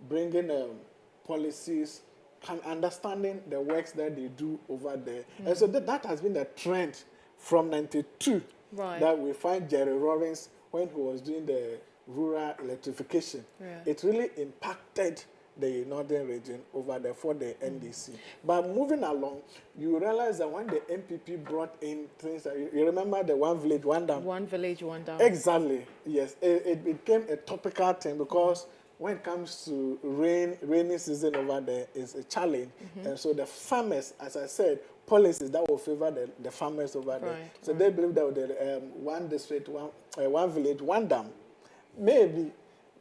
Speaker 20: bringing policies, understanding the works that they do over there. And so that has been the trend from 92 that we find Jerry Rawlings when he was doing the rural electrification. It really impacted the northern region over there for the NDC. But moving along, you realize that when the MPP brought in things, you remember the one village, one dam?
Speaker 24: One village, one dam.
Speaker 20: Exactly, yes. It became a topical thing because when it comes to rainy season over there is a challenge. And so the farmers, as I said, policies that will favor the farmers over there. So they believe that with the one district, one village, one dam, maybe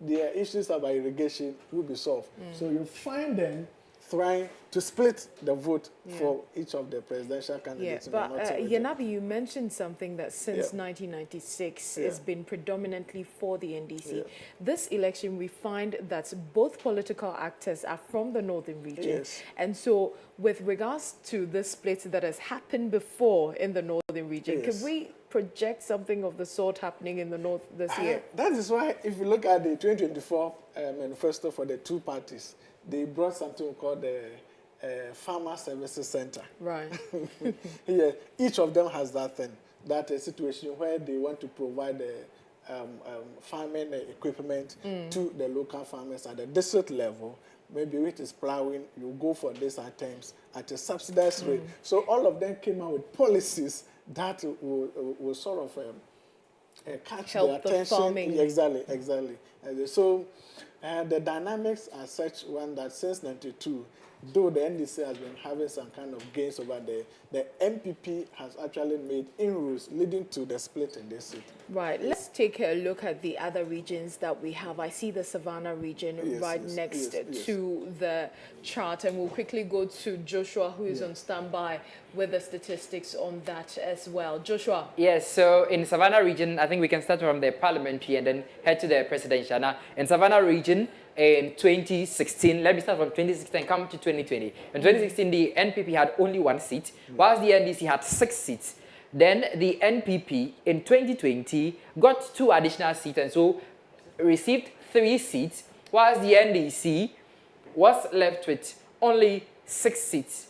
Speaker 20: their issues about irrigation will be solved. So you find them trying to split the vote for each of the presidential candidates.
Speaker 24: But Yanabi, you mentioned something that since 1996 has been predominantly for the NDC. This election, we find that both political actors are from the northern region. And so with regards to this split that has happened before in the northern region, can we project something of the sort happening in the north this year?
Speaker 20: That is why if you look at the 2024 manifesto for the two parties, they brought something called the Farmer Services Center.
Speaker 24: Right.
Speaker 20: Each of them has that thing, that situation where they want to provide the farming equipment to the local farmers at the district level. Maybe which is plowing, you go for these items at a subsidized rate. So all of them came out with policies that will sort of catch the attention.
Speaker 24: Farming.
Speaker 20: Exactly. So the dynamics are such one that since 92, though the NDC has been having some kind of gains over there, the MPP has actually made inroads leading to the split in this seat.
Speaker 24: Right. Let's take a look at the other regions that we have. I see the Savannah region next to the chart, and we'll quickly go to Joshua, who is on standby with the statistics on that as well. Joshua.
Speaker 27: Yes, so in Savannah region, I think we can start from the parliamentary and then head to the presidential. Now, in Savannah region, in 2016, let me start from 2016 and come to 2020. In 2016, the NPP had only 1 seat, whilst the NDC had 6 seats. Then the NPP in 2020 got 2 additional seats and so received 3 seats, whilst the NDC was left with only 6 seats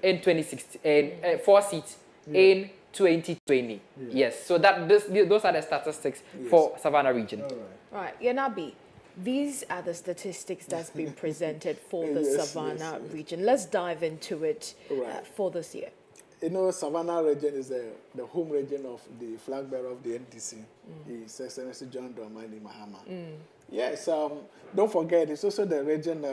Speaker 27: in 2016, 4 seats in 2020. Yes. So those are the statistics for Savannah region.
Speaker 10: All right. Yanabi, these are the statistics that's been presented for the Savannah region. Let's dive into it for this year.
Speaker 20: You know, Savannah region is the home region of the flag bearer of the NDC, His Excellency John Dramani Mahama. Yes, don't forget, it's also the region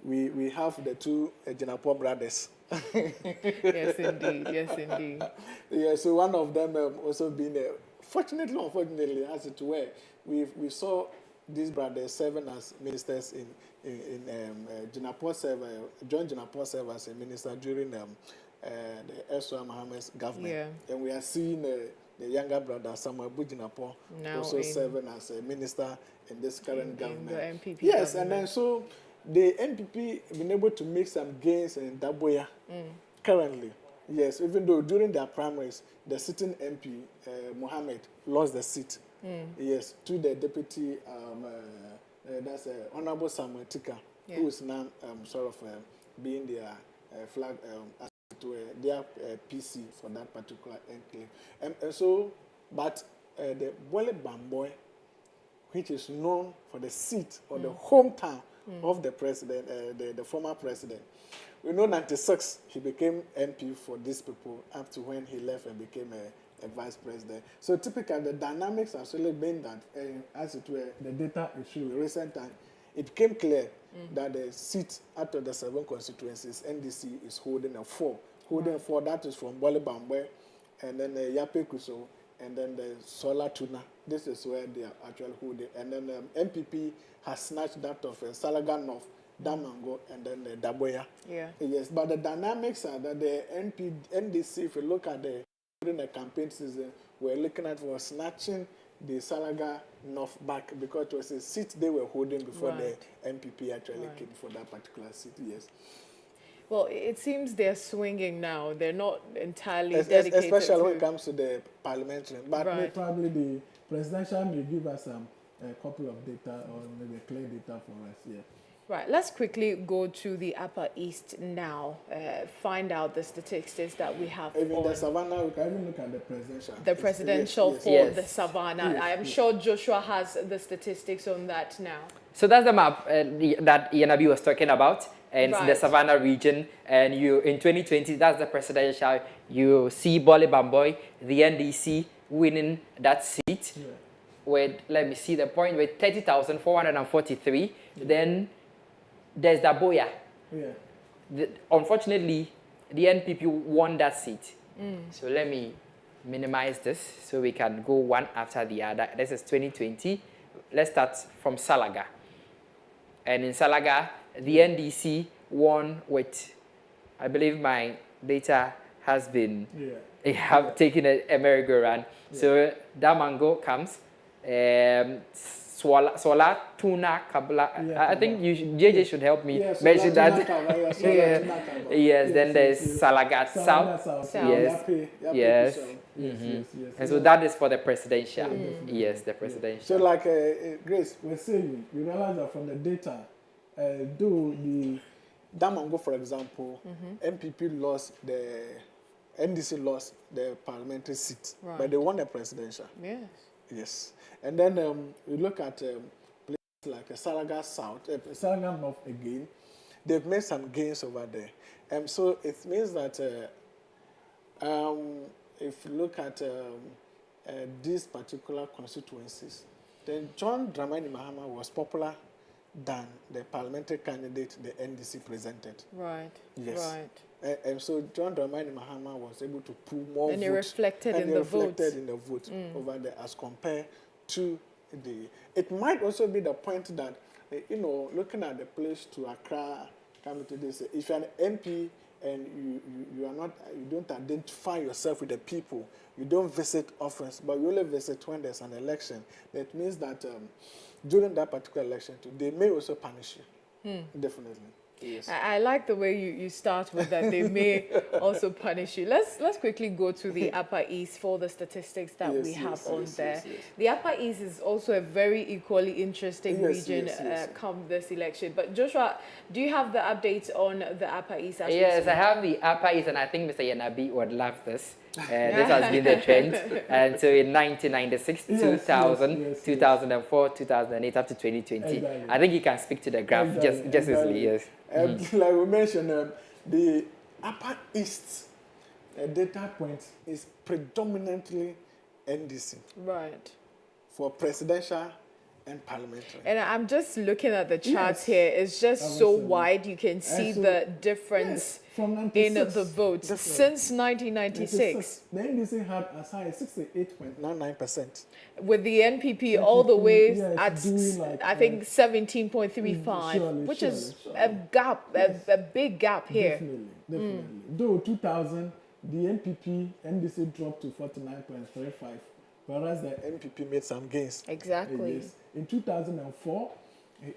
Speaker 20: we have the two Jinapo brothers.
Speaker 10: Yes, indeed. Yes, indeed.
Speaker 20: Yeah, so one of them also been, fortunately, unfortunately, as it were, we saw these brothers serving as ministers in Jinapo John Jinapo served as a minister during the Eswa Mohammed's government. And we are seeing the younger brother, Samuel Bujinapo, also serving as a minister in this current government.
Speaker 10: The MPP
Speaker 20: yes,
Speaker 10: government.
Speaker 20: And then so the NPP been able to make some gains in Daboya currently. Yes, even though during their primaries, the sitting MP, Mohammed, lost the seat. Yes, to the deputy, that's Honorable Samuel Tika, who is now sort of being their flag, to their PC for that particular enclave. And so, but the Bole Bamboy, which is known for the seat or the hometown of the president, the former president. We know 96, he became MP for these people up to when he left and became a vice president. So typically the dynamics has really been that, as it were, the data is showing in recent time, it became clear that the seat out of the 7 constituencies, NDC is holding a 4. Holding 4, that is from Bole Bambwe, and then Yape Kuso, and then the Solar Tuna. This is where they are actually holding. And then MPP has snatched that of Salaga North, Damango, and then Daboya. Yes, but the dynamics are that the NDC, if you look at during the campaign season, we're looking at for snatching the Salaga North back because it was a seat they were holding before the MPP actually came for that particular seat. Yes.
Speaker 10: Well, it seems they're swinging now. They're not entirely dedicated
Speaker 20: especially when it comes to the parliamentary. But probably the presidential may give us a couple of data or maybe clear data for us. Yeah.
Speaker 10: Right. Let's quickly go to the Upper East now. Find out the statistics that we have.
Speaker 20: Even the Savannah, we can even look at the presidential.
Speaker 10: The presidential for the Savannah. I am sure Joshua has the statistics on that now.
Speaker 27: So that's the map that Yanabi was talking about. And the Savannah region, and in 2020, that's the presidential. You see Bole Bamboy, the NDC, winning that seat with, let me see the point, with 30,443. Then there's Daboya. Unfortunately, the NPP won that seat. So let me minimize this so we can go one after the other. This is 2020. Let's start from Salaga. And in Salaga, the NDC won with, I believe my data has been, have taken a merry-go-round. So Damango comes, Sola, Tuna, Kabla. I think JJ should help me mention that. Yes, then there's Salagat South. Yes. And so that is for the presidential. Yes, the presidential.
Speaker 20: So like Grace, we're saying, we realize that from the data, though the Damango, for example, MPP lost NDC lost the parliamentary seat, but they won the presidential. Yes. And then we look at places like Salaga South, Salaga North again. They've made some gains over there. So it means that if you look at these particular constituencies, then John Dramani Mahama was popular than the parliamentary candidate the NDC presented. Yes. And so John Dramani Mahama was able to pull more votes.
Speaker 10: And it reflected in the vote
Speaker 20: over there as compared to the... It might also be the point that, looking at the place to Accra, coming to this, if you're an MP and you don't identify yourself with the people, you don't visit office, but you only visit when there's an election, that means that during that particular election, they may also punish you. Definitely. Yes.
Speaker 24: I like the way you start with that. They may also punish you. Let's quickly go to the Upper East for the statistics that we have on there. The Upper East is also a very equally interesting region come this election. But Joshua, do you have the updates on the Upper East?
Speaker 27: Yes, I have the Upper East, and I think Mr. Yanabi would love this. This has been the trend. And so in 1996, 2000, 2004, 2008, up to 2020. Exactly. I think you can speak to the graph just easily, yes.
Speaker 20: Like we mentioned, the Upper East data point is predominantly NDC.
Speaker 24: Right.
Speaker 20: For presidential and parliamentary.
Speaker 24: And I'm just looking at the charts here. It's just so wide. You can see the difference in the votes since 1996.
Speaker 20: The NDC had as high as 68.99%.
Speaker 24: With the NPP all the way at, like, I think, 17.35, which is a gap, a big gap here.
Speaker 20: Definitely. Though 2000, the NDC dropped to 49.35. Whereas the NPP made some gains.
Speaker 24: Exactly.
Speaker 20: Yes. In 2004,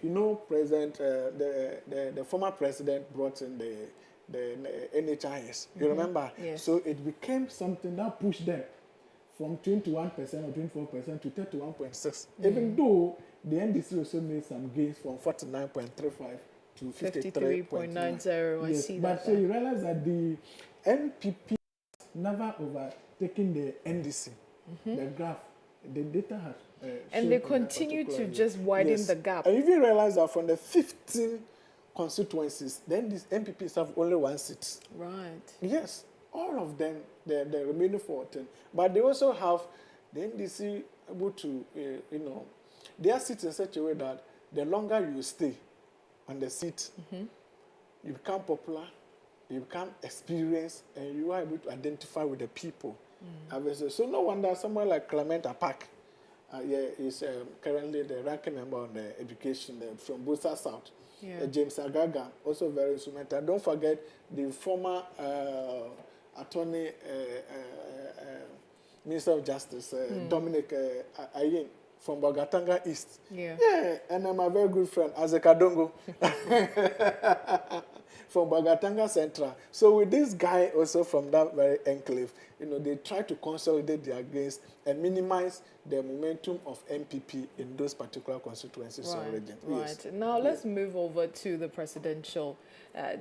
Speaker 20: you know, the former president brought in the NHIS. You remember?
Speaker 24: Yes.
Speaker 20: So it became something that pushed them from 21% or 24% to 31.6%. Even though the NDC also made some gains from 49.35 to 53.90.
Speaker 24: I see that.
Speaker 20: But so you realize that the NPP never overtaken the NDC. The graph, the data has
Speaker 24: and they continue to just widen the gap.
Speaker 20: And if you realize that from the 15 constituencies, then these MPPs have only 1 seat.
Speaker 24: Right.
Speaker 20: Yes, all of them, the remaining 14. But they also have the NDC able to, their seats in such a way that the longer you stay on the seat, you become popular, you become experienced, and you are able to identify with the people. So no wonder someone like Clement Apak is currently the ranking member on the education from Busa South. James Agaga, also very instrumental. Don't forget the former attorney, Minister of Justice, Dominic Ayin from Bogatanga East. And I'm a very good friend, Azeka Dongo, from Bogatanga Central. So with this guy also from that very enclave, they try to consolidate their gains and minimize the momentum of MPP in those particular constituencies or regions.
Speaker 24: Right. Now let's move over to the presidential.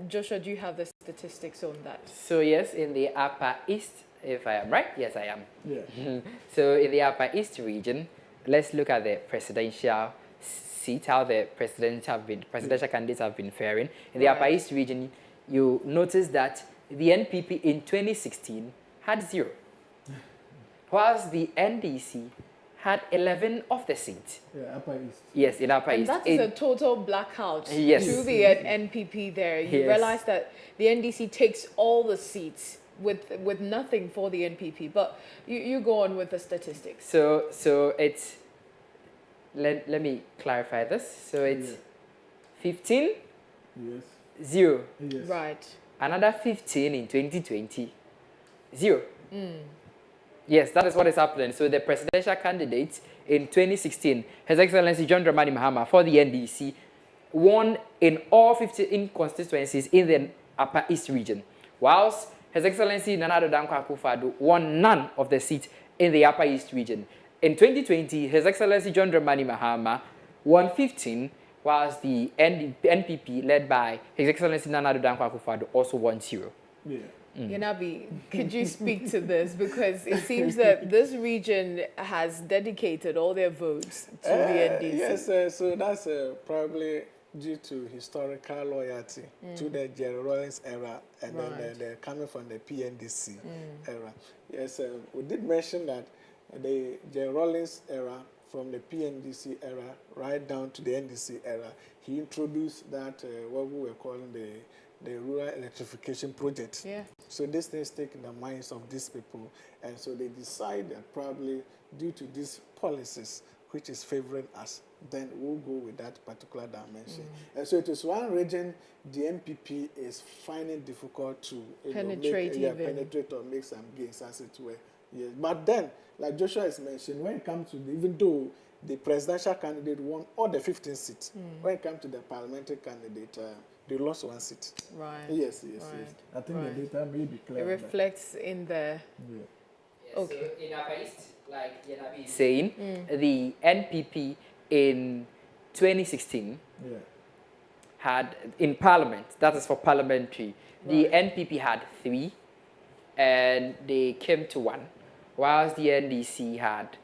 Speaker 24: Joshua, do you have the statistics on that?
Speaker 27: So yes, in the Upper East, if I am right, yes I am.
Speaker 20: Yeah.
Speaker 27: So in the Upper East region, let's look at the presidential seat, how the presidential candidates have been faring. In the Upper East region, you notice that the NPP in 2016 had 0, whilst the NDC had 11 of the seats.
Speaker 20: Upper East.
Speaker 27: Yes, in Upper East.
Speaker 24: And that is a total blackout to the NPP there. You realize that the NDC takes all the seats with nothing for the NPP. But you go on with the statistics.
Speaker 27: So it's, let me clarify this. So it's 15, 0.
Speaker 24: Right.
Speaker 27: Another 15 in 2020, 0. Yes, that is what is happening. So the presidential candidate in 2016, His Excellency John Dramani Mahama for the NDC, won in all 15 constituencies in the Upper East region, whilst His Excellency Nana Addo Dankwa Akufo-Addo won none of the seats in the Upper East region. In 2020, His Excellency John Dramani Mahama won 15, whilst the NPP, led by His Excellency Nana Addo Dankwa Akufo-Addo, also won 0.
Speaker 24: Yanabi, could you speak to this? Because it seems that this region has dedicated all their votes to the NDC.
Speaker 20: Yes, so that's probably due to historical loyalty to the Jerry Rawlings era and then they're coming from the PNDC era. Yes, we did mention that the Jerry Rawlings era, from the PNDC era right down to the NDC era, he introduced that what we were calling the rural electrification project. So this thing stake in the minds of these people, and so they decide that probably due to these policies, which is favoring us, then we'll go with that particular dimension. And so it is one region the MPP is finding difficult to penetrate or make some gains, as it were. Yes. But then, like Joshua has mentioned, when it comes to even though the presidential candidate won all the 15 seats, when it comes to the parliamentary candidate, they lost 1 seat.
Speaker 10: Right.
Speaker 20: Yes. I think the data may be clear.
Speaker 10: It reflects in the...
Speaker 27: Yeah. Okay. So in Upper East, like Yenabi is saying, the NPP in 2016 had, in Parliament, that is for parliamentary, the NPP had 3 and they came to 1, whilst the NDC had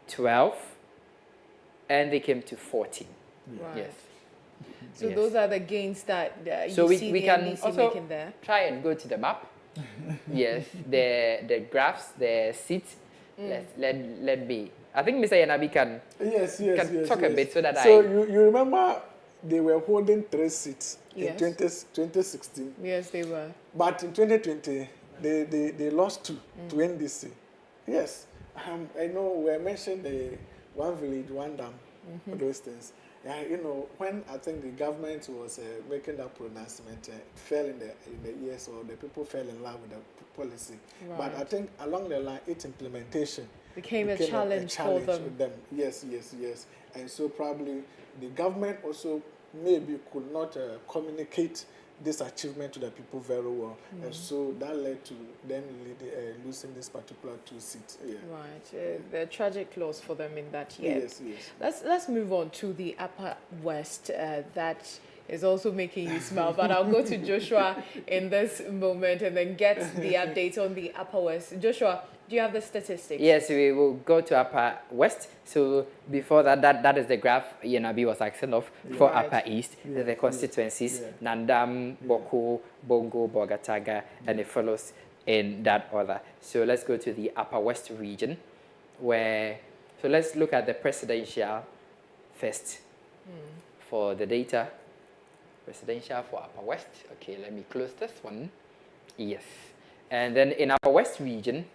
Speaker 27: 12 and they came to 14.
Speaker 10: Right.
Speaker 27: Yes.
Speaker 10: So those are the gains that you
Speaker 27: so
Speaker 10: see
Speaker 27: we
Speaker 10: the
Speaker 27: can
Speaker 10: NDC
Speaker 27: also
Speaker 10: making there.
Speaker 27: try and go to the map. Yes, the graphs, the seats. Let me. I think Mr. Yanabi can talk a bit so that
Speaker 20: So you remember they were holding 3 seats in 2016.
Speaker 10: Yes, they were.
Speaker 20: But in 2020, they lost 2 to NDC. Yes, I know we mentioned the one village, one dam, those things. You know, when I think the government was making that pronouncement, it fell in the ears, or the people fell in love with the policy.
Speaker 10: Right.
Speaker 20: But I think along the line, its implementation
Speaker 10: became a challenge for them.
Speaker 20: With them. Yes. And so probably the government also maybe could not communicate this achievement to the people very well. And so that led to them losing this particular 2 seats. Yeah.
Speaker 10: Right. The tragic loss for them in that year.
Speaker 20: Yes.
Speaker 10: Let's move on to the Upper West. That is also making you smile. But I'll go to Joshua in this moment and then get the update on the Upper West. Joshua, do you have the statistics?
Speaker 27: Yes, we will go to Upper West. So before that is the graph Yenabi was asking of for Upper East, the constituencies, Nandam, Boko, Bongo, Bogataga, and it follows in that order. So let's go to the Upper West region, so let's look at the presidential first for the data. Presidential for Upper West. Okay, let me close this one. Yes. And then in Upper West region,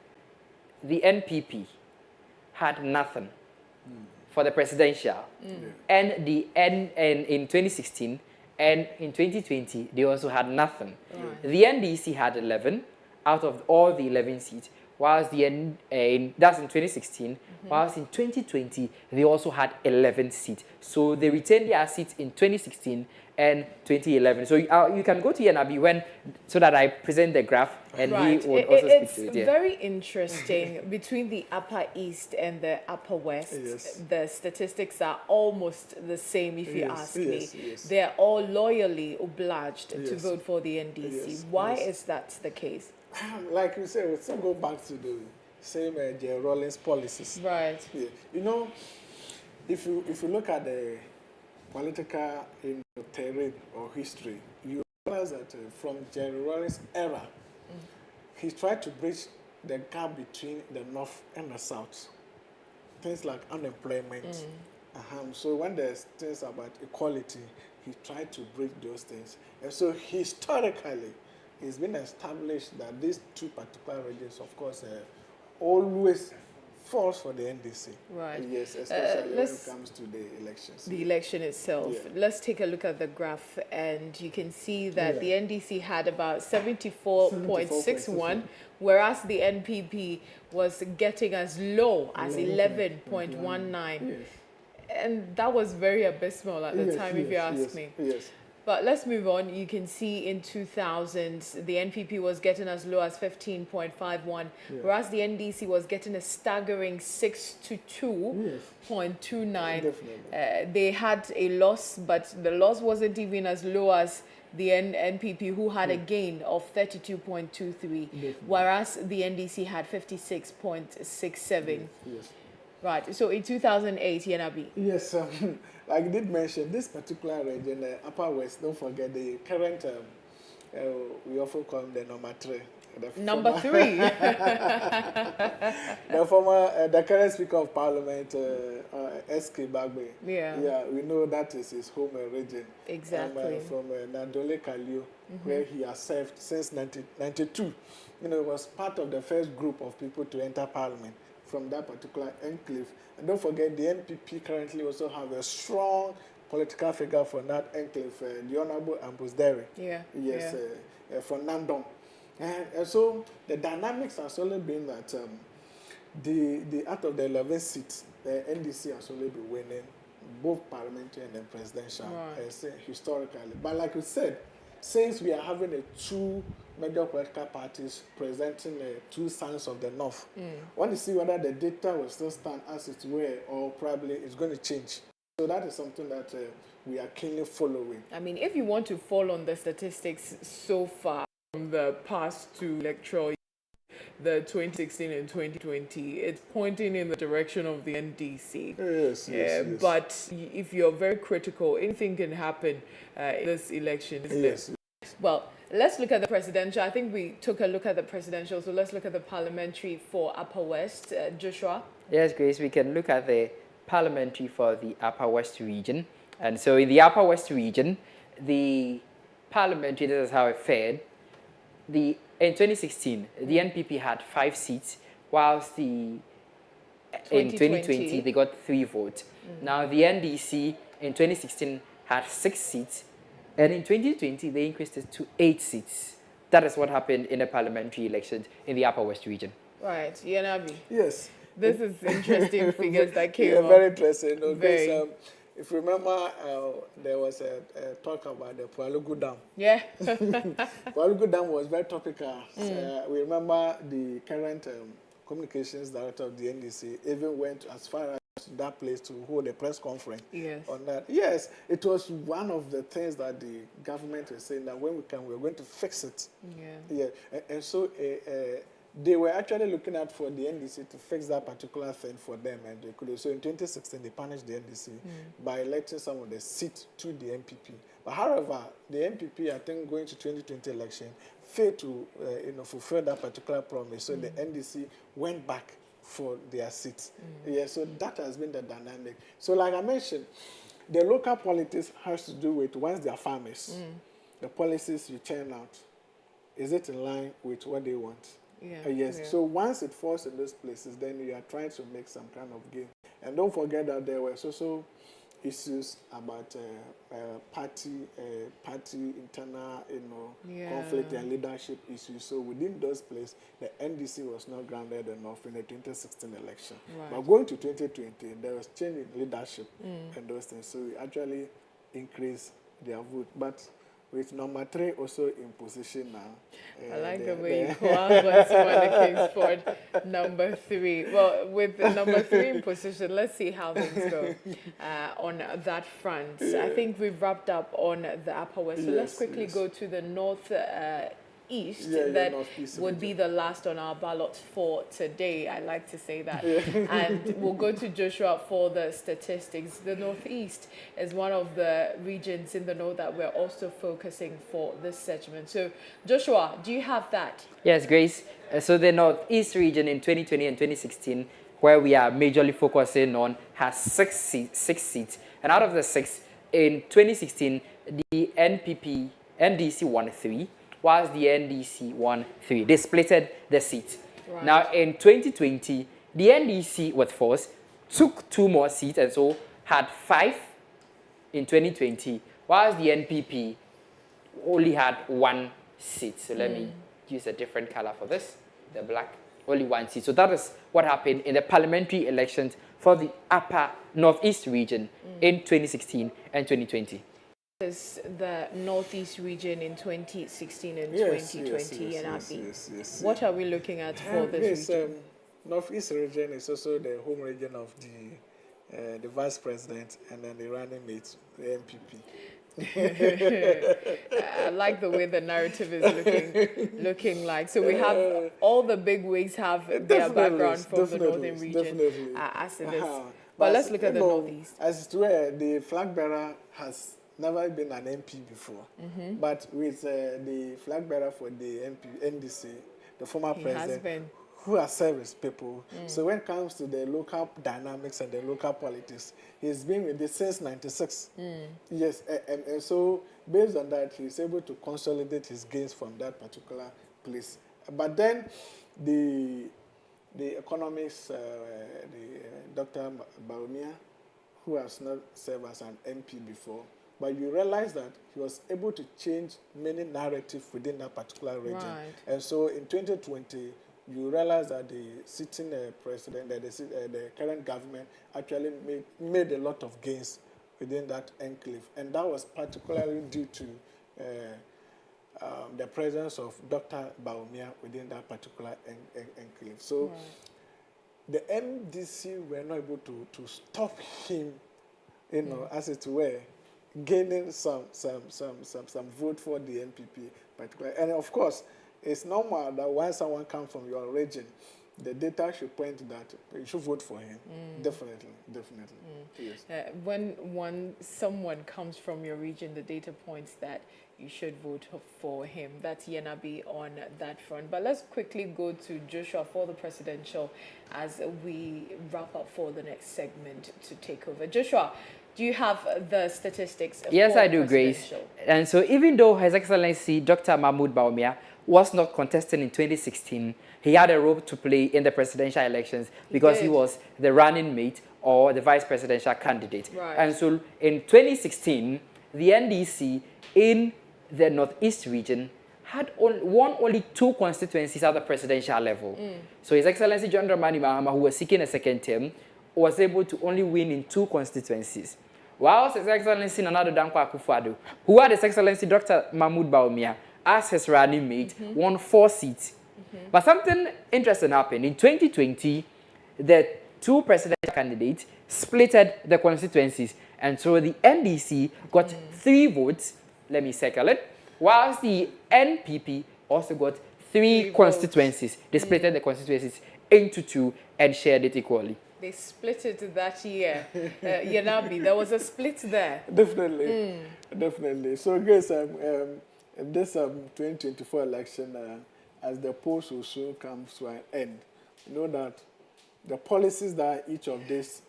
Speaker 27: the NPP had nothing for the presidential, and in 2016 and in 2020 they also had nothing. The NDC had 11 out of all the 11 seats, whilst that's in 2016. Whilst in 2020 they also had 11 seats. So they retained their seats in 2016 and 2011. So you can go to Yenabi so that I present the graph and he would also speak to it.
Speaker 10: It's very interesting between the Upper East and the Upper West. The statistics are almost the same, if you ask me. They're all loyally obliged to vote for the NDC. Why is that the case?
Speaker 20: Like you said, we still go back to the same J. Rawlings policies.
Speaker 10: Right.
Speaker 20: Yeah. You know, if you look at the political terrain or history, you realize that from J. Rawlings' era, he tried to bridge the gap between the North and the South. Things like unemployment. So when there's things about equality, he tried to bridge those things. And so historically, it's been established that these 2 particular regions, of course, always falls for the NDC.
Speaker 10: Right.
Speaker 20: Yes, especially when it comes to the elections.
Speaker 10: The election itself. Let's take a look at the graph, and you can see that the NDC had about 74.61, whereas the NPP was getting as low as 11.19. And that was very abysmal at the time, if you ask me. But let's move on. You can see in 2000, the NPP was getting as low as 15.51, whereas the NDC was getting a staggering 62.29. They had a loss, but the loss wasn't even as low as the NPP, who had a gain of 32.23, whereas the NDC had 56.67. Right. So in 2008, Yenabi.
Speaker 20: Yes, like I did mention, this particular region, Upper West, don't forget the current, we often call him the number 3.
Speaker 10: Number 3.
Speaker 20: The current Speaker of Parliament, S.K. Bagbe. Yeah, we know that is his home region.
Speaker 10: Exactly.
Speaker 20: From Nandole Kalio, where he has served since 1992. You know, it was part of the first group of people to enter Parliament from that particular enclave. And don't forget, the NPP currently also have a strong political figure from that enclave, the Honorable Ambusdere. From Nandong. And so the dynamics has only been that the out of the 11 seats, the NDC has only been winning both parliamentary and the presidential, historically. But like you said, since we are having two major political parties presenting two sides of the North, want to see whether the data will still stand as it were or probably it's going to change. So that is something that we are keenly following.
Speaker 24: I mean, if you want to fall on the statistics so far from the past two electoral years, the 2016 and 2020, it's pointing in the direction of the NDC.
Speaker 20: Yes.
Speaker 24: But if you're very critical, anything can happen in this election.
Speaker 20: Yes.
Speaker 24: Well, let's look at the presidential. I think we took a look at the presidential, so let's look at the parliamentary for Upper West. Joshua?
Speaker 27: Yes, Grace, we can look at the parliamentary for the Upper West region. And so in the Upper West region, the parliamentary, this is how it fared. In 2016, the NPP had 5 seats, whilst in 2020 they got 3 votes. Now the NDC in 2016 had 6 seats, and in 2020 they increased it to 8 seats. That is what happened in the parliamentary elections in the Upper West region.
Speaker 24: Right, Yanabi.
Speaker 20: Yes.
Speaker 24: This is interesting figures that came up.
Speaker 20: Very interesting. Very. If you remember, there was a talk about the Pualugu Dam.
Speaker 24: Yeah.
Speaker 20: Pualugu Dam was very topical. We remember the current communications director of the NDC even went as far as that place to hold a press conference on that. Yes, it was one of the things that the government was saying that when we can, we're going to fix it. Yeah. And so they were actually looking out for the NDC to fix that particular thing for them, and they could. So in 2016, they punished the NDC by electing some of the seats to the MPP. But however, the MPP, I think, going to 2020 election, failed to fulfill that particular promise. So the NDC went back for their seats. Yeah, so that has been the dynamic. So like I mentioned, the local politics has to do with once they are farmers, the policies you churn out, is it in line with what they want? Yes. So once it falls in those places, then you are trying to make some kind of gain. And don't forget that there were also issues about party internal, conflict and leadership issues. So within those places, the NDC was not grounded enough in the 2016 election. Right. But going to 2020, there was change in leadership and those things. So we actually increased their vote. But with number 3 also in position now.
Speaker 24: I like the way you call out Kingsford number 3. Well, with number 3 in position, let's see how things go on that front. I think we've wrapped up on the Upper West. So let's quickly go to the North East. That would be the last on our ballot for today. I like to say that. And we'll go to Joshua for the statistics. The Northeast is one of the regions in the north that we're also focusing for this segment. So Joshua, do you have that?
Speaker 27: Yes, Grace. So the Northeast region in 2020 and 2016, where we are majorly focusing on, has 6 seats. And out of the 6, in 2016, the NDC won 3. Whilst the NDC won 3. They splitted the seat. Right. Now, in 2020, the NDC with force took 2 more seats and so had 5 in 2020, whilst the NPP only had 1 seat. So let me use a different color for this, the black, only 1 seat. So that is what happened in the parliamentary elections for the Upper Northeast region in 2016 and 2020.
Speaker 24: Is the Northeast region in 2016 and 2020,
Speaker 20: yes.
Speaker 24: What are we looking at for this region?
Speaker 20: Northeast region is also the home region of the vice president and then the running mate, the MPP.
Speaker 24: I like the way the narrative is looking like. So we have all the big wigs have their background from the northern region as it is. But let's look at the Northeast.
Speaker 20: As to where the flag bearer has never been an MP before, but with the flag bearer for the NDC, the former president, who has served his people. So when it comes to the local dynamics and the local politics, he's been with this since '96. Yes, and so based on that, he's able to consolidate his gains from that particular place. But then the economist, Dr. Baumia, who has not served as an MP before, but you realize that he was able to change many narratives within that particular region. Right. And so in 2020, you realize that the sitting president, the current government actually made a lot of gains within that enclave. And that was particularly due to the presence of Dr. Baumia within that particular enclave. So the NDC were not able to stop him, you know, as it were, gaining some vote for the NPP particularly. And of course, it's normal that when someone comes from your region, the data should point that you should vote for him. Definitely.
Speaker 24: Yes. When someone comes from your region, the data points that you should vote for him. That's Yenabi on that front. But let's quickly go to Joshua for the presidential as we wrap up for the next segment to take over. Joshua, do you have the statistics?
Speaker 27: Yes, I do, Grace. And so even though His Excellency Dr. Mahmoud Baumia was not contesting in 2016, he had a role to play in the presidential elections because he was the running mate or the vice presidential candidate.
Speaker 24: Right.
Speaker 27: And so in 2016, the NDC in the Northeast region had won only 2 constituencies at the presidential level. So His Excellency John Dramani Mahama, who was seeking a second term, was able to only win in 2 constituencies. Whilst His Excellency Nana Addo Dankwa Akufo-Addo, who had His Excellency Dr. Mahmoud Baumia as his running mate, won 4 seats. But something interesting happened. In 2020, the 2 presidential candidates splitted the constituencies. And so the NDC got 3 votes, let me circle it, whilst the NPP also got 3 constituencies. They splitted the constituencies into 2 and shared it equally.
Speaker 24: They split it that year. Yenabi, there was a split there.
Speaker 20: Definitely. So, guys, this 2024 election, as the polls will soon come to an end, you know that the policies that each of these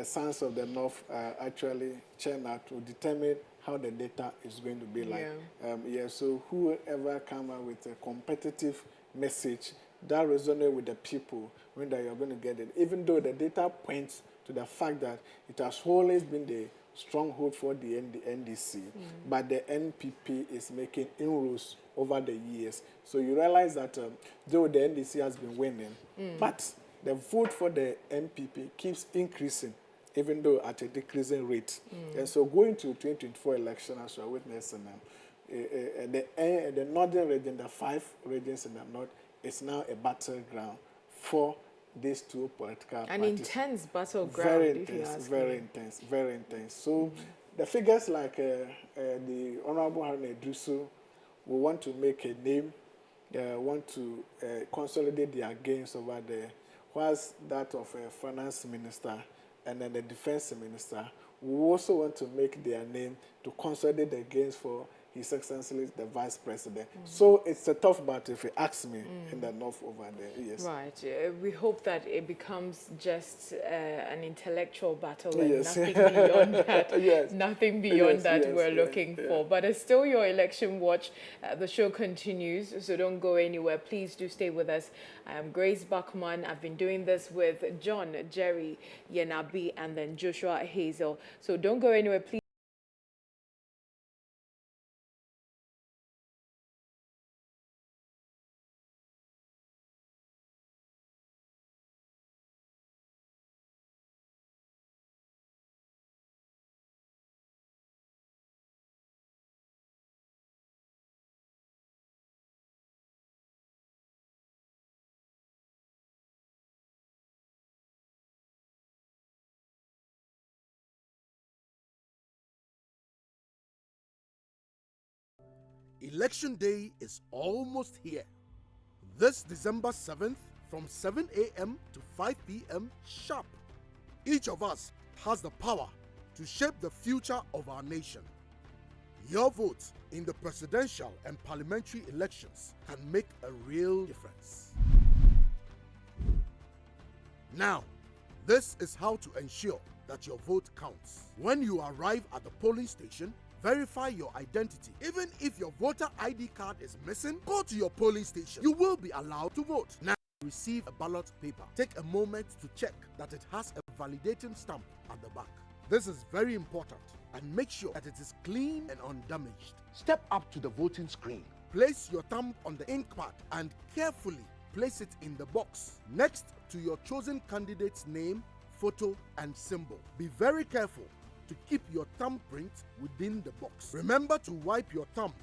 Speaker 20: sons of the North actually churn out will determine how the data is going to be like. So whoever come out with a competitive message that resonates with the people, when that you're going to get it, even though the data points to the fact that it has always been the stronghold for the NDC, but the NPP is making inroads over the years. So you realize that though the NDC has been winning, but the vote for the NPP keeps increasing, even though at a decreasing rate. And so going to 2024 election, as we are witnessing, the northern region, the 5 regions in the north, is now a battleground for these 2 political parties.
Speaker 24: An intense battleground.
Speaker 20: Very intense. So the figures like the Honorable Haruna Idrisu will want to make a name, want to consolidate their gains over there, whilst that of a finance minister and then the defense minister will also want to make their name to consolidate the gains for His Excellency the Vice President. So it's a tough battle, if you ask me, in the north over there. Yes.
Speaker 24: Right. We hope that it becomes just an intellectual battle and nothing beyond that. Nothing beyond that we're looking for. But it's still your election watch. The show continues, so don't go anywhere. Please do stay with us. I am Grace Bachman. I've been doing this with John, Jerry, Yenabi, and then Joshua Hazel. So don't go anywhere, please.
Speaker 6: Election Day is almost here. This December 7th from 7 a.m. to 5 p.m. sharp. Each of us has the power to shape the future of our nation. Your vote in the presidential and parliamentary elections can make a real difference. Now, this is how to ensure that your vote counts. When you arrive at the polling station, verify your identity. Even if your voter ID card is missing, go to your polling station. You will be allowed to vote. Now, receive a ballot paper. Take a moment to check that it has a validating stamp at the back. This is very important, and make sure that it is clean and undamaged. Step up to the voting screen. Place your thumb on the ink pad and carefully place it in the box next to your chosen candidate's name, photo, and symbol. Be very careful to keep your thumbprint within the box. Remember to wipe your thumb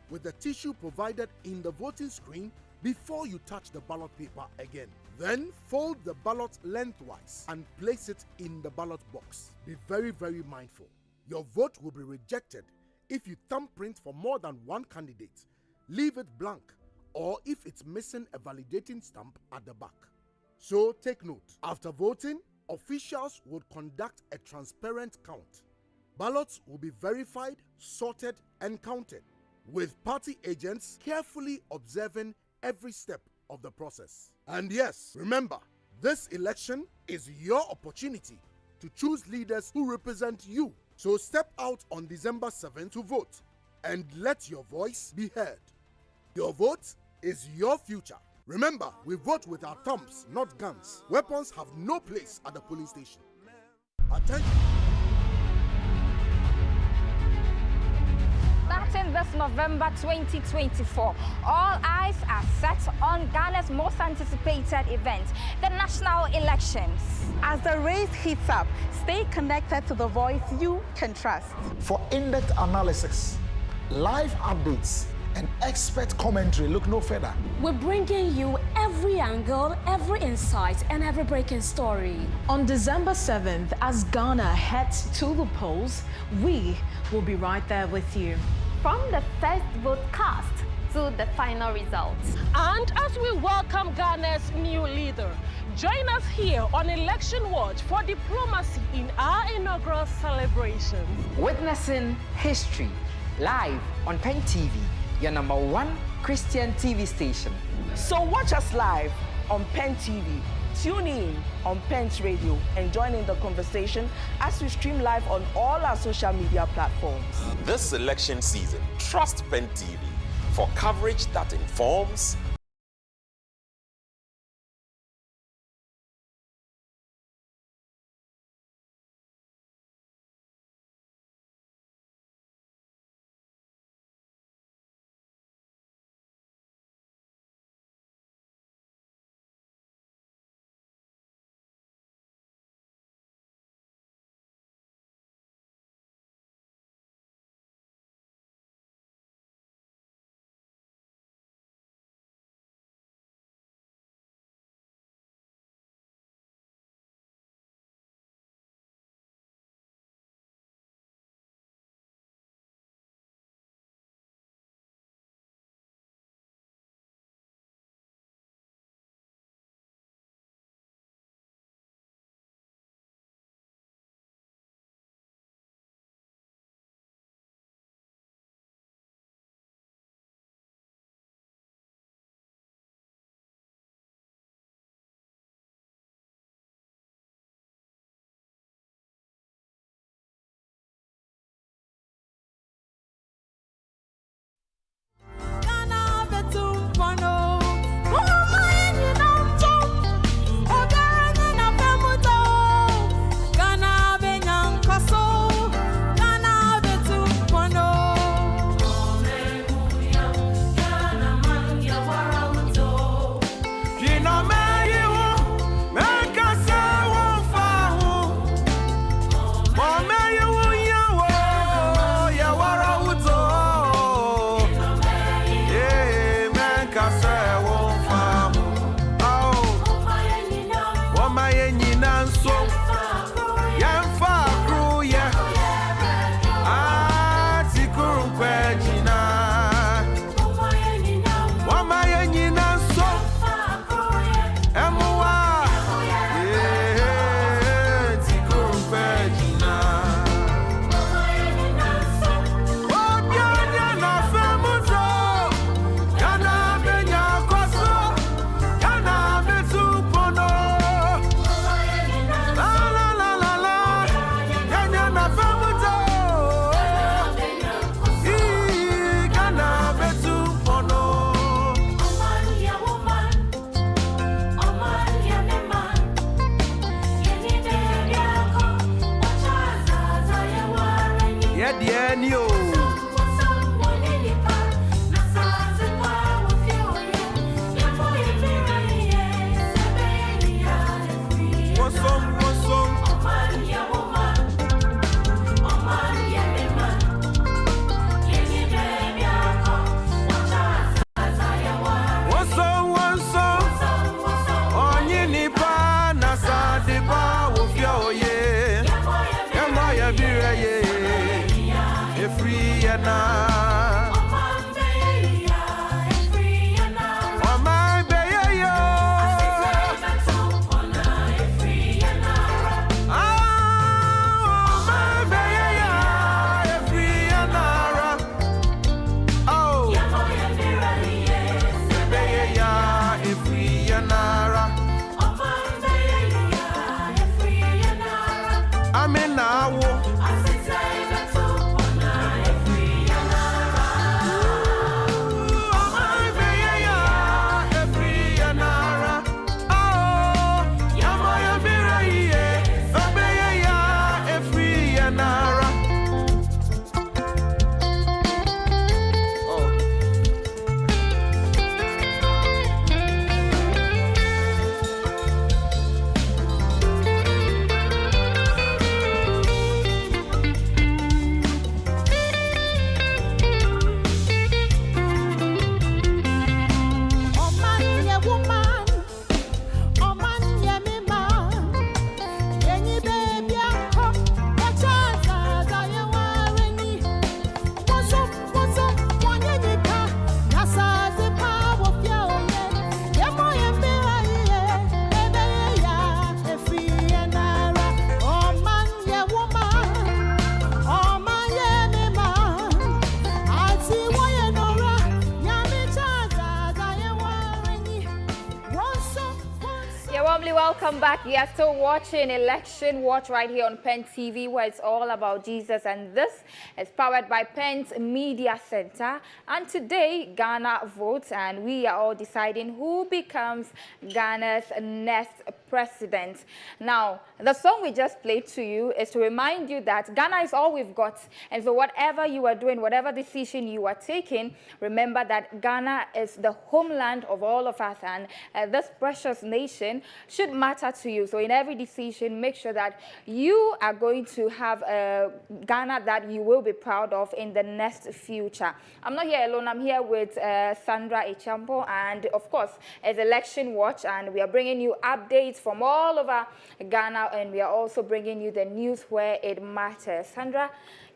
Speaker 6: with the tissue provided in the voting screen before you touch the ballot paper again. Then fold the ballot lengthwise and place it in the ballot box. Be very, very mindful. Your vote will be rejected if you thumbprint for more than one candidate, leave it blank, or if it's missing a validating stamp at the back. So take note, after voting, officials would conduct a transparent count. Ballots will be verified, sorted, and counted, with party agents carefully observing every step of the process. And yes, remember, this election is your opportunity to choose leaders who represent you. So step out on December 7th to vote and let your voice be heard. Your vote is your future. Remember, we vote with our thumbs, not guns. Weapons have no place at the polling station. Attention.
Speaker 8: Starting this November 2024, all eyes are set on Ghana's most anticipated event, the national elections.
Speaker 10: As the race heats up, stay connected to the voice you can trust.
Speaker 13: For in-depth analysis, live updates, and expert commentary, look no further.
Speaker 22: We're bringing you every angle, every insight, and every breaking story.
Speaker 26: On December 7th, as Ghana heads to the polls, we will be right there with you.
Speaker 25: From the first vote cast to the final results.
Speaker 26: And as we welcome Ghana's new leader, join us here on Election Watch for diplomacy in our inaugural celebrations.
Speaker 27: Witnessing history live on Pent TV, your #1 Christian TV station.
Speaker 9: So watch us live on Pent TV. Tune in on Pent Radio and join in the conversation as we stream live on all our social media platforms.
Speaker 1: This election season, trust Pent TV for coverage that informs,
Speaker 8: You're warmly welcome back. You are still watching Election Watch right here on Pent TV, where it's all about Jesus. And this is powered by Pent Media Center. And today, Ghana votes, and we are all deciding who becomes Ghana's next president. Now, the song we just played to you is to remind you that Ghana is all we've got. And so whatever you are doing, whatever decision you are taking, remember that Ghana is the homeland of all of us, and this precious nation should matter to you. So in every decision, make sure that you are going to have a Ghana that you will be proud of in the next future. I'm not here alone. I'm here with Sandra Echampo, and of course, it's Election Watch, and we are bringing you updates from all over Ghana, and we are also bringing you the news where it matters. Sandra,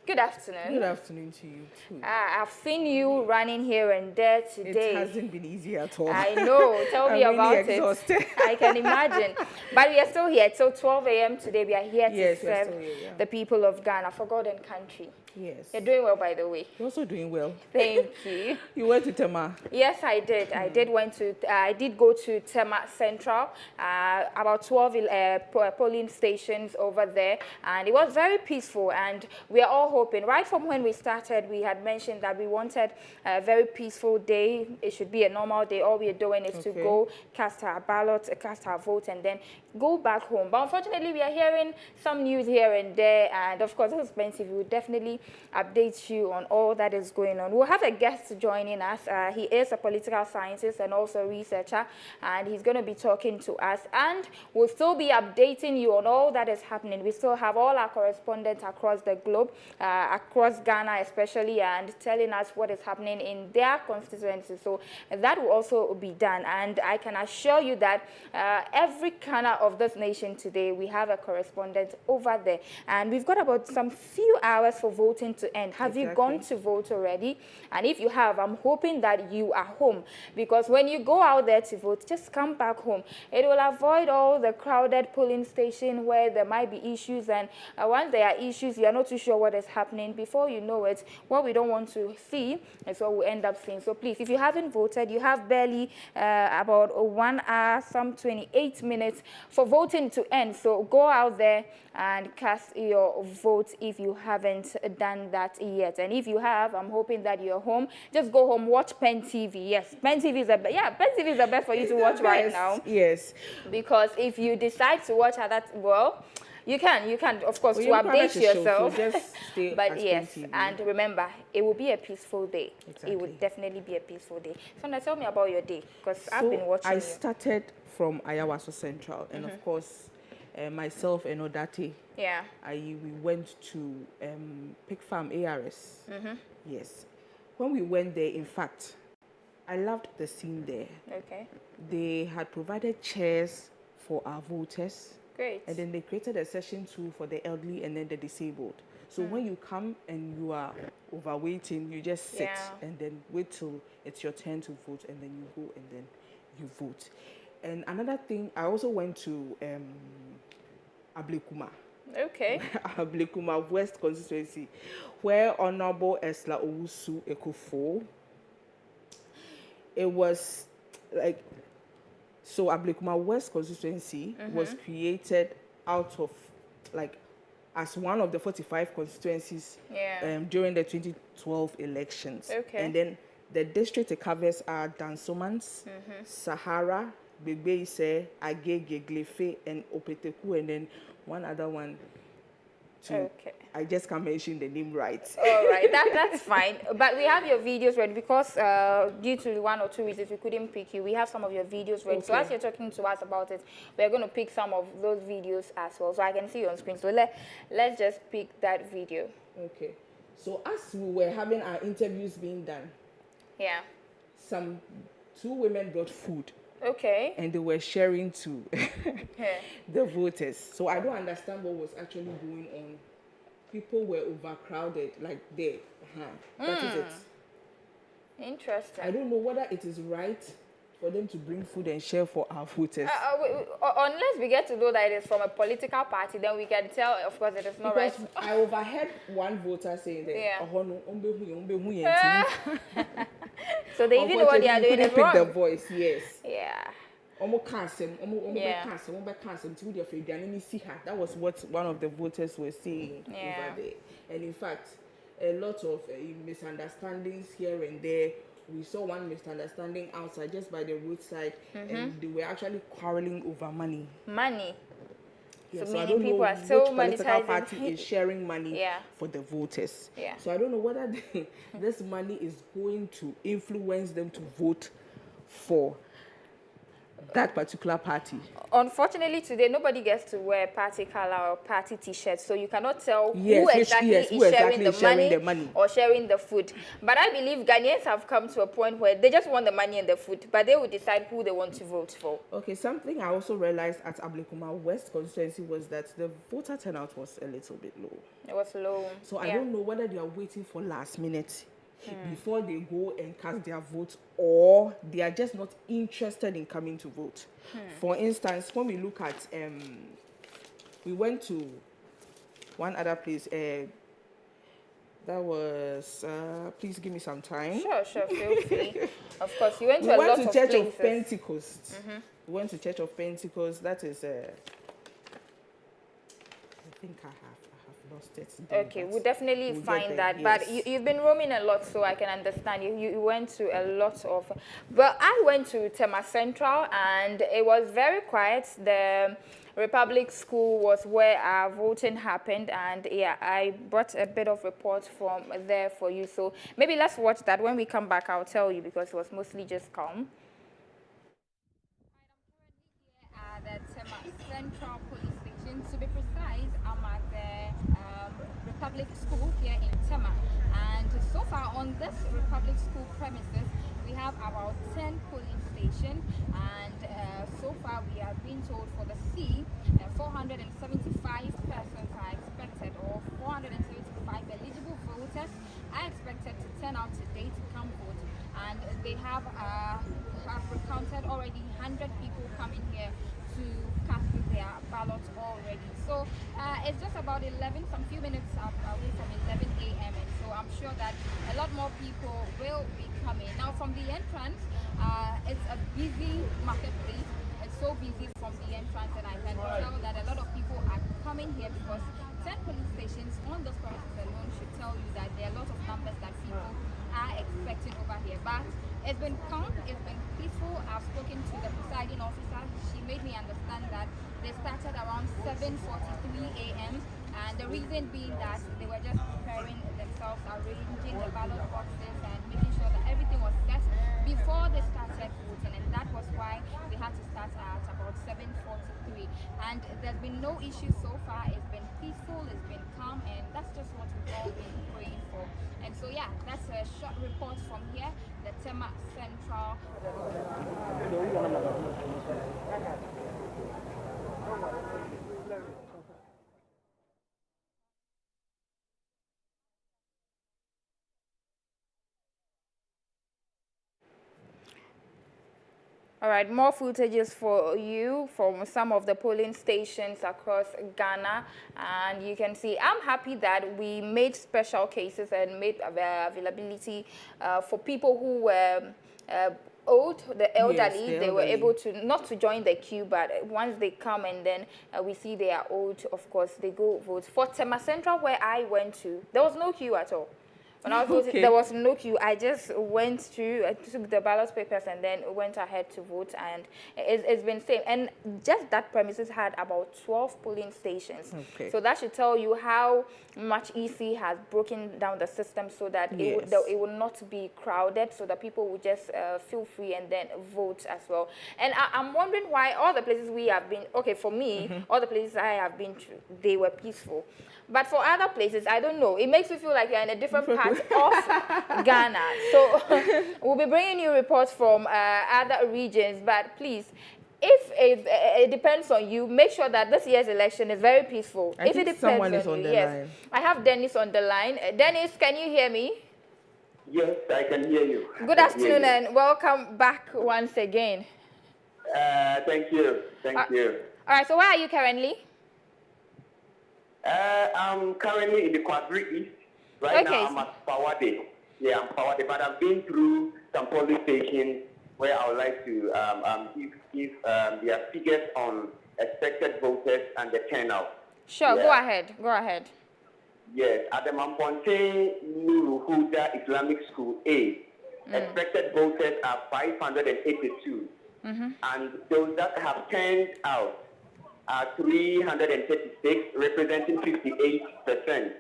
Speaker 8: good afternoon.
Speaker 15: Good afternoon to you too.
Speaker 8: I've seen you running here and there today.
Speaker 15: It hasn't been easy at all.
Speaker 8: I know. Tell me about
Speaker 15: really exhausted.
Speaker 8: it. I can imagine. But we are still here. Till 12 a.m. today, we are here to serve the people of Ghana for God and country.
Speaker 15: Yes.
Speaker 8: You're doing well, by the way.
Speaker 15: You're also doing well.
Speaker 8: Thank you.
Speaker 15: You went to Tema?
Speaker 8: Yes, I did. I did go to Tema Central, about 12 polling stations over there, and it was very peaceful. And we are all hoping, right from when we started, we had mentioned that we wanted a very peaceful day. It should be a normal day. All we are doing is to go cast our ballot, cast our vote, and then go back home. But unfortunately, we are hearing some news here and there, and of course, this is Pent TV. We will definitely update you on all that is going on. We'll have a guest joining us. He is a political scientist and also a researcher, and he's going to be talking to us, and we'll still be updating you on all that is happening. We still have all our correspondents across the globe, across Ghana especially, and telling us what is happening in their constituencies. So that will also be done, and I can assure you that every corner of this nation today, we have a correspondent over there, and we've got about some few hours for voting to end. Have you gone to vote already? And if you have, I'm hoping that you are home, because when you go out there to vote, just come back home. It will avoid all the crowded polling station where there might be issues, and once there are issues, you are not too sure what is happening. Before you know it, what we don't want to see is what we end up seeing. So please, if you haven't voted, you have barely about 1 hour, some 28 minutes for voting to end. So go out there and cast your vote if you haven't done that yet. And if you have, I'm hoping that you're home. Just go home, watch Pent TV. Yes, Pent TV is the best. Yeah, Pent TV is the best for you to watch right now.
Speaker 15: Yes.
Speaker 8: Because if you decide to watch that, well, you can, of course, to update yourself.
Speaker 15: So just stay
Speaker 8: but yes, and remember, it will be a peaceful day. Exactly. It will definitely be a peaceful day. So now tell me about your day, because I've been watching.
Speaker 15: I started from Ayawaso Central, and of course, myself and Odate.
Speaker 8: Yeah.
Speaker 15: We went to Pig Farm ARS. Yes. When we went there, in fact, I loved the scene there.
Speaker 8: Okay.
Speaker 15: They had provided chairs for our voters.
Speaker 8: Great.
Speaker 15: And then they created a session too for the elderly and then the disabled. So when you come and you are overweighting, you just sit and then wait till it's your turn to vote, and then you go and then you vote. And another thing, I also went to Ablekuma.
Speaker 8: Okay.
Speaker 15: Ablekuma West constituency, where Honorable Esla Owusu Ekofo. It was like, so Ablekuma West constituency was created out of, like, as one of the 45 constituencies during the 2012 elections.
Speaker 8: Okay.
Speaker 15: And then the district it covers are Dansomans, Sahara, Bebeise, Agege, Glefe, and Opeteku, and then one other one.
Speaker 8: Okay.
Speaker 15: I just can't mention the name right.
Speaker 8: All right, that's fine. But we have your videos ready, because due to 1 or 2 reasons we couldn't pick you. We have some of your videos ready. Okay. So as you're talking to us about it, we're going to pick some of those videos as well. So I can see you on screen. So let's just pick that video.
Speaker 15: Okay. So as we were having our interviews being done, some 2 women brought food.
Speaker 8: Okay.
Speaker 15: And they were sharing to the voters. So I don't understand what was actually going on. People were overcrowded, like there. That is it.
Speaker 8: Interesting.
Speaker 15: I don't know whether it is right for them to bring food and share for our voters.
Speaker 8: Unless we get to know that it is from a political party, then we can tell, of course, it is not
Speaker 15: because
Speaker 8: right.
Speaker 15: I overheard one voter saying that.
Speaker 8: So they even know what they are doing is wrong.
Speaker 15: Pick the voice, yes.
Speaker 8: Yeah.
Speaker 15: That was what one of the voters were saying over there. And in fact, a lot of misunderstandings here and there. We saw one misunderstanding outside just by the roadside, and they were actually quarreling over money.
Speaker 8: Money.
Speaker 15: Yeah,
Speaker 8: so
Speaker 15: so I
Speaker 8: many
Speaker 15: don't
Speaker 8: people
Speaker 15: know
Speaker 8: are so
Speaker 15: which political
Speaker 8: monetizing.
Speaker 15: party is sharing money for the voters.
Speaker 8: Yeah.
Speaker 15: So I don't know whether this money is going to influence them to vote for that particular party.
Speaker 8: Unfortunately, today nobody gets to wear party color or party T-shirts, so you cannot tell
Speaker 15: Yes,
Speaker 8: who exactly is sharing the money or sharing the food. But I believe Ghanaians have come to a point where they just want the money and the food, but they will decide who they want to vote for.
Speaker 15: Okay, something I also realized at Ablekuma West constituency was that the voter turnout was a little bit low.
Speaker 8: It was low.
Speaker 15: So I don't know whether they are waiting for last minute before they go and cast their vote, or they are just not interested in coming to vote. For instance, when we look at, we went to one other place, that was, please give me some time.
Speaker 8: Sure, feel free. Of course, you went to a lot of places.
Speaker 15: We went to Church of Pentecost. We went to Church of Pentecost. That is, I think I have lost it.
Speaker 8: Okay, we'll definitely find that. Yes. But you've been roaming a lot, so I can understand. You went to a lot of... Well, I went to Tema Central, and it was very quiet. The Republic School was where our voting happened, and yeah, I brought a bit of report from there for you. So maybe let's watch that. When we come back, I'll tell you, because it was mostly just calm. I'm currently here at the Tema Central Police Station. To be precise, I'm at the Republic School here in Tema, and so far on this Republic School premises we have about 10 polling stations, and so far we are being told for the C 475 persons are expected, or 475 eligible voters are expected to turn out today to come vote, and they have recounted already 100 people coming here to cast their ballots already. So it's just about 11, some few minutes away from 11 a.m. and so I'm sure that a lot more people will be coming. Now from the entrance, it's a busy marketplace. It's so busy from the entrance, and I can tell that a lot of people are coming here because 10 police stations on those premises alone should tell you that there are a lot of numbers that people are expecting over here. But it's been calm, it's been peaceful. I've spoken to the presiding officer. She made me understand that they started around 7:43 a.m. and the reason being that they were just preparing themselves, arranging the ballot boxes and making sure that everything was set before they started voting, and that was why they had to start at about 7:43. And there's been no issue so far. It's been peaceful, it's been calm, and that's just what we've all been praying for. And so yeah, that's a short report from here, the Tema Central. All right, more footages for you from some of the polling stations across Ghana. And you can see, I'm happy that we made special cases and made availability for people who were old, the elderly.
Speaker 15: Yes,
Speaker 8: they were able to, not to join the queue, but once they come and then we see they are old, of course, they go vote. For Tema Central, where I went to, there was no queue at all. When I was voting, there was no queue. I just went through, I took the ballot papers and then went ahead to vote, and it's been same. And just that premises had about 12 polling stations. Okay. So that should tell you how much EC has broken down the system so that it will not be crowded, so that people will just feel free and then vote as well. And I'm wondering why all the places we have been, okay, for me, all the places I have been to, they were peaceful. But for other places, I don't know. It makes me feel like you're in a different part of Ghana. So we'll be bringing you reports from other regions. But please, if it depends on you, make sure that this year's election is very peaceful.
Speaker 15: If it depends someone is on the line.
Speaker 8: I have Dennis on the line. Dennis, can you hear me?
Speaker 2: Yes, I can hear you.
Speaker 8: Good afternoon and welcome back once again.
Speaker 2: Thank you. Thank you.
Speaker 8: All right, so where are you currently?
Speaker 2: I'm currently in the Quadri East. Right now, I'm at Pawade. Yeah, I'm Pawade, but I've been through some police stations where I would like to give their figures on expected voters and the turnout.
Speaker 8: Sure, go ahead. Go ahead.
Speaker 2: Yes, at the Mamponte Nuru Huda Islamic School A, expected voters are 582. And those that have turned out are 336, representing 58%.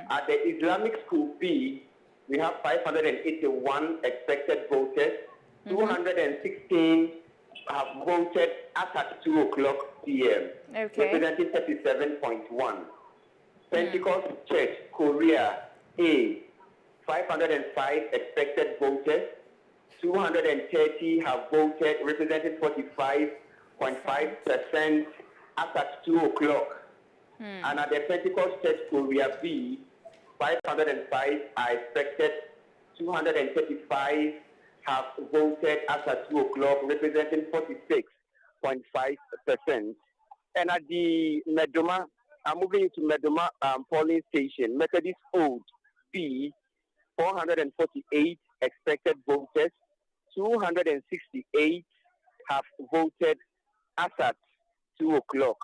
Speaker 2: At the Islamic School B, we have 581 expected voters. 216 have voted at 2 o'clock p.m., representing 37.1. Pentecost Church, Korea A, 505 expected voters. 230 have voted, representing 45.5% at 2 o'clock. And at the Pentecost Church, Korea B, 505 are expected. 235 have voted at 2 o'clock, representing 46.5%. And at the Medoma, I'm moving into Medoma polling station, Methodist Old B, 448 expected voters. 268 have voted as at 2 o'clock.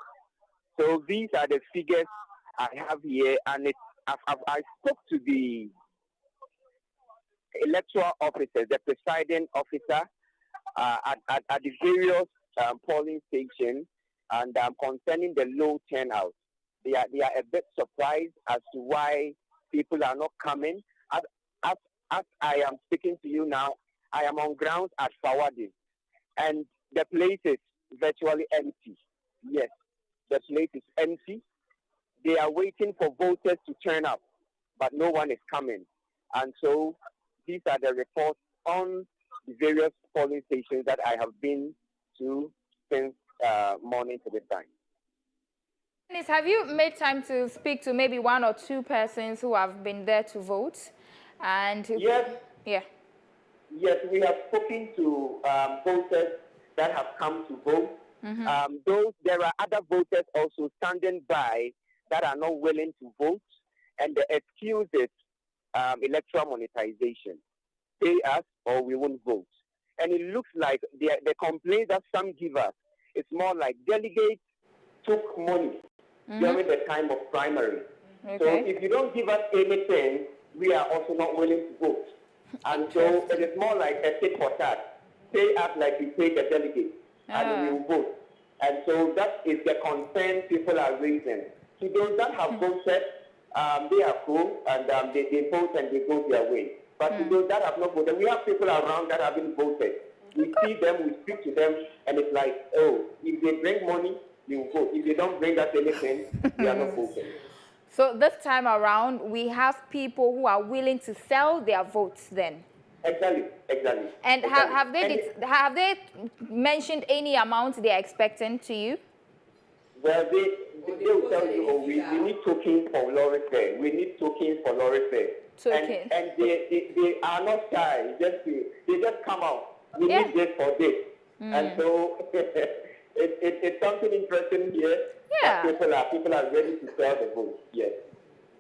Speaker 2: So these are the figures I have here, and I spoke to the electoral officers, the presiding officer at the various polling stations, and concerning the low turnout. They are a bit surprised as to why people are not coming. As I am speaking to you now, I am on ground at Fawadi, and the place is virtually empty. Yes, the place is empty. They are waiting for voters to turn up, but no one is coming. And so these are the reports on the various polling stations that I have been to since morning to this time.
Speaker 8: Have you made time to speak to maybe one or two persons who have been there to vote? And
Speaker 2: yes,
Speaker 8: yeah.
Speaker 2: Yes, we have spoken to voters that have come to vote. There are other voters also standing by that are not willing to vote, and the excuse is electoral monetization. Pay us or we won't vote. And it looks like the complaint that some give us, it's more like delegates took money during the time of primary. So if you don't give us anything, we are also not willing to vote. And so it is more like a tit for tat. Pay us like we pay the delegates, and we will vote. And so that is the concern people are raising. To those that have voted, they are cool, and they vote and they go their way. But to those that have not voted, we have people around that haven't voted. We see them, we speak to them, and it's like, oh, if they bring money, we will vote. If they don't bring us anything, we are not voting.
Speaker 8: So this time around, we have people who are willing to sell their votes then.
Speaker 2: Exactly.
Speaker 8: And have they mentioned any amount they are expecting to you?
Speaker 2: Well, they will tell you, oh, we need tokens for lorry fare. We need tokens for lorry fare. And they are not shy. They just come out. We need this for this. And so it's something interesting here.
Speaker 8: Yeah.
Speaker 2: People are ready to sell the vote. Yes.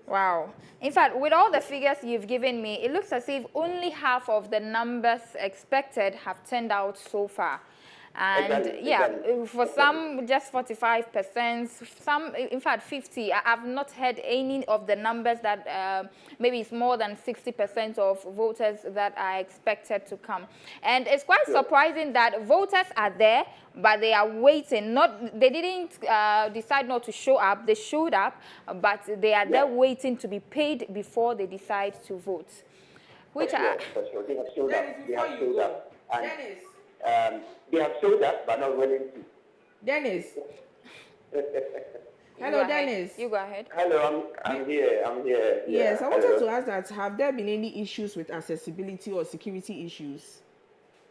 Speaker 8: Wow. In fact, with all the figures you've given me, it looks as if only half of the numbers expected have turned out so far. And for some, just 45%, some, in fact, 50%. I've not heard any of the numbers that maybe it's more than 60% of voters that are expected to come. And it's quite surprising that voters are there, but they are waiting. They didn't decide not to show up. They showed up, but they are there waiting to be paid before they decide to vote. Which are...
Speaker 2: For sure. They have showed up. They have showed up. And, they have showed up, but not willing to.
Speaker 15: Dennis. Hello, Dennis.
Speaker 8: You go ahead.
Speaker 2: Hello, I'm here.
Speaker 15: Yes, I wanted to ask that, have there been any issues with accessibility or security issues?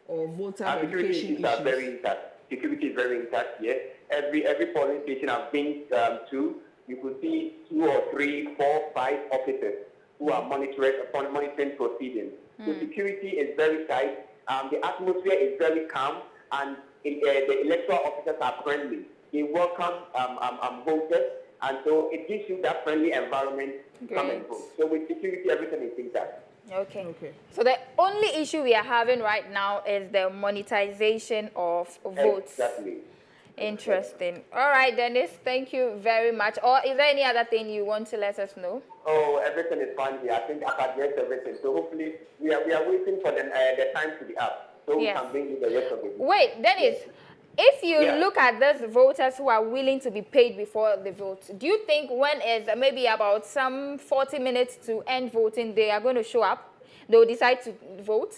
Speaker 15: Or voter verification issues?
Speaker 2: Are very intact. Security is very intact, yes. Every polling station I've been to, you could see 2 or 3, 4, 5 officers who are monitoring proceedings. So security is very tight. The atmosphere is very calm, and the electoral officers are friendly. They welcome voters, and so it gives you that friendly environment to come and vote. So with security, everything is intact.
Speaker 8: Okay. So the only issue we are having right now is the monetization of votes.
Speaker 2: Exactly.
Speaker 8: Interesting. All right, Dennis, thank you very much. Or is there any other thing you want to let us know?
Speaker 2: Oh, everything is fine here. I think I've addressed everything. So hopefully we are waiting for the time to be up so we can bring you the rest of it.
Speaker 8: Wait, Dennis, if you look at those voters who are willing to be paid before the vote, do you think when it's maybe about some 40 minutes to end voting, they are going to show up? They will decide to vote?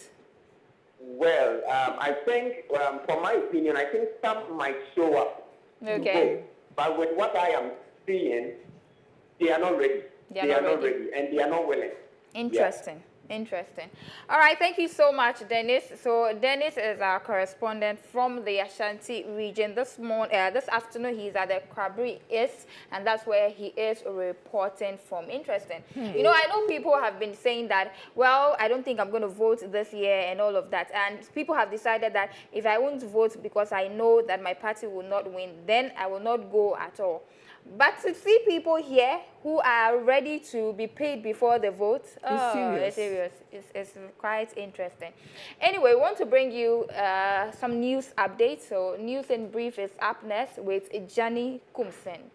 Speaker 2: Well, I think, from my opinion, I think some might show up.
Speaker 8: Okay.
Speaker 2: Vote. But with what I am seeing, they are not ready. They are not ready, and they are not willing.
Speaker 8: Interesting. Yeah. Interesting. All right, thank you so much, Dennis. So Dennis is our correspondent from the Ashanti region. This afternoon, he's at the Krabri East, and that's where he is reporting from. Interesting. You know, I know people have been saying that, well, I don't think I'm going to vote this year and all of that. And people have decided that if I won't vote because I know that my party will not win, then I will not go at all. But to see people here who are ready to be paid before the vote, it's serious. It's quite interesting. Anyway, we want to bring you some news updates. So News in Brief is up next with Johnny Kumsen.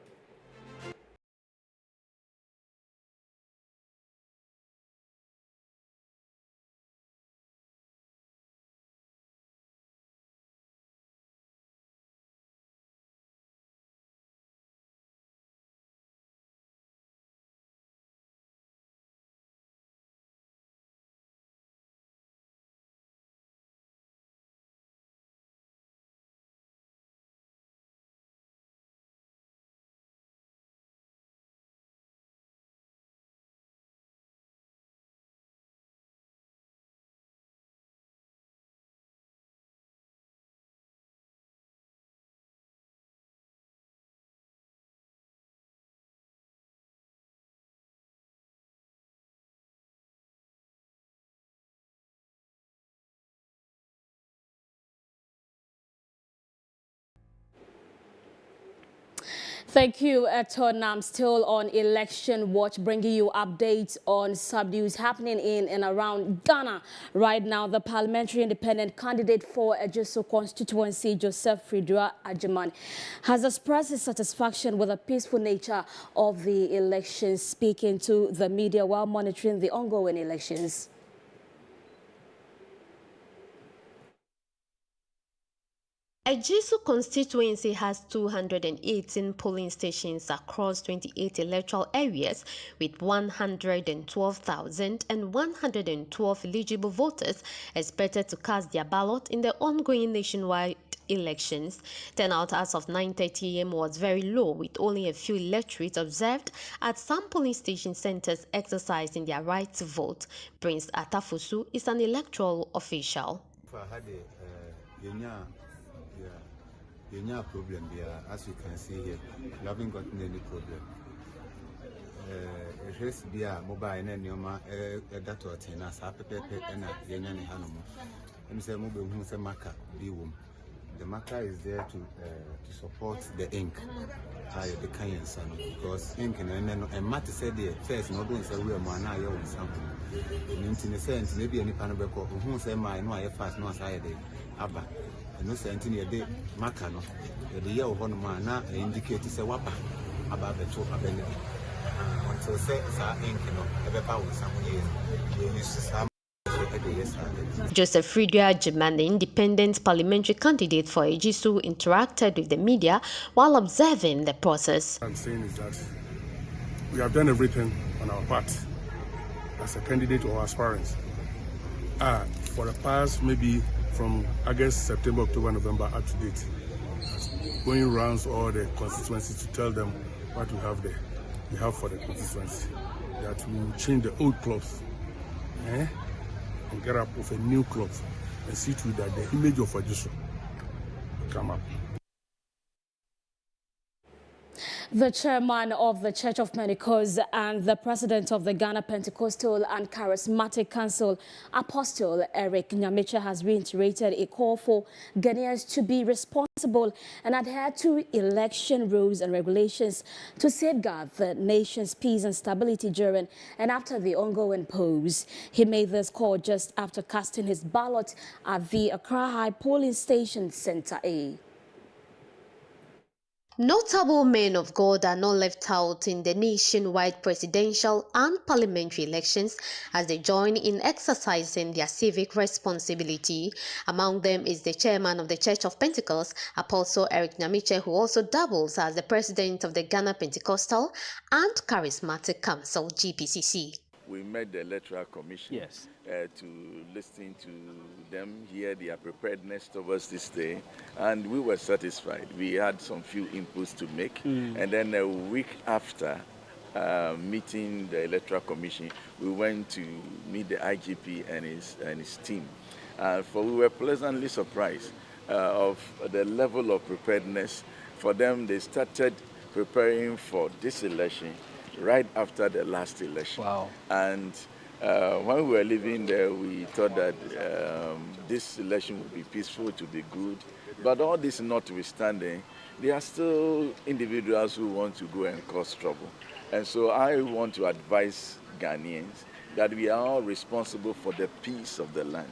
Speaker 22: Thank you, Eton. I'm still on Election Watch, bringing you updates on sub-news happening in and around Ghana. Right now, the parliamentary independent candidate for Ejisu constituency, Joseph Fridua Ajiman, has expressed his satisfaction with the peaceful nature of the elections, speaking to the media while monitoring the ongoing elections.
Speaker 3: Ejisu constituency has 218 polling stations across 28 electoral areas with 112,112 eligible voters expected to cast their ballot in the ongoing nationwide elections. Turnout as of 9:30 a.m. was very low, with only a few electorates observed at some polling station centers exercising their right to vote. Prince Atafusu is an electoral official.
Speaker 16: Problem here, as you can see here, we haven't gotten any problem. Mobile and Yoma, that or tennis, and Yanani Hanomo. And say mobile who's a marker, the marker is there to support the ink, the Kenyan son, because ink and Matt said the first, no one said we are Mana or something. In a sense, maybe any Panabeco, who say my no, I fast no side, Abba. No sentini de makano the year of one man indicate say wapa about the two abene until say ink no with some years
Speaker 3: Joseph Fridua Ajiman, the independent parliamentary candidate for Ejisu, interacted with the media while observing the process.
Speaker 17: What I'm saying is that we have done everything on our part as a candidate or aspirants. For the past maybe from August, September, October, November up to date, going rounds all the constituencies to tell them what we have there. We have for the constituency that we will change the old cloth and get up with a new cloth and see to that the image of Ejisu will come up.
Speaker 22: The chairman of the Church of Pentecost and the president of the Ghana Pentecostal and Charismatic Council, Apostle Eric Nyamiche, has reiterated a call for Ghanaians to be responsible and adhere to election rules and regulations to safeguard the nation's peace and stability during and after the ongoing polls. He made this call just after casting his ballot at the Accra High Polling Station Centre A.
Speaker 3: Notable men of God are not left out in the nationwide presidential and parliamentary elections as they join in exercising their civic responsibility. Among them is the chairman of the Church of Pentecost, Apostle Eric Nyamiche, who also doubles as the president of the Ghana Pentecostal and Charismatic Council, GPCC.
Speaker 5: We met the Electoral Commission to listen to them, hear their preparedness towards this day, and we were satisfied. We had some few inputs to make, and then a week after meeting the Electoral Commission, we went to meet the IGP and his team. For we were pleasantly surprised of the level of preparedness. For them, they started preparing for this election right after the last election. Wow. And when we were living there, we thought that this election would be peaceful, to be good. But all this notwithstanding, there are still individuals who want to go and cause trouble. And so I want to advise Ghanaians that we are all responsible for the peace of the land.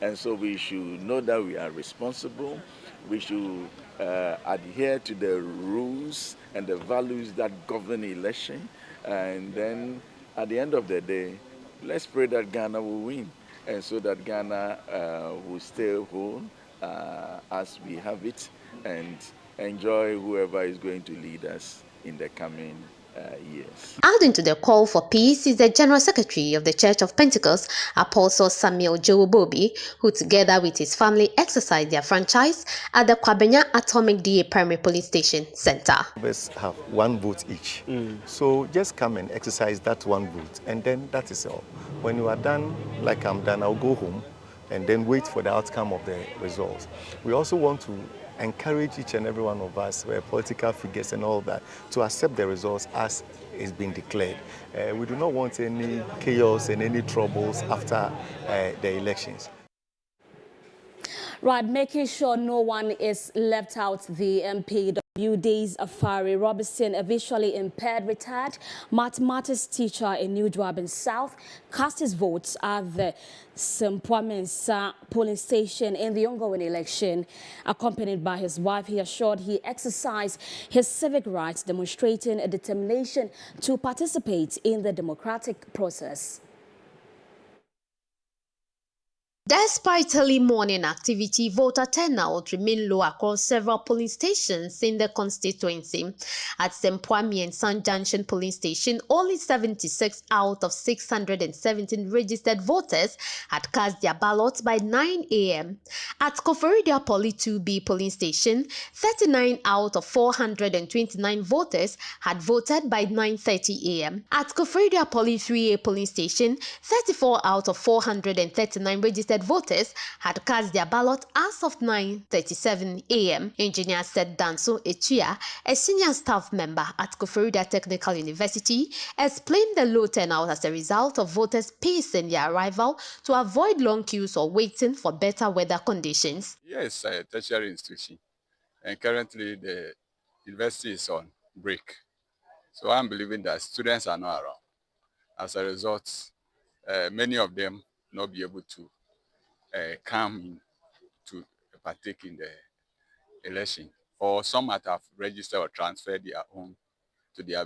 Speaker 5: And so we should know that we are responsible. We should adhere to the rules and the values that govern the election. And then at the end of the day, let's pray that Ghana will win, and so that Ghana will stay whole as we have it, and enjoy whoever is going to lead us in the coming years.
Speaker 3: Adding to the call for peace is the General Secretary of the Church of Pentecost, Apostle Samuel Jowobobi, who together with his family exercised their franchise at the Kwabenya Atomic DA Primary Police Station Center.
Speaker 11: Members have one vote each. So just come and exercise that one vote, and then that is all. When you are done, like I'm done, I'll go home and then wait for the outcome of the results. We also want to encourage each and every one of us, political figures and all that, to accept the results as is being declared. We do not want any chaos and any troubles after the elections.
Speaker 22: Right, making sure no one is left out, the MPW Days Afari Robertson, a visually impaired retired mathematics teacher in New Dwabin South, cast his votes at the Sempwamensa polling station in the ongoing election. Accompanied by his wife, he assured he exercised his civic rights, demonstrating a determination to participate in the democratic process.
Speaker 3: Despite early morning activity, voter turnout remained low across several polling stations in the constituency. At Sempwame and San Junction polling station, only 76 out of 617 registered voters had cast their ballots by 9 a.m. At Koforidua Poly 2B polling station, 39 out of 429 voters had voted by 9:30 a.m. At Koforidua Poly 3A polling station, 34 out of 439 registered voters had cast their ballot as of 9:37 a.m. Engineer said Danso Etua, a senior staff member at Koforidua Technical University, explained the low turnout as a result of voters pacing their arrival to avoid long queues or waiting for better weather conditions.
Speaker 12: Yes, a tertiary institution, and currently the university is on break. So I'm believing that students are not around. As a result, many of them not be able to come in to partake in the election, or some might have registered or transferred their own to their